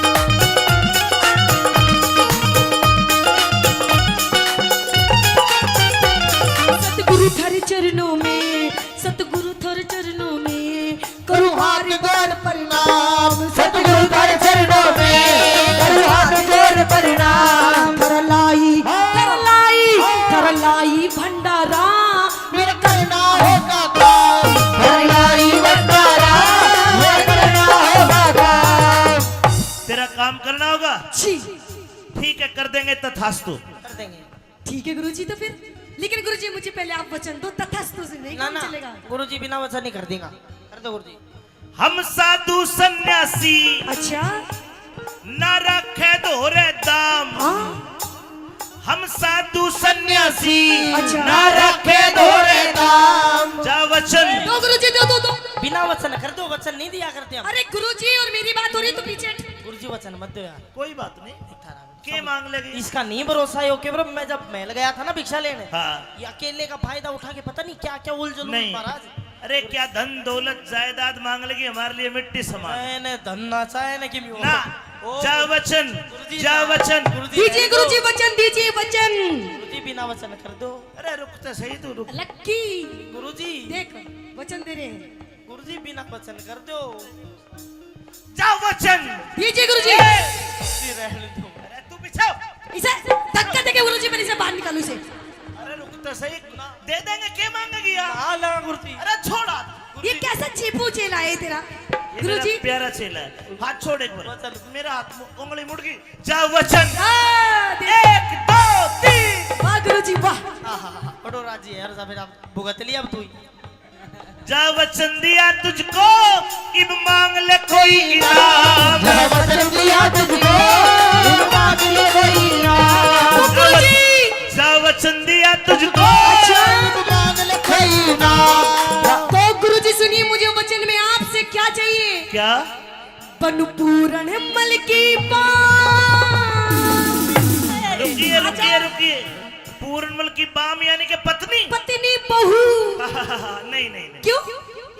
सतगुरु थारे चरणों में, सतगुरु थारे चरणों में करूँ हाथ जोड़ प्रणाम। सतगुरु तेरे चरणों में करूं हाथ जोड़ प्रणाम। थरलाई भंडारा मेरा करना होगा काम। हरियाई भंडारा मेरा करना होगा काम। तेरा काम करना होगा। जी ठीक है, कर देंगे तथास्तु। कर देंगे। ठीक है गुरुजी। तो फिर लेकिन गुरुजी मुझे पहले आप वचन दो, तथास्तु से नहीं ना काम ना चलेगा। गुरुजी बिना वचन नहीं कर देगा। कर दो गुरुजी। हम साधु सन्यासी अच्छा न रखे दोहरे दाम। हाँ हम साधु सन्यासी अच्छा। न रखे दोहरे दाम। जा वचन। दो गुरुजी दो। बिना वचन कर दो, वचन नहीं दिया करते हम। अरे गुरुजी और मेरी बात हो रही तो पीछे। गुरुजी वचन मत दो यार। कोई बात नहीं। के मांग लेगी? इसका नहीं भरोसा है। ओके ब्रो, मैं जब महल गया था ना भिक्षा लेने, हाँ। ये अकेले का फायदा उठा के पता नहीं क्या क्या उलझुल नहीं। महाराज। अरे क्या धन दौलत जायदाद मांग लेगी? हमारे लिए मिट्टी समान। मैंने धन्ना चाहे ना कि ना जा वचन, जा वचन। दीजिए गुरुजी वचन, दीजिए वचन। गुरुजी बिना वचन कर दो। अरे रुक तो सही, तू रुक। लक्की गुरुजी देख वचन दे रहे हैं। गुरुजी बिना वचन कर दो। जा वचन दीजिए गुरुजी। रहने दो। अरे तू बिछाओ। इसे धक्का देके गुरुजी मैंने इसे बाहर निकालू इसे। अरे रुक तो सही, दे देंगे। के मांगेगी यार? हाँ लगा गुरुजी। अरे छोड़ा। ये कैसा चीपू चेला है तेरा ये गुरुजी? मेरा प्यारा चेला है। हाथ छोड़ एक बार। मेरा हाथ उंगली मुड़ गई। जा वचन। हाँ, दे- 1 2 3। वाह गुरुजी वाह। बड़ो राजी है यार। फिर आप भुगत लिया अब तू ही। जा वचन दिया तुझको, इब मांग ले कोई इनाम। जब वचन दिया तुझको इन मांग ले कोई इनाम। तो गुरुजी जा वचन दिया तुझको। मांग ले कोई इनाम। तो गुरुजी सुनिए, मुझे वचन में आपसे क्या चाहिए? क्या? बनु पूरण मल की रुकिए रुकिए रुकिए। पूर्णमल की बाम यानी कि पत्नी? पत्नी बहू। नहीं नहीं नहीं। क्यों?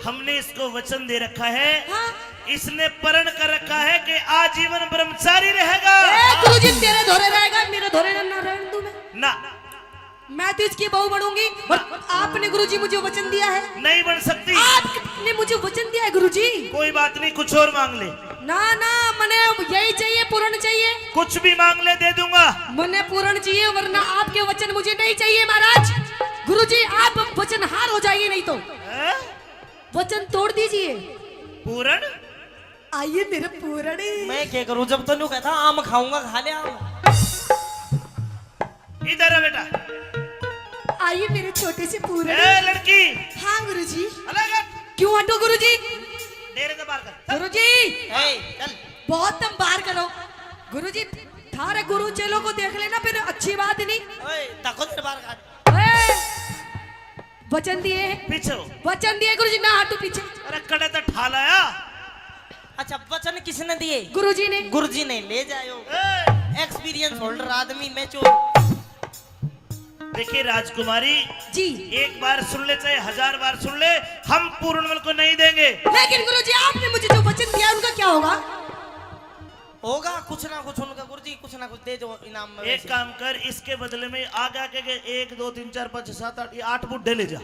हमने इसको वचन दे रखा है, हाँ। इसने प्रण कर रखा है कि आजीवन ब्रह्मचारी रहेगा। गुरुजी तेरे धोरे रहेगा, मेरे धोरे ना रहने दूं ना, मैं तो इसकी बहू बनूंगी। और आपने गुरुजी मुझे वचन दिया है, नहीं बन सकती। आपने मुझे वचन दिया है गुरुजी। कोई बात नहीं, कुछ और मांग ले। ना ना, मने यही चाहिए, पूर्ण चाहिए। कुछ भी मांग ले, दे दूंगा। मने पूर्ण चाहिए, वरना आपके वचन मुझे नहीं चाहिए महाराज। गुरुजी आप वचन हार हो जाइए, नहीं तो हैं? वचन तोड़ दीजिए। पूरण आइए मेरे पूर्ण। मैं क्या करूं, जब तो नहीं कहता आम खाऊंगा, खा ले आम। इधर है बेटा। आइए मेरे छोटे से पूर्ण। ए लड़की, हाँ गुरुजी। अलग हट। क्यों हटो गुरुजी? डेरे से बाहर कर। गुरुजी चल। बहुत तुम बाहर करो। गुरुजी थारे गुरु चेलों को देख लेना, फिर अच्छी बात नहीं। ओए ताको तेरे बाहर काट। ए, वचन दिए हैं। पीछे हो। वचन दिए गुरुजी, ना हटो पीछे। अरे कड़े तो ठालाया। अच्छा वचन किसने दिए? गुरुजी ने। गुरुजी ने। ले जाओ, ए, एक्सपीरियंस होल्डर आदमी मैं चोर। देखिए राजकुमारी, जी एक बार सुन ले चाहे 1000 बार सुन ले, हम पूर्णमल को नहीं देंगे। लेकिन गुरुजी आपने मुझे जो वचन दिया उनका क्या होगा? होगा कुछ ना कुछ उनका, गुरुजी कुछ ना कुछ दे दो इनाम में। एक काम कर, इसके बदले में आगे के 1 2 3 4 5 6 7 8 ये 8 बुड्ढे ले जा।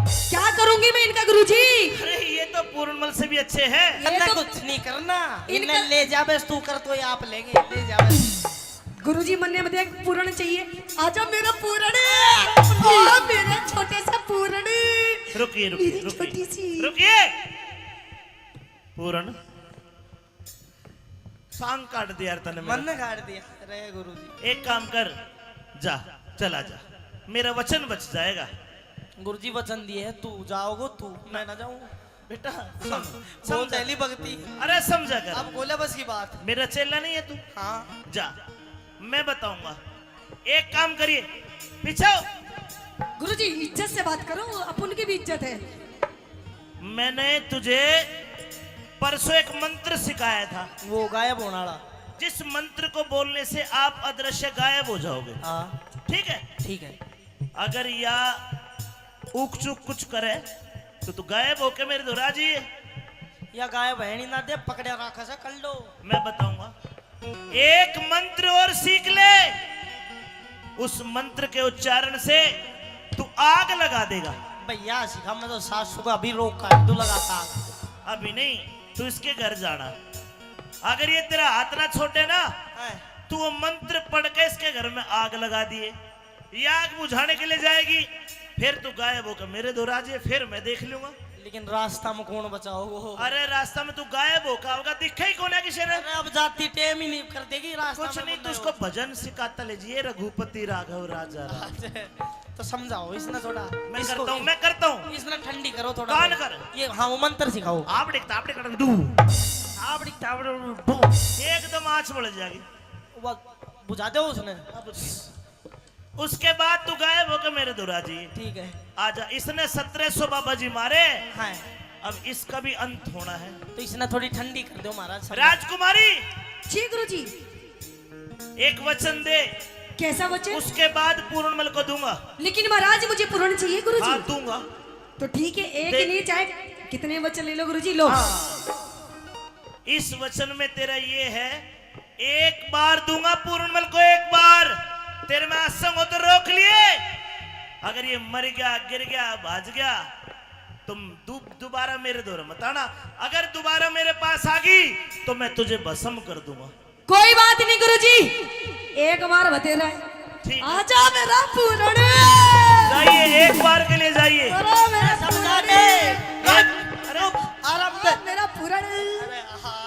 क्या करूंगी मैं इनका गुरुजी? अरे ये तो पूर्णमल से भी अच्छे हैं। करना तो- कुछ नहीं करना, इनका- इन्हें ले जावे तू कर तो ये आप लेंगे, ले जावे। गुरुजी मन में देख पूर्ण चाहिए। आजा मेरा पूर्ण, आ मेरा छोटे सा पूर्ण। रुकिए मेरी रुकिए छोटी सी। रुकिए रुकिए। पूर्ण सांग काट दिया यार तने मेरा। मन ने काट दिया। अरे गुरुजी, एक काम कर, जा चला जा, मेरा वचन बच जाएगा। गुरुजी वचन दिए है, तू जाओगे तू, मैं ना जाऊं। बेटा बहुत समझा। पहली भक्ति। अरे समझा कर, अब बोले बस की बात। मेरा चेला नहीं है तू। हाँ जा, मैं बताऊंगा। एक काम करिए, पीछे हो। गुरुजी इज्जत से बात करो, अपन की भी इज्जत है। मैंने तुझे परसों एक मंत्र सिखाया था, वो गायब होने वाला। जिस मंत्र को बोलने से आप अदृश्य गायब हो जाओगे। हाँ ठीक है? ठीक है। अगर या ऊक चूक कुछ करे तो तू गायब होके मेरे दो राजी है। या गायब है नहीं ना दे, पकड़े रखा सा कर लो। मैं बताऊंगा, एक मंत्र और सीख ले। उस मंत्र के उच्चारण से तू आग लगा देगा। भैया सिखा, मैं तो सासू का अभी रोक काट तू लगाता। अभी नहीं, तू इसके घर जाना। अगर ये तेरा हाथ ना छोड़े ना, तू वो मंत्र पढ़ के इसके घर में आग लगा दिए, ये आग बुझाने के लिए जाएगी, फिर तू गायब होकर मेरे दो राजे, फिर मैं देख लूंगा। लेकिन रास्ता में कौन बचाओ? अरे रास्ता में तू गायब होगा, दिखा ही कौन है किसी ने? अरे अब जाती टेम ही नहीं कर देगी रास्ता कुछ में नहीं, बंदे तू उसको भजन सिखाता लीजिए, रघुपति राघव राजा राम। को। तो समझाओ इसने थोड़ा। मैं करता हूँ। इसने ठंडी करो थोड़ा। कान कर। ये हाँ वो मंत्र सिखाओ। आप दिखता एकदम आँच बढ़ जाएगी। वो बुझा दो उसने। उसके बाद तू गायब होकर मेरे दुरा जी। ठीक है। आजा, इसने 1700 बाबा जी मारे, हाँ अब इसका भी अंत होना है। तो इसने थोड़ी ठंडी कर दो महाराज। राजकुमारी जी गुरुजी। एक वचन दे, कैसा वचन? उसके बाद पूर्णमल को दूंगा। लेकिन महाराज मुझे पूर्ण चाहिए गुरुजी। हाँ दूंगा। तो ठीक है, एक दे- नहीं चाहे कितने वचन ले लो गुरुजी, लो। इस वचन में तेरा ये है, एक बार दूंगा पूर्णमल को, एक बार तेरे में असंग हो तो रोक लिए। अगर ये मर गया, गिर गया, भाज गया, तुम दोबारा मेरे दौर मत आना। अगर दोबारा मेरे पास आ गई तो मैं तुझे भस्म कर दूंगा। कोई बात नहीं गुरुजी, एक बार बतेरा है। ठीक है। आजा मेरा पूर्ण। जाइए, एक बार के लिए जाइए। अरे मेरा समझा पूर्ण। दे। अरे आराम से। मेरा पूर्ण।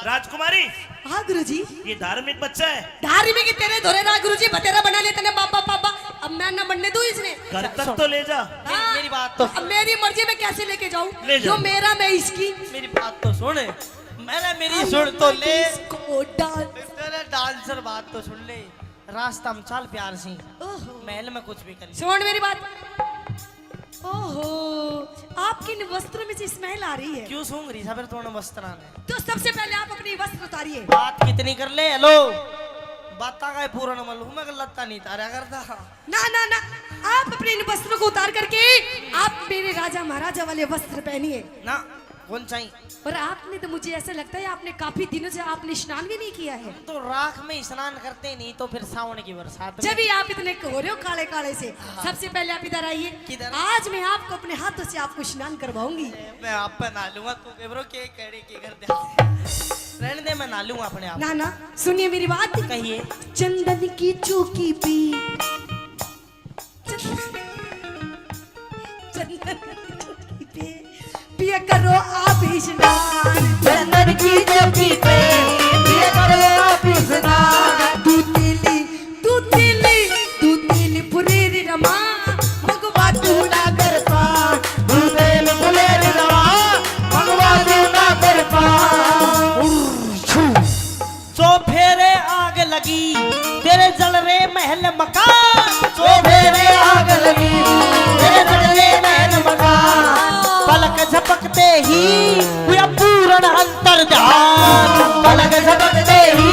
राजकुमारी, हाँ गुरुजी। ये धार्मिक बच्चा है, धारी में कि तेरे धोरे ना गुरुजी, बतेरा बना ले तेने बाबा बाबा। अब मैं ना बनने दूं इसने। घर तक तो ले जा। हाँ। मेरी बात तो अब मेरी मर्जी में कैसे लेके जाऊं? ले जाओ। जो मेरा मैं इसकी। मेरी बात तो सुन। मेरी सुन तो ले। इसको डाल। तेरे डांसर बात तो सुन ले। रास्ता में चल प्यार से, ओहो। महल में कुछ भी कर। सुन मेरी बात। ओहो, आपकी इन वस्त्र में से स्मेल आ रही है। क्यों सूंघ रही फिर तोड़ने वस्त्रान है? तो सबसे पहले आप अपनी वस्त्र उतारिए। बात कितनी कर ले। हेलो, बाता का पूरा न मालूम, मैं लत्ता नहीं तारा करता। ना ना ना, आप अपने इन वस्त्रों को उतार करके आप मेरे राजा महाराजा वाले वस्त्र पहनिए। ना कौन चाहिए? और आपने तो मुझे ऐसा लगता है आपने काफी दिनों से आपने स्नान भी नहीं किया है। तो राख में स्नान करते नहीं तो फिर सावन की बरसात में। जब भी आप इतने हो रहे हो काले काले से, सबसे पहले आप इधर आइए। किधर? आज मैं आपको अपने हाथों से आपको स्नान करवाऊंगी। मैं आप पे नहा लूंगा, तू केवरो के कड़े के कर दे। रहने दे, मैं नहा लूंगा अपने आप। ना ना सुनिए मेरी बात। कहिए। चंदन की चौकी पी, चंदन की चौकी पे पिया करो आप स्नान। चंदन की चौकी पे पिया करो आप स्नान। दूध तेली पुरेरी रमा भगवा दूना कर पा तेल फुलेर दवा भगवा दूना कर पा। सो फेरे आग लगी तेरे जल रे महल मकान। सो फेरे आग लगी तेरे जल रे महल मकान। पलक झपकते ही हुआ पूर्ण अंतर्ध्यान। पलक झपकते ही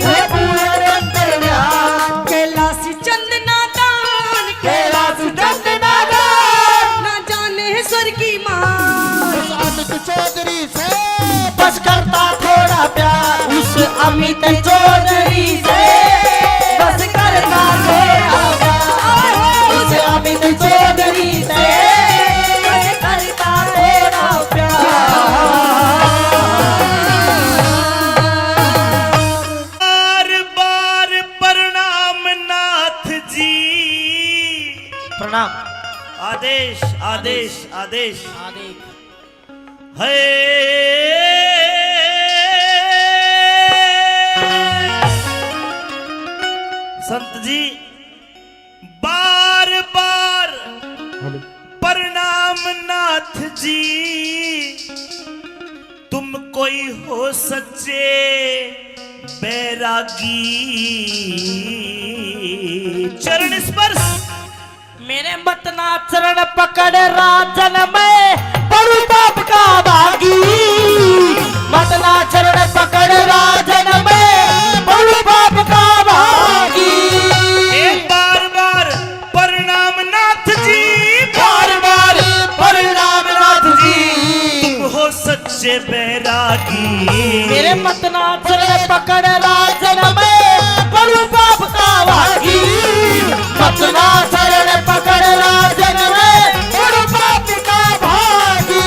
हुआ पूर्ण अंतर्ध्यान। कैलाश चंदना दान, कैलाश चंदना दान। ना जाने स्वर की मान। अमित चौधरी से बस करता थोड़ा प्यार उस अमित चौधरी से। बस करता थोड़ा प्यार उस अमित चौधरी से। बस करता थोड़ा बार बार प्रणाम नाथ जी। प्रणाम। आदेश आदेश आदेश आदेश। संत जी बार बार प्रणाम नाथ जी। तुम कोई हो सच्चे बैरागी। चरण स्पर्श मेरे मतना चरण पकड़ राजन में बड़ू पाप का भागी। मतना चरण पकड़ राजन में बड़ू पाप का भागी। बार बार प्रणाम नाथ जी। बार बार प्रणाम नाथ जी। तुम हो सच्चे बैरागी। मेरे मतना चरण पकड़ राजन में बड़ू पाप का भागी। मतना चरण पकड़ राजन में बड़ू पाप का भागी।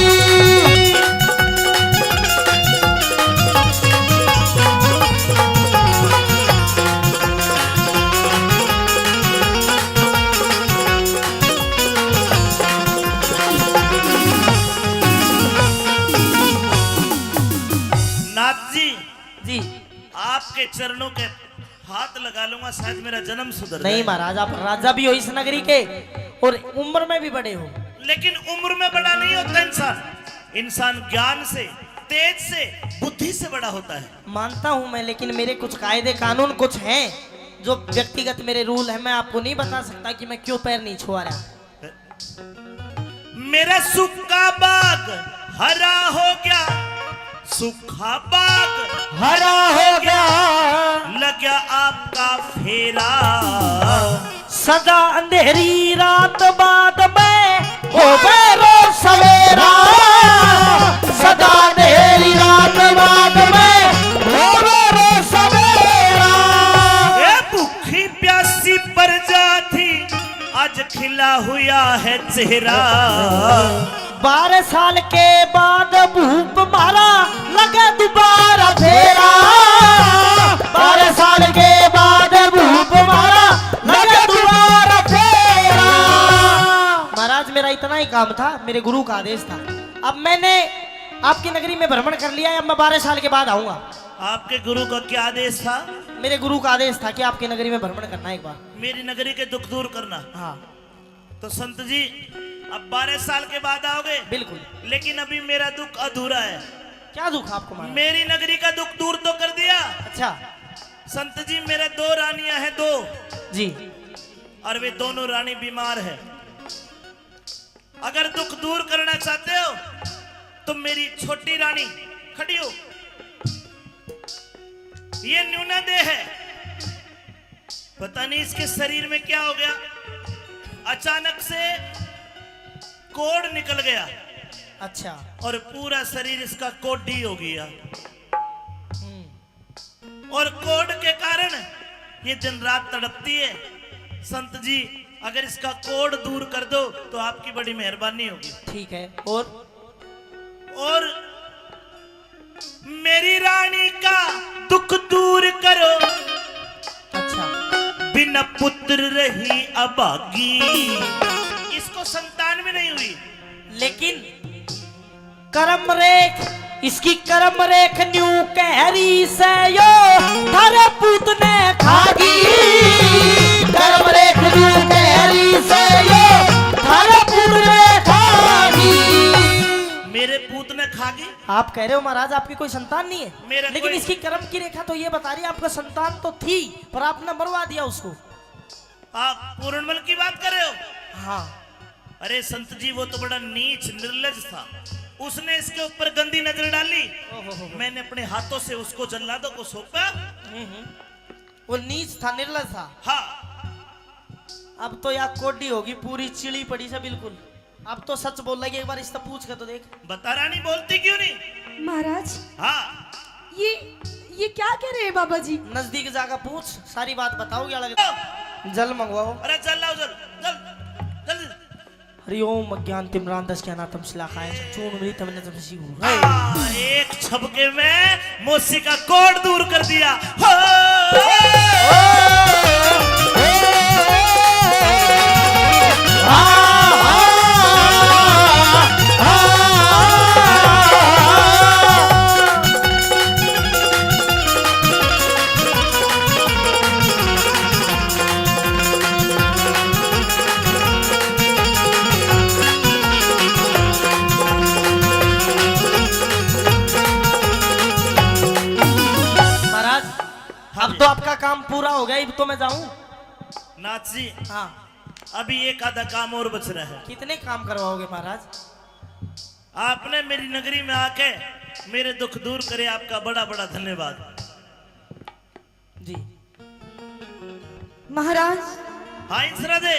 नाथ जी जी आपके चरणों के हाथ लगा लूंगा, शायद मेरा जन्म सुधर नहीं जाए। महाराज, आप राजा भी हो इस नगरी के और उम्र में भी बड़े हो। लेकिन उम्र में बड़ा नहीं होता इंसान। इंसान ज्ञान से, तेज से, बुद्धि से बड़ा होता है। मानता हूं मैं, लेकिन मेरे कुछ कायदे कानून कुछ हैं जो व्यक्तिगत मेरे रूल है। मैं आपको नहीं बता सकता कि मैं क्यों पैर नहीं छुआ रहा। मेरा सूखा बाग हरा हो गया, सूखा बाग हरा हो गया। लग गया आपका फेरा। सदा अंधेरी रात बाद में हो रोज सवेरा। सदा अंधेरी रात बाद में हो रोज सवेरा। ए भूखी प्यासी प्रजाति आज खिला हुआ है चेहरा। 12 साल के बाद भूप मारा लगा दोबारा फेरा। 12 साल के बाद भूप मारा लगा दोबारा फेरा। महाराज मेरा इतना ही काम था, मेरे गुरु का आदेश था। अब मैंने आपकी नगरी में भ्रमण कर लिया है, अब मैं 12 साल के बाद आऊंगा। आपके गुरु का क्या आदेश था? मेरे गुरु का आदेश था कि आपकी नगरी में भ्रमण करना एक बार। मेरी नगरी के दुख दूर करना। हाँ तो संत जी अब 12 साल के बाद आओगे? बिल्कुल। लेकिन अभी मेरा दुख अधूरा है। क्या दुख आपको महाराज? मेरी नगरी का दुख दूर तो कर दिया। अच्छा संत जी मेरे 2 रानियां हैं, 2 जी। और वे दोनों रानी बीमार है। अगर दुख दूर करना चाहते हो तो मेरी छोटी रानी खड़ी हो। ये न्यूना देह है, पता नहीं इसके शरीर में क्या हो गया। अचानक से कोढ़ निकल गया। अच्छा। और पूरा शरीर इसका कोडी हो गया। और कोड के कारण ये दिन रात तड़पती है। संत जी अगर इसका कोड दूर कर दो तो आपकी बड़ी मेहरबानी होगी। ठीक है। और मेरी रानी का दुख दूर करो। अच्छा। बिना पुत्र रही अभागी। इसको संतान भी नहीं हुई, लेकिन कर्म रेख, इसकी कर्म रेख न्यू कहरी से यो थारे पूत ने खागी। कर्म रेख न्यू कहरी से यो थारे पूत ने खागी। मेरे पूत ने खागी। आप कह रहे हो महाराज आपकी कोई संतान नहीं है, मेरा लेकिन कोई- इसकी कर्म की रेखा तो ये बता रही है आपका संतान तो थी पर आपने मरवा दिया उसको। आप पूर्णमल की बात कर रहे हो? हाँ। अरे संत जी वो तो बड़ा नीच निर्लज था। उसने इसके ऊपर गंदी नजर डाली। मैंने अपने हाथों से उसको जल्लादों को सौंपा। वो नीच था, निर्लज था। हाँ। अब तो यार कोडी होगी पूरी चिड़ी पड़ी से बिल्कुल। अब तो सच बोल रही है, एक बार इससे पूछ कर तो देख। बता रानी बोलती क्यों नहीं? महाराज हाँ। ये क्या कह रहे हैं बाबा जी? नजदीक जाकर पूछ, सारी बात बताओ क्या लग रहा। जल मंगवाओ। अरे चल लाओ जल जल जल्दी। हरि ओम अज्ञान तिम्रान दस के अनाथम शिलाखाय चूर्ण मिली तमने तब सी हो। एक छपके में मौसी का कोड दूर कर दिया। हो! अब तो आपका काम पूरा हो गया, अब तो मैं जाऊं। नाथ जी हाँ। अभी एक आधा काम और बच रहा है। कितने काम करवाओगे महाराज? आपने मेरी नगरी में आके मेरे दुख दूर करे, आपका बड़ा बड़ा धन्यवाद जी। महाराज हाँ इंसरा दे।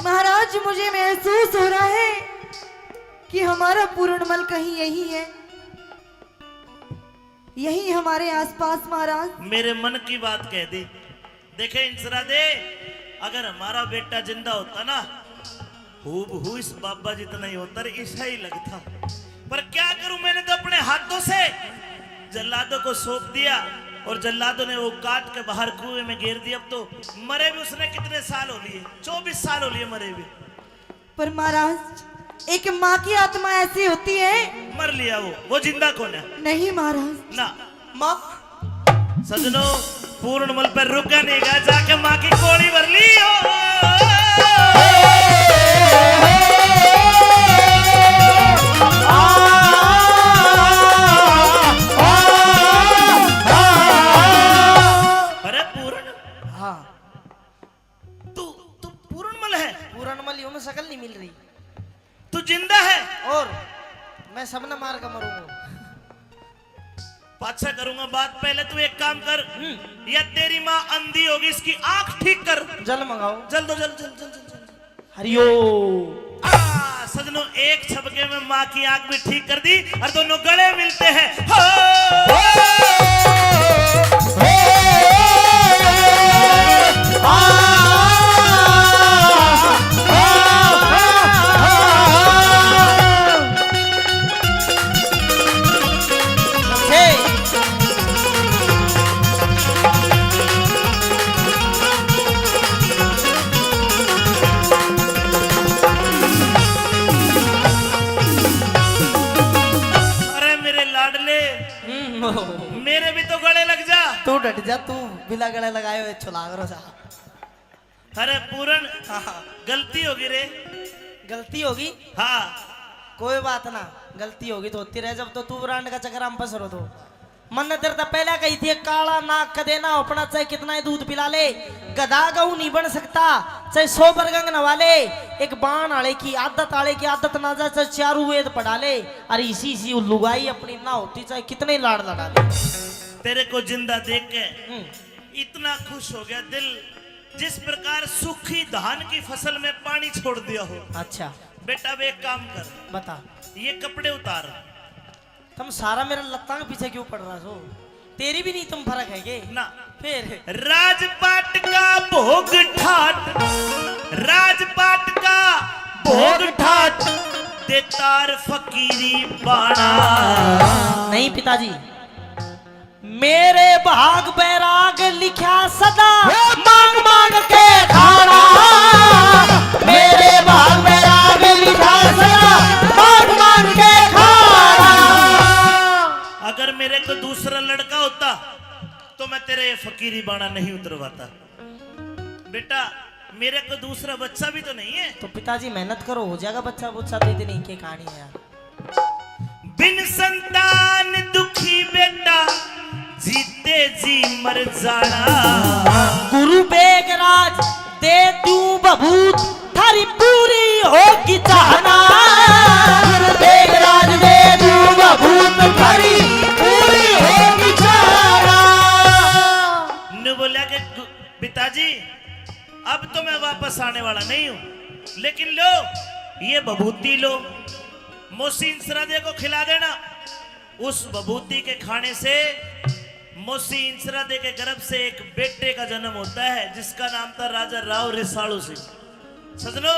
महाराज मुझे महसूस हो रहा है कि हमारा पूर्णमल कहीं यही है, यही हमारे आसपास। महाराज मेरे मन की बात कह दी। देखे इंसरा दे, अगर हमारा बेटा जिंदा होता ना हूबहू इस बाबा जितना ही होता, ऐसा ही लगता। पर क्या करूं, मैंने तो अपने हाथों से जल्लादों को सौंप दिया और जल्लादों ने वो काट के बाहर कुएं में गिर दिया। अब तो मरे भी उसने कितने साल हो लिए, 24 साल हो लिए मरे भी। पर महाराज एक माँ की आत्मा ऐसी होती है। मर लिया वो जिंदा कौन है? नहीं महाराज ना माँ सजनों, पूर्णमल पर रुका नहीं गया, जाके माँ की कोड़ी भर ली हो। अरे पूर्ण, हाँ तू तू पूर्णमल है? पूरणमल यूं में शकल नहीं मिल रही। तू जिंदा है? और मैं सबने मार कर मरूंगा। पाछा करूंगा बात, पहले तू एक काम कर, या तेरी माँ अंधी होगी, इसकी आंख ठीक कर। जल मंगाओ। जल दो, जल जल जल जल जल। हरिओ। सजनों एक छपके में माँ की आंख भी ठीक कर दी और दोनों गले मिलते हैं। हो! मेरे भी तो गले लग जा। तू डट जा, तू बिना गले लगाए हुए छुला करो जा। अरे पूरन, गलती होगी रे। गलती होगी? हाँ कोई बात ना, गलती होगी तो होती रहे। जब तो तू ब्रांड का चक्कर हम फंस रहो तो मन तेरे तो पहले कही थी काला नाक का देना अपना, चाहे कितना ही दूध पिला ले गधा गऊ नहीं बन सकता। चाहे 100 बरगंग नवा ले, एक बाण आले की आदत ना जा, चाहे 4 वेद पढ़ा ले, अरे इसी लुगाई अपनी ना होती चाहे कितने लाड़ लड़ा ले। तेरे को जिंदा देख के इतना खुश हो गया दिल, जिस प्रकार सूखी धान की फसल में पानी छोड़ दिया हो। अच्छा बेटा अब एक काम कर, बता। ये कपड़े उतार। तुम सारा मेरा लत्ता के पीछे क्यों पड़ रहा हो? तेरी भी नहीं तुम फर्क है के ना फिर राजपाट का भोग ठाट, राजपाट का भोग ठाट, देतार फकीरी बाणा। नहीं पिताजी, मेरे भाग बैराग लिखा सदा मांग मांग के खाना। मेरे भाग बैराग लिखा सदा मांग मांग के खाना। अगर मेरे को दूसरा लड़का होता तो मैं तेरे ये फकीरी बाणा नहीं उतरवाता। बेटा मेरे को दूसरा बच्चा भी तो नहीं है। तो पिताजी मेहनत करो, हो जाएगा बच्चा बुच्चा। तो इतनी की कहानी है यार। बिन संतान दुखी बेटा, जीते जी मर जाना। गुरु बेगराज दे तू बबूत, थारी पूरी होगी चाहना। गुरु बेगराज दे तू बबूत, थारी पूरी होगी चाहना। ने बोला कि पिताजी अब तो मैं वापस आने वाला नहीं हूं, लेकिन लो ये बबूती लो, मोहसिन सरादे को खिला देना। उस बबूती के खाने से मोहसिन सरादे के गर्भ से एक बेटे का जन्म होता है, जिसका नाम था राजा राव रिसालू सिंह। सजनो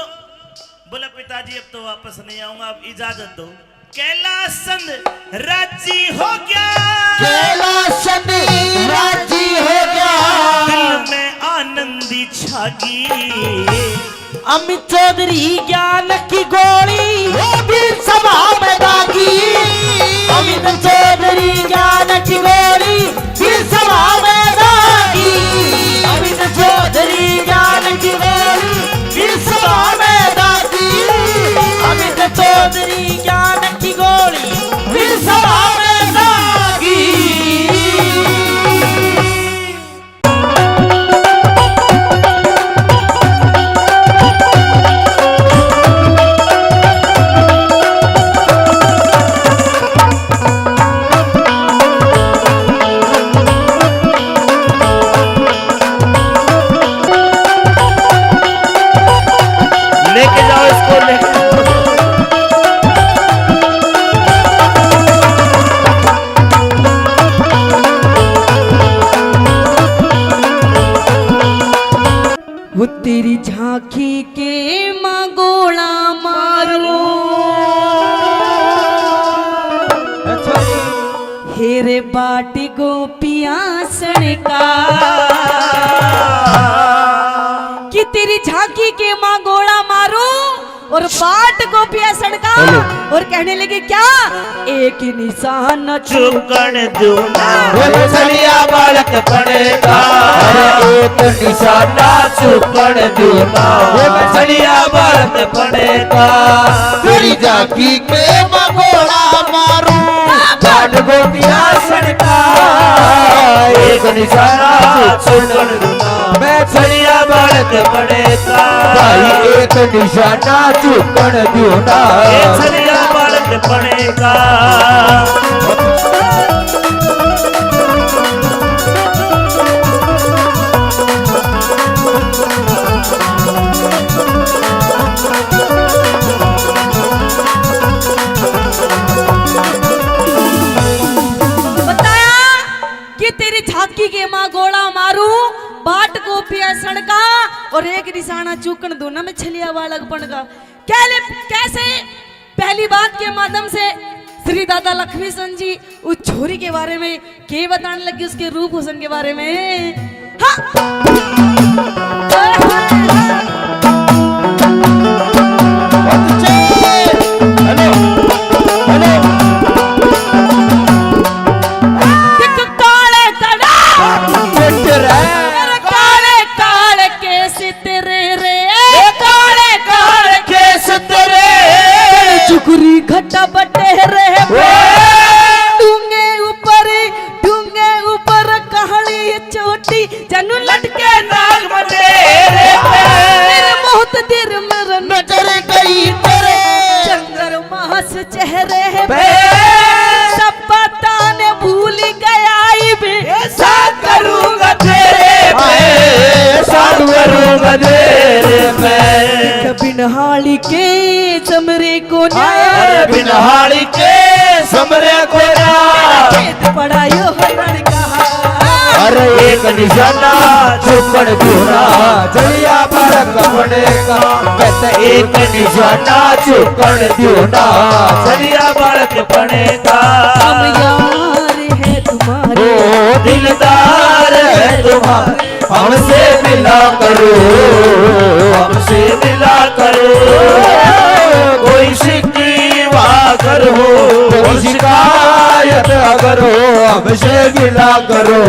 बोला पिताजी अब तो वापस नहीं आऊंगा, अब इजाजत दो। कैलाश चंद राजी हो गया, कैलाश राजी हो गया। दिल में आनंदी छागी। अमित चौधरी ज्ञान की गोली भी सभा में दागी। अमित चौधरी ज्ञान की गोली भी सभा में दागी। अमित चौधरी ज्ञान की गोली भी सभा में दागी। अमित चौधरी ज्ञान की गोली भी सभा में दागी। लेके जाओ इसको, लेके वो तेरी झांकी के मगोड़ा मारो, हेरे बाटी गोपिया सड़का। कि तेरी झांकी के माँ गोड़ा मारो और बाट गोपिया सड़का, और कहने लगे क्या? एक निशान चुकन दूना, छलिया बालक पड़ेगा। एक निशाना चुकन दूना, छलिया बालक पड़ेगा। तेरी झांकी के मगोड़ा मारूं, बाट गोपिया सड़का। एक निशाना चुकन दूना, मैं छलिया बालक पड़ेगा। भाई एक निशाना चुकन दूना, छलिया बालक पड़ेगा। बताया कि तेरी झांकी के माँ गोड़ा मारू, बाट गोपिया सड़का, और एक निशाना चूकन दोनों में छलिया बालक बनगा। कैसे? पहली बात के माध्यम से श्री दादा लक्ष्मी सन जी उस छोरी के बारे में के बताने लगे, उसके रूप हुसन के बारे में। हाँ। हेलो हेलो काले तड़ा रे काले काले केस तेरे रे, काले काले केस तेरे। चुकुरी घटा बटे रे, डूंगे ऊपर कहानी चोटी, जनू लटके नाग बटे रे। नहाड़ी के समरे कोरा खेत पड़ायो हरण कहा अरे एक निशाना चुकड़ दूना जलिया बालक पड़ेगा कहते एक निशाना चुकड़ दूना जलिया बालक पड़ेगा हम यार है तुम्हारे ओ दिलदार है तुम्हारे हमसे मिला करो हमसे मिला करो कोई शिकवा करो कोई शिकायत अगर हो हमसे मिला करो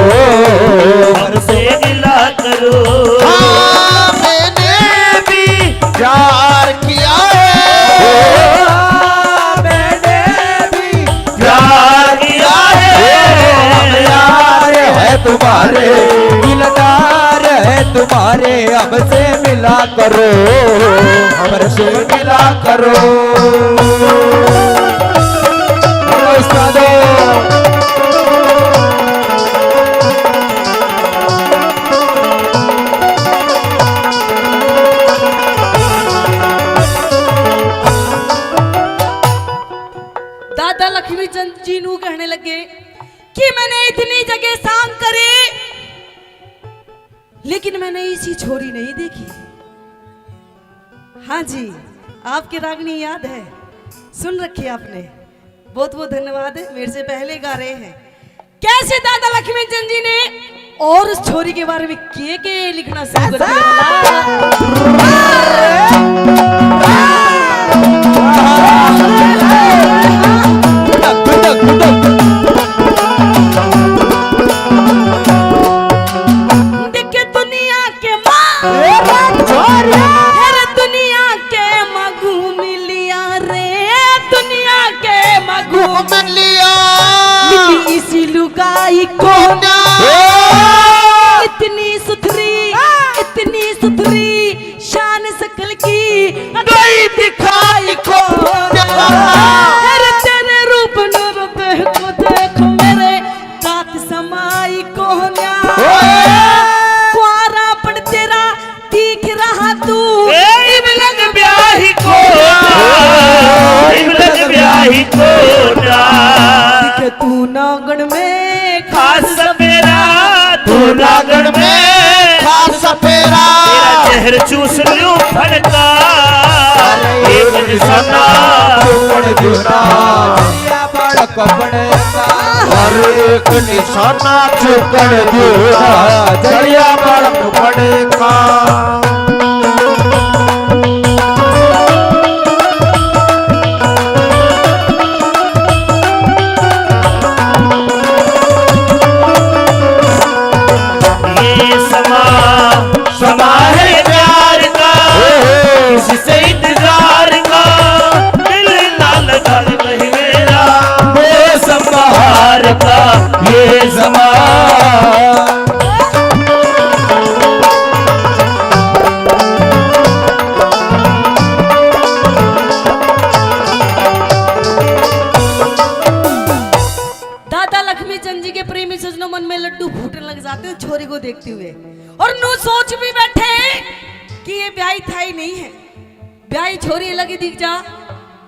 हमसे मिला करो हाँ, मैंने भी प्यार किया है मैंने भी प्यार किया है हम यार है तुम्हारे दिलदार है तुम्हारे हमसे मिला करो हमसे मिला करो उस्तादो दादा लक्ष्मी चंद जी नू कहने लगे कि मैंने इतनी जगह सांग करे लेकिन मैंने इसी छोरी नहीं देखी। हाँ जी, आपकी रागनी याद है, सुन रखी आपने, बहुत बहुत धन्यवाद है, मेरे से पहले गा रहे हैं। कैसे दादा लक्ष्मी चंद जी ने और उस छोरी के बारे में के लिखना शुरू कर देखे दुनिया के दुनिया के मगू मिलिया रे दुनिया के मगू मिलिया मिली इसी लुगाई को इतनी सुथरी शान सकल की गई दिखाई को अरे तेरे रूप नूर को देखो मेरे कात समाई को कुआरा पड़ तेरा दिख रहा तू इबलग ब्याही को इबलग ब्याही को दिखे तू नागण में खास सपेरा तू नागण में खास सपेरा तेरा जहर चूस लूं फड़का एक निशाना चुकड़ दूना जलिया बालक पड़ेगा हर एक निशाना चुकड़ दूना जलिया बालक पड़ेगा ये समा है प्यार का इससे इंतजार का दिल ना लगा नहीं मेरा मौसम बहार का ये ज़मां दादा लक्ष्मी चंद जी के प्रेमी सजनों मन में लड्डू फूटने लग जाते हैं छोरी को देखते हुए और नू सोच भी बैठे कि ये ब्याही था ही नहीं है, ब्याही छोरी अलग ही दिख जा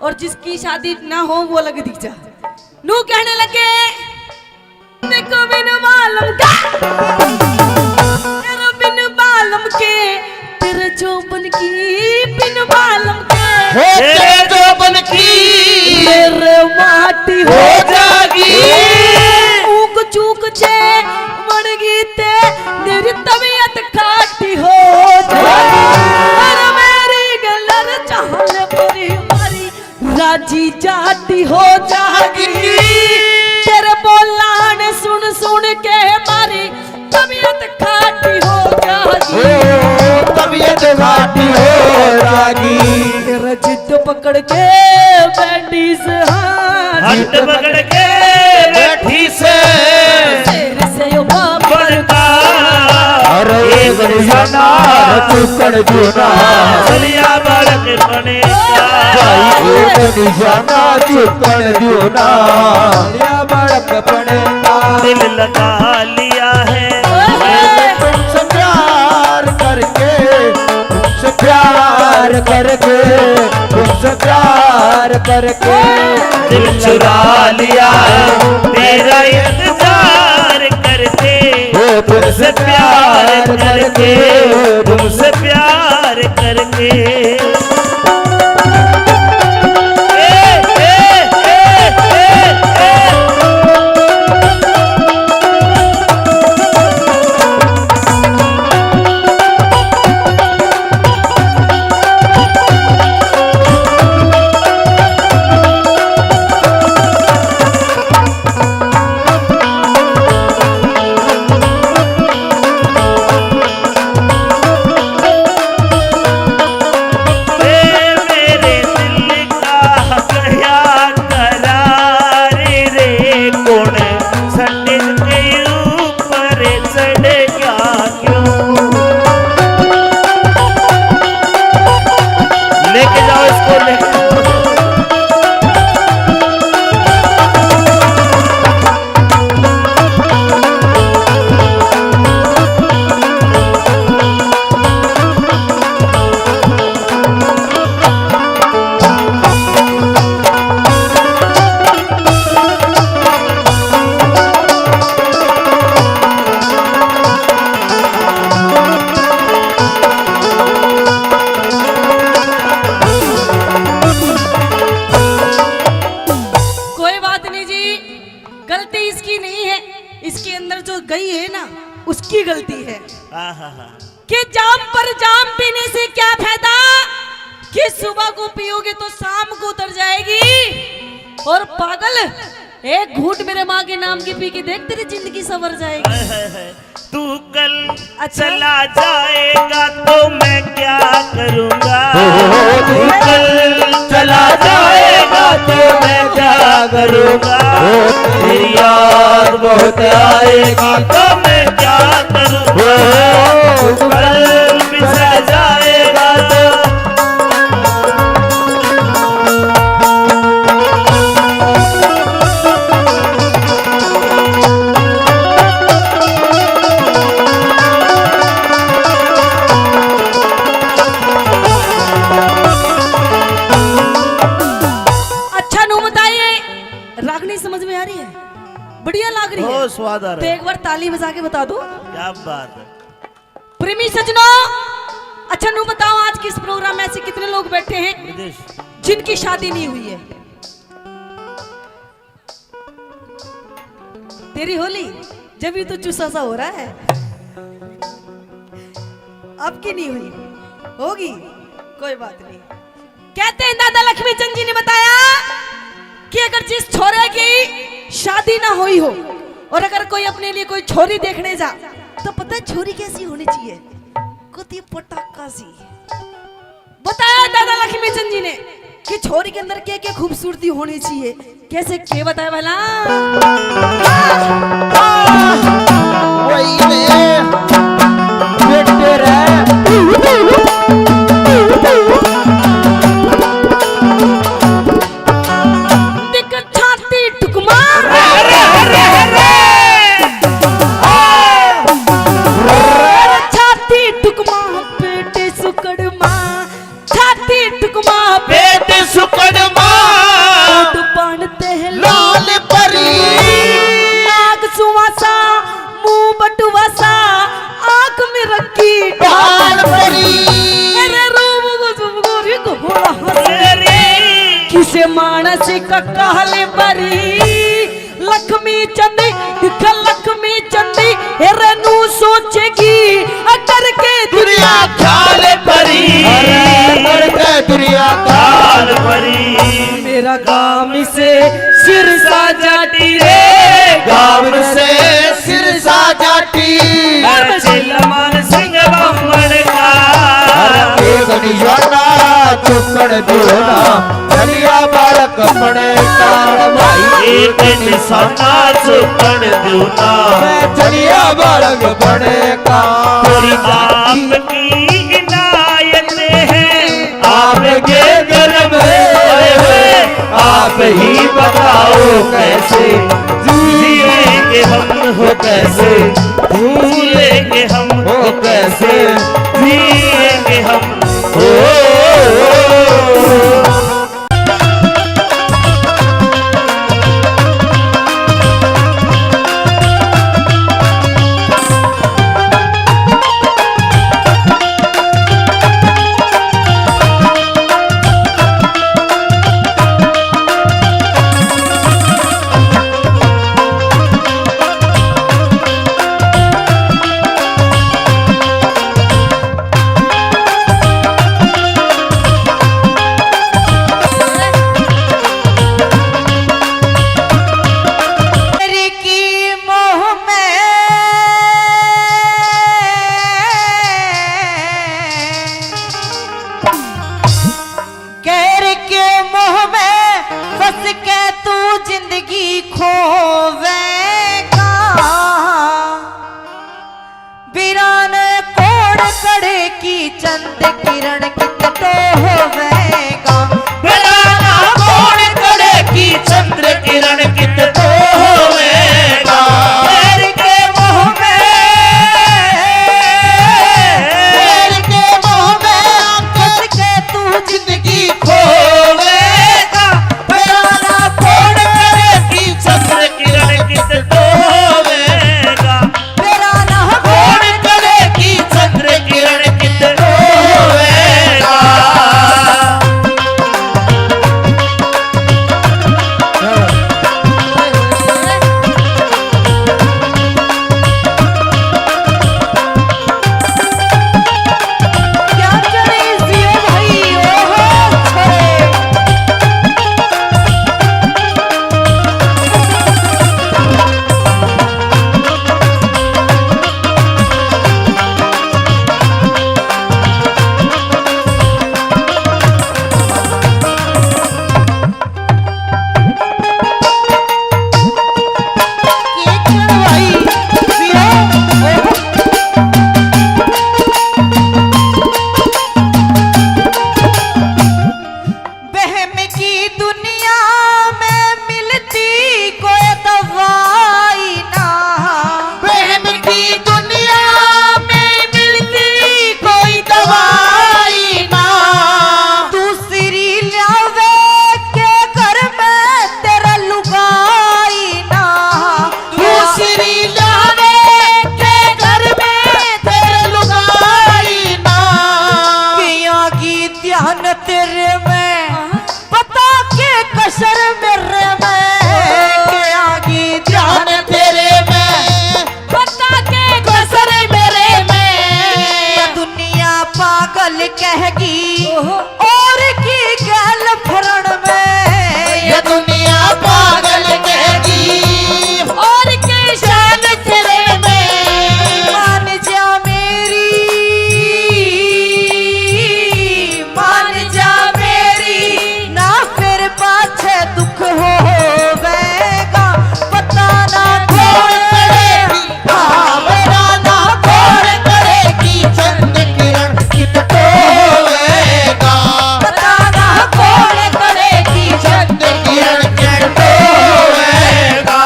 और जिसकी शादी ना हो वो अलग दिख जा। नू कहने लगे देखो बिन मालूम का तेरा बिन मालूम के तेरे जोबन की बिन मालूम के तेरे जोबन की मेरे माटी हो जागी ऊक चूक छे मणगी ते मेरी तबीयत काटी हो जागी अरे मेरी गलर चाहले पूरी मारी राजी जाती हो जागी तेरे बोलाने सुन सुन के मारी तबीयत काटी हो जागी तबीयत घाटी हो जागी तेरा जिद पकड़ के बैठी से हट पकड़ के बैठी से तेरे से यो बढ़ता अरे एक निशाना चुकड़ दूना चलिया बालक बनेगा भाई एक निशाना चुकड़ दूना जलिया बालक पड़ेगा दिल लगा लिया है तुमसे प्यार करके तुमसे प्यार करके तुमसे प्यार प्यार करके दिल चुरा लिया है तेरा इंतजार करके, तुमसे प्यार करके, तुमसे प्यार करके। गई है ना उसकी गलती है आहा। कि जाम पर जाम पीने से क्या फायदा, कि सुबह को पियोगे तो शाम को उतर जाएगी। और पागल, एक घूंट मेरे माँ के नाम की पी के देख, तेरी जिंदगी संवर जाएगी। तू कल चला जाएगा तो मैं क्या करूँगा, तू कल चला जाएगा तो मैं क्या करूँगा, तेरी याद बहुत आएगी तो मैं क्या करूँगा, तू कल बिछड़ जाएगा तो। समझ में आ रही है? बढ़िया लग रही है, स्वाद आ तो रहा है। एक बार ताली बजा के बता दो। क्या बात है। प्रेमी सजनों, अच्छा नु बताओ आज किस प्रोग्राम में ऐसे कितने लोग बैठे हैं जिनकी शादी नहीं हुई है? तेरी होली जब ही तो चुसा सा हो रहा है, अब की नहीं हुई, होगी, कोई बात नहीं। कहते हैं दादा लक्ष्मी चंद जी ने बताया कि अगर जिस छोरे की शादी ना हुई हो और अगर कोई अपने लिए कोई छोरी देखने जा, तो पता है छोरी कैसी होनी चाहिए? कुती पटाखा सी। बताया दादा लक्ष्मी चंद जी ने कि छोरी के अंदर क्या क्या खूबसूरती होनी चाहिए, कैसे क्या बताया भला? वही रे बेटे रे मानस का कहले बरी लक्ष्मी चंदी दिख लक्ष्मी चंदी हेरनू सोचेगी अटर के दुनिया ख्याल परी, अरे के दुनिया ख्याल परी। मेरा गाँव से सिर साजाटी रे, गाँव से सिर साजाटी चिल्लमान सिंह बम्मन का गणियाना चुकड़ दोना चलिया बालक पड़े कारण भाई एक निशाना चुकड़ दोना चलिया बालक पड़े का पूरी आपकी इनायत है, आपके गर्भ हुए आप ही बताओ कैसे जिएंगे हम हो कैसे, भूलेंगे हम हो कैसे जिएंगे हम हो करेगी चंद किरण कित तो होवेगा। बेराना कौन करेगी चंद्र किरण कित तो होवेगा। पैर के मोह में फंस के तू जिंदगी होवेगा। बेराना कौन करेगी चंद्र किरण कित तो होवेगा। मेरा ना कौन करेगी चंद्र किरण कित तो होवेगा। क्या करे जियो भाई ओहो छोरे। के क्षण भाई जियो ओहो। बहम की दुनिया में मिलती कोई दवाई ना। बहम की दुनिया में मिलती कोई दवाई ना। दूसरी लावे के घर में तेरा लुगाई ना। दूसरी लावे के घर में तेरे लुगाई ना। पिया की ध्यान तेरे में पता के कसर मेरे में। पिया की ध्यान ध्यान तेरे में पता के कसर मेरे में। ये दुनिया पागल कहेगी और की गल फरण में। ये दुनिया पागल कहेगी और के शान तेरे में। मान जा मेरी मान जा मेरी ना फिर पाछे दुख होवेगा। पता ना कौन करेगी हाँ बेराना कौन करेगी चंद किरण कित तो होवेगा। पता ना कौन करेगी चंद किरण कित तो होवेगा।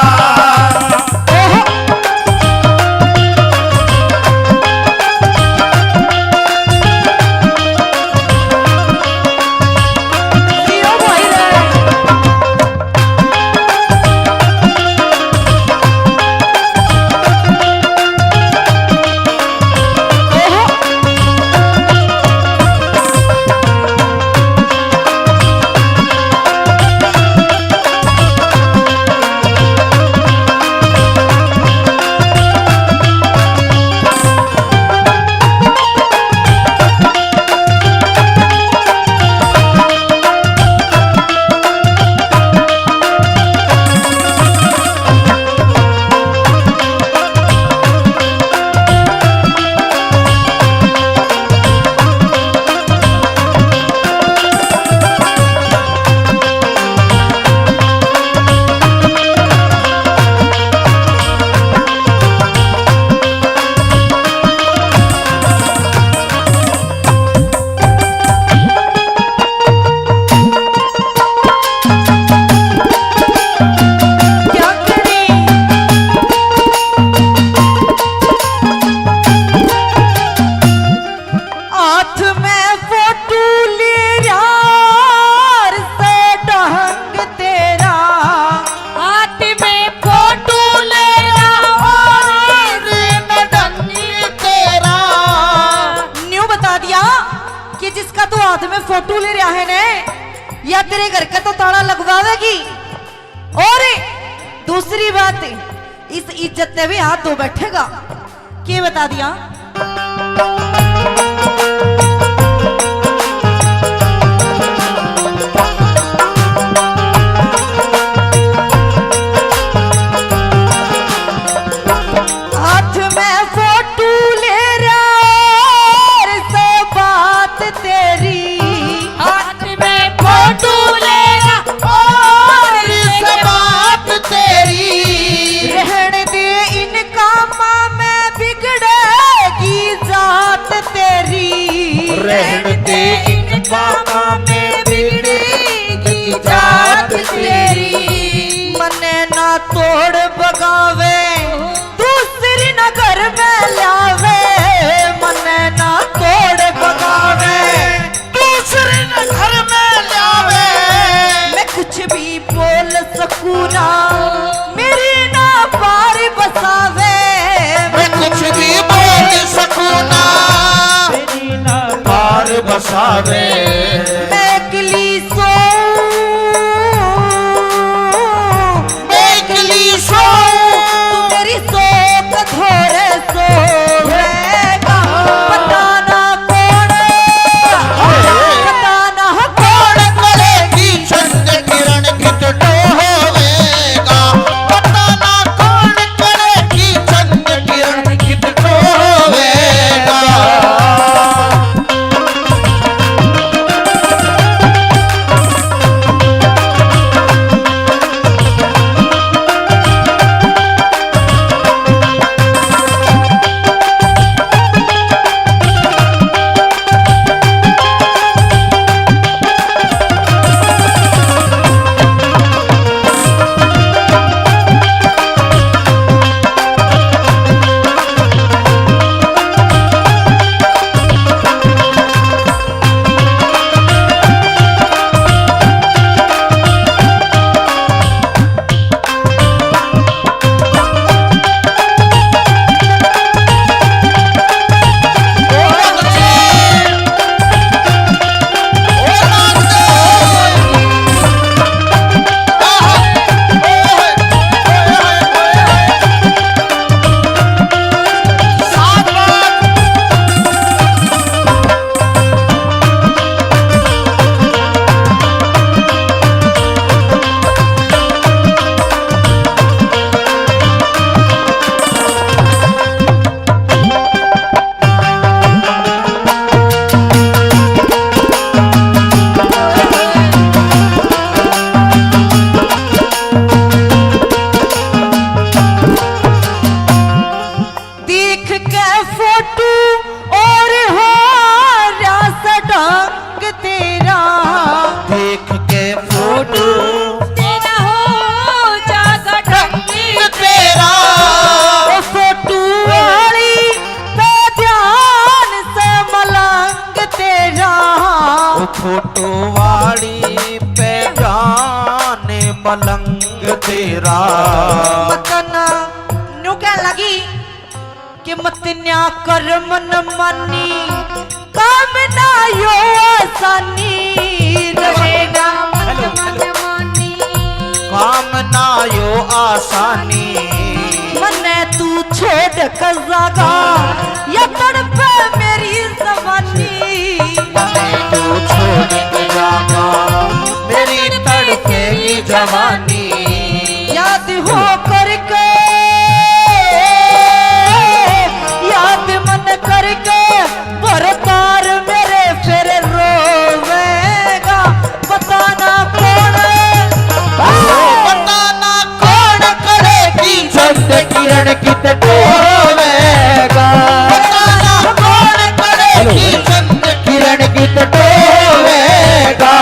जियो भाई रे। क्या करें हाथ में फोटो ले यार से ढंग तेरा। हाथ में फोटो ले और ढंग तेरा। न्यू बता दिया कि जिसका तू हाथ में फोटो ले रहा है ने या तेरे घर का तो ताला लगवावेगी। और दूसरी बात इस इज्जत से भी हाथ धो बैठेगा। के बता दिया हाथ में फोटो ले रहा से बात तेरी। हाथ में फोटो ले और बात तेरी। रहने दे इन कामा में बिगड़े दूसरा। मतन न्यू क्या लगी कि मत न्या कर मन मानी काम ना यो आसानी रहेगा मन मानी काम ना यो आसानी मने तू छोड़ कर जागा या तड़पे मेरी जवानी मने तू छोड़ के जागा मेरी तड़पेगी जवानी। याद हो करके याद मन करके परतार मेरे फिर रोवेगा बताना कौन बताना कौन करेगी चंद किरण कित टोवेगा। बताना कौन करेगी चंद किरण कित टोवेगा।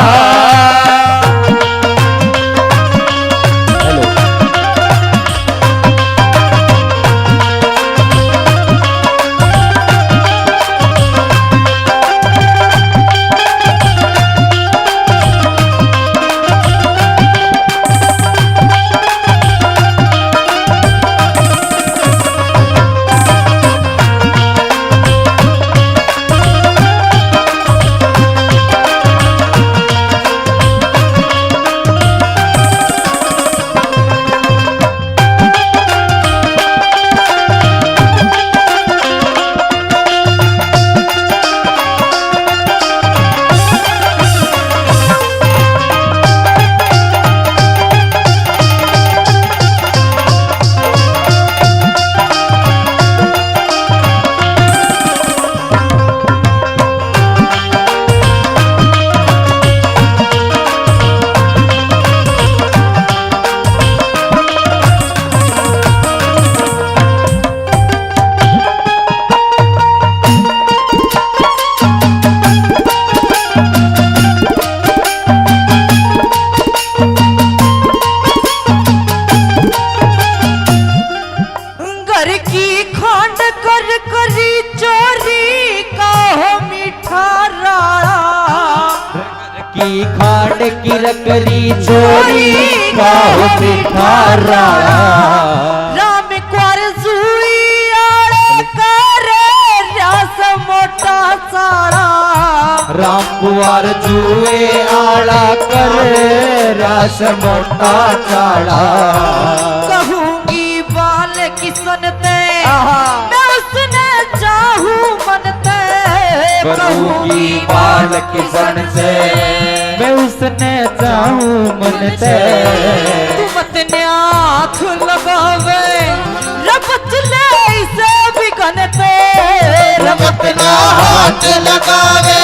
की खांड की रकरी चोरी का मीठा राणा। राम क्वार जुई आड़े करे रास मोटा साड़ा। राम कुंवर जुए आड़ा करे रास मोटा चाड़ा। कहूंगी बाल किसन ते मैं उसने चाहूं मन ते। कहूंगी बाल किसन से मैं उसने चाहूं मन से। तू मत ने आँख लगावे रब चले इसे बिगनते। रमत ना हाथ लगावे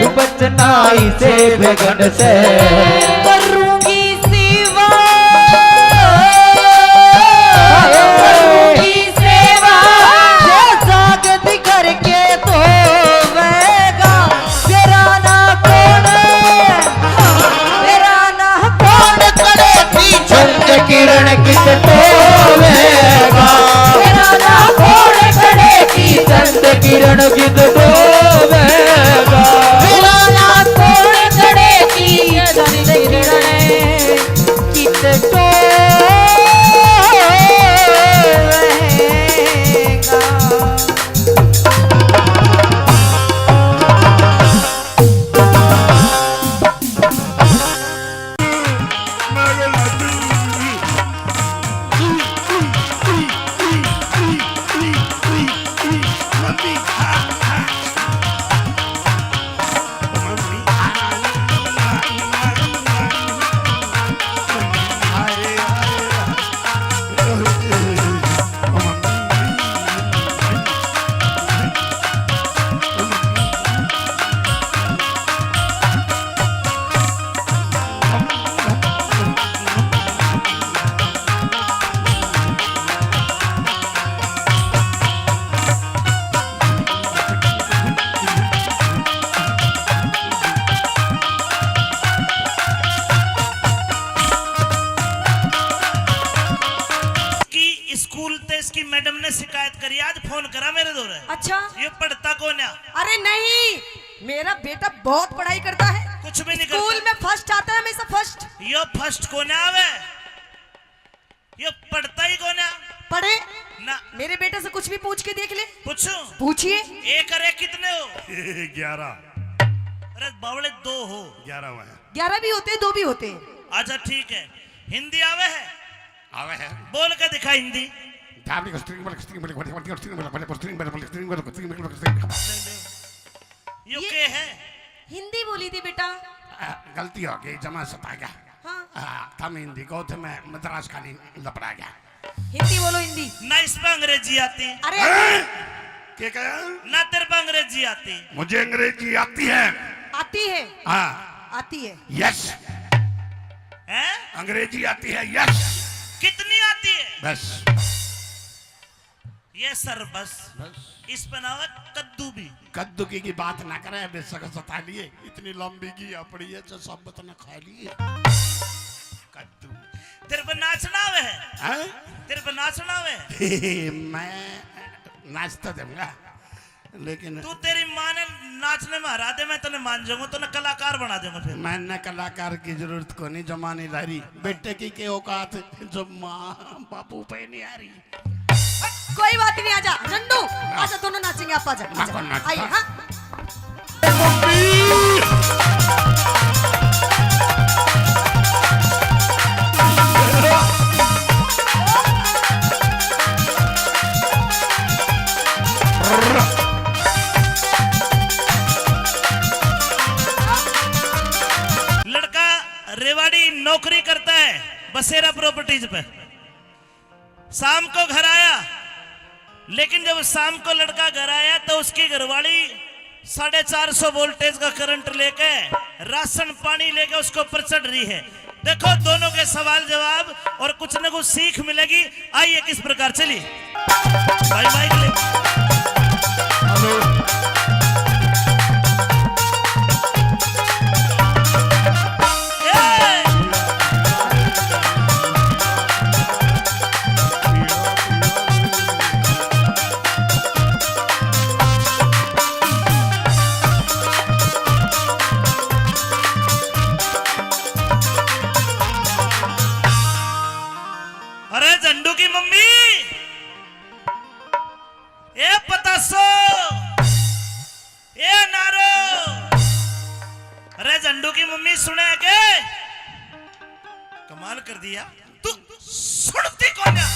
तू बचना इसे बेगन से। करूंगी सेवा करूंगी सेवा ये जागत करके तो वेगा। तेरा ना कौन तेरा ना कौन करेगी चंद किरण कित टोवेगा। तेरा ना कौन करेगी चंद किरण कित टोवेगा। तेरा ना कौन करेगी चंद किरण कित टोवेगा। स्कूल ते इसकी मैडम ने शिकायत करी, आज फोन करा मेरे दौरे। अच्छा ये पढ़ता कौन है? अरे नहीं, मेरा बेटा बहुत पढ़ाई करता है, कुछ भी नहीं स्कूल करता। में फर्स्ट आता है, हमेशा फर्स्ट। यो फर्स्ट कौन है आवे? ये पढ़ता ही कौन है पढ़े ना? मेरे बेटे से कुछ भी पूछ के देख ले। पूछो। पूछिए। एक अरे कितने हो? 11। अरे बावड़े 2 हो। 11 हुआ है। 11 भी होते हैं, 2 भी होते हैं। अच्छा ठीक है। हिंदी आवे है? आवे है। बोल के दिखा हिंदी। यू के है? हिंदी बोली थी बेटा। गलती हो गई, जमा सता गया। हाँ तम हिंदी को थे, मैं मद्रास खाली लपड़ा गया। हिंदी बोलो हिंदी। ना इस पे अंग्रेजी आती अरे क्या कहा? ना तेरे पे अंग्रेजी आती। मुझे अंग्रेजी आती है। आती है। हाँ आती है। यस, है? अंग्रेजी आती है। यस कितनी आती है? बस ये सर बस। इस पे ना हो कद्दू भी। कद्दू की बात ना करे, बेशक सता लिए। इतनी लंबी की अपड़ी है जो सब बतना खा लिए। कद्दू तेरे पे नाचना आवे है? हैं? तेरे पे नाचना आवे है? मैं नाचता दूंगा, लेकिन तू तेरी माँ ने नाचने में हरा दे, मैं तने मान जाऊंगा, तो कलाकार बना दूंगा फिर। मैंने कलाकार की जरूरत को नहीं, जमाने ला रही बेटे की के औकात जो माँ बापू पे नहीं आ रही। कोई बात नहीं, आजा झंडू, आजा दोनों नाचेंगे। आप आजा, मैं कौन नाचता? आइए। हाँ लड़का रेवाड़ी नौकरी करता है बसेरा प्रॉपर्टीज पे। शाम को घर आया, लेकिन जब शाम को लड़का घर आया तो उसकी घरवाली 450 वोल्टेज का करंट लेके राशन पानी लेके उसको ऊपर चढ़ रही है। देखो दोनों के सवाल जवाब और कुछ न कुछ सीख मिलेगी। आइए किस प्रकार चली भाई माइक ले। ए! अरे झंडू की मम्मी, ए पतासो, ए नारो, अरे झंडू की मम्मी सुने के? कमाल कर दिया। तू सुनती कौन है?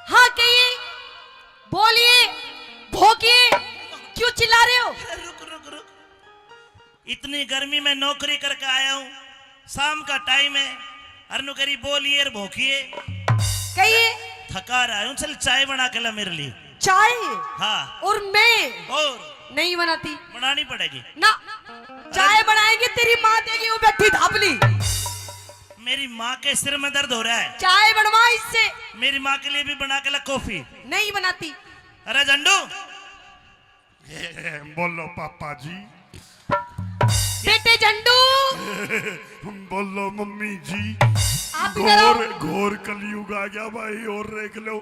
हाँ कहिए, बोलिए, भोगिए, क्यों चिल्ला रहे हो? अरे रुक रुक रुक, इतनी गर्मी में नौकरी करके आया हूँ, शाम का टाइम है, अरनु करी बोलिए और भोकिए। कहिए। थका रहा हूँ, चल चाय बना के ला मेरे लिए। चाय? हाँ। और मैं और नहीं बनाती। बनानी पड़ेगी ना, चाय बनाएंगे तेरी माँ देगी, वो बैठी धापली। मेरी माँ के सिर में दर्द हो रहा है, चाय बनवा इससे। मेरी माँ के लिए भी बना के ला कॉफी। नहीं बनाती। अरे झंडू, बोलो पापा जी। बेटे झंडू, बोलो मम्मी जी। आप इधर आओ। घोर कलयुग आ गया भाई, और देख लो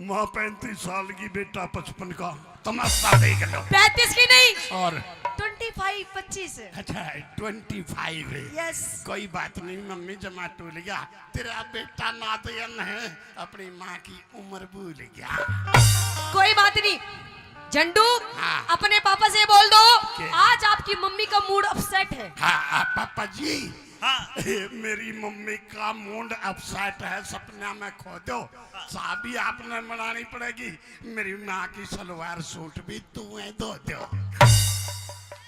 माँ 35 साल की, बेटा 55 का, तमाशा देख लो। 35 की नहीं, और 25 25। अच्छा 25 है। यस। कोई बात नहीं मम्मी, जमा टूल गया, तेरा बेटा नादयन है, अपनी माँ की उम्र भूल गया। कोई बात नहीं झंडू, हाँ। अपने पापा से बोल दो क्या? आज आपकी मम्मी का मूड अपसेट है। हाँ पापा जी। हाँ। मेरी मम्मी का मूड अपसेट है, सपना में खो दो, शादी आपने बनानी पड़ेगी, मेरी माँ की सलवार सूट भी तुम्हें धो दो।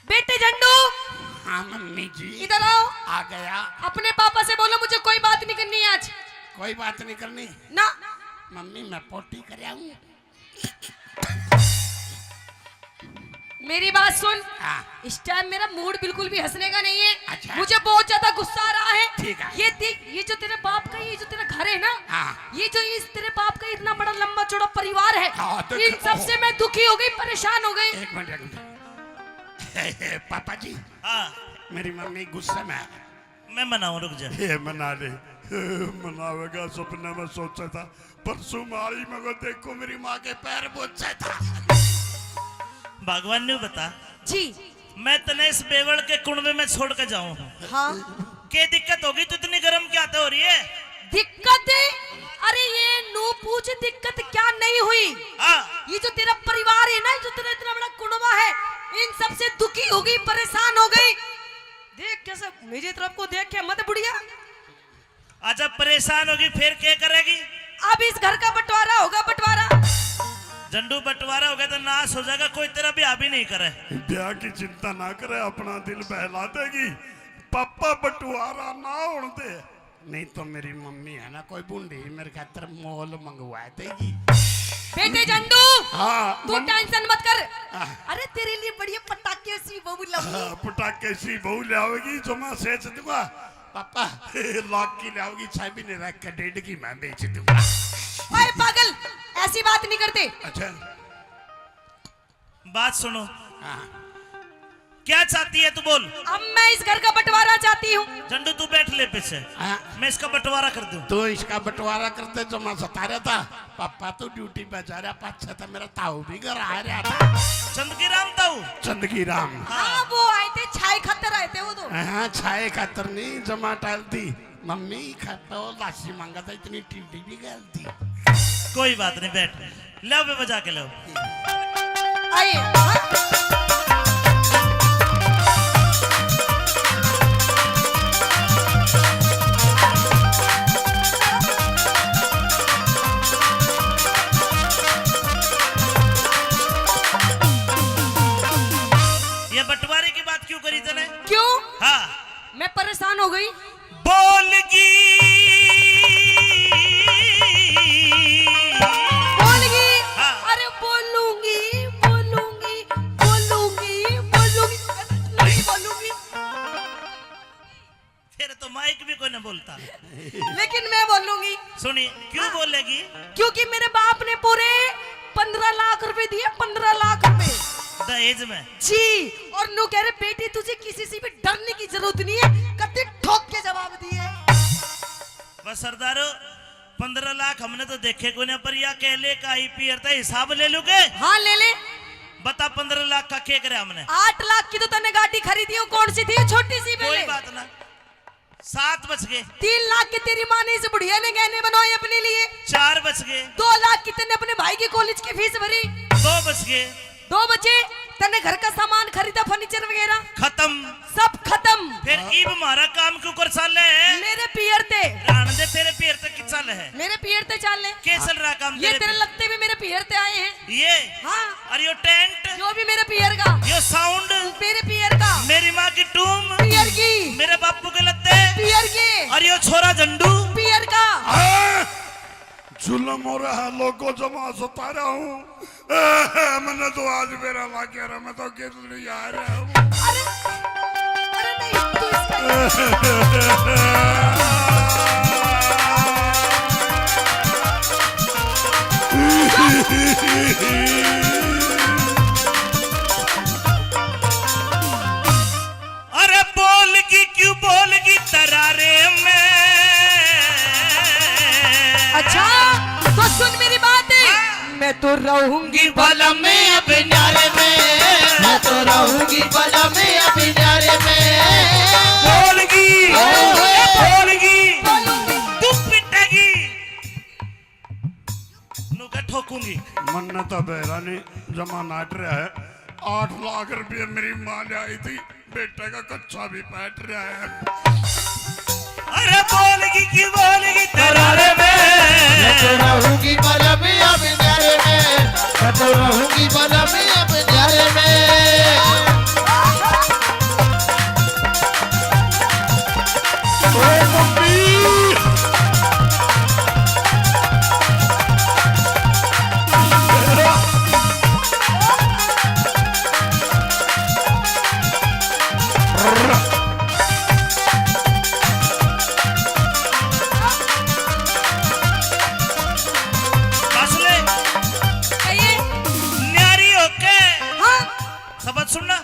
बेटे झंडू, हाँ मम्मी जी। इधर आओ। आ गया। अपने पापा से बोलो मुझे कोई बात नहीं करनी है आज। कोई बात नहीं करनी ना। मम्मी, मैं पोटी कर आऊं। मेरी बात सुन, हाँ। इस टाइम मेरा मूड बिल्कुल भी हंसने का नहीं है। अच्छा। मुझे बहुत ज्यादा गुस्सा आ रहा है। ठीक है। ये देख, ये जो तेरे बाप का, ये जो तेरा घर है ना, हाँ। ये जो इस तेरे बाप का इतना बड़ा लंबा चौड़ा परिवार है, हाँ, तो इन सबसे मैं दुखी हो गई, परेशान हो गई। एक मिनट पापा जी। हाँ। मेरी मम्मी गुस्से में है। मैं मनाऊं, रुक जा। ये मना ले। मनावेगा, सपने में सोचा था, परसों मारी मगर देखो मेरी माँ के पैर बोझे था। भगवान ने बता जी। मैं तने इस बेवड़ के कुंडे में छोड़ के जाऊं। हाँ। क्या दिक्कत होगी? तू इतनी गर्म क्या हो रही है? दिक्कत है? अरे ये नू पूछ दिक्कत क्या नहीं हुई। हाँ ये जो तेरा परिवार है ना, जो तेरा इतना बड़ा कुनबा है, इन सब से दुखी हो गई, परेशान हो गई। देख कैसे मेरी तरफ को देख के मत बुढ़िया। अच्छा परेशान होगी फिर क्या करेगी? अब इस घर का बंटवारा होगा, बंटवारा। झंडू बंटवारा हो गया तो नाश हो जाएगा, कोई तेरा ब्याह भी नहीं करे। ब्याह की चिंता ना करे, अपना दिल बहला देगी। पापा बटुआरा ना होने दे, नहीं तो मेरी मम्मी है ना कोई बूढ़ी मेरे खातर मोल मंगवा देगी। बेटे झंडू, हाँ तू टेंशन मत कर। अरे तेरे लिए बढ़िया पटाखे सी बहू लाऊंगी। पटाखे सी बहू लाओगी जो मैं सेच दूंगा। पापा लाख की लाओगी, छह भी नहीं रख कर 1.5 की मैं बेच दूंगा। ओए पागल, ऐसी बात नहीं करते। अच्छा बात सुनो, हाँ क्या चाहती है तू बोल। अब मैं इस घर का बंटवारा चाहती हूँ। झंडू तू बैठ ले पीछे, हाँ मैं इसका बंटवारा कर दूं। तो इसका बंटवारा करते जो मैं सता रहा था। पापा तो ड्यूटी पे जा रहा, पाछा था मेरा ताऊ भी घर आ रहा था। चंदगी राम ताऊ, चंदगी राम। हाँ वो आए थे, छाई खतर आए थे वो तो। हाँ छाए खातर नहीं, जमा टाल थी मम्मी खाता लाशी मांगा था, इतनी टीटी भी गल थी। कोई बात नहीं, बैठ लो, बे बजा के लो। आइए। हाँ? ये बंटवारे की बात क्यों करी तूने? क्यों? हाँ मैं परेशान हो गई। बोलगी बोलगी। हाँ। अरे बोलूंगी बोलूंगी बोलूंगी बोलूंगी नहीं बोलूंगी। फिर तो माइक भी कोई ना बोलता। लेकिन मैं बोलूंगी। सुनिए, क्यों बोलेगी? क्योंकि मेरे बाप ने पूरे 15 लाख रुपए दिए, 15 लाख रुपए दहेज में। जी। और नु कह रहे बेटी तुझे किसी से भी डरने की जरूरत नहीं है, कत्ती ठोक के जवाब दिए। बस सरदारो 15 लाख हमने तो देखे को नहीं, पर या कहले का आईपीआर था हिसाब ले लूगे। हाँ ले ले। बता 15 लाख का क्या करे हमने? 8 लाख की तो तने गाड़ी खरीदी हो, कौन सी थी? छोटी सी कोई पहले। बात ना, 7 बच गए। 3 लाख की तेरी माँ ने इस बुढ़िया ने गहने बनवाए अपने लिए। 4 बच गए। 2 लाख की तने अपने भाई की कॉलेज की फीस भरी। 2 बच गए। 2 बचे, तने घर का सामान खरीदा, फर्नीचर वगैरह खत्म। सब खत्म। फिर ईब हमारा काम क्यों कर साले है? मेरे पियर थे, रान दे तेरे पैर तक की चल है। मेरे पियर थे चाल ले। क्या चल रहा काम ये तेरे तेरे पे? लगते भी मेरे पियर थे आए हैं। ये हाँ। और यो टेंट, जो भी मेरे पियर का, यो साउंड, मेरे पियर का, मेरी माँ की टूम, पियर की, मेरे बापू के लत्ते, पियर के, और यो छोरा झंडू, पियर का। जुल्म हो रहा है, लोगों जमा सता रहा हूँ। मैंने तो आज मेरा ला कह रहा, मैं तो कितनी आ रहा हूँ। अरे अरे नहीं तू इसका अरे बोलगी क्यों बोलगी तरारे में। अच्छा तो सुन मेरी बात है। मैं तो रहूंगी बलम में अब न्यारे में, मैं तो रहूंगी बलम में अब न्यारे में। बोलगी बोलगी तू पिटेगी, नुका ठोकूंगी। मन तो बेरा नहीं, जमा नाट रहा है। 8 लाख रुपये मेरी माँ ले आई थी, बेटे का कच्चा भी पैट रहा है। अरे बोलगी की बोलगी तरारे में। मैं तो रहूंगी बलम में अब न्यारे में, मैं तो रहूंगी बलम में अब न्यारे में। ओ मम्मी बस ले कहिए। न्यारी होके हाँ सबक सुनना।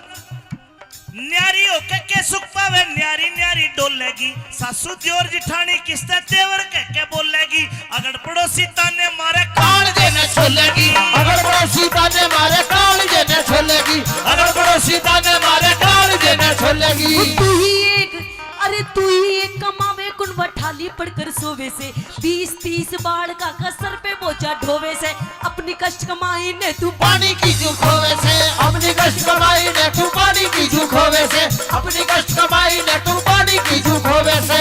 न्यारी होके के सुख पावे, न्यारी न्यारी डोलेगी। सासू दियोर जिठानी किस्ते तेवर के बोलेगी। अगर पड़ोसी ताने मारे कान देने छोलेगी, अगर पड़ोसी ताने मारे कान देने छोलेगी, अगर पड़ोसी ताने मारे कान देने छोलेगी। तू ही एक, अरे तू ही एक कमावे कुन बठाली पड़कर सोवे से 20-30 बाढ़ का सर पे बोझा ढोवे से अपनी कष्ट कमाई ने तू पानी की झूठ होवे से अपनी कष्ट कमाई ने तू पानी की झूठ होवे से अपनी कष्ट कमाई ने तू पानी की झूठ होवे से।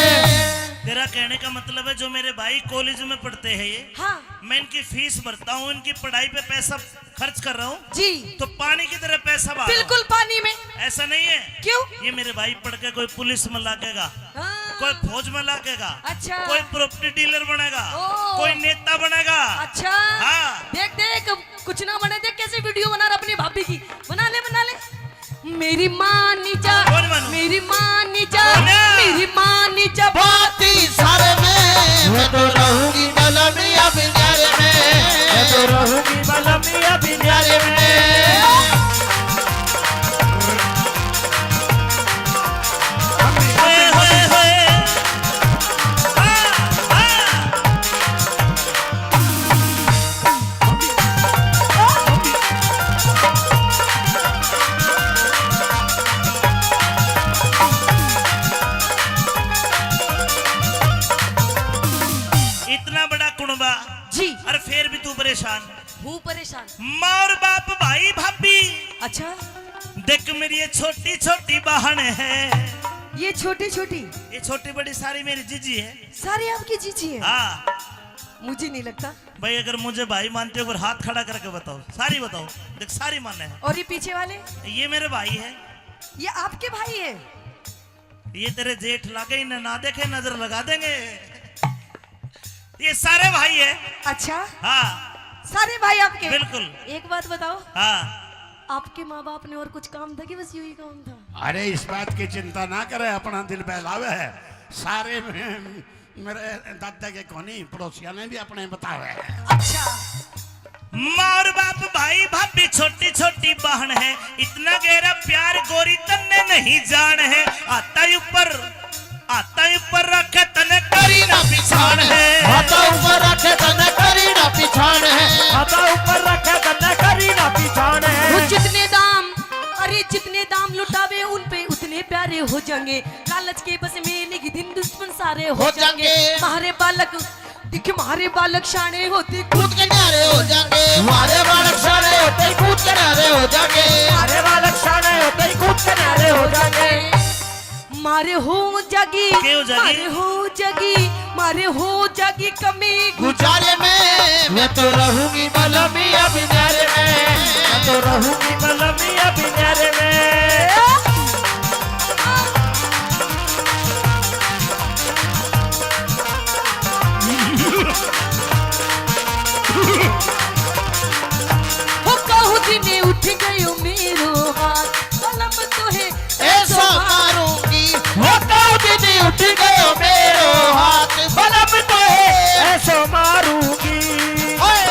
तेरा कहने का मतलब है जो मेरे भाई कॉलेज में पढ़ते हैं ये, हाँ मैं इनकी फीस भरता हूँ, इनकी पढ़ाई पे पैसा खर्च कर रहा हूँ, जी तो पानी की तरह पैसा बहा रहा हूं। बिल्कुल पानी में। ऐसा नहीं है। क्यों? ये मेरे भाई पढ़ के कोई पुलिस में लागेगा, हाँ, कोई फौज में लागेगा, अच्छा। कोई प्रॉपर्टी डीलर बनेगा, ओ। कोई नेता बनेगा। अच्छा हाँ। देख देख कुछ ना बने, देख कैसे वीडियो बना रहा अपनी भाभी की। बना ले मेरी माँ नीचा, कौन मानू? मेरी माँ नीचा, कौन है? मेरी माँ नीचा। बाती सारे में मैं तो रहूंगी बलमिया बिन्यारे में मैं तो रहूंगी बलमिया बिन्यारे में। होए, होए, होए। हाँ, हाँ। इतना बड़ा कुनबा जी और फिर भी तू परेशान। हूँ परेशान। माँ और बाप भाई भाभी, अच्छा देख मेरी ये छोटी छोटी बहन है, ये छोटी छोटी ये छोटी बड़ी सारी मेरी जीजी है। सारी आपकी जीजी है? हाँ मुझे नहीं लगता। भाई अगर मुझे भाई मानते हो, हाथ खड़ा करके बताओ, सारी बताओ। देख सारी माने है। और ये पीछे वाले? ये मेरे भाई है। ये आपके भाई है? ये तेरे जेठ लागे ही ना देखे नजर लगा देंगे। ये सारे भाई है। अच्छा हाँ सारे भाई आपके? बिल्कुल। एक बात बताओ, हाँ आपके माँ बाप ने और कुछ काम था कि बस यही काम था? अरे इस बात की चिंता ना करे, अपना दिल बहलावे है। सारे मेरे दादा के कोनी पड़ोसिया ने भी अपने बतावे है। अच्छा माँ और बाप भाई भाभी छोटी छोटी बहन है, इतना गहरा प्यार गोरी तन्ने नहीं जान है। आता ही ऊपर रखे तने करी ना पिछाड़ है। हाथा ऊपर रखे तने करी ना पिछाड़ है हाथा ऊपर रखे तन्ने करी ना पिछाड़ है। वो जितने दाम, अरे जितने दाम लुटावे उन पे उतने प्यारे हो जाएंगे। लालच के बस में निगी दिन दुश्मन सारे हो जाएंगे। हमारे बालक दिख, हमारे बालक शाने होते कूद के न्यारे हो जाएंगे हमारे बालक सारे होते कूद के न्यारे हो जाएंगे अरे बालक शाने होते ही कूद के नारे हो जाएंगे। मारे हो जागी, क्या हो जागी? मारे हो जागी, मारे हो जागी कमी। गुजारे में मैं तो रहूंगी बलमिया बिन्यारे में मैं तो रहूंगी बलमिया बिन्यारे में। हो कहूँ दिने उठ गयो मेरो हाथ, कलम तो है ऐसा मारूंगी होता दीदी उठ गयो मेरो हाथ बलम तो है ऐसो मारूंगी। ओए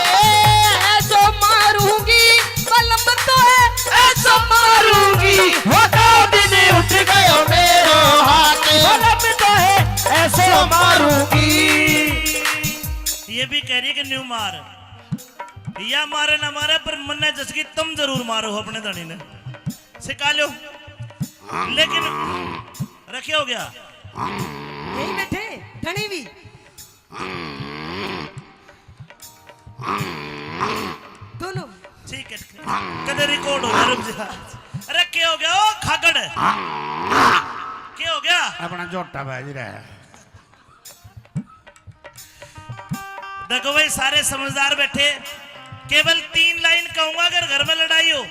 ऐसो मारूंगी, कलम तो है ऐसो मारूंगी। होता दिन उठ गयो मेरो हाथ बलम तो है ऐसो मारूंगी। ये भी कह रही है कि न्यू मार, या मारे ना मारे पर मन्ने जसकी तुम जरूर मारो अपने धनी ने सिखा लो। लेकिन रखे हो गया यही बैठे धनी भी। दोनों ठीक है, कदे रिकॉर्ड हो जा, रुक जा। अरे क्या हो गया ओ खागड़, क्या हो गया? अपना जोटा बाज रहा है। देखो भाई सारे समझदार बैठे, केवल 3 लाइन कहूंगा अगर घर में लड़ाई हो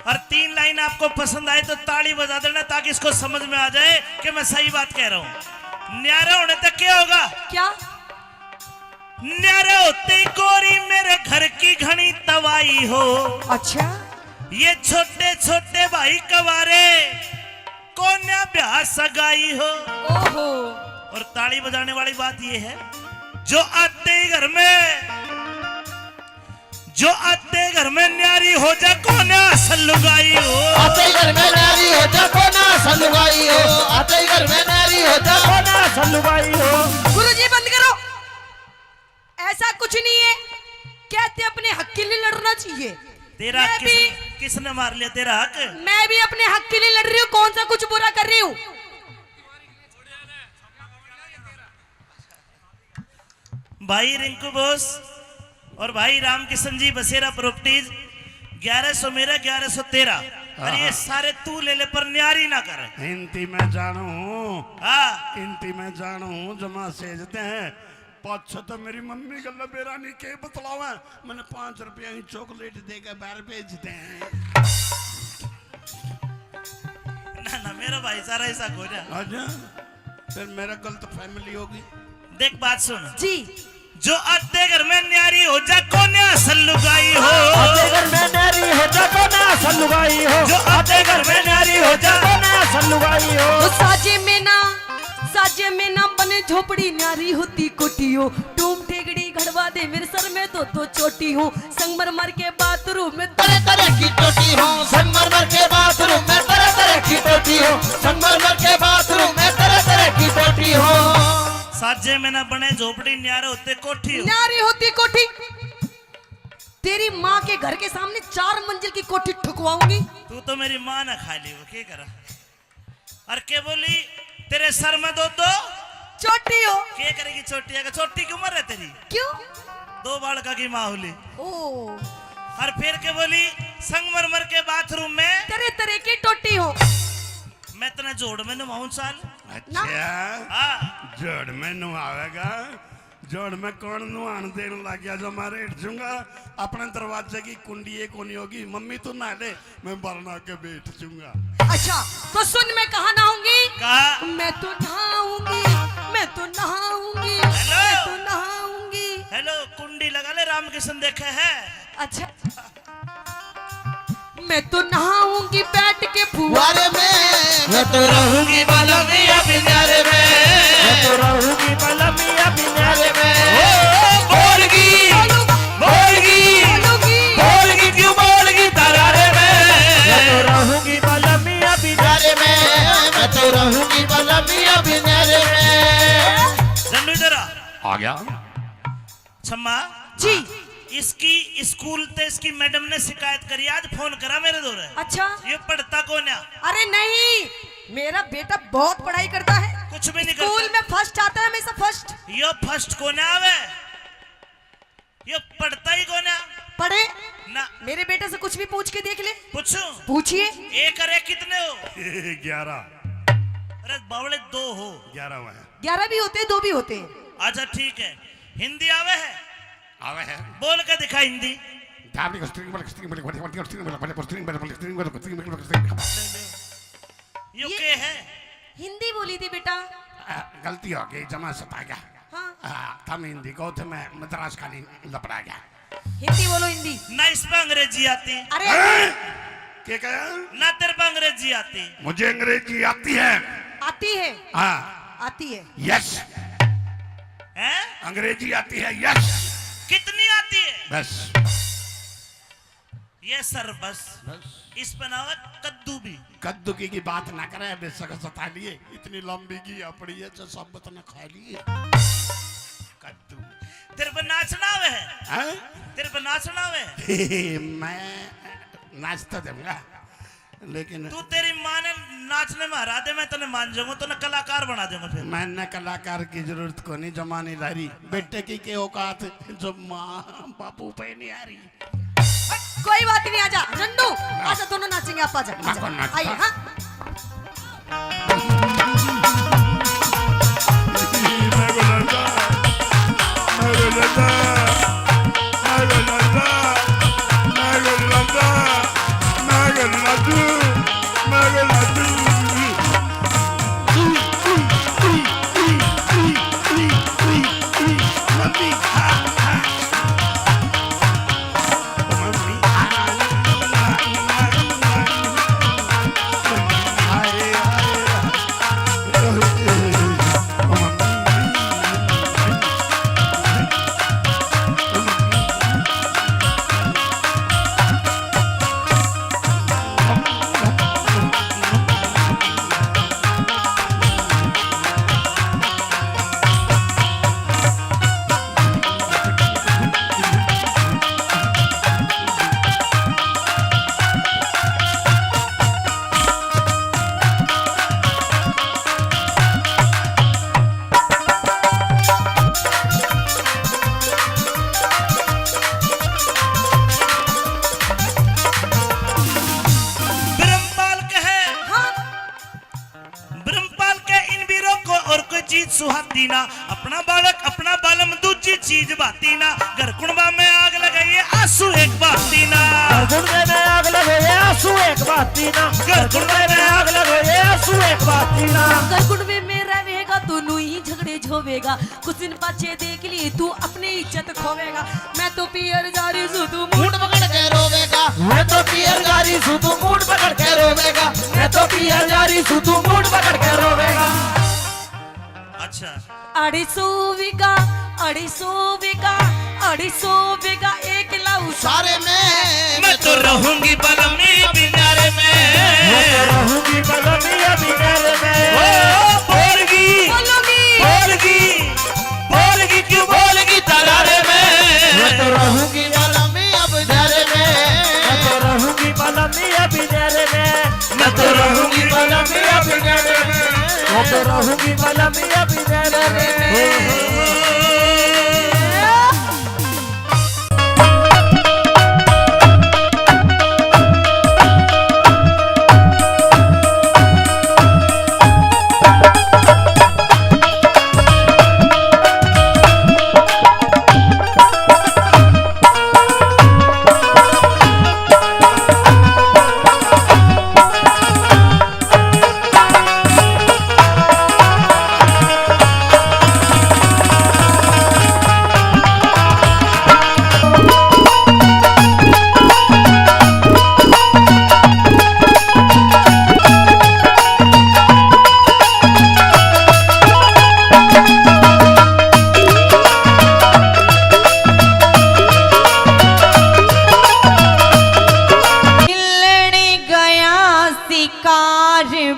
और 3 लाइन आपको पसंद आए तो ताली बजा देना ताकि इसको समझ में आ जाए कि मैं सही बात कह रहा हूं। न्यारे होने तक क्या होगा? क्या? न्यारे होते ही गोरी मेरे घर की घनी तवाई हो। अच्छा ये छोटे छोटे भाई कवारे कोन्या ब्याह सगाई हो। ओहो, और ताली बजाने वाली बात ये है, जो आते ही घर में न्यारी हो जा कोन्या सलुगाई हो। आते ही घर में नारी हो जा कोना सलुगाई हो आते ही घर में नारी हो जा कोना सलुगाई हो। गुरुजी बंद करो, ऐसा कुछ नहीं है। कहते अपने हक के लिए लड़ना चाहिए। तेरा मैं किसने मार लिया तेरा हक? मैं भी अपने हक के लिए लड़ रही हूँ, कौन सा कुछ बुरा कर रही हूँ? भाई रिंकू बोस और भाई रामकिशन जी बसेरा प्रॉपर्टीज 1100 मेरा 1100 तेरा। अरे ये सारे तू ले ले पर न्यारी ना कर। हिंदी में जानू हाँ हिंदी में जानू जमा सेजते हैं पाँच तो मेरी मम्मी का लबेरानी के बतलावा मैंने 5 रुपया ही चॉकलेट देकर बाहर भेजते हैं। ना ना मेरा भाई सारा ऐसा हो जा। अच्छा फिर मेरा गलत फैमिली होगी। देख बात सुन, जी जो आते घर में न्यारी हो जा कोने असल लुगाई हो। आते घर में नारी हो जा को ना असल लुगाई हो। जो आते घर में न्यारी हो जा को ना असल लुगाई हो। तो साजे में ना बने झोपड़ी न्यारी होती कोठी हो। टूम ठेगड़ी घड़वा दे मेरे सर में तो चोटी हो। संगमरमर के बाथरूम में तरह तरह की टोटी हो। संगमरमर के बाथरूम में तरह तरह की टोटी हो। संगमरमर के बाथरूम में तरह तरह की टोटी हो। साजे में ना बने झोपड़ी न्यारे होते कोठी हो। न्यारी होती कोठी। तेरी माँ के घर के सामने 4 मंजिल की कोठी ठुकवाऊंगी। तू तो मेरी माँ ना खा ली वो क्या करा। और क्या बोली तेरे सर में दो चोटी हो। क्या करेगी छोटी है छोटी की उम्र है तेरी। क्यों? 2 बालका की माँ होली। ओ और फिर क्या बोली संगमरमर के बाथरूम में तरह तरह की टोटी हो। मैं तने जोड़ में नवाऊं साल। अच्छा हाँ जोड़ में नुआवेगा। जोड़ में कौन नुआन देने लग गया जो मैं रेट दूंगा। अपने दरवाजे की कुंडी एक होनी होगी। मम्मी तू ना ले मैं बरना के बैठ दूंगा। अच्छा तो सुन मैं कहा नहाऊंगी। कहा मैं तो नहाऊंगी मैं तो नहाऊंगी हेलो। मैं तो नहाऊंगी। हेलो कुंडी लगा ले रामकिशन देखे है। अच्छा मैं तो नहाऊंगी बैठ के फुवारे में मैं तो रहूंगी बलमिया बिनारे में। मैं तो रहूंगी बलमिया बिनारे में। बोलगी बोलगी क्यों बोलगी तरारे मैं तो में। रहूंगी बलमिया बिनारे बिनारे में। मैं तो रहूंगी बलमिया बिनारे में। जन्नू इधर आ गया छम्मा जी। इसकी स्कूल ते इसकी मैडम ने शिकायत करी। आज फोन करा मेरे दौर। अच्छा ये पढ़ता कौन है। अरे नहीं मेरा बेटा बहुत पढ़ाई करता है। कुछ भी नहीं स्कूल करता। में फर्स्ट आता है हमेशा फर्स्ट। यो फर्स्ट कौन आवे यो पढ़ता ही कौन है पढ़े ना। मेरे बेटे से कुछ भी पूछ के देख ले। पूछो पूछिए। 1 और 1 कितने हो। 11 अरे बावड़े 2 हो। 11 हुआ है 11 भी होते हैं 2 भी होते हैं। अच्छा ठीक है हिंदी आवे है आवे है। बोल के दिखा हिंदी। यो ये- के है हिंदी बोली थी बेटा। गलती हो गई जमा सता गया। हाँ तम हिंदी को थे मैं मद्रास खाली लपड़ा गया। हिंदी बोलो हिंदी। ना इस पे अंग्रेजी आती अरे क्या कहा। ना तेरे पे अंग्रेजी आती। मुझे अंग्रेजी आती है। आती है हाँ आती है। यस हैं अंग्रेजी आती है। यस कितनी आती है। बस ये सर बस इस पे ना हो कद्दू भी। कद्दू की बात ना करे बेशक सता लिए इतनी लंबी की अपड़ी है जो सब तो न खा लिए। कद्दू तेरे पे नाचना आवे है। हैं? तेरे पे नाचना आवे है। मैं नाचता दूंगा लेकिन तू तेरी माँ ने नाचने में हरा दे मैं तने मान जाऊंगा तो ना कलाकार बना दूंगा फिर। मैंने कलाकार की जरूरत को नहीं जमानी लारी बेटे की के औकात जो माँ बापू पे नहीं आ रही। कोई बात नहीं आजा नंदू आजा दोनों नाचेंगे आप आजा ना कौन नाचता? आइए हाँ भाती ना, अपना बालम दूजी चीज भाती ना, घर कुणबा में आग लगाइए आंसू एक बाती ना, गुड़े में आग लगे आंसू एक बाती ना, घर कुणबा में आग लगे आंसू एक बाती ना। अगर गुणवे में रहेगा तो नू ही झगड़े झोवेगा, कुछ दिन पाछे देख लिए तू अपनी इज्जत खोवेगा। मैं तो पियर जा रही हूँ तू मूड पकड़ के रोवेगा, मैं तो पियर जा रही हूँ तू मूड पकड़ के रोवेगा, मैं तो पियर जा रही हूँ तू मूड पकड़ के रोवेगा। अच्छा 250 बीघा एक लाऊ सारे में मैं तो रहूंगी बलमी बिनारे में, मैं तो रहूंगी बलमिया बिनारे में। ओ बोलगी क्यों बोलगी तरारे में, मैं तो रहूंगी बलमी अब डरे में, मैं तो रहूंगी बलमिया बिनारे में, मैं तो रहूंगी बलमिया बिनारे में, मैं तो रहूंगी बलमिया बिनारे में।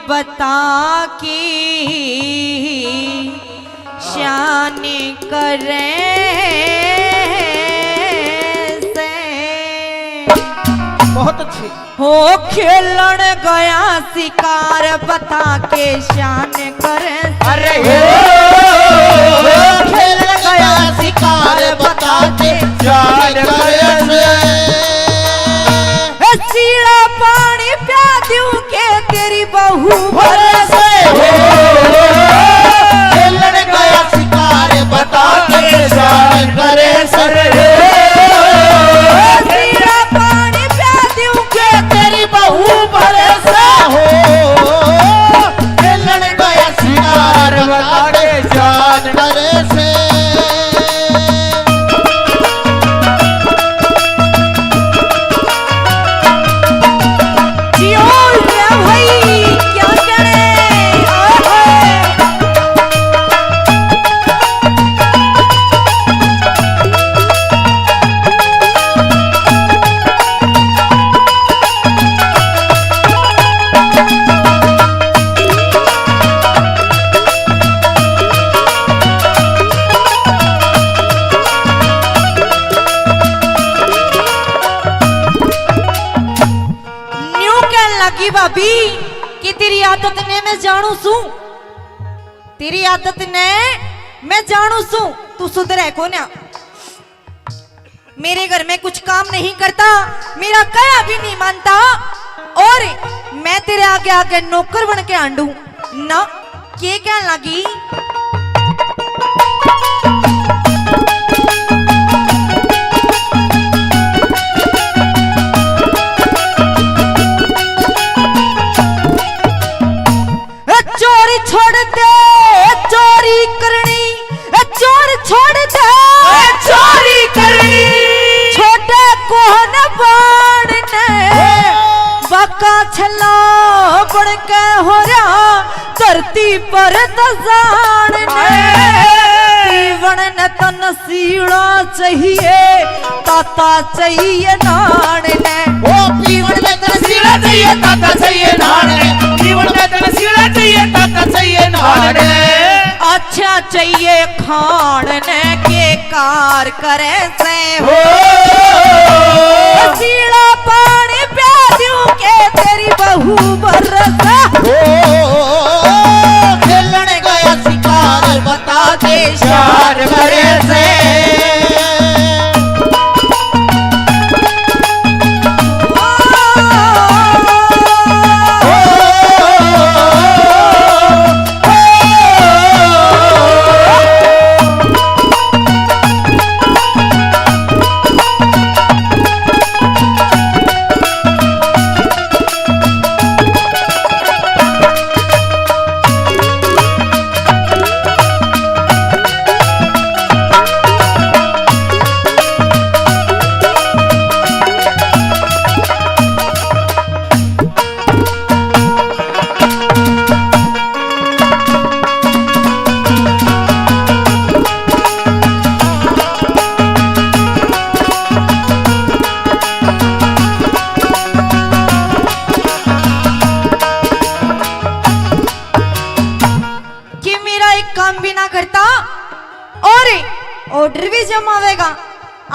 बता की शान करे से बहुत अच्छी हो खेलन गया शिकार बता के शान करे। अरे खेल गया शिकार बता के जान करे सीड़ा पानी प्या दूं के तेरी बहू भरोसे खेलन गया शिकार बता के जान करे सीड़ा पानी प्या दूं के तेरी बहू भरोसे हो खेलन गया शिकार बता के जान करे से भाभी कि तेरी आदत ने मैं जानू सू, तेरी आदत ने मैं जानू सू, तू सुधर है को ना। मेरे घर में कुछ काम नहीं करता, मेरा कया भी नहीं मानता और मैं तेरे आगे आगे नौकर बन के आंडू ना। के क्या लगी चोरी छोड़ दे चोरी करनी, चोर छोड़ दे चोरी करनी, छोटे कोहन बाणने बाका छला बड़ के हो रहा धरती पर दजानने। पीवण न तन सीड़ा चाहिए ताता चाहिए नान ने, ओ पीवण में तन सीड़ा चाहिए ताता चाहिए नान ने, पीवण में तन सीड़ा चाहिए ताता चाहिए नान ने। अच्छा चाहिए खान ने के कार करे से हो सीड़ा पानी प्या दूं के तेरी बहू बरसा। हो खेलन गया शिकार बता के शान करे से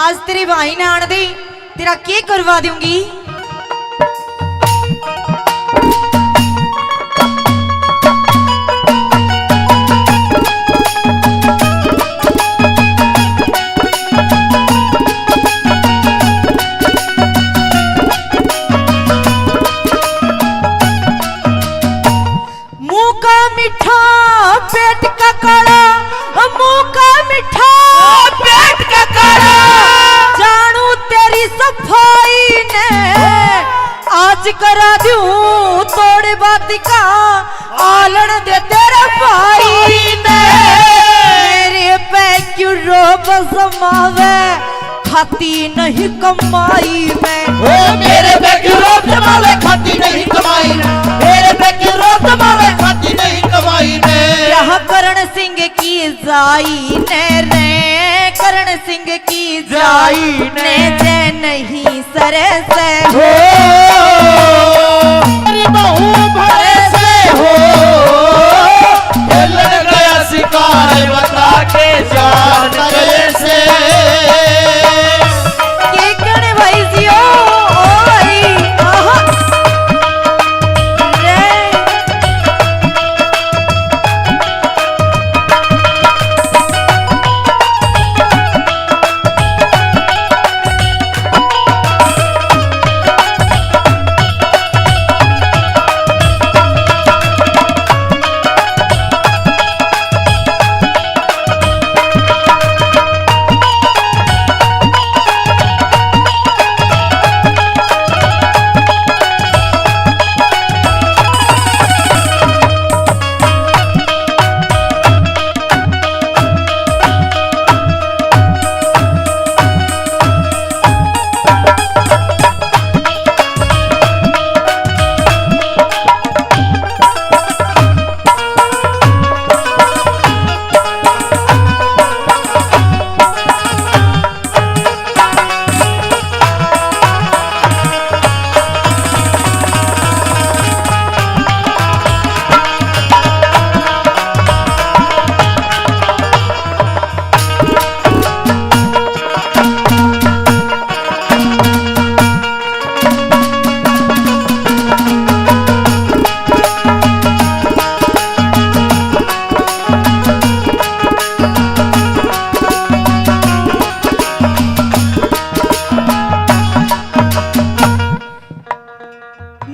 आज तेरी भाई ने आन दी तेरा के करवा दूंगी। मुंह का मीठा पेट का काला, मुंह का मीठा पेट का काला, जानू तेरी सफाई ने आज करा दूं तोड़े बाती का आलड़ दे तेरा भाई ने। मेरे पे क्यों रोब समावे खाती नहीं कमाई में, ओ मेरे पे क्यों रोब समावे खाती नहीं कमाई में, मेरे पे क्यों रोब समावे खाती नहीं कमाई में। यह करण सिंह की जाई ने रे, करण सिंह की जाई ने जे नहीं सरे से हो मेरी बहू भरे से हो, खेलन गया शिकार बता के जान करे से। के कण भाई जियो ओई आहा रे।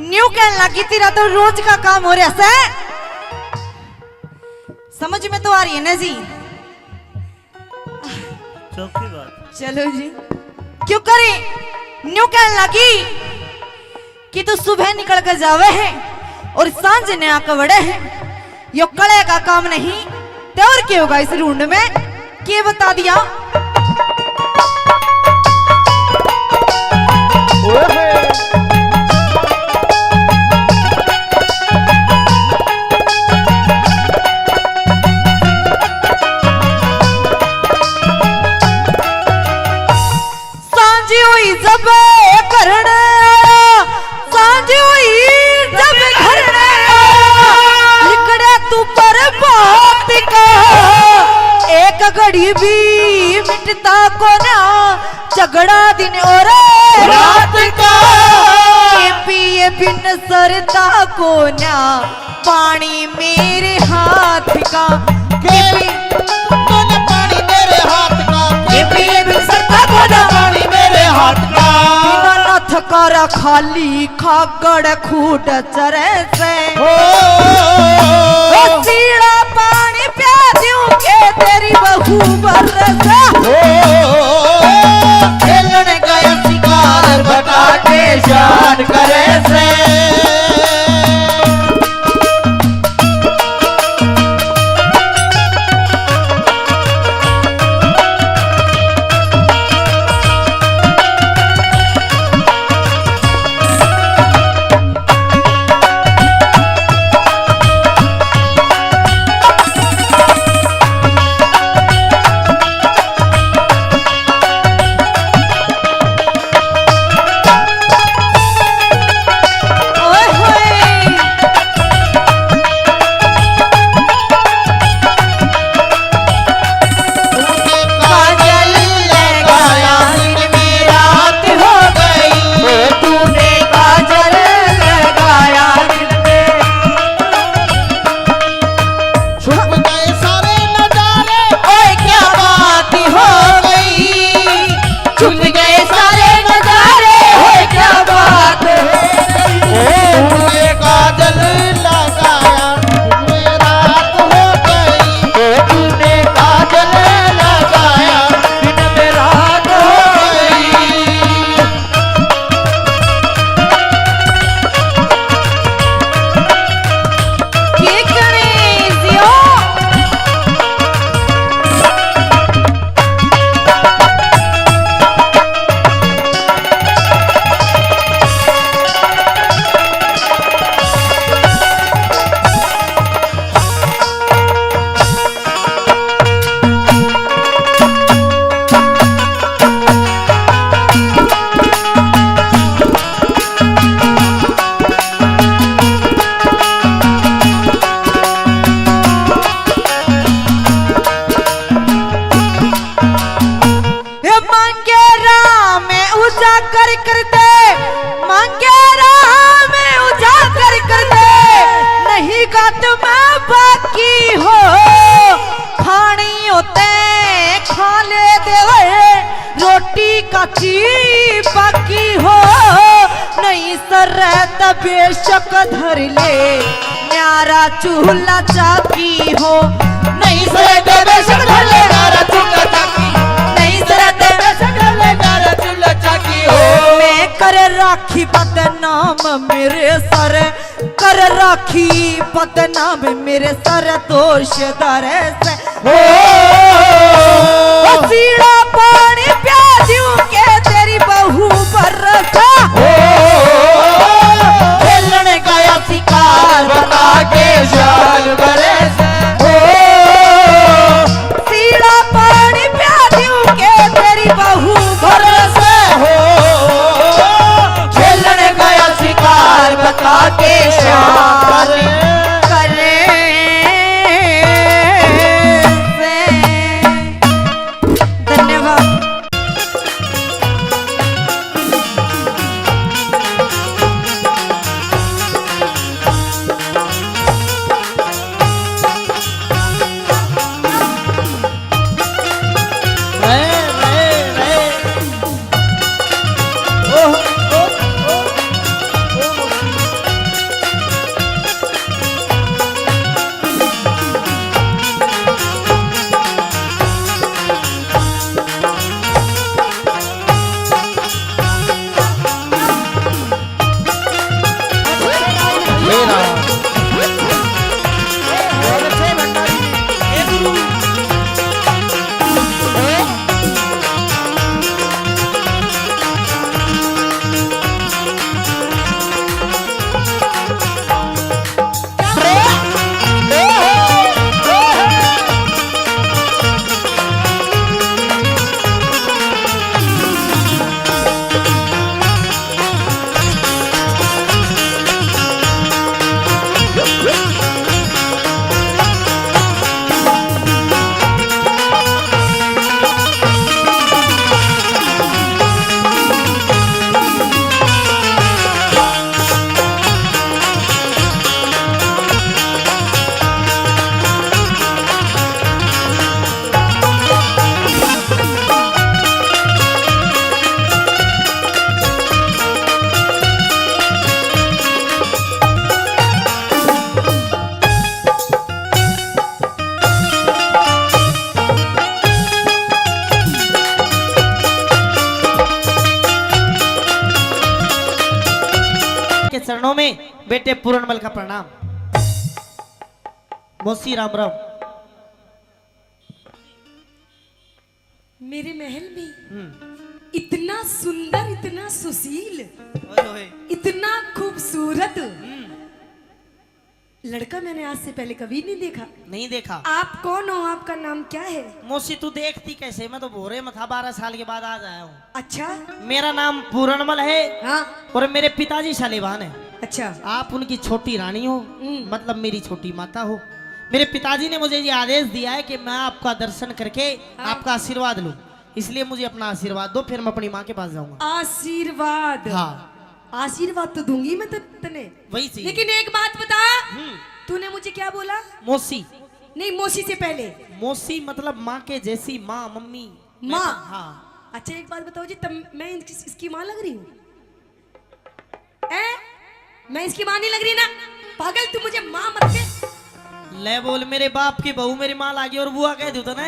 न्यू कहने लगी तेरा तो रोज का काम हो रहा है, समझ में तो आ रही है ना जी। चौकी बात। चलो जी क्यों करे न्यू कहने लगी कि तू सुबह निकल कर जावे है और सांझ ने आकर बड़े है, यो कड़े का काम नहीं तो और क्या होगा इस रूंड में, के बता दिया। सांझी हुई जब करने आया, सांझी हुई जब घरने आया, लिखड़े तू पर बात का एक घड़ी भी मिटता को ना, झगड़ा दिन और रात का ये पिए बिन सरता को ना, पानी मेरे हाथ का के तूने पानी मेरे हाथ का, के पिए बिन सरता को ना, पानी मेरे हाथ का। बिना नथ कर खाली खागड़ खूट चरे से हो सीड़ा पानी प्या दूं के तेरी बहू बरसा। हो खेलन गया शिकार बता के जान करे से। उजागर कर दे, मांगे राह में उजागर कर दे, नहीं का तुम्हें बाकी हो, खानी होते खा ले देवे, रोटी काची बाकी हो, नहीं सर बेशक धर ले, न्यारा चूल्हा चाकी हो, नहीं सर बेशक धर ले, न्यारा चूल्हा चाकी, नहीं सर बेशक धर ले, न्यारा चूल्हा चाकी हो, मैं कर राखी बदनाम मेरे सर, कर राखी बदनाम मेरे सर, दोष दरे से हो, सीड़ा पानी प्यार दूं के तेरी बहू बरसा हो, खेलने गया शिकार बता के शान बरस हो, सीड़ा पानी प्यार दूं के तेरी बहू बरसा हो, खेलने गया शिकार बता के शान करे धन्यवाद। चरणों में बेटे पूर्णमल का प्रणाम। मौसी राम राम। मेरे महल में इतना सुंदर, इतना सुशील, इतना खूबसूरत लड़का मैंने आज से पहले कभी नहीं देखा। नहीं देखा। आप कौन हो? आपका नाम क्या है? मौसी तू देखती कैसे, मैं तो भोरे में था, 12 साल के बाद आज आया हूँ। अच्छा, मेरा नाम पूर्णमल है। हाँ। और मेरे पिताजी शालिवान है। अच्छा, आप उनकी छोटी रानी हो, मतलब मेरी छोटी माता हो। मेरे पिताजी ने मुझे ये आदेश दिया है कि मैं आपका दर्शन करके आपका आशीर्वाद लूं, इसलिए मुझे अपना आशीर्वाद दो, फिर मैं अपनी माँ के पास जाऊंगा। आशीर्वाद? हाँ, आशीर्वाद तो दूंगी मैं तने, वही चीज। लेकिन एक बात बता, तूने मुझे क्या बोला? मौसी। नहीं, मौसी से पहले मौसी मतलब माँ के जैसी, माँ, मम्मी, माँ। हाँ। अच्छा एक बात बताओ जी, तब मैं इसकी माँ लग रही हूँ? मैं इसकी माँ नहीं लग रही ना? पागल, तू मुझे माँ मत कह। ले बोल, मेरे बाप की बहू मेरी माँ लागी और बुआ कह दू तो ना।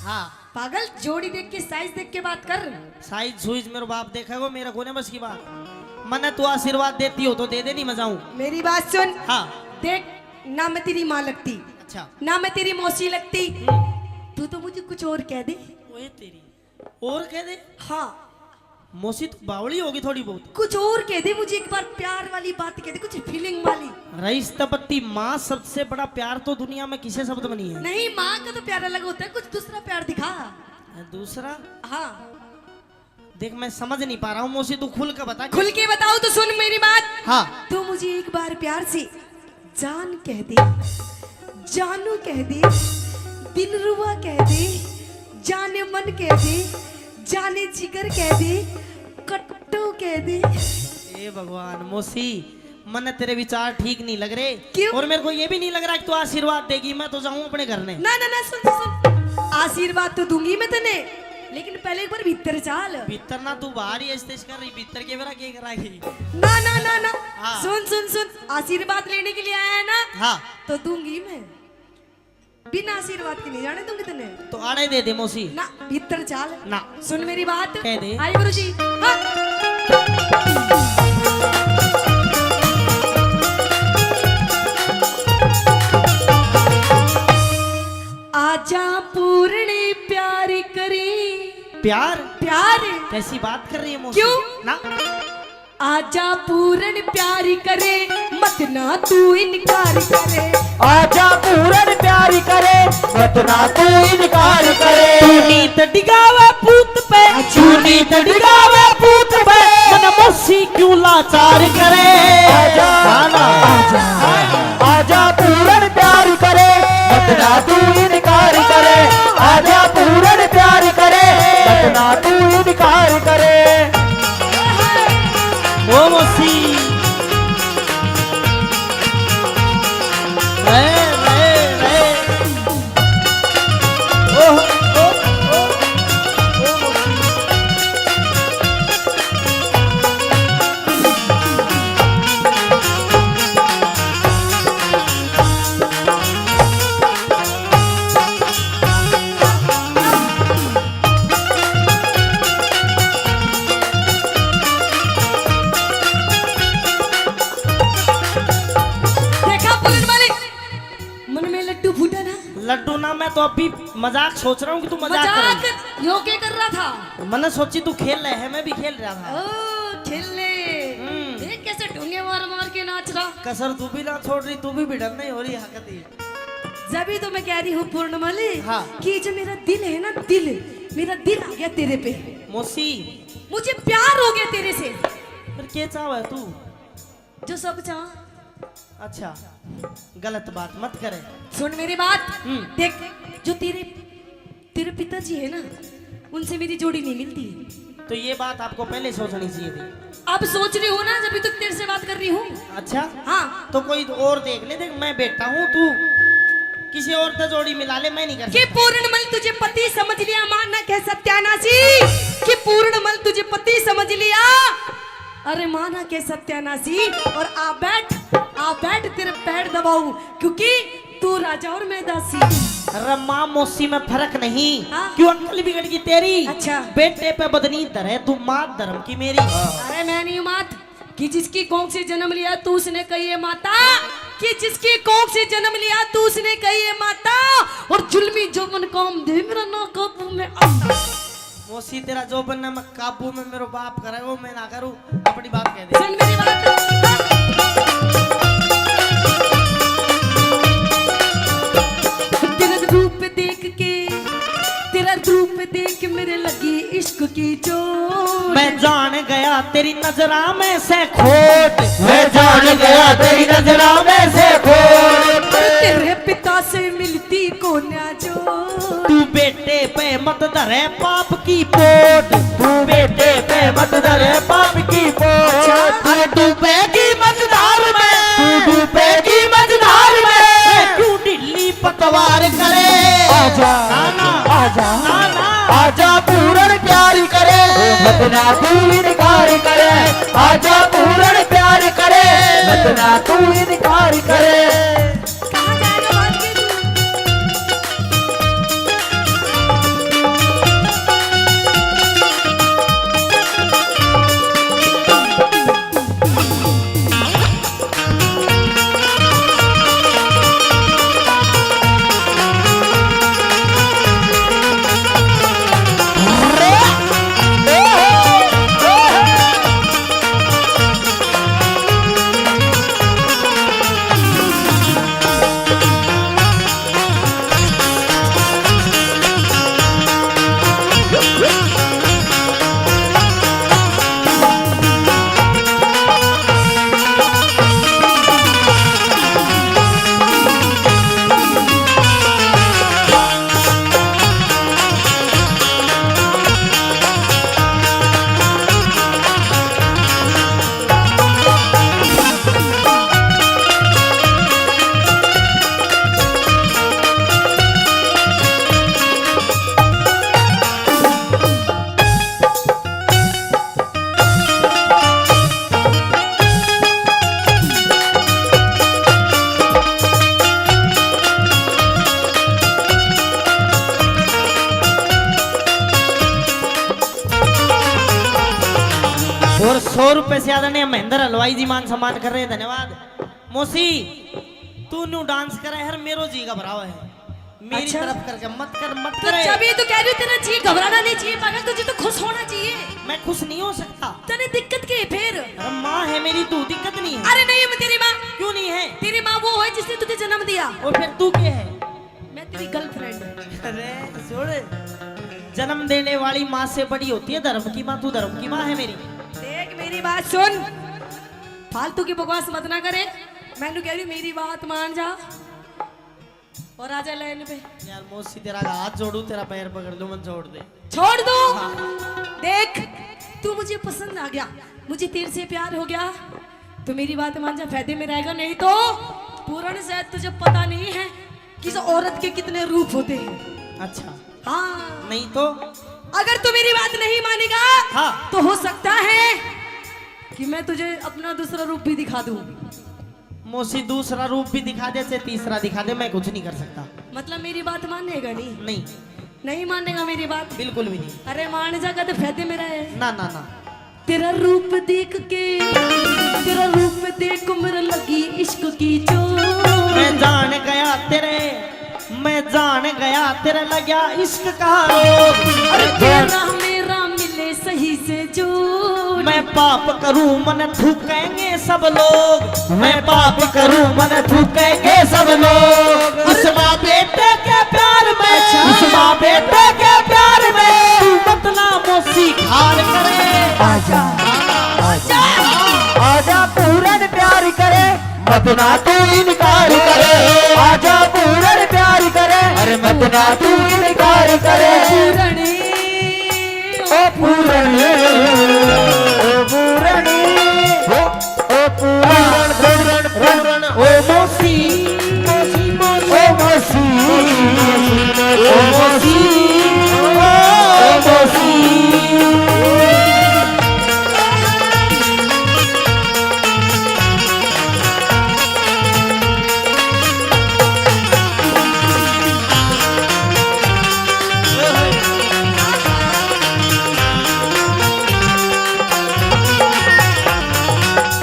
हाँ पागल, जोड़ी देख के, साइज देख के बात कर। साइज सुइज मेरे बाप देखेगा, मेरा कोने बस की बात। मने तू आशीर्वाद देती हो तो दे दे, नहीं मैं जाऊं। मेरी बात सुन। हाँ। देख, ना मैं तेरी माँ लगती, अच्छा, ना मैं तेरी मौसी लगती, तू तो मुझे कुछ और कह दे। ओए तेरी, और कह दे। हाँ, मौसी तू बावली होगी थोड़ी बहुत। कुछ और कह दे मुझे, एक बार प्यार वाली बात कह दे, कुछ फीलिंग वाली। रईस तपत्ती, माँ सबसे बड़ा प्यार तो दुनिया में किसे शब्द बनी है? नहीं, माँ का तो प्यार अलग होता है, कुछ दूसरा प्यार दिखा। दूसरा? हाँ देख, मैं समझ नहीं पा रहा हूँ मौसी, तू खुल कर बता। खुल के बताओ तो सुन मेरी बात। हाँ। तू मुझे एक बार प्यार से जान कह दे, जानू कह दे, दिलरुबा कह दे, जाने मन कह दे, जाने जिगर कह दे, हे भगवान मौसी, मन तेरे विचार ठीक नहीं लग रहे। क्यों? और मेरे को ये भी नहीं लग रहा कि तू आशीर्वाद देगी। मैं तो जाऊं अपने घर में। ना ना ना, सुन सुन, आशीर्वाद तो दूंगी मैं तने, लेकिन पहले एक बार भीतर चाल। भीतर ना तू बाहर ही ऐसे कर रही, भीतर के बेरा के कराएगी। ना ना ना ना, हाँ। सुन सुन सुन, आशीर्वाद लेने के लिए आया है ना, हाँ तो दूंगी मैं, बिना आशीर्वाद के नहीं जाने दूंगी तने। तो आड़े दे दे मौसी। ना भीतर चाल, ना सुन मेरी बात। कह दे। आई गुरु जी। हाँ। आजा पूर्ण प्यार करी। प्यार? प्यार कैसी बात कर रही है मौसी? क्यों? ना आजा पूर्ण प्यार करे, मत ना तू इनकार करे। आजा पूरन प्यारी करे, मत ना तू इनकार करे। नीत डिगावे पूत पे, नीत डिगावे पूत पे, मन मौसी क्यों लाचार करे। आजा आजा आजा पूरन प्यारी करे, मत ना तू इनकार करे। आजा पूरन प्यारी करे, मत ना तू इनकार करे। ओ मौसी रे रे रे ओ ओ ओ ओ मौसी। देखा पुलिस वाले, मन में लड्डू फूटा ना। लड्डू ना, मैं तो अभी मजाक सोच रहा हूँ कि तू मजाक कर रही मजाक यो क्या कर रहा था? है। मैंने सोची तू खेल रहे है, मैं भी खेल रहा था। ओ ठेले, देख कैसे ढूंढे मार मार के नाच रहा। कसर तू भी ना छोड़ रही, तू भी भिड़न नहीं हो रही हकती। जब तो मैं कह रही हूँ पूर्णमली, हाँ। कि जो मेरा दिल है ना, दिल, मेरा दिल आ गया तेरे पे। मौसी मुझे प्यार हो गया तेरे से, फिर क्या चाह है तू? जो सब चाह। अच्छा गलत बात मत करे। सुन मेरी बात, देख जो तेरे तेरे पिताजी है ना, उनसे मेरी जोड़ी नहीं मिलती। तो ये बात आपको पहले सोचनी चाहिए थी। अब सोच रही हूँ ना, जब तक तेरे से बात कर रही हूँ। अच्छा हाँ, तो कोई और देख ले। देख मैं बेटा हूँ, तू किसी और से जोड़ी मिला ले, मैं नहीं कर कि सकता। पूर्णमल तुझे पति समझ लिया, मानक है सत्यानाशी। कि पूर्णमल तुझे पति समझ लिया, अरे माना के सत्यानाशी। और आ बैठ तेरे पैर दबाऊं, क्योंकि तू राजा और मैं दासी। अरे माँ मौसी में फर्क नहीं। हाँ? क्यों अक्ल बिगड़ गई तेरी? अच्छा। बेटे पे बदनी धरे, तू मात धर्म की मेरी। अरे मैं नहीं मात, कि जिसकी कोख से जन्म लिया तू उसने कही है माता। कि जिसकी कोख से जन्म लिया तू उसने कही है माता। और जुल्मी जो मन काम दे मेरा ना काबू में आता। मौसी तेरा जो बनना मैं काबू में मेरे बाप करे, वो मैं ना करूँ। अपनी बात कह दे। सुन मेरी बात, तेरा रूप देख के मेरे लगी इश्क की चोट। मैं जान गया तेरी नजरा में से खोट, मैं जान गया तेरी नजरा में से खोट। तेरे पिता से मिलती कोन्या जो, तू बेटे पे मत धरे पाप की पोट। तू बेटे पे मत धरे पाप की पोट। अरे डूबेगी मझधार में, तू डूबेगी मझधार में। क्यों ढिल्ली पतवार करे। आजा आजा आजा पूरन प्यार करे, मत ना तू इनकार करे। आजा पूरन प्यार करे, मत ना तू इनकार करे। कहाँ जाएगा बात के तू? और 100 रुपए से ज्यादा नहीं महेंद्र हलवाई जी मान सम्मान कर रहे हैं, धन्यवाद। मौसी तू न्यू डांस करे हर मेरो जी घबरावा है, मेरी अच्छा? तरफ करके मत कर मत तो करे। जब ये तो कह रही हूँ तेरा जी घबराना नहीं चाहिए पागल, तुझे तो खुश होना चाहिए। मैं खुश नहीं हो सकता। तेरे दिक्कत के फिर? अरे माँ है मेरी, तू दिक्कत नहीं है। अरे नहीं मैं तेरी माँ। क्यों नहीं है? तेरी माँ वो है जिसने तुझे जन्म दिया। और फिर तू क्या है? मैं तेरी गर्लफ्रेंड। अरे सुन, जन्म देने वाली माँ से बड़ी होती है धर्म की माँ, तू धर्म की माँ है मेरी। देख मेरी बात सुन, फालतू की बकवास मत ना करे। मैंने कह रही हूँ मेरी बात मान जा और आजा लाइन पे। यार मौसी तेरा हाथ जोड़ू, तेरा पैर पकड़ दो, मत छोड़ दे। छोड़ दो। देख तू मुझे पसंद आ गया, मुझे तेरे से प्यार हो गया, तो मेरी बात मान जा, फायदे में रहेगा। नहीं तो पूर्ण शायद तुझे पता नहीं है कि इस औरत के कितने रूप होते हैं। अच्छा हाँ नहीं तो? अगर तू मेरी बात नहीं मानेगा हाँ। तो हो सकता है कि मैं तुझे अपना दूसरा रूप भी दिखा दूं। मौसी दूसरा रूप भी दिखा दे, चाहे तीसरा दिखा दे, मैं कुछ नहीं कर सकता। मतलब मेरी बात मानेगा नहीं? नहीं नहीं मानेगा मेरी बात? बिल्कुल भी नहीं। अरे मान जाएगा तो फायदे में रहे। ना ना ना। तेरा रूप देख के, तेरा रूप देख मेरे लगी इश्क की चोट। मैं जान गया तेरे, मैं जान गया तेरे लगा इश्क का रोग। अरे तेरा मेरा मिले सही से जो, मैं पाप करूं मन थूकेंगे सब लोग, मैं पाप करूं मन थूकेंगे सब लोग। इस माँ बेटे के प्यार में, इस माँ बेटे के प्यार में तू मत ना मौसी खार करे। आजा आजा आजा पूरन प्यार करे, मत ना तू इनकार करे। आजा पूरन प्यार करे, अरे मत ना तू इनकार करे। पूरणी ओ पूरन ओ पूरन ओ पूरन पूरन पूरन ओ मौसी मौसी मौसी ओ मौसी ओ मौसी ओ मौसी।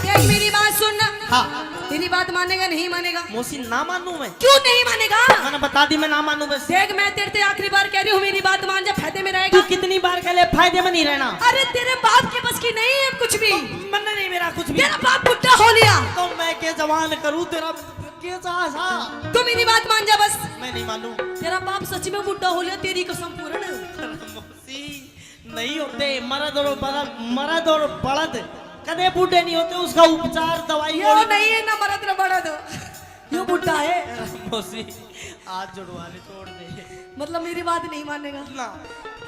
देख मेरी बात सुन। हाँ तेरी बात मानेगा नहीं मानेगा? मौसी ना मानू मैं? क्यों नहीं मानेगा? मैंने बता दी मैं ना मानू बस। देख मैं तेरे से आखिरी बार कह रही हूँ मेरी बात मान जा, फायदे में तू रहेगा। कितनी बार कह ले फायदे में नहीं रहना। अरे तेरे बाप के बस की नहीं है कुछ भी। मन नहीं मेरा कुछ भी। तेरा बाप बुढ़ा हो लिया तो मैं के जवान करूं तेरा के सा। तू मेरी बात मान जा बस। मैं नहीं मानू। तेरा बाप सच में बुढ़ा हो लिया, तेरी कसम पूर्ण। मौसी नहीं होते मर्द और बड़द कदे बूढ़े नहीं होते, उसका उपचार दवाई यो नहीं है ना मरद ना बड़ा, तो यो बुढ़ा है। मौसी हाथ जुड़वा ले, छोड़ दे। मतलब मेरी बात नहीं मानेगा ना।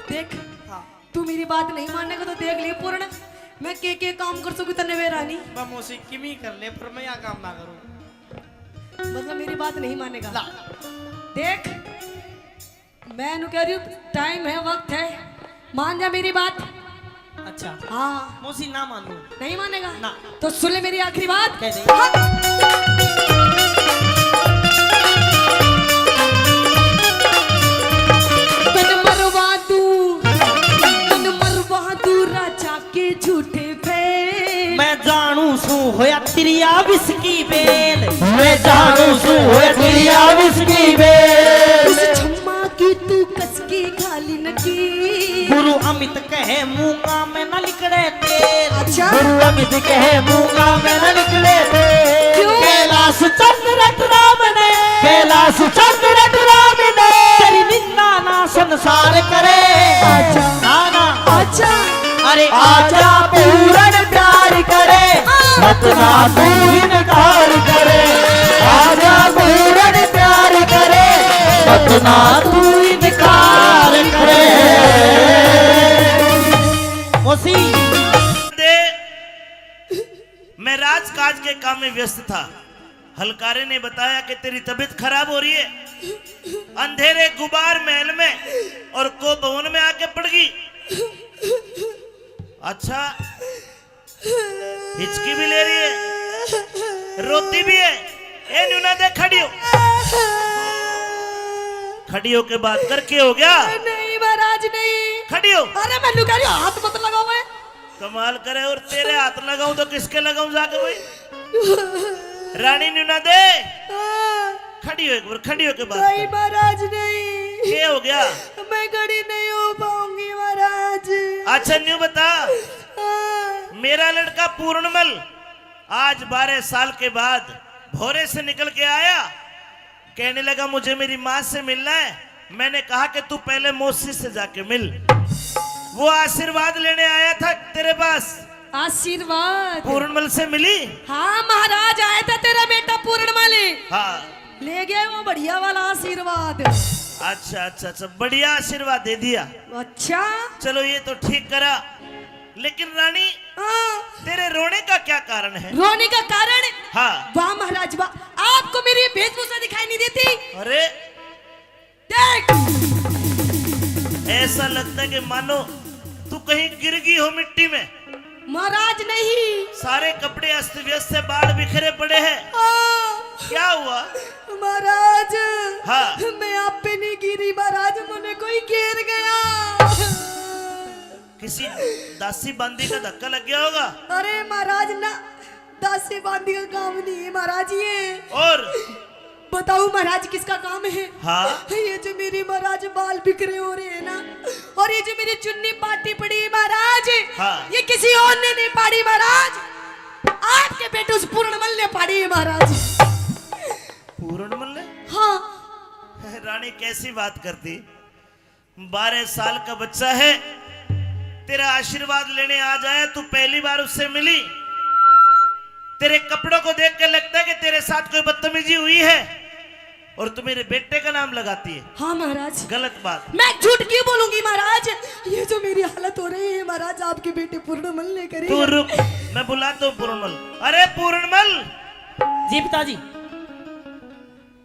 देख हाँ तू मेरी बात नहीं मानेगा तो देख ले पूर्ण, मैं के काम कर सकूं तने वे रानी। मैं मौसी किमी कर ले पर मैं यहाँ काम ना करूं। मतलब मेरी बात नहीं मानेगा। ला। देख मैं नु कह रही हूँ टाइम है, वक्त है, मान जा मेरी बात। अच्छा हाँ मौसी ना मानू। नहीं मानेगा ना। तो सुन ले मेरी आखिरी बात। कह दे। हाँ। तन मरवा तू राजा के झूठे फेल। मैं जानू सू होया तिरिया विस्की बेल, मैं जानू सू होया तिरिया विस्की बेल। उस छम्मा की तू कसके खाली न की। गुरु अमित कहे मूंगा में न लिकड़े तेल। अच्छा गुरु अमित कहे मूंगा में न निकले थे। क्यों? कैलाश चंद्र राम ने, कैलाश चंद्र राम ने तेरी निंदा ना संसार करे। अच्छा ना ना अच्छा अरे आजा पूरन प्यार करे, मत ना तू इनकार करे। आजा पूरन प्यार करे, मत ना तू इनकार करे। मौसी दे मैं राजकाज के काम में व्यस्त था। हलकारे ने बताया कि तेरी तबीयत खराब हो रही है, अंधेरे गुबार महल में और को भवन में आके पड़ गई। अच्छा हिचकी भी ले रही है, रोती भी है। ए न्यूना दे खड़ी हो के बात कर, के हो गया? नहीं महाराज नहीं। खड़ी हो। अरे मैं कह रही हूँ हाथ मत लगाओ। मैं कमाल करे। और तेरे हाथ लगाऊं तो किसके लगाऊं जाके भाई? रानी न्यूना दे, खड़ी हो एक बार, खड़ी हो के बात नहीं कर। महाराज नहीं, क्या हो गया? मैं खड़ी नहीं हो पाऊंगी महाराज। अच्छा न्यू बता, मेरा लड़का पूर्णमल आज 12 साल के बाद भोरे से निकल के आया, कहने लगा मुझे मेरी माँ से मिलना है। मैंने कहा कि तू पहले मौसी से जाके मिल। वो आशीर्वाद लेने आया था तेरे पास। आशीर्वाद? पूर्णमल से मिली? हाँ महाराज, आया था तेरा बेटा पूर्णमल, हाँ ले गया वो बढ़िया वाला आशीर्वाद। अच्छा अच्छा अच्छा, बढ़िया आशीर्वाद दे दिया। अच्छा चलो ये तो ठीक करा, लेकिन रानी हाँ। तेरे रोने का क्या कारण है? रोने का कारण? हाँ। वाह महाराज वाह, आपको मेरी वेशभूषा दिखाई नहीं देती? अरे देख, ऐसा लगता है कि मानो तू कहीं गिर गई हो मिट्टी में। महाराज नहीं, सारे कपड़े अस्त व्यस्त से, बाल बिखरे पड़े हैं। क्या हुआ? महाराज हाँ। मैं आप पे नहीं गिरी महाराज, मुझे कोई घेर गया। किसी दासी बांदी का धक्का लग गया होगा। अरे महाराज ना, दासी बांदी का काम नहीं है महाराज ये। और बताओ महाराज किसका काम है? हाँ? ये जो मेरी महाराज बाल बिखरे हो रहे हैं ना, और ये जो मेरी चुन्नी पाटी पड़ी है महाराज, हाँ। ये किसी और ने नहीं पाड़ी महाराज, आपके बेटे उस पूर्णमल ने पाड़ी है महाराज। पूर्णमल ने? हाँ। रानी कैसी बात करती, 12 साल का बच्चा है, तेरा आशीर्वाद लेने आ जाए, तू पहली बार उससे मिली। तेरे कपड़ों को देख के लगता है कि तेरे साथ कोई बदतमीजी हुई है, और तू मेरे बेटे का नाम लगाती है। हाँ महाराज, गलत बात। मैं झूठ क्यों बोलूंगी महाराज? ये जो मेरी हालत हो रही है महाराज, आपके बेटे पूर्णमल ने करी। तू रुक, मैं बुलाता हूँ पूर्णमल। अरे पूर्णमल! जी पिताजी।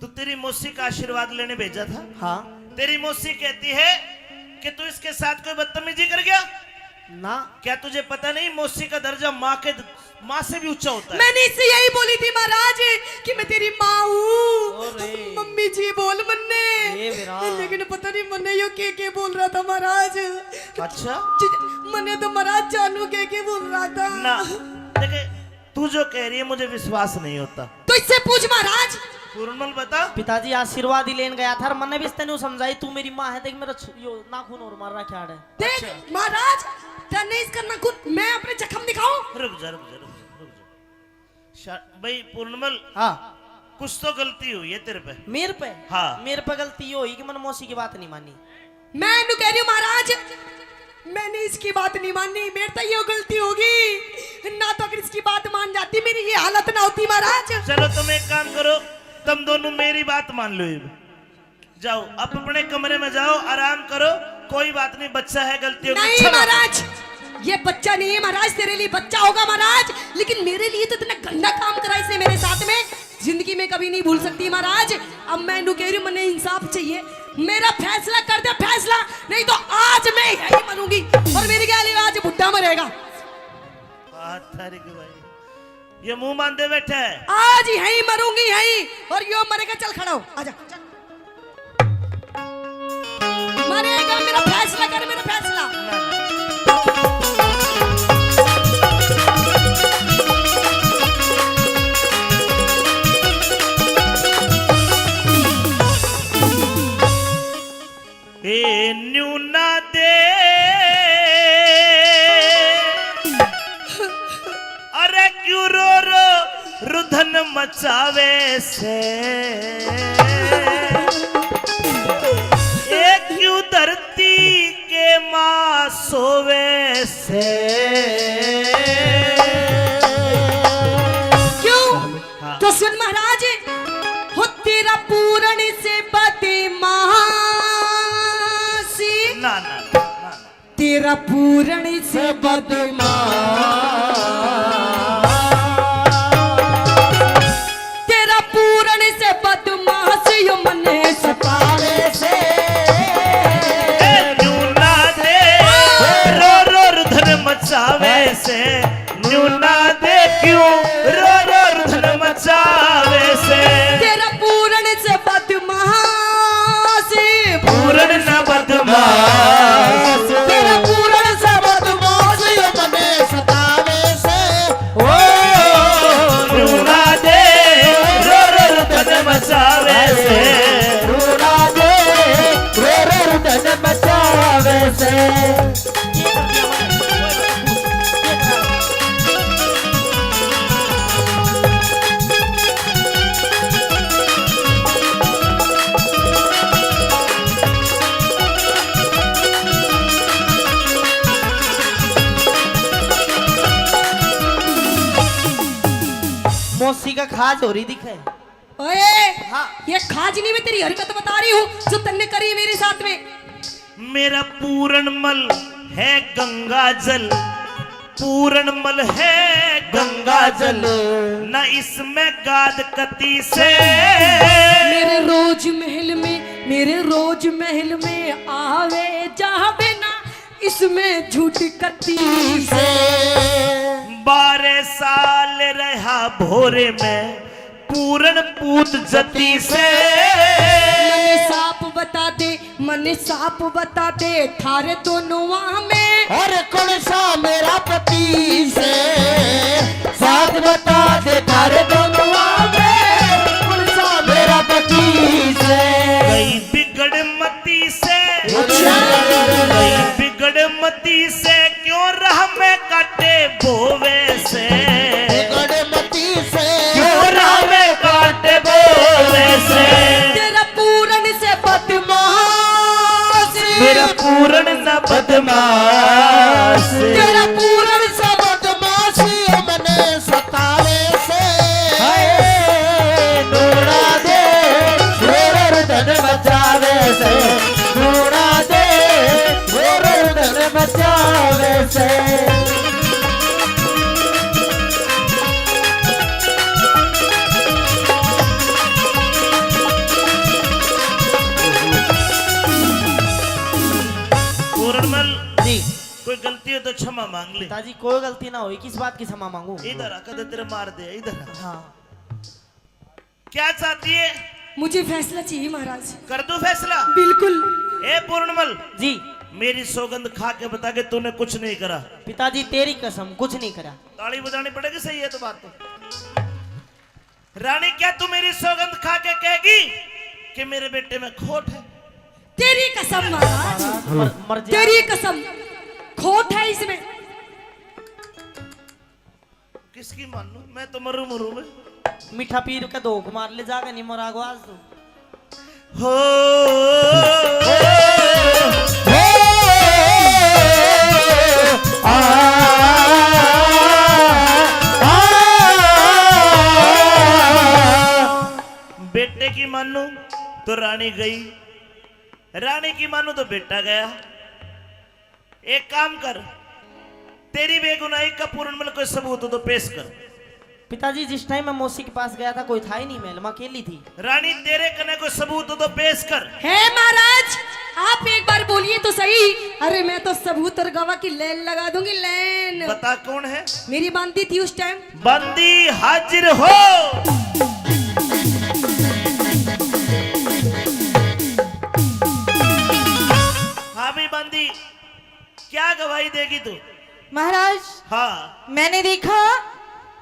तू तेरी मौसी का आशीर्वाद लेने भेजा था। हाँ। तेरी मौसी कहती है कि तू इसके साथ कोई बदतमीजी कर गया। ना। क्या तुझे पता नहीं मौसी का दर्जा माँ से भी ऊंचा होता है? मैंने इससे यही बोली थी महाराज कि मैं तेरी माँ हूँ। अरे। मम्मी जी बोल मन्ने, ए मेरा। लेकिन पता नहीं मन्ने यो के बोल रहा था महाराज। अच्छा। मन्ने तो महाराज जानू के बोल रहा था ना देखे, तू जो कह रही है मुझे विश्वास नहीं होता। तो इससे पूछ महाराज। पूर्णमल बता। पिताजी आशीर्वाद ही लेने गया था, और मैंने भी इसने समझाई तू मेरी माँ है, देख मेरा यो नाखून और मार रहा क्या है। देख महाराज, तेने इसका नाखून, मैं अपने जख्म दिखाऊं? रुक जा भाई पूर्णमल। हाँ। कुछ तो गलती हुई है तेरे पे। मेरे पे? हाँ। मेरे पे गलती ये हुई कि मैंने मौसी की बात नहीं मानी। मैं इन्हें कह रही हूँ महाराज, मैंने इसकी बात नहीं मानी, मेरे तो ये गलती होगी ना, तो अगर इसकी बात मान जाती मेरी ये हालत ना होती महाराज। चलो तुम एक काम करो, तुम दोनों मेरी बात मान लो। जाओ अब अपने कमरे में जाओ, आराम करो, कोई बात नहीं, बच्चा है, गलती होगी। नहीं महाराज, ये बच्चा नहीं है महाराज, तेरे लिए बच्चा होगा महाराज, लेकिन मेरे लिए तो इतना गंदा काम करा इसने मेरे साथ में, जिंदगी में कभी नहीं भूल सकती महाराज। अब मैं इन्हें कह रही हूँ, मैंने इंसाफ चाहिए, मेरा फैसला कर दे फैसला, नहीं तो आज मैं यही मरूंगी और मेरी गाली आज बुढ़ा मरेगा। ये मुंह बांधे बैठे है। आज यही मरूंगी यही, और यो मरेगा। चल खड़ा हो, आजा। मरेगा, मेरा फैसला कर, मेरा फैसला। ए न्यूना दे, अरे क्यों रो रो रुधन मचावे से, एक क्यों धरती के माँ सोवे से। क्यों? हाँ। तो सुन महाराज, हो तेरा पूर्ण से बदमाशी, ना ना ना ना, तेरा पूर्ण से तेरा पूर्ण से बदमाश यो मने सतावे से। न्यूना दे रो रो रुधन मचावे से, न्यूना दे क्यों रो रो रुधन मचावे से। तेरा पूर्ण से बदमाश, पूर्ण न बदमाश, तेरा पूर्ण से बदमाश यो मने मौसी का खाज हो रही दिखे। ओए हाँ। ये खाजनी में तेरी हरकत बता रही हूँ जो तन्ने करी है मेरे साथ में। मेरा पूरणमल है गंगा जल, पूरणमल है गंगा जल, न इसमें गाद कती से। मेरे रोज महल में आवे जावे ना इसमें झूठ कती से। 12 साल रहा भोरे में पूरण पूत जती से। मन साप बता दे थारे दोनों वहाँ में। और कौन सा मेरा पति से साथ बता दे थारे दोनों में, कौन सा मेरा पति से। गई बिगड़ मती से, गई बिगड़ मती से, क्यों राह में काटे बोवे से। बिगड़ मती से क्यों राह में काटे बोवे से। तेरा पूरन से बदमाश, मेरा पूरण न बदमाश, तेरा पूरन से बदमाशी मने सतावे से। हाय नूरा दे जोर धन बचावे से, नूरा दे जोर धन बचावे से। पूरणमल जी कोई गलती हो तो क्षमा मांग ले। पिताजी कोई गलती ना हुई, किस बात की क्षमा मांगू। इधर आ, कदे तेरे मार दे। इधर आ। हाँ क्या चाहती है? मुझे फैसला चाहिए महाराज। कर दूं फैसला? बिल्कुल। ए पूरणमल, जी मेरी सौगंध खा के बता के तूने कुछ नहीं करा। पिताजी तेरी कसम कुछ नहीं करा। ताली बजानी पड़ेगी, सही है तो बात तो। रानी क्या तू मेरी सौगंध खा के कहेगी कि मेरे बेटे में खोट है? तेरी कसम महाराज, मर जा। तेरी कसम, खोट है इसमें। किसकी मान लूं? मैं तो मरू में। मीठा पीर का दो मार ले जागा नहीं मरागो आज तो। हो बेटे की मानू तो रानी गई, रानी की मानू तो बेटा गया। एक काम कर, तेरी बेगुनाही का पूरणमल कोई सबूत हो तो पेश कर। पिताजी जिस टाइम मैं मौसी के पास गया था कोई था ही नहीं, महल में अकेली थी। रानी तेरे कने कोई सबूत हो तो पेश कर। है महाराज, आप एक बार बोलिए तो सही। अरे मैं तो सबूत और गवाह की लाइन लगा दूंगी, लाइन। बता कौन है? मेरी बांधी थी उस टाइम। बंदी हाजिर हो। हाँ भी बंदी, क्या गवाही देगी तू? महाराज हाँ मैंने देखा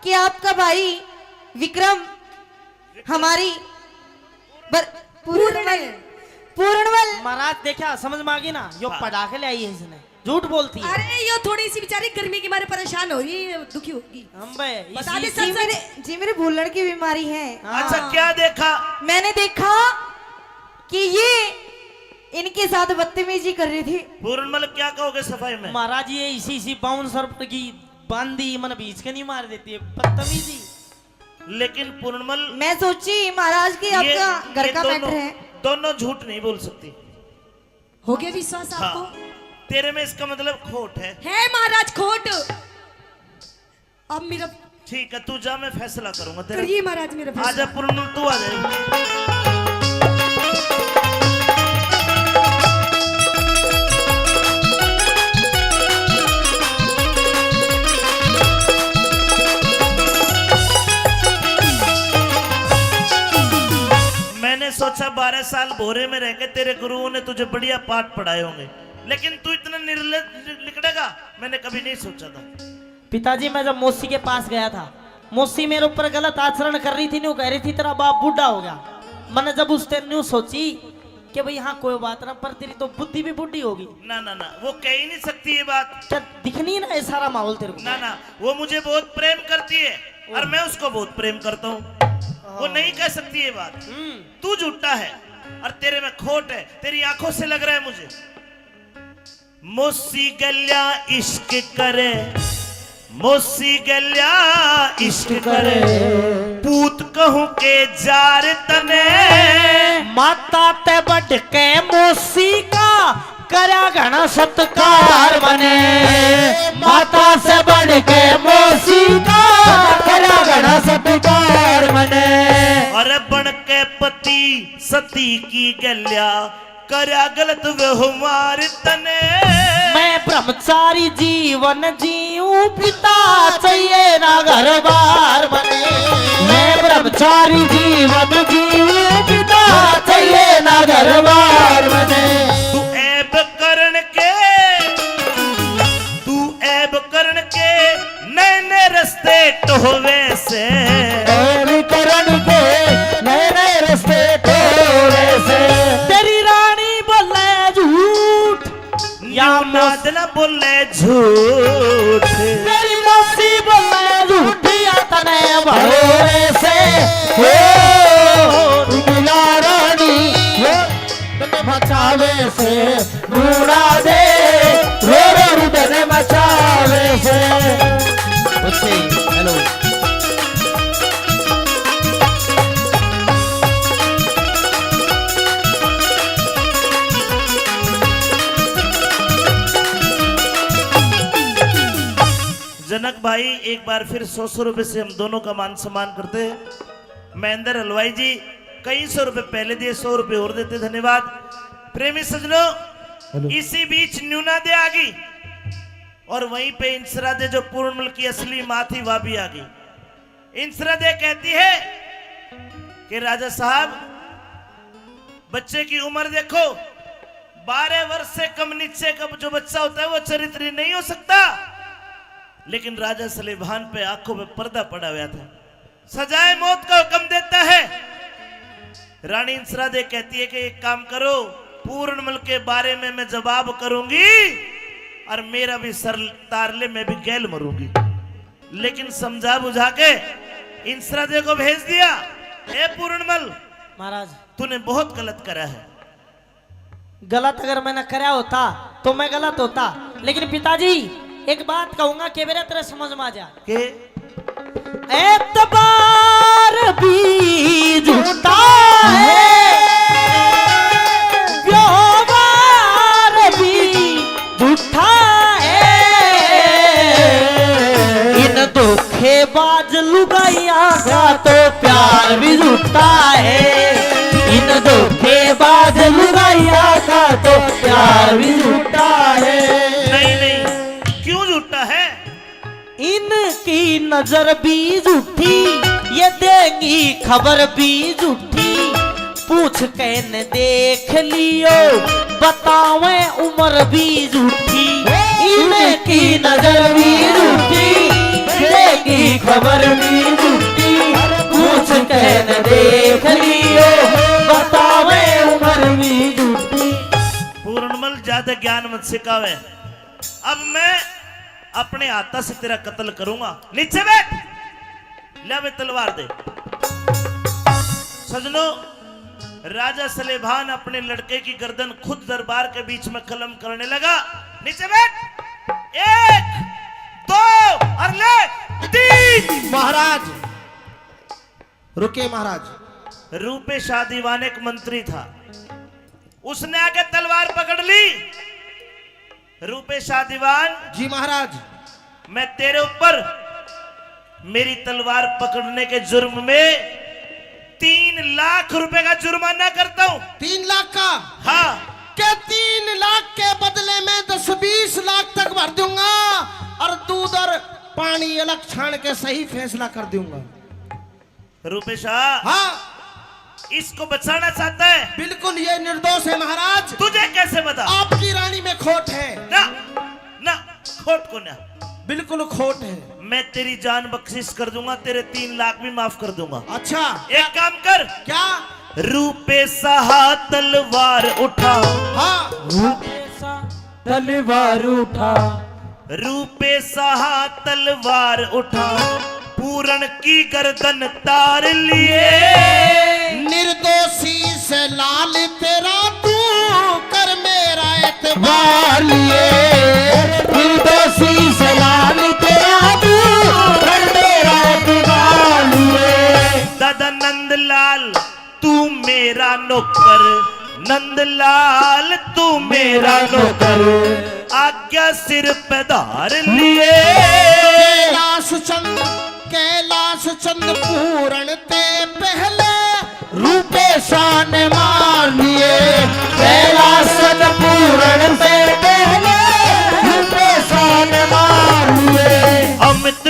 कि आपका भाई विक्रम हमारी पूर्णवल महाराज देखा समझ में आ गई ना, यो पटाखे ले आई है इसने, झूठ बोलती है। अरे ये थोड़ी सी बेचारी गर्मी के मारे परेशान हो रही है, दुखी होगी। हम बे बता दे इसी- सच। जी मेरे भूलड़ की बीमारी है। अच्छा क्या देखा? मैंने देखा कि ये इनके साथ बदतमीजी कर रही थी। पूरणमल क्या कहोगे सफाई में? महाराज ये इसी बाउंसर की बांदी मन बीच के नहीं मार देती है, बदतमीजी। लेकिन पूरणमल मैं सोची महाराज की आपका घर का मैटर है। दोनों झूठ नहीं बोल सकती। हो गया विश्वास हाँ, आपको? तेरे में इसका मतलब खोट है। है महाराज खोट। अब मेरा ठीक है, तू जा, मैं फैसला करूंगा तेरा। करिए महाराज मेरा आजा फैसला। पूरणमल, तू आ जाए। मैंने सोचा 12 साल भोरे में रह के तेरे गुरुओं ने तुझे बढ़िया पाठ पढ़ाए होंगे, लेकिन तू इतना निर्लज निकलेगा मैंने कभी नहीं सोचा था। पिताजी मैं जब मौसी के पास गया था, मौसी मेरे ऊपर गलत आचरण कर रही थी, न्यू कह रही थी तेरा बाप बूढ़ा हो गया। मैंने जब उस टाइम न्यू सोची कि भाई हाँ कोई बात ना, पर तेरी तो बुद्धि भी बुढ़ी होगी। ना ना ना, वो कह ही नहीं सकती ये बात। क्या दिखनी ना ये सारा माहौल तेरे को? ना ना, वो मुझे बहुत प्रेम करती है और मैं उसको बहुत प्रेम करता हूँ। वो नहीं कह सकती ये बात। तू झूठा है और तेरे में खोट है, तेरी आंखों से लग रहा है मुझे। मुझसी गल्या इश्क करे मोसी गल्या इश्क करे पूत कहूं के जार तने माता ते बढ़ के मोसी का करा घना सत्कार बने। माता से बढ़ के मोसी का करा घना सत्कार बने। और बन के पति सती की गल्या करा गलत व्यवहार तने मैं ब्रह्मचारी जीवन जीऊं पिता चाहिए ना घर बार बने। मैं ब्रह्मचारी जीवन जीऊं पिता चाहिए ना घर बार बने। तू ऐब करण के नए नए रस्ते टोवे से करण के नए नए रस्ते टोवे से। तेरी रानी बोले झूठ या नादना बोले झूठ तेरी मौसी बोले झूठ या तने भरोसे से मिला रानी मचावे से ढूंढा दे रो रो रुदन मचावे से। हेलो जनक भाई एक बार फिर 100 रुपए से हम दोनों का मान सम्मान करते हैं। महेंद्र हलवाई जी कई 100 रुपए पहले दिए, 100 रुपए और देते, धन्यवाद। प्रेमी सजनों, इसी बीच न्यूना दे आ गई और वहीं पे इंसरा दे जो पूर्णमल की असली माँ थी वह भी आ गई। इंसरा दे कहती है कि राजा साहब बच्चे की उम्र देखो, 12 वर्ष से कम नीचे का जो बच्चा होता है वो चरित्र नहीं हो सकता। लेकिन राजा सलेभान पे आंखों में पर्दा पड़ा हुआ था, सजाए मौत का हुक्म देता है। रानी इंसरा दे कहती है कि एक काम करो, पूर्णमल के बारे में मैं जवाब करूंगी और मेरा भी सर तारले में भी गैल मरूंगी। लेकिन समझा बुझा के इंसरा दे को भेज दिया, ए पूर्णमल महाराज तूने बहुत गलत करा है। गलत अगर मैंने करा होता तो मैं गलत होता, लेकिन पिताजी एक बात कहूंगा कि मेरे तरह समझ में आ जा के एतबार भी झूठा है, व्यवहार भी झूठा है। इन धोखेबाज लुगाइया का तो प्यार भी झूठा है। इन धोखेबाज लुगाइया का तो प्यार भी झूठा है। नहीं नहीं, क्यों झूठा है? इनकी नजर भी झूठी, ये देंगी खबर भी झूठी। पूछ के न देख लियो, बतावे उम्र भी झूठी। इनकी नजर भी झूठी, देंगी खबर भी झूठी। पूछ के न देख लियो, बतावे उम्र भी झूठी। पूर्णमल ज्यादा ज्ञान मत सिखावे, अब मैं अपने हाथा से तेरा कत्ल करूंगा। नीचे बैठ, ले वे तलवार दे। सजनों, राजा सलेभान अपने लड़के की गर्दन खुद दरबार के बीच में कलम करने लगा। नीचे बैठ, 1 2 और ले 3। महाराज रुके महाराज। रूपे शाह दीवान एक मंत्री था, उसने आके तलवार पकड़ ली। रूपे शाह दीवान, जी महाराज। मैं तेरे ऊपर मेरी तलवार पकड़ने के जुर्म में 3 लाख रुपए का जुर्माना करता हूं। 3 लाख का? हाँ। क्या 3 लाख के बदले में 10-20 लाख तक भर दूंगा और दूध और पानी अलग छान के सही फैसला कर दूंगा। रूपे शाह, हाँ इसको बचाना चाहता है? बिल्कुल, ये निर्दोष है महाराज। तुझे कैसे बता? आपकी रानी में खोट है। ना ना, खोट को ना, बिल्कुल खोट है। मैं तेरी जान बख्शिश कर दूंगा, तेरे 3 लाख भी माफ कर दूंगा। अच्छा, एक काम कर। क्या? रूपे सहा तलवार उठा। हाँ, तलवार उठा। रूपे सहा तलवार उठा, पूरण की गर्दन तार लिए। निर्दोषी से लाल तेरा तू कर मेरा एतबार लिए। निर्दोषी से लाल तेरा तू नंदलाल तू मेरा नौकर, नंदलाल तू मेरा नौकर, आज्ञा सिर पे धार लिए। कैलाश चंद पूरण ते पहले रूपे शान मान लिए। कैलाश चंद पूरण ते पहले रूपे शान मान लिए। अमित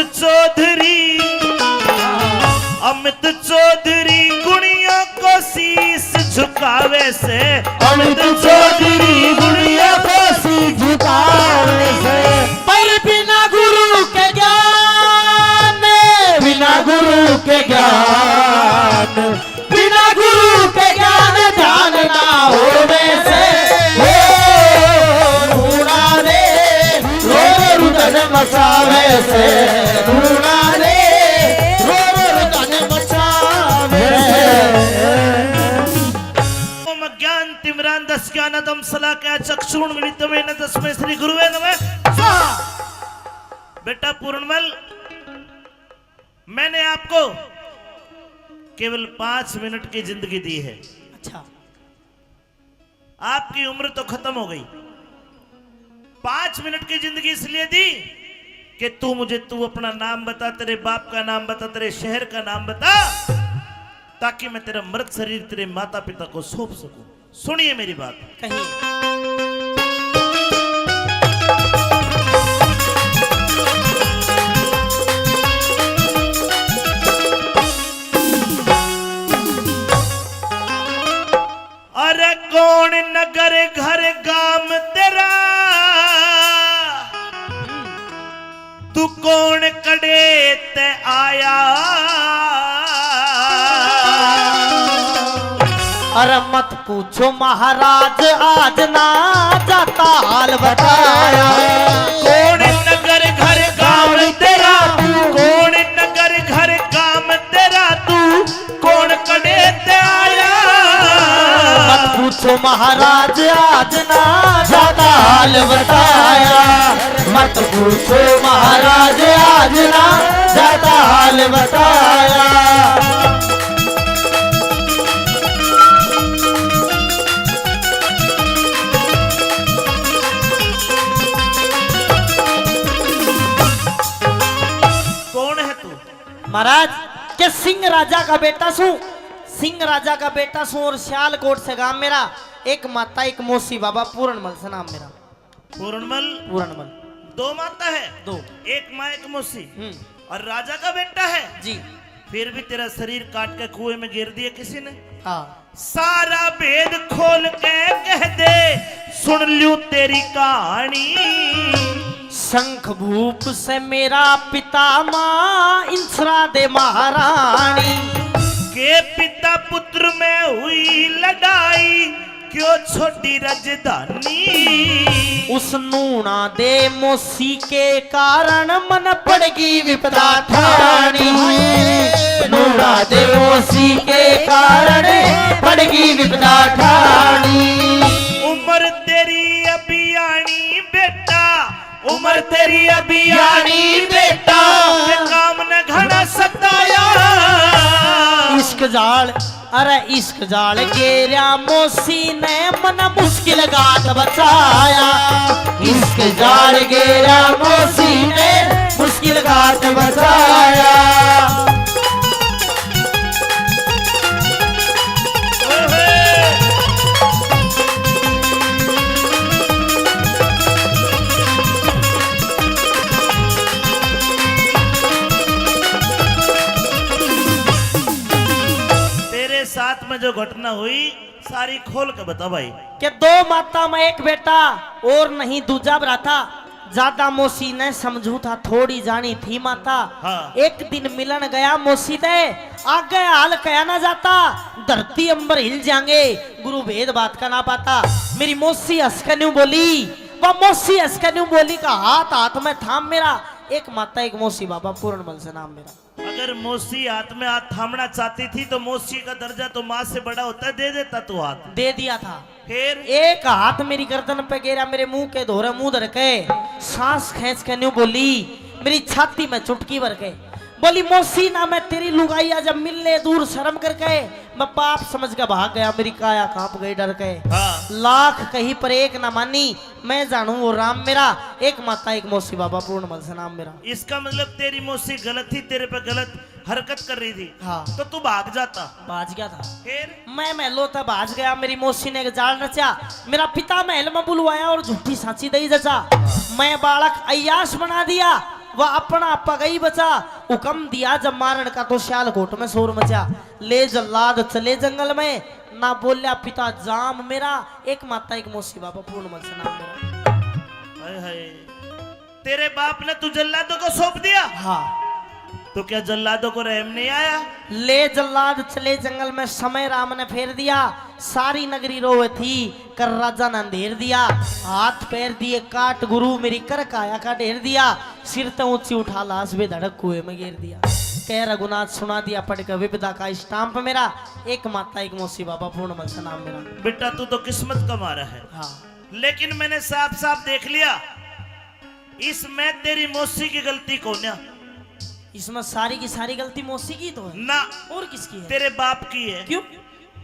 चौधरी गुणियों को शीश झुकावे से, अमित चौधरी गुड़िया को सी झुकावे से। पर बिना गुरु के ज्ञान, बिना गुरु के ज्ञान, बिना गुरु के ज्ञान ध्यान ना होवे से। रूणा रे रो रुदन मचावे से, रूणा रे रो रुदन मचावे से। ओम ज्ञान तिमिरान दस ज्ञानदम सलाकया चक्षुण मिलितमेन तस्मै श्री गुरुवे नमः स्वाहा। बेटा पूर्णमल, मैंने आपको केवल 5 मिनट की जिंदगी दी है। अच्छा, आपकी उम्र तो खत्म हो गई। 5 मिनट की जिंदगी इसलिए दी कि तू अपना नाम बता, तेरे बाप का नाम बता, तेरे शहर का नाम बता, ताकि मैं तेरा मृत शरीर तेरे माता पिता को सौंप सकूं। सुनिए मेरी बात। कहिए। अरे कौन नगर घर गाम तेरा, तू कौन कड़े ते आया। अरे मत पूछो महाराज आज ना जाता हाल बताया। कौन नगर घर गाम तेरा, कौन नगर घर गाम तेरा, तू कौन कड़े ते आया। मत पूछो महाराज आज ना जाता हाल बताया। मत पूछो महाराज आज ना जाता हाल बताया। कौन है तू? महाराज के सिंह राजा का बेटा सू, सिंह राजा का बेटा सू और सियालकोट से गांव मेरा। एक माता एक मौसी बाबा, पूर्णमल से नाम मेरा। पूर्णमल। पूर्णमल। 2 माता है? 2। एक माँ एक मौसी। और राजा का बेटा है जी। फिर भी तेरा शरीर काट के कुएं में गिर दिया किसी ने। हाँ। सारा भेद खोल के कह दे, सुन लूं तेरी कहानी। शंख भूप से मेरा पिता माँ इंसरा दे महारानी। के पिता पुत्र में हुई लड़ाई, क्यों छोटी राजधानी। उस नूना दे मौसी के कारण मन पड़गी विपदा ठानी। नूना दे मौसी के कारण पड़गी विपदा ठानी। उम्र तेरी अभी आनी बेटा, उम्र तेरी अभी आनी बेटा, के काम न घड़ा सताया। इश्क जाल, अरे इश्क जाल गेरा मौसी ने मन मुश्किल गात बचाया। इश्क जाल गेरा मौसी ने मुश्किल गात बचाया। साथ में जो घटना हुई सारी खोल के बता भाई। कि 2 माता में एक बेटा और नहीं दूजा भ्राता। ज्यादा मौसी ने समझू था, थोड़ी जानी थी माता। हाँ। एक दिन मिलन गया मौसी दे, आगे हाल कया ना जाता, धरती अंबर हिल जाएंगे, गुरु भेद बात का ना पाता। मेरी मौसी हंस के न्यू बोली, वह मौसी हंस के न्यू बोली का हाथ हाथ में थाम मेरा। एक माता एक मौसी बाबा, पूर्णमल से नाम मेरा। अगर मौसी हाथ में हाथ थामना चाहती थी तो मौसी का दर्जा तो माँ से बड़ा होता है, दे देता तू हाथ। दे दिया था। फिर एक हाथ मेरी गर्दन पे गिरा, मेरे मुंह के धोरे मुंह धर के सांस खींच के न्यू बोली, मेरी छाती में चुटकी भर के बोली मौसी ना मैं तेरी लुगाइया जब मिलने दूर शर्म करके मैं पाप समझ के भाग गया, मेरी काया कांप गई डर के। हाँ। लाख कहीं पर एक ना मानी, मैं जानू वो राम मेरा, एक माता एक मौसी बाबा पूर्णमल से नाम मेरा। इसका मतलब तेरी मौसी गलत थी, तेरे पे गलत हरकत कर रही थी। हाँ। तो तू भाग जाता। बाज गया था फिर मैं महलों तक भाज गया, मेरी मौसी ने एक जाल रचा, मेरा पिता महल में बुलवाया और झूठी सांची दई जचा। मैं बालक अय्याश बना दिया, वह अपना पगई बचा, हुक्म दिया जब मारण का तो सियालकोट में शोर मचा। ले जल्लाद चले जंगल में, ना बोलिया पिता जाम मेरा, एक माता एक मौसी बाबा पूर्णमल से नाम मेरा। हाय हाय, तेरे बाप ने तू जल्लादों को सौंप दिया। हाँ। तो क्या जल्लादों को रहम नहीं आया? ले जल्लाद चले जंगल में, समय राम ने फेर दिया, सारी नगरी रोवे थी, कर राजा ने अंधेर दिया। हाथ पैर दिए काट गुरु, मेरी कर काया का ढेर दिया, सिर तो ऊंची उठा लाश बे धड़क कुएं में गिर दिया। कह रघुनाथ सुना दिया पढ़ के विपदा का स्टाम्प मेरा, एक माता एक मौसी बाबा पूर्णमल से नाम मेरा। बेटा तू तो किस्मत का मारा है। हाँ। लेकिन मैंने साफ साफ देख लिया, इसमें तेरी मौसी की गलती कौन है? इसमें सारी की सारी गलती मौसी की तो है ना, और किसकी है? तेरे बाप की है। क्यों?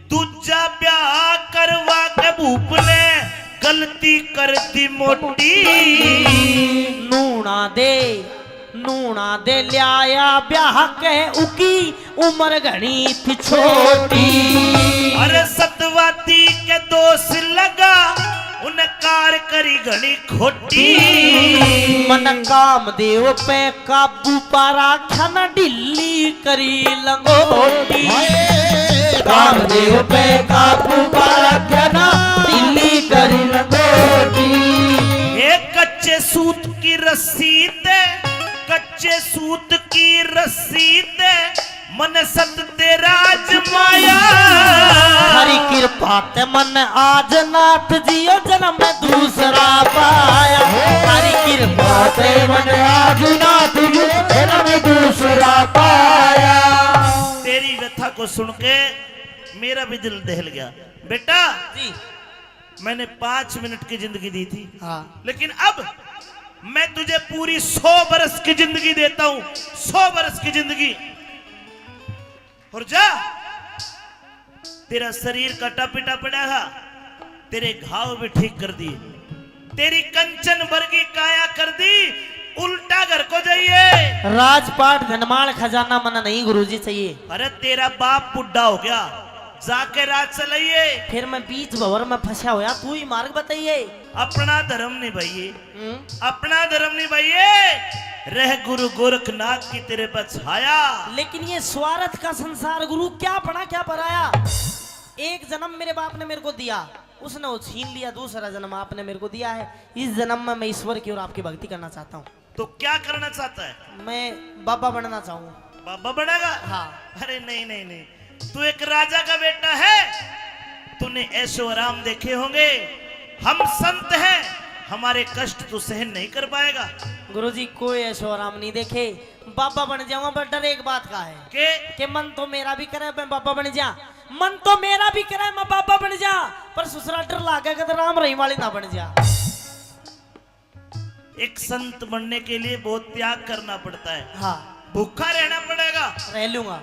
दूजा ब्याह करवा के भूप ने गलती कर दी मोटी। नूना दे लिया ब्याह के, उकी उम्र घनी थी छोटी। अरे सतवाती के दोष लगा, उन कार करी घनी खोटी। मन काम देव पे काबू पारा, खाना ढिल्ली करी लंगोटी। काम देव पे काबू पारा, खाना ढिल्ली करी लंगोटी। एक कच्चे सूत की रस्सी दे, कच्चे सूत की रस्सी दे, मन सत तेरा आजमाया। हरी कृपा ते मन आज नाथ जियो, जन्म में दूसरा पाया। हरी कृपा ते मन आज नाथ जियो, जन्म में दूसरा पाया। तेरी व्यथा को सुन के मेरा भी दिल दहल गया। बेटा जी। मैंने 5 मिनट की जिंदगी दी थी। हाँ। लेकिन अब मैं तुझे पूरी 100 बरस की जिंदगी देता हूं, 100 बरस की जिंदगी। और जा, तेरा शरीर कटा पिटा पड़ा, तेरे घाव भी ठीक कर दिए, तेरी कंचन वर्गी काया कर दी, उल्टा घर को जाइए। राजपाट धनमाल खजाना मना नहीं गुरुजी चाहिए। अरे तेरा बाप बुढ़ा हो गया, जाके राज चलाइए। फिर मैं बीच भंवर में फंसा होया, तू ही मार्ग बताइए। अपना धर्म निभाइए, अपना धर्म निभाइए। रह गुरु गोरखनाथ की तेरे पर छाया। लेकिन ये स्वार्थ का संसार गुरु, क्या पढ़ा क्या पढ़ाया। एक जन्म मेरे बाप ने मेरे को दिया, उसने वो छीन लिया, दूसरा जन्म आपने मेरे को दिया है। इस जन्म में मैं ईश्वर की और आपकी भक्ति करना चाहता हूँ। तो क्या करना चाहता है? मैं बाबा बनना चाहूँ। बाबा बनेगा? हाँ। अरे नहीं नहीं नहीं, तू एक राजा का बेटा है, तूने ऐशो आराम देखे होंगे। हम संत हैं, हमारे कष्ट तू सहन नहीं कर पाएगा। गुरुजी कोई ऐशो आराम नहीं देखे, बाबा बन जाऊंगा, पर डर एक बात का है कि मन तो मेरा भी करे मैं बाबा बन जा, मन तो मेरा भी करे मैं बाबा बन जा, पर ससुरा डर लागेगा तो राम रहीम वाली ना बन जा। एक संत बनने के लिए बहुत त्याग करना पड़ता है। हाँ। भूखा रहना पड़ेगा। रह लूंगा।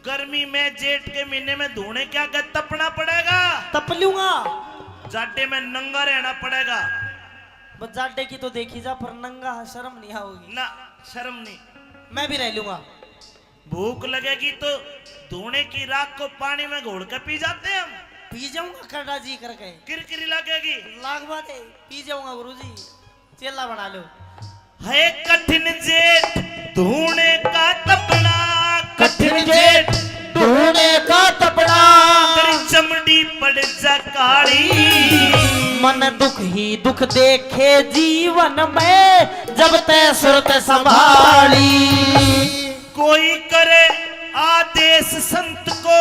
गर्मी में जेठ के महीने में धोने क्या कर तपना पड़ेगा। तप लूंगा। जाटे में नंगा रहना पड़ेगा। बस जाटे की तो देखी जा, पर नंगा शर्म नहीं आओगी ना, शर्म नहीं। मैं भी रह लूंगा। भूख लगेगी तो धोने की राख को पानी में घोल कर पी जाते हैं हम। पी जाऊंगा करड़ा जी करके। किरकिरी लगेगी। लाख बात है, पी जाऊंगा गुरुजी, चेला बना लो। है कठिन जेठ धोने का तपना, कठिन जेठ धोने का तपना, तेरी चमड़ी पड़ जा काली। मन दुख ही दुख देखे जीवन में, जब तय सुरत संभाली। कोई करे आदेश संत को,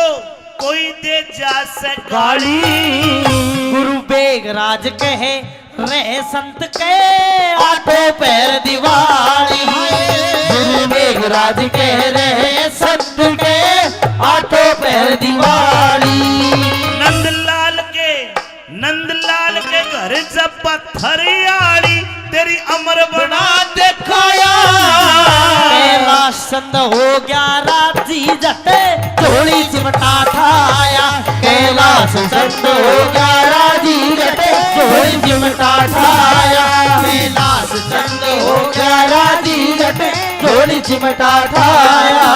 कोई दे जा से गाली। गुरु बेगराज कहे रहे संत के, आठों पैर दिवाली। गुरु मेघराज कह रहे संत के, आठों पैर दिवाली। नंदलाल के घर जब पत्थर आड़ी, तेरी अमर बना देखा संद हो गया राजी जटे झोली चिमटा ठाया कैलाश संत हो गया राजी जटे झोली चिमटा ठाया कैलाश संत हो गया राजी जटे झोली चिमटा ठाया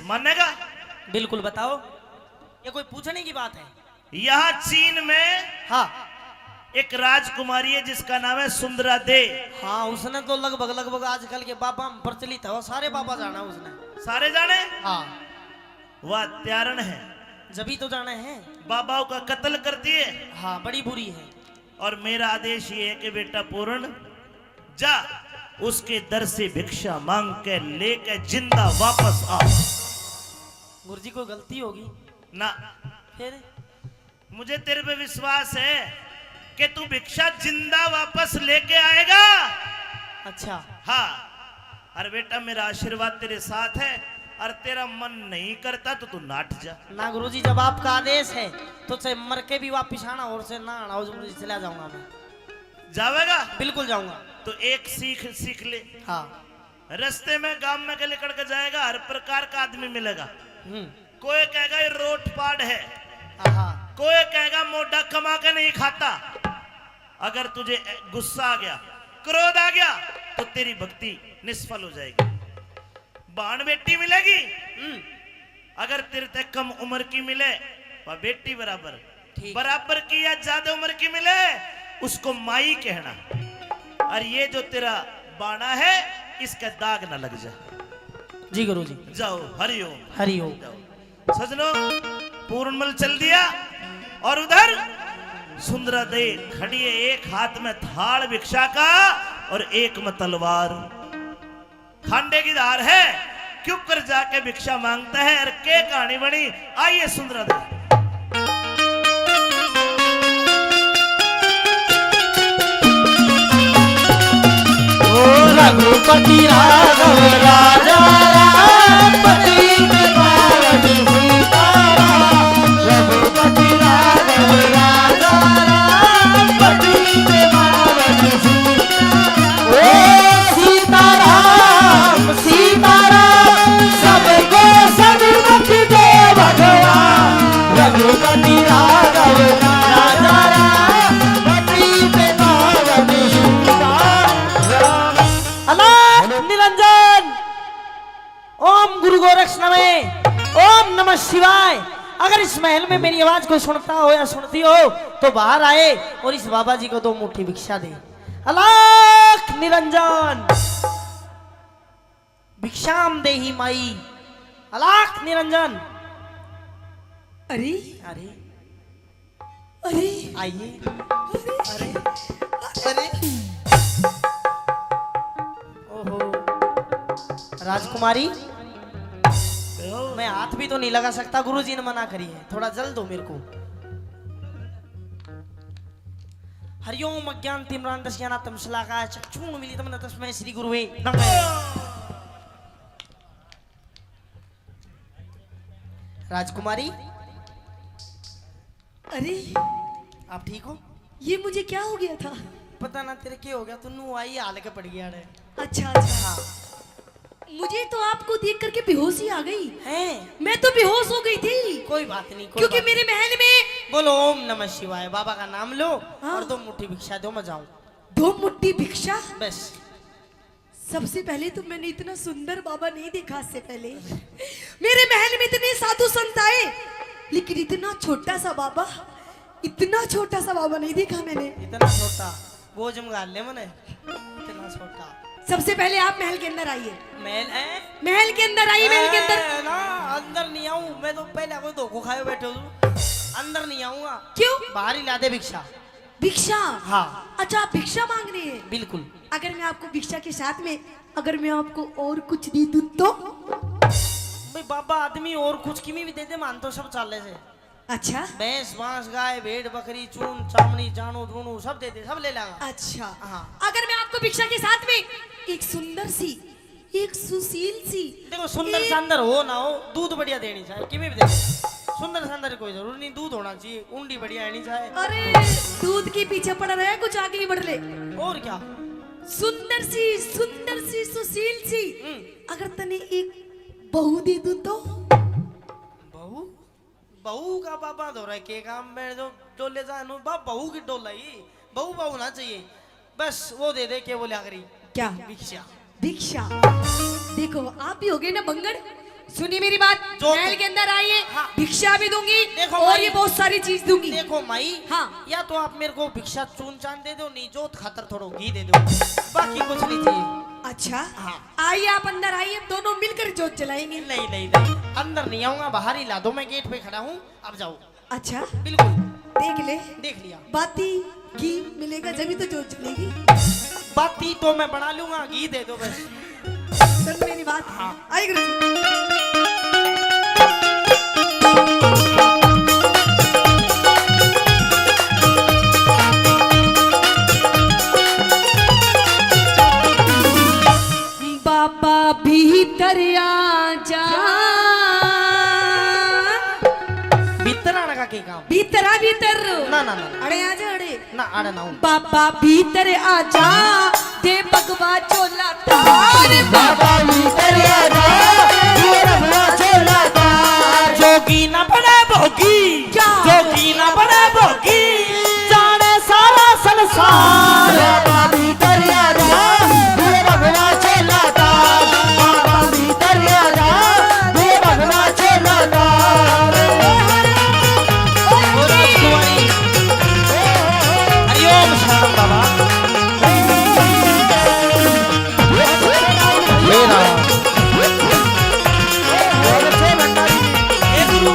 मानेगा? बिल्कुल बताओ, ये कोई पूछने की बात है? यहाँ चीन में हाँ एक राजकुमारी है जिसका नाम है सुंदरा दे। हाँ, उसने तो लगभग आजकल के बाबा में प्रचलित है, वो सारे बाबा जाना उसने। सारे जाने? हाँ, वह त्यारण है, जभी तो जाने हैं। बाबाओं का कत्ल करती है। हाँ, बड़ी बुरी है। और मेरा आदेश ये है कि बेटा पूर्ण जा उसके दर से भिक्षा मांग के लेके जिंदा वापस आ। गुरुजी कोई गलती होगी ना, फिर? मुझे तेरे पे विश्वास है कि तू भिक्षा जिंदा वापस लेके आएगा। अच्छा, हाँ, अरे बेटा मेरा आशीर्वाद तेरे साथ है, और तेरा मन नहीं करता तो तू नाट जा। ना गुरुजी, जब आपका आदेश है तो चाहे मर के भी वापिस आना और से ना आना, उस गुरुजी चला जाऊंगा मैं। जावेगा? बिल्कुल जाऊंगा। तो एक सीख ले। हाँ। रास्ते में गांव में के लेकर के जाएगा, हर प्रकार का आदमी मिलेगा। हम्म। कोई कहेगा ये रोट पाड़ है, हाँ। कोई कहेगा मोटा कमा के नहीं खाता। अगर तुझे गुस्सा आ गया, क्रोध आ गया, तो तेरी भक्ति निष्फल हो जाएगी। बाण बेटी मिलेगी, अगर तेरे तक कम उम्र की मिले वह बेटी बराबर, बराबर की या ज्यादा उम्र की मिले उसको माई कहना। और ये जो तेरा बाणा है इसका दाग ना लग जाए। जी गुरुजी। जाओ, हरिओम। हरिओम। सजनों, पूर्णमल चल दिया और उधर सुंदरा दे खड़ी है, एक हाथ में थाल भिक्षा का और एक में तलवार। खांडे की धार है, क्यों कर जाके भिक्षा मांगता है और के कहानी बनी। आइए सुंदरा दे। रघुपति राघव राजा राम पति में पावन सीताराम रघुपति राघव राजा राम पति में पावन सीताराम ओ सीताराम सीताराम सबको सदमुख दे भगवान रघुपति राघव राजा राम पति में पावन सीताराम। अलाख निरंजन। ओम गुरु गोरक्ष नमः, ओम नमः शिवाय। अगर इस महल में मेरी आवाज कोई सुनता हो या सुनती हो तो बाहर आए और इस बाबा जी को 2 मुट्ठी भिक्षा दे। अलाख निरंजन। भिक्षाम देहि माई। अलाख निरंजन। अरे अरे अरे आइए। अरे अरे ओहो राजकुमारी, मैं हाथ भी तो नहीं लगा सकता, गुरुजी ने मना करी है। थोड़ा जल दो मेरे को। हरिओम अज्ञान तिम्रांतस्य ज्ञानात्म शलाकाय चक्षुर्मीलितं येन तस्मै श्री गुरुवे नमः। राजकुमारी, अरे आप ठीक हो? ये मुझे क्या हो गया था? पता ना तेरे क्या हो गया, तू नू आई हाल के पड़ गया रे। अच्छा अच्छा, मुझे तो आपको देख करके बेहोशी आ गई है। मैं तो बेहोश हो गई थी। कोई बात नहीं, कोई क्योंकि बात मेरे महल में बोलो ओम नमः शिवाय, बाबा का नाम लो। हाँ। और 2 मुट्ठी भिक्षा दो, मैं जाऊं 2 मुट्ठी भिक्षा। बस। सबसे पहले तो मैंने इतना सुंदर बाबा नहीं देखा इससे पहले। मेरे महल में इतने साधु संत आए, लेकिन इतना छोटा सा बाबा, इतना छोटा सा बाबा नहीं देखा मैंने। इतना छोटा गोजम गाल ले मने, इतना छोटा। सबसे पहले आप महल के अंदर आइए। महल है? महल के अंदर आइए, महल के अंदर। ना अंदर नहीं आऊं मैं, तो पहले कोई धोखो खाए बैठे हूँ। अंदर नहीं आऊंगा। क्यों? बाहर ही ला दे भिक्षा। भिक्षा? हाँ। अच्छा, आप भिक्षा मांग रहे हैं? बिल्कुल। अगर मैं आपको भिक्षा के साथ में अगर मैं आपको और कुछ दे दूं तो? भाई बाबा आदमी और कुछ की भी दे दे, मान तो सब चाले से। अच्छा। भैंस बांस गाय भेड़ बकरी चून चामड़ी जानू ढूंढू सब दे दे, सब ले लागा। अच्छा हाँ। अगर मैं आपको भिक्षा के साथ में एक सुंदर सी, एक सुशील सी, देखो सुंदर सुंदर हो ना हो, दूध बढ़िया देनी चाहिए। कि भी दे सुंदर सुंदर कोई जरूर नहीं, दूध होना चाहिए, उंडी बढ़िया आनी चाहिए। अरे दूध के पीछे पड़ रहा है, कुछ आगे ही बढ़ ले। और क्या? सुंदर सुंदर सी सुशील सी अगर तने एक बहू दे दूं तो बहू बहू का बाबा धो रहा के काम में जो डोले जानो बहू की डोलाई बहू बहू ना चाहिए बस वो दे दे के बोले आखिरी क्या भिक्षा दीक्षा। देखो आप भी हो गए ना बंगड़, सुनिए मेरी बात, जो- महल के अंदर आइए, हाँ। भिक्षा भी दूंगी देखो और भाई, ये बहुत सारी चीज दूंगी। देखो माई हाँ। या तो आप मेरे को भिक्षा चून चांद दे दो नहीं जोत खातर थोड़ा घी दे दो बाकी कुछ नहीं चाहिए। अच्छा हाँ। आइए आप अंदर आइए, दोनों मिलकर जोत जलाएंगे। नहीं नहीं नहीं अंदर नहीं आऊंगा बाहर ही ला दो मैं गेट पे खड़ा हूँ अब जाओ। अच्छा बिल्कुल देख ले, देख लिया बाती घी मिलेगा जब तो जोत जलेगी। बाती तो मैं बना लूंगा घी दे दो बस। सुन मेरी बात, आइए गुरुजी। बाबा भीतर आ जा, भीतर आने का के काम भीतर आ भीतर। ना ना ना अड़े आ जा अड़े। ना आड़ा ना हूँ। बाबा भीतर आ जा, दे भगवा चोला तार। बाबा भीतर आ जा, ये रमना चोला तार। जोगी ना बड़ा भोगी क्या? जोगी ना बड़ा भोगी जाने सारा संसार। बाबा भीतर आ जा, ये रमना चोला तार। बाबा भीतर आ जा, ये रमना चोला तार। ओ राजकुमारी हरिओम श्याम बाबा मेरा हे गुरु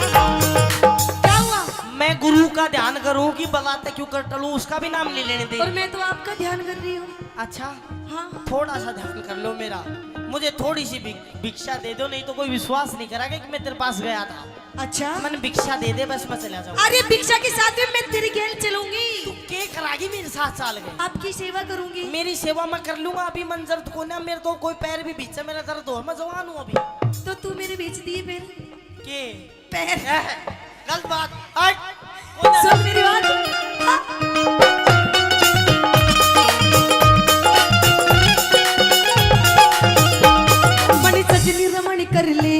क्या हुआ? मैं गुरु का ध्यान करूं कि बलाते क्यों कर टलूं उसका भी नाम ले लेने दे। और मैं तो आपका ध्यान कर रही हूँ। अच्छा हाँ थोड़ा सा ध्यान कर लो मेरा, मुझे थोड़ी सी भिक्षा दे दो नहीं तो कोई विश्वास नहीं करेगा कि मैं तेरे पास गया था। अच्छा। मैंने भिक्षा दे दे बस मैं चला जाऊँ। अरे भिक्षा के साथ में मैं तेरी गैल चलूंगी, तू के करागी मेरे साथ चाल गए। आपकी सेवा करूंगी। मेरी सेवा मैं कर लूंगा अभी मन दर्द को ना मेरे तो कोई पैर भी बीच से मेरा दर्द हो मैं जवान हूँ अभी। तो तू मेरे बेच दिए फिर के पैर। गलत बात हट। सुन मेरी बात। हाँ। मणि सजनी रमण कर ले,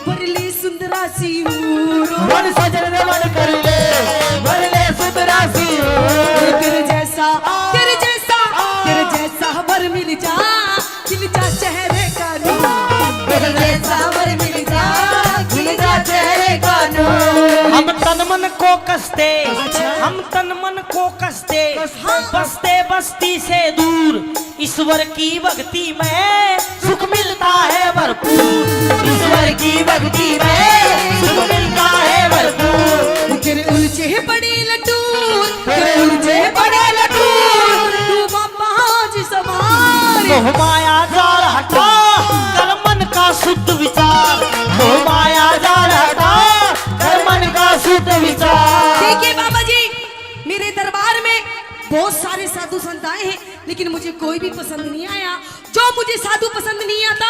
बरली सुंदरासी ऊरो। मन सजन रमण कर ले, भरले सुतरासी हो। तेरे जैसा तेरे जैसा तेरे जैसा वर मिल जा चेहरे का नूर। तेरे जैसा वर मिल जा, खिल जा चेहरे का नूर। हम तन मन को कसते हम तन मन को कसते बसते बस्ती से दूर ईश्वर की भक्ति में सुख मिलता है भरपूर। ईश्वर की भक्ति में सुख मिलता है भरपूर। तेरे उलझे बड़े लटूर, तेरे उलझे बड़े लटूर। तू बाबा जी सवार। मोह माया जाल हटा कर मन का शुद्ध विचार। मोह माया जाल हटा कर मन का शुद्ध विचार। देखिए बाबा जी, मेरे दरबार में बहुत सारे साधु संत आए हैं लेकिन मुझे कोई भी पसंद नहीं आया। जो मुझे साधु पसंद नहीं आता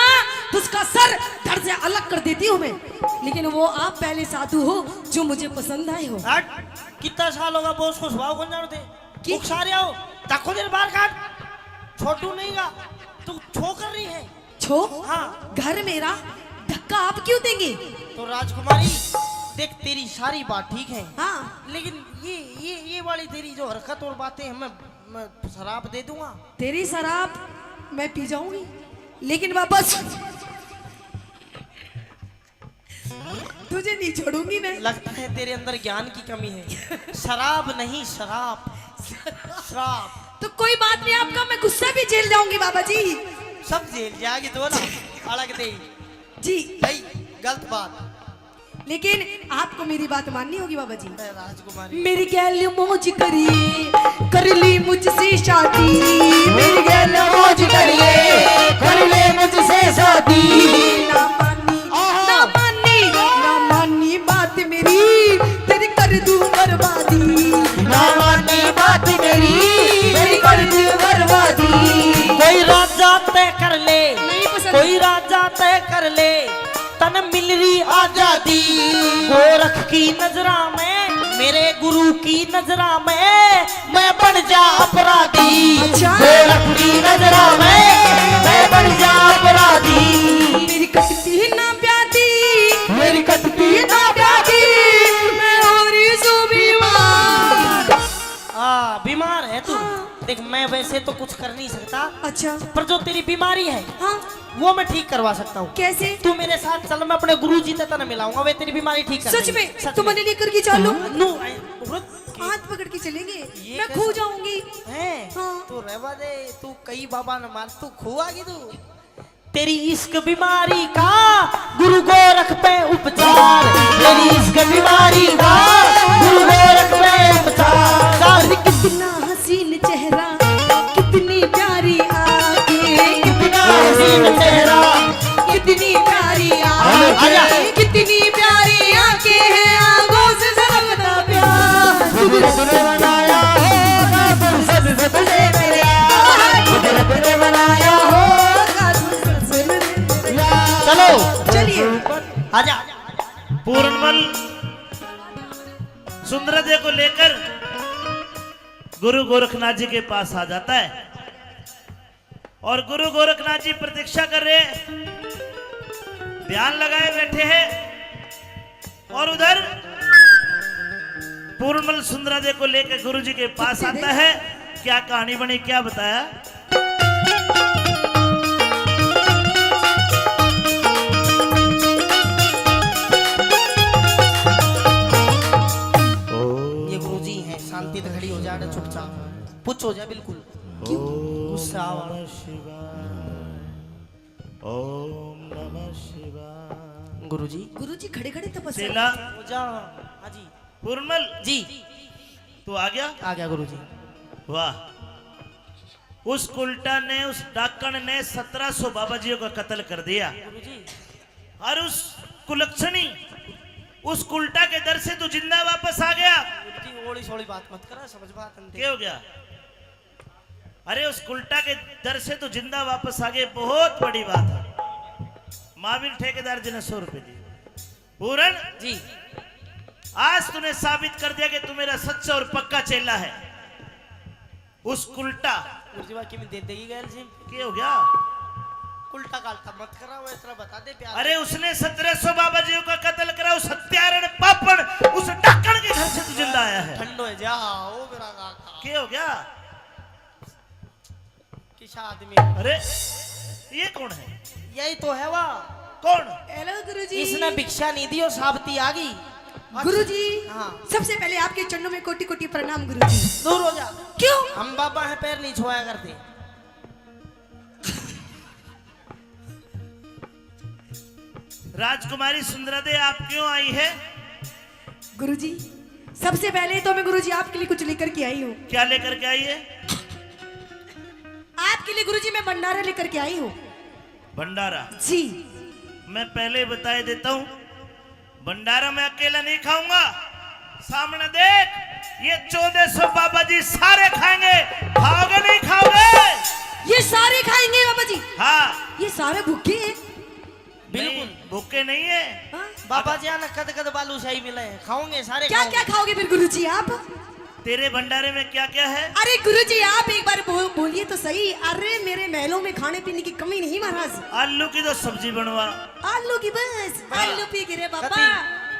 तो उसका सर धड़ से अलग कर देती हूँ मैं। लेकिन वो आप पहले साधु हो जो मुझे पसंद आए हो। हट कितना साल होगा बोस को स्वभाव कौन जानते की? सारे आओ तको देर बाहर काट छोटू नहीं गा तू छो कर रही है। छो हाँ घर मेरा धक्का आप क्यों देंगे? तो राजकुमारी देख तेरी सारी बात ठीक है हाँ लेकिन ये वाली तेरी जो हरकत और बातें मैं शराब दे दूंगा। तेरी शराब मैं पी जाऊंगी लेकिन वापस तुझे नहीं छोड़ूंगी मैं। लगता है तेरे अंदर ज्ञान की कमी है। शराब नहीं शराब शराब। तो कोई बात नहीं, आपका मैं गुस्सा भी झेल जाऊंगी बाबा जी। सब जेल जाएगी तो ना अलग दे जी भाई गलत बात। लेकिन आपको मेरी बात माननी होगी बाबा जी। राजकुमारी मेरी गैल मौज करिए, कर ली मुझसे शादी। मेरी गैल मौज करिए, कर ले मुझसे शादी। ना मानी ना मानी ना मानी बात मेरी, तेरी कर दूं बर्बादी। ना मानी बात मेरी, मेरी कर दी बर्बादी। कोई राजा तय कर ले नहीं पसंद। कोई राजा तय कर ले तन न मिल रही आजादी। गोरख की नजरा में, मेरे गुरु की नजरा में मैं बन जा अपराधी। अच्छा। गोरख की नजरा में मैं बन जा अपराधी। मेरी कटती ना प्यादी, मेरी कटती ना प्यादी। मैं हो रही सो बीमार। बीमार है तू। देख मैं वैसे तो कुछ कर नहीं सकता, अच्छा पर जो तेरी बीमारी है हाँ वो मैं ठीक करवा सकता हूँ। कैसे? तू मेरे साथ चल, मैं अपने गुरुजी से तना मिलाऊंगा, वे तेरी बीमारी ठीक कर सच देंगे। में? सच तो मैंने लेकर के चलो, नु हाथ पकड़ के चलेंगे, ये मैं कैसे? खो जाऊंगी। है हाँ। तू रहवा दे, तू कई बाबा न मान, तू खुआगी तू। तेरी इश्क बीमारी का गुरु गोरख पे उपचार। तेरी इश्क बीमारी का गुरु गोरख पे उपचार। और कितना हसीन चेहरा, कितनी प्यारी आंखें, कितना हसीन चेहरा, कितनी प्यारी आजा। आंखें, कितनी प्यारी आंखें हैं, आंखों से झलकता प्यार। कुदरत ने बनाया होगा फुर्सत से तुझे मेरे यार। कुदरत ने बनाया होगा फुर्सत से तुझे यार। चलो चलिए आजा। पूर्णमल सुंदरदेव को लेकर गुरु गोरखनाथ जी के पास आ जाता है और गुरु गोरखनाथ जी प्रतीक्षा कर रहे हैं, ध्यान लगाए बैठे हैं। और उधर पूर्णमल सुंदरदेव को लेकर गुरु जी के पास आता है। क्या कहानी बनी, क्या बताया? ये गुरुजी हैं, शांति से खड़ी हो जा, चुपचाप पुछ हो जा, बिल्कुल गुस्सा आवा। ओम नमः शिवाय। गुरुजी गुरुजी खड़े खड़े तपस्या। चेला हो जा। हाँ जी पूर्णमल जी तू आ गया? आ गया गुरुजी। वाह, उस उल्टा ने, उस डाकण ने 1700 बाबाजियों का कत्ल कर दिया। गुरुजी और उस कुलक्षणी, उस उल्टा के दर से तू जिंदा वापस आ गया। गुरुजी ओली सोली बात मत करा, समझ बात अंते। क्या हो गया? अरे उस उल्टा के दर से तू जिंदा वापस आ गए, बहुत बड़ी बात है। महावीर ठेकेदार जी ने 100 रुपए दिए। पूरण जी आज तूने साबित कर दिया कि तू मेरा सच्चा और पक्का चेला है। उस उल्टा गुरुजी बाकी में दे देगी गैल जी। क्या हो गया? उल्टा कालता मत करा, वो इतना बता दे प्यार। अरे उसने 1700 बाबाजियों का कत्ल करा, उस हत्यारण पापड़, उस डाकण के घर से तू जिंदा आया है। ठंडो है जा, ओ मेरा काका। क्या हो गया? किसा आदमी? अरे ये कौन है? यही तो है वाह। कौन? हेलो गुरुजी। इसने भिक्षा नहीं दी और साबती आ गई। गुरुजी हाँ। सबसे पहले आपके चरणों में कोटि कोटि प्रणाम गुरुजी। दूर हो जा। क्यों? हम बाबा है, पैर नहीं छुआया करते। राजकुमारी सुंदरादेवी आप क्यों आई है? गुरुजी सबसे पहले तो मैं गुरुजी आपके लिए कुछ लेकर के आई हूँ। क्या लेकर के आई है? आपके लिए गुरुजी मैं भंडारा लेकर के आई हूँ। भंडारा? जी मैं पहले ही बता देता हूँ, भंडारा मैं अकेला नहीं खाऊंगा। सामने देख, ये 1400 बाबा जी सारे खाएंगे। खाओगे नहीं खाओगे? ये सारे खाएंगे बाबा जी? हाँ। ये सारे भूखे हैं? बिल्कुल भूखे नहीं है। हाँ? बाबा जी आना कद कद बालूशाही मिले हैं, खाओगे सारे। क्या क्या खाओगे फिर गुरुजी आप? तेरे भंडारे में क्या क्या है? अरे गुरुजी आप एक बार बोलिए तो सही। अरे मेरे महलों में खाने पीने की कमी नहीं महाराज। आलू की तो सब्जी बनवा। आलू की बस, आलू पी गिरे बाबा।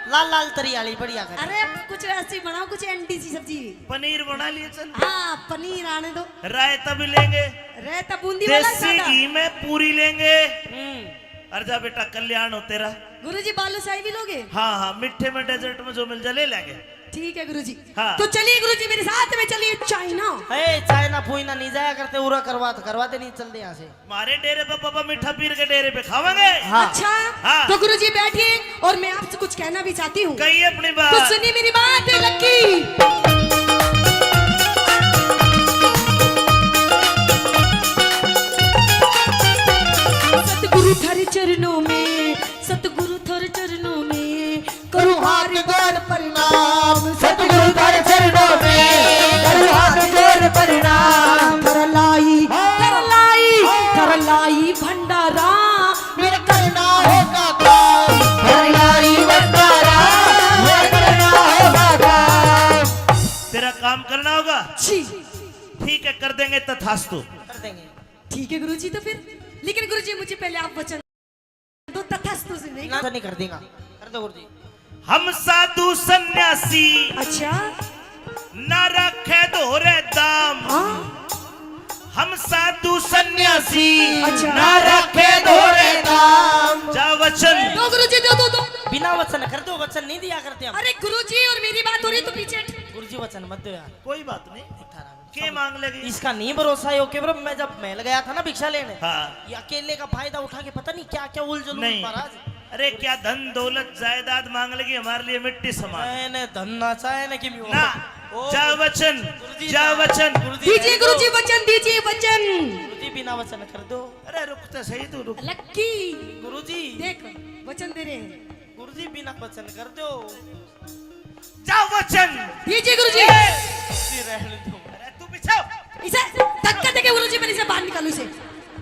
लाल लाल तरी आली बढ़िया कर। अरे कुछ ऐसी बनाओ, कुछ एंटी सी सब्जी। पनीर बना लिए चल। हाँ पनीर आने दो। रायता भी लेंगे। रहता बूंदी वाला देसी सादा। घी में पूरी लेंगे। अर्जा बेटा कल्याण हो तेरा। गुरुजी बालूशाही भी लोगे? हाँ हाँ, मिठे में डेजर्ट में जो मिल जाए ले लेंगे। ठीक है गुरुजी। हाँ। तो चलिए गुरुजी मेरे साथ में चलिए चाइना। चाइना फूइना नहीं जाया करते, उरा करवाते नहीं चलते यहाँ से। हमारे डेरे पे पापा मीठा पीर के डेरे पे खावांगे। हाँ। अच्छा हाँ। तो गुरुजी बैठिए और मैं आपसे कुछ कहना भी चाहती हूँ। कही अपनी तो बात। सुनिए मेरी बात लक्की। सतगुरु थारे चरणों में, सतगुरु थारे चरणों में करूँ हाथ जोड़ प्रणाम। सतगुरु तेरे चरणों में करूं हाथ जोड़ प्रणाम। थरलाई थरलाई थरलाई भंडारा मेरा करना होगा काम। काम करना होगा। जी ठीक है, कर देंगे तथास्तु। कर देंगे। ठीक है गुरुजी, तो फिर लेकिन गुरुजी मुझे पहले आप वचन दो तथास्तु से नहीं। ना तो नहीं कर देगा, कर दो गुरुजी। हम साधु सन्यासी अच्छा न रखे दोहरे दाम। हाँ हम साधु सन्यासी अच्छा। न रखे दोहरे दाम। जा वचन। दो गुरुजी, दो बिना वचन कर दो, वचन नहीं दिया करते हम। अरे गुरुजी और मेरी बात हो रही तो पीछे गुरुजी वचन मत दो यार। कोई बात नहीं, के मांग लेगी। इसका नहीं भरोसा है। ओके ब्रो, मैं जब महल गया था ना भिक्षा लेने, हाँ। ये अकेले का फायदा उठा के पता नहीं क्या क्या उलझन नहीं। महाराज। अरे क्या धन दौलत जायदाद मांग लेगी, हमारे लिए मिट्टी समान। मैंने धन नाचा है ना कि ना, जा वचन, जा वचन। दीजिए गुरुजी वचन, दीजिए वचन। गुरुजी बिना वचन कर दो। अरे रुक तो सही, तू रुक। लक्की गुरुजी देख वचन दे रहे हैं। गुरुजी बिना वचन कर दो। जा वचन। दीजिए गुरुजी। गुरुजी रहने दो। अरे तू पीछे। इसे धक्का देके गुरुजी मैंने इसे बाहर निकालू इसे।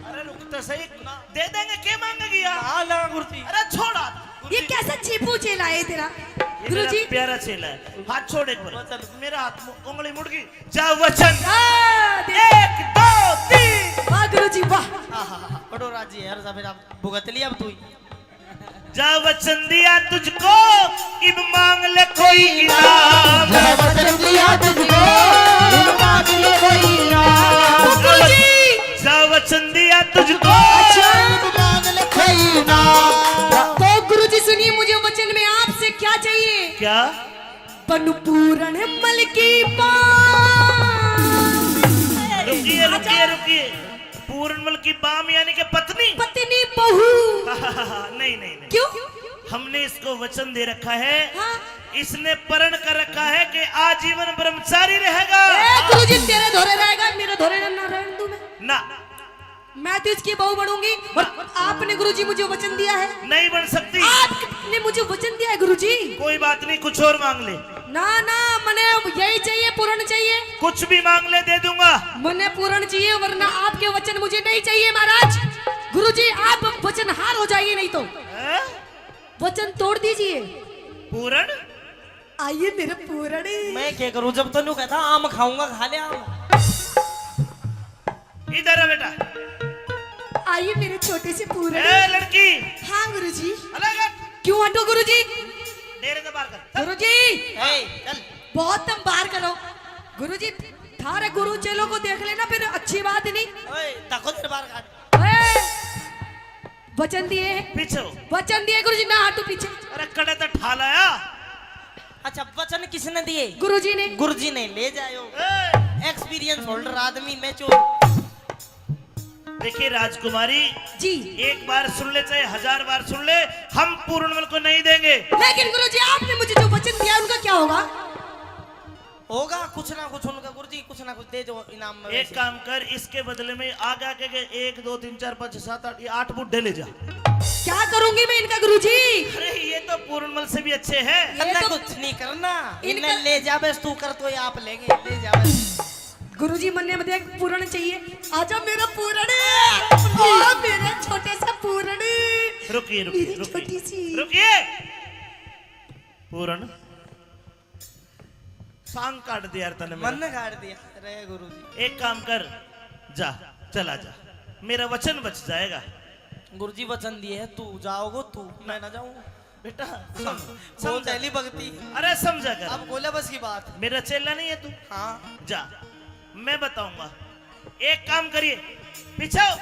अरे रुक तो सही, दे देंगे, के मांगेगी यार। हाँ ना गुरुजी। अरे छोड़ा। ये कैसा चीपू चेला है तेरा ये गुरुजी। मेरा प्यारा चेला है। हाथ छोड़ एक बार। मेरा हाथ उंगली मुड़ गई। जा वचन। दे। 1 2 3। वाह गुरुजी वाह। बड़ो राजी है यार, फिर आप भुगत लिया अब तू ही। जा वचन दिया तुझको, इब मांग ले कोई इनाम। जा वचन दिया तुझको, इब मांग ले कोई इनाम। गुरुजी जा वचन दिया तुझको। इब मांग ले कोई इनाम। तो गुरुजी सुनिए, मुझे वचन में आपसे क्या चाहिए? क्या? पूर्ण मल की रुकिए रुकिए रुकिए। पूर्णमल की बाम यानी कि पत्नी? पत्नी बहू। नहीं नहीं नहीं। क्यों? हमने इसको वचन दे रखा है। हाँ? इसने प्रण कर रखा है कि आजीवन ब्रह्मचारी रहेगा। गुरुजी तेरे धोरे रहेगा, मेरे धोरे ना रहने दूं ना, मैं तो इसकी बहू बनूंगी। और आपने गुरुजी मुझे वचन दिया है। नहीं बन सकती। आपने मुझे वचन दिया है गुरुजी। कोई बात नहीं, कुछ और मांग ले। ना ना, मने यही चाहिए, पूर्ण चाहिए। कुछ भी मांग ले, दे दूंगा। मने पूर्ण चाहिए, वरना आपके वचन मुझे नहीं चाहिए महाराज। गुरुजी आप वचन हार हो जाइए, नहीं तो वचन तोड़ दीजिए। पूर्ण? आइए मेरे पूर्ण। मैं क्या करूं, जब तो नहीं कहता आम खाऊंगा, खा ले आम। इधर है बेटा। आइए मेरे छोटे से पूर्ण। ए लड़की। हाँ गुरुजी। अलग हट। क्यों हटो गुरुजी? डेरे से बाहर कर। गुरुजी चल। बहुत तुम बाहर करो। गुरुजी थारे गुरु चेलों को देख लेना, फिर अच्छी बात नहीं। ओए ताको तेरे बाहर काट। ओए, वचन दिए हैं। पीछे हो। वचन दिए गुरुजी, ना हटो पीछे। अरे कड़े तो ठा लाया। अच्छा वचन किसने दिए? गुरुजी ने। गुरुजी ने। ले जाओ। ए, एक्सपीरियंस होल्डर आदमी, मैं चोर। देखिए राजकुमारी, जी एक बार सुन ले चाहे 1000 बार सुन ले, हम पूर्णमल को नहीं देंगे। लेकिन गुरुजी आपने मुझे जो वचन दिया उनका क्या होगा? होगा कुछ ना कुछ उनका। गुरुजी कुछ ना कुछ दे दो इनाम में। एक काम कर, इसके बदले में आगे आके के 1 2 3 4 5 6 7 8 ये 8 बुड्ढे ले जा। क्या करूंगी मैं इनका गुरुजी? अरे ये तो पूर्णमल से भी अच्छे हैं। करना तो- कुछ नहीं करना। इनका- इन्हें ले जा बस, तू कर तो ये आप लेंगे। ले जा बस। गुरुजी मन्ने में देख पूर्ण चाहिए। आजा मेरा पूर्ण। आ, मेरा छोटे सा पूर्ण। रुकिए रुकिए मेरी रुकिए छोटी सी। रुकिए। पूर्ण सांग काट दिया यार तने मेरा। मन ने काट दिया। अरे गुरुजी। एक काम कर, जा चला जा, मेरा वचन बच जाएगा। गुरुजी वचन दिए है, तू जाओगे तू, मैं ना जाऊँ बेटा वो समझा। पहली भक्ति। अरे समझा कर, अब बोला बस की बात। मेरा चेला नहीं है तू। हाँ जा, मैं बताऊंगा। एक काम करिए, पीछे हो।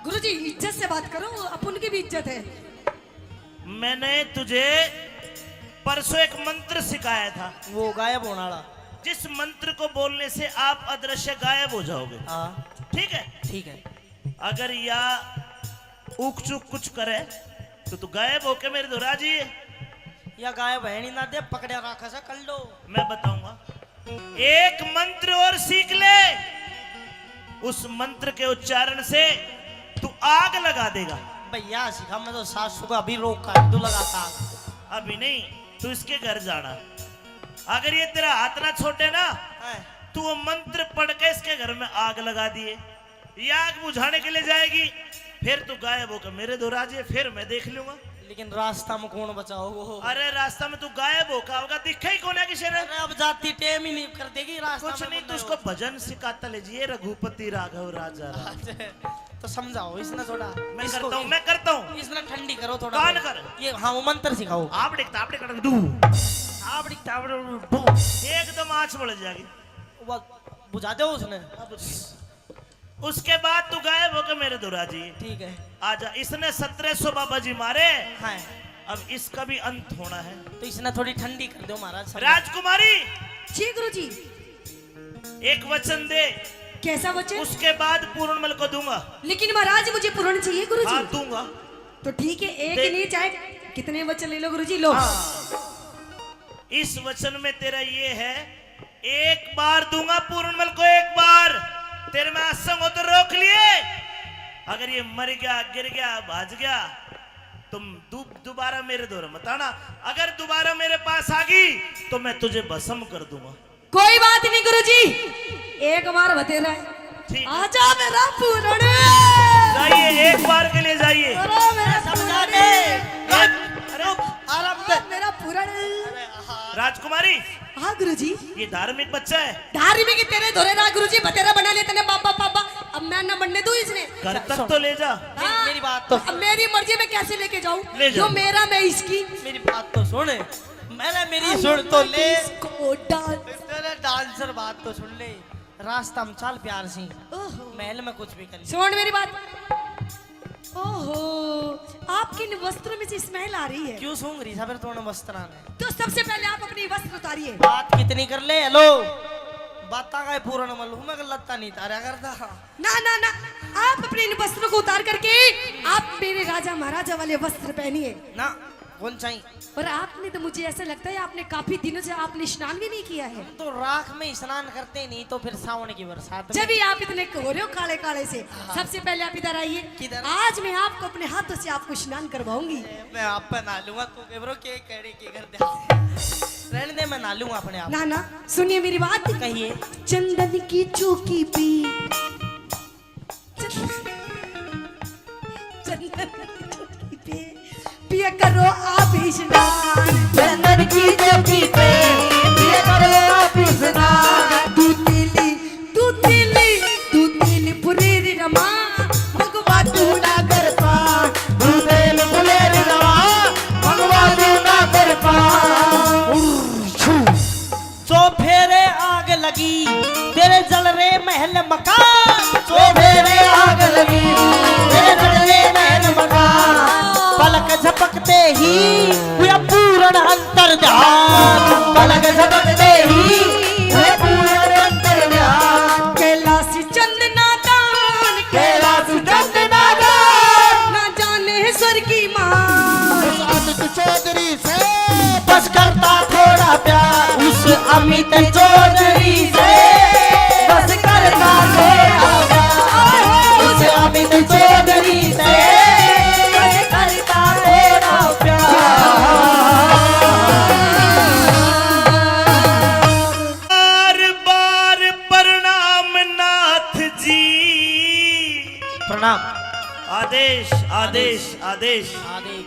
गुरुजी इज्जत से बात करो, अपन की भी इज्जत है। मैंने तुझे परसों एक मंत्र सिखाया था, वो गायब होने वाला। जिस मंत्र को बोलने से आप अदृश्य गायब हो जाओगे। हाँ ठीक है? ठीक है। अगर या ऊक चूक कुछ करे तो तू गायब होके मेरे दो राजी है। या गायब है नहीं ना दे, पकड़े रखा सा कर लो। मैं बताऊंगा, एक मंत्र और सीख ले। उस मंत्र के उच्चारण से तू आग लगा देगा। भैया सिखा, मैं तो सासू का अभी रोक कर दो लगाता। अभी नहीं, तू इसके घर जाना। अगर ये तेरा हाथ ना छोटे ना, तू वो मंत्र पढ़ के इसके घर में आग लगा दिए, ये आग बुझाने के लिए जाएगी, फिर तू गायब होकर मेरे दो राजे, फिर मैं देख लूंगा। लेकिन रास्ता में कौन बचाओ वो? अरे रास्ता में तू गायब होगा दिखा ही कौन है किसी ने? अरे अब जाती टेम ही नहीं कर देगी रास्ता कुछ में नहीं, कौन तो उसको भजन सिखाता लीजिए, रघुपति राघव राजा राम। अच्छा, तो समझाओ इसने थोड़ा। मैं इसको- करता हूँ इसने ठंडी करो थोड़ा। कान कर। ये हाँ वो मंत्र सिखाओ। आप दिखता डू आप दिखता एकदम आँच बढ़ जाएगी। वो बुझा दो उसने। उसके बाद तू गायब होकर मेरे दुरा जी। ठीक है। आजा, इसने 1700 बाबा जी मारे, हाँ अब इसका भी अंत होना है। तो इसने थोड़ी ठंडी कर दो महाराज। समझा। राजकुमारी जी गुरुजी। एक वचन दे, कैसा वचन? उसके बाद पूर्णमल को दूंगा। लेकिन महाराज मुझे पूर्ण चाहिए गुरुजी। हाँ दूंगा। तो ठीक है, एक दे- ही नहीं चाहे कितने वचन ले लो गुरुजी, लो। इस वचन में तेरा ये है, एक बार दूंगा पूर्णमल को, एक बार तेरे में असंग हो तो रोक लिए। अगर ये मर गया, गिर गया, भाज गया, तुम दोबारा मेरे दौर मत आना। अगर दोबारा मेरे पास आ गई तो मैं तुझे भस्म कर दूंगा। कोई बात नहीं गुरुजी, एक बार बतेरा है। ठीक है। आजा मेरा पूर्ण। जाइए, एक बार के लिए जाइए। अरे मेरा समझा पूर्ण। दे। अरे आराम से। मेरा पूर्ण। राजकुमारी, हाँ गुरुजी। ये धार्मिक बच्चा है, धार्मिक की तेरे धोरे ना गुरुजी, बतेरा बना लेते ने बाबा पापा। अब मैं न बनने दूं इसने। घर तक तो ले जा। हाँ, मेरी बात तो अब मेरी मर्जी में कैसे लेके जाऊं? ले जाओ। जो मेरा मैं इसकी। मेरी बात तो सुन। मैंने मेरी सुन तो ले। इसको डांस। तेरे डांसर बात तो सुन ले। रास्ता में चल प्यार से, ओहो। महल में कुछ भी कर। सुन मेरी बात। ओहो, आपके इन वस्त्रों में से स्मेल आ रही है। क्यों सूंघ रही सबर तोड़ वस्त्र ने? तो सबसे पहले आप अपनी वस्त्र उतारिए। बात कितनी कर ले। हेलो बाता का पूर्ण मल हूं मैं, लत्ता नहीं तारा करता। ना ना ना, आप अपने इन वस्त्रों को उतार करके आप मेरे राजा महाराजा वाले वस्त्र पहनिए। ना कौन चाहिए? और आपने तो, मुझे ऐसा लगता है आपने काफी दिनों से आपने स्नान भी नहीं किया है। तो राख में स्नान करते नहीं तो फिर सावन की बरसात में। जब भी आप इतने हो रहे हो काले काले से, सबसे पहले आप इधर आइए। किधर? आज मैं आपको अपने हाथों से आपको स्नान करवाऊंगी। मैं आप पे नहा लूंगा। तू केबरो के करे के कर दे। रहने दे, मैं नहा लूंगा अपने आप। ना ना, सुनिए मेरी बात। कहिए। चंदन की चौकी पे चंदन की चौकी पे पिया करो आप स्नान। चंदन की चौकी पे पिया करो आप स्नान। दूध तिली पुरेरी रमा भगवा ना कर पा दूधेल फुलेर रवा भगवा ना कर पा। सो फेरे आग लगी तेरे जल रे महल मकान। सो फेरे आग लगी तेरे जल रे महल मकान। पलक झपकते ही हुआ पूर्ण अंतर्ध्यान। पलक झपकते ही हुआ पूर्ण अंतर्ध्यान। कैलाश चंदना दान, कैलाश चंदना दान। ना जाने स्वर की मान। चौधरी से बस करता थोड़ा प्यार उस अमित चौधरी से। बस करता थोड़ा प्यार उस अमित चौधरी से। बस करता थोड़ा प्यार। बार बार प्रणाम नाथ जी। प्रणाम। आदेश आदेश आदेश आदेश।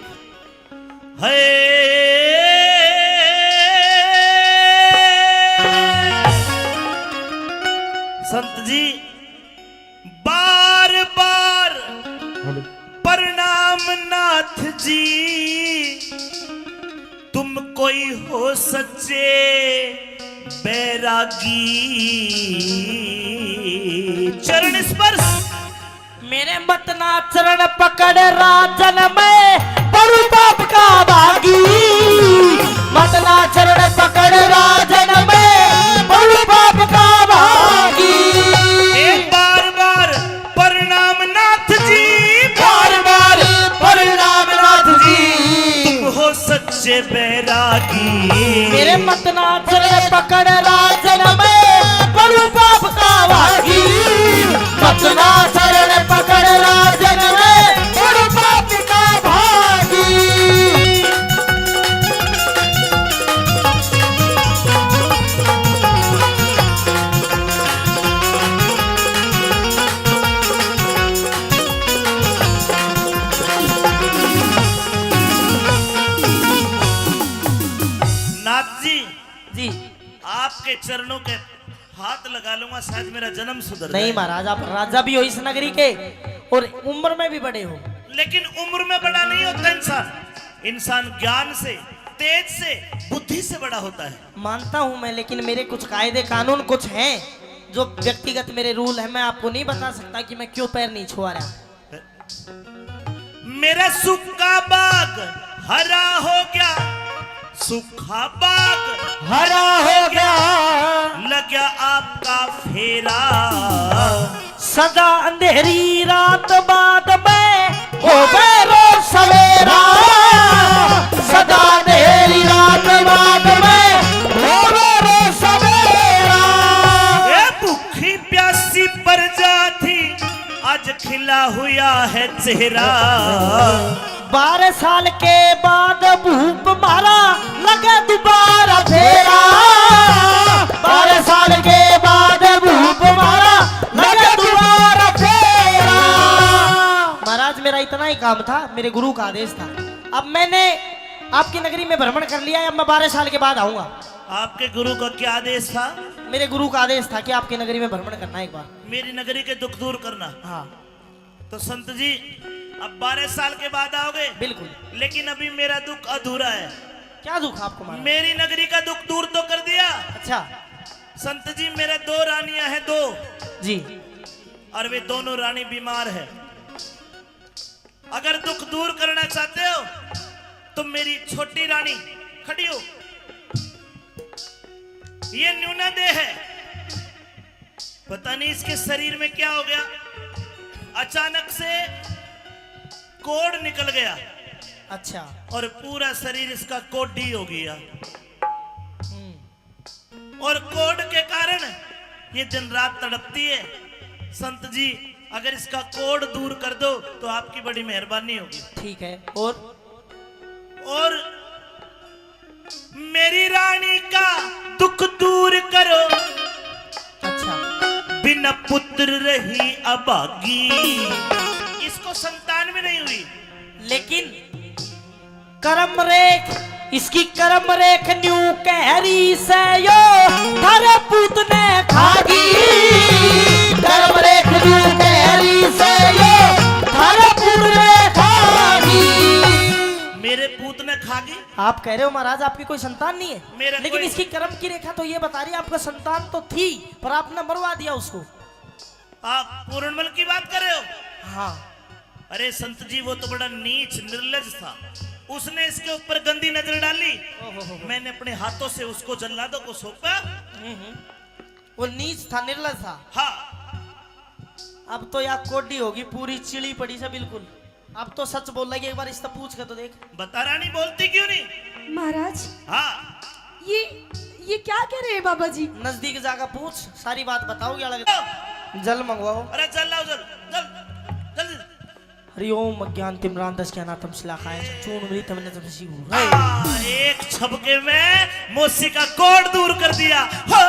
संत जी, बार बार प्रणाम नाथ जी। तुम कोई हो सच्चे बैरागी। चरण स्पर्श मेरे मतना चरण पकड़ राजन में बड़ू पाप का भागी। मतना चरण पकड़ राजन में बड़ू पाप का भागी। एक बार बार प्रणाम नाथ जी। बार बार प्रणाम नाथ जी। तुम हो सच्चे बैरागी। मेरे मतना चरण पकड़ राजन में बड़ू पाप का भागी। मतना चरण पकड़ राजन में बड़ू पाप का भागी। नाथ जी, जी आपके चरणों के हाथ लगा लूंगा, शायद मेरा जन्म सुधर नहीं जाए। महाराज, आप राजा भी हो इस नगरी के और उम्र में भी बड़े हो। लेकिन उम्र में बड़ा नहीं होता इंसान, इंसान ज्ञान से, तेज से, बुद्धि से बड़ा होता है। मानता हूं मैं, लेकिन मेरे कुछ कायदे कानून कुछ हैं जो व्यक्तिगत मेरे रूल है। मैं आपको नहीं बता सकता कि मैं क्यों पैर नहीं छुआ रहा। मेरा सूखा बाग हरा हो गया, सूखा बाग हरा हो गया, लग गया आपका फेरा। सदा अंधेरी रात बाद में हो गए रोज सवेरा, सदा अंधेरी रात बाद में हो गए रोज सवेरा। ए भूखी प्यासी प्रजा थी, आज खिला हुआ है चेहरा। 12 साल के बाद भूप मारा, लगा दोबारा फेरा। 12 साल के बाद भूप मारा, लगा दोबारा फेरा। महाराज मेरा इतना ही काम था, मेरे गुरु का आदेश था। अब मैंने आपकी नगरी में भ्रमण कर लिया है, अब मैं 12 साल के बाद आऊंगा। आपके गुरु का क्या आदेश था? मेरे गुरु का आदेश था कि आपकी नगरी में भ्रमण करना एक बार। मेरी नगरी के दुख दूर करना। हाँ तो संत जी अब 12 साल के बाद आओगे? बिल्कुल। लेकिन अभी मेरा दुख अधूरा है। क्या दुख आपको महाराज? मेरी नगरी का दुख दूर तो कर दिया। अच्छा संत जी मेरे 2 रानियां हैं, 2 जी। और वे दोनों रानी बीमार है। अगर दुख दूर करना चाहते हो तो मेरी छोटी रानी खड़ी हो, ये न्यूना देह है, पता नहीं इसके शरीर में क्या हो गया, अचानक से कोढ़ निकल गया अच्छा और पूरा शरीर इसका कोढ़ी हो गया। और कोढ़ के कारण ये दिन रात तड़पती है। संत जी अगर इसका कोढ़ दूर कर दो तो आपकी बड़ी मेहरबानी होगी। ठीक है। और मेरी रानी का दुख दूर करो, अच्छा बिना पुत्र रही अभागी। इसको संतान भी नहीं हुई, लेकिन कर्म रेख, इसकी कर्म रेख न्यू कहरी से यो थारे पूत ने खागी। कर्म रेख न्यू कहरी से यो थारे पूत ने खागी। मेरे पूत ने खागी। आप कह रहे हो महाराज आपकी कोई संतान नहीं है, मेरा लेकिन कोई- इसकी कर्म की रेखा तो ये बता रही है आपका संतान तो थी, पर आपने मरवा दिया उसको। आप पूर्णमल की बात कर रहे हो? हाँ अरे संत जी वो तो बड़ा नीच निर्लज था, उसने इसके ऊपर गंदी नजर डाली। मैंने अपने हाथों से उसको जल्लादों को सौंपा। वो नीच था, निर्लज था। हाँ अब तो यहाँ कोडी होगी पूरी चिड़ी पड़ी से बिल्कुल। अब तो सच बोल रही है, एक बार इससे पूछ कर तो देख। बता रानी बोलती क्यों नहीं? महाराज हाँ ये क्या कह रहे हैं बाबा जी? नजदीक जाकर पूछ, सारी बात बताओगे। अलग जल मंगवाओ। अरे चल लाओ, जल जल जल्दी। हरिओम अज्ञान तिमरान दस के अनाथम शिलाखाय चूर्ण मृत हमने तब सी हूँ। एक छपके में मौसी का कोढ़ दूर कर दिया। हो!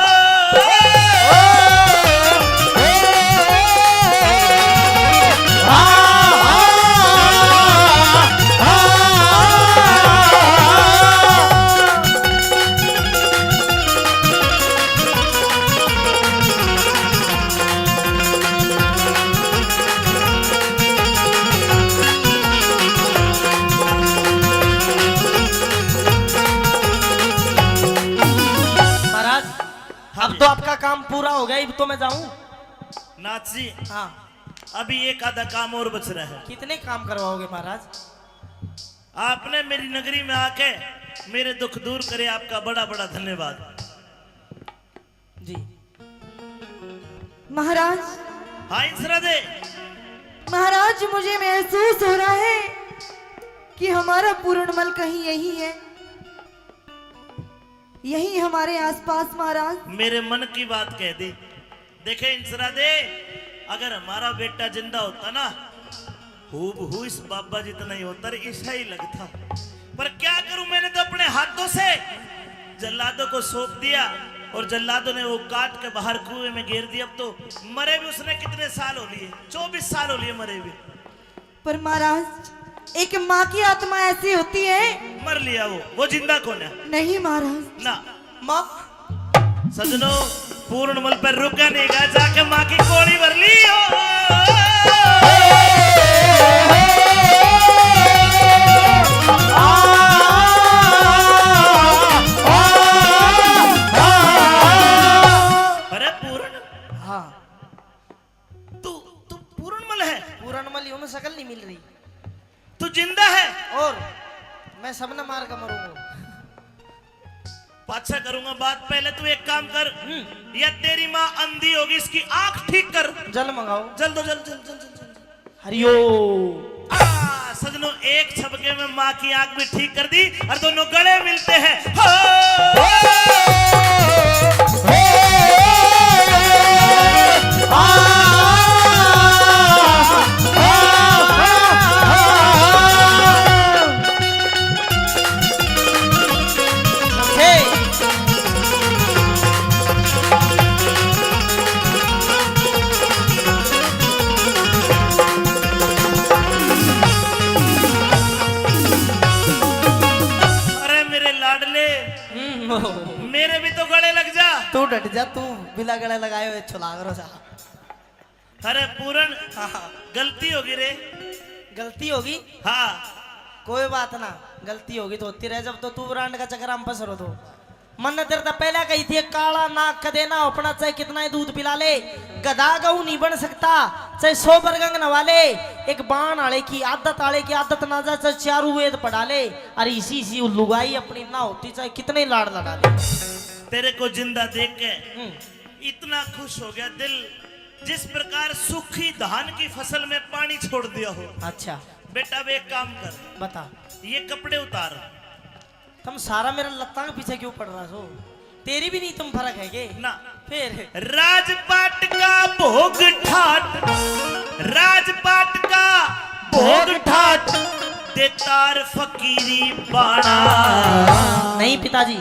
महाराज अब तो आपका काम पूरा हो गया, अब तो मैं जाऊं। नाथ जी हाँ अभी एक आधा काम और बच रहा है। कितने काम करवाओगे महाराज? आपने मेरी नगरी में आके मेरे दुख दूर करे, आपका बड़ा बड़ा धन्यवाद। जी महाराज हाँ इंसरा दे। महाराज मुझे महसूस हो रहा है कि हमारा पूर्णमल कहीं यही है, यही हमारे आसपास। महाराज मेरे मन की बात कह दी। देखे इंसरा दे, अगर हमारा बेटा जिंदा होता ना, हूबहू इस बाबा जितना ही होता, ऐसा ही लगता। पर क्या करूं, मैंने तो अपने हाथों से जल्लादों को सौंप दिया और जल्लादों ने वो काट के बाहर कुएं में गिर दिया। अब तो मरे भी उसने कितने साल हो लिए, 24 साल हो लिए मरे भी। पर महाराज एक माँ की आत्मा ऐसी होती है। मर लिया वो जिंदा कौन है? नहीं महाराज। ना माँ सजनो, पूर्णमल पर रुका नहीं गा, जाके माँ की कोड़ी भर ली अरे पूर्ण, हाँ तू तू पूर्णमल है? पूरणमलियों में शकल नहीं मिल रही। तू जिंदा है? और मैं सबने मार कर मरूंगा। पाछा करूंगा बात, पहले तू एक काम कर, या तेरी माँ अंधी होगी, इसकी आंख ठीक कर। जल मंगाओ। जल दो, जल जल जल जल, जल। हरिओ सजनों, एक छपके में माँ की आंख भी ठीक कर दी और दोनों गले मिलते हैं। अरे मेरे लाडले, मेरे भी तो गले लग जा। तू डट जा, तू बिना गले लगाए हुए छुलागरो जा। अरे पूरन, गलती होगी रे। गलती होगी? हाँ, कोई बात ना, गलती होगी तो होती रहे। जब तो तू ब्रांड का चक्कर हम फंस तो मन ने तेरे तो पहले कही थी, काला नाक का देना अपना, चाहे कितना ही दूध पिला ले, गधा गऊ नहीं बन सकता। चाहे 100 बरगंग नवा ले, एक बाण आले की आदत ना जा, चाहे चारू वेद पढ़ा ले, अरे इसी लुगाई अपनी ना होती, चाहे कितने लाड़ लड़ा ले। तेरे को जिंदा देख के इतना खुश हो गया दिल, जिस प्रकार सूखी धान की फसल में पानी छोड़ दिया हो। अच्छा बेटा अब एक काम कर, बता, ये कपड़े उतार। तुम सारा मेरा लत्ता के पीछे क्यों पड़ रहा हो? तेरी भी नहीं तुम फर्क है के ना फिर? राजपाट का भोग ठाट, राजपाट का भोग ठाट, देतार फकीरी बाणा। नहीं पिताजी,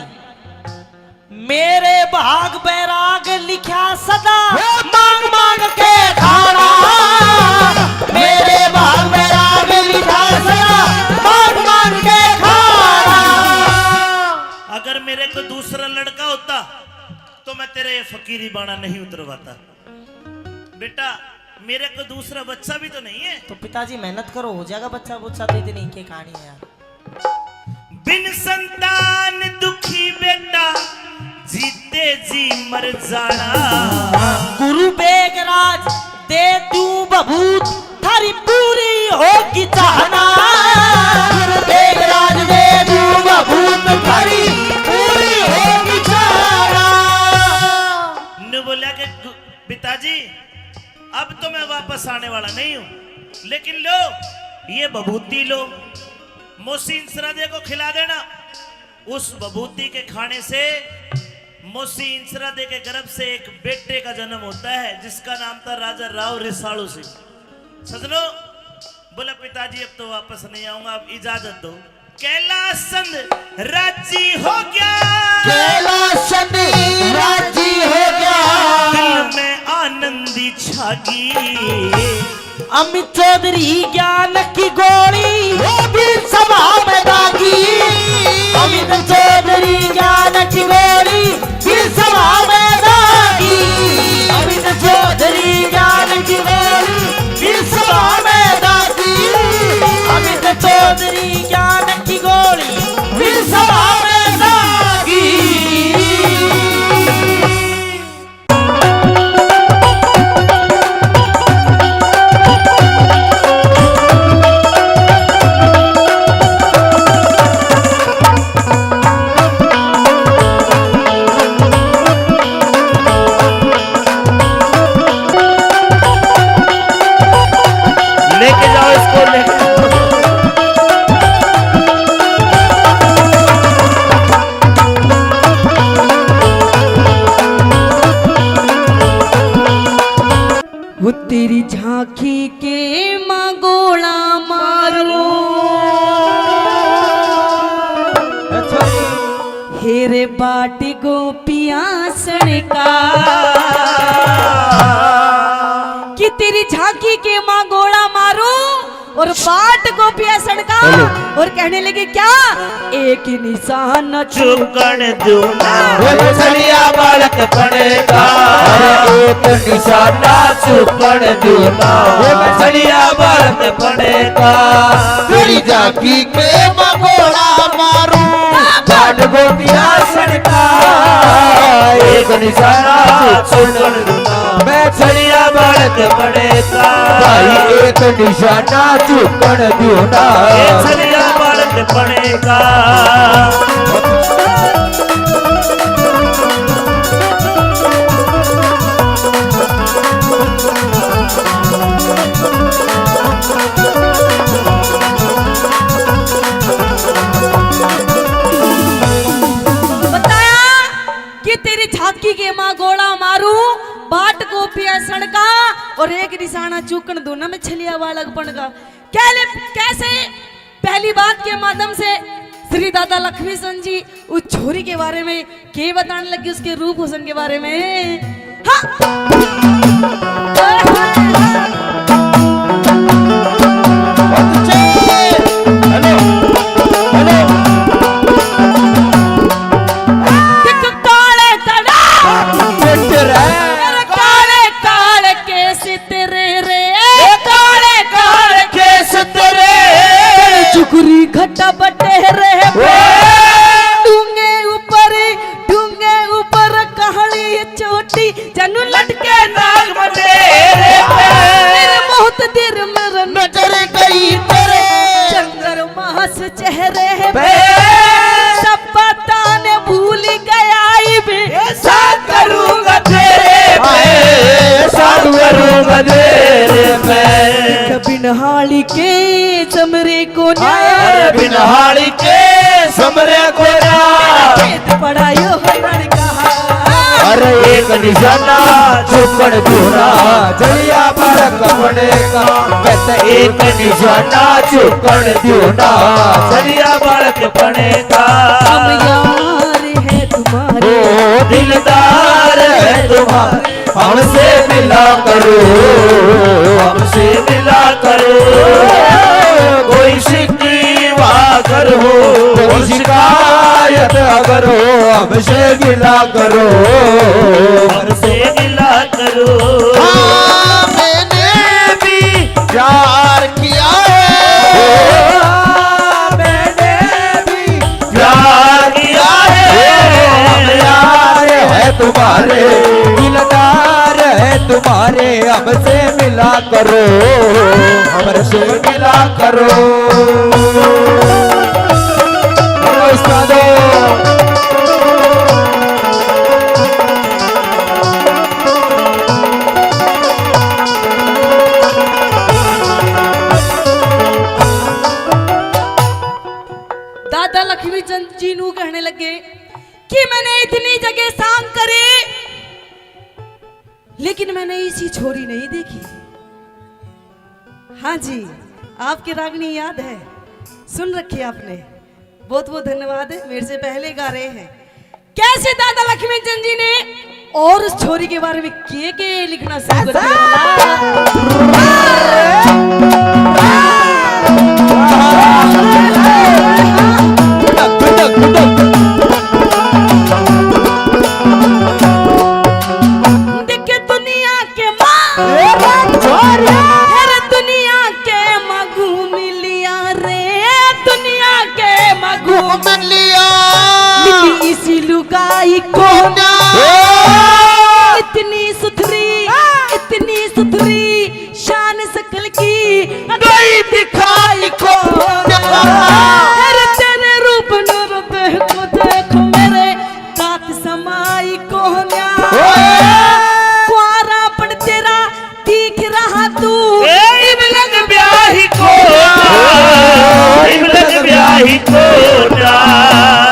मेरे भाग बैराग लिखा सदा, मांग मांग के खाना। मेरे भाग बैराग लिखा सदा, मांग मांग के खाना। अगर मेरे को दूसरा लड़का होता तो मैं तेरे ये फकीरी बाणा नहीं उतरवाता। बेटा मेरे को दूसरा बच्चा भी तो नहीं है। तो पिताजी मेहनत करो, हो जाएगा बच्चा बुच्चा। तो इतनी की कहानी है यार। बिन संतान दुखी बेटा, जीते जी मर जाना। गुरु बेगराज दे दूं बबूत, थारी पूरी होगी चाहना। गुरु बेगराज दे दूं बबूत, थारी पूरी होगी चाहना। ने बोला कि पिताजी अब तो मैं वापस आने वाला नहीं हूं, लेकिन लो ये बभूति लो, मोहसिन सरादे को खिला देना। उस बभूति के खाने से मोहसिन सरादे के गर्भ से एक बेटे का जन्म होता है, जिसका नाम था राजा राव रिसालू सिंह। सजनो बोला पिताजी अब तो वापस नहीं आऊंगा, अब इजाजत दो। कैलाशचंद राजी हो गया, कैलाशचंद राजी हो गया, दिल में आनंदी छागी। अमित चौधरी ज्ञान की गोली, वो भी सभा में दागी। अमित चौधरी ज्ञान की गोली, फिर सभा में दागी। अमित चौधरी ज्ञान की गोली, फिर सभा में दागी। अमित चौधरी ज्ञान की गोली, फिर सभा में दागी। लेके जाओ इसको, लेके वो तेरी झांकी के मांगोला मारो, हेरे बाटी गोपिया सड़का। कि तेरी झांकी के मांगोला मारो और बाट को पिया सड़का और कहने लगे क्या एक निशान चुकन दूना मछलिया बालक बनेगा एक निशाना चुकन दूना मछलिया बालक बनेगा तेरी जाकी के मगोड़ा मारू बाट गोपिया सड़का एक निशाना चुकन दूना मछलिया बालक बनेगा भाई एक निशाना चुकन दूना छलिया बालक बनेगा बताया कि तेरी झांकी के माँ गोड़ा मारू बाट को पिया सड़का और एक निशाना चूकन दूना में छलिया बालक बनगा कैसे पहली बात के माध्यम से श्री दादा लक्ष्मी सन जी उस छोरी के बारे में के बताने लगी उसके रूप हुसन के बारे में हाँ। काले तड़ा काले काले केस तेरे रे काले काले केस तेरे चुकुरी घटा बटे रे डूंगे ऊपर कहानी चोटी जनू लटके नाग बटे रे तेरे बहुत देर मेरा नजर गई तेरे चंगर मास चेहरे पे सब बताने भूल गया ऐसा करूंगा तेरे पे साधु करूंगा तेरे पे बिनहाली के चमरे को बिनहाली के समरे को पढ़ायो कहा अरे एक निशाना चुकन दूना जलिया बालक बनेगा कहते एक निशाना चुकन दूना जलिया बालक बनेगा हम यार है तुम्हारे ओ दिलदार है तुम्हारे हमसे मिला करो हमसे मिला करो कोई शिकवा अगर हो कोई शिकायत अगर हो हमसे मिला करो हमसे मिला करो मैंने भी प्यार किया है मैंने भी प्यार किया है यार है तुम्हारे दिलदार है तुम्हारे हमसे मिला करो हमसे मिला करो उस्तादो दादा लक्ष्मी चंद जी नू कहने लगे कि मैंने इतनी जगह सांग करे लेकिन मैंने इसी छोरी नहीं देखी। हाँ जी आपकी रागनी याद है सुन रखी आपने बहुत बहुत धन्यवाद है मेरे से पहले गा रहे हैं कैसे दादा लक्ष्मी चंद जी ने और उस छोरी के बारे में के लिखना शुरू कर देखे दुनिया के दुनिया के मगू मिलिया रे दुनिया के मगू मिलिया मिली इसी लुगाई को इतनी सुथरी शान सकल की गई दिखाई को तेरे रूप नूर देखो देखो मेरे कात समाई को कुआरा पड़ तेरा दिख रहा तू इबलग ब्याही को इबलग ब्याही को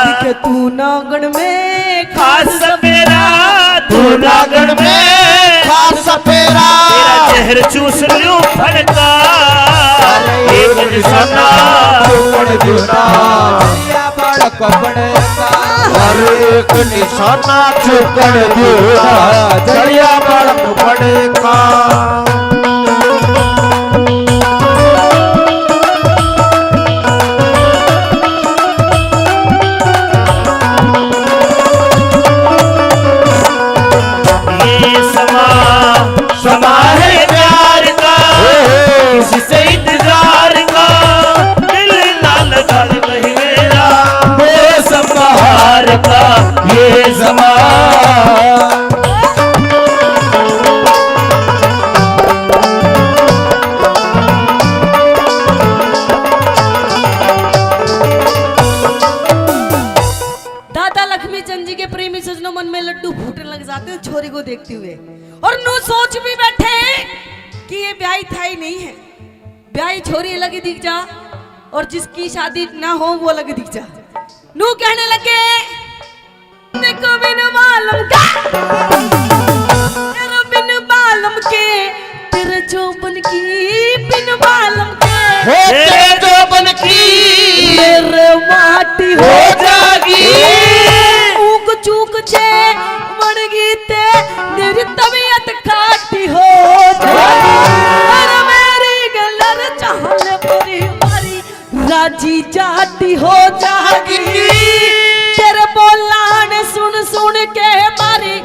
दिखे तू नागण में खास मेरा तू नागण में खास सपेरा तेरा चेहर चूस लूं फड़का एक निशाना चुकन दूना जलिया बालक बनेगा एक निशाना चुकन दूना जलिया बालक बनेगा लक्ष्मी चंद जी के प्रेमी सजनों मन में लड्डू फूटने लग जाते हैं छोरी को देखते हुए, और नू सोच भी बैठे कि ये ब्याही था ही नहीं है, ब्याही छोरी अलग दिख जा और जिसकी शादी ना हो वो अलग दिख जा। नू कहने लगे देखो बिन मालूम का तेरा बिन मालूम के तेरे जोबन की बिन मालूम के तेरे जोबन की तेरे माटी हो जागी ऊक चूक छे मर गई ते तेरी तबीयत खाटी हो जागी। अरे मेरी गलर चाहने पूरी मारी राजी जाती हो जागी। तेरे बोलाने सुन सुन के मारी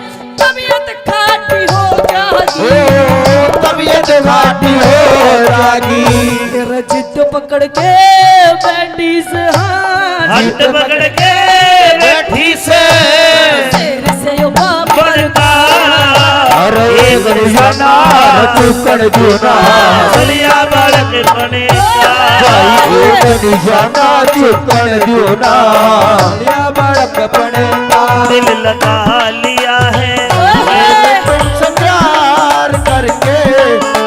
तबीयत खाटी हो जागी। तबीयत खाटी हो जागी। तेरा जिद पकड़ के बैठी से हट पकड़ के बैठी से तेरे से यो बढ़ता अरे एक निशाना चुकड़ जुना बलिया बालक बने भाई एक निशाना चुकड़ जुना या बड़क पड़ेगा दिल लगा लिया है तुमसे प्यार करके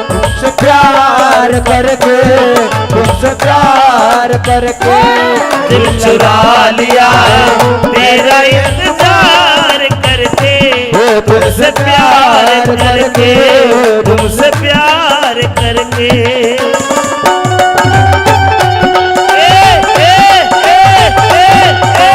तुमसे प्यार करके तुमसे प्यार करके दिल चुरा लिया है तेरा इंतजार करके तुमसे प्यार करके तुमसे प्यार करके ए, ए, ए, ए, ए।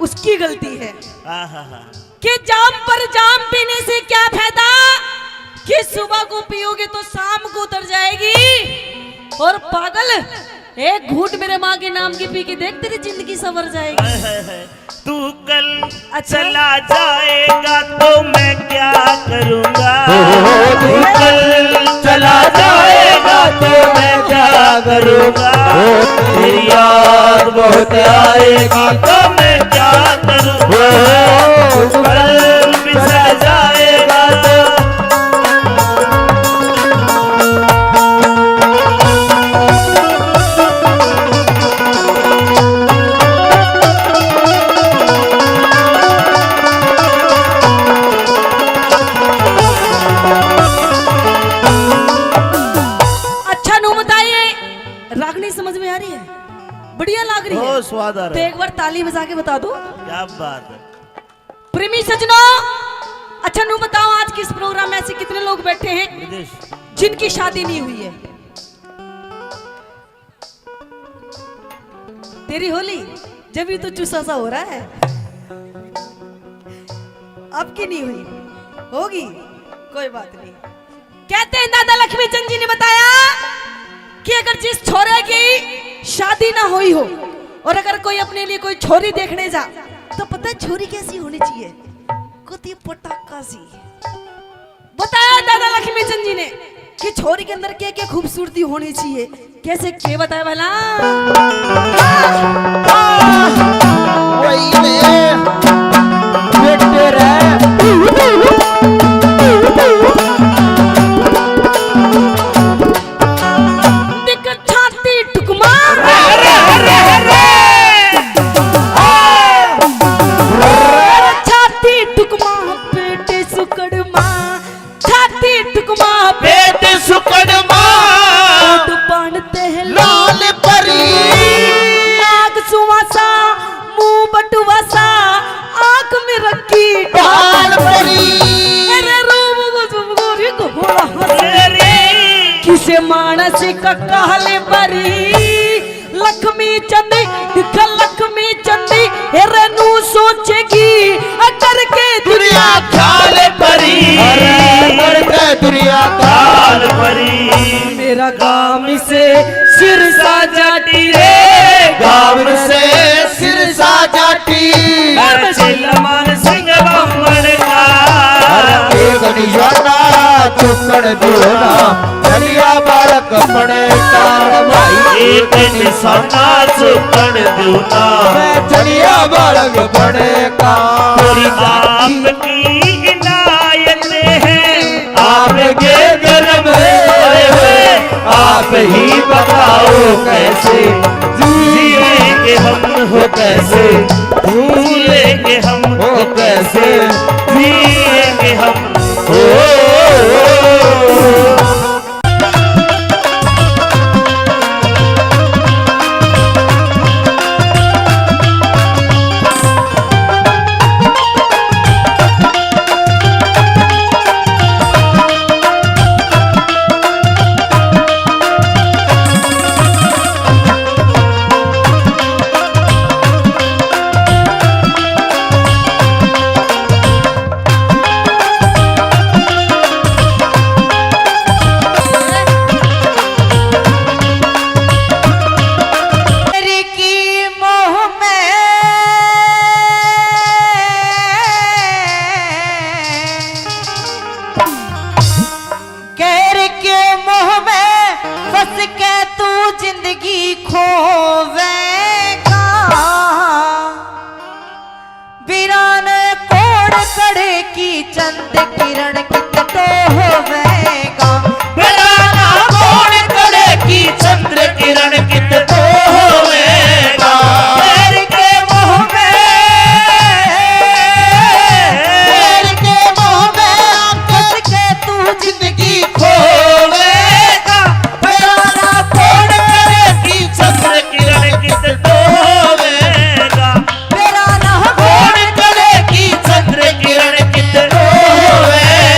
उसकी गलती है आहा। कि जाम पर जाम पीने से क्या फायदा कि सुबह को पियोगे तो शाम को उतर जाएगी। और पागल एक घूंट मेरे माँ के नाम की पी के देख तेरी जिंदगी संवर जाएगी। तू कल चला जाएगा तो मैं क्या करूँगा। तू कल चला जाएगा तो मैं क्या करूँगा। तेरी याद बहुत आएगी तो मैं क्या करूँगा। तू कल बिछड़ जाएगा तो बढ़िया लग रही है, स्वाद आ तो रहा है। एक बार ताली बजा के बता दो। क्या बात है। प्रेमी सजनों, अच्छा नू बताओ आज किस प्रोग्राम में ऐसे कितने लोग बैठे हैं जिनकी शादी नहीं हुई है। तेरी होली जब ही तो चूसा सा हो रहा है। अब की नहीं हुई, होगी कोई बात नहीं। कहते हैं दादा लक्ष्मी चंद जी ने बताया कि अगर जिस छोरे की शादी ना हुई हो और अगर कोई अपने लिए कोई छोरी देखने जा तो पता है छोरी कैसी होनी चाहिए, कुती पटाखा सी। बताया दादा लक्ष्मी चंद जी ने कि छोरी के अंदर क्या क्या खूबसूरती होनी चाहिए, कैसे के बताया भला। मानस का कहले बरी लक्ष्मी चंदी दिख लक्ष्मी चंदी हेरनु सोचेगी अकर के दुनिया ख्याल परी करके दुनिया ख्याल परी मेरा गाम से सिर साजाटी रे गाँव से सिर साजाटी चिल्लमान सिंह बम्बन का एक निशाना चुकड़ दियोना चलिया बालक पड़े का भाई एक निशाना चुकड़ दूना चलिया बालक पड़े का पूरी आपकी इनायत है आपके जन्म है आप ही बताओ कैसे जिएंगे हम हो कैसे भूलेंगे हम हो कैसे जिएंगे हम तेरी की मोह में कैर के मोह में फंस के तू जिंदगी खोवेगा वीरान कोड़ कड़े की चंद किरण कित तो होवेगा बेराना कौन करे की चंद्र किरण कित तो होवेगा कैर के मोह में कैर के मोह में फंस के तू जिंदगी होवेगा वीराना कौन करे की चंद्र किरण कित तो होवेगा वीराना कौन करे की चंद्र किरण कित तो होवेगा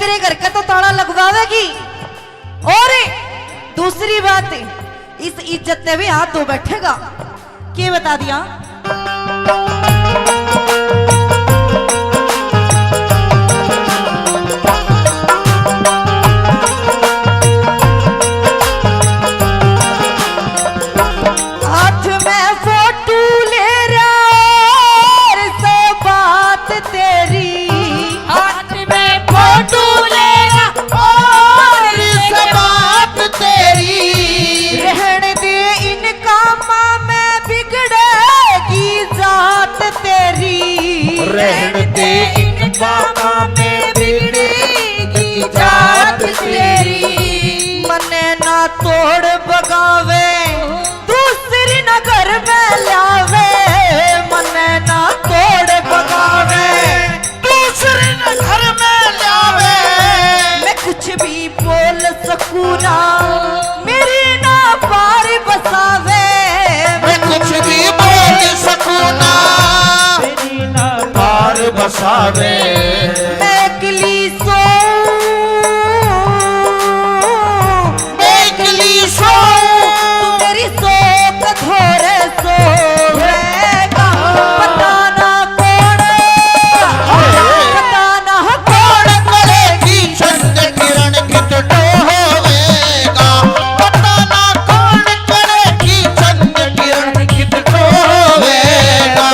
तेरे घर का तो ताला लगवावेगी। और दूसरी बात, इस इज्जत ने भी हाथ धो बैठेगा। क्या बता दिया? हाथ में फोटो ले रहा से बात तेरी, हाथ में फोटो लेना और से बात तेरी। रहने दे इनका माँ में बिगड़ेगी जात तेरी। रहने दे इन बाबा में बिगड़ेगी जात तेरी। मने ना तोड़ बगावे दूसरी नगर में लावे। मने ना तोड़ बगावे दूसरे न घर में लावे। मैं कुछ भी बोल सकूं ना, मेरी ना पार बसावे। मैं कुछ भी बोल सकूं ना, तेरी ना पार बसावे। मैं अकेली सो एकली सो तू मेरी सो कठोरे सोएगा। पता ना कौन, पता ना कौन करेगी चंद किरण कित डोवेगा। पता ना कौन करेगी चंद किरण कित डोवेगा।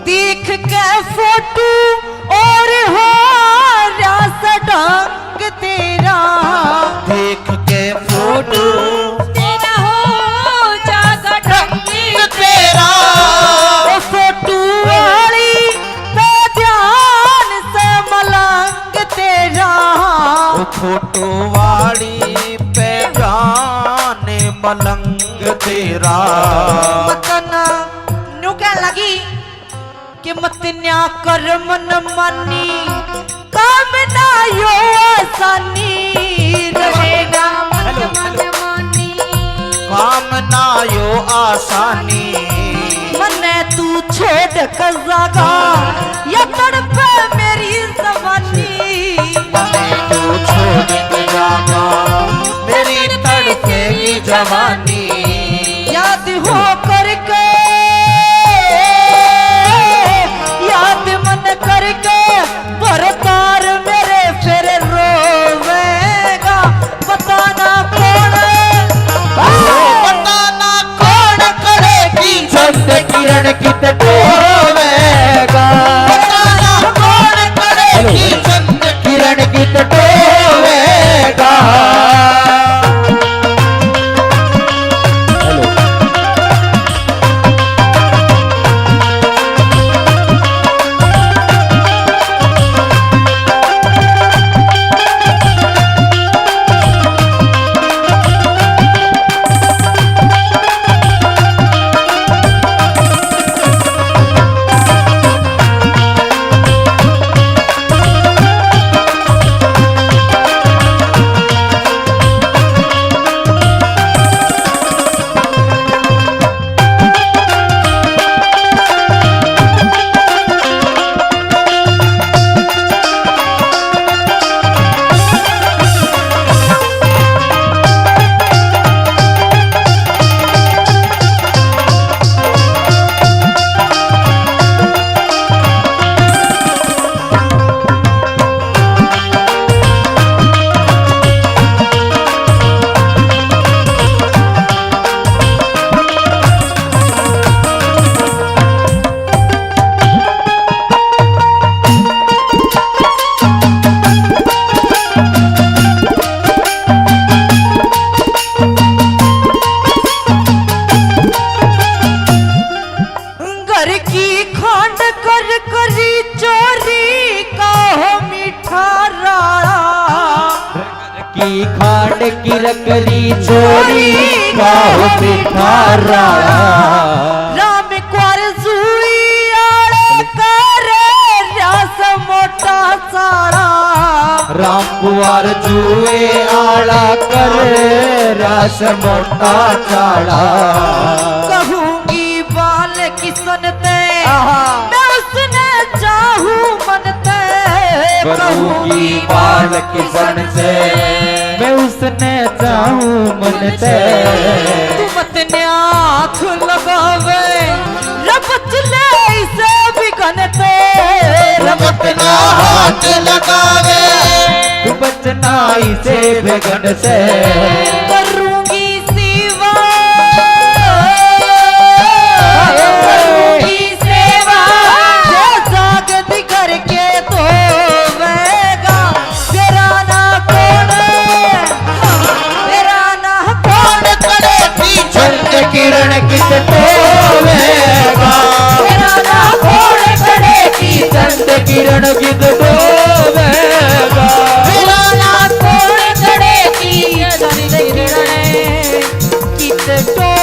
देख के फोटो और हो रास ढंग तेरा। देख के फोटो तेरा हो जागा ढंगी तेरा। ओ फोटो वाली पे ध्यान से मलंग तेरा। ओ फोटो वाली पे जाने मलंग तेरा। मतन न्यू क्या लगी कि मत न्या कर मन मानी, काम ना यो आसानी रहेगा। मत मन मानी काम ना यो आसानी। मने तू छोड़ कर जागा या तड़पे मेरी जवानी। मने तू छोड़ के जागा मेरी तड़पेगी जवानी। याद हो करके, याद मन करके भरतार मेरे फिर रोवेगा। पता ना कौन, पता ना कौन करेगी चंद किरण कित डोवेगा। पता ना कौन करेगी चंद किरण कित डोवेगा। अरे की खांड कर करी चोरी का हो मीठा राड़ा की खांड की रकरी चोरी का हो मीठा राड़ा राम क्वार जुई आड़े करे रस मोटा साड़ा राम कुंवर जुए आला कर रस मोटा चाड़ा कहूंगी बाल किसन ते मैं उसने चाहूं मन ते कहूंगी बाल किसन से मैं उसने चाहूं मन से तुम अपने आँख लगावे रपच ले इसे बिगनते रमतना हाथ लगावे तू बचना इसे बेगन से करूंगी सेवा करूंगी सेवा जो जागत करके तो वेगा तेरा ना कौन तेरा ना कौन करे पीछे चंद किरण किस टोवेगा तेरा ना कौन करे की चंद किरण किस टोवेगा तेरा ना कौन करे की चंद किरण किस टोवेगा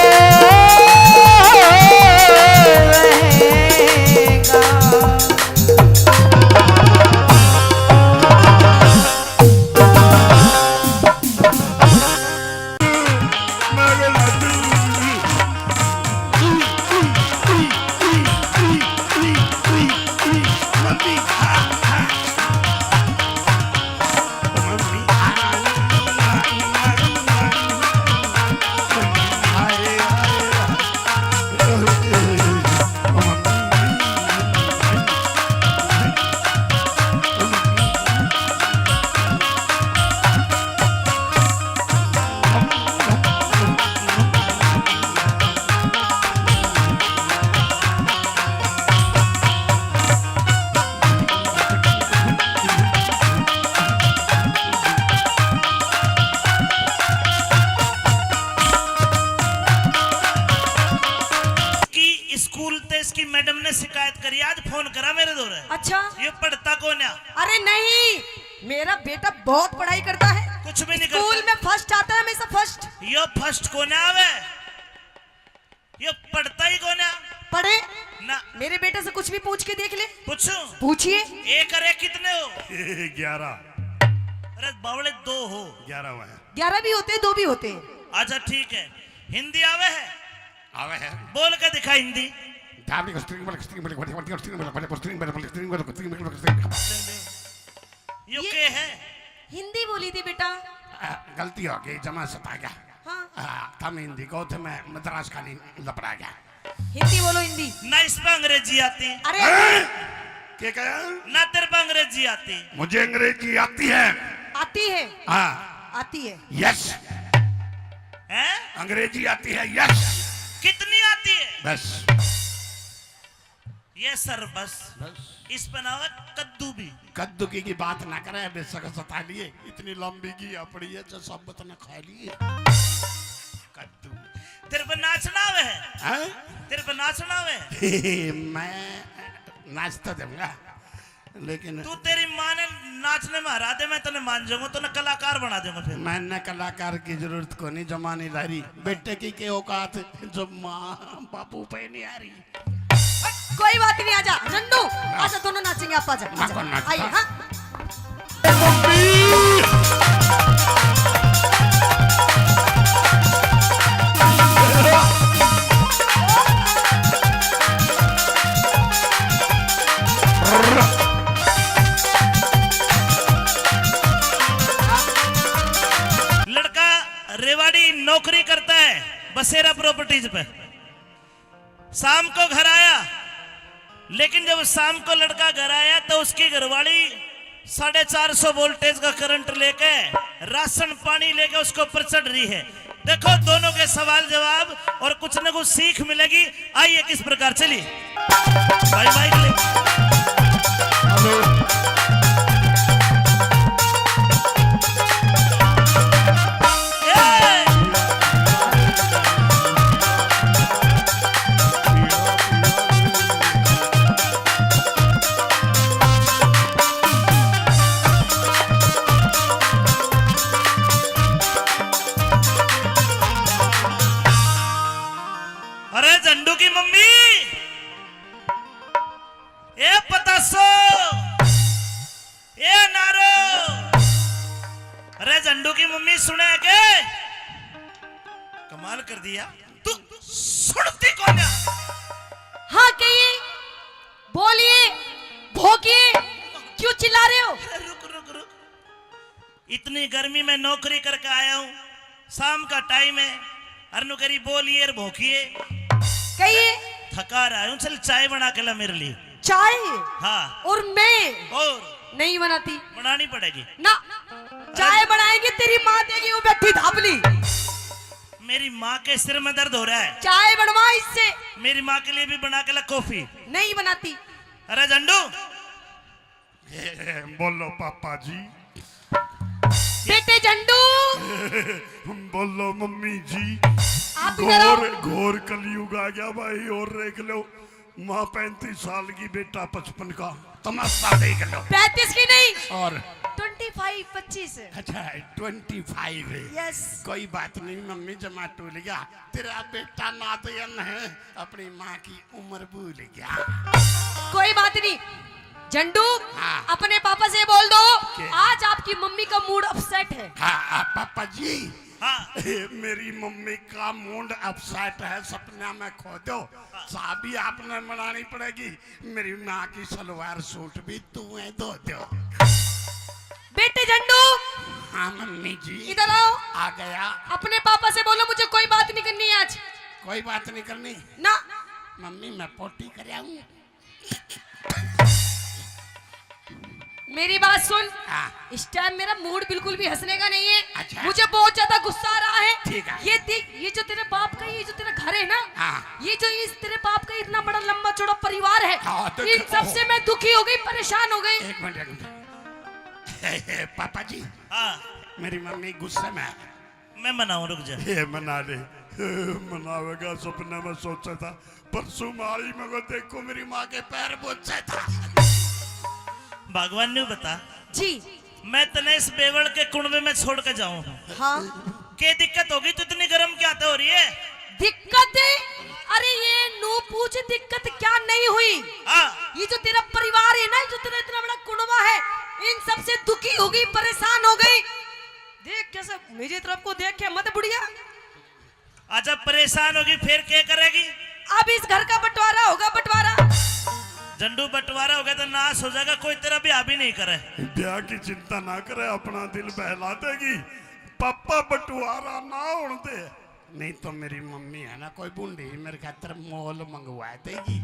कि स्कूल ते इसकी मैडम ने शिकायत करी, आज फोन करा मेरे दौरे। अच्छा ये पढ़ता कौन है? अरे नहीं, मेरा बेटा बहुत पढ़ाई करता है, कुछ भी नहीं स्कूल करता। में फर्स्ट आता है हमेशा फर्स्ट। ये फर्स्ट कौन आवे? ये पढ़ता ही कौन है? पढ़े ना मेरे बेटे से कुछ भी पूछ के देख ले। पूछूं? पूछिए। एक अरे कितने हो? 11 अरे बावले 2 हो। 11 हुआ है 11 भी होते हैं, 2 भी होते हैं। अच्छा ठीक है, हिंदी आवे है? आवे है बोल के दिखा हिंदी। यो के है? हिंदी बोली थी बेटा। गलती हो गई, जमा सता गया। हाँ हम हिंदी को थे, मैं मद्रास का नहीं लपड़ा गया। हिंदी बोलो हिंदी। ना इस पे अंग्रेजी आती, अरे क्या कहा? ना तेरे पे अंग्रेजी आती। मुझे अंग्रेजी आती है। आती है, हाँ आती है। यस, हैं? अंग्रेजी आती है। यस कितनी आती है? बस ये सर बस। इस पे ना हो कद्दू भी। कद्दू की बात ना करे, बेशक सता लिए, इतनी लंबी की पड़ी है जो सब बतना खा लिए। कद्दू तेरे पे नाचना आवे है? हैं? तेरे पे नाचना आवे है? मैं नाचता दूंगा, लेकिन तू तेरी माँ ने नाचने में हरा दे, मैं तने मान जाऊंगा, तो ना कलाकार बना दूंगा फिर। मैंने कलाकार की जरूरत को नहीं, जमानी ला रही बेटे की के औकात जो माँ बापू पे नहीं आ रही। कोई बात नहीं, आजा नन्नू, आजा दोनों नाचेंगे। आप आजा, ना कौन नाचता? आइए। हाँ लड़का रेवाड़ी नौकरी करता है बसेरा प्रॉपर्टीज पे। शाम को घर आया, लेकिन जब शाम को लड़का घर आया तो उसकी घरवाली 450 वोल्टेज का करंट लेके राशन पानी लेके उसके ऊपर चढ़ रही है। देखो दोनों के सवाल जवाब और कुछ न कुछ सीख मिलेगी। आइए किस प्रकार चलिए भाई भाई के लिए। कर दिया। तू सुनती कौन है? हाँ कहिए, बोलिए, भोगिए, क्यों चिल्ला रहे हो? रुक रुक रुक, इतनी गर्मी में नौकरी करके आया हूँ, शाम का टाइम है, अरनु करी बोलिए और भोंकिए। कहिए। थका रहा हूँ, चल चाय बना के ला मेरे लिए। चाय? हाँ। और मैं और नहीं बनाती। बनानी पड़ेगी ना, चाय बनाएगी तेरी माँ देगी, वो बैठी धापली। मेरी माँ के सिर में दर्द हो रहा है, चाय बनवा इससे। मेरी माँ के लिए भी बना के ला कॉफी। नहीं बनाती। अरे झंडू, बोलो पापा जी। बेटे झंडू, बोलो मम्मी जी। आप इधर आओ। घोर कलयुग आ गया भाई, और देख लो, माँ 35 साल की, बेटा 55 का, तमाशा देख लो। 35 की नहीं, और 25 25। अच्छा 25 है। यस। कोई बात नहीं मम्मी, जमा टूल गया, तेरा बेटा नातयन है, अपनी माँ की उम्र भूल गया। कोई बात नहीं झंडू, हाँ। अपने पापा से बोल दो क्या? आज आपकी मम्मी का मूड अपसेट है। हाँ पापा जी। हाँ। मेरी मम्मी का मूड अपसेट है, सपना में खो दो, चाबी आपने बनानी पड़ेगी, मेरी माँ की सलवार सूट भी तुम्हें दो दो। बेटे झंडू, हाँ मम्मी जी। इधर आओ। आ गया। अपने पापा से बोलो मुझे कोई बात नहीं करनी है आज। कोई बात नहीं करनी ना। मम्मी, मैं पोटी कर आऊं। मेरी बात सुन, हाँ। इस टाइम मेरा मूड बिल्कुल भी हंसने का नहीं है। अच्छा। मुझे बहुत ज्यादा गुस्सा आ रहा है। ठीक है। ये देख, ये जो तेरे बाप का, ये जो तेरा घर है ना, हाँ। ये जो इस तेरे बाप का इतना बड़ा लंबा चौड़ा परिवार है, हाँ, तो इन सबसे मैं दुखी हो गई, परेशान हो गई। एक मिनट पापा जी। हाँ। मेरी मम्मी गुस्से में है। मैं मनाऊं, रुक जा। ये मना ले। मनावेगा, सपने में सोचा था, परसों मारी मगर देखो मेरी माँ के पैर बोझे था। भगवान ने बता जी। मैं तने इस बेवड़ के कुंडवे में छोड़ के जाऊं। हाँ। क्या दिक्कत होगी? तो इतनी गर्म क्या हो रही है? दिक्कत है? अरे ये नू पूछ, दिक्कत क्या नहीं हुई। हाँ। ये जो तेरा परिवार है ना, जो तेरा इतना बड़ा कुनबा है, इन सबसे दुखी हो गई, परेशान हो गई। देख कैसे मेरी तरफ को देख के मत बुढ़िया। अच्छा परेशान होगी फिर क्या करेगी? अब इस घर का बंटवारा होगा, बंटवारा। झंडू बंटवारा हो गया तो नाश हो जाएगा, कोई तेरा ब्याह भी नहीं करे। ब्याह की चिंता ना करे, अपना दिल बहला देगी, पापा बंटवारा ना होने दे। नहीं तो मेरी मम्मी है ना, कोई बूढ़ी मेरे खातर मोल मंगवा देगी।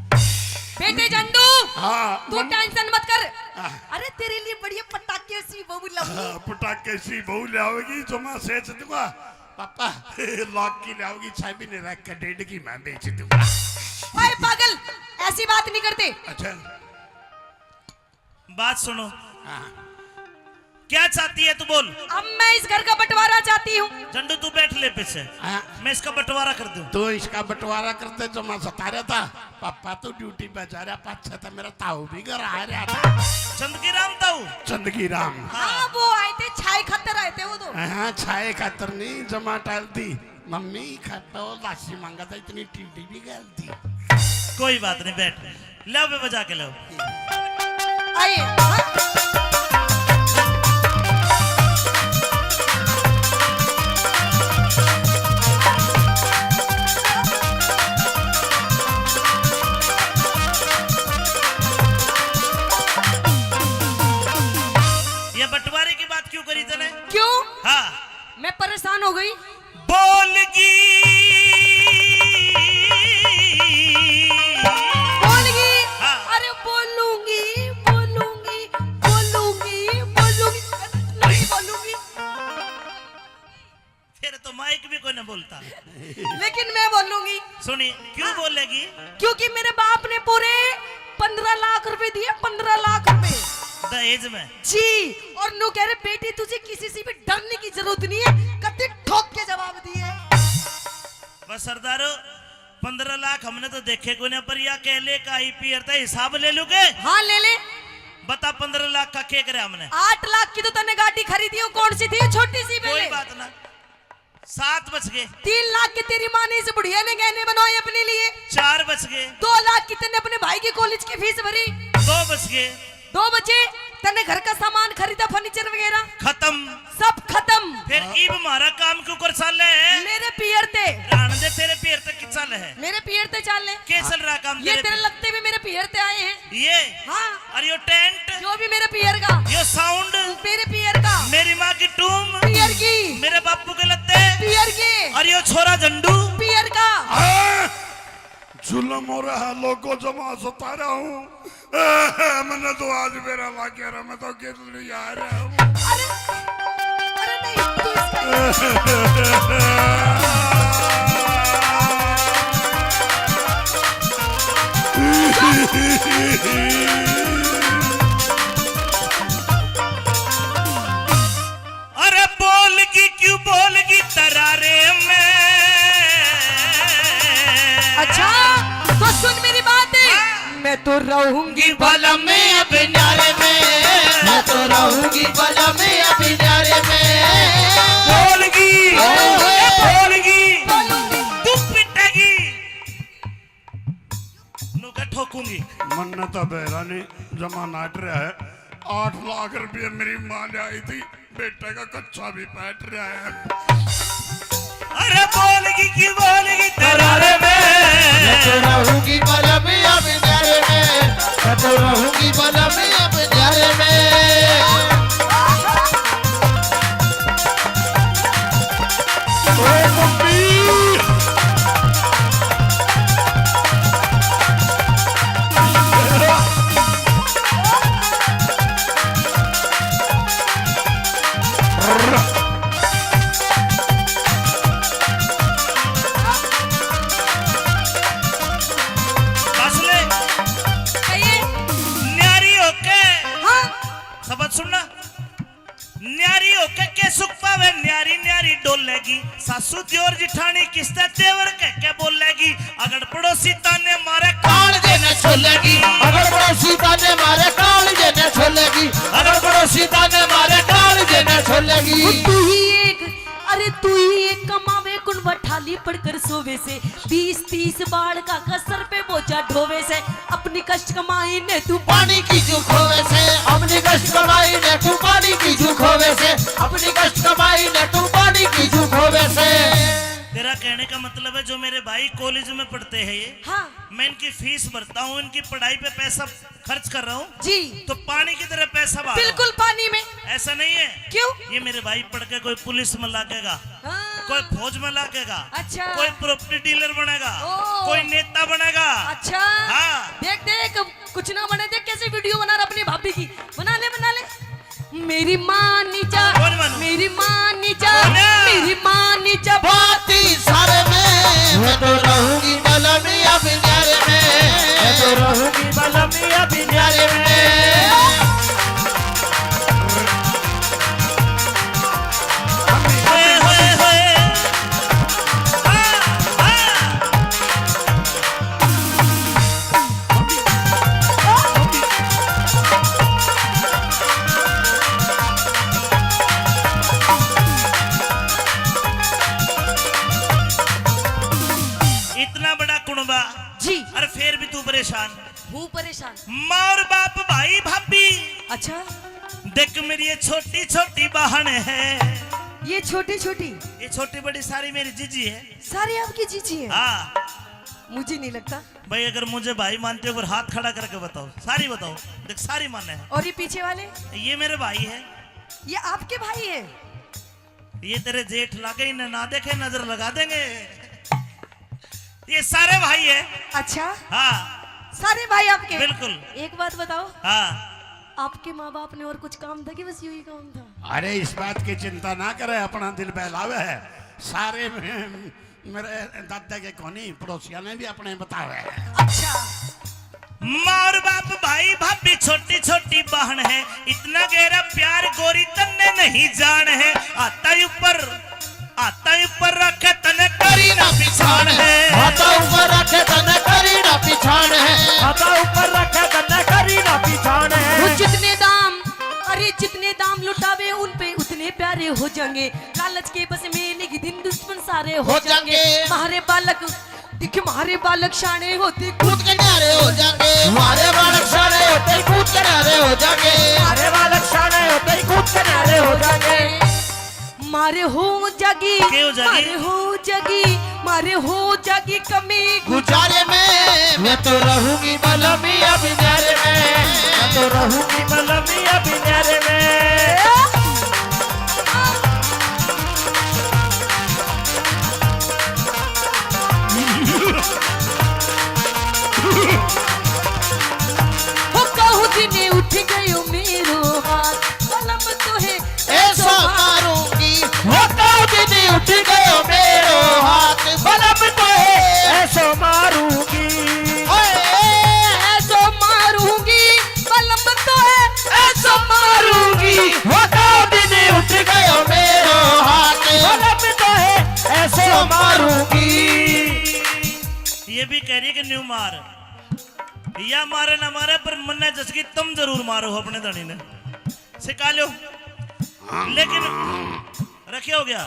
बेटे झंडू, हाँ तू टेंशन मत कर। हाँ। अरे तेरे लिए बढ़िया पटाखे सी बहू लाऊंगी। पटाखे सी बहू लाओगी जो मैं सेच दूंगा। पापा लाख की लाओगी, 6 महीने रख कर 1.5 की मैं बेच दूंगा। ओए पागल, ऐसी बात नहीं करते। अच्छा बात सुनो। हाँ। क्या चाहती है तू बोल। अब मैं इस घर का बंटवारा चाहती हूँ। झंडू तू बैठ ले पीछे, हाँ। मैं इसका बंटवारा कर दूं। तो इसका बंटवारा करते जो मैं सता रहा था, पापा तो ड्यूटी पे जा रहा, पाछा था मेरा ताऊ भी घर आ रहा था। चंदगी राम ताऊ। चंदगी राम। हाँ वो आए थे, छाई खतर आए थे वो तो। हाँ छाए खातर नहीं, जमा टाल दी मम्मी, खाता लाशी मांगा था, इतनी टीडी भी गल दी। कोई बात नहीं, बैठ लो, बे बजा के लो। आइए। हाँ? ये बंटवारे की बात क्यों करी तने? क्यों? हाँ। मैं परेशान हो गई। बोलगी बोलगी। हाँ। अरे बोलूंगी बोलूंगी बोलूंगी बोलूंगी नहीं बोलूंगी। फिर तो माइक भी कोई नहीं बोलता। लेकिन मैं बोलूंगी। सुनी क्यों बोलेगी? क्योंकि मेरे बाप ने पूरे 15 लाख रुपए दिए, 15 लाख रुपए दहेज में। जी। और नो कह रहे बेटी तुझे किसी से भी डरने की जरूरत नहीं है, कत्ते ठोक के जवाब दिए। बस सरदारो 15 लाख हमने तो देखे को नहीं, पर या कहले का आईपीआर था, हिसाब ले लूगे। हाँ ले ले। बता 15 लाख का क्या करे हमने? 8 लाख की तो तने गाड़ी खरीदी हो, कौन सी थी? छोटी सी कोई पहले। बात ना, 7 बच गए। 3 लाख की तेरी माँ ने इस बुढ़िया ने गहने बनवाए अपने लिए। 4 बच गए। 2 लाख की तने अपने भाई की कॉलेज की फीस भरी। 2 बच गए। 2 बजे तने घर का सामान खरीदा, फर्नीचर वगैरह खत्म। सब खत्म। फिर ईब मारा काम क्यों कर साले है? मेरे पियर ते रान दे तेरे पैर तक कि चल है। मेरे पियर ते चाल ले। क्या चल रहा काम ये तेरे तेरे पे? लगते भी मेरे पियर ते आए हैं। ये हाँ, और यो टेंट, जो भी मेरे पियर का, यो साउंड, मेरे पियर का, मेरी माँ की टूम, पियर की, मेरे बापू के लत्ते, पियर की, और यो छोरा झंडू। पियर का। जुल्म हो रहा है, लोगों जमा सता रहा हूँ। मैंने तो आज मेरा वाक्य रहा, मैं तो गिर जा रहा हूँ। अरे अरे नहीं, तू इसका अरे बोलगी क्यों बोलगी तरारे में। अच्छा तो सुन मेरी बात है, मैं तो रहूंगी बलम में अब न्यारे में, मैं तो रहूंगी बलम में अब न्यारे में। बोलगी बोलगी तू पिटेगी, नुका ठोकूंगी। मन तो बेरा नहीं जमा नाट रहा है। 8 लाख रुपये मेरी माँ ले आई थी, बेटे का कच्चा भी बैठ रहा है। अरे बोलगी क्यों बोलगी तरारे में। मैं तो रहूंगी बलम में अब न्यारे में, मैं तो रहूंगी बलम में अब न्यारे में। बस ले कहिए। न्यारी होके हाँ, सबक सुनना। न्यारी होके के सुख पावे, न्यारी न्यारी डोलेगी। सासू दियोर जिठानी किस्ते तेवर कह के बोलेगी। अगर पड़ोसी ताने मारे काल देने छोलेगी, अगर पड़ोसी ताने मारे काल देने छोलेगी, अगर पड़ोसी ताने मारे काल देने छोलेगी। तू ही एक, अरे तू ही एक कमावे कुन बठाली पड़कर सोवे से, 20-30 बाढ़ का कसर पे बोझा ढोवे से, अपनी कष्ट कमाई ने तू पानी की झूठ होवे से, अपनी कष्ट कमाई ने तू पानी की झूठ होवे से, अपनी कष्ट कमाई ने तू पानी की झूठ होवे से। तेरा कहने का मतलब है जो मेरे भाई कॉलेज में पढ़ते हैं ये, हाँ मैं इनकी फीस भरता हूँ, इनकी पढ़ाई पे पैसा खर्च कर रहा हूँ, जी, तो पानी की तरह पैसा बहा रहा हूं। बिल्कुल पानी में। ऐसा नहीं है। क्यों? ये मेरे भाई पढ़ के कोई पुलिस में लागेगा, हाँ, कोई फौज में लागेगा, अच्छा। कोई प्रॉपर्टी डीलर बनेगा, ओ। कोई नेता बनेगा। अच्छा हाँ। देख देख कुछ ना बने, देख कैसे वीडियो बना रहा अपनी भाभी की। बना ले बना ले। मेरी माँ नीचा, कौन बनू? मेरी माँ नीचा, कौन है? मेरी माँ नीचा। बाती सारे में मैं तो रहूंगी बलम में अब न्यारे में, मैं तो रहूंगी बलम में अब न्यारे में। होए, होए, होए। हाँ, हाँ। इतना बड़ा कुनबा, जी और फिर भी तू परेशान। हूँ परेशान। माँ और बाप, भाई भाभी, अच्छा देख मेरी ये छोटी छोटी बहन है, ये छोटी छोटी ये छोटी बड़ी सारी मेरी जीजी है। सारी आपकी जीजी है? हाँ मुझे नहीं लगता। भाई, अगर मुझे भाई मानते हो, अगर हाथ खड़ा करके बताओ, सारी बताओ। देख सारी माने है। और ये पीछे वाले, ये मेरे भाई है, ये आपके भाई है? ये तेरे जेठ लागे, इन्हें ना देखे नजर लगा देंगे। ये सारे भाई है। अच्छा हाँ सारे भाई आपके? बिल्कुल। एक बात बताओ, हाँ, आपके माँ बाप ने और कुछ काम था कि बस यही काम था? अरे इस बात की चिंता ना करे, अपना दिल बहलावे है। सारे मेरे दादा के कोनी पड़ोसिया ने भी अपने बतावे है। अच्छा माँ और बाप, भाई भाभी, छोटी छोटी बहन है। इतना गहरा प्यार गोरी तन्ने नहीं जान है। आता ही ऊपर रखे तने करी ना पिछाड़ है। हाथा ऊपर रखे तने करी ना पिछाड़ है, हाथा ऊपर रखे तने करी ना पिछाड़ वो है। जितने दाम, अरे जितने दाम लुटावे उन पे उतने प्यारे हो जाएंगे। लालच के बस में निग दिन दुश्मन सारे हो जाएंगे। हमारे बालक देखिए, हमारे बालक शाने होते कूद के न्यारे हो जाएंगे, हमारे बालक सारे होते कूद के न्यारे हो जागे अरे बालक शाने होते ही कूद के न्यारे हो जाएंगे। मारे हो जगी के हो जागी? मारे हो जगी मारे हो जगी कमी गुजारे में मैं तो रहूंगी मलमिया बिनारे में मैं तो रहूंगी मलमिया बिनारे में। हो कहूँ दिने उठ गयो मेरो हाथ कलम तो है ऐसा मारूंगी होता दिन उठ गयो मेरो हाथ बलम तो है ऐसो मारूंगी ऐसो मारूंगी कलम तो है ऐसो मारूंगी होता दिन उठ गयो मेरो हाथ बलम तो है ऐसो मारूंगी। ये भी कह रही है कि न्यू मार या मारे ना मारे पर मन्ने जसकी तुम जरूर मारो अपने धनी ने सिखा लो। लेकिन रखे हो गया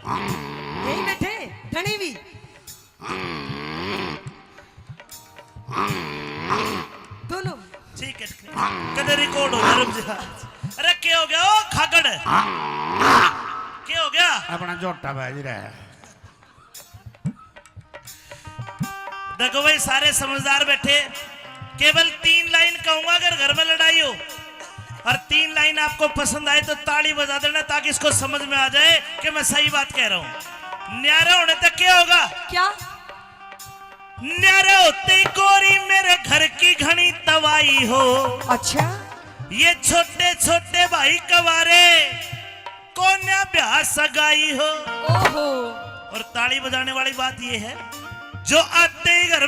यही बैठे धनी भी दोनों ठीक है कदे रिकॉर्ड हो गया रुक जा। अरे क्या हो गया ओ खागड़ क्या हो गया अपना जोटा बाज रहा है। देखो भाई सारे समझदार बैठे केवल 3 लाइन कहूंगा अगर घर में लड़ाई हो और 3 लाइन आपको पसंद आए तो ताली बजा देना ताकि इसको समझ में आ जाए कि मैं सही बात कह रहा हूं। न्यारा होने तक क्या होगा क्या न्यारा होते ही गोरी मेरे घर की घनी तवाई हो अच्छा ये छोटे छोटे भाई कवारे कोन्या ब्याह सगाई हो। ओहो और ताली बजाने वाली बात ये है जो आते ही घर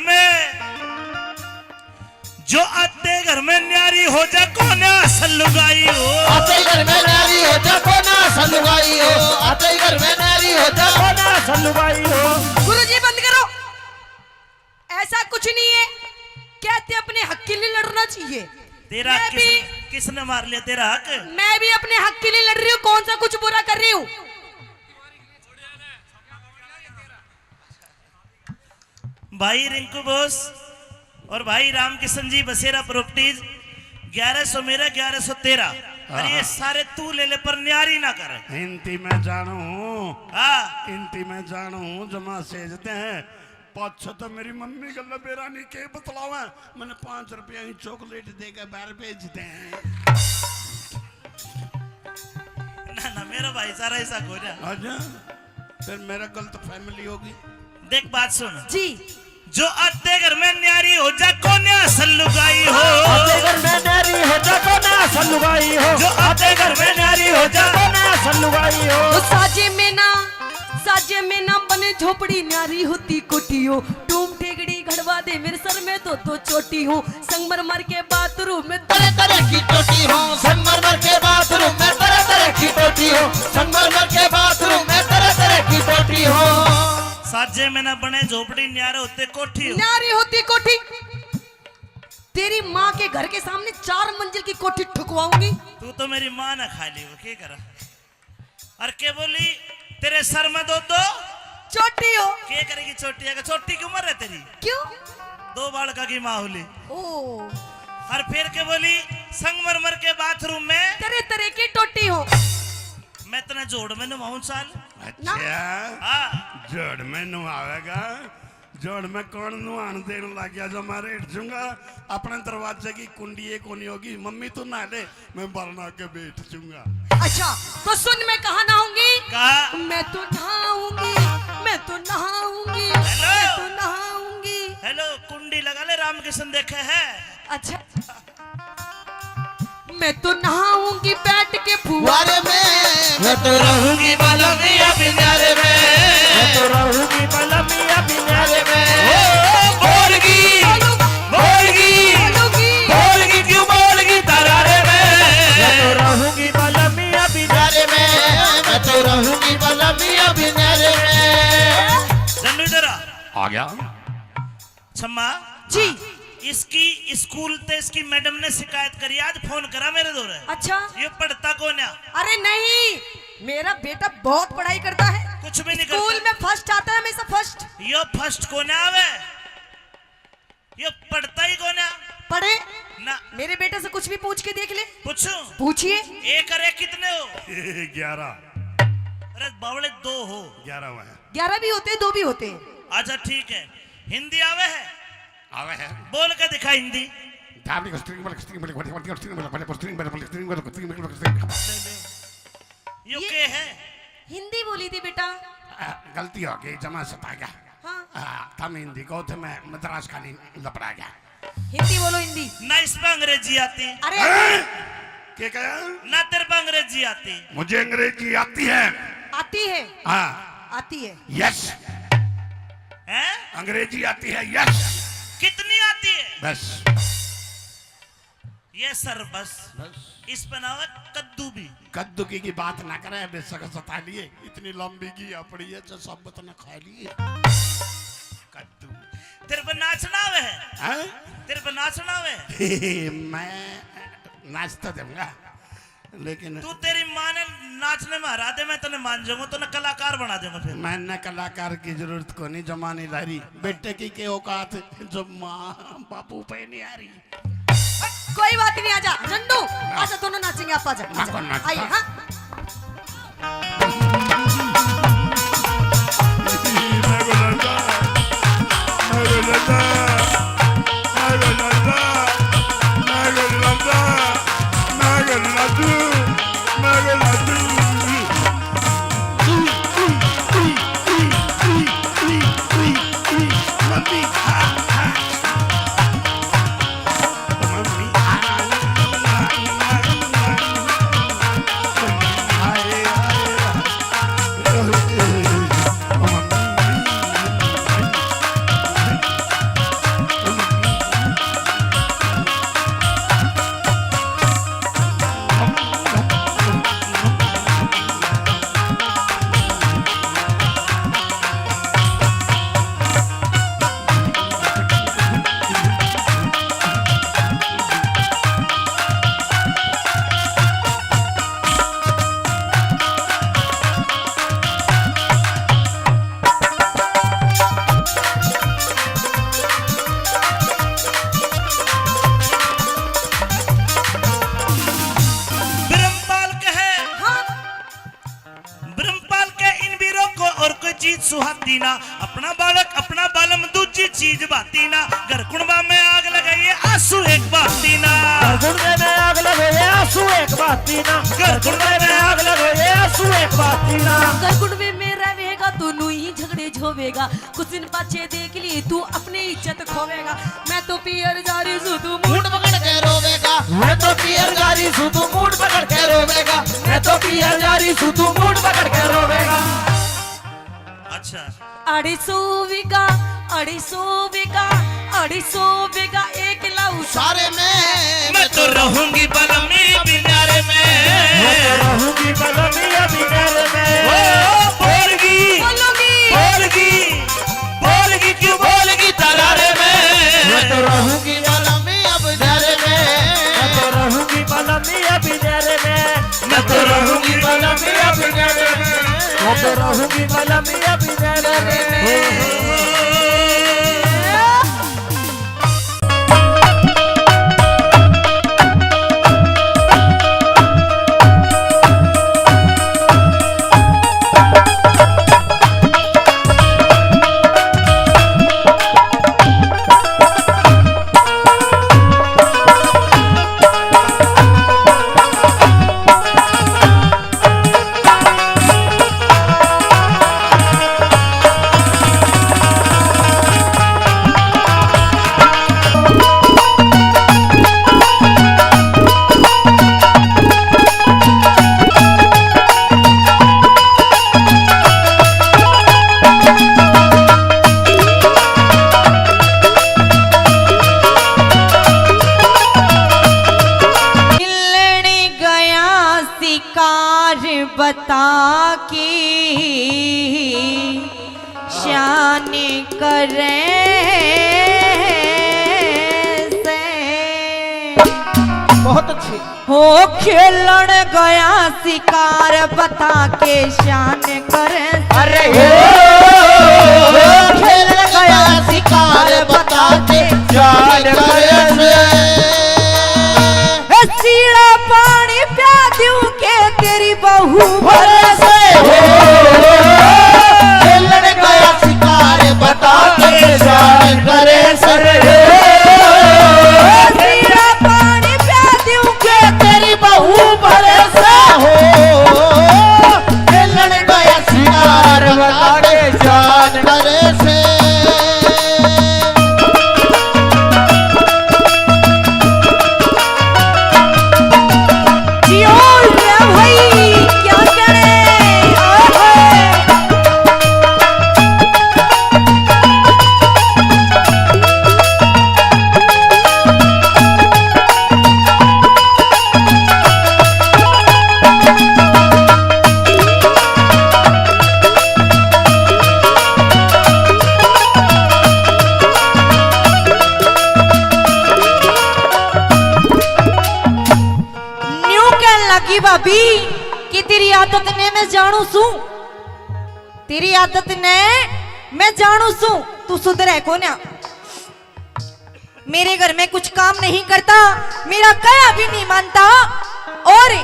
में न्यारी हो जा कोन्या सलुगाई हो। आते ही घर में नारी हो जा कोना सलुगाई हो आते ही घर में नारी हो जा कोना सलुगाई हो। गुरुजी बंद करो ऐसा कुछ नहीं है कहते अपने हक के लिए लड़ना चाहिए। तेरा मैं भी किसने मार लिया तेरा हक? मैं भी अपने हक के लिए लड़ रही हूँ कौन सा कुछ बुरा कर रही हूँ। भाई रिंकू बोस और भाई रामकिशन जी बसेरा प्रॉपर्टीज 1100 मेरा 1100 तेरा और ये सारे तू ले ले पर न्यारी ना कर। हिंदी में जानू हाँ हिंदी में जानू जमा सेजते हैं पाँच तो मेरी मम्मी का लबेरानी के बतलावा मैंने 5 रुपया की चॉकलेट देकर बाहर भेजते हैं। ना ना मेरा भाई सारा ऐसा हो रहा। अच्छा फिर मेरा गलत फैमिली होगी। देख बात सुन जी जो आते घर में न्यारी हो जा कोन्या सलुगाई हो। आते घर में नारी हो जा कोना सलुगाई हो जो आते घर में न्यारी हो जा कोना सलुगाई हो। वो साजे में ना बने झोपड़ी न्यारी होती कोठी हो टूम ठेगड़ी घड़वा दे मेरे सर में तो चोटी हो संगमरमर के बाथरूम में तरह तरह की टोटी हो संगमरमर के बाथरूम में तरह तरह की टोटी हो संगमरमर के बाथरूम में तरह तरह की टोटी हो। साजे में ना बने झोपड़ी न्यारे होते कोठी हो। न्यारी होती कोठी तेरी माँ के घर के सामने 4 मंजिल की कोठी ठुकवाऊंगी। तू तो मेरी माँ ना खा ली वो क्या करा और क्या बोली तेरे सर में दो चोटी हो क्या करेगी छोटी अगर छोटी की उम्र है तेरी क्यों 2 बालका की माँ होली ओ और फिर क्या बोली संगमरमर के बाथरूम में तरह तरह की टोटी हो। मैं इतना जोड़ में नुमाऊं साल अच्छा हाँ जोड़ में नुआवेगा जोड़ में कौन नुआन देने लग गया जो मारे इठूंगा अपने दरवाजे की कुंडी एक होनी होगी मम्मी तू नहा ले मैं बरना के बैठ जूंगा। अच्छा तो सुन मैं कहा नहाऊंगी कहा मैं तो नहाऊंगी मैं तो नहाऊंगी हेलो। मैं तो नहाऊंगी। हेलो कुंडी लगा ले रामकिशन देखे है अच्छा मैं तो नहाऊंगी बैठ के फुवारे में मैं तो रहूंगी मलमिया बिनारे में मैं तो रहूंगी मलमिया बिनारे में। बोलगी बोलगी क्यों बोलगी तरारे में मैं तो रहूंगी मलमिया बिनारे बिनारे में मैं तो रहूंगी मलमिया बिनारे में। जन्नू इधर आ गया छम्मा जी इसकी स्कूल ते इसकी मैडम ने शिकायत करी आज फोन करा मेरे दौरे अच्छा ये पढ़ता कौन है? अरे नहीं मेरा बेटा बहुत पढ़ाई करता है कुछ भी नहीं स्कूल करता में फर्स्ट आता है हमेशा फर्स्ट। यो फर्स्ट कौन है आवे यो पढ़ता ही कौन है पढ़े ना मेरे बेटे से कुछ भी पूछ के देख ले। पूछूं? पूछिए। एक अरे कितने हो? 11 अरे बावड़े 2 हो। 11 हुआ है 11 भी होते हैं, 2 भी होते हैं। अच्छा ठीक है। हिंदी आवे है? आवे है बोल के दिखा हिंदी। यो के है? हिंदी बोली थी बेटा। गलती हो गई जमा सता गया हाँ हम हिंदी को थे मैं मद्रास का नहीं लपड़ा गया हिंदी बोलो हिंदी। ना इस पे अंग्रेजी आती अरे क्या कहा ना तेरे पे अंग्रेजी आती। मुझे अंग्रेजी आती है आती है हाँ आती है। यस हैं? अंग्रेजी आती है यस कितनी आती है? बस ये सर बस इस पे ना हो कद्दू भी। कद्दू की बात ना करे बेशक सता लिए इतनी लंबी की पड़ी है जो सब बतना खा लिए कद्दू तेरे पे नाचना आवे है? हैं? तेरे पे नाचना आवे है? मैं नाचता दूंगा लेकिन तू तेरी माँ ने नाचने में हरा दे मैं तने मान जाऊंगा तो ना कलाकार बना दूंगा फिर। मैं न कलाकार की जरूरत को नहीं जमाने ला रही बेटे की के औकात जो माँ बापू पे नहीं आ रही। कोई बात नहीं आजा झंडू आजा दोनों नाचेंगे आप आजा ना कौन नाचता? आइए हाँ सुहाती ना अपना बालक अपना बालम दूजी चीज बाती ना घर कुंडवा में आग लगाइए आंसू एक बाती ना गुंडे में आग लगाइए आंसू एक बाती ना घर कुंडवे में आग लगाइए आंसू एक बाती ना कर कुंडवे में रहेगा तू नू ही झगड़े झोवेगा कुछ दिन पाछे देख ली तू अपनी इज्जत खोवेगा मैं तो पियर जारी सू तू मूड पकड़ के रोवेगा मैं तो पियर जारी सू तू मूड पकड़ के रोवेगा मैं तो पियर जारी सू तू मूड पकड़ के रोवेगा। अच्छा 250 बीघा एक लाऊ सारे में मैं तो रहूंगी बलमी बिनारे में मैं तो रहूंगी बलमी बिनारे में ओ बोलगी क्यों बोलगी तरारे में मैं तो रहूंगी बलमी अब डरे में मैं तो रहूंगी बलमी बिनारे में मैं तो रहूंगी बलमी बिनारे में मैं तो रहूंगी बलमी बिनारे में। बता की शान करे से बहुत अच्छी हो खेलन गया शिकार बता के शान करे अरे खेल गया शिकार बता के जान करे बहू भरोसे हो खेलन गया शिकार बता के जान करे सर तेरा पानी प्या दूं के तेरी बहू भरोसे हो खेलन गया शिकार बता के जान करे से जियो रे भाई क्या करे ओहो न्यू कहन लगी भाभी कि तेरी आदत ने मैं जानू सू तेरी आदत ने मैं जानू सू तू सुधरे को ना मेरे घर में कुछ काम नहीं करता मेरा कया भी नहीं मानता और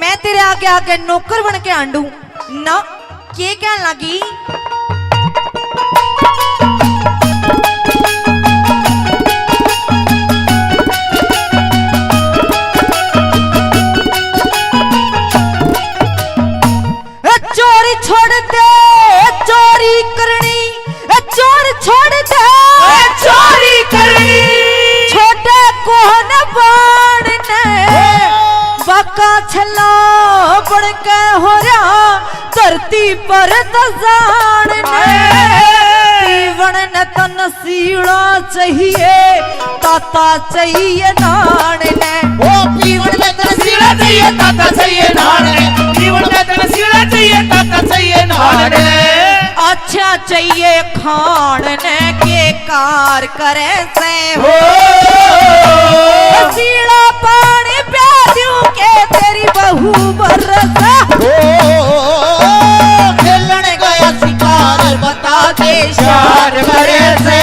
मैं तेरे आगे आगे नौकर बन के आंडू ना के कहन लगी चोरी छोड़ दे चोरी करनी चोर छोड़ दे चोरी करनी छोटे कोहन बाण ने बाका छला बन के हो रहा धरती पर तजान ने पीवण न तन सीड़ा चाहिए ताता चाहिए नान ने ओ पीवण में तनसीला चाहिए ताता चाहिए नान पीवण में तनसीला चाहिए ताता चाहिए नान अच्छा चाहिए खान ने के कार करे से हो सीड़ा पानी प्या दूं के तेरी बहू बरसा खेलन गया शिकार बता के शार करे से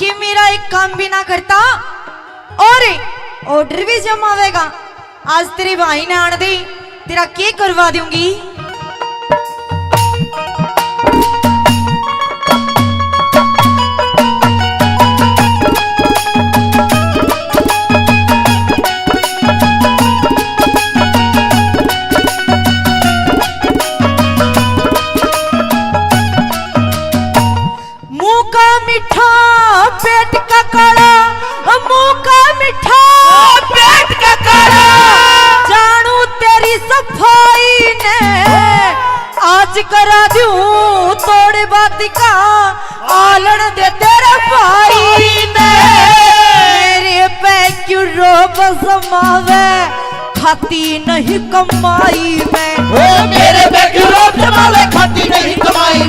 कि मेरा एक काम भी ना करता और ऑर्डर भी जमावेगा आज तेरी भाई ने आन दी तेरा के करवा दूंगी मुंह का मीठा पेट का काला मुंह का मीठा पेट का काला जानू तेरी सफाई ने आज करा दूं तोड़े बात का आलन दे तेरे भाई ने मेरे पे क्यों रोब समावे खाती नहीं कमाई में ओ मेरे पे क्यों रोक जमावे खाती नहीं कमाई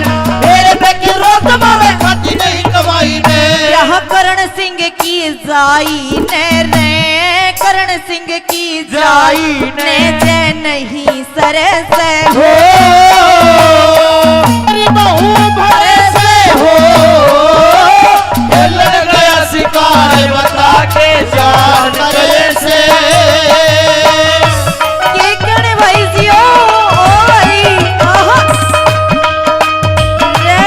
मेरे पे क्यों रोक जमावे खाती नहीं कमाई ने यह करण सिंह की जाई ने रे करण सिंह की जाई ने जे नहीं सरे से हो तेरी बहू भरे से हो खेलन गया शिकार बता के जान करे से के कहने भाई जियो ओ भाई आहा रे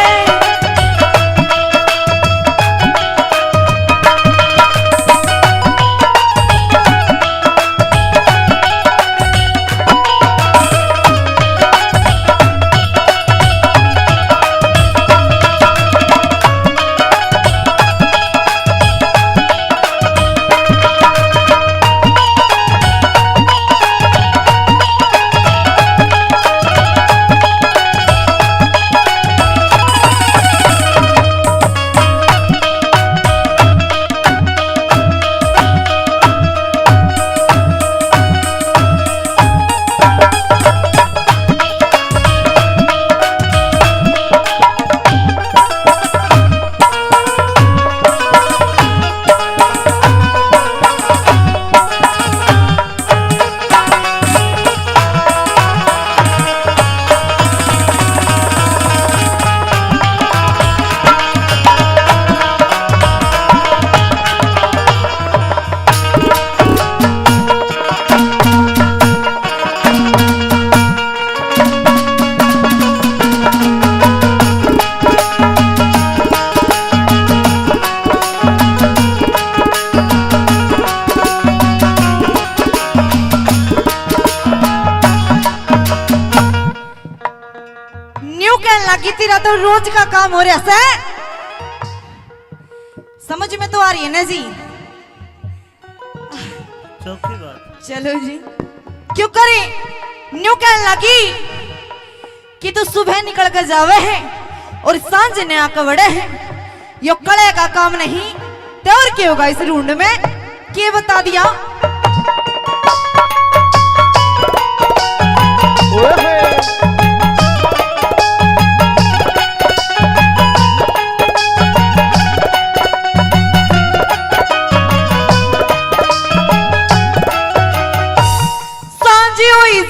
लगी तेरा तो रोज का काम हो रहा है। समझ में तो आ रही है ना जी? चौकी बात। चलो जी, क्यों करे न्यू कहने लगी कि तू सुबह निकल कर जावे है और सांझ ने आकर बड़े है, यो कड़े का काम नहीं तो और क्या होगा इस रूंड में? के बता दिया?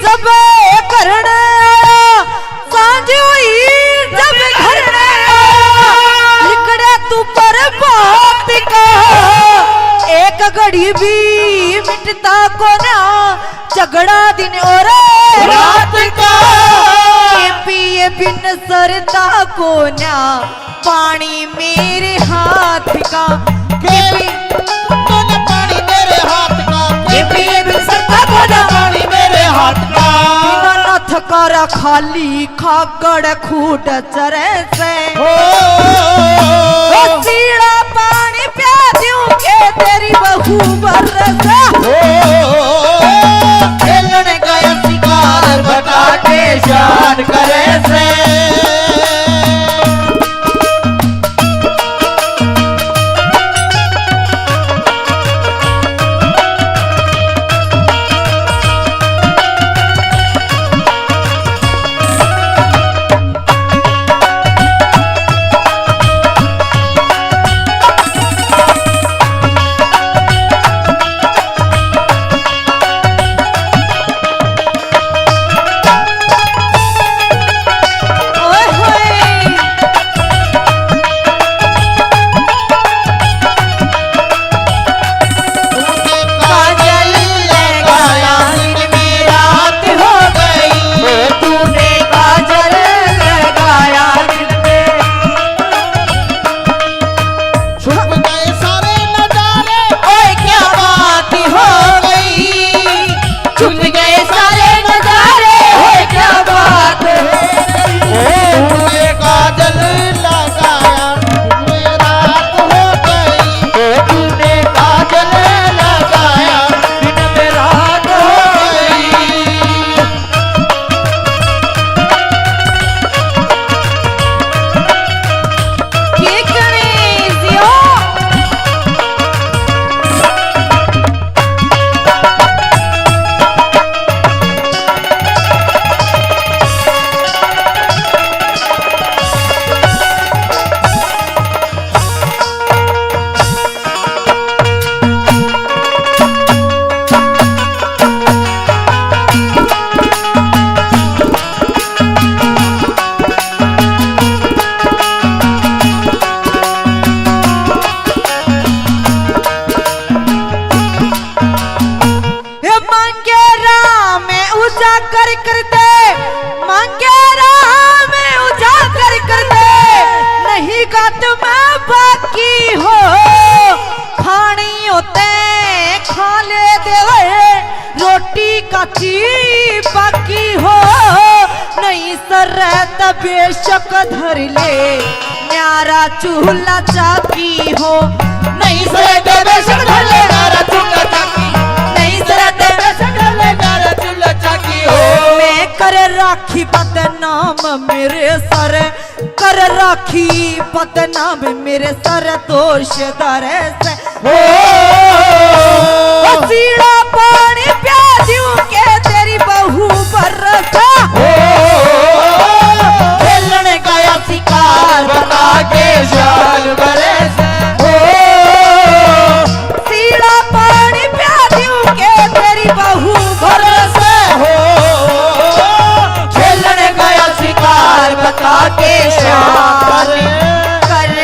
जब करण सांझ हुई जब घर लिखड़े तू पर बात का एक घड़ी भी मिटता को ना, झगड़ा दिन और रात का पिए बिन सरता को ना, पानी मेरे हाथ का पानी मेरे हाथ का पिए बिन सरता को ना, पानी मेरे हाथ का थकारा खाली खागड़ खूट चरे से सीड़ा पानी प्या दूं के तेरी बहू बरसे खेलने गया शिकार बता के शान करे से बाकी हो नहीं सरत बेशक धर ले, न्यारा चूल्हा चाकी हो नहीं सरत बेशक धर ले, न्यारा चूल्हा चाकी नहीं सरत बेशक धर ले, न्यारा चूल्हा चाकी हो। मैं कर राखी बदनाम मेरे सर, कर राखी बदनाम मेरे सर दोष दर से सीड़ा पानी प्या दूं के तेरी बहू बरसा खेलने गया शिकार बता के शान करे से सीड़ा पानी प्या दूं के तेरी बहू बरसे खेलने गया शिकार बता के शान करे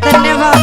धन्यवाद।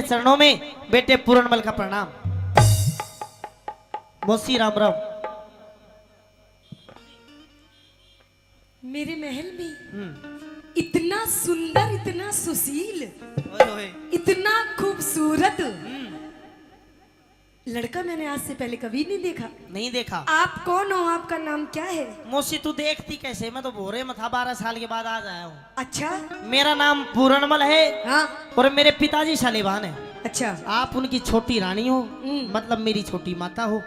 चरणों में बेटे पूरनमल का प्रणाम। मौसी राम राम। मेरे महल में इतना सुंदर, इतना सुशील, इतना खूबसूरत लड़का मैंने आज से पहले कभी नहीं देखा। नहीं देखा। आप कौन हो? आपका नाम क्या है? मौसी तू देखती कैसे, मैं तो भोरे में था, 12 साल के बाद आज आया हूँ। अच्छा। मेरा नाम पूरनमल है। हाँ। और मेरे पिताजी शालिवान है। अच्छा। आप उनकी छोटी रानी हो, मतलब मेरी छोटी माता हो।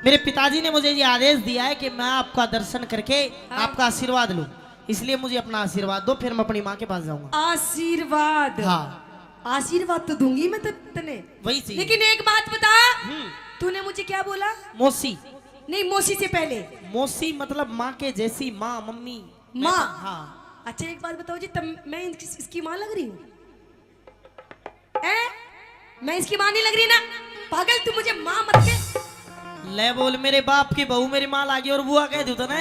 मेरे पिताजी ने मुझे ये आदेश दिया है कि मैं आपका दर्शन करके आपका आशीर्वाद लूं, इसलिए मुझे अपना आशीर्वाद दो, फिर मैं अपनी माँ के पास जाऊंगा। आशीर्वाद? हाँ। आशीर्वाद तो दूंगी मैं तने, वही चीज। लेकिन एक बात बता, तूने मुझे क्या बोला? मौसी। नहीं, मौसी से पहले मौसी मतलब माँ के जैसी, माँ, मम्मी, माँ। हाँ। अच्छा एक बात बताओ जी, तब मैं इसकी माँ लग रही हूँ? मैं इसकी माँ नहीं लग रही ना? पागल, तू मुझे माँ मत के। ले बोल, मेरे बाप की बहू मेरी माँ लागी और बुआ कह दू तो ना।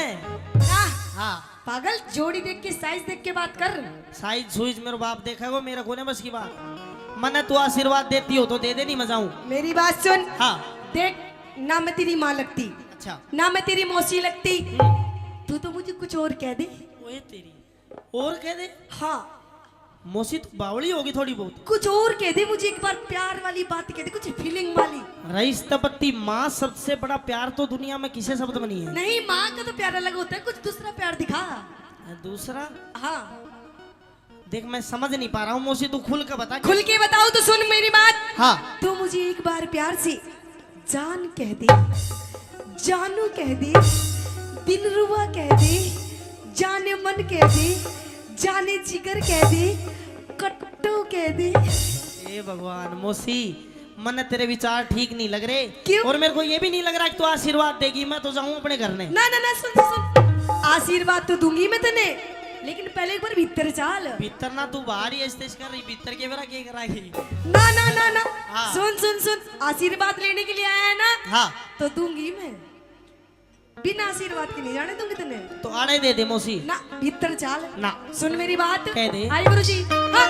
हाँ। पागल, जोड़ी देख के, साइज देख के बात कर। साइज सुइज मेरे बाप देखा वो, मेरा कोने बस की बात। मने तू आशीर्वाद देती हो तो दे दे, नहीं मैं जाऊं। मेरी बात सुन। हाँ। देख, ना मैं तेरी माँ लगती, अच्छा, ना मैं तेरी मौसी लगती, तू तो मुझे कुछ और कह दे। ओए तेरी, और कह दे। हाँ। मौसी तो बावड़ी होगी थोड़ी बहुत। कुछ और कह दे मुझे, एक बार प्यार वाली बात कह दे, कुछ फीलिंग वाली। रईस तपत्ती, माँ सबसे बड़ा प्यार तो दुनिया में किसे शब्द बनी है? नहीं, माँ का तो प्यार अलग होता है, कुछ दूसरा प्यार दिखा। दूसरा? हाँ। देख मैं समझ नहीं पा रहा हूँ मौसी, तू खुल के बता। खुल के बताओ तो सुन मेरी बात। हाँ। तो मुझे एक बार प्यार से जान कह दे, जानू कह दे, दिलरुबा कह दे, जाने मन कह दे, जाने जिगर कह दे, कट्टू कह दे। ए भगवान मौसी, मन तेरे विचार ठीक नहीं लग रहे। क्यों? और मेरे को ये भी नहीं लग रहा कि तू आशीर्वाद देगी, मैं तो जाऊं अपने घर ने। ना ना ना, सुन सुन, आशीर्वाद तो दूंगी मैं तने, लेकिन पहले एक बार भीतर चाल। भीतर ना, तू बाहर ही ऐसे कर रही, भीतर के मेरा क्या कराएगी? ना ना ना ना। हाँ। सुन सुन सुन, आशीर्वाद लेने के लिए आया है ना? हाँ। तो दूंगी मैं, बिना आशीर्वाद के नहीं जाने दूंगी तने। तो आने दे दे मौसी। ना, भीतर चाल ना। सुन मेरी बात। कह दे। आई गुरुजी। हाँ।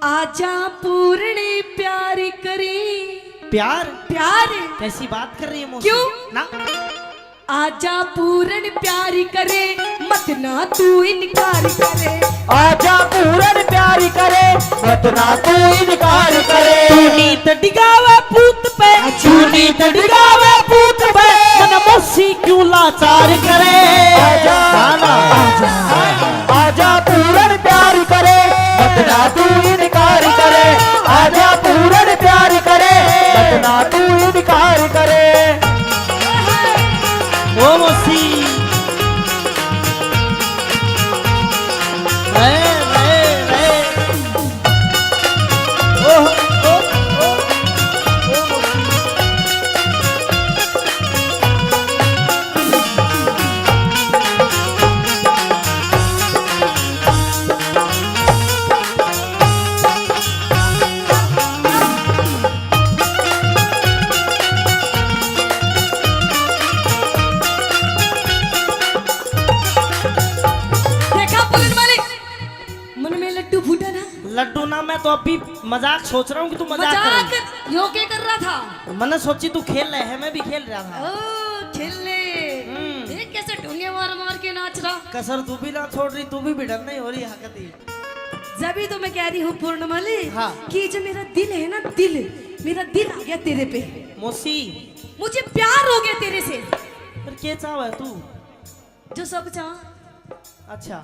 आजा पूर्णी प्यारी करी। प्यार? प्यार? कैसी बात कर रही है मौसी? क्यों? ना। आजा पूरन प्यारी करे, मत ना तू इनकार करे। आजा पूरन प्यारी करे, मत ना तू इनकार करे। नीत डिगावे पूत पे, नीत डिगावे पूत पे, मन मौसी क्यों लाचार करे? आजा आजा आजा पूरन प्यारी करे, मत ना तू इनकार करे। आजा पूरन प्यारी करे, मत ना तू इनकार करे। ओ मौसी, रे रे रे, ओ ओ ओ ओ मौसी। लड्डू ना, मैं तो अभी मजाक सोच रहा हूँ कि तू मजाक कर रही है। यो क्या कर रहा था? मैंने सोची तू खेल रहे है, मैं भी खेल रहा था। ओ खेलने, देख कैसे ढूंगे मार मार के नाच रहा। कसर तू भी ना छोड़ रही, तू भी भिड़न नहीं हो रही हकती। जब तो मैं कह रही हूँ पूर्णमली, हाँ। कि जो मेरा दिल है ना, दिल, मेरा दिल आ गया तेरे पे। मौसी, मुझे प्यार हो गया तेरे से। फिर क्या चाह है तू? जो सब चाह। अच्छा,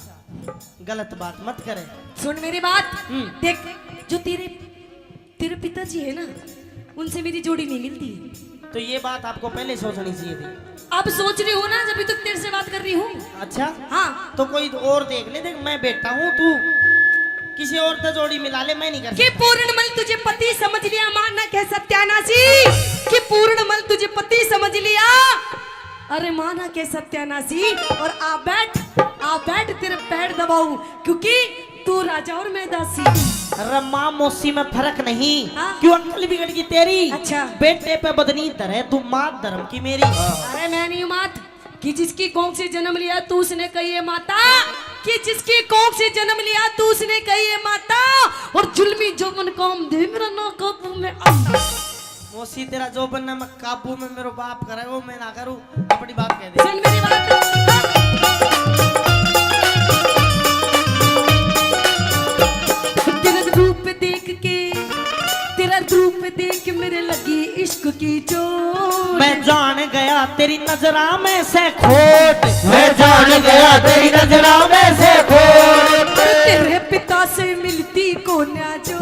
गलत बात मत करे। सुन मेरी बात। देख, जो तेरे पिताजी है ना, उनसे मेरी जोड़ी नहीं मिलती। तो ये बात आपको पहले सोचनी चाहिए थी। अब सोच रही हूँ ना, जब तक तेरे से बात कर रही हूँ। अच्छा। हाँ। तो कोई और देख ले। देख मैं बेटा हूँ, तू किसी और से जोड़ी मिला ले, मैं नहीं कर कि पूर्णमल तुझे पति समझ लिया, माना कह सत्यानाशी कि पूर्णमल तुझे पति समझ लिया। अरे माना के सत्यानाशी, और आ बैठ तेरे पैर दबाऊं, क्योंकि तू राजा और मैं दासी। अरे माँ मौसी में फर्क नहीं। हाँ? क्यों अक्ल बिगड़ गई तेरी? अच्छा। बेटे पे बदनी धरे, तू मात धर्म की मेरी। अरे मैं नहीं मात, कि जिसकी कोख से जन्म लिया तू उसने कही है माता, कि जिसकी कोख से जन्म लिया तू उसने कही है माता, और जुल्मी जो मन काम दे मेरा ना काबू में आता। मौसी तेरा जो बनना मैं काबू में मेरे बाप करे वो मैं ना करूं, अपनी बात कह दे। सुन मेरी बात, तेरा रूप देख के मेरे लगी इश्क की चोट। मैं जान गया तेरी नजरा में से खोट, मैं जान गया तेरी नजरा में से खोट। तेरे पिता से मिलती को ना जो,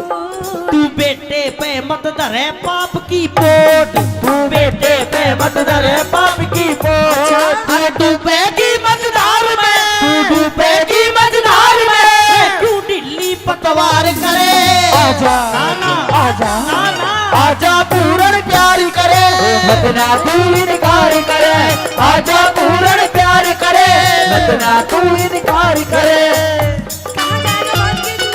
तू बेटे पे मत धरे पाप की पोट, तू बेटे पे मत धरे पाप की पोट। अरे डूबेगी मझधार में, तू डूबेगी मझधार में, क्यों ढिल्ली पतवार करे। आजा नाना आजा नाना आजा पूर्ण प्यार करे, मत ना तू इनकार करे। आजा पूर्ण प्यार करे, मत ना तू इनकार करे। कहाँ जाएगा बात के तू?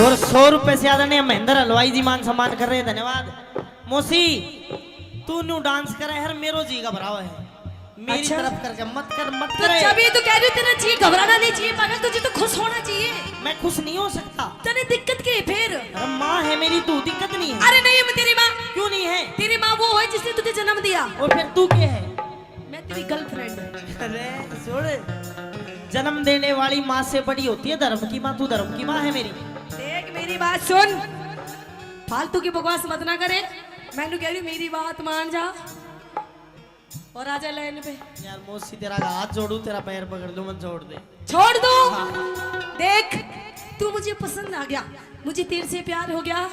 और 100 रुपए से ज्यादा नहीं, महेंद्र हलवाई जी मान सम्मान कर रहे हैं, धन्यवाद। मौसी तू न्यू डांस करे हर मेरो जी घबरावा है, मेरी अच्छा? तरफ करके मत कर मत तो करे। जब ये तो कह रही हूँ तेरा जी घबराना नहीं चाहिए पागल, तुझे तो खुश होना चाहिए। मैं खुश नहीं हो सकता। तेरी दिक्कत क्या है फिर? अरे माँ है मेरी, तू दिक्कत नहीं है। अरे नहीं मैं तेरी माँ, क्यों नहीं है? तेरी माँ वो है जिसने तुझे जन्म दिया, और फिर तू क्या है? मैं तेरी गर्लफ्रेंड। अरे छोड़, जन्म देने वाली माँ से बड़ी होती है धर्म की माँ, तू धर्म की माँ है मेरी। देख मेरी बात सुन, फालतू की बकवास मत ना करे, मैंने कह रही मेरी बात मान जा और आजा लाइन पे। यार मौसी तेरा हाथ जोड़ू, तेरा पैर पकड़ लूं, मत छोड़ दे। छोड़ दो। देख तू मुझे पसंद आ गया, मुझे तेरे से प्यार हो गया,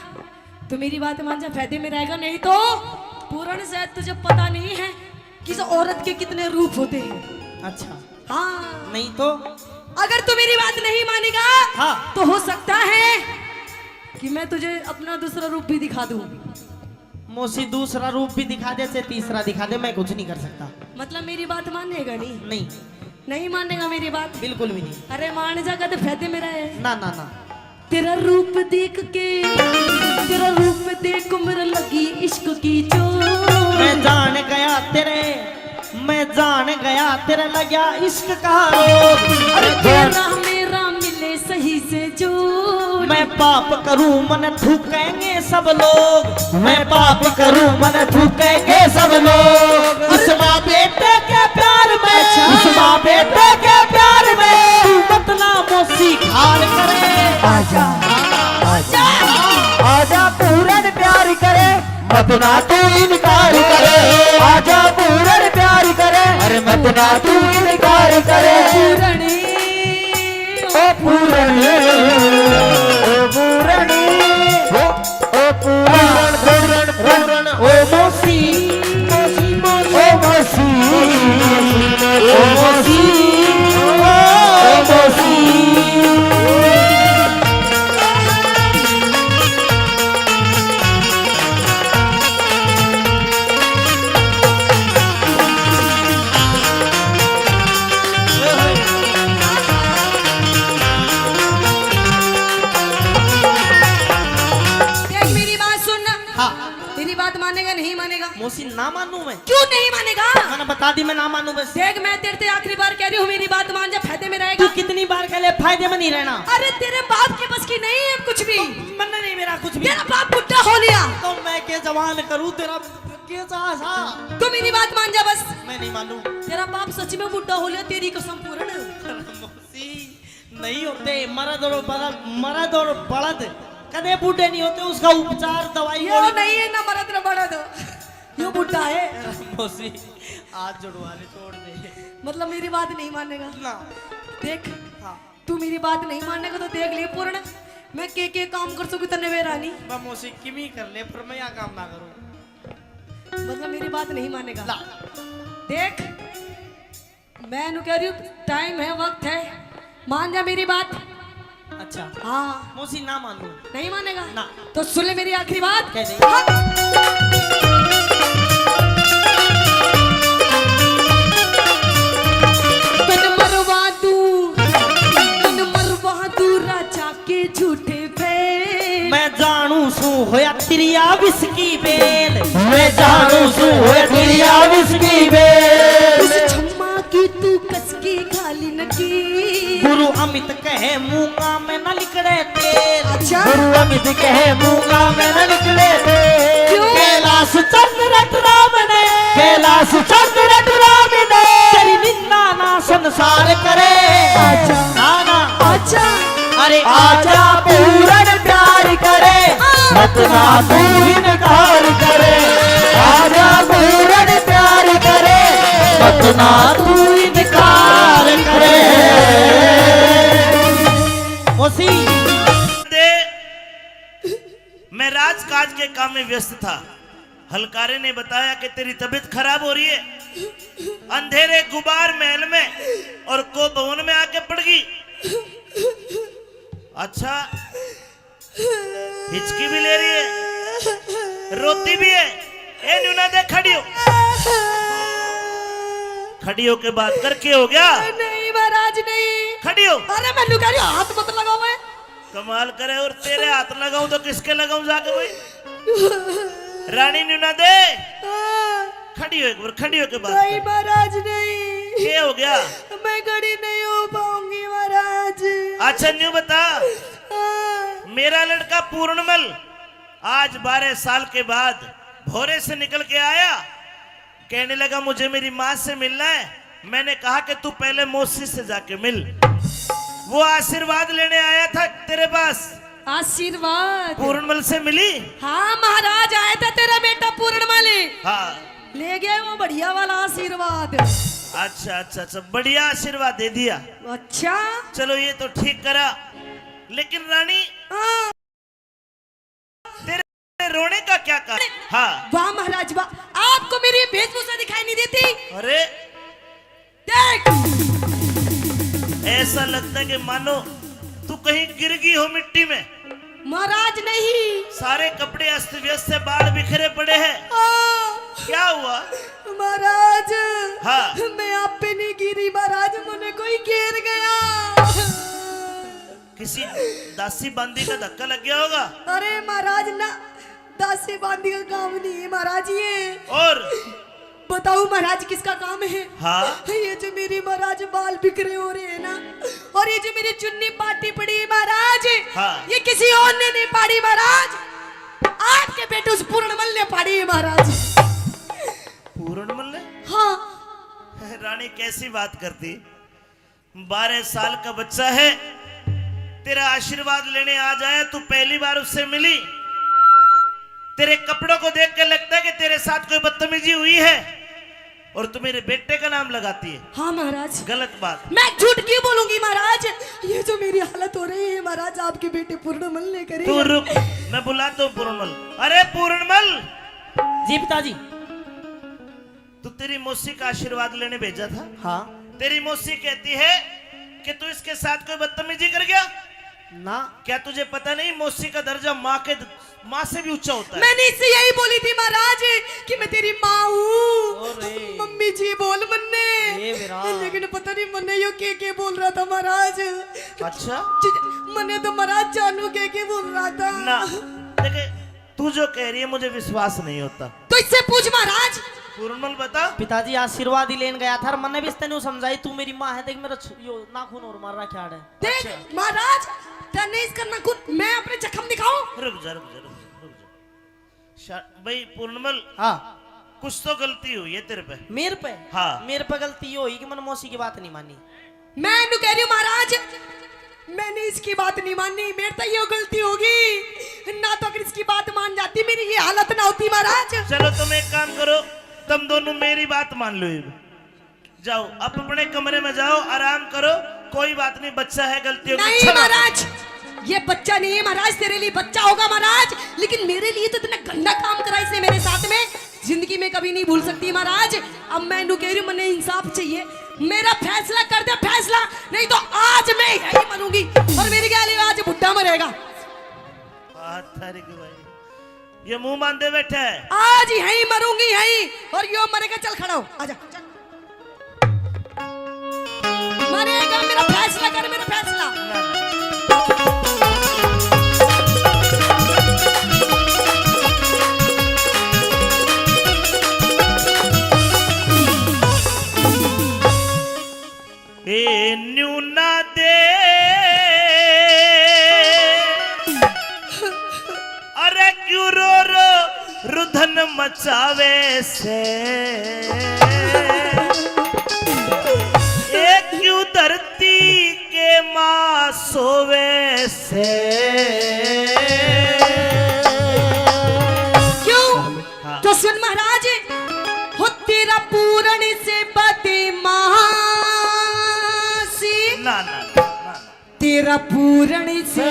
तो मेरी बात मान जा, फायदे में रहेगा। नहीं तो पूर्ण शायद तुझे पता नहीं है कि इस औरत के कितने रूप होते हैं। अच्छा हाँ नहीं तो? अगर तू मेरी बात नहीं मानेगा हाँ। तो हो सकता है कि मैं तुझे अपना दूसरा रूप भी दिखा दूं। मौसी दूसरा रूप भी दिखा दे, से तीसरा दिखा दे, मैं कुछ नहीं कर सकता। मतलब मेरी बात मानेगा नहीं? नहीं नहीं मानेगा मेरी बात? बिल्कुल भी नहीं। अरे मान जा कहते फायदे में रहे। ना ना ना, तेरा रूप देख के, तेरा रूप देख मेरे लगी इश्क की चोट। मैं जान गया तेरे, मैं जान गया तेरे लगा इश्क का रोग। अरे तेरा मेरा मिले सही से जो, मैं पाप करूं मन थूकेंगे सब लोग, मैं पाप करूं मन थूकेंगे सब लोग। इस माँ बेटे के प्यार में, इस माँ बेटे के प्यार में, तू मत ना मौसी खाल करे। आजा आजा आजा पूर्ण प्यार करे, मत ना तू इनकार करे। आजा पूर्ण प्यार करे, अरे मत ना तू इनकार करे। पूरणी ओ पूर्ण, ओ पूर्ण, ओ पूर्ण पूर्ण पूर्ण, ओ मौसी मौसी मौसी, ओ मौसी, ओ मौसी, ओ मौसी। नहीं मानेगा? मौसी ना मानू मैं? क्यों नहीं मानेगा? मैंने बता दी मैं ना मानू बस। देख मैं तेरे से आखिरी बार कह रही हूँ, मेरी बात मान जा, फायदे में तू रहेगा। कितनी बार कह ले फायदे में नहीं रहना। अरे तेरे बाप के बस की नहीं है कुछ भी। मन नहीं मेरा कुछ भी। तेरा बाप बुढ़ा हो लिया तो मैं के जवान करूँ तेरा के सा। तू मेरी बात मान जा बस। मैं नहीं मानू। तेरा बाप सच में बुढ़ा हो लिया, तेरी कसम पूर्ण। मौसी नहीं होते मर्द और बड़द कदे बूढ़े नहीं होते, उसका उपचार दवाई यो नहीं है ना मरद न बड़द, यो बुढ़ा है। मौसी आज जुड़वाने छोड़ दे। मतलब मेरी बात नहीं मानेगा ना। देख तू मेरी बात नहीं मानेगा तो देख ले पूर्ण, मैं के काम कर सकूं तने वे रानी। मैं मौसी किमी कर ले पर मैं यहाँ काम ना करूँ। मतलब मेरी बात नहीं मानेगा। ला। देख मैं नु कह रही हूँ, टाइम है, वक्त है, मान जा मेरी बात। अच्छा हाँ मौसी ना मानू। नहीं मानेगा ना। तो सुन ले मेरी आखिरी बात। कह दे। हाँ। तन मरवा दू राजा के झूठे फेल। मैं जानू सू होया तिरिया विस्की बेल। मैं जानू सू होया तिरिया विस्की बेल। उस छम्मा की तू कसकी खाली नकी। गुरु अमित कहे मूंगा में न निकले तेल। अच्छा गुरु अमित कहे मूंगा में न निकले थे। क्यों? कैलाश चंद्र रट राम ने। कैलाश चंद्र रट राम ने। तेरी निंदा ना संसार करे। अच्छा। ना ना। अच्छा अरे आजा पूरन प्यार करे, मत ना तू इनकार करे। आजा पूरन प्यार करे, मत ना तू इनकार करे। मौसी दे मैं राजकाज के काम में व्यस्त था। हलकारे ने बताया कि तेरी तबीयत खराब हो रही है, अंधेरे गुबार महल में और को भवन में आके पड़ गई। अच्छा हिचकी भी ले रही है, रोती भी है। ए न्यूना दे, खड़ी हो। खड़ी हो के बात कर, के हो गया? नहीं महाराज नहीं। खड़ी हो। अरे मैं कह रही हूँ, हाथ मत लगाओ। मैं कमाल करे, और तेरे हाथ लगाऊं तो किसके लगाऊं जाके भाई? रानी न्यूना दे, खड़ी हो एक बार, खड़ी हो के बात नहीं कर। महाराज नहीं। क्या हो गया? मैं खड़ी नहीं हो पाऊंगी महाराज। अच्छा न्यू बता, मेरा लड़का पूर्णमल आज 12 साल के बाद भोरे से निकल के आया, कहने लगा मुझे मेरी माँ से मिलना है। मैंने कहा कि तू पहले मौसी से जाके मिल। वो आशीर्वाद लेने आया था तेरे पास। आशीर्वाद? पूर्णमल से मिली? हाँ महाराज, आया था तेरा बेटा पूर्णमल, हाँ ले गया वो बढ़िया वाला आशीर्वाद। अच्छा अच्छा अच्छा, बढ़िया आशीर्वाद दे दिया। अच्छा चलो ये तो ठीक करा, लेकिन रानी हाँ। तेरे रोने का क्या कारण? हाँ वाह महाराज वाह, आपको मेरी वेशभूषा दिखाई नहीं देती? अरे देख ऐसा लगता है कि मानो तू कहीं गिर गई हो मिट्टी में। महाराज नहीं। सारे कपड़े अस्त व्यस्त से, बाल बिखरे पड़े हैं। क्या हुआ महाराज? हाँ। मैं आप पे नहीं गिरी महाराज, मुझे कोई घेर गया। किसी दासी बांदी का धक्का लग गया होगा। अरे महाराज ना, दासी बांदी का काम नहीं है महाराज ये। और बताओ महाराज किसका काम है? हाँ ये जो मेरी महाराज बाल बिखरे हो रहे हैं ना, और ये जो मेरी चुन्नी पाटी पड़ी है महाराज, हाँ। ये किसी और ने नहीं पाड़ी महाराज, आपके बेटे उस पूर्णमल ने पाड़ी है महाराज। पूर्णमल ने? हाँ। रानी कैसी बात करती, 12 साल का बच्चा है, तेरा आशीर्वाद लेने आ जाए, तू पहली बार उससे मिली। तेरे कपड़ों को देख कर लगता है कि तेरे साथ कोई बदतमीजी हुई है, और तू मेरे बेटे का नाम लगाती है। हाँ महाराज। गलत बात। मैं झूठ क्यों बोलूंगी महाराज? ये जो मेरी हालत हो रही है महाराज, आपके बेटे पूर्णमल ने करी। तू रुक, मैं बुलाता हूँ पूर्णमल। अरे पूर्णमल। जी पिताजी। तू तेरी मौसी का आशीर्वाद लेने भेजा था। हाँ। तेरी मौसी कहती है कि तू इसके साथ कोई बदतमीजी कर गया। ना। क्या तुझे पता नहीं मौसी का दर्जा माँ से भी ऊंचा होता है? मैंने इससे यही बोली थी महाराज कि मैं तेरी माँ हूँ। अरे। मम्मी जी बोल मन्ने, ये मेरा। लेकिन पता नहीं मन्ने यो के बोल रहा था महाराज। अच्छा मन्ने तो महाराज जानू के बोल रहा था ना। देखे तू जो कह रही है मुझे विश्वास नहीं होता। तो तो इससे पूछ महाराज। पूर्णमल बता। पिताजी आशीर्वाद ही लेन गया था और मैंने भी इसने समझाई तू मेरी माँ है, देख मेरा यो नाखून और मार रहा क्या है। देख महाराज, तनेस करना खुद, मैं अपने जख्म दिखाऊं? रुक जा भाई पूर्णमल, हाँ कुछ तो गलती हुई है तेरे पे। मेरे पे? हाँ। मेरे पे गलती ये हुई कि मैंने मौसी की बात नहीं मानी। मैं नु कह रही हूँ महाराज, मैंने इसकी बात नहीं मानी, मेरे तो ये गलती होगी ना, तो अगर इसकी बात मान जाती मेरी ये हालत ना होती महाराज। चलो तुम एक काम करो, तुम दोनों मेरी बात मान लो, जाओ अब अपने कमरे में जाओ, आराम करो, कोई बात नहीं, बच्चा है, गलती होगी। नहीं महाराज, ये बच्चा नहीं है महाराज, तेरे लिए बच्चा होगा महाराज, लेकिन मेरे लिए तो इतना गंदा काम करा इसने मेरे साथ में, जिंदगी में कभी नहीं भूल सकती महाराज। अब मैं नु कह रही हूँ, मैंने इंसाफ चाहिए, मेरा फैसला कर दे फैसला, नहीं तो आज मैं यही मरूंगी और मेरी गाली आज बुड्ढा मरेगा। ये मुंह बांधे बैठे है, आज यही मरूंगी यही, और यो मरेगा, चल खड़ा हो, आजा। मरेगा, मेरा फैसला कर, मेरा फैसला। ए न्यूना दे अरे क्यों रो रो रुधन मचावे से, ए क्यों धरती के माँ सोवे से। क्यों? हाँ। तो सुन महाराज, हो तेरा पूर्ण से बदमाशी, ना ना ना ना, तेरा पूर्ण से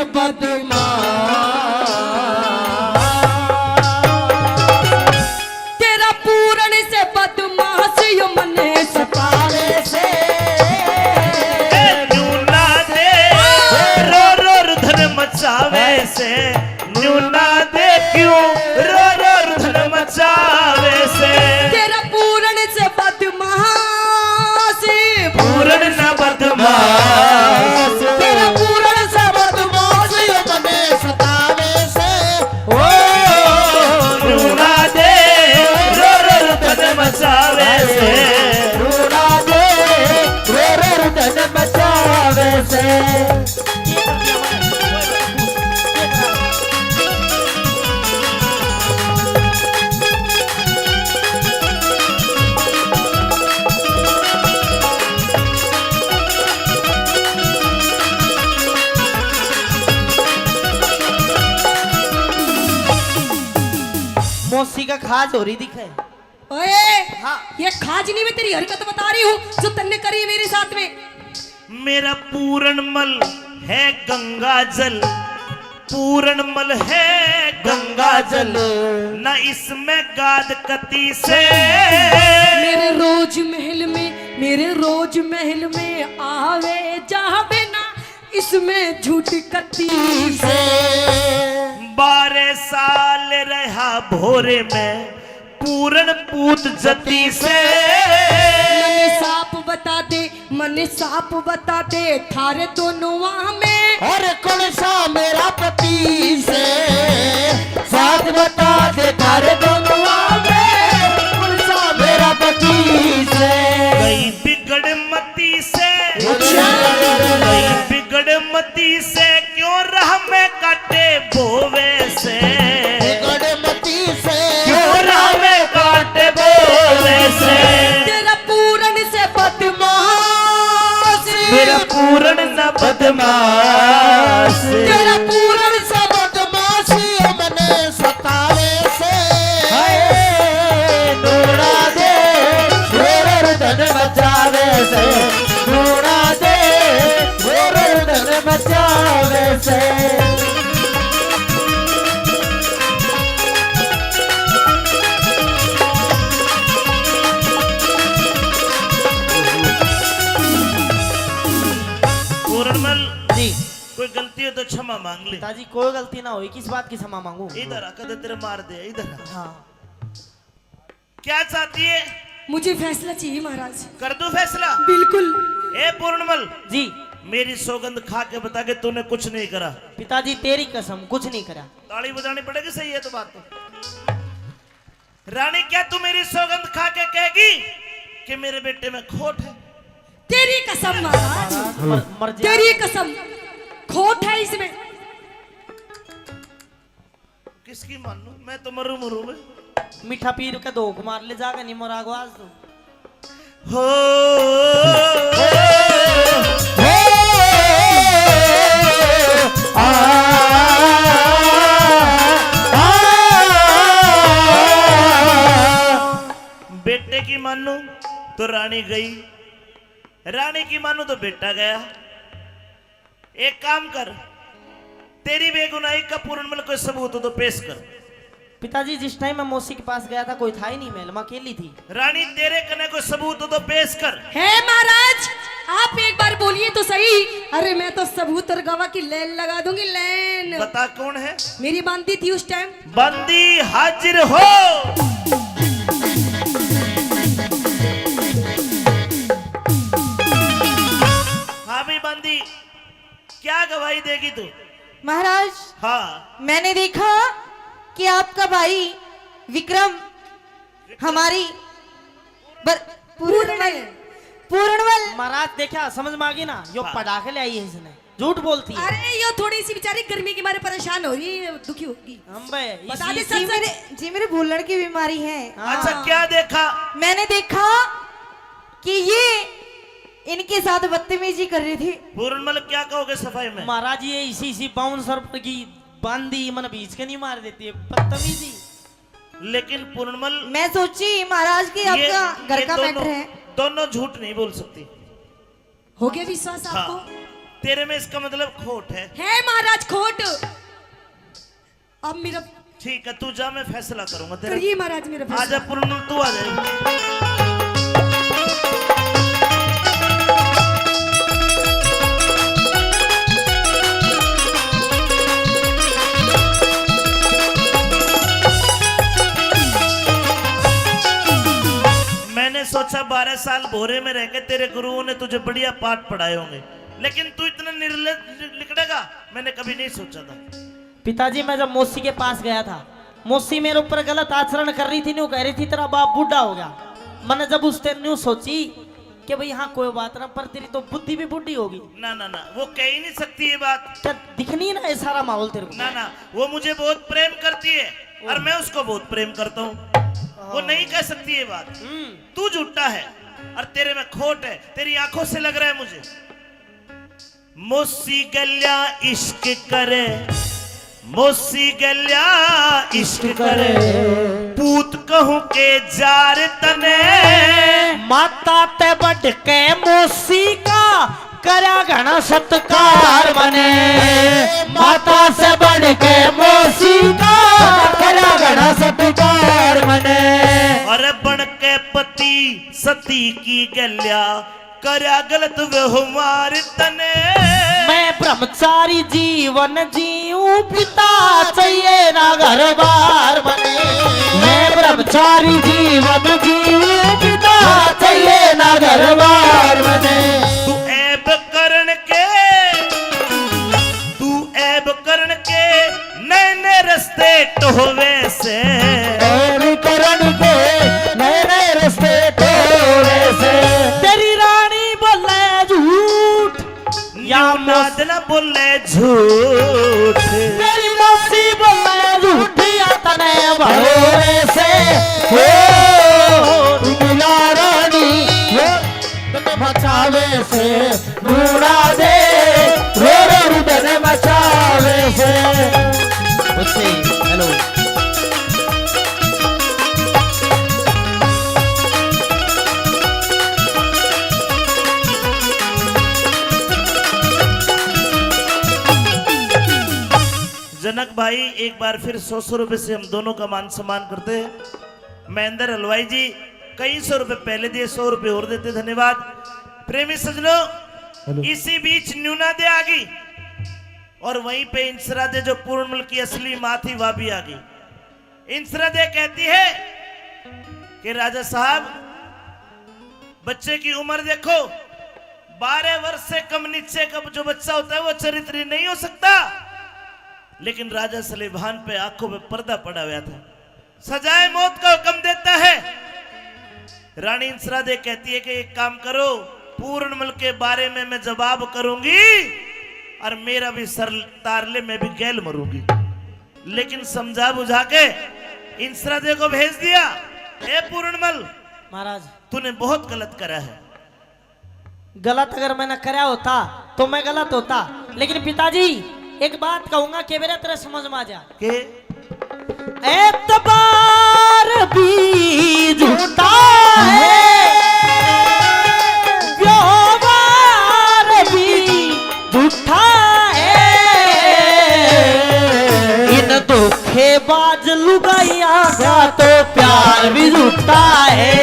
तेरा पूर्ण से बदमाश यो मने सतावे से। ए न्यूना दे रो रो रुधन मचावे से, न्यूना दे क्यों रो रो रुधन मचावे से। तेरा पूर्ण से बदमाश, पूर्ण न बदमाश, तेरा पूर्ण से बदमाश यो मने सतावे से, ओ न्यूना दे रो रो रुधन मचावे से। रूड़ा दे रो रो रुदन बचावे से। मौसी का खाज हो रही दिखे। ओए, हाँ। ये खाज नहीं, मैं तेरी हरकत बता रही हूँ जो तन्ने करी है मेरे साथ में। मेरा पूरणमल है गंगा जल, पूरणमल है गंगा जल, न इसमें गाद कती से। मेरे रोज महल में, मेरे रोज महल में आवे जावे ना, इसमें झूठ कती से। 12 साल रहा भोरे में पूरण पूत जती से। मने साफ बता दे, मने साफ बता दे, थारे दोनों में और कौन सा मेरा पति से, साथ बता दे थारे दोनों में, कौन सा मेरा पति से। गई बिगड़ मती से, गई बिगड़ मती से, क्यों राह में काटे बोवे से। गड़मती से क्यों राह में काटे बोवे से। तेरा पूर्ण से बदमाश, मेरा पूरण न बदमाश, तेरा पूर्ण से बदमाशी मने सतावे से। रूड़ा दे रो रुदन बचावे से, रूड़ा दे रो रुदन बचावे से। पूरणमल जी कोई गलती हो तो क्षमा मांग ले। पिताजी कोई गलती ना हुई, किस बात की क्षमा मांगू? इधर आ, कदे तेरे मार दे, इधर आ। हाँ क्या चाहती है? मुझे फैसला चाहिए महाराज, कर दो फैसला। बिल्कुल। ए पूर्णमल, जी मेरी सौगंध खा के बता के तूने कुछ नहीं करा। पिताजी तेरी कसम कुछ नहीं करा। ताली बजानी पड़ेगी, सही है तो बात तो। रानी क्या तू मेरी सौगंध खा के कहेगी कि मेरे बेटे में खोट है? तेरी कसम महाराज, मर जा। तेरी कसम, खोट है इसमें। किसकी मान लूं? मैं तो मरू मरू में। मीठा पीर के धोख मार ले जागा नहीं मरागो आज तो। हो बेटे की मानू तो रानी गई, रानी की मानू तो बेटा गया। एक काम कर, तेरी बेगुनाही का पूर्ण कोई सबूत हो तो पेश कर। पिताजी जिस टाइम मैं मौसी के पास गया था कोई था ही नहीं, महल में अकेली थी। रानी तेरे कने कोई सबूत हो तो पेश कर। है महाराज, आप एक बार बोलिए तो सही। अरे मैं तो सबूत और गवाह की लाइन लगा दूंगी, लाइन। बता कौन है? मेरी बांधी थी उस टाइम। बंदी हाजिर हो। हाँ भी बंदी, क्या गवाही देगी तू? महाराज, हाँ मैंने देखा कि आपका भाई विक्रम हमारी पूर्णवल महाराज देखा समझ में आ गई ना, यो हाँ। पटाखे ले आई है इसने, झूठ बोलती है। अरे ये थोड़ी सी बेचारी गर्मी के मारे परेशान हो रही है, दुखी होगी। हम बे बता दे इसी- सच। जी मेरे भूलड़ की बीमारी है। अच्छा क्या देखा? मैंने देखा कि ये इनके साथ बदतमीजी कर रही थी। पूर्णमल क्या कहोगे सफाई में? महाराज ये इसी बाउंसर की बांदी मन बीच के नहीं मार देती है, बदतमीजी। लेकिन पूर्णमल मैं सोची महाराज की आपका घर का मैटर है। दोनों झूठ नहीं बोल सकती। हो गया विश्वास हाँ, आपको? तेरे में इसका मतलब खोट है। है महाराज खोट। अब मेरा ठीक है, तू जा, मैं फैसला करूंगा तेरा। करिए महाराज मेरा फैसला। आजा पूर्णमल, तू आ जाए। मैंने सोचा 12 साल भोरे में रह के तेरे गुरुओं ने तुझे बढ़िया पाठ पढ़ाए होंगे, लेकिन तू इतना निर्लज निकलेगा मैंने कभी नहीं सोचा था। पिताजी मैं जब मौसी के पास गया था, मौसी मेरे ऊपर गलत आचरण कर रही थी, न्यू कह रही थी तेरा बाप बूढ़ा हो गया। मैंने जब उस टाइम न्यू सोची कि भाई हाँ कोई बात ना, पर तेरी तो बुद्धि भी बुढ़ी होगी। ना ना ना, वो कह ही नहीं सकती ये बात। क्या दिखनी ना ये सारा माहौल तेरे को? ना ना, वो मुझे बहुत प्रेम करती है और मैं उसको बहुत प्रेम करता हूँ। वो नहीं कह सकती ये बात। तू झूठा है और तेरे में खोट है, तेरी आंखों से लग रहा है मुझे। मोसी गल्या इश्क करे, मोसी गल्या इश्क करे, पूत कहूं के जार तने, माता ते बढ़ के मौसी का करा घना सत्कार बने, माता से बढ़ के मौसी का करा घना सत्कार मने। और बन के पति सती की गल्या करा गलत व्यवहार तने। मैं ब्रह्मचारी जीवन जीऊं, पिता चाहिए ना घर बार बने। मैं ब्रह्मचारी जीवन जीवे, पिता चाहिए ना घर बार बने। तू ऐब करण के नए नए रस्ते टोवे से, करण के नए नए रस्ते तोड़े से। तेरी रानी बोले झूठ या नाद न बोले झूठ, तेरी मौसी बोले झूठ या तने भरोरे से दुनिया रानी मचावे से, ढूंढा दे रो रो रुदन मचावे से। हेलो जनक भाई एक बार फिर 100 रुपए से हम दोनों का मान सम्मान करते हैं। महेंद्र हलवाई जी कई 100 रुपए पहले दिए, 100 रुपए और देते, धन्यवाद। प्रेमी सजनों, इसी बीच न्यूना दे आ गई और वहीं पे इंसरा दे जो पूर्णमल की असली माँ थी वह भी आ गई। इंसरा दे कहती है कि राजा साहब बच्चे की उम्र देखो, 12 वर्ष से कम नीचे का जो बच्चा होता है वो चरित्र नहीं हो सकता। लेकिन राजा सलेभान पे आंखों पे पर्दा पड़ा हुआ था। सजाए मौत का हुक्म देता है। रानी इंसरादे कहती है कि एक काम करो, पूर्णमल के बारे में मैं जवाब करूंगी और मेरा भी सर तार ले, मैं भी गैल मरूंगी। लेकिन समझा बुझा के इंसरादे को भेज दिया, ए पूर्णमल महाराज तूने बहुत गलत करा है। गलत अगर मैंने करा होता तो मैं गलत होता, लेकिन पिताजी एक बात कहूंगा कि मेरे तरह समझ में आ जा के एतबार भी झूठा है, व्यवहार भी झूठा है, इन धोखेबाज लुगाइया का तो प्यार भी झूठा है,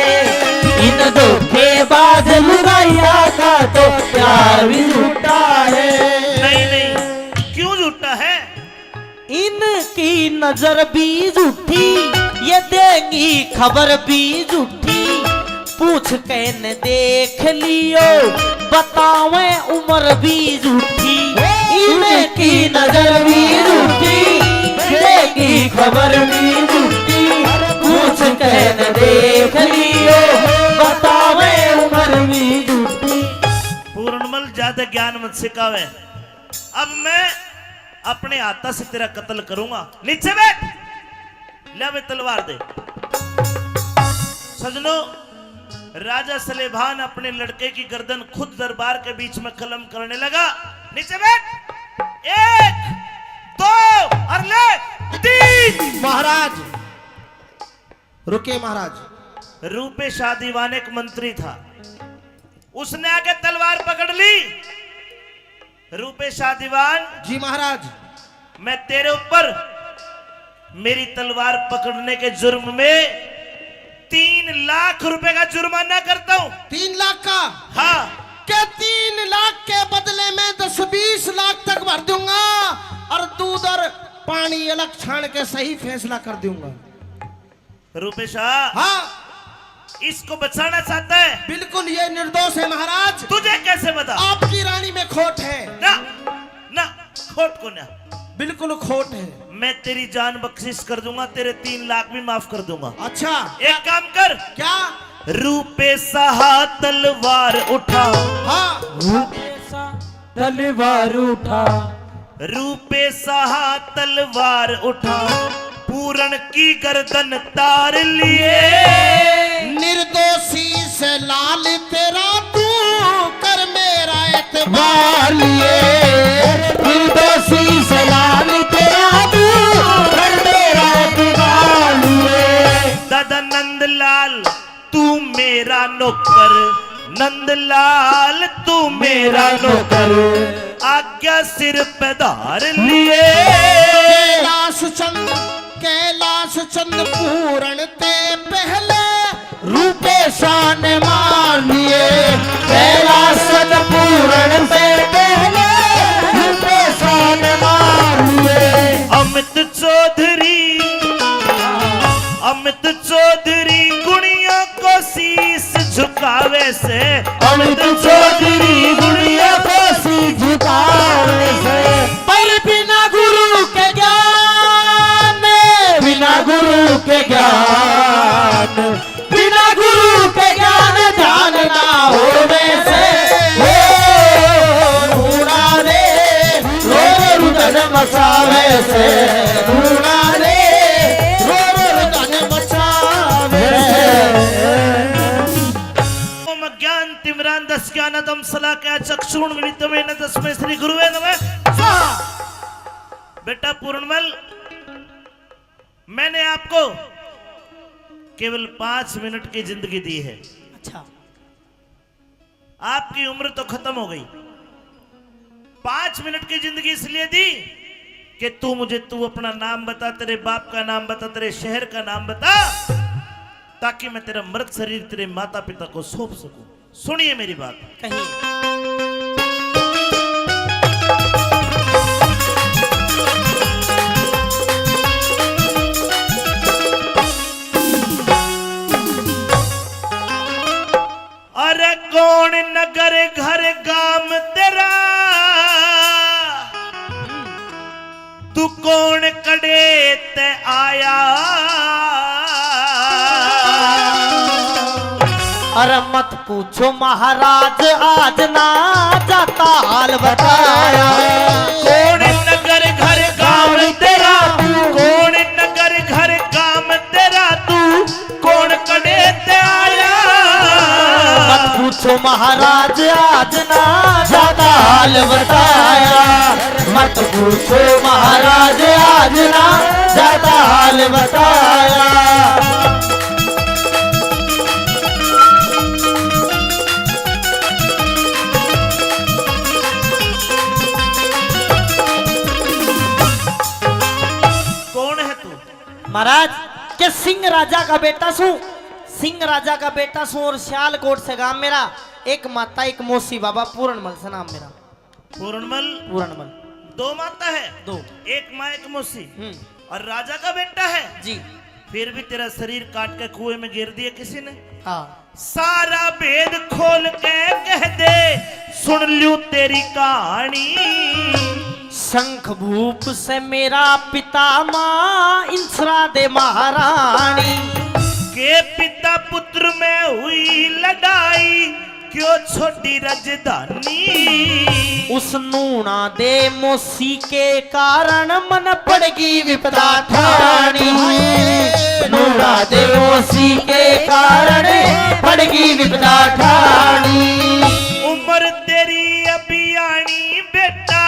इन धोखेबाज लुगाइया का तो प्यार भी झूठा है। नहीं नहीं, क्यों झूठा है? इनकी नजर भी झूठी, ये देंगी खबर भी झूठी, पूछ के न देख लियो बतावे उम्र भी झूठी, इनकी नजर भी झूठी, देंगी खबर भी झूठी, पूछ के न देख लियो बतावे उम्र भी झूठी। पूर्णमल ज्यादा ज्ञान मत सिखावे, अब मैं अपने हाथा से तेरा कत्ल करूंगा। नीचे बैठ, ले वे तलवार दे। सजनों, राजा सलेभान अपने लड़के की गर्दन खुद दरबार के बीच में कलम करने लगा। नीचे बैठ, 1 2 और ले 3। महाराज रुके महाराज। रूपेश दीवान एक मंत्री था, उसने आके तलवार पकड़ ली। रूपेश दीवान, जी महाराज। मैं तेरे ऊपर मेरी तलवार पकड़ने के जुर्म में 3 लाख रुपए का जुर्माना करता हूं। 3 लाख का? हाँ। क्या 3 लाख के बदले में 10-20 लाख तक भर दूंगा और दूध और पानी अलग छान के सही फैसला कर दूंगा। रूपेश, हाँ इसको बचाना चाहता है? बिल्कुल, ये निर्दोष है महाराज। तुझे कैसे बता? आपकी रानी में खोट है। ना ना, खोट को ना, बिल्कुल खोट है। मैं तेरी जान बख्शिश कर दूंगा, तेरे 3 लाख भी माफ कर दूंगा। अच्छा, एक काम कर। क्या? रूपेशा तलवार उठा। हाँ, तलवार उठा, रूपेशा तलवार उठा, पूरण की गर्दन तार लिए। निर्दोषी से लाल तेरा तू कर मेरा एतबार लिए, निर्दोषी से लाल तेरा तू कर मेरा एतबार लिए। दादा नंदलाल तू मेरा नौकर, नंदलाल तू मेरा नौकर, आज्ञा सिर पे धार लिए। कैलाश चंद पूरण ते पहले रूपेशा ने मान लिए, कैलाश चंद पूरण से पहले रूपेशा ने मान लिए। अमित चौधरी गुड़िया को शीश झुकावे से, अमित चौधरी गुड़िया को शीश झुकावे से, पर बिना गुरु के ज्ञान, बिना गुरु के ज्ञान, बिना गुरु के ज्ञान ध्यान ना हो वैसे ढूंढा रे रो रुदन मचावे से, ढूंढा रे रो रुदन मचावे से। ओम ज्ञान तिमरान दस ज्ञानदम सला के चक्षुण विविधमे न तस्मै श्री गुरुवे नमः स्वाहा। बेटा पूर्णमल, मैंने आपको केवल 5 मिनट की जिंदगी दी है। अच्छा, आपकी उम्र तो खत्म हो गई। 5 मिनट की जिंदगी इसलिए दी कि तू अपना नाम बता, तेरे बाप का नाम बता, तेरे शहर का नाम बता, ताकि मैं तेरा मृत शरीर तेरे माता पिता को सौंप सकूं। सुनिए मेरी बात। कहिए। अरे कौन नगर घर गाम तेरा, तू कौन कड़े ते आया पूछो महाराज आज ना जाता हाल बताया। कौन नगर घर काम तेरा, कौन नगर घर काम तेरा, तू कौन कड़े ते आया। मत पूछो महाराज आज ना जाता हाल बताया। मत पूछो महाराज आज ना जाता हाल बताया। कौन है तू? महाराज के सिंह राजा का बेटा सू, सिंह राजा का बेटा सू और सियालकोट से गांव मेरा। एक माता एक मौसी बाबा पूरणमल से नाम मेरा। पूरणमल। पूरणमल दो माता है? दो। एक माँ एक मौसी और राजा का बेटा है जी। फिर भी तेरा शरीर काट के कुएं में गिर दिया किसी ने। हाँ सारा भेद खोल के कह दे, सुन लूं तेरी कहानी। शंख भूप से मेरा पिता माँ इंसरा दे महारानी। के पिता पुत्र में हुई लड़ाई, क्यों छोटी राजधानी। उस नूना दे मौसी के कारण मन पड़गी विपदा ठानी। नूना दे मौसी के कारण पड़गी विपदा ठानी। उम्र तेरी अभी आनी बेटा,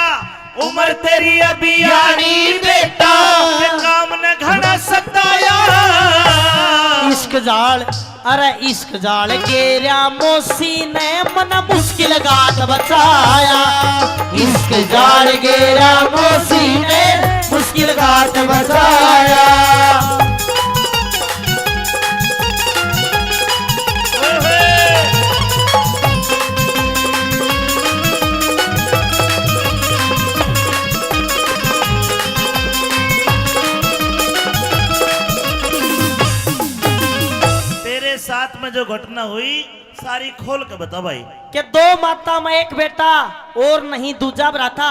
उम्र तेरी अभी आनी बेटा, के काम न घना सताया। इश्क जाल अरे इश्क जाल गेरा मौसी ने मन मुश्किल गात बचाया। इश्क जाल गेरा मौसी ने मुश्किल गात बचाया। साथ में जो घटना हुई सारी खोल के बता भाई। कि दो माता में एक बेटा और नहीं दूजा भ्राता।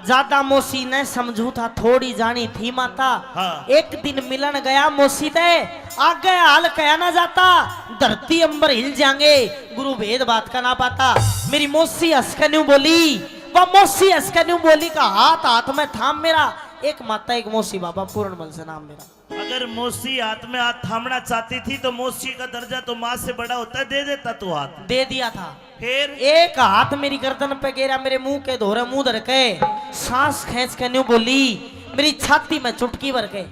ज्यादा मौसी ने समझू था थोड़ी जानी थी माता। हाँ। एक दिन मिलन गया मौसी दे, आगे हाल कहा ना जाता। धरती अंबर हिल जाएंगे, गुरु भेद बात का ना पाता। मेरी मौसी हंसकर बोली, वह मौसी हंसकर बोली का हाथ हाथ में थाम मेरा। एक माता एक मौसी बाबा पूरणमल से नाम मेरा। अगर मौसी हाथ में हाथ थामना चाहती थी तो मौसी का दर्जा तो माँ से बड़ा होता है, दे देता तू हाथ। दे दिया था। फिर एक हाथ मेरी गर्दन पे गिरा, मेरे मुंह के धोरे मुंह धर के सांस खींच के न्यू बोली, मेरी छाती में चुटकी भर के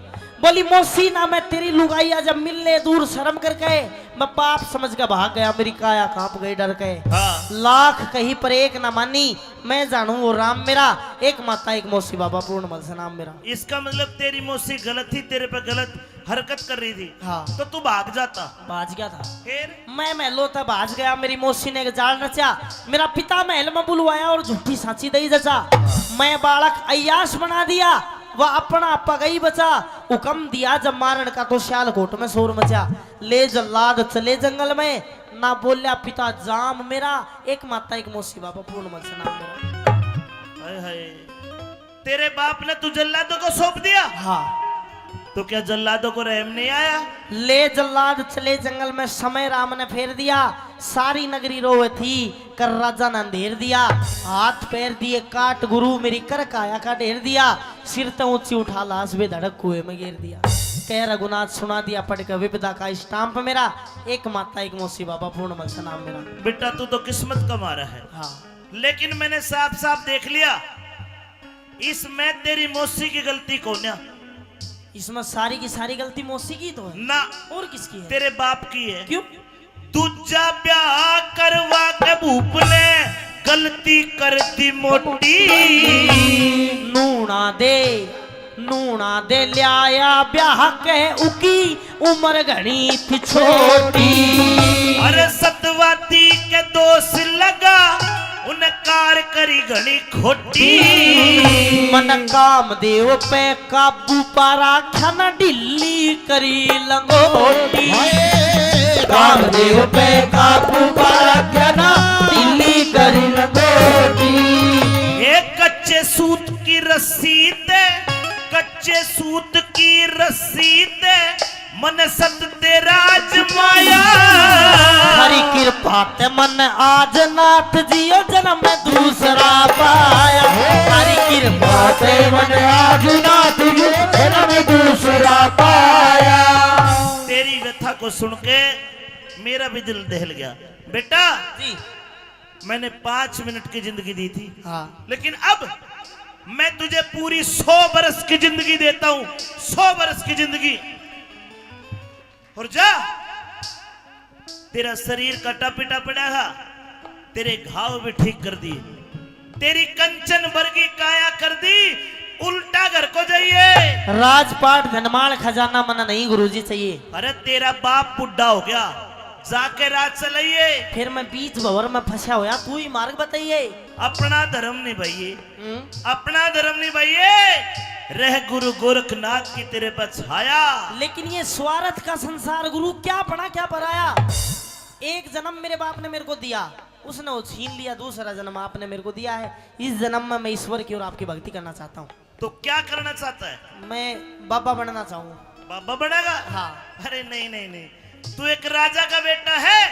बोली, मौसी ना मैं तेरी लुगाइया जब मिलने दूर शर्म करके मैं पाप समझ के भाग गया। मेरी काया कांप गई डर के। हाँ। लाख कहीं पर एक ना मानी, मैं जानू वो राम मेरा। एक माता एक मौसी बाबा पूर्णमल से नाम मेरा। इसका मतलब तेरी मौसी गलत थी, तेरे पे गलत हरकत कर रही थी। हाँ। तो तू भाग जाता। भाज गया था। फिर मैं महलों तक भाज गया। मेरी मौसी ने एक जाल रचा, मेरा पिता महल में बुलवाया और झूठी सांची दई जचा। मैं बालक अय्याश बना दिया, वह अपना पगई बचा। हुक्म दिया जब मारण का तो सियालकोट में शोर मचा। ले जल्लाद चले जंगल में, ना बोलिया पिता जाम मेरा। एक माता एक मौसी बाबा पूर्णमल से नाम मेरा। हाय हाय, तेरे बाप ने तू जल्लादों को सौंप दिया। हाँ। तो क्या जल्लादों को रहम नहीं आया? ले जल्लाद चले जंगल में, समय राम ने फेर दिया। सारी नगरी रोए थी, कर राजा ने अंधेर दिया। हाथ पैर दिए काट, गुरु मेरी कर काया का ढेर दिया। सिर तो ऊंची उठा, लाश भी धड़क कुएं में गिर दिया। कह रघुनाथ सुना दिया पढ़ के विपदा का स्टाम्प मेरा। एक माता एक मौसी बाबा पूर्णमल से नाम मेरा। बेटा तू तो किस्मत का मारा है। हाँ। लेकिन मैंने साफ साफ देख लिया, इसमें तेरी मौसी की गलती कौन है? इसमें सारी की सारी गलती मौसी की तो है ना, और किसकी है? तेरे बाप की है। क्यों? दूजा ब्याह करवा के भूप ने गलती कर दी मोटी। नूना दे लिया ब्याह के, उकी उम्र घनी थी छोटी। अरे सतवाती के दोष लगा, उन कार करी घनी खोटी। मन काम देव पे काबू पारा, खाना ढिल्ली करी लंगोटी। कामदेव पे काबू पारा, खाना ढिल्ली करी लंगोटी। एक कच्चे सूत की रस्सी दे, कच्चे सूत की रस्सी दे, मन सत तेरा आजमाया। हरी कृपा ते मन आज नाथ जियो जन्म में दूसरा पाया। हरी कृपा ते मन आज नाथ जियो जन्म में दूसरा पाया। तेरी व्यथा को सुन के मेरा भी दिल दहल गया। बेटा जी मैंने 5 मिनट की जिंदगी दी थी, हाँ लेकिन अब मैं तुझे पूरी 100 बरस की जिंदगी देता हूं, 100 बरस की जिंदगी। और जा, तेरा शरीर कटा पिटा पड़ा था, तेरे घाव भी ठीक कर दिए, तेरी कंचन वर्गी काया कर दी, उल्टा घर को जाइए। राजपाट धनमाल खजाना मना नहीं गुरुजी चाहिए। अरे तेरा बाप बुढ़ा हो गया, जाके राज चलाइए। फिर मैं बीच भंवर में फंसा होया, तू ही मार्ग बताइए। अपना धर्म निभाइए, अपना धर्म निभाइए। रह गुरु गोरखनाथ की तेरे पर छाया। लेकिन ये स्वार्थ का संसार गुरु, क्या पढ़ा क्या पढ़ाया। एक जन्म मेरे बाप ने मेरे को दिया, उसने वो छीन लिया। दूसरा जन्म आपने मेरे को दिया है। इस जन्म में मैं ईश्वर की और आपकी भक्ति करना चाहता हूँ। तो क्या करना चाहता है? मैं बाबा बनना चाहूँ। बाबा बनेगा? हाँ। अरे नहीं नहीं नहीं, तू एक राजा का बेटा है,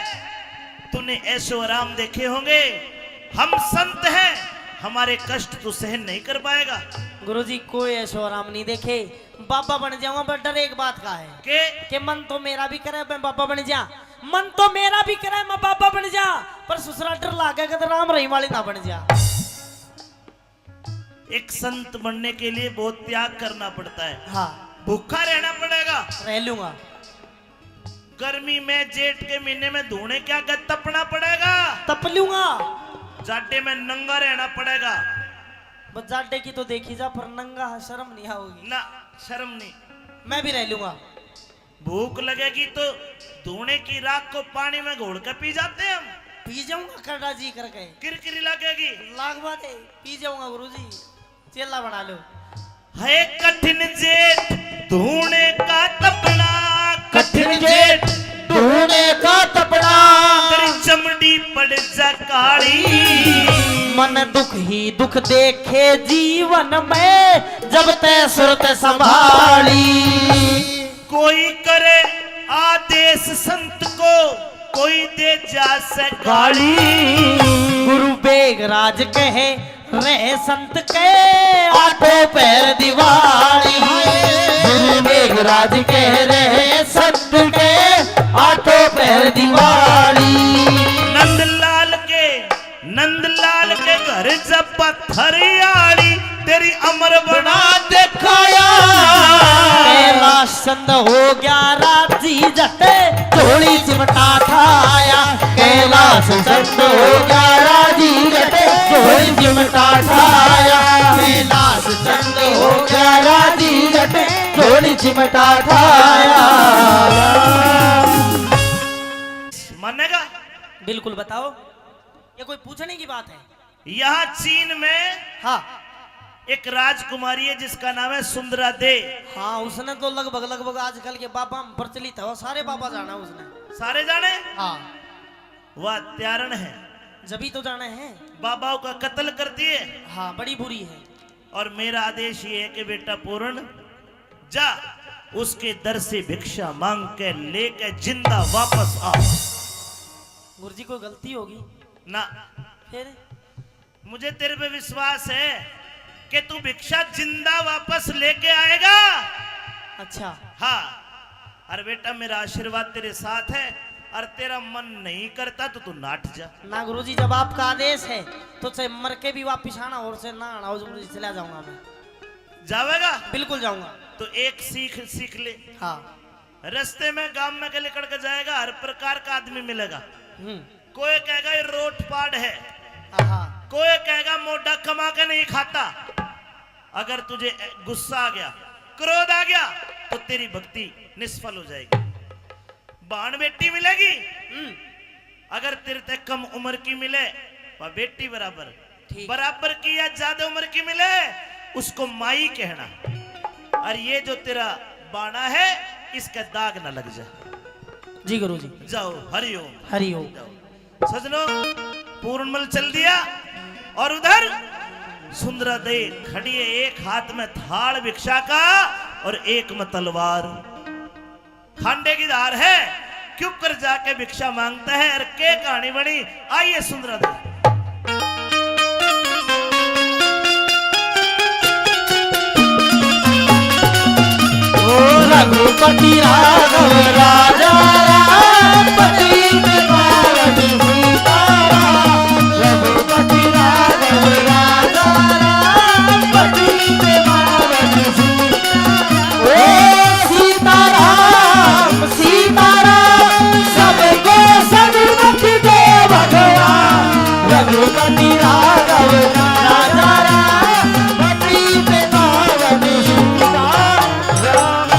तूने ऐशो आराम देखे होंगे। हम संत हैं, हमारे कष्ट तू सहन नहीं कर पाएगा। गुरुजी कोई ऐशो आराम नहीं देखे, बाबा बन जाऊंगा। पर डर एक बात का है कि मन तो मेरा भी करे मैं बाबा बन जा, मन तो मेरा भी करे मैं बाबा बन जा, पर ससुरा डर लागेगा तो राम रही वाली ना बन जा। एक संत बनने के लिए बहुत त्याग करना पड़ता है। हाँ भूखा रहना पड़ेगा, रह लूंगा। गर्मी में जेठ के महीने में धूने क्या तपना पड़ेगा, तप लूंगा। जाटे में नंगा रहना पड़ेगा। बस जाटे की तो देखी जा, पर नंगा शर्म नहीं आओगी ना, शर्म नहीं। मैं भी रह लूंगा। भूख लगेगी तो धूने की राख को पानी में घोल कर पी जाते हैं हम। पी जाऊंगा करड़ा जी करके, किरकिरी लगेगी, लाग बात है, पी जाऊंगा गुरुजी। चेला बना लो। है कठिन जेठ धूने का तपना, कठिन जेठ धूने का तपना, तेरी चमड़ी पड़ जा काली। मन दुख ही दुख देखे जीवन में, जब तय सुरत संभाली। कोई करे आदेश संत को, कोई दे जा से गाली। गुरु बेगराज कहे रहे संत के, आठों पैर दिवाली। गुरु मेघराज कह रहे संत के, आठों पैर दिवाली। नंदलाल के घर जब पत्थरियाड़ी, तेरी अमर बना दिखाया। कैलाश चंद हो गया राजी जटे, झोली चिमटा ठाया। कैलाश चंद हो गया राजी जटे, झोली चिमटा ठाया। कैलाश चंद हो गया राजी जटे, झोली चिमटा ठाया। मानेगा? बिल्कुल बताओ, ये कोई पूछने की बात है? यहाँ चीन में हाँ एक राजकुमारी है जिसका नाम है सुंदरा दे। हाँ, उसने तो लगभग आजकल के बाबा में प्रचलित है, वो सारे बाबा जाना उसने। सारे जाने? हाँ वह त्यारण है, जभी तो जाने हैं। बाबाओं का कत्ल करती है। हाँ बड़ी बुरी है। और मेरा आदेश ये है कि बेटा पूर्ण जा, उसके दर से भिक्षा मांग के लेके जिंदा वापस आ। गुरुजी कोई गलती होगी ना, फिर? मुझे तेरे पे विश्वास है कि तू भिक्षा जिंदा वापस लेके आएगा। अच्छा हाँ, अरे बेटा मेरा आशीर्वाद तेरे साथ है, और तेरा मन नहीं करता तो तू नाट जा। ना गुरुजी, जब आपका आदेश है तो चाहे मर के भी वापिस आना और से ना आना, गुरुजी चला जाऊंगा मैं। जावेगा? बिल्कुल जाऊंगा। तो एक सीख ले। हाँ। रास्ते में गांव में के लेकर के जाएगा, हर प्रकार का आदमी मिलेगा। कोई कहेगा ये रोट पाड़ है, कोई कहेगा मोटा कमा के नहीं खाता। अगर तुझे गुस्सा आ गया, क्रोध आ गया, तो तेरी भक्ति निष्फल हो जाएगी। बाण बेटी मिलेगी, अगर तेरे से कम उम्र की मिले वह बेटी बराबर, बराबर की या ज्यादा उम्र की मिले उसको माई कहना। और ये जो तेरा बाणा है इसका दाग ना लग जाए। जी गुरुजी। जाओ, हरिओम हरिओम। सजनों, पूर्णमल चल दिया और उधर सुंदरा दे खड़ी है, एक हाथ में थाल भिक्षा का और एक में तलवार। खांडे की धार है, क्यों कर जाके भिक्षा मांगता है और के कहानी बनी आइए सुन रहा था। रघुपति राघव राजा राम पति पावन सीताराम रघुपति राघव राजा राम पति पावन सीताराम सीताराम सबको सदगति दे भगवान रघुपति राघव राजा राम पति पावन सीताराम।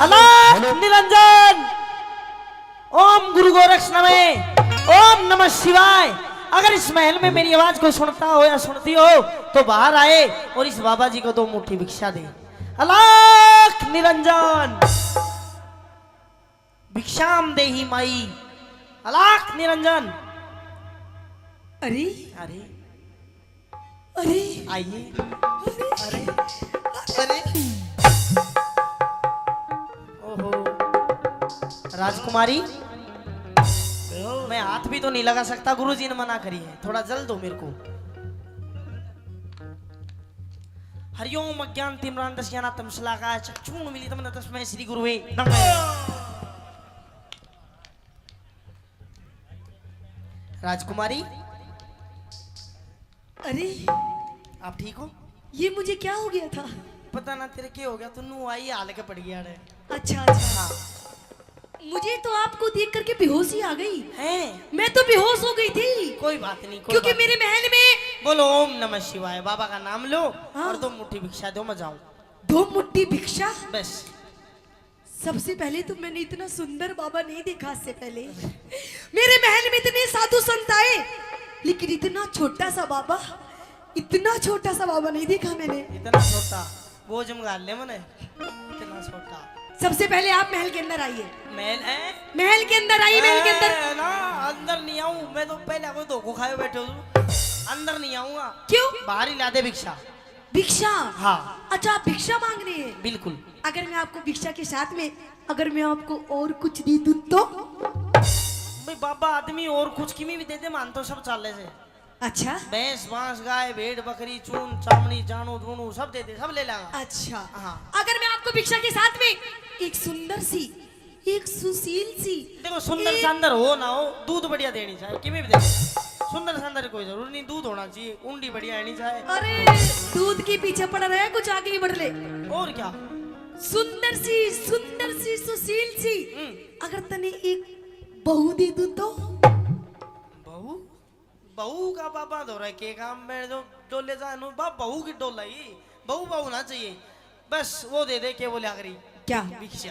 अलाख निरंजन। ओम गुरु गोरक्ष नमः। ओम नमः शिवाय। अगर इस महल में मेरी आवाज को सुनता हो या सुनती हो तो बाहर आए और इस बाबा जी को 2 मुट्ठी भिक्षा दे। अलाख निरंजन। भिक्षाम देहि माई। अलाख निरंजन। अरे अरे अरे आइए। अरे अरे ओहो राजकुमारी, मैं हाथ भी तो नहीं लगा सकता, गुरुजी ने मना करी है, थोड़ा जल दो मेरे को। हरिओम अज्ञान तिम्रान दस्याना तमसलाका चक्षुण मिलितम तस्मै श्री गुरुवे नमः। राजकुमारी, अरे आप ठीक हो? ये मुझे क्या हो गया था? पता ना तेरे क्या हो गया, तू नू आई हाल के पड़ गया रे। अच्छा अच्छा, मुझे तो आपको देख करके बेहोशी आ गई है। मैं तो बेहोश हो गई थी कोई बात नहीं, कोई क्योंकि बात मेरे महल में नहीं। बोलो ओम नमः शिवाय, बाबा का नाम लो हाँ। और 2 मुट्ठी भिक्षा दो, मैं जाऊं 2 मुट्ठी भिक्षा। बस। सबसे पहले तो मैंने इतना सुंदर बाबा नहीं देखा आज से पहले। मेरे महल में इतने साधु संत आए लेकिन इतना छोटा सा बाबा, इतना छोटा सा बाबा नहीं देखा मैंने। इतना छोटा वो जमगाल ले मने, इतना छोटा। सबसे पहले आप महल के अंदर आइए। महल है? महल के अंदर आइए, महल के अंदर। ना अंदर नहीं आऊं मैं, तो पहले कोई धोखो खाए बैठे हो, अंदर नहीं आऊंगा। क्यों? बाहर ही ला दे भिक्षा। भिक्षा? हाँ। अच्छा, आप भिक्षा मांग रहे हैं? बिल्कुल। अगर मैं आपको भिक्षा के साथ में अगर मैं आपको और कुछ दी दूं तो? भाई बाबा आदमी और कुछ किमी भी दे दे, मान तो सब चाले से। अच्छा भैंस बांस गाय भेड़ बकरी चून चामड़ी जानू दूनू सब दे दे, सब ले लाऊंगा। अच्छा हाँ। अगर मैं आपको भिक्षा के साथ में एक सुंदर सी, एक सुशील सी, देखो सुंदर एक- संदर हो ना हो, दूध बढ़िया देनी चाहिए, किमी भी दे दे। सुंदर संदर कोई जरूर नहीं, दूध होना चाहिए, उंडी बढ़िया आनी चाहिए। अरे दूध के पीछे पड़ा रहे, कुछ आगे ही बढ़ ले। और क्या? सुंदर सी सुशील सी, अगर तने एक बहू दे दूं तो? बहू? बहू का बाबा धो रहा के काम में जो डोले जाए बाप, बहू की डोला ही, बहू बहू ना चाहिए, बस वो दे दे के बोले आखिरी क्या? भिक्षा।